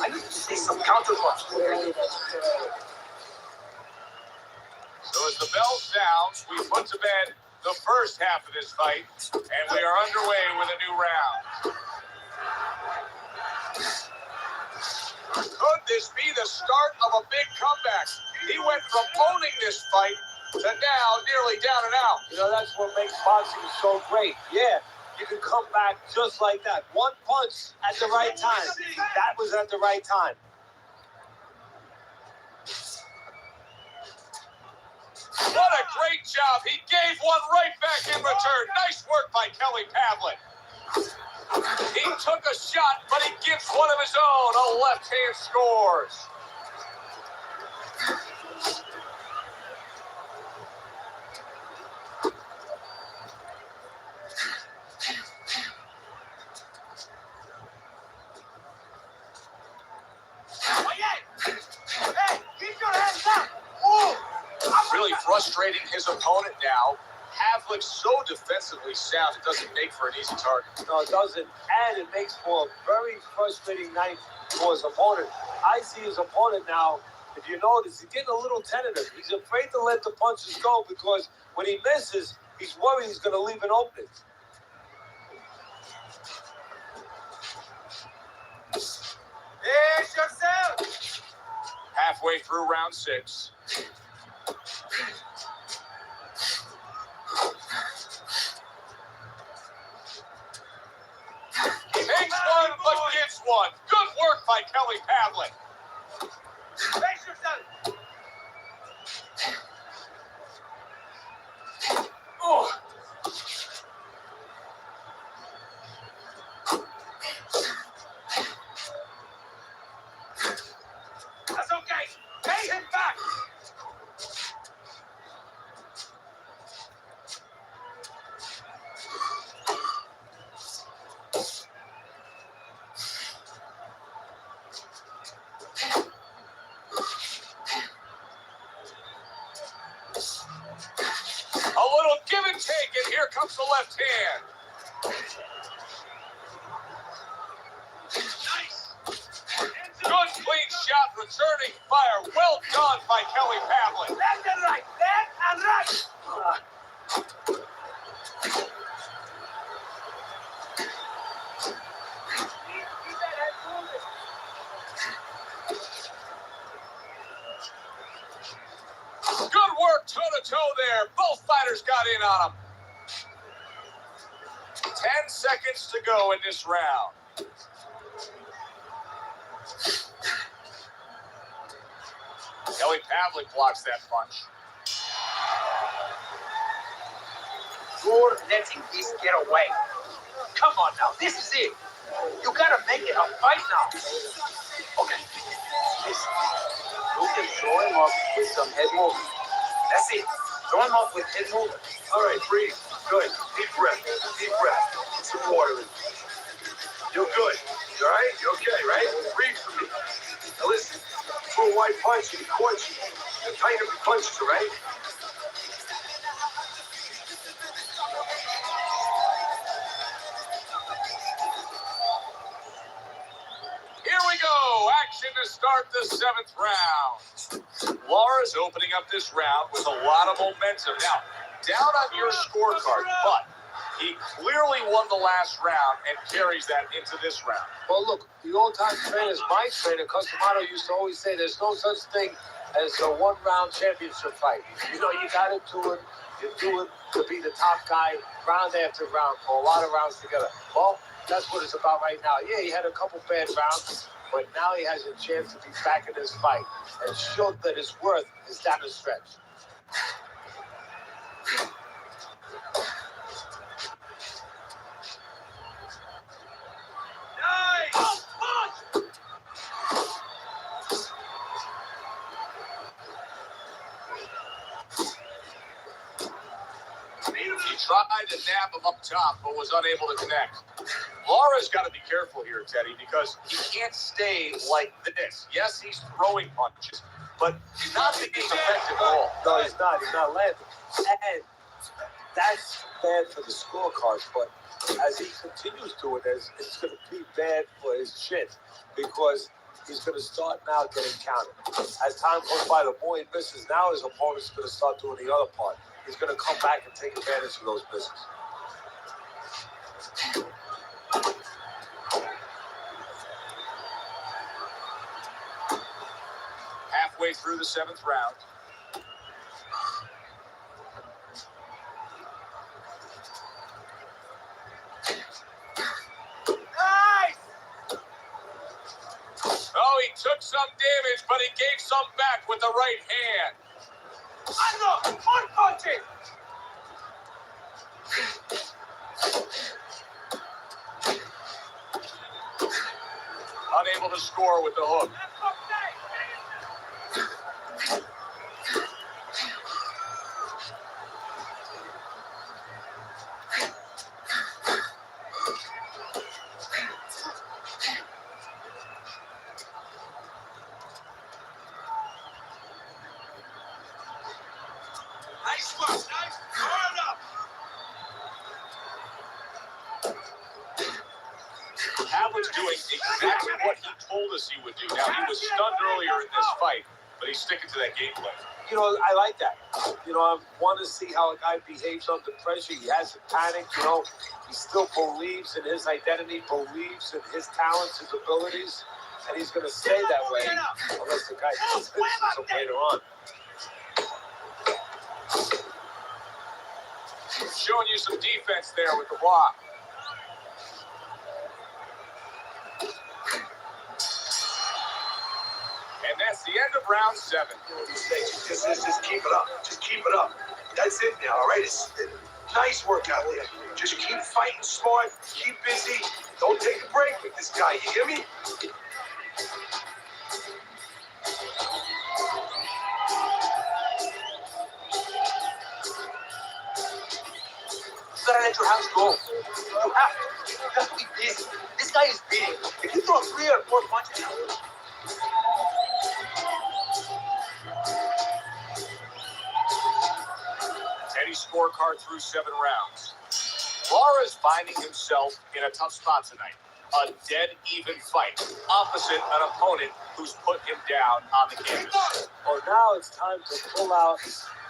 I need to see some counter punches. So as the bell sounds, we put to bed the first half of this fight, and we are underway with a new round. Could this be the start of a big comeback? He went from owning this fight to now nearly down and out. You know, that's what makes boxing so great. Yeah, you can come back just like that. One punch at the right time. That was at the right time. What a great job. He gave one right back in return. Nice work by Kelly Pavlik. He took a shot, but he gives one of his own. A left hand scores. Hey, keep your hands up. Move. Really frustrating his opponent now. Havlicek so defensively sound, it doesn't make for an easy target. No, it doesn't. And it makes for a very frustrating night for his opponent. I see his opponent now, if you notice, he's getting a little tentative. He's afraid to let the punches go because when he misses, he's worried he's going to leave an opening. It's yourself. Halfway through round 6. Takes one, but gives one. Good work by Kelly Pavlik. Face yourself. Oh. That's okay. Pay him back. A little give and take, and here comes the left hand. Nice. Good clean shot, returning fire. Well done by Kelly Pavlik. Left and right. Left and right. Keep that head moving. Good work toe-to-toe there. Both fighters got in on him. 10 seconds to go in this round. Kelly Pavlik blocks that punch. You're letting this get away. Come on now, this is it. You gotta make it a fight now. Okay. Listen, you can throw him up with some head movement. That's it. Throw him up with head movement. All right, breathe. Good. Deep breath. Deep breath. Get some water in. You're good. You all right? You okay, right? Breathe for me. Now listen. right punch and he caught you. The tighter he punched you, right? Here we go. Action to start the 7th round. Laura's opening up this round with a lot of momentum. Now, down on your scorecard, but he clearly won the last round and carries that into this round. Well, look, the old-time trainer, my trainer, Customado, used to always say there's no such thing as a one-round championship fight. You know, you got to do it. You do it to be the top guy round after round for a lot of rounds together. Well, that's what it's about right now. Yeah, he had a couple bad rounds, but now he has a chance to be back in this fight and show that his worth is down the stretch. He tried to nab him up top, but was unable to connect. Laura's got to be careful here, Teddy, because he can't stay like this. Yes, he's throwing punches, but he's not being effective at all. No, he's not. He's not landing. And that's bad for the scorecards, but as he continues doing this, it's going to be bad for his chin because he's going to start now getting counted. As time goes by, the more he misses, now his opponent's going to start doing the other part. He's going to come back and take advantage of those misses. Halfway through the 7th round. Oh, he took some damage, but he gave some back with the right hand. Unable to score with the hook. Nice work, nice. Hard up. Howard's doing exactly what he told us he would do. Now, he was stunned earlier in this fight, but he's sticking to that game plan. You know, I like that. You know, I want to see how a guy behaves under pressure. He hasn't panicked, you know. He still believes in his identity, believes in his talents, his abilities, and he's going to stay that way unless the guy convinces him later on. Showing you some defense there with the block. And that's the end of round 7. Just keep it up. Just keep it up. That's it now, all right? Nice work out there. Just keep fighting smart. Keep busy. Don't take a break with this guy. You hear me? You gotta let your hands go. You have to be busy. This guy is beating. If you throw 3 or 4 punches, Teddy's scorecard through 7 rounds. Laura's finding himself in a tough spot tonight. A dead even fight, opposite an opponent who's put him down on the canvas. Well, now it's time to pull out,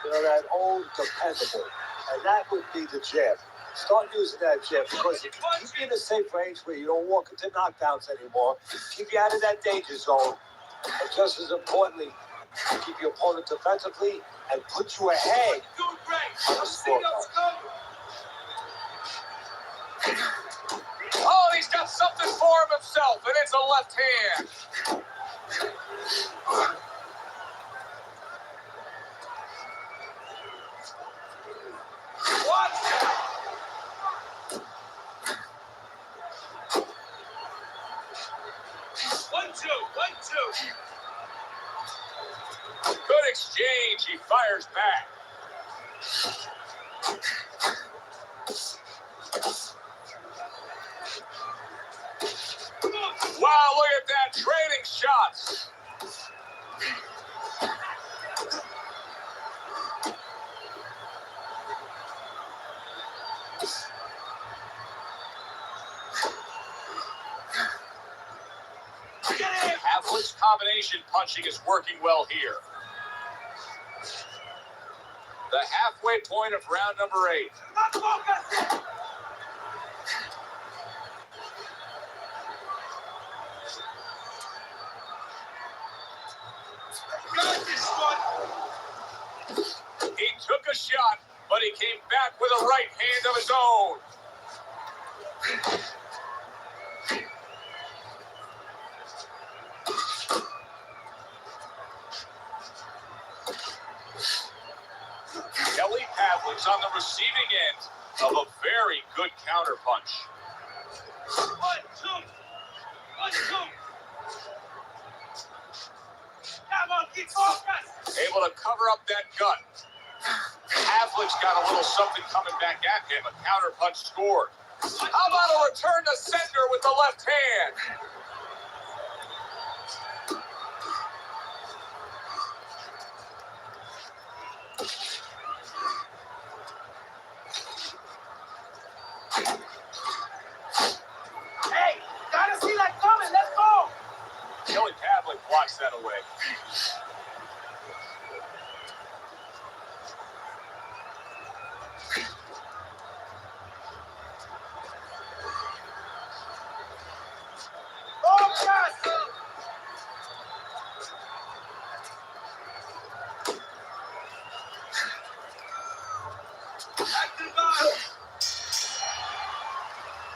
you know, that old dependable, and that would be the jab. Start using that jab because it can keep you in a safe range where you don't walk into knockdowns anymore, keep you out of that danger zone, and just as importantly, keep your opponent defensively and put you ahead on the scorecard. Oh, he's got something for himself, and it's a left hand. What? One, two. Good exchange. He fires back. Wow, look at that. Trading shots. Havlic's combination punching is working well here. The halfway point of round number 8. He took a shot, but he came back with a right hand of his own. Kelly Pavlik's on the receiving end of a very good counter punch. 1, 2. 1, 2. Come on, keep focused. Able to cover up that gut. Pavlik's got a little something coming back at him. A counter punch scored. How about a return to sender with the left hand? Hey, gotta see that coming. Let's go. Kelly Pavlik blocks that away.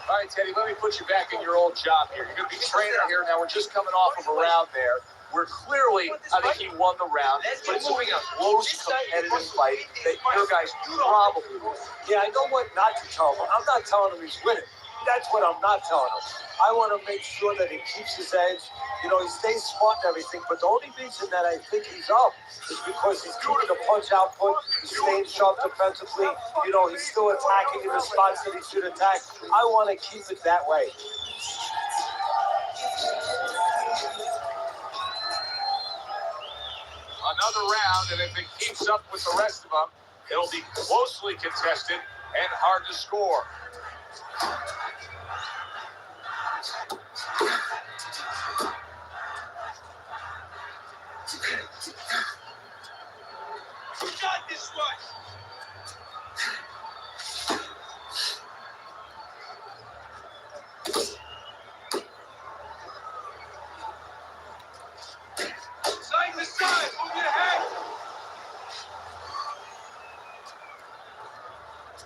All right, Teddy, let me put you back in your old job here. You're going to be trainer here. Now, we're just coming off of a round there where clearly, I think he won the round, but it's going to be a close, competitive fight that your guys probably will. Yeah, I know what not to tell him. I'm not telling him he's winning. That's what I'm not telling him. I want to make sure that he keeps his edge. You know, he stays smart and everything, but the only reason that I think he's up is because he's keeping the punch output, he's staying sharp defensively, you know, he's still attacking in the spots that he should attack. I want to keep it that way. Another round, and if it keeps up with the rest of them, it'll be closely contested and hard to score. You got this one. Side to side, move your head.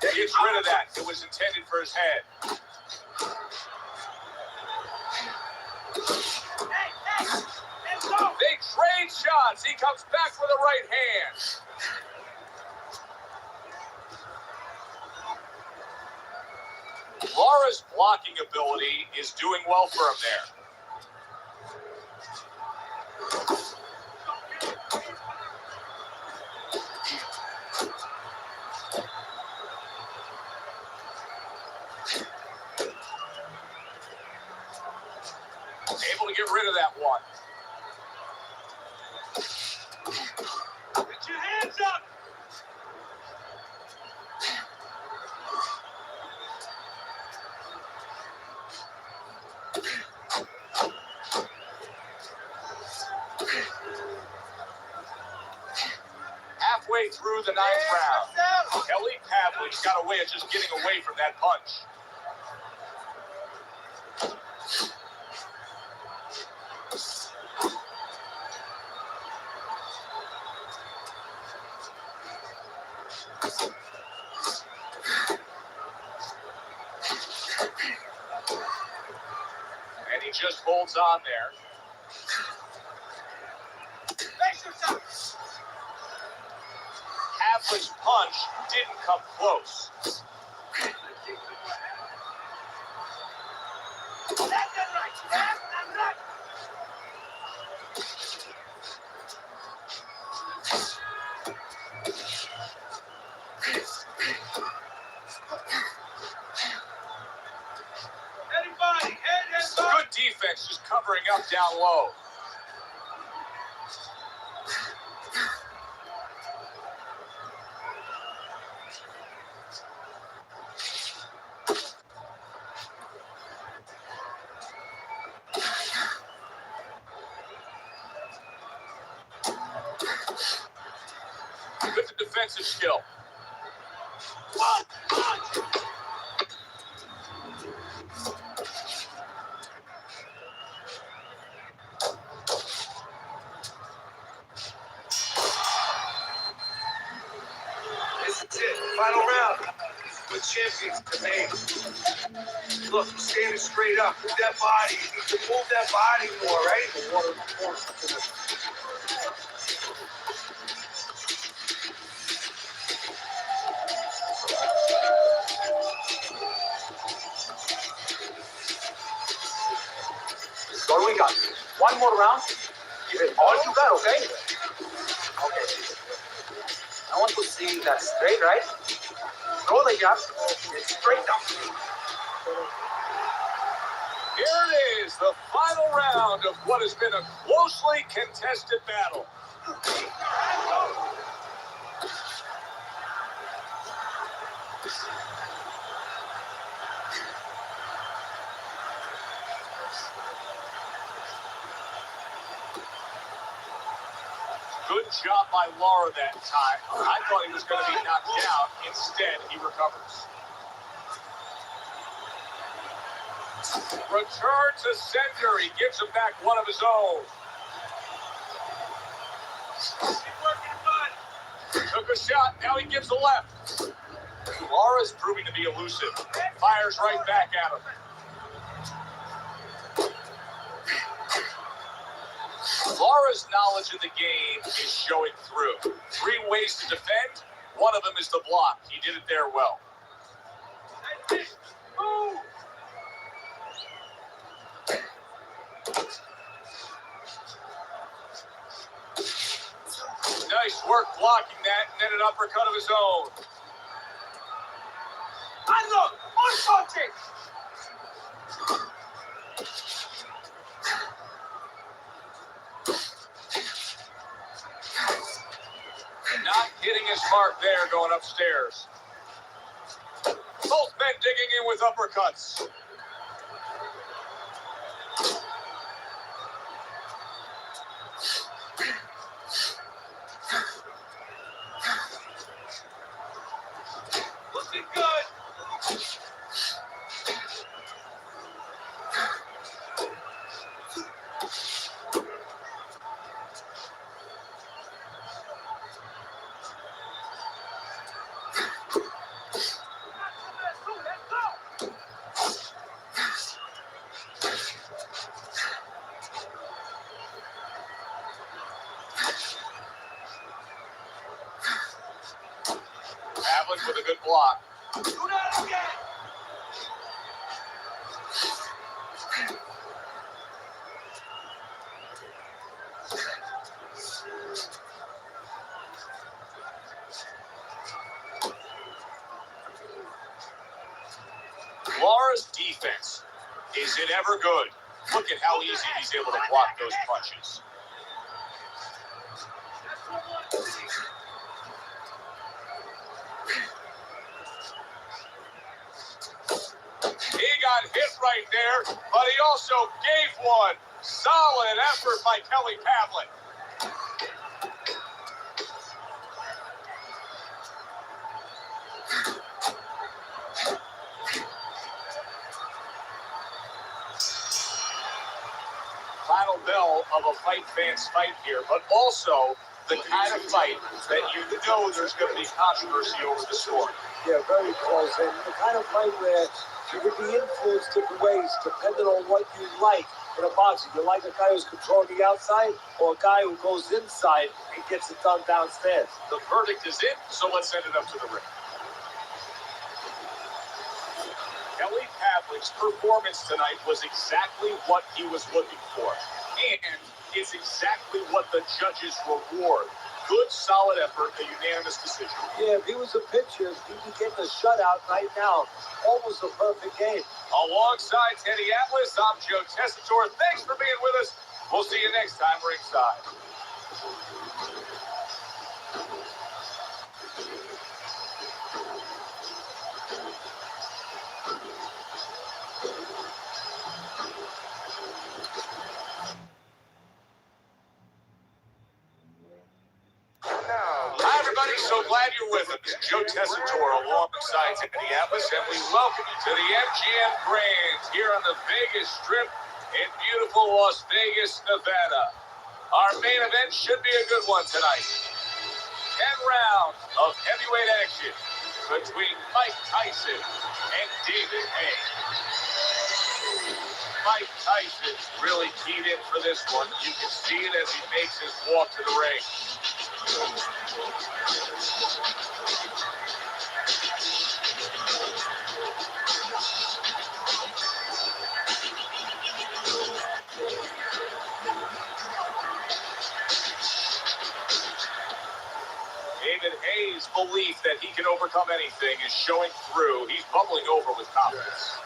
He gets rid of that. It was intended for his head. Hey, let's go. They trade shots. He comes back with a right hand. Lara's blocking ability is doing well for him there. Able to get rid of that one. Put your hands up. Halfway through the 9th round, Kelly Pavlik's got a way of just getting away from that punch. And he just holds on there. Pavlik's punch didn't come close. Left and right. Left and right. Everybody, head and back. Good defense, just covering up down low. Good defensive skill. This is it. Final round. With champions to make. Look, standing straight up. Move that body. You need to move that body more, right? What do we got? One more round. Give it all you got, okay? Okay. I want to see that straight, right? Throw the jab. Straight down. Here it is, the final round of what has been a closely contested battle. Good job by Lara that time. I thought he was going to be knocked down. Instead, he recovers. Return to center. He gives him back one of his own. Took a shot. Now he gives a left. Lara's proving to be elusive. Fires right back at him. Lara's knowledge of the game is showing through. 3 ways to defend. One of them is to block. He did it there well. Nice work blocking that, and then an uppercut of his own. And look, one punching. Not hitting his mark there, going upstairs. Both men digging in with uppercuts. Looking good. Pavlik with a good block. Do that again. Lara's defense. Is it ever good? Look at how easy he's able to block those punches. He got hit right there, but he also gave one. Solid effort by Kelly Pavlik. Final bell of a fight fan's fight here, but also the kind of fight that you know there's going to be controversy over the score. Yeah, very close. And the kind of fight where you can be influenced different ways depending on what you like in a boxing. You like a guy who's controlling the outside or a guy who goes inside and gets it done downstairs. The verdict is in, so let's send it up to the ring. Kelly Pavlik's performance tonight was exactly what he was looking for. And it's exactly what the judges reward. Good, solid effort, a unanimous decision. Yeah, if he was a pitcher, he'd be getting a shutout right now. Almost a perfect game. Alongside Teddy Atlas, I'm Joe Tessitore. Thanks for being with us. We'll see you next time ringside. So glad you're with us. Joe Tessitore alongside Teddy Atlas, and we welcome you to the MGM Grand here on the Vegas Strip in beautiful Las Vegas, Nevada. Our main event should be a good one tonight. 10 rounds of heavyweight action between Mike Tyson and David Haye. Mike Tyson's really keyed in for this one. You can see it as he makes his walk to the ring. David Haye's belief that he can overcome anything is showing through. He's bubbling over with confidence.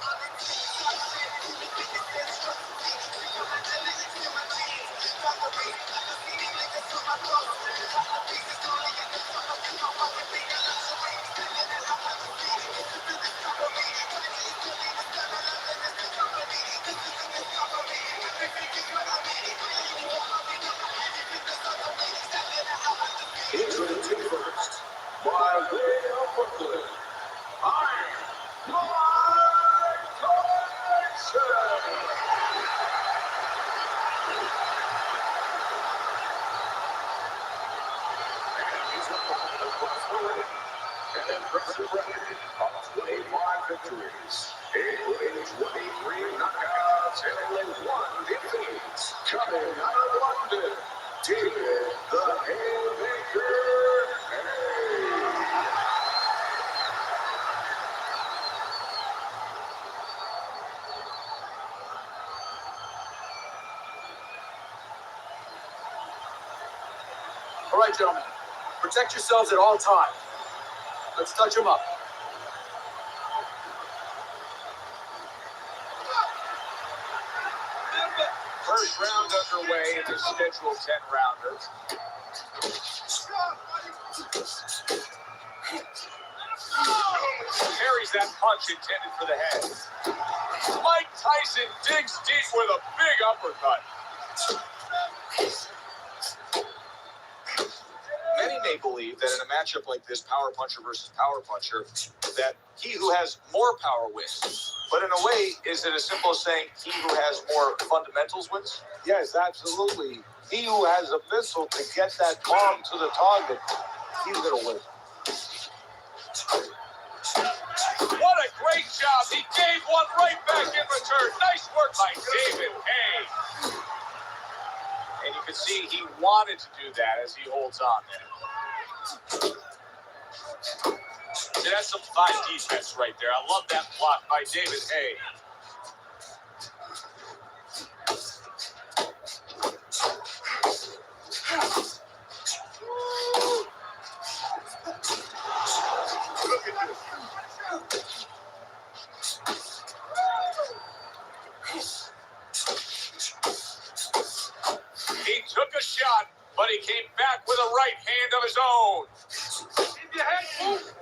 Introducing first, by way of Brooklyn, I'm Mike Tyson. And he's opponent across the ring, an impressive record of 25 victories, including 23 knockouts and only 1 defeat. Coming out of London, David the Haymaker Haye. All right, gentlemen, protect yourselves at all times. Let's touch them up. First round underway in the scheduled 10-rounder. Carries that punch intended for the head. Mike Tyson digs deep with a big uppercut. Many may believe that in a matchup like this, power puncher versus power puncher, that he who has more power wins. But in a way, is it as simple as saying he who has more fundamentals wins? Yes, absolutely. He who has a missile to get that bomb to the target, he's going to win. What a great job. He gave one right back in return. Nice work by David Haye. And you can see he wanted to do that as he holds on there. See, that's some fine defense right there. I love that block by David Haye. Look at this. He took a shot, but he came back with a right hand of his own. Keep your head moving.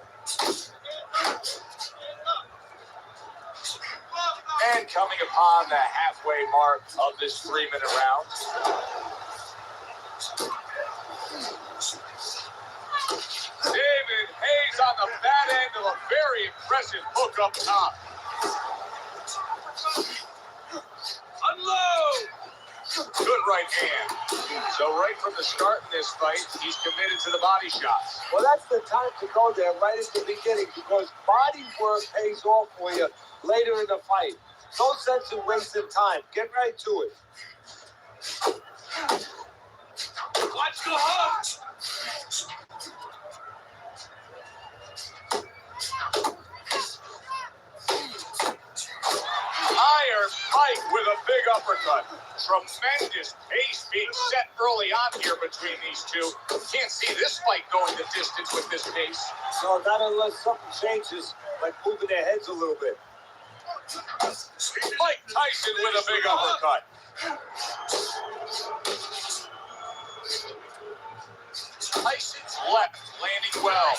And coming upon the halfway mark of this 3-minute round. David Haye's on the bad end of a very impressive hook up top. Unload! Good right hand. So right from the start in this fight, he's committed to the body shots. Well, that's the time to go there right at the beginning because body work pays off for you later in the fight. No sense in wasting time. Get right to it. Watch the hook. Iron Mike with a big uppercut. Tremendous pace being set early on here between these two. Can't see this fight going the distance with this pace. No, not unless something changes, like moving their heads a little bit. Mike Tyson with a big uppercut. Tyson's left landing well.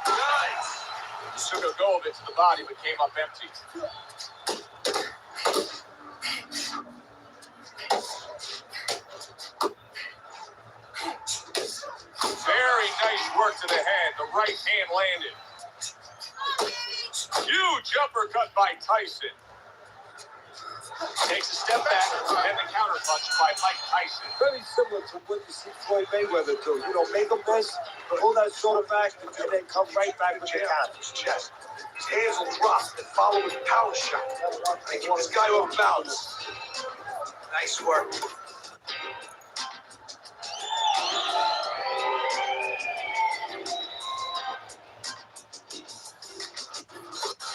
Nice. Took a go of it to the body, but came up empty. Very nice work to the head. right hand landed. Huge uppercut by Tyson. Takes a step back and the counter punch by Mike Tyson. Very similar to what you see Floyd Mayweather do. You know, make a miss, pull that shoulder back, and then come right back with the counter. His chest. His hands will drop and follow with power shot. They keep this guy off balance. Nice work.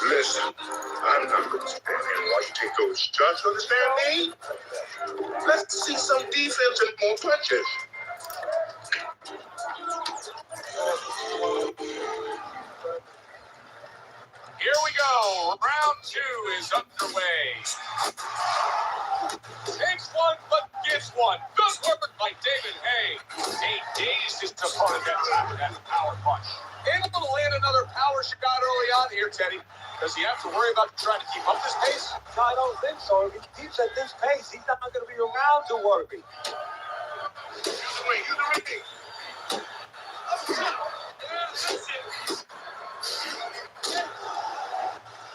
Listen, I'm not going to stand here while you take those shots, you understand me? Let's see some defense and more punches. Here we go. Round 2 is underway. Takes one, but gives one. Good work by David Hay. Hay dazed his opponent with that power punch. Able to land another power shot early on here, Teddy. Does he have to worry about trying to keep up this pace? No, I don't think so. If he keeps at this pace, he's not going to be around to worry. You the ring.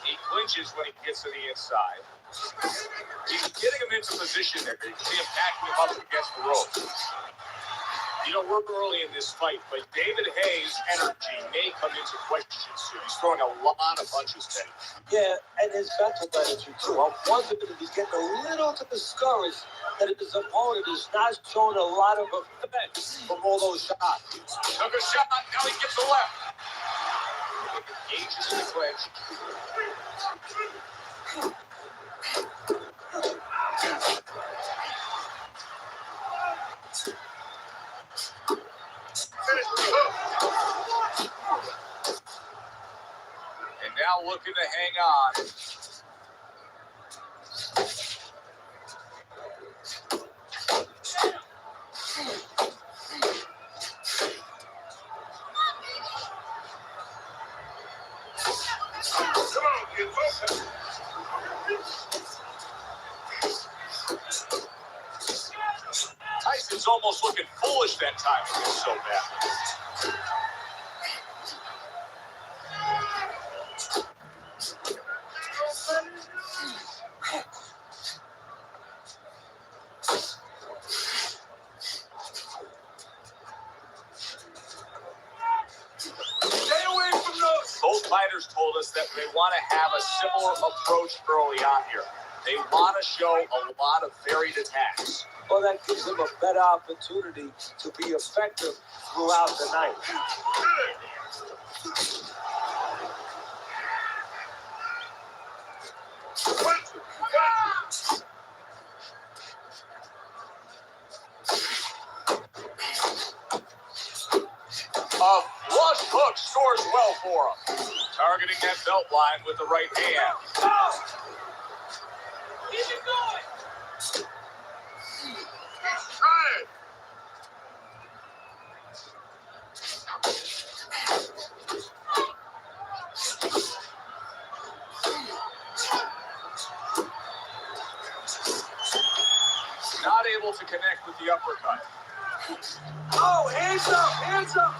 He clinches when he gets to the inside. He's getting him into position there. You can see him backing him up against the ropes. You know, we're early in this fight, but David Hay's energy may come into question soon. He's throwing a lot of punches, Teddy. Yeah, and his mental energy, too. I'm wondering if he's getting a little discouraged that his opponent is not showing a lot of effect from all those shots. Took a shot, now he gets a left. Engages in the clinch. And now looking to hang on. Come on, kid, focus. Tyson's almost looking foolish that time. It's so bad. Stay away from those. Both fighters told us that they want to have a similar approach early on here. They want to show a lot of varied attacks. Well, that gives him a better opportunity to be effective throughout the night. A flush hook scores well for him. Targeting that belt line with the right hand. Keep it going. He's trying. Not able to connect with the uppercut. Oh, hands up, hands up.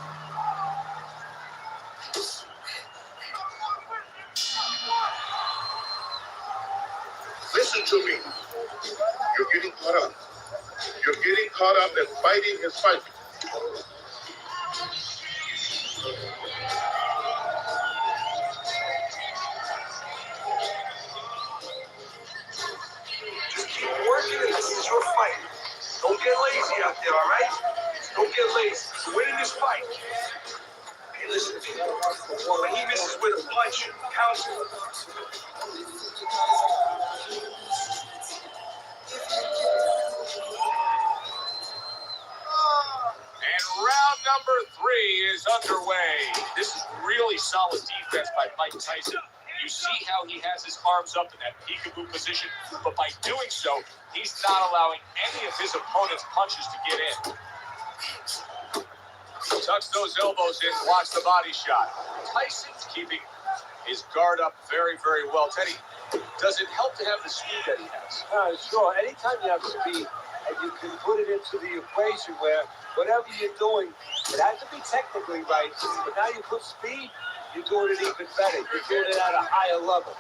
Listen to me. You're getting caught up. You're getting caught up and fighting his fight. Just keep working it. This is your fight. Don't get lazy out there, all right? Don't get lazy. You're winning this fight. Hey, listen to me. When he misses with a punch, counts it. And round number 3 is underway. This is really solid defense by Mike Tyson. You see how he has his arms up in that peekaboo position, but by doing so, he's not allowing any of his opponent's punches to get in. Tucks those elbows in, blocks the body shot. Tyson's keeping his guard up very, very well. Teddy, does it help to have the speed that he has? Sure. Anytime you have speed and and you can put it into the equation where whatever you're doing, it has to be technically right, but now you put speed, you're doing it even better. You're doing it at a higher level.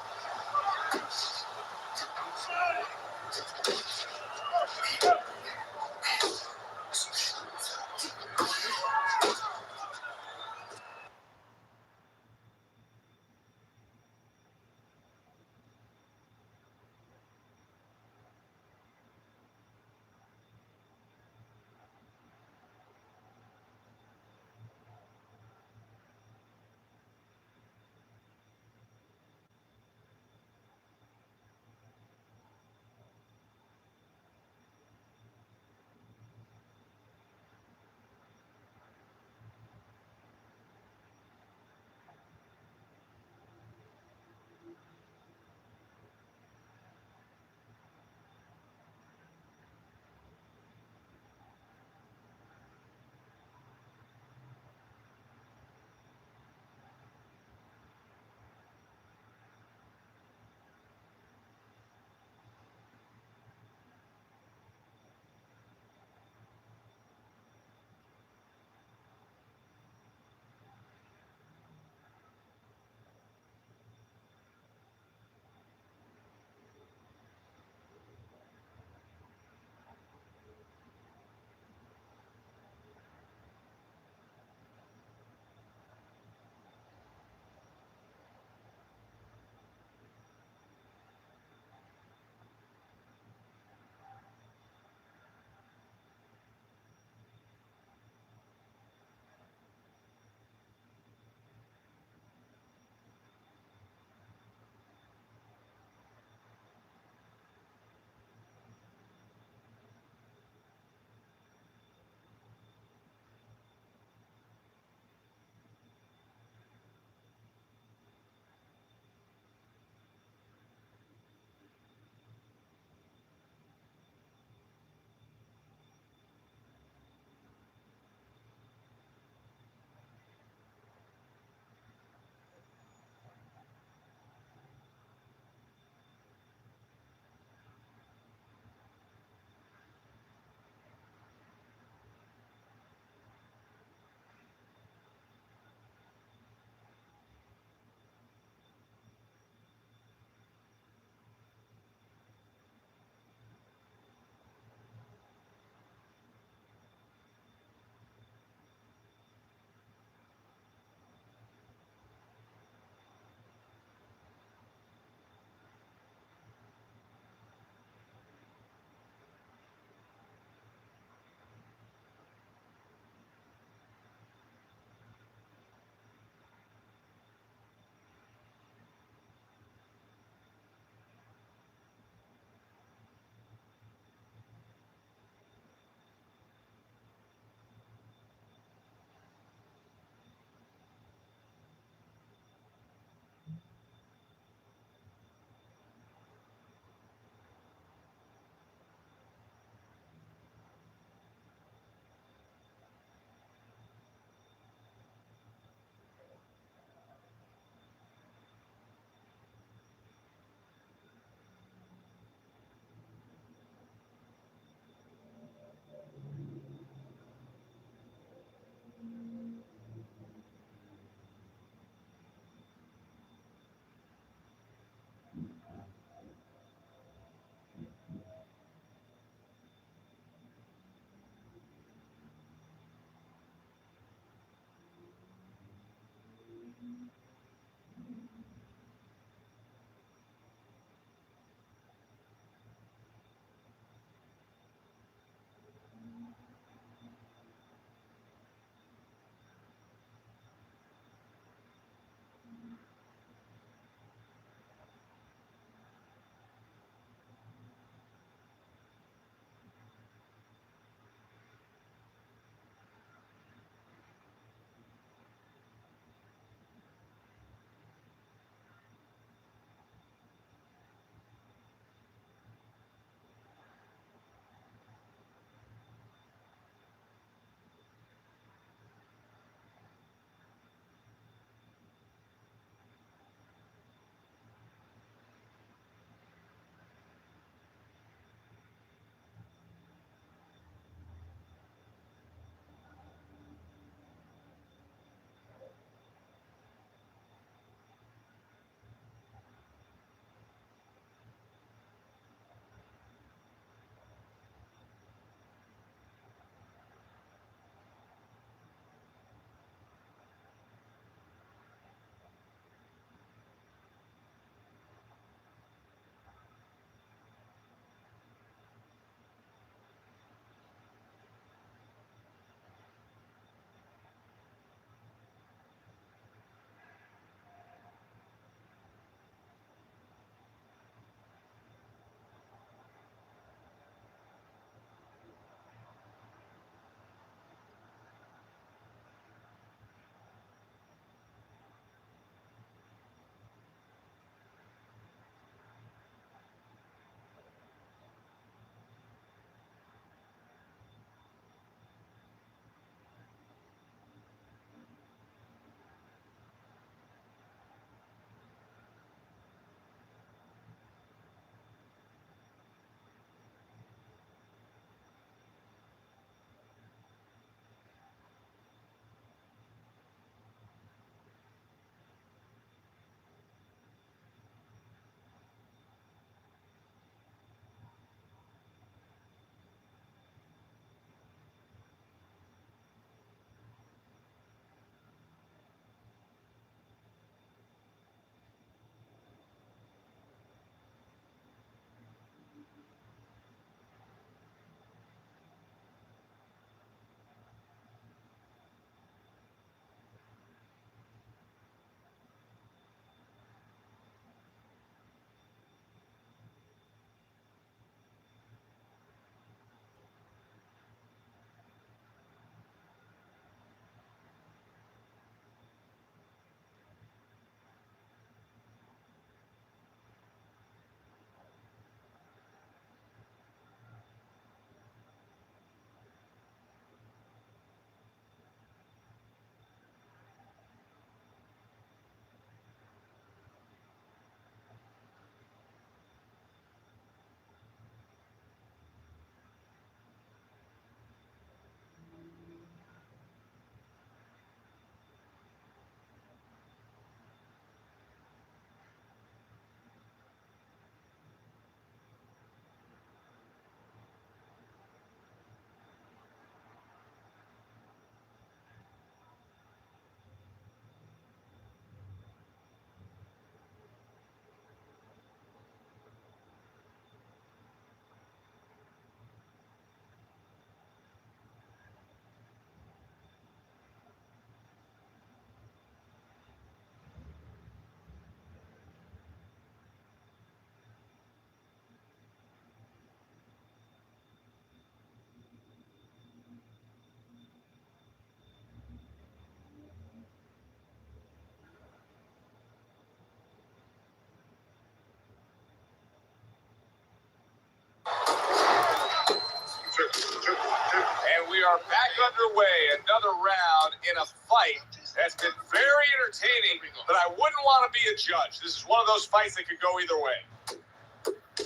are back underway. Another round in a fight that's been very entertaining, but I wouldn't want to be a judge. This is one of those fights that could go either way.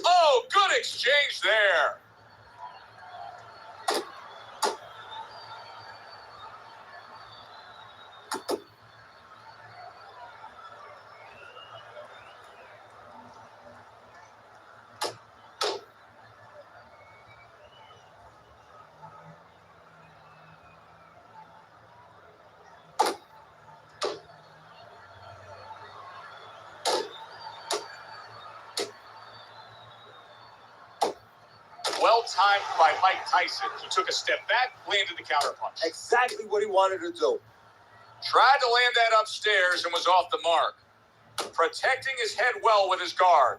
Oh, good exchange there. Well timed by Mike Tyson. He took a step back, landed the counterpunch. Exactly what he wanted to do. Tried to land that upstairs and was off the mark. Protecting his head well with his guard.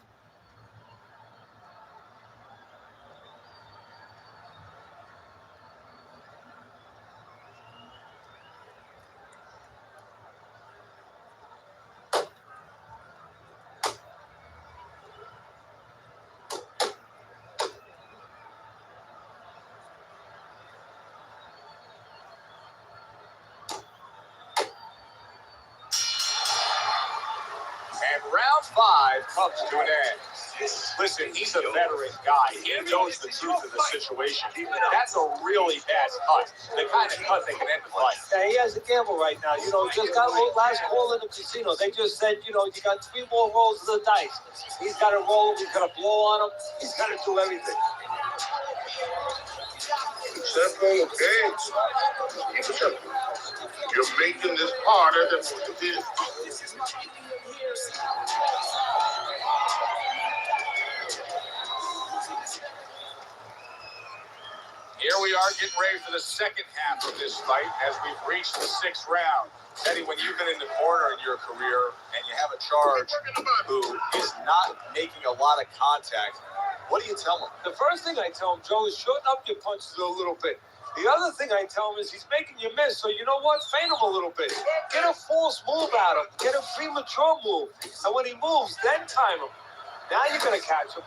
And round 5 comes to an end. Listen, he's a veteran guy. He knows the truth of the situation. That's a really bad cut. The kind of cut that can end the fight. Yeah, he has a gamble right now. You know, just got last call in the casino. They just said, you know, you got 3 more rolls of the dice. He's got to roll him. He's got to blow on him. He's got to do everything. Simple, okay? Keep it simple. You're making this harder than what it is. Here we are getting ready for the second half of this fight as we've reached the 6th round. Teddy, when you've been in the corner in your career and you have a charge who is not making a lot of contact, what do you tell him? The first thing I tell him, Joe, is shorten up your punches a little bit. The other thing I tell him is he's making you miss, so you know what? Feint him a little bit. Get a false move at him. Get a premature move. And when he moves, then time him. Now you're going to catch him.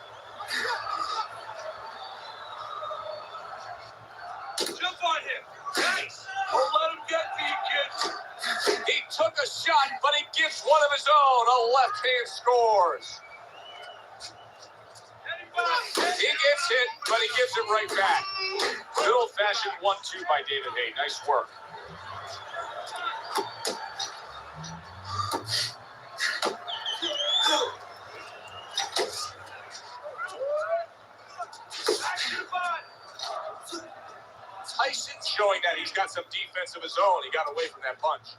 Jump on him. Nice. Don't let him get to you, kid. He took a shot, but he gives one of his own. A left hand scores. He gets hit, but he gives it right back. Good old-fashioned 1-2 by David Haye. Nice work. Tyson showing that he's got some defense of his own. He got away from that punch.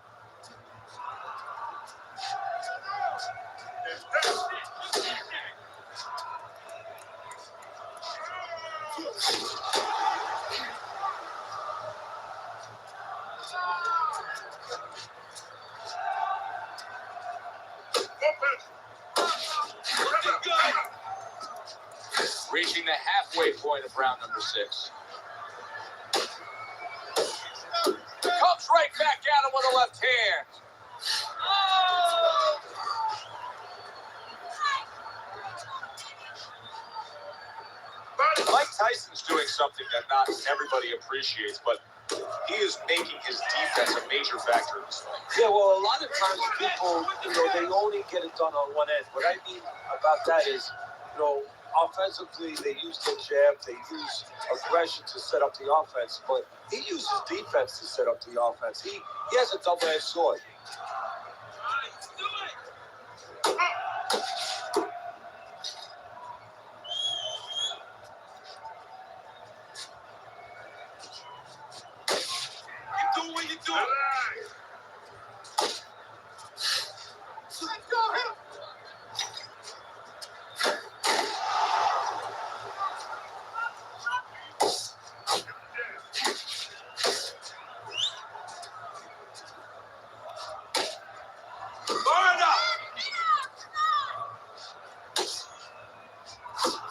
Reaching the halfway point of round number 6. Comes right back at him with a left hand. Mike Tyson's doing something that not everybody appreciates, but he is making his defense a major factor in this fight. Yeah, well, a lot of times people, you know, they only get it done on one end. What I mean about that is, you know, offensively, they use the jab, they use aggression to set up the offense, but he uses defense to set up the offense. He has a double-edged sword. You do what you do.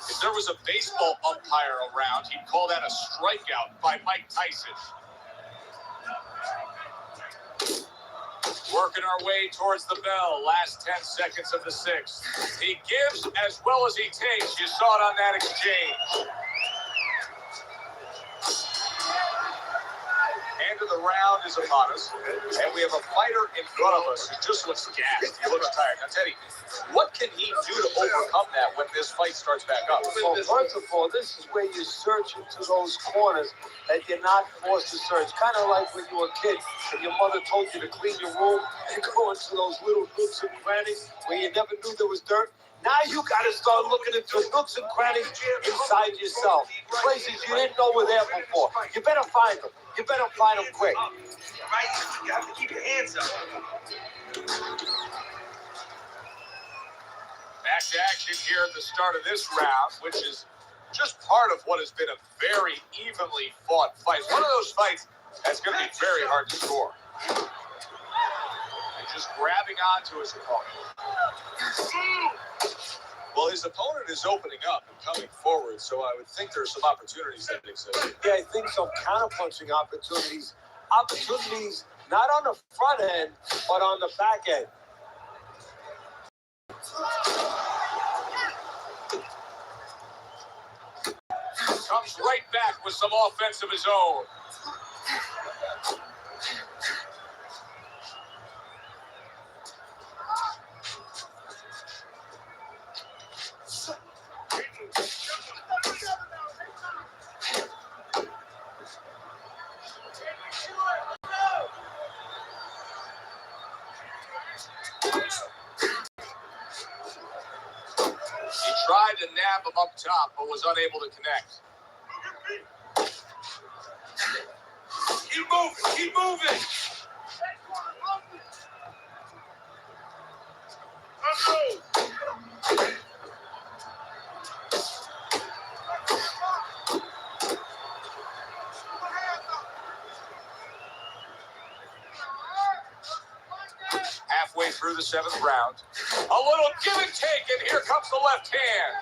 If there was a baseball umpire around, he'd call that a strikeout by Mike Tyson. Working our way towards the bell. Last 10 seconds of the 6th. He gives as well as he takes. You saw it on that exchange. round is upon us, and we have a fighter in front of us who just looks gassed. He looks tired. Now, Teddy, what can he do to overcome that when this fight starts back up? Well, first of all, this is where you search into those corners that you're not forced to search. Kind of like when you were a kid and your mother told you to clean your room and go into those little nooks and crannies where you never knew there was dirt. Now you got to start looking into nooks and crannies inside yourself, places you didn't know were there before. You better find them. You better find them quick. Right? You have to keep your hands up. Back to action here at the start of this round, which is just part of what has been a very evenly fought fight. One of those fights that's going to be very hard to score. And just grabbing onto his opponent. Well, his opponent is opening up and coming forward, so I would think there's some opportunities that exist. Yeah, I think some counter-punching opportunities. Opportunities not on the front end, but on the back end. Comes right back with some offense of his own. He tried to nab him up top, but was unable to connect. Keep moving, keep moving. Halfway through the 7th round. A little give and take, and here comes the left hand.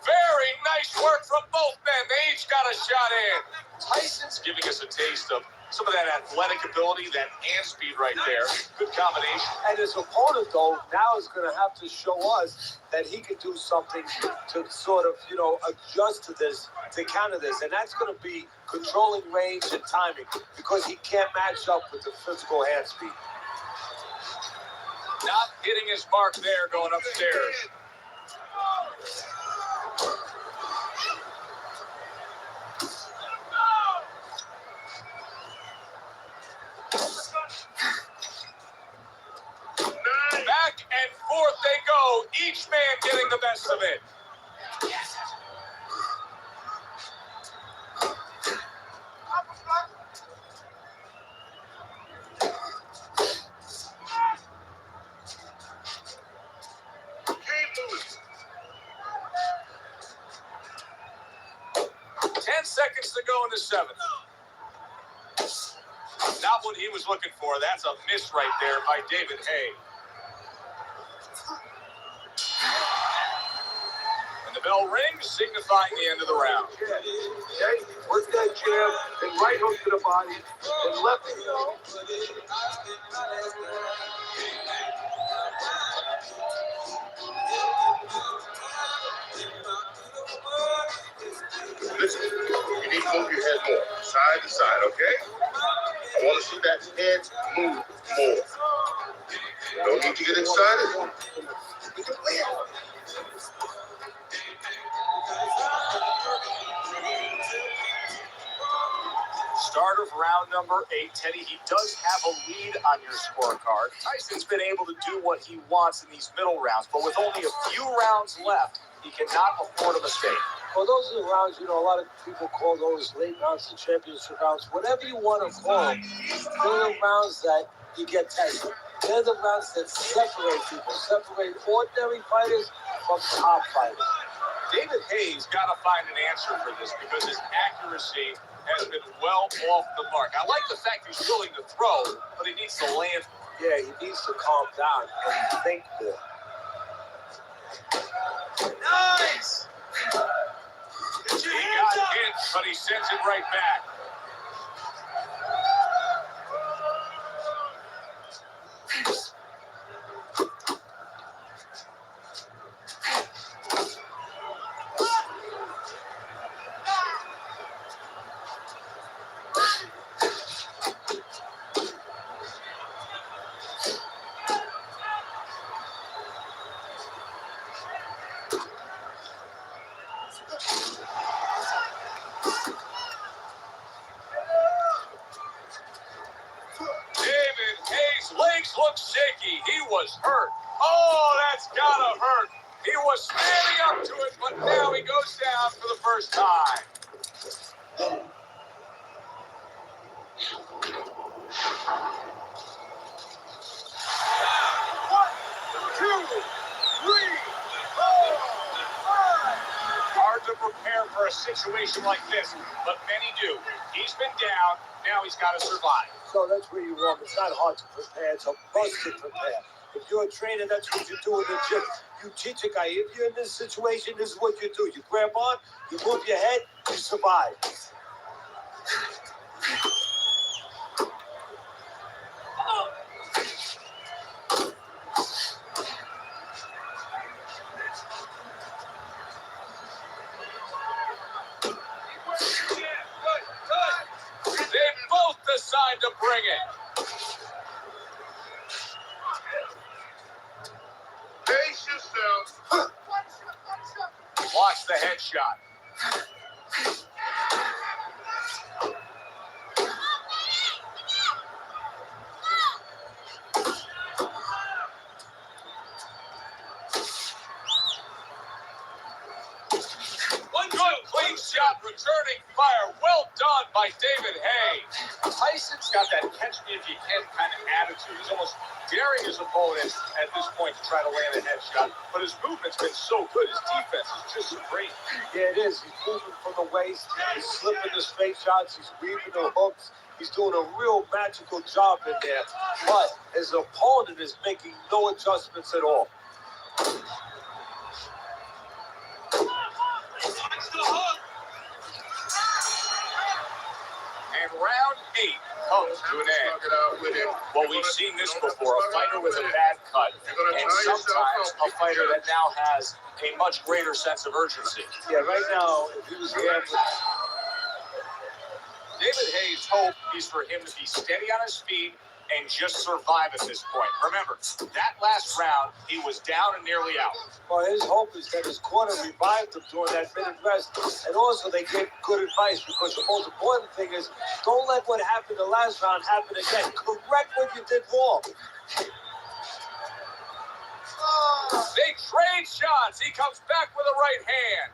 Very nice work from both men. They each got a shot in. Tyson's giving us a taste of some of that athletic ability, that hand speed right there. Good combination. And his opponent, though, now is going to have to show us that he can do something to sort of, adjust to this, to counter this. And that's going to be controlling range and timing because he can't match up with the physical hand speed. Not hitting his mark there going upstairs. Back and forth they go, each man getting the best of it. Seconds to go in the 7th. Not what he was looking for. That's a miss right there by David Hay. And the bell rings, signifying the end of the round. Okay, work that jab and right hook to the body and left. Listen, you need to move your head more, side to side, okay? I want to see that head move more. Don't need to get excited. You can win. Start of round number 8. Teddy, he does have a lead on your scorecard. Tyson's been able to do what he wants in these middle rounds, but with only a few rounds left, he cannot afford a mistake. Well, those are the rounds, a lot of people call those late rounds the championship rounds. Whatever you want to call them, they're the rounds that you get tested. They're the rounds that separate people, separate ordinary fighters from top fighters. David Hay's got to find an answer for this because his accuracy has been well off the mark. I like the fact he's willing to throw, but he needs to land. Yeah, he needs to calm down and think more. Nice! He got hit, but he sends it right back. looks shaky. He was hurt. Oh, that's gotta hurt. He was standing up to it, but now he goes down for the first time. 1, 2, 3, 4, 5. Hard to prepare for a situation like this, but many do. He's been down. Now he's got to survive. So that's where you're wrong. It's not hard to prepare. It's a must to prepare. If you're a trainer, that's what you do in the gym. You teach a guy, if you're in this situation, this is what you do. You grab on, you move your head, you survive. They both decide to bring it. Pace yourself. Watch the headshot. One good clean shot, returning fire. Well done by David Hayes. Tyson's got that catch-me-if-you-can kind of attitude. He's almost daring his opponent at this point to try to land a headshot. But his movement's been so good. His defense is just supreme. Yeah, it is. He's moving from the waist. He's slipping the straight shots. He's weaving the hooks. He's doing a real magical job in there. But his opponent is making no adjustments at all. And round 8 comes to an end. Well, we've seen this before. A fighter with a bad cut, and sometimes a fighter that now has a much greater sense of urgency. Yeah, right now, if he was here, David Hayes' hope is for him to be steady on his feet and just survive at this point. Remember, that last round, he was down and nearly out. well, his hope is that his corner revived him during that minute rest. And also, they gave good advice, because the most important thing is don't let what happened the last round happen again. Correct what you did wrong. They trade shots. He comes back with a right hand.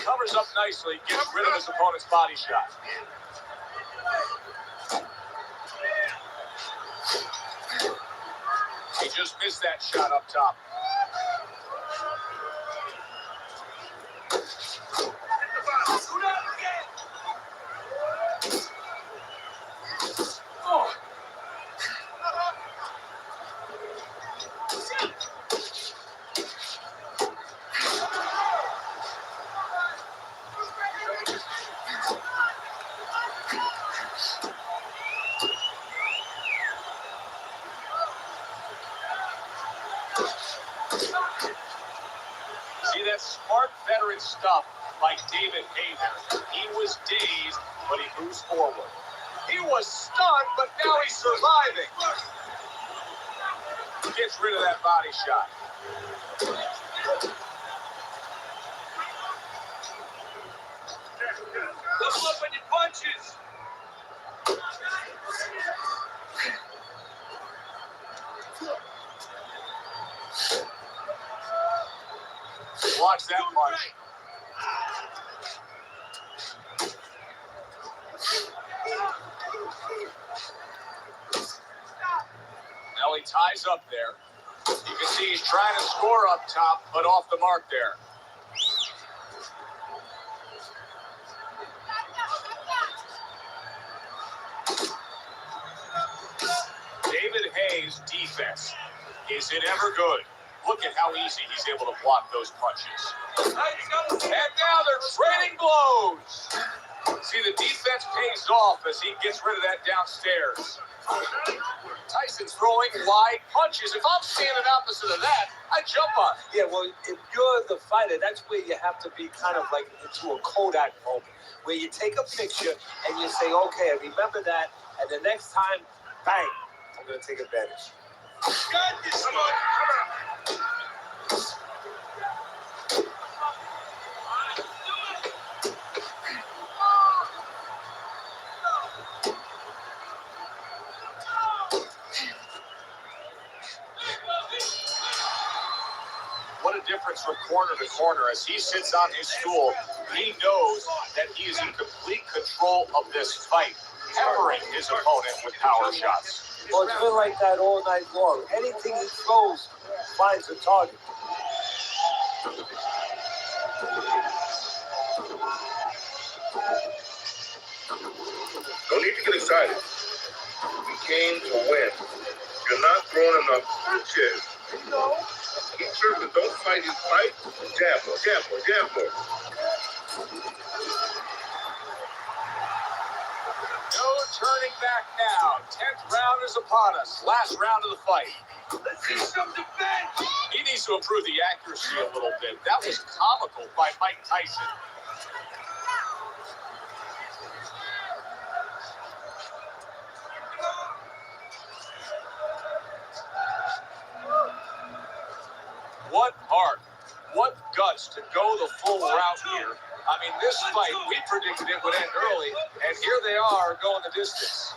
Covers up nicely, gets rid of his opponent's body shot. He just missed that shot up top. See, that smart veteran stuff like David Hayes. He was dazed, but he moves forward. He was stunned, but now he's surviving. Gets rid of that body shot. Double up on your punches. Watch that punch. Now he ties up there. You can see he's trying to score up top, but off the mark there. David Hayes' defense. Is it ever good? Look at how easy he's able to block those punches. And now they're trading blows. See, the defense pays off as he gets rid of that downstairs. Tyson's throwing wide punches. If I'm standing opposite of that, I jump on it. Yeah, well, if you're the fighter, that's where you have to be kind of like into a Kodak moment, where you take a picture and you say, okay, I remember that, and the next time, bang, I'm going to take advantage. Got this, come on. What a difference from corner to corner. As he sits on his stool, he knows that he is in complete control of this fight, peppering his opponent with power shots. Well, it's been like that all night long. Anything he throws finds a target. No need to get excited. We came to win. You're not throwing enough punches. Keep tripping. Don't fight his fight. Jab more, jab more, jab more. No turning back now. 10th round is upon us. Last round of the fight. Let's see some defense. He needs to improve the accuracy a little bit. That was comical by Mike Tyson. What heart, what guts to go the full route here. I mean, this fight, we predicted it would end early, and here they are going the distance.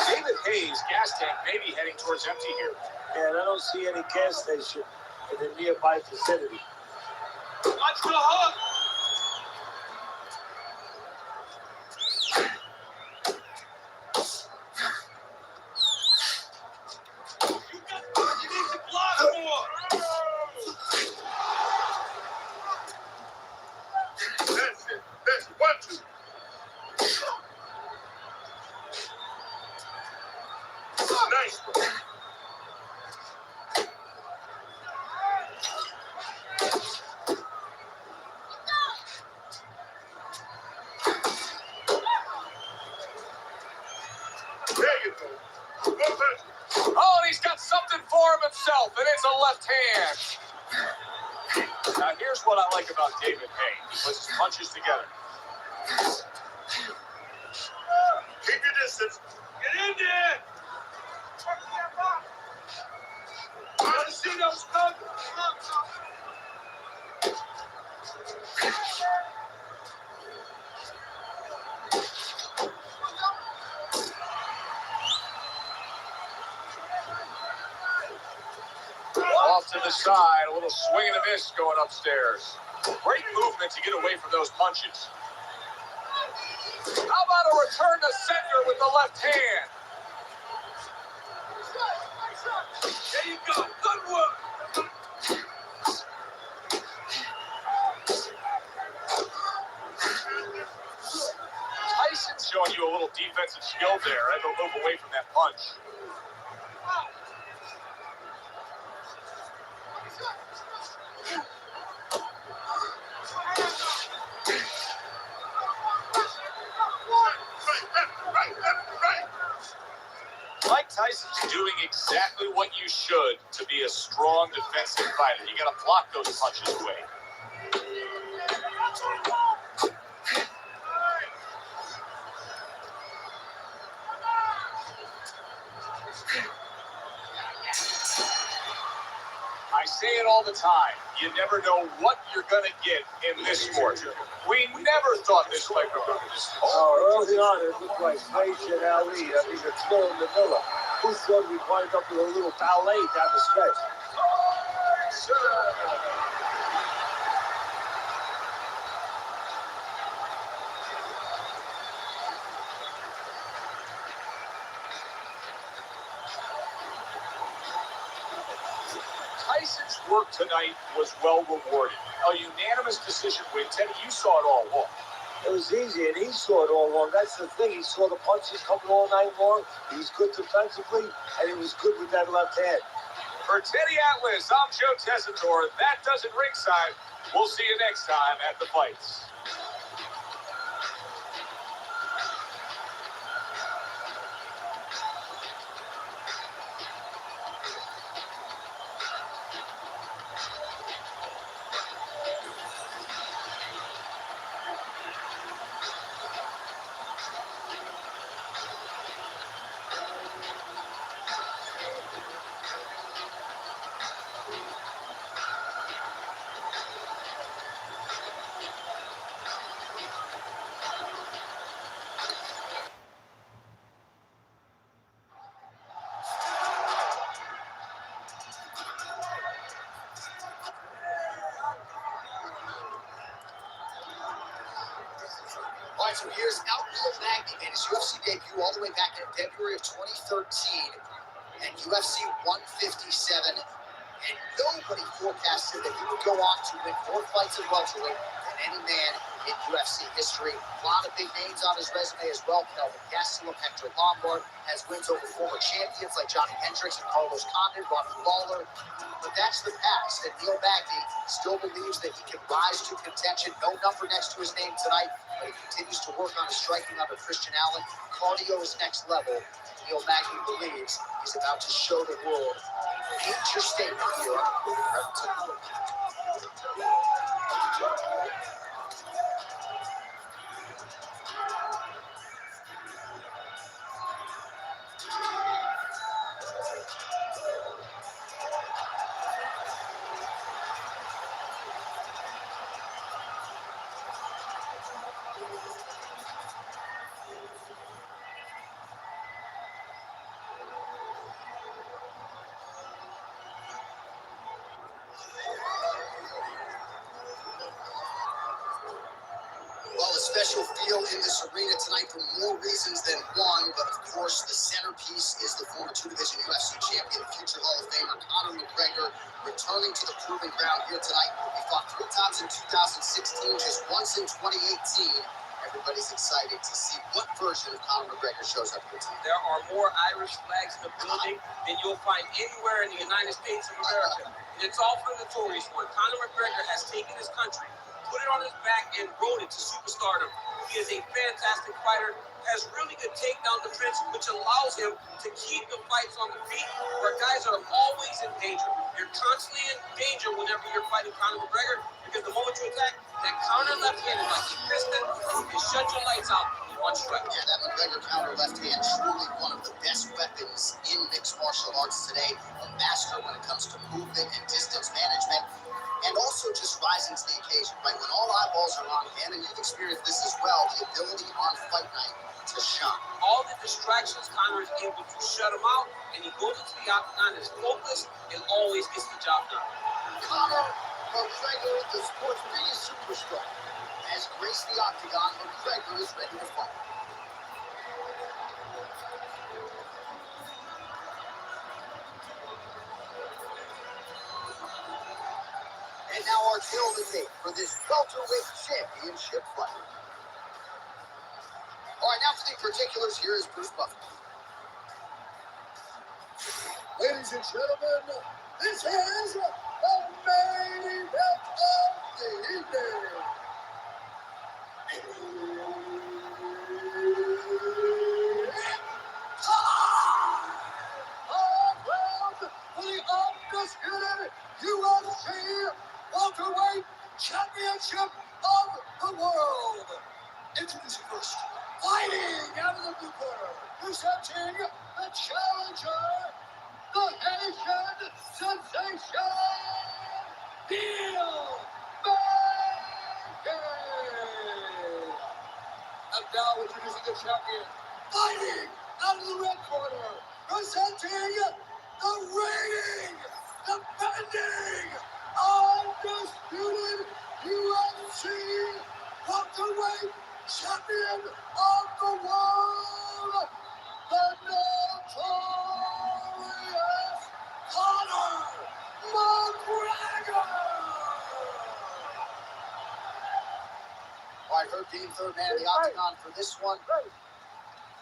David Hayes' gas tank may be heading towards empty here. And I don't see any gas station in the nearby vicinity. Watch the hook. You need to block more. That's it. That's it. 1, 2. Nice one. There you go. One punch. Oh, and he's got something for himself, and it's a left hand. Now, here's what I like about David Hayes. He puts his punches together. Keep your distance. Get in there. Want to see those thugs? Off to the side, a little swing and a miss going upstairs. Great movement to get away from those punches. How about a return to center with the left hand? There you go. Good work. Tyson's showing you a little defensive skill there. Had to move away from that punch. Mike Tyson's doing exactly what you should to be a strong defensive fighter. You got to block those punches away. I say it all the time. You never know what you're going to get in this sport. We never thought this fight would go to this. Oh, early on, it looked like Frazier and Ali. I mean, it's still in the middle. Who thought we'd wind up with a little ballet down the stretch? Tyson's work tonight was well rewarded. A unanimous decision win. Teddy, you saw it all along. It was easy, and he saw it all along. That's the thing. He saw the punches coming all night long. He was good defensively, and he was good with that left hand. For Teddy Atlas, I'm Joe Tessitore. That does it ringside. We'll see you next time at the fights. All right, so here's Neil Magny made his UFC debut all the way back in February of 2013 at UFC 157. And nobody forecasted that he would go on to win more fights at welterweight than any man in UFC history. A lot of big names on his resume as well. Kelvin Gastelum, Hector Lombard has wins over former champions like Johnny Hendricks and Carlos Condit, Robbie Lawler. But that's the past, and Neil Magny still believes that he can rise to contention. No number next to his name tonight, but he continues to work on his striking under Christian Allen. Cardio is next level. Neil Magny believes he's about to show the world a major statement here on the FloGreenRoutes. Well, a special feel in this arena tonight for more reasons than one, but of course the centerpiece is the former two-division UFC champion, future Hall of Famer Conor McGregor, returning to the proving ground here tonight. He fought 3 times in 2016, just once in 2018. Everybody's excited to see what version of Conor McGregor shows up here tonight. There are more Irish flags in the building than you'll find anywhere in the United States of America. And it's all for the notorious one. Conor McGregor has taken his country, put it on his back, and rode it to superstardom. He is a fantastic fighter, has really good takedown defense, which allows him to keep the fights on the feet, where guys are always in danger. You're constantly in danger whenever you're fighting Conor McGregor, because the moment you attack, that counter left hand is like a piston, you shut your lights out in one strike. Yeah, that McGregor counter left hand, truly one of the best weapons in mixed martial arts today. A master when it comes to movement and distance management, and also just rising to the occasion, right? When all eyeballs are on him, and you've experienced this as well, the ability on fight night to shine. All the distractions, Conor is able to shut him out, and he goes into the octagon as focused and always gets the job done. Conor McGregor, the sport's biggest superstar, has graced the octagon. McGregor is ready to fight. And now our kill the tape for this welterweight championship fight. All right, now for the particulars, here is Bruce Buffer. Ladies and gentlemen, this is the main event of the evening. For the undisputed UFC welterweight championship of the world. Introducing first, fighting out of the blue corner, presenting the challenger, the Haitian sensation, Neil Magny. And now introducing the champion, fighting out of the red corner, presenting the reigning, defending, undisputed UFC welterweight champion of the world, the notorious Conor McGregor. All right, Herb Dean, third man of the octagon for this one.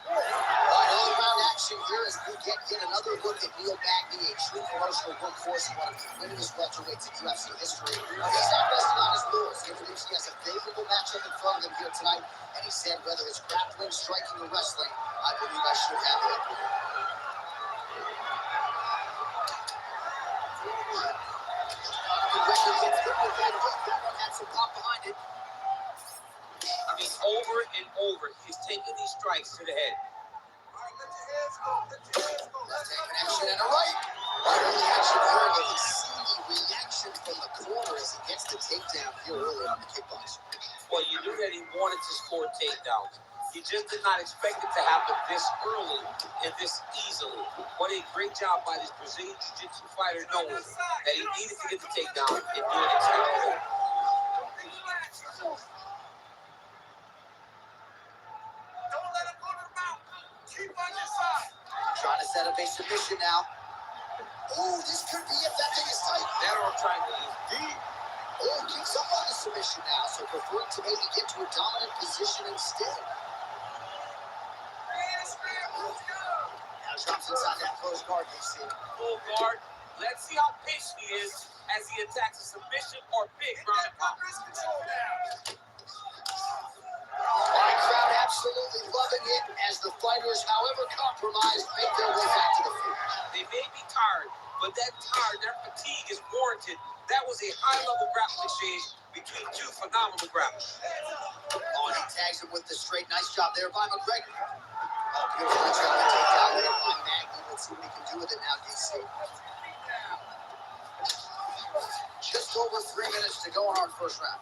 All right, all-around action here as we get yet another look at Neil Magny, a true promotional workhorse, one of the winningest welterweights in UFC history. He's not resting on his laurels. He believes he has a favorable matchup in front of him here tonight, and he said, whether it's grappling, striking, or wrestling, I believe I should have the upper hand. McGregor gets hit with that hook. That one had some pop behind it. I mean, over and over, he's taking these strikes to the head. Left hand connection and a right. Right on the action here, and you can see the reaction from the corner as he gets the takedown here early on the kickboxer. Well, you knew that he wanted to score takedowns. He just did not expect it to happen this early and this easily. What a great job by this Brazilian Jiu-Jitsu fighter, knowing that he needed to get the takedown and do it exactly. a submission now. Oh, this could be it. That thing is tight. That arm triangle is deep. Oh, keeps up on the submission now, so preferring to maybe get to a dominant position instead. Now drops inside that close guard, DC. Full guard. Let's see how patient he is as he attacks a submission or big ground and pound. Crowd absolutely loving it as the fighters, however compromised, make their way back to the field. They may be tired, but that fatigue is warranted. That was a high-level grappling exchange between two phenomenal grapplers. Oh, and he tags him with the straight. Nice job there by McGregor. Oh, beautiful job to take down there by Magny. Let's see what he can do with it now, DC. Just over 3 minutes to go in our first round.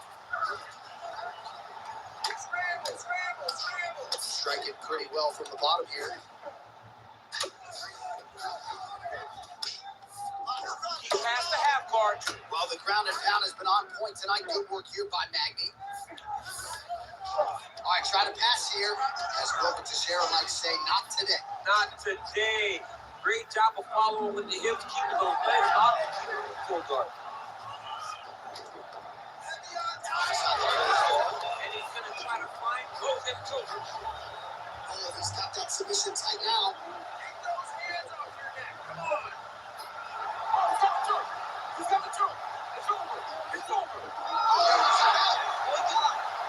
Striking pretty well from the bottom here. He passed the half guard. Well, the ground and pound has been on point tonight. Good work here by Magny. All right, try to pass here. As Wilbur Teixeira might say, not today. Not today. Great job of following with the hips, keeping those legs up, keeping the full guard. And he's going to try to find those hip shoulders. Oh, he's got that submission tight now. He's got the choke. It's over. It's over.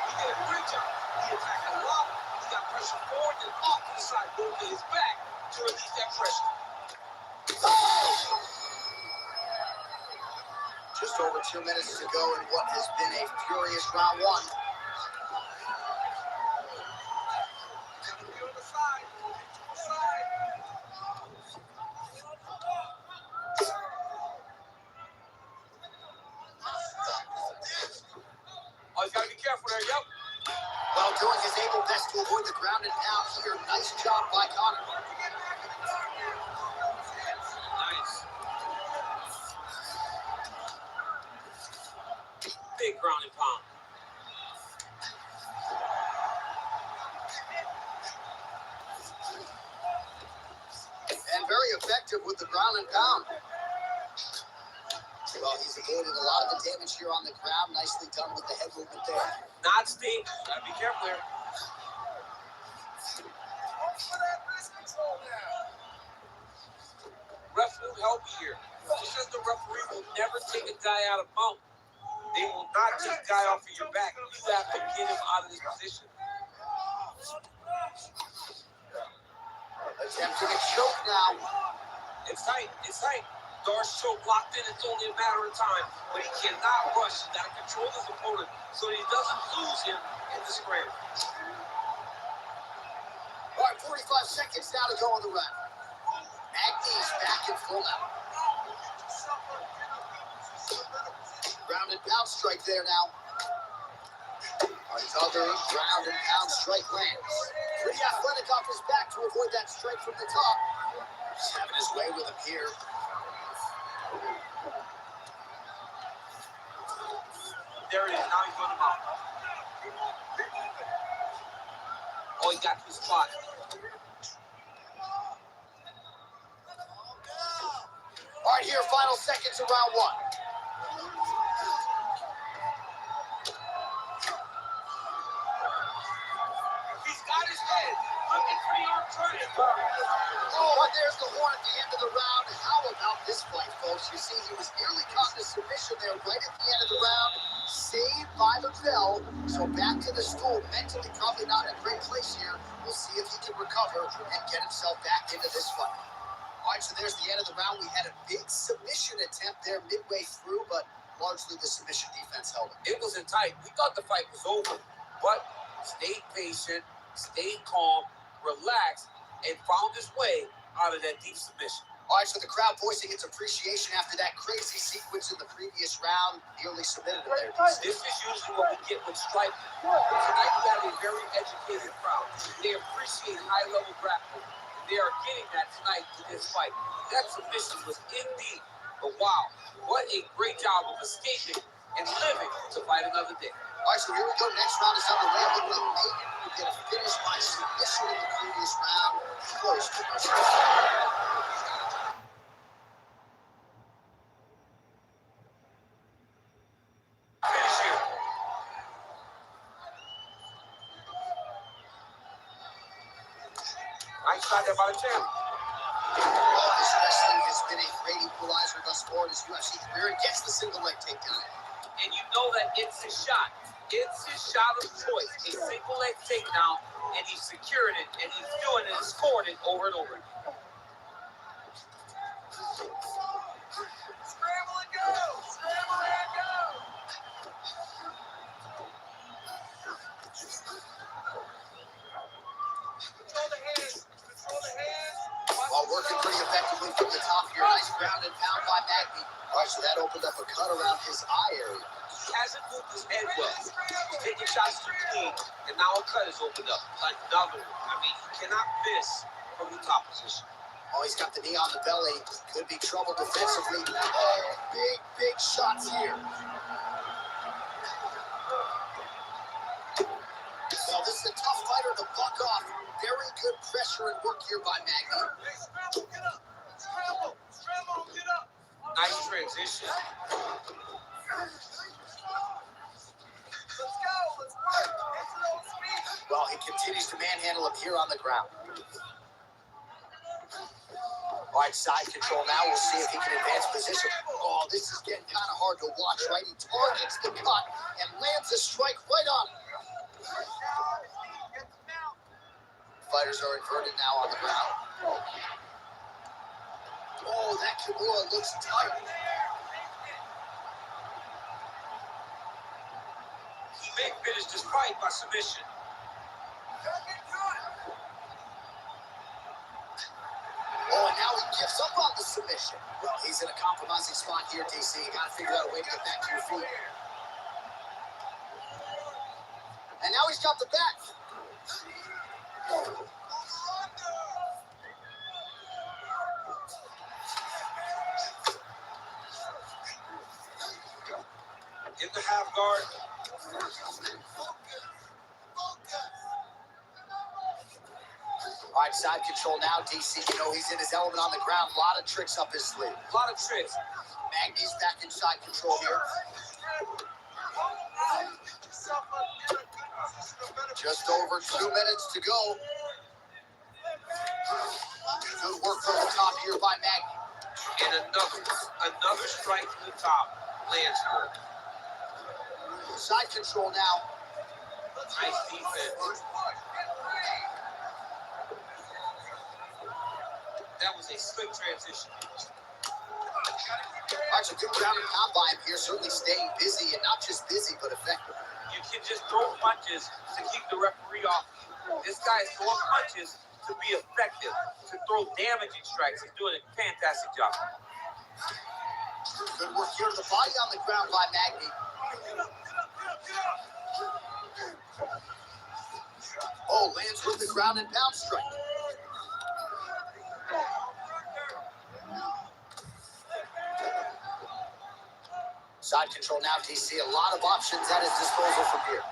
He did a great job. He attacked a lot. He got pressure forward and off to the side, going to his back to release that pressure. Just over 2 minutes to go in what has been a furious round one. Oh, he's got to be careful there. Yep. Well, doing his able best to avoid the ground and pound here. Nice job by Connor. Nice. Big ground and pound. And very effective with the ground and pound. Well, he's avoiding a lot of the damage here on the ground. Nicely done with the head movement there. Not stink. Gotta be careful there. Ref will help here. Just as the referee will never take a guy out of mount, they will not take a guy off of your back. You have to get him out of this position. Attempting a choke now. It's tight. It's tight. Darce choke locked in. It's only a matter of time, but he cannot rush. He's got to control his opponent so that he doesn't lose him in the scramble. All right, 45 seconds now to go on the round. Magny's back in full out. Ground and pound strike there now. Another ground and pound strike lands. Pretty athletic off his back to avoid that strike from the top. Just having his way with him here. There it is. Now he's on the mount. Oh, he got to his spot. All right, here, final seconds of round one. He's got his head looking for the arm triangle. Oh, and there's the horn at the end of the round. How about this fight, folks? You see, he was nearly caught in a submission there right at the end of the round. Saved by the bell. So back to the stool. Mentally probably not in a great place here. We'll see if he can recover and get himself back into this fight. All right, so there's the end of the round. We had a big submission attempt there midway through, but largely the submission defense held it. It wasn't tight. We thought the fight was over, but stayed patient, stayed calm, relaxed, and found his way out of that deep submission. All right, so the crowd voicing its appreciation after that crazy sequence in the previous round. Nearly submitted there. This is usually what we get with striking. Tonight we have a very educated crowd. They appreciate high-level grappling. They are getting that tonight in this fight. That submission was indeed, but wow, what a great job of escaping and living to fight another day. All right, so here we go. Next round is underway. It looked like Maiden would get a finish by submission in the previous round. Close to the Finish here. Nice shot there by the champ. His wrestling has been a great equalizer thus far in his UFC career. He gets the single leg takedown. And you know that it's his shot. It's his shot of choice. A single leg takedown, and he's secured it, and he's doing it and scored it over and over. Scramble and go! Scramble and go! Control the hands. Control the hands. While working pretty effectively from the top here. Nice ground and pound by Magny. All right, so that opened up a cut around his eye area. Hasn't moved his head well. He's taking shots to the clean, and now a cut is opened up. Another one. I mean, he cannot miss from the top position. Oh, he's got the knee on the belly. Could be trouble defensively. Oh, big shots here. Well, this is a tough fighter to buck off. Very good pressure and work here by Magny. Hey, scramble, get up. Scramble, scramble, get up. Nice transition. Let's go, let's work. Get to those feet. Well, he continues to manhandle him here on the ground. All right, side control now. We'll see if he can advance position. Oh, this is getting kind of hard to watch, right? He targets the cut and lands a strike right on him. Fighters are inverted now on the ground. Oh, that Kimura looks tight. He may finish this fight by submission. Oh, and now he gives up on the submission. Well, he's in a compromising spot here, DC. You got to figure out a way to get back to your feet. And now he's got the back. Get the half guard. All right, side control now, DC. You know he's in his element on the ground. A lot of tricks up his sleeve. A lot of tricks. Magny's back in side control here. Just over 2 minutes to go. Good work from the top here by Magny. And another strike from the top lands for him. Side control now. Nice defense. That was a slick transition. All right, so good ground and pound by him here. Certainly staying busy, and not just busy, but effective. You can just throw punches to keep the referee off. This guy is throwing punches to be effective, to throw damaging strikes. He's doing a fantastic job. Good work here to the body on the ground by Magny. Oh, lands with the ground and pound strike. Side control now, DC. A lot of options at his disposal from here.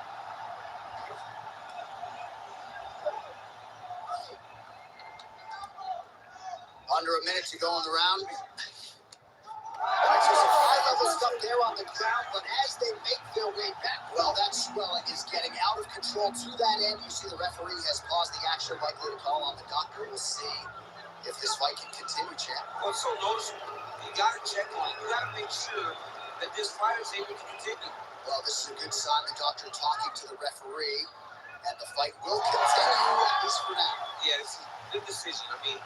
Under a minute to go in the round. All right, so some high-level stuff there on the ground, but as they make their way back, well, that swelling is getting out of control. To that end, you see the referee has paused the action, likely to call on the doctor. We'll see if this fight can continue, champ. What's so noticeable, you got to check on it. You got to make sure that this fight is able to continue. Well, this is a good sign. The doctor talking to the referee, and the fight will continue, at least for now. Yeah, it's a good decision. I mean,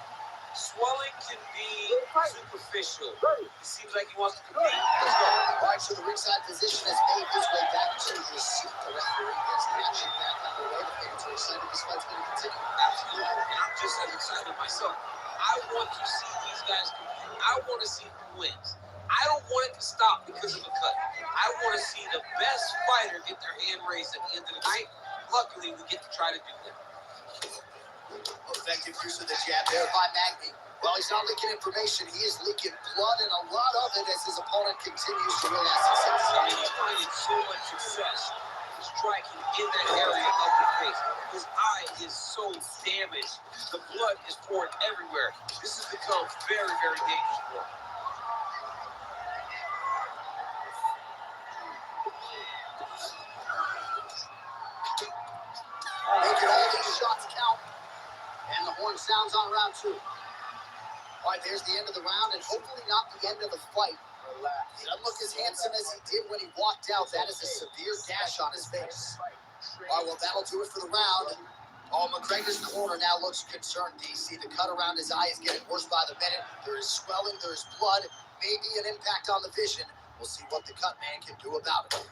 swelling can be superficial. It seems like he wants to compete. Let's go. All right, so the ringside position has made his way back to his seat. The referee gets the action back underway. The fans are excited this fight's going to continue. Absolutely. And I'm just as excited myself. I want to see these guys compete. I want to see who wins. I don't want it to stop because of a cut. I want to see the best fighter get their hand raised at the end of the night. Luckily, we get to try to do that. Effective use of the jab there by Magny. Well, he's not leaking information. He is leaking blood, and a lot of it as his opponent continues to realize success. I mean, he's finding so much success striking in that area of the face. His eye is so damaged. The blood is pouring everywhere. This has become very, very dangerous for him. Making all these shots count. And the horn sounds on round 2. All right, there's the end of the round, and hopefully not the end of the fight. He doesn't look as handsome as he did when he walked out. That is a severe gash on his face. All right, well, that'll do it for the round. Oh, McGregor's corner now looks concerned, DC. The cut around his eye is getting worse by the minute. There is swelling, there is blood, maybe an impact on the vision. We'll see what the cut man can do about it.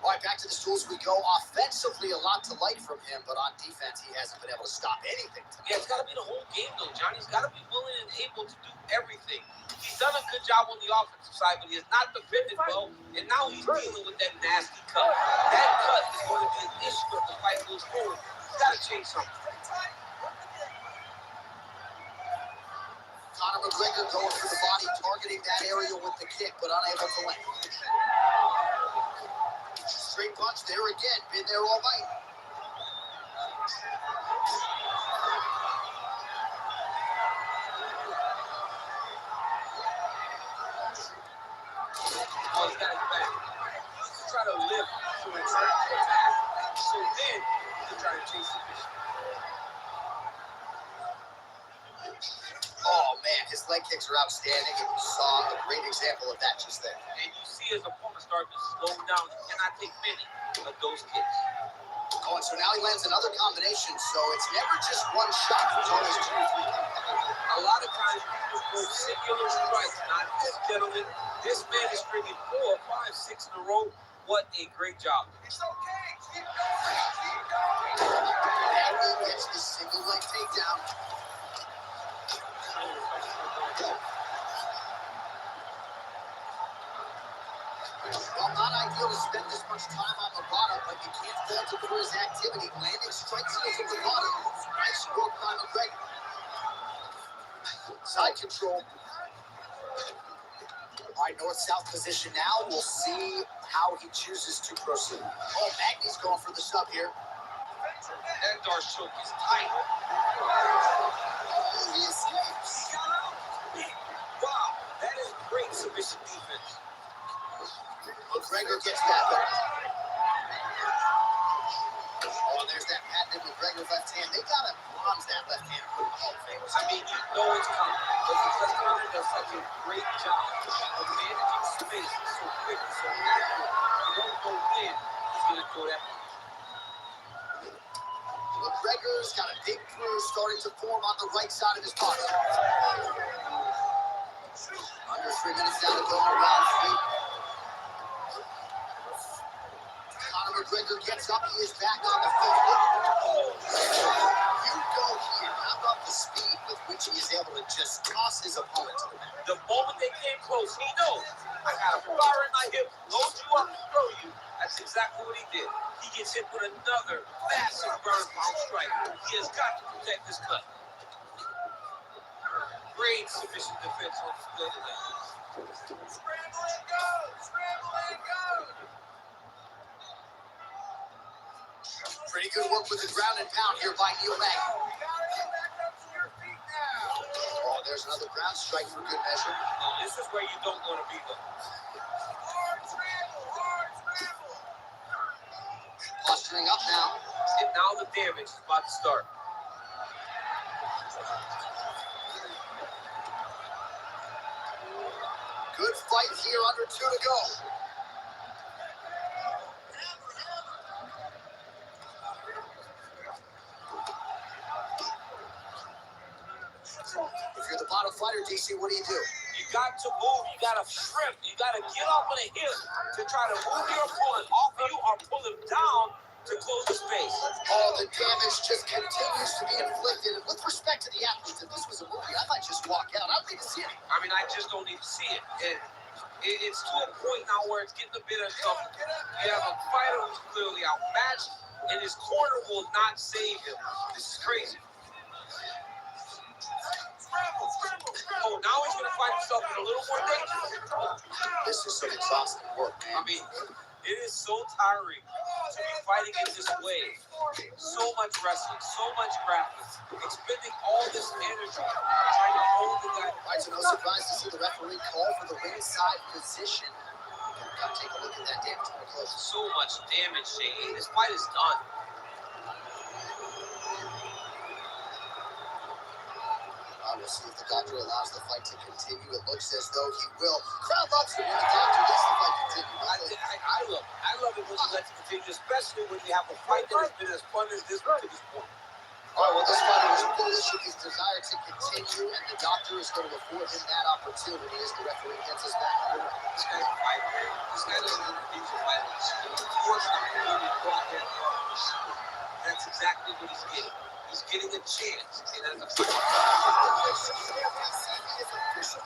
All right, back to the stools we go. Offensively, a lot to like from him, but on defense, he hasn't been able to stop anything tonight. Yeah, it's got to be the whole game, though, Johnny. He's got to be willing and able to do everything. He's done a good job on the offensive side, but he has not defended well, and now he's dealing with that nasty cut. That cut is going to be an issue if the fight goes forward. He's got to change something. Conor McGregor going for the body, targeting that area with the kick, but unable to land. Straight punch there again. Been there all night. Oh, he's got his back. He's trying to lift to return to attack. So then, he's trying to chase the mission. Oh, man, his leg kicks are outstanding, and you saw a great example of that just there. And you see his opponent start to slow down. He cannot take many of those kicks. Oh, and so now he lands another combination, so it's never just one shot. There's always 2 or 3 coming. A lot of times people go singular strikes, not this gentleman. This man is stringing 4, 5, 6 in a row. What a great job. It's okay. Keep going. Keep going. And he gets the single leg takedown. Well, not ideal to spend this much time on the bottom, but you can't fault him for his activity. Landing strikes from the bottom. Nice work by McGregor. Side control. All right, north-south position now. We'll see how he chooses to proceed. Oh, Magny's going for the sub here. That Darce choke is tight. He escapes. Wow, that is great submission defense. McGregor gets back up. Oh, there's that patented McGregor left hand. They got to bronze that left hand and put it in Hall of Fame. I mean, you know it's coming. But because Conor does such a great job of managing space so quick and so accurate, you don't know when he's going to throw that punch. McGregor's got a big bruise starting to form on the right side of his body. Under 3 minutes down to go in round 3. Conor McGregor gets up. He is back on the feet. You go here. How about the speed with which he is able to just toss his opponent to the mat? The moment they came close, he knows, I got a fire in my hip, load you up and throw you. That's exactly what he did. He gets hit with another massive ground and pound strike. He has got to protect this cut. Great submission defense on the split of that. Scramble and go. Scramble and go. Pretty good work with the ground and pound here by Neil Magny. You gotta get back up to your feet now. Oh, there's another ground strike for good measure. Now, this is where you don't want to be, though. Hard scramble. Hard scramble. Posturing up now. And now the damage is about to start. Good fight here, under 2 to go. If you're the bottom fighter, DC, what do? You got to move. You got to shrimp. You got to get up on a hip to try to move your opponent off of you or pull him down to close the space. All the damage just continues to be inflicted. And with respect to the athletes, if this was a movie, I might just walk out. I don't need to see it. I mean, I just don't even see it. And it's to a point now where it's getting a bit uncomfortable. You have a fighter who's clearly outmatched, and his corner will not save him. This is crazy. Oh, now he's going to find himself in a little more danger. This is some exhausting work, man. I mean, it is so tiring to to be fighting in this way. So much wrestling, so much grappling, expending all this energy trying to hold the guy. All right, so no surprise to see the referee call for the ringside position. Gotta take a look at that damage more closely. So much damage, Shane. This fight is done. We'll see if the doctor allows the fight to continue. It looks as though he will. Crowd loves it when the doctor lets the fight continue. I love it when he lets it continue, especially when you have a fight that has been as fun as this one to this point. All right, well, this fighter was bullish in his desire to continue, and the doctor is going to afford him that opportunity as the referee gets us back underway. This guy's a fighter. This guy doesn't need to fight on the shield. He wants to continue to go out there and throw on the shield. That's exactly what he's getting. He's getting a chance. And as a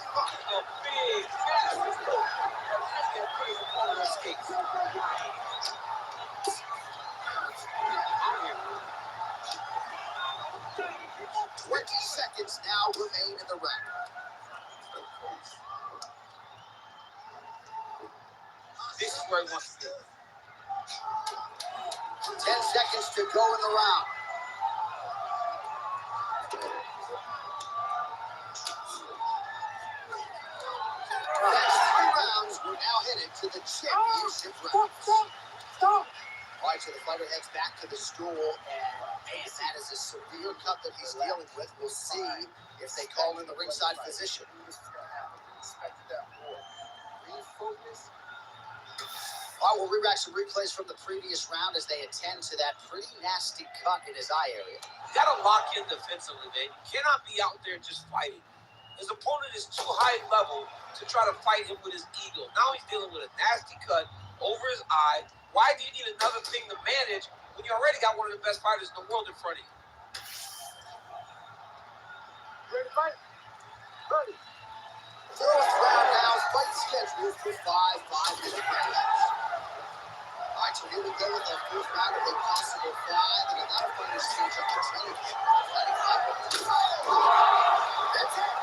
fighter, a big, massive move. That's going to put his opponent on skates. 20 seconds now remain in the round. This is where he wants to be. 10 seconds to go in the round. That's 3 rounds. We're now headed to the championship round. All right, so the fighter heads back to the stool, and that is a severe cut that he's dealing with. We'll see if they call in the ringside physician. All right, we'll reback some replays from the previous round as they attend to that pretty nasty cut in his eye area. You got to lock in defensively, man. You cannot be out there just fighting. His opponent is too high level to try to fight him with his ego. Now he's dealing with a nasty cut over his eye. Why do you need another thing to manage when you already got one of the best fighters in the world in front of you? Ready to fight? Ready. 4th round now, fight scheduled for 5 5-minute rounds. All right, so here we go with our 4th round of a possible 5, and a lot of fighters change up their strategy. Fighting 5 minutes. That's it.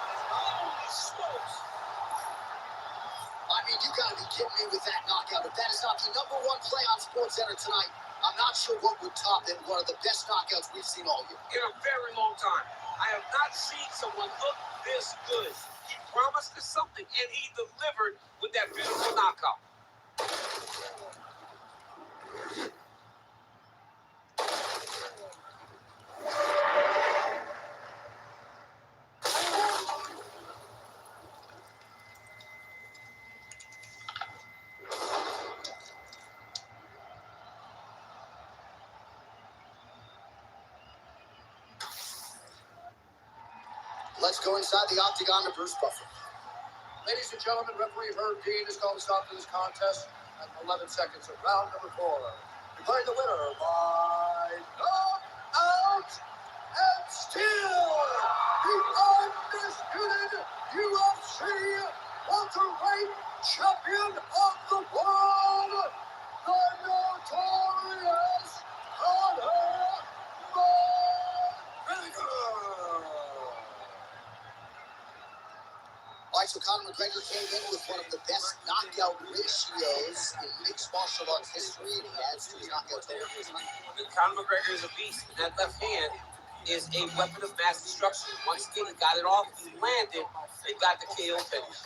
I mean, you gotta be kidding me with that knockout. If that is not the #1 play on SportsCenter tonight, I'm not sure what would top it. One of the best knockouts we've seen all year. In a very long time. I have not seen someone look this good. He promised us something, and he delivered with that beautiful knockout. Let's go inside the octagon to Bruce Buffer. Ladies and gentlemen, referee Herb Dean has called a stop to this contest at 11 seconds of round number 4. Declaring the winner by knockout and still the undisputed UFC welterweight champion of the world, the notorious Conor McGregor. All right, so Conor McGregor came in with one of the best knockout ratios in mixed martial arts history, and he adds to his knockout total for tonight. Conor McGregor is a beast. That left hand is a weapon of mass destruction. Once again, he got it off, he landed, and got the KO finish.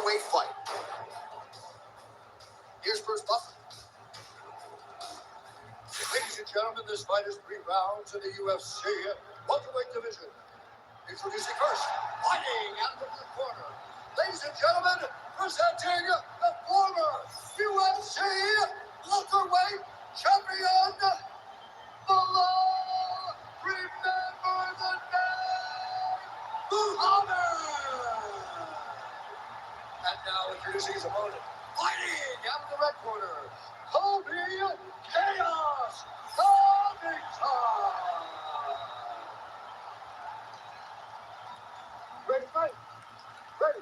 welterweight fight. Here's Bruce Buffer. Ladies and gentlemen, this fight is 3 rounds in the UFC welterweight division. Introducing first, fighting out of the blue corner. Ladies and gentlemen, presenting the former UFC welterweight champion, remember the name, Muhammad. And now introducing his opponent, fighting out of the red corner, Kobe Chaos Covington. Ready to fight? Ready.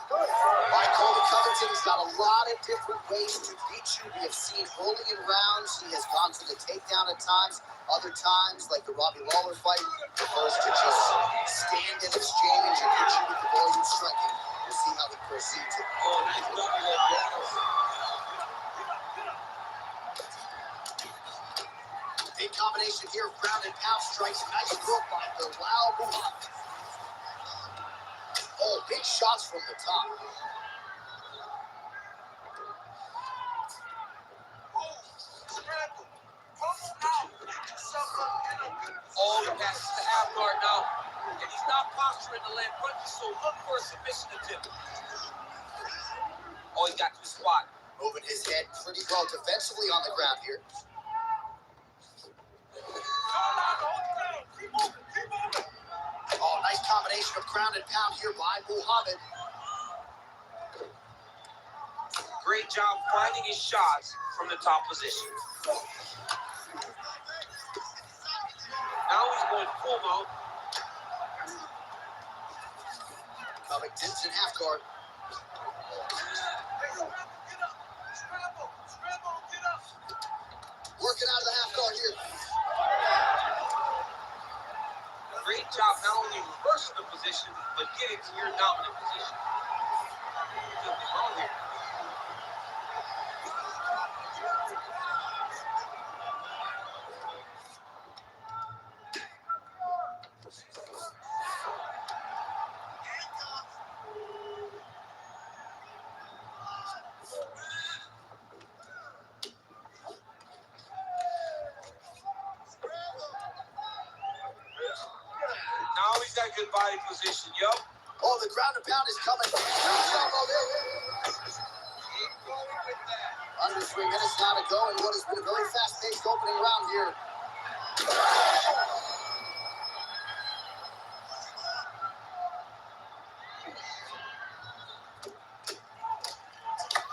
Good. Michael Covington's got a lot of different ways to beat you. We have seen rolling in rounds. He has gone for the takedown at times. Other times, like the Robbie Lawler fight, prefers to just stand and exchange and hit you with the volume striking. We'll see how he proceeds. Big combination here of ground and pound strikes. Nice hook by Bilal Muhammad. Oh, big shots from the top. All the passes to half guard now. And he's not posturing to land punches, so look for a submission attempt. Oh, he got to the squat. Moving his head pretty well defensively on the ground here. Oh, nice combination of ground and pound here by Muhammad. Great job finding his shots from the top position. Now he's going full mount. Covington's in half guard. Working out of the half guard here. Great job not only reversing the position, but getting to your dominant position. Nothing wrong here. Now he's got good body position, yo. Oh, the ground and pound is coming. Under 3 minutes now to go in what has been a very fast-paced opening round here.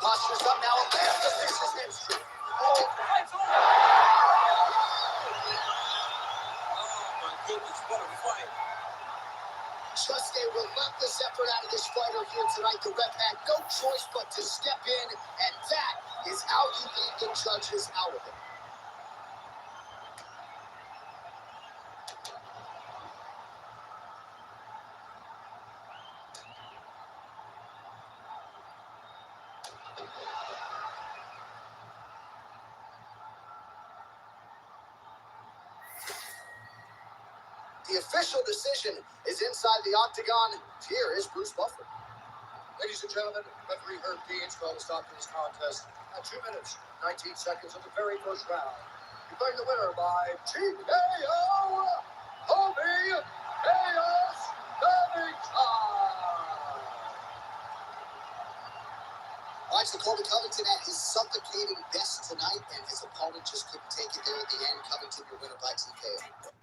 Postures up now. Lands the vicious hamstring. Oh, my goodness, what a fight. Just a relentless effort out of this fighter here tonight. The ref had no choice but to step in, and that is how you lead the judges out of it. The official decision is inside the octagon. Here is Bruce Buffer. Ladies and gentlemen, referee Herb Dean's called a stop to this contest at 2 minutes, 19 seconds of the very first round. Declaring the winner by TKO, Kobe Chaos Covington. Watch the Colby Covington at his suffocating best tonight, and his opponent just couldn't take it there at the end. Covington, your winner by TKO.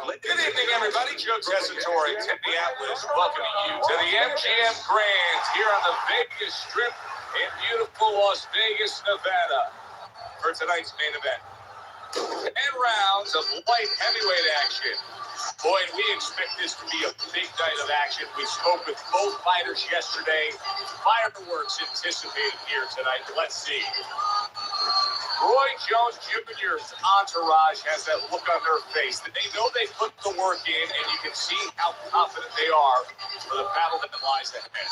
Good evening, everybody. Joe Tessitore in Minneapolis, welcoming you to the MGM Grand here on the Vegas Strip in beautiful Las Vegas, Nevada, for tonight's main event. 10 rounds of light heavyweight action. Boy, we expect this to be a big night of action. We spoke with both fighters yesterday. Fireworks anticipated here tonight. Let's see. Roy Jones Jr.'s entourage has that look on their face that they know they put the work in, and you can see how confident they are for the battle that lies ahead.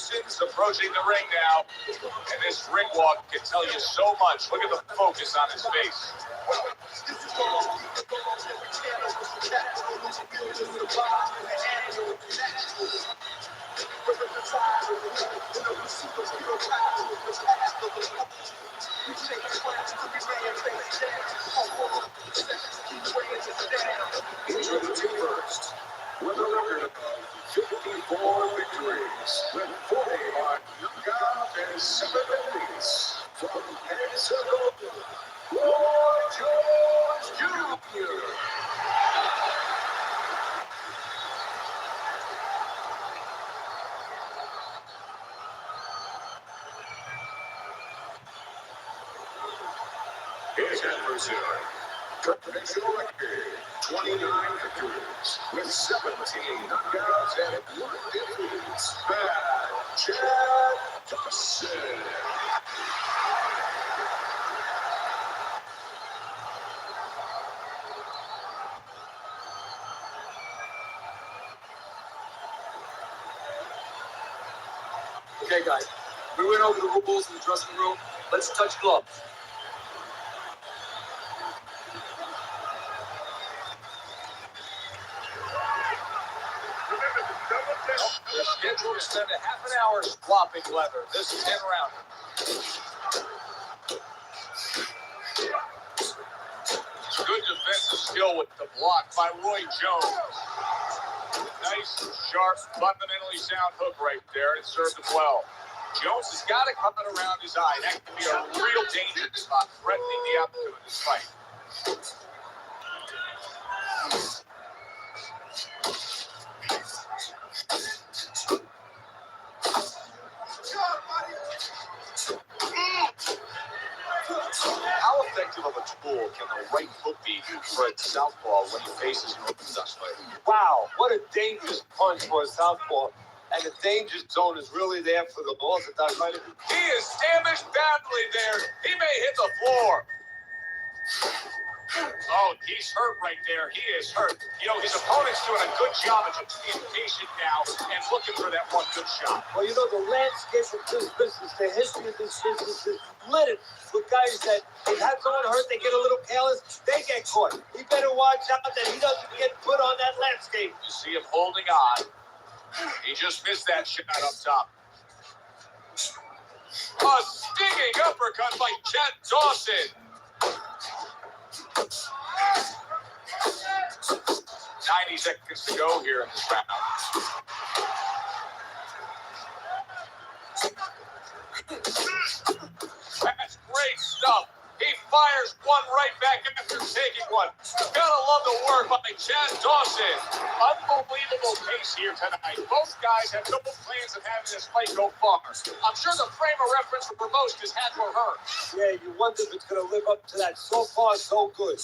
Dawson's approaching the ring now, and this ring walk can tell you so much. Look at the focus on his face. First, with a record of 54 victories, with 40 on knockout and 7 defeats, from Pensacola, Roy Jones Jr. His adversary, provincial record, 29 victories, with 17 knockouts and 1 defeat. Chad Dawson. Okay, guys, we went over the rules in the dressing room. Let's touch gloves. They're scheduled to spend a half an hour swapping leather. This 10-rounder. Good defensive skill with the block by Roy Jones. Nice, sharp, fundamentally sound hook right there. It served him well. Jones has got to come around his eye. That could be a real danger spot, threatening the outcome of this fight. How effective of a tool can the right hook be for a southpaw when he faces an orthodox fighter? Wow, what a dangerous punch for a southpaw. And the danger zone is really there for the orthodox fighter. He is damaged badly there. He may hit the floor. Oh, he's hurt right there. He is hurt. You know, his opponent's doing a good job of just being patient now and looking for that one good shot. Well, you know, the landscape of this business, the history of this business is littered with guys that they've had someone hurt, they get a little careless, they get caught. He better watch out that he doesn't get put on that landscape. You see him holding on. He just missed that shot up top. A stinging uppercut by Chad Dawson. 90 seconds to go here in this round. That's great stuff. He fires one right back after taking one. Gotta love the work by Chad Dawson. Unbelievable pace here tonight. Both guys have no plans of having this fight go far. I'm sure the frame of reference for most is had for her. Yeah, you wonder if it's going to live up to that. So far, so good.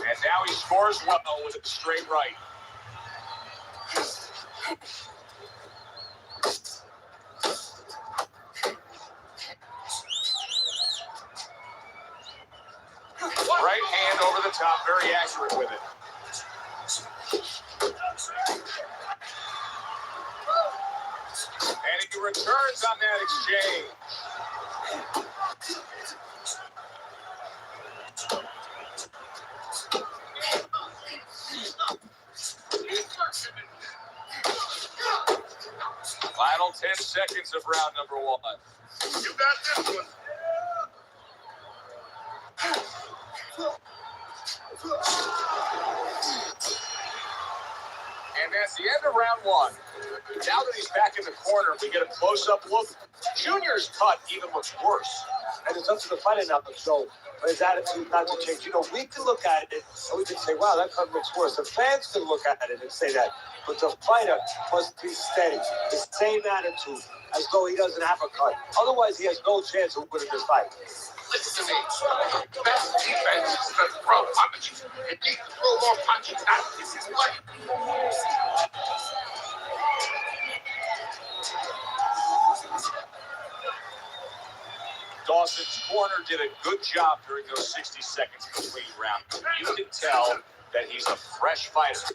And now he scores well with a straight right. Right hand over the top, very accurate with it. And he returns on that exchange. Final 10 seconds of round number 1. You got this one. And that's the end of round 1. Now that he's back in the corner, we get a close-up look. Junior's cut even looks worse. And it's up to the fighter now to show his attitude not to change. You know, we can look at it and we can say, wow, that cut looks worse. The fans can look at it and say that. But the fighter must be steady. The same attitude as though he doesn't have a cut. Otherwise, he has no chance of winning this fight. Listen to me. Best defense is the throw punch. You need to throw more punches. This is what corner did a good job during those 60 seconds between rounds. You can tell that he's a fresh fighter,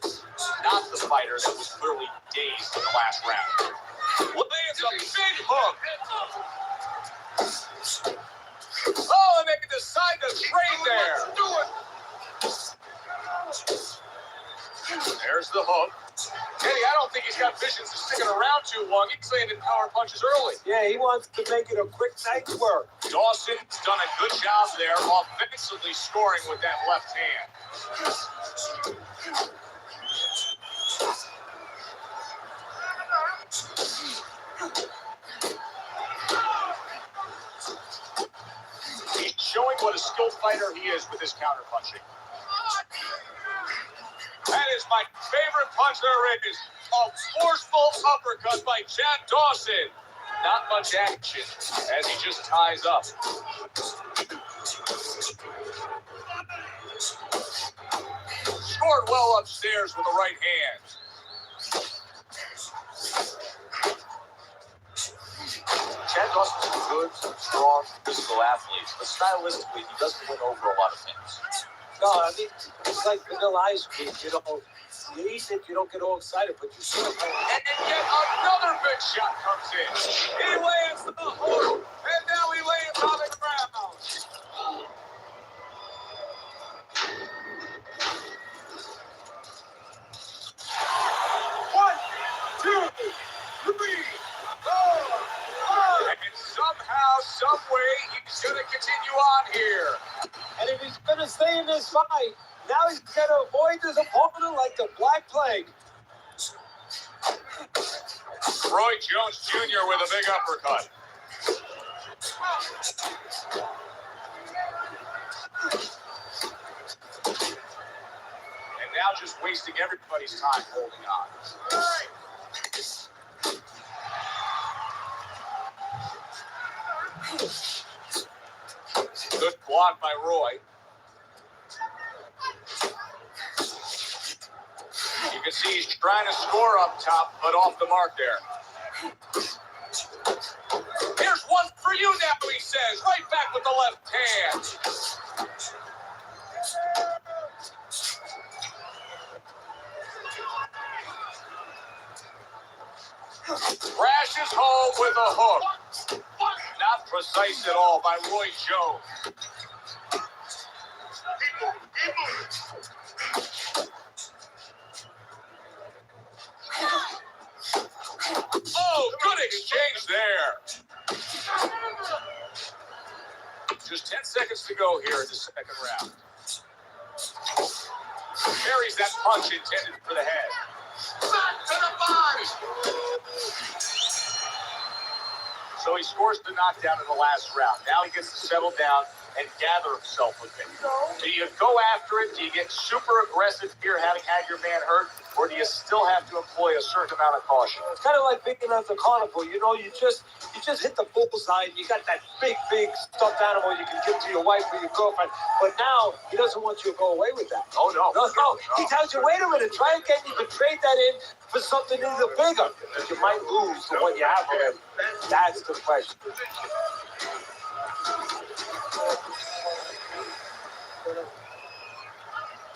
not the fighter that was clearly dazed in the last round. Lands a big hook. Oh, and they can decide to trade there. There's the hook. Eddie, I don't think he's got visions of sticking around too long. He's landing power punches early. Yeah, he wants to make it a quick night's work. Dawson's done a good job there, offensively scoring with that left hand. He's showing what a skilled fighter he is with his counterpunching. That is my favorite punch there is. A forceful uppercut by Chad Dawson. Not much action as he just ties up. Scored well upstairs with the right hand. Chad Dawson's a good, strong, physical athlete, but stylistically, he doesn't win over a lot of things. No, I mean, it's like vanilla ice cream, you know. You eat it, you don't get all excited, but you see it. And yet another big shot comes in. He lands the hook, and now he lands on the ground. One, two, three, four, five. And somehow, someway, he's going to continue on here. And if he's going to stay in this fight, now he's going to avoid his opponent like the Black Plague. Roy Jones Jr. with a big uppercut. And now just wasting everybody's time holding on. Good block by Roy. You can see he's trying to score up top, but off the mark there. Here's one for you now, he says. Right back with the left hand. Crashes home with a hook. Not precise at all by Roy Jones. Oh, good exchange there. Just 10 seconds to go here in the second round. Carries that punch intended for the head. Back to the body. So he scores the knockdown in the last round. Now he gets to settle down and gather himself with it. Do you go after it? Do you get super aggressive here, having had your man hurt? Or do you still have to employ a certain amount of caution? It's kind of like picking up the carnival. You know, you just hit the bullseye. You got that big stuffed animal you can give to your wife or your girlfriend. But now he doesn't want you to go away with that. Oh, no. No. He tells you, wait a minute, try again. You can trade that in for something even bigger. But you might lose to what you have already. That's the question.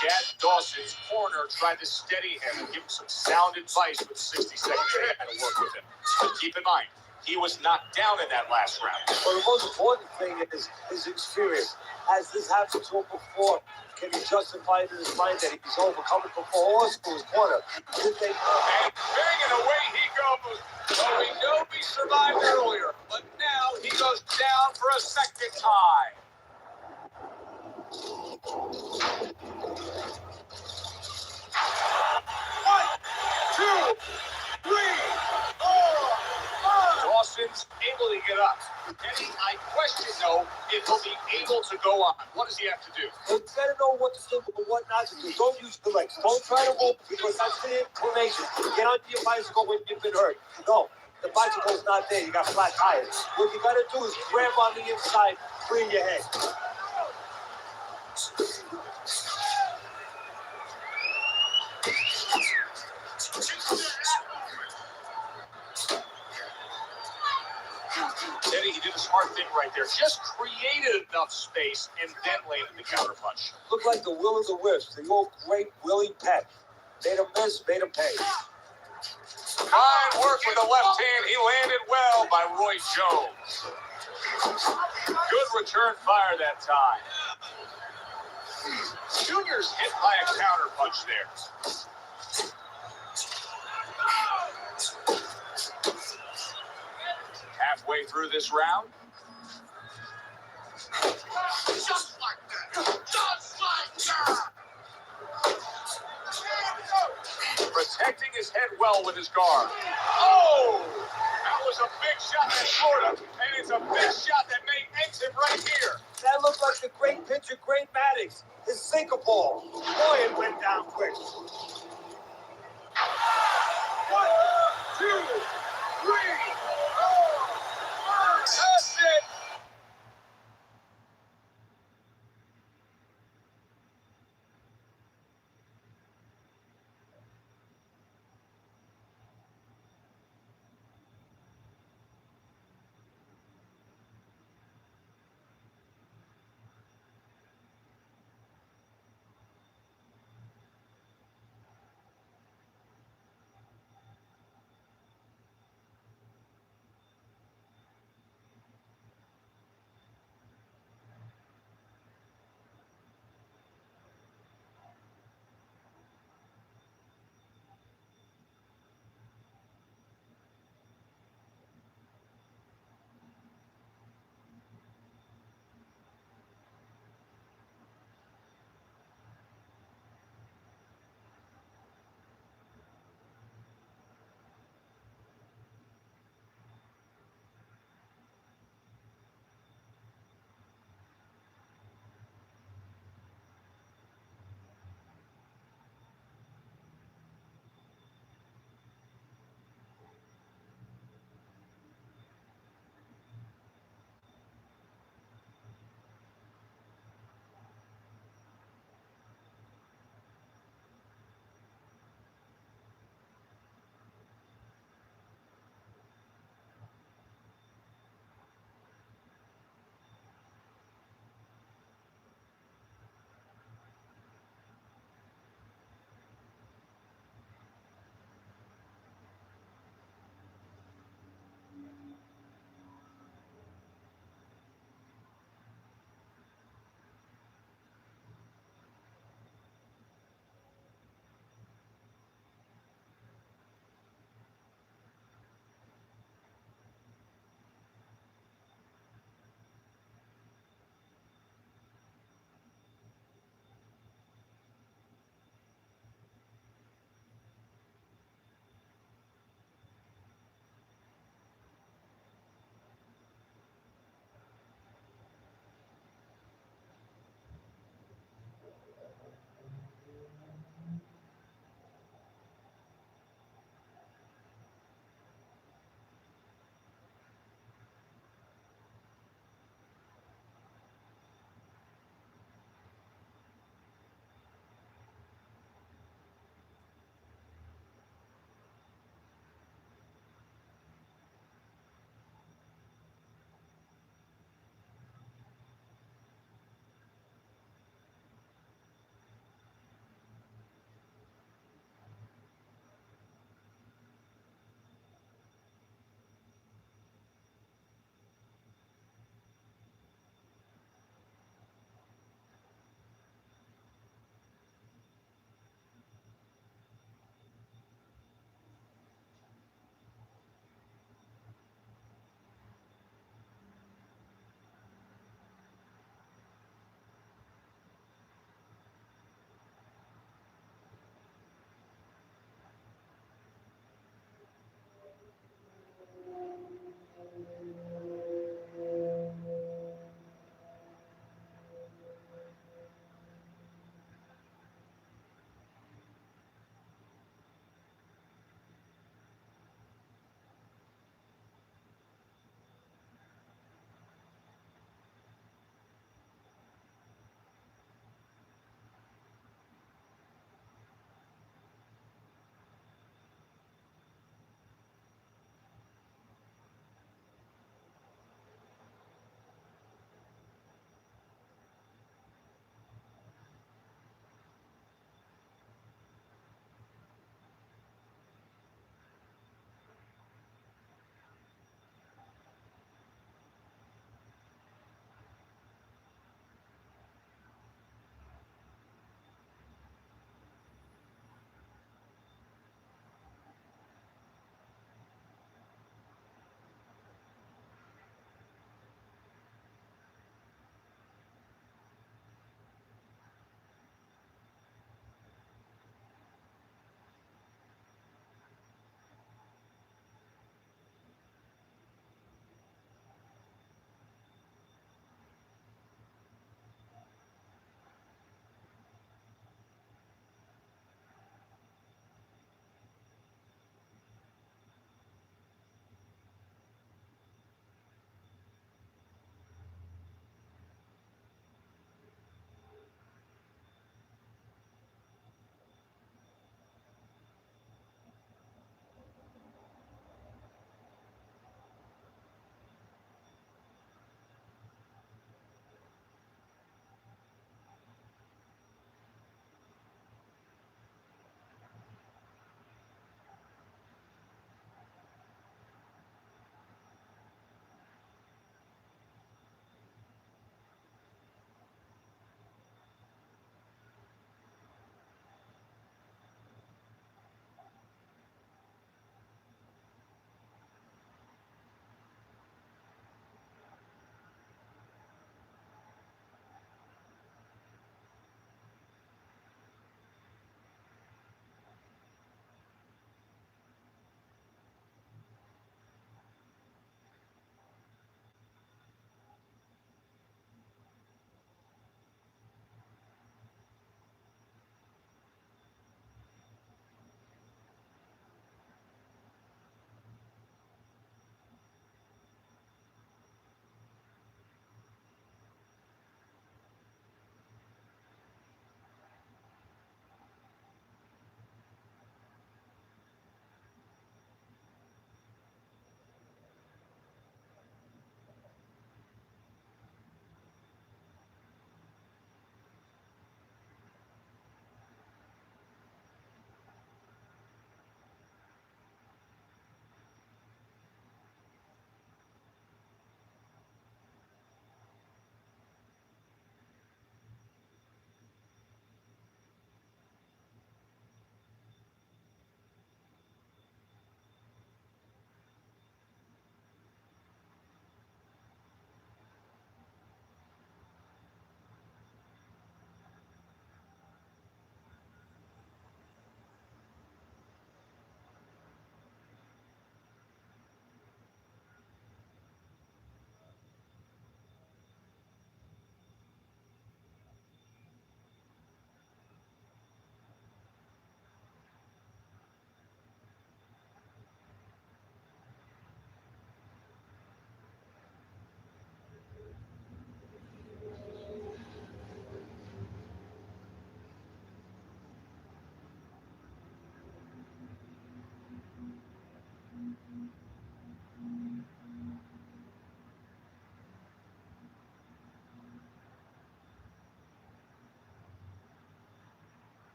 Chad Dawson's corner tried to steady him and give him some sound advice with 60 seconds they had to work with him. But keep in mind, he was knocked down in that last round. Well, the most important thing is his experience. Has this happened to him before? Can he justify it in his mind that he's overcome it before also his corner? And banging away he goes. Well, we know he survived earlier, but now he goes down for a second time. One, two, three, four, five. Dawson's able to get up. Eddie, I question, though, if he'll be able to go on. What does he have to do? You better know what to do and what not to do. Don't use the legs. Don't try to move because that's the inclination. Get onto your bicycle when you've been hurt. No, the bicycle's not there. You got flat tires. What you got to do is grab on the inside, free your head. Eddie, he did a smart smart thing right there. Just created enough space and then landed the counterpunch. Looked like the will of the wisps, the old great Willie Peck. Made him miss, made him pay. Fine work with the left hand. He landed well by Roy Jones. Good return fire that time. Junior's hit by a counterpunch there. Halfway through this round. Just like that. Just like that. Protecting his head well with his guard. Oh! That was a big shot that Florida, and it's a big shot that may end him right here. That looked like the great pitcher, Great Maddox. His sinker ball. Boy, it went down quick. 1, 2, 3, 4. That's it.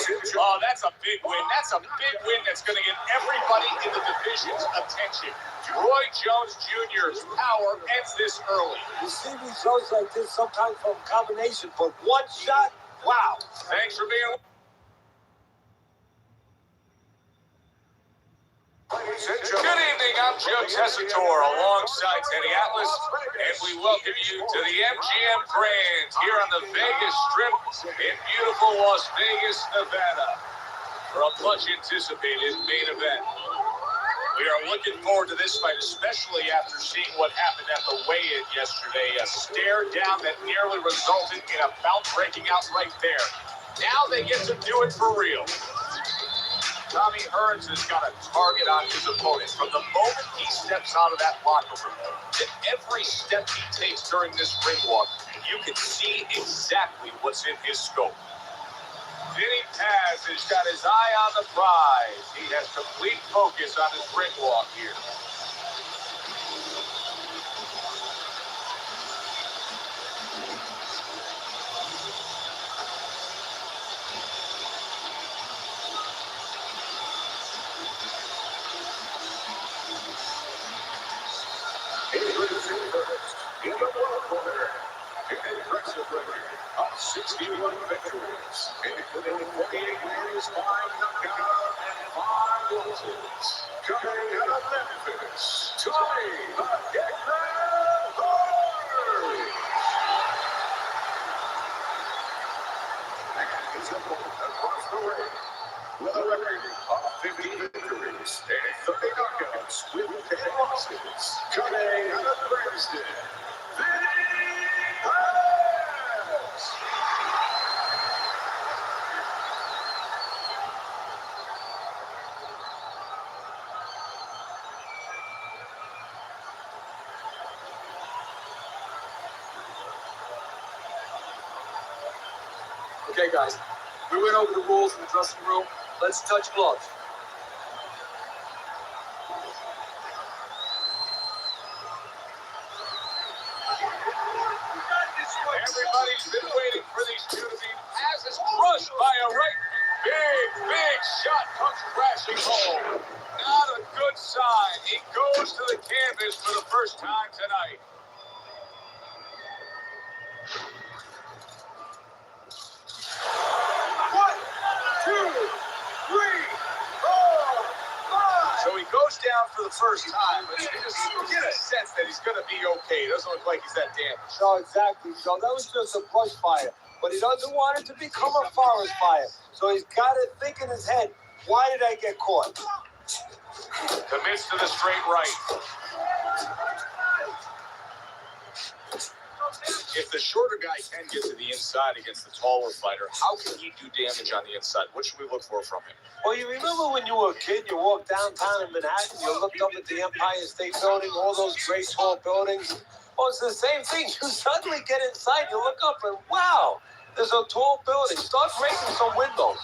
Oh, that's a big win. That's a big win that's going to get everybody in the division's attention. Roy Jones Jr.'s power ends this early. You see results like this sometimes from combination, but one shot, wow. Thanks for being. Good evening, I'm Joe Tessitore alongside Teddy Atlas, and we welcome you to the MGM Grand here on the Vegas Strip in beautiful Las Vegas, Nevada, for a much-anticipated main event. We are looking forward to this fight, especially after seeing what happened at the weigh-in yesterday, a stare down that nearly resulted in a bout breaking out right there. Now they get to do it for real. Tommy Hearns has got a target on his opponent. From the moment he steps out of that locker room to every step he takes during this ring walk, you can see exactly what's in his scope. Vinny Paz has got his eye on the prize. He has complete focus on his ring walk here. Introducing first, in the blue corner, an impressive record of 61 victories, including 48 wins, 5 knockouts, and 5 losses. Coming out of Memphis, Tommy the Hitman Hearns. And his opponent across the ring, with a record of 50 victories and 30 knockouts with 10 losses. Coming out of Princeton, Vinny Paz. Okay, guys, we went over the rules in the dressing room. Let's touch gloves. Everybody's been waiting for these two to be. Paz is crushed by a right. Big shot comes crashing home. Not a good sign. He goes to the canvas for the first time tonight. One, two, three, four, five. So he goes down for the first time, but you just get a sense that he's going to be okay. It doesn't look like he's that damaged. No, exactly. So that was just a brush fire. But he doesn't want it to become a forest fire. So he's got to think in his head, why did I get caught? Commits to the straight right. If the shorter guy can get to the inside against the taller fighter, how can he do damage on the inside? What should we look for from him? Well, you remember when you were a kid, you walked downtown in Manhattan, you looked up at the Empire State Building, all those great tall buildings. Well, it's the same thing. You suddenly get inside, you look up, and wow, there's a tall building. Start breaking some windows.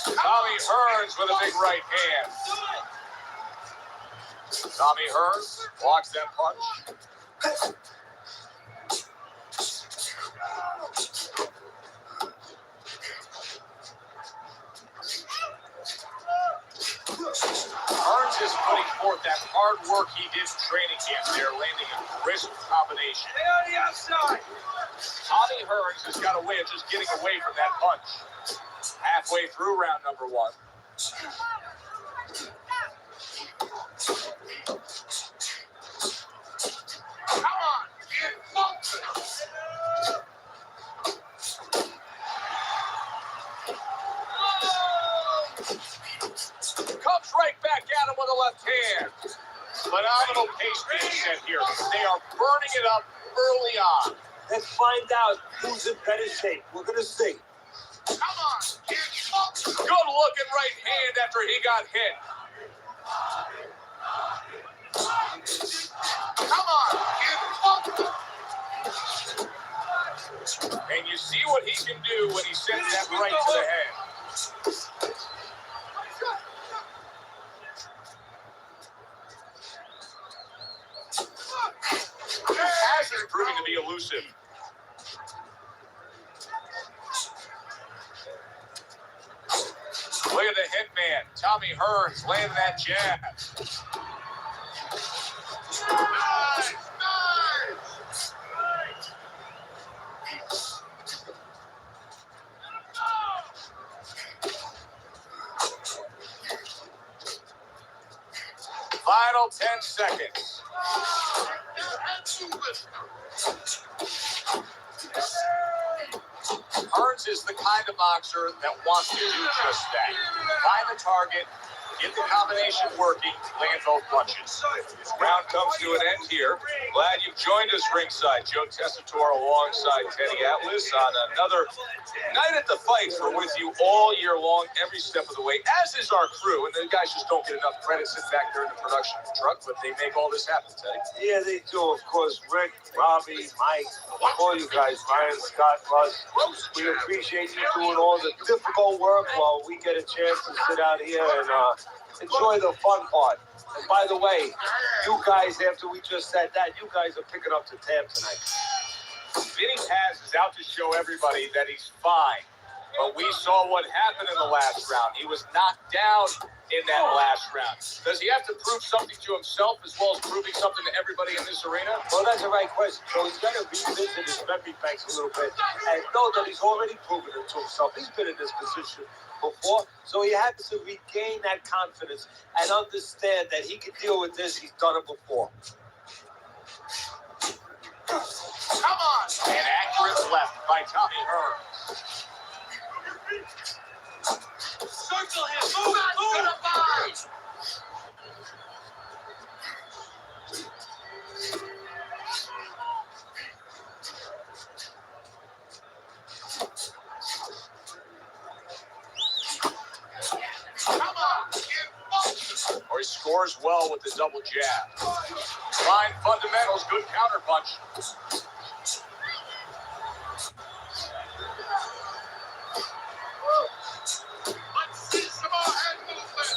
Tommy Hearns with a big right hand. Tommy Hearns blocks that punch. Hearns is putting forth that hard work he did in training camp there, landing a crisp combination. Stay on the outside. Tommy Hearns has got a way of just getting away from that punch. Halfway through round number 1. Come on, get funky. Comes right back at him with a left hand. Phenomenal pace being set here. They are burning it up early on. Let's find out who's in better shape. We're going to see. Come on, get funky. Good looking right hand after he got hit. Come on, get funky. And you see what he can do when he sends that right to the head. proving to be elusive. Look at the hitman. Tommy Hearns landing that jab. Nice! Final 10 seconds. Hearns is the kind of boxer that wants to do just that. Find the target, get the combination working, land both punches. Round comes to an end here. Glad you've joined us ringside. Joe Tessitore alongside Teddy Atlas on another night at the fights. We're with you all year long, every step of the way, as is our crew. And the guys just don't get enough credit sitting back there in the production truck, but they make all this happen, Teddy. Yeah, they do. Of course, Rick, Robbie, Mike, all you guys, Brian, Scott, Russ. We appreciate you doing all the difficult work while we get a chance to sit out here and enjoy the fun part. And by the way, you guys, after we just said that, you guys are picking up the tab tonight. Vinny Paz is out to show everybody that he's fine. But we saw what happened in the last round. He was knocked down in that last round. Does he have to prove something to himself as well as proving something to everybody in this arena? Well, that's the right question. So he's got to revisit his memory banks a little bit and know that he's already proven it to himself. He's been in this position before, so he has to regain that confidence and understand that he can deal with this. He's done it before. Come on! An accurate left by Tommy Hearns. Circle him! Move to the five! Come on! Or he scores well with the double jab. Fine fundamentals, good counter punch. Let's see some more head movement.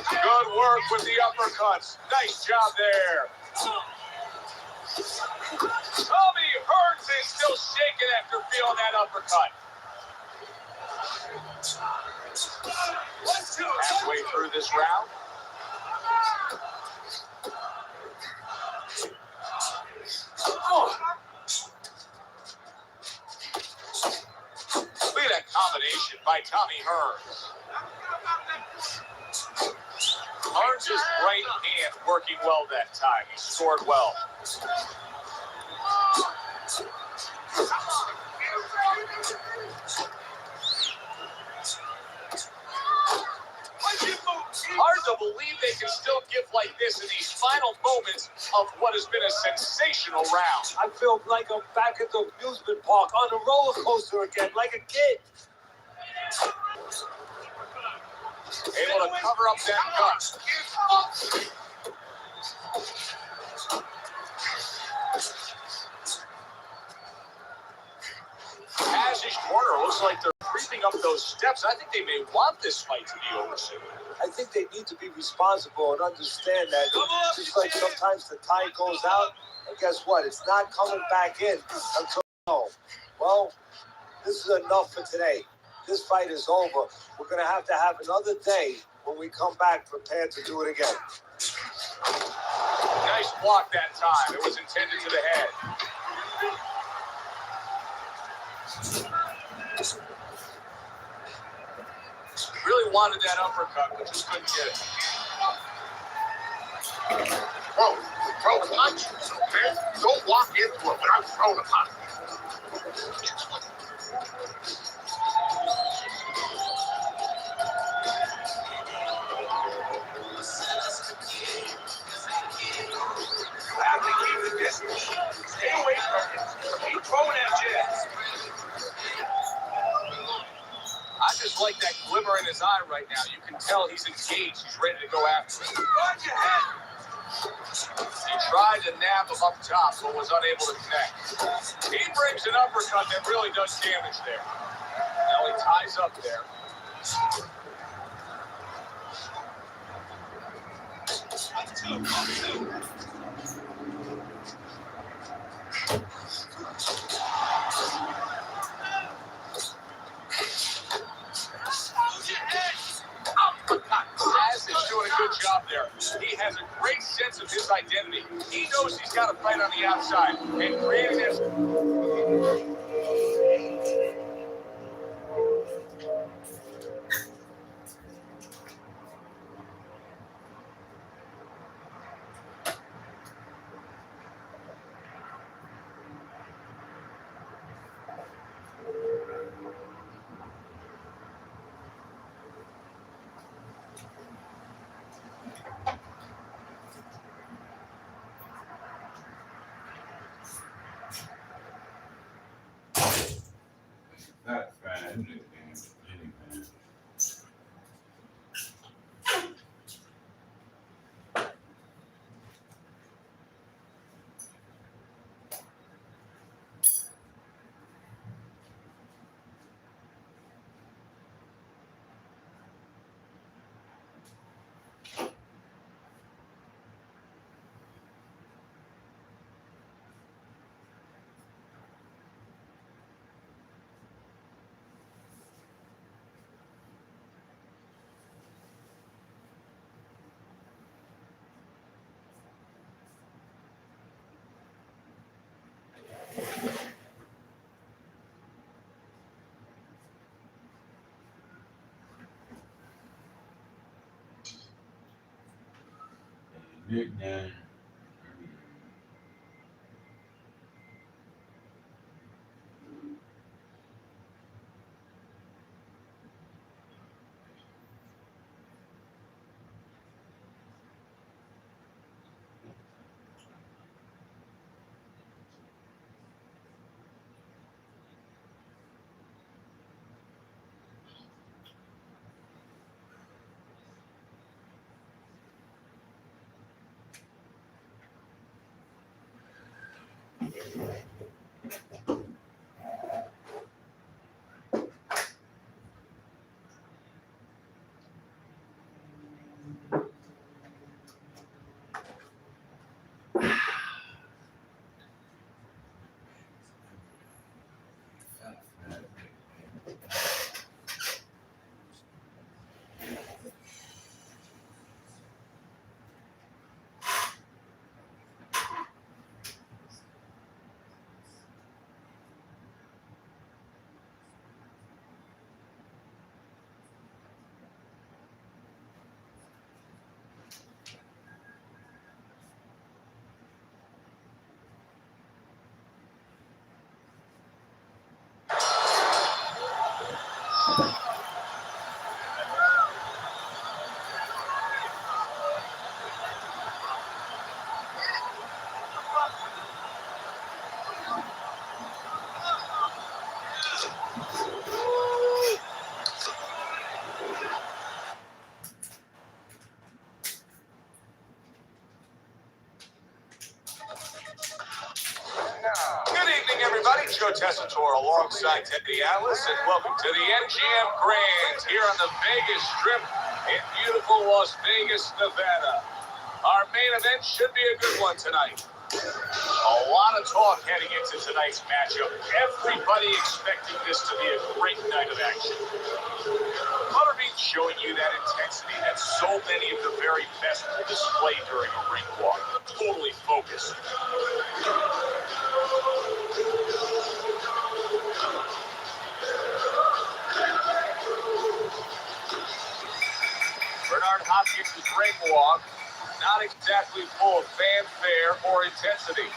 Good work with the uppercuts. Nice job there. Tommy Hearns is still shaking after feeling that uppercut. Halfway through this round. Look at that combination by Tommy Hearns. Hearns' right hand working well that time. He scored well. Hard to believe they can still give like this in these final moments of what has been a sensational round. I feel like I'm back at the amusement park on the roller coaster again, like a kid. Able to cover up that cut. As his corner looks like they're creeping up those steps. I think they may want this fight to be over soon. I think they need to be responsible and understand that just like sometimes the tide goes out, and guess what? It's not coming back in until no. Well, this is enough for today. This fight is over. We're going to have another day when we come back prepared to do it again. Nice block that time. It was intended to the head. Really wanted that uppercut, but just couldn't get it. Throw punch, okay? Don't walk into it without throwing a punch. You have to keep the distance. Stay away from him. Keep throwing that jab. I just like that glimmer in his eye right now. You can tell he's engaged. He's ready to go after it. Guard your head. He tried to nab him up top, but was unable to connect. He brings an uppercut that really does damage there. Now he ties up there. Az is doing a good job there. He has a great sense of his identity. He knows he's got to fight on the outside and creating that. That fan, anything. Nickname. Good evening, everybody. Joe Tessitore alongside Teddy Atlas, and welcome to the MGM Grand here on the Vegas Strip in beautiful Las Vegas, Nevada. Our main event should be a good one tonight. A lot of talk heading into tonight's matchup. Everybody expecting this to be a great night of action. Butterbean showing you that intensity that so many of the very best will display during a ring walk. Totally focused. Bernard Hopkins' ring walk, not exactly full of fanfare or intensity.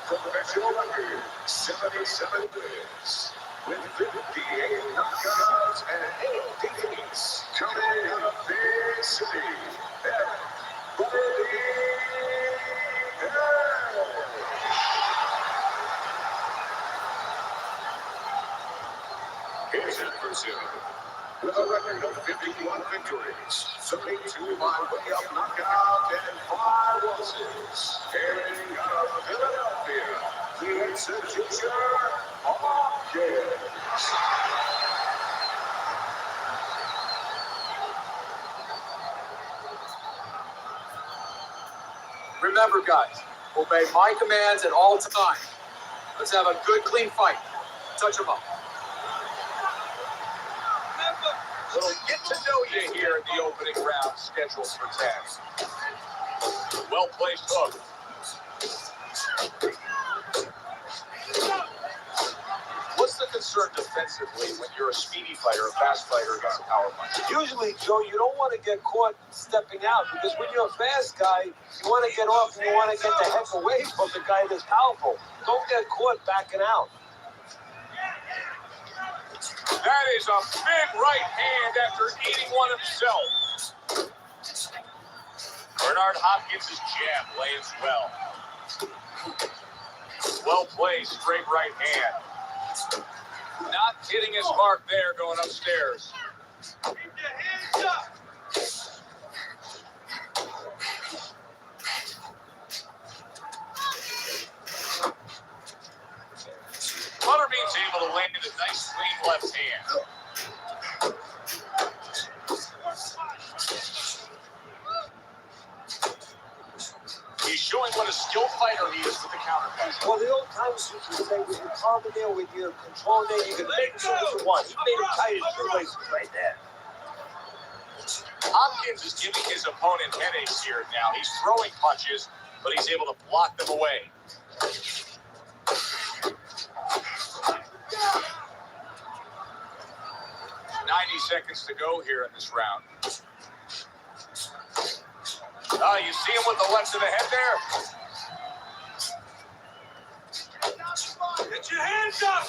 Professional record, 77 wins, with 58 knockouts and 8 defeats, coming out of big city, His adversary, with a a record of 51 victories, 32 by way of knockout, and 5 losses. Hailing out of Philadelphia, the executioner, Hawkins. Remember, guys, obey my commands at all times. Let's have a good, clean fight. Touch them up. Little get to know you here in the opening round, scheduled for 10. Well placed hook. What's the concern defensively when you're a speedy fighter, a fast fighter against a power puncher? Usually, Joe, you don't want to get caught stepping out because when you're a fast guy, you want to get off and you want to get the heck away from the guy that's powerful. Don't get caught backing out. That is a big right hand after eating one himself. Bernard Hopkins' jab lands well. Well played, straight right hand. Not hitting his mark there, going upstairs. Keep your hands up. Butterbean's able to land a nice, clean left hand. He's showing what a skilled fighter he is with the counter punch. Well, the old times used to say, when you're calm in there, when you're controlling there, you can make it what you want. He made it tight in 2 places right there. Hopkins is giving his opponent headaches here now. He's throwing punches, but he's able to block them away. 90 seconds to go here in this round. You see him with the left to the head there? Get your hands up.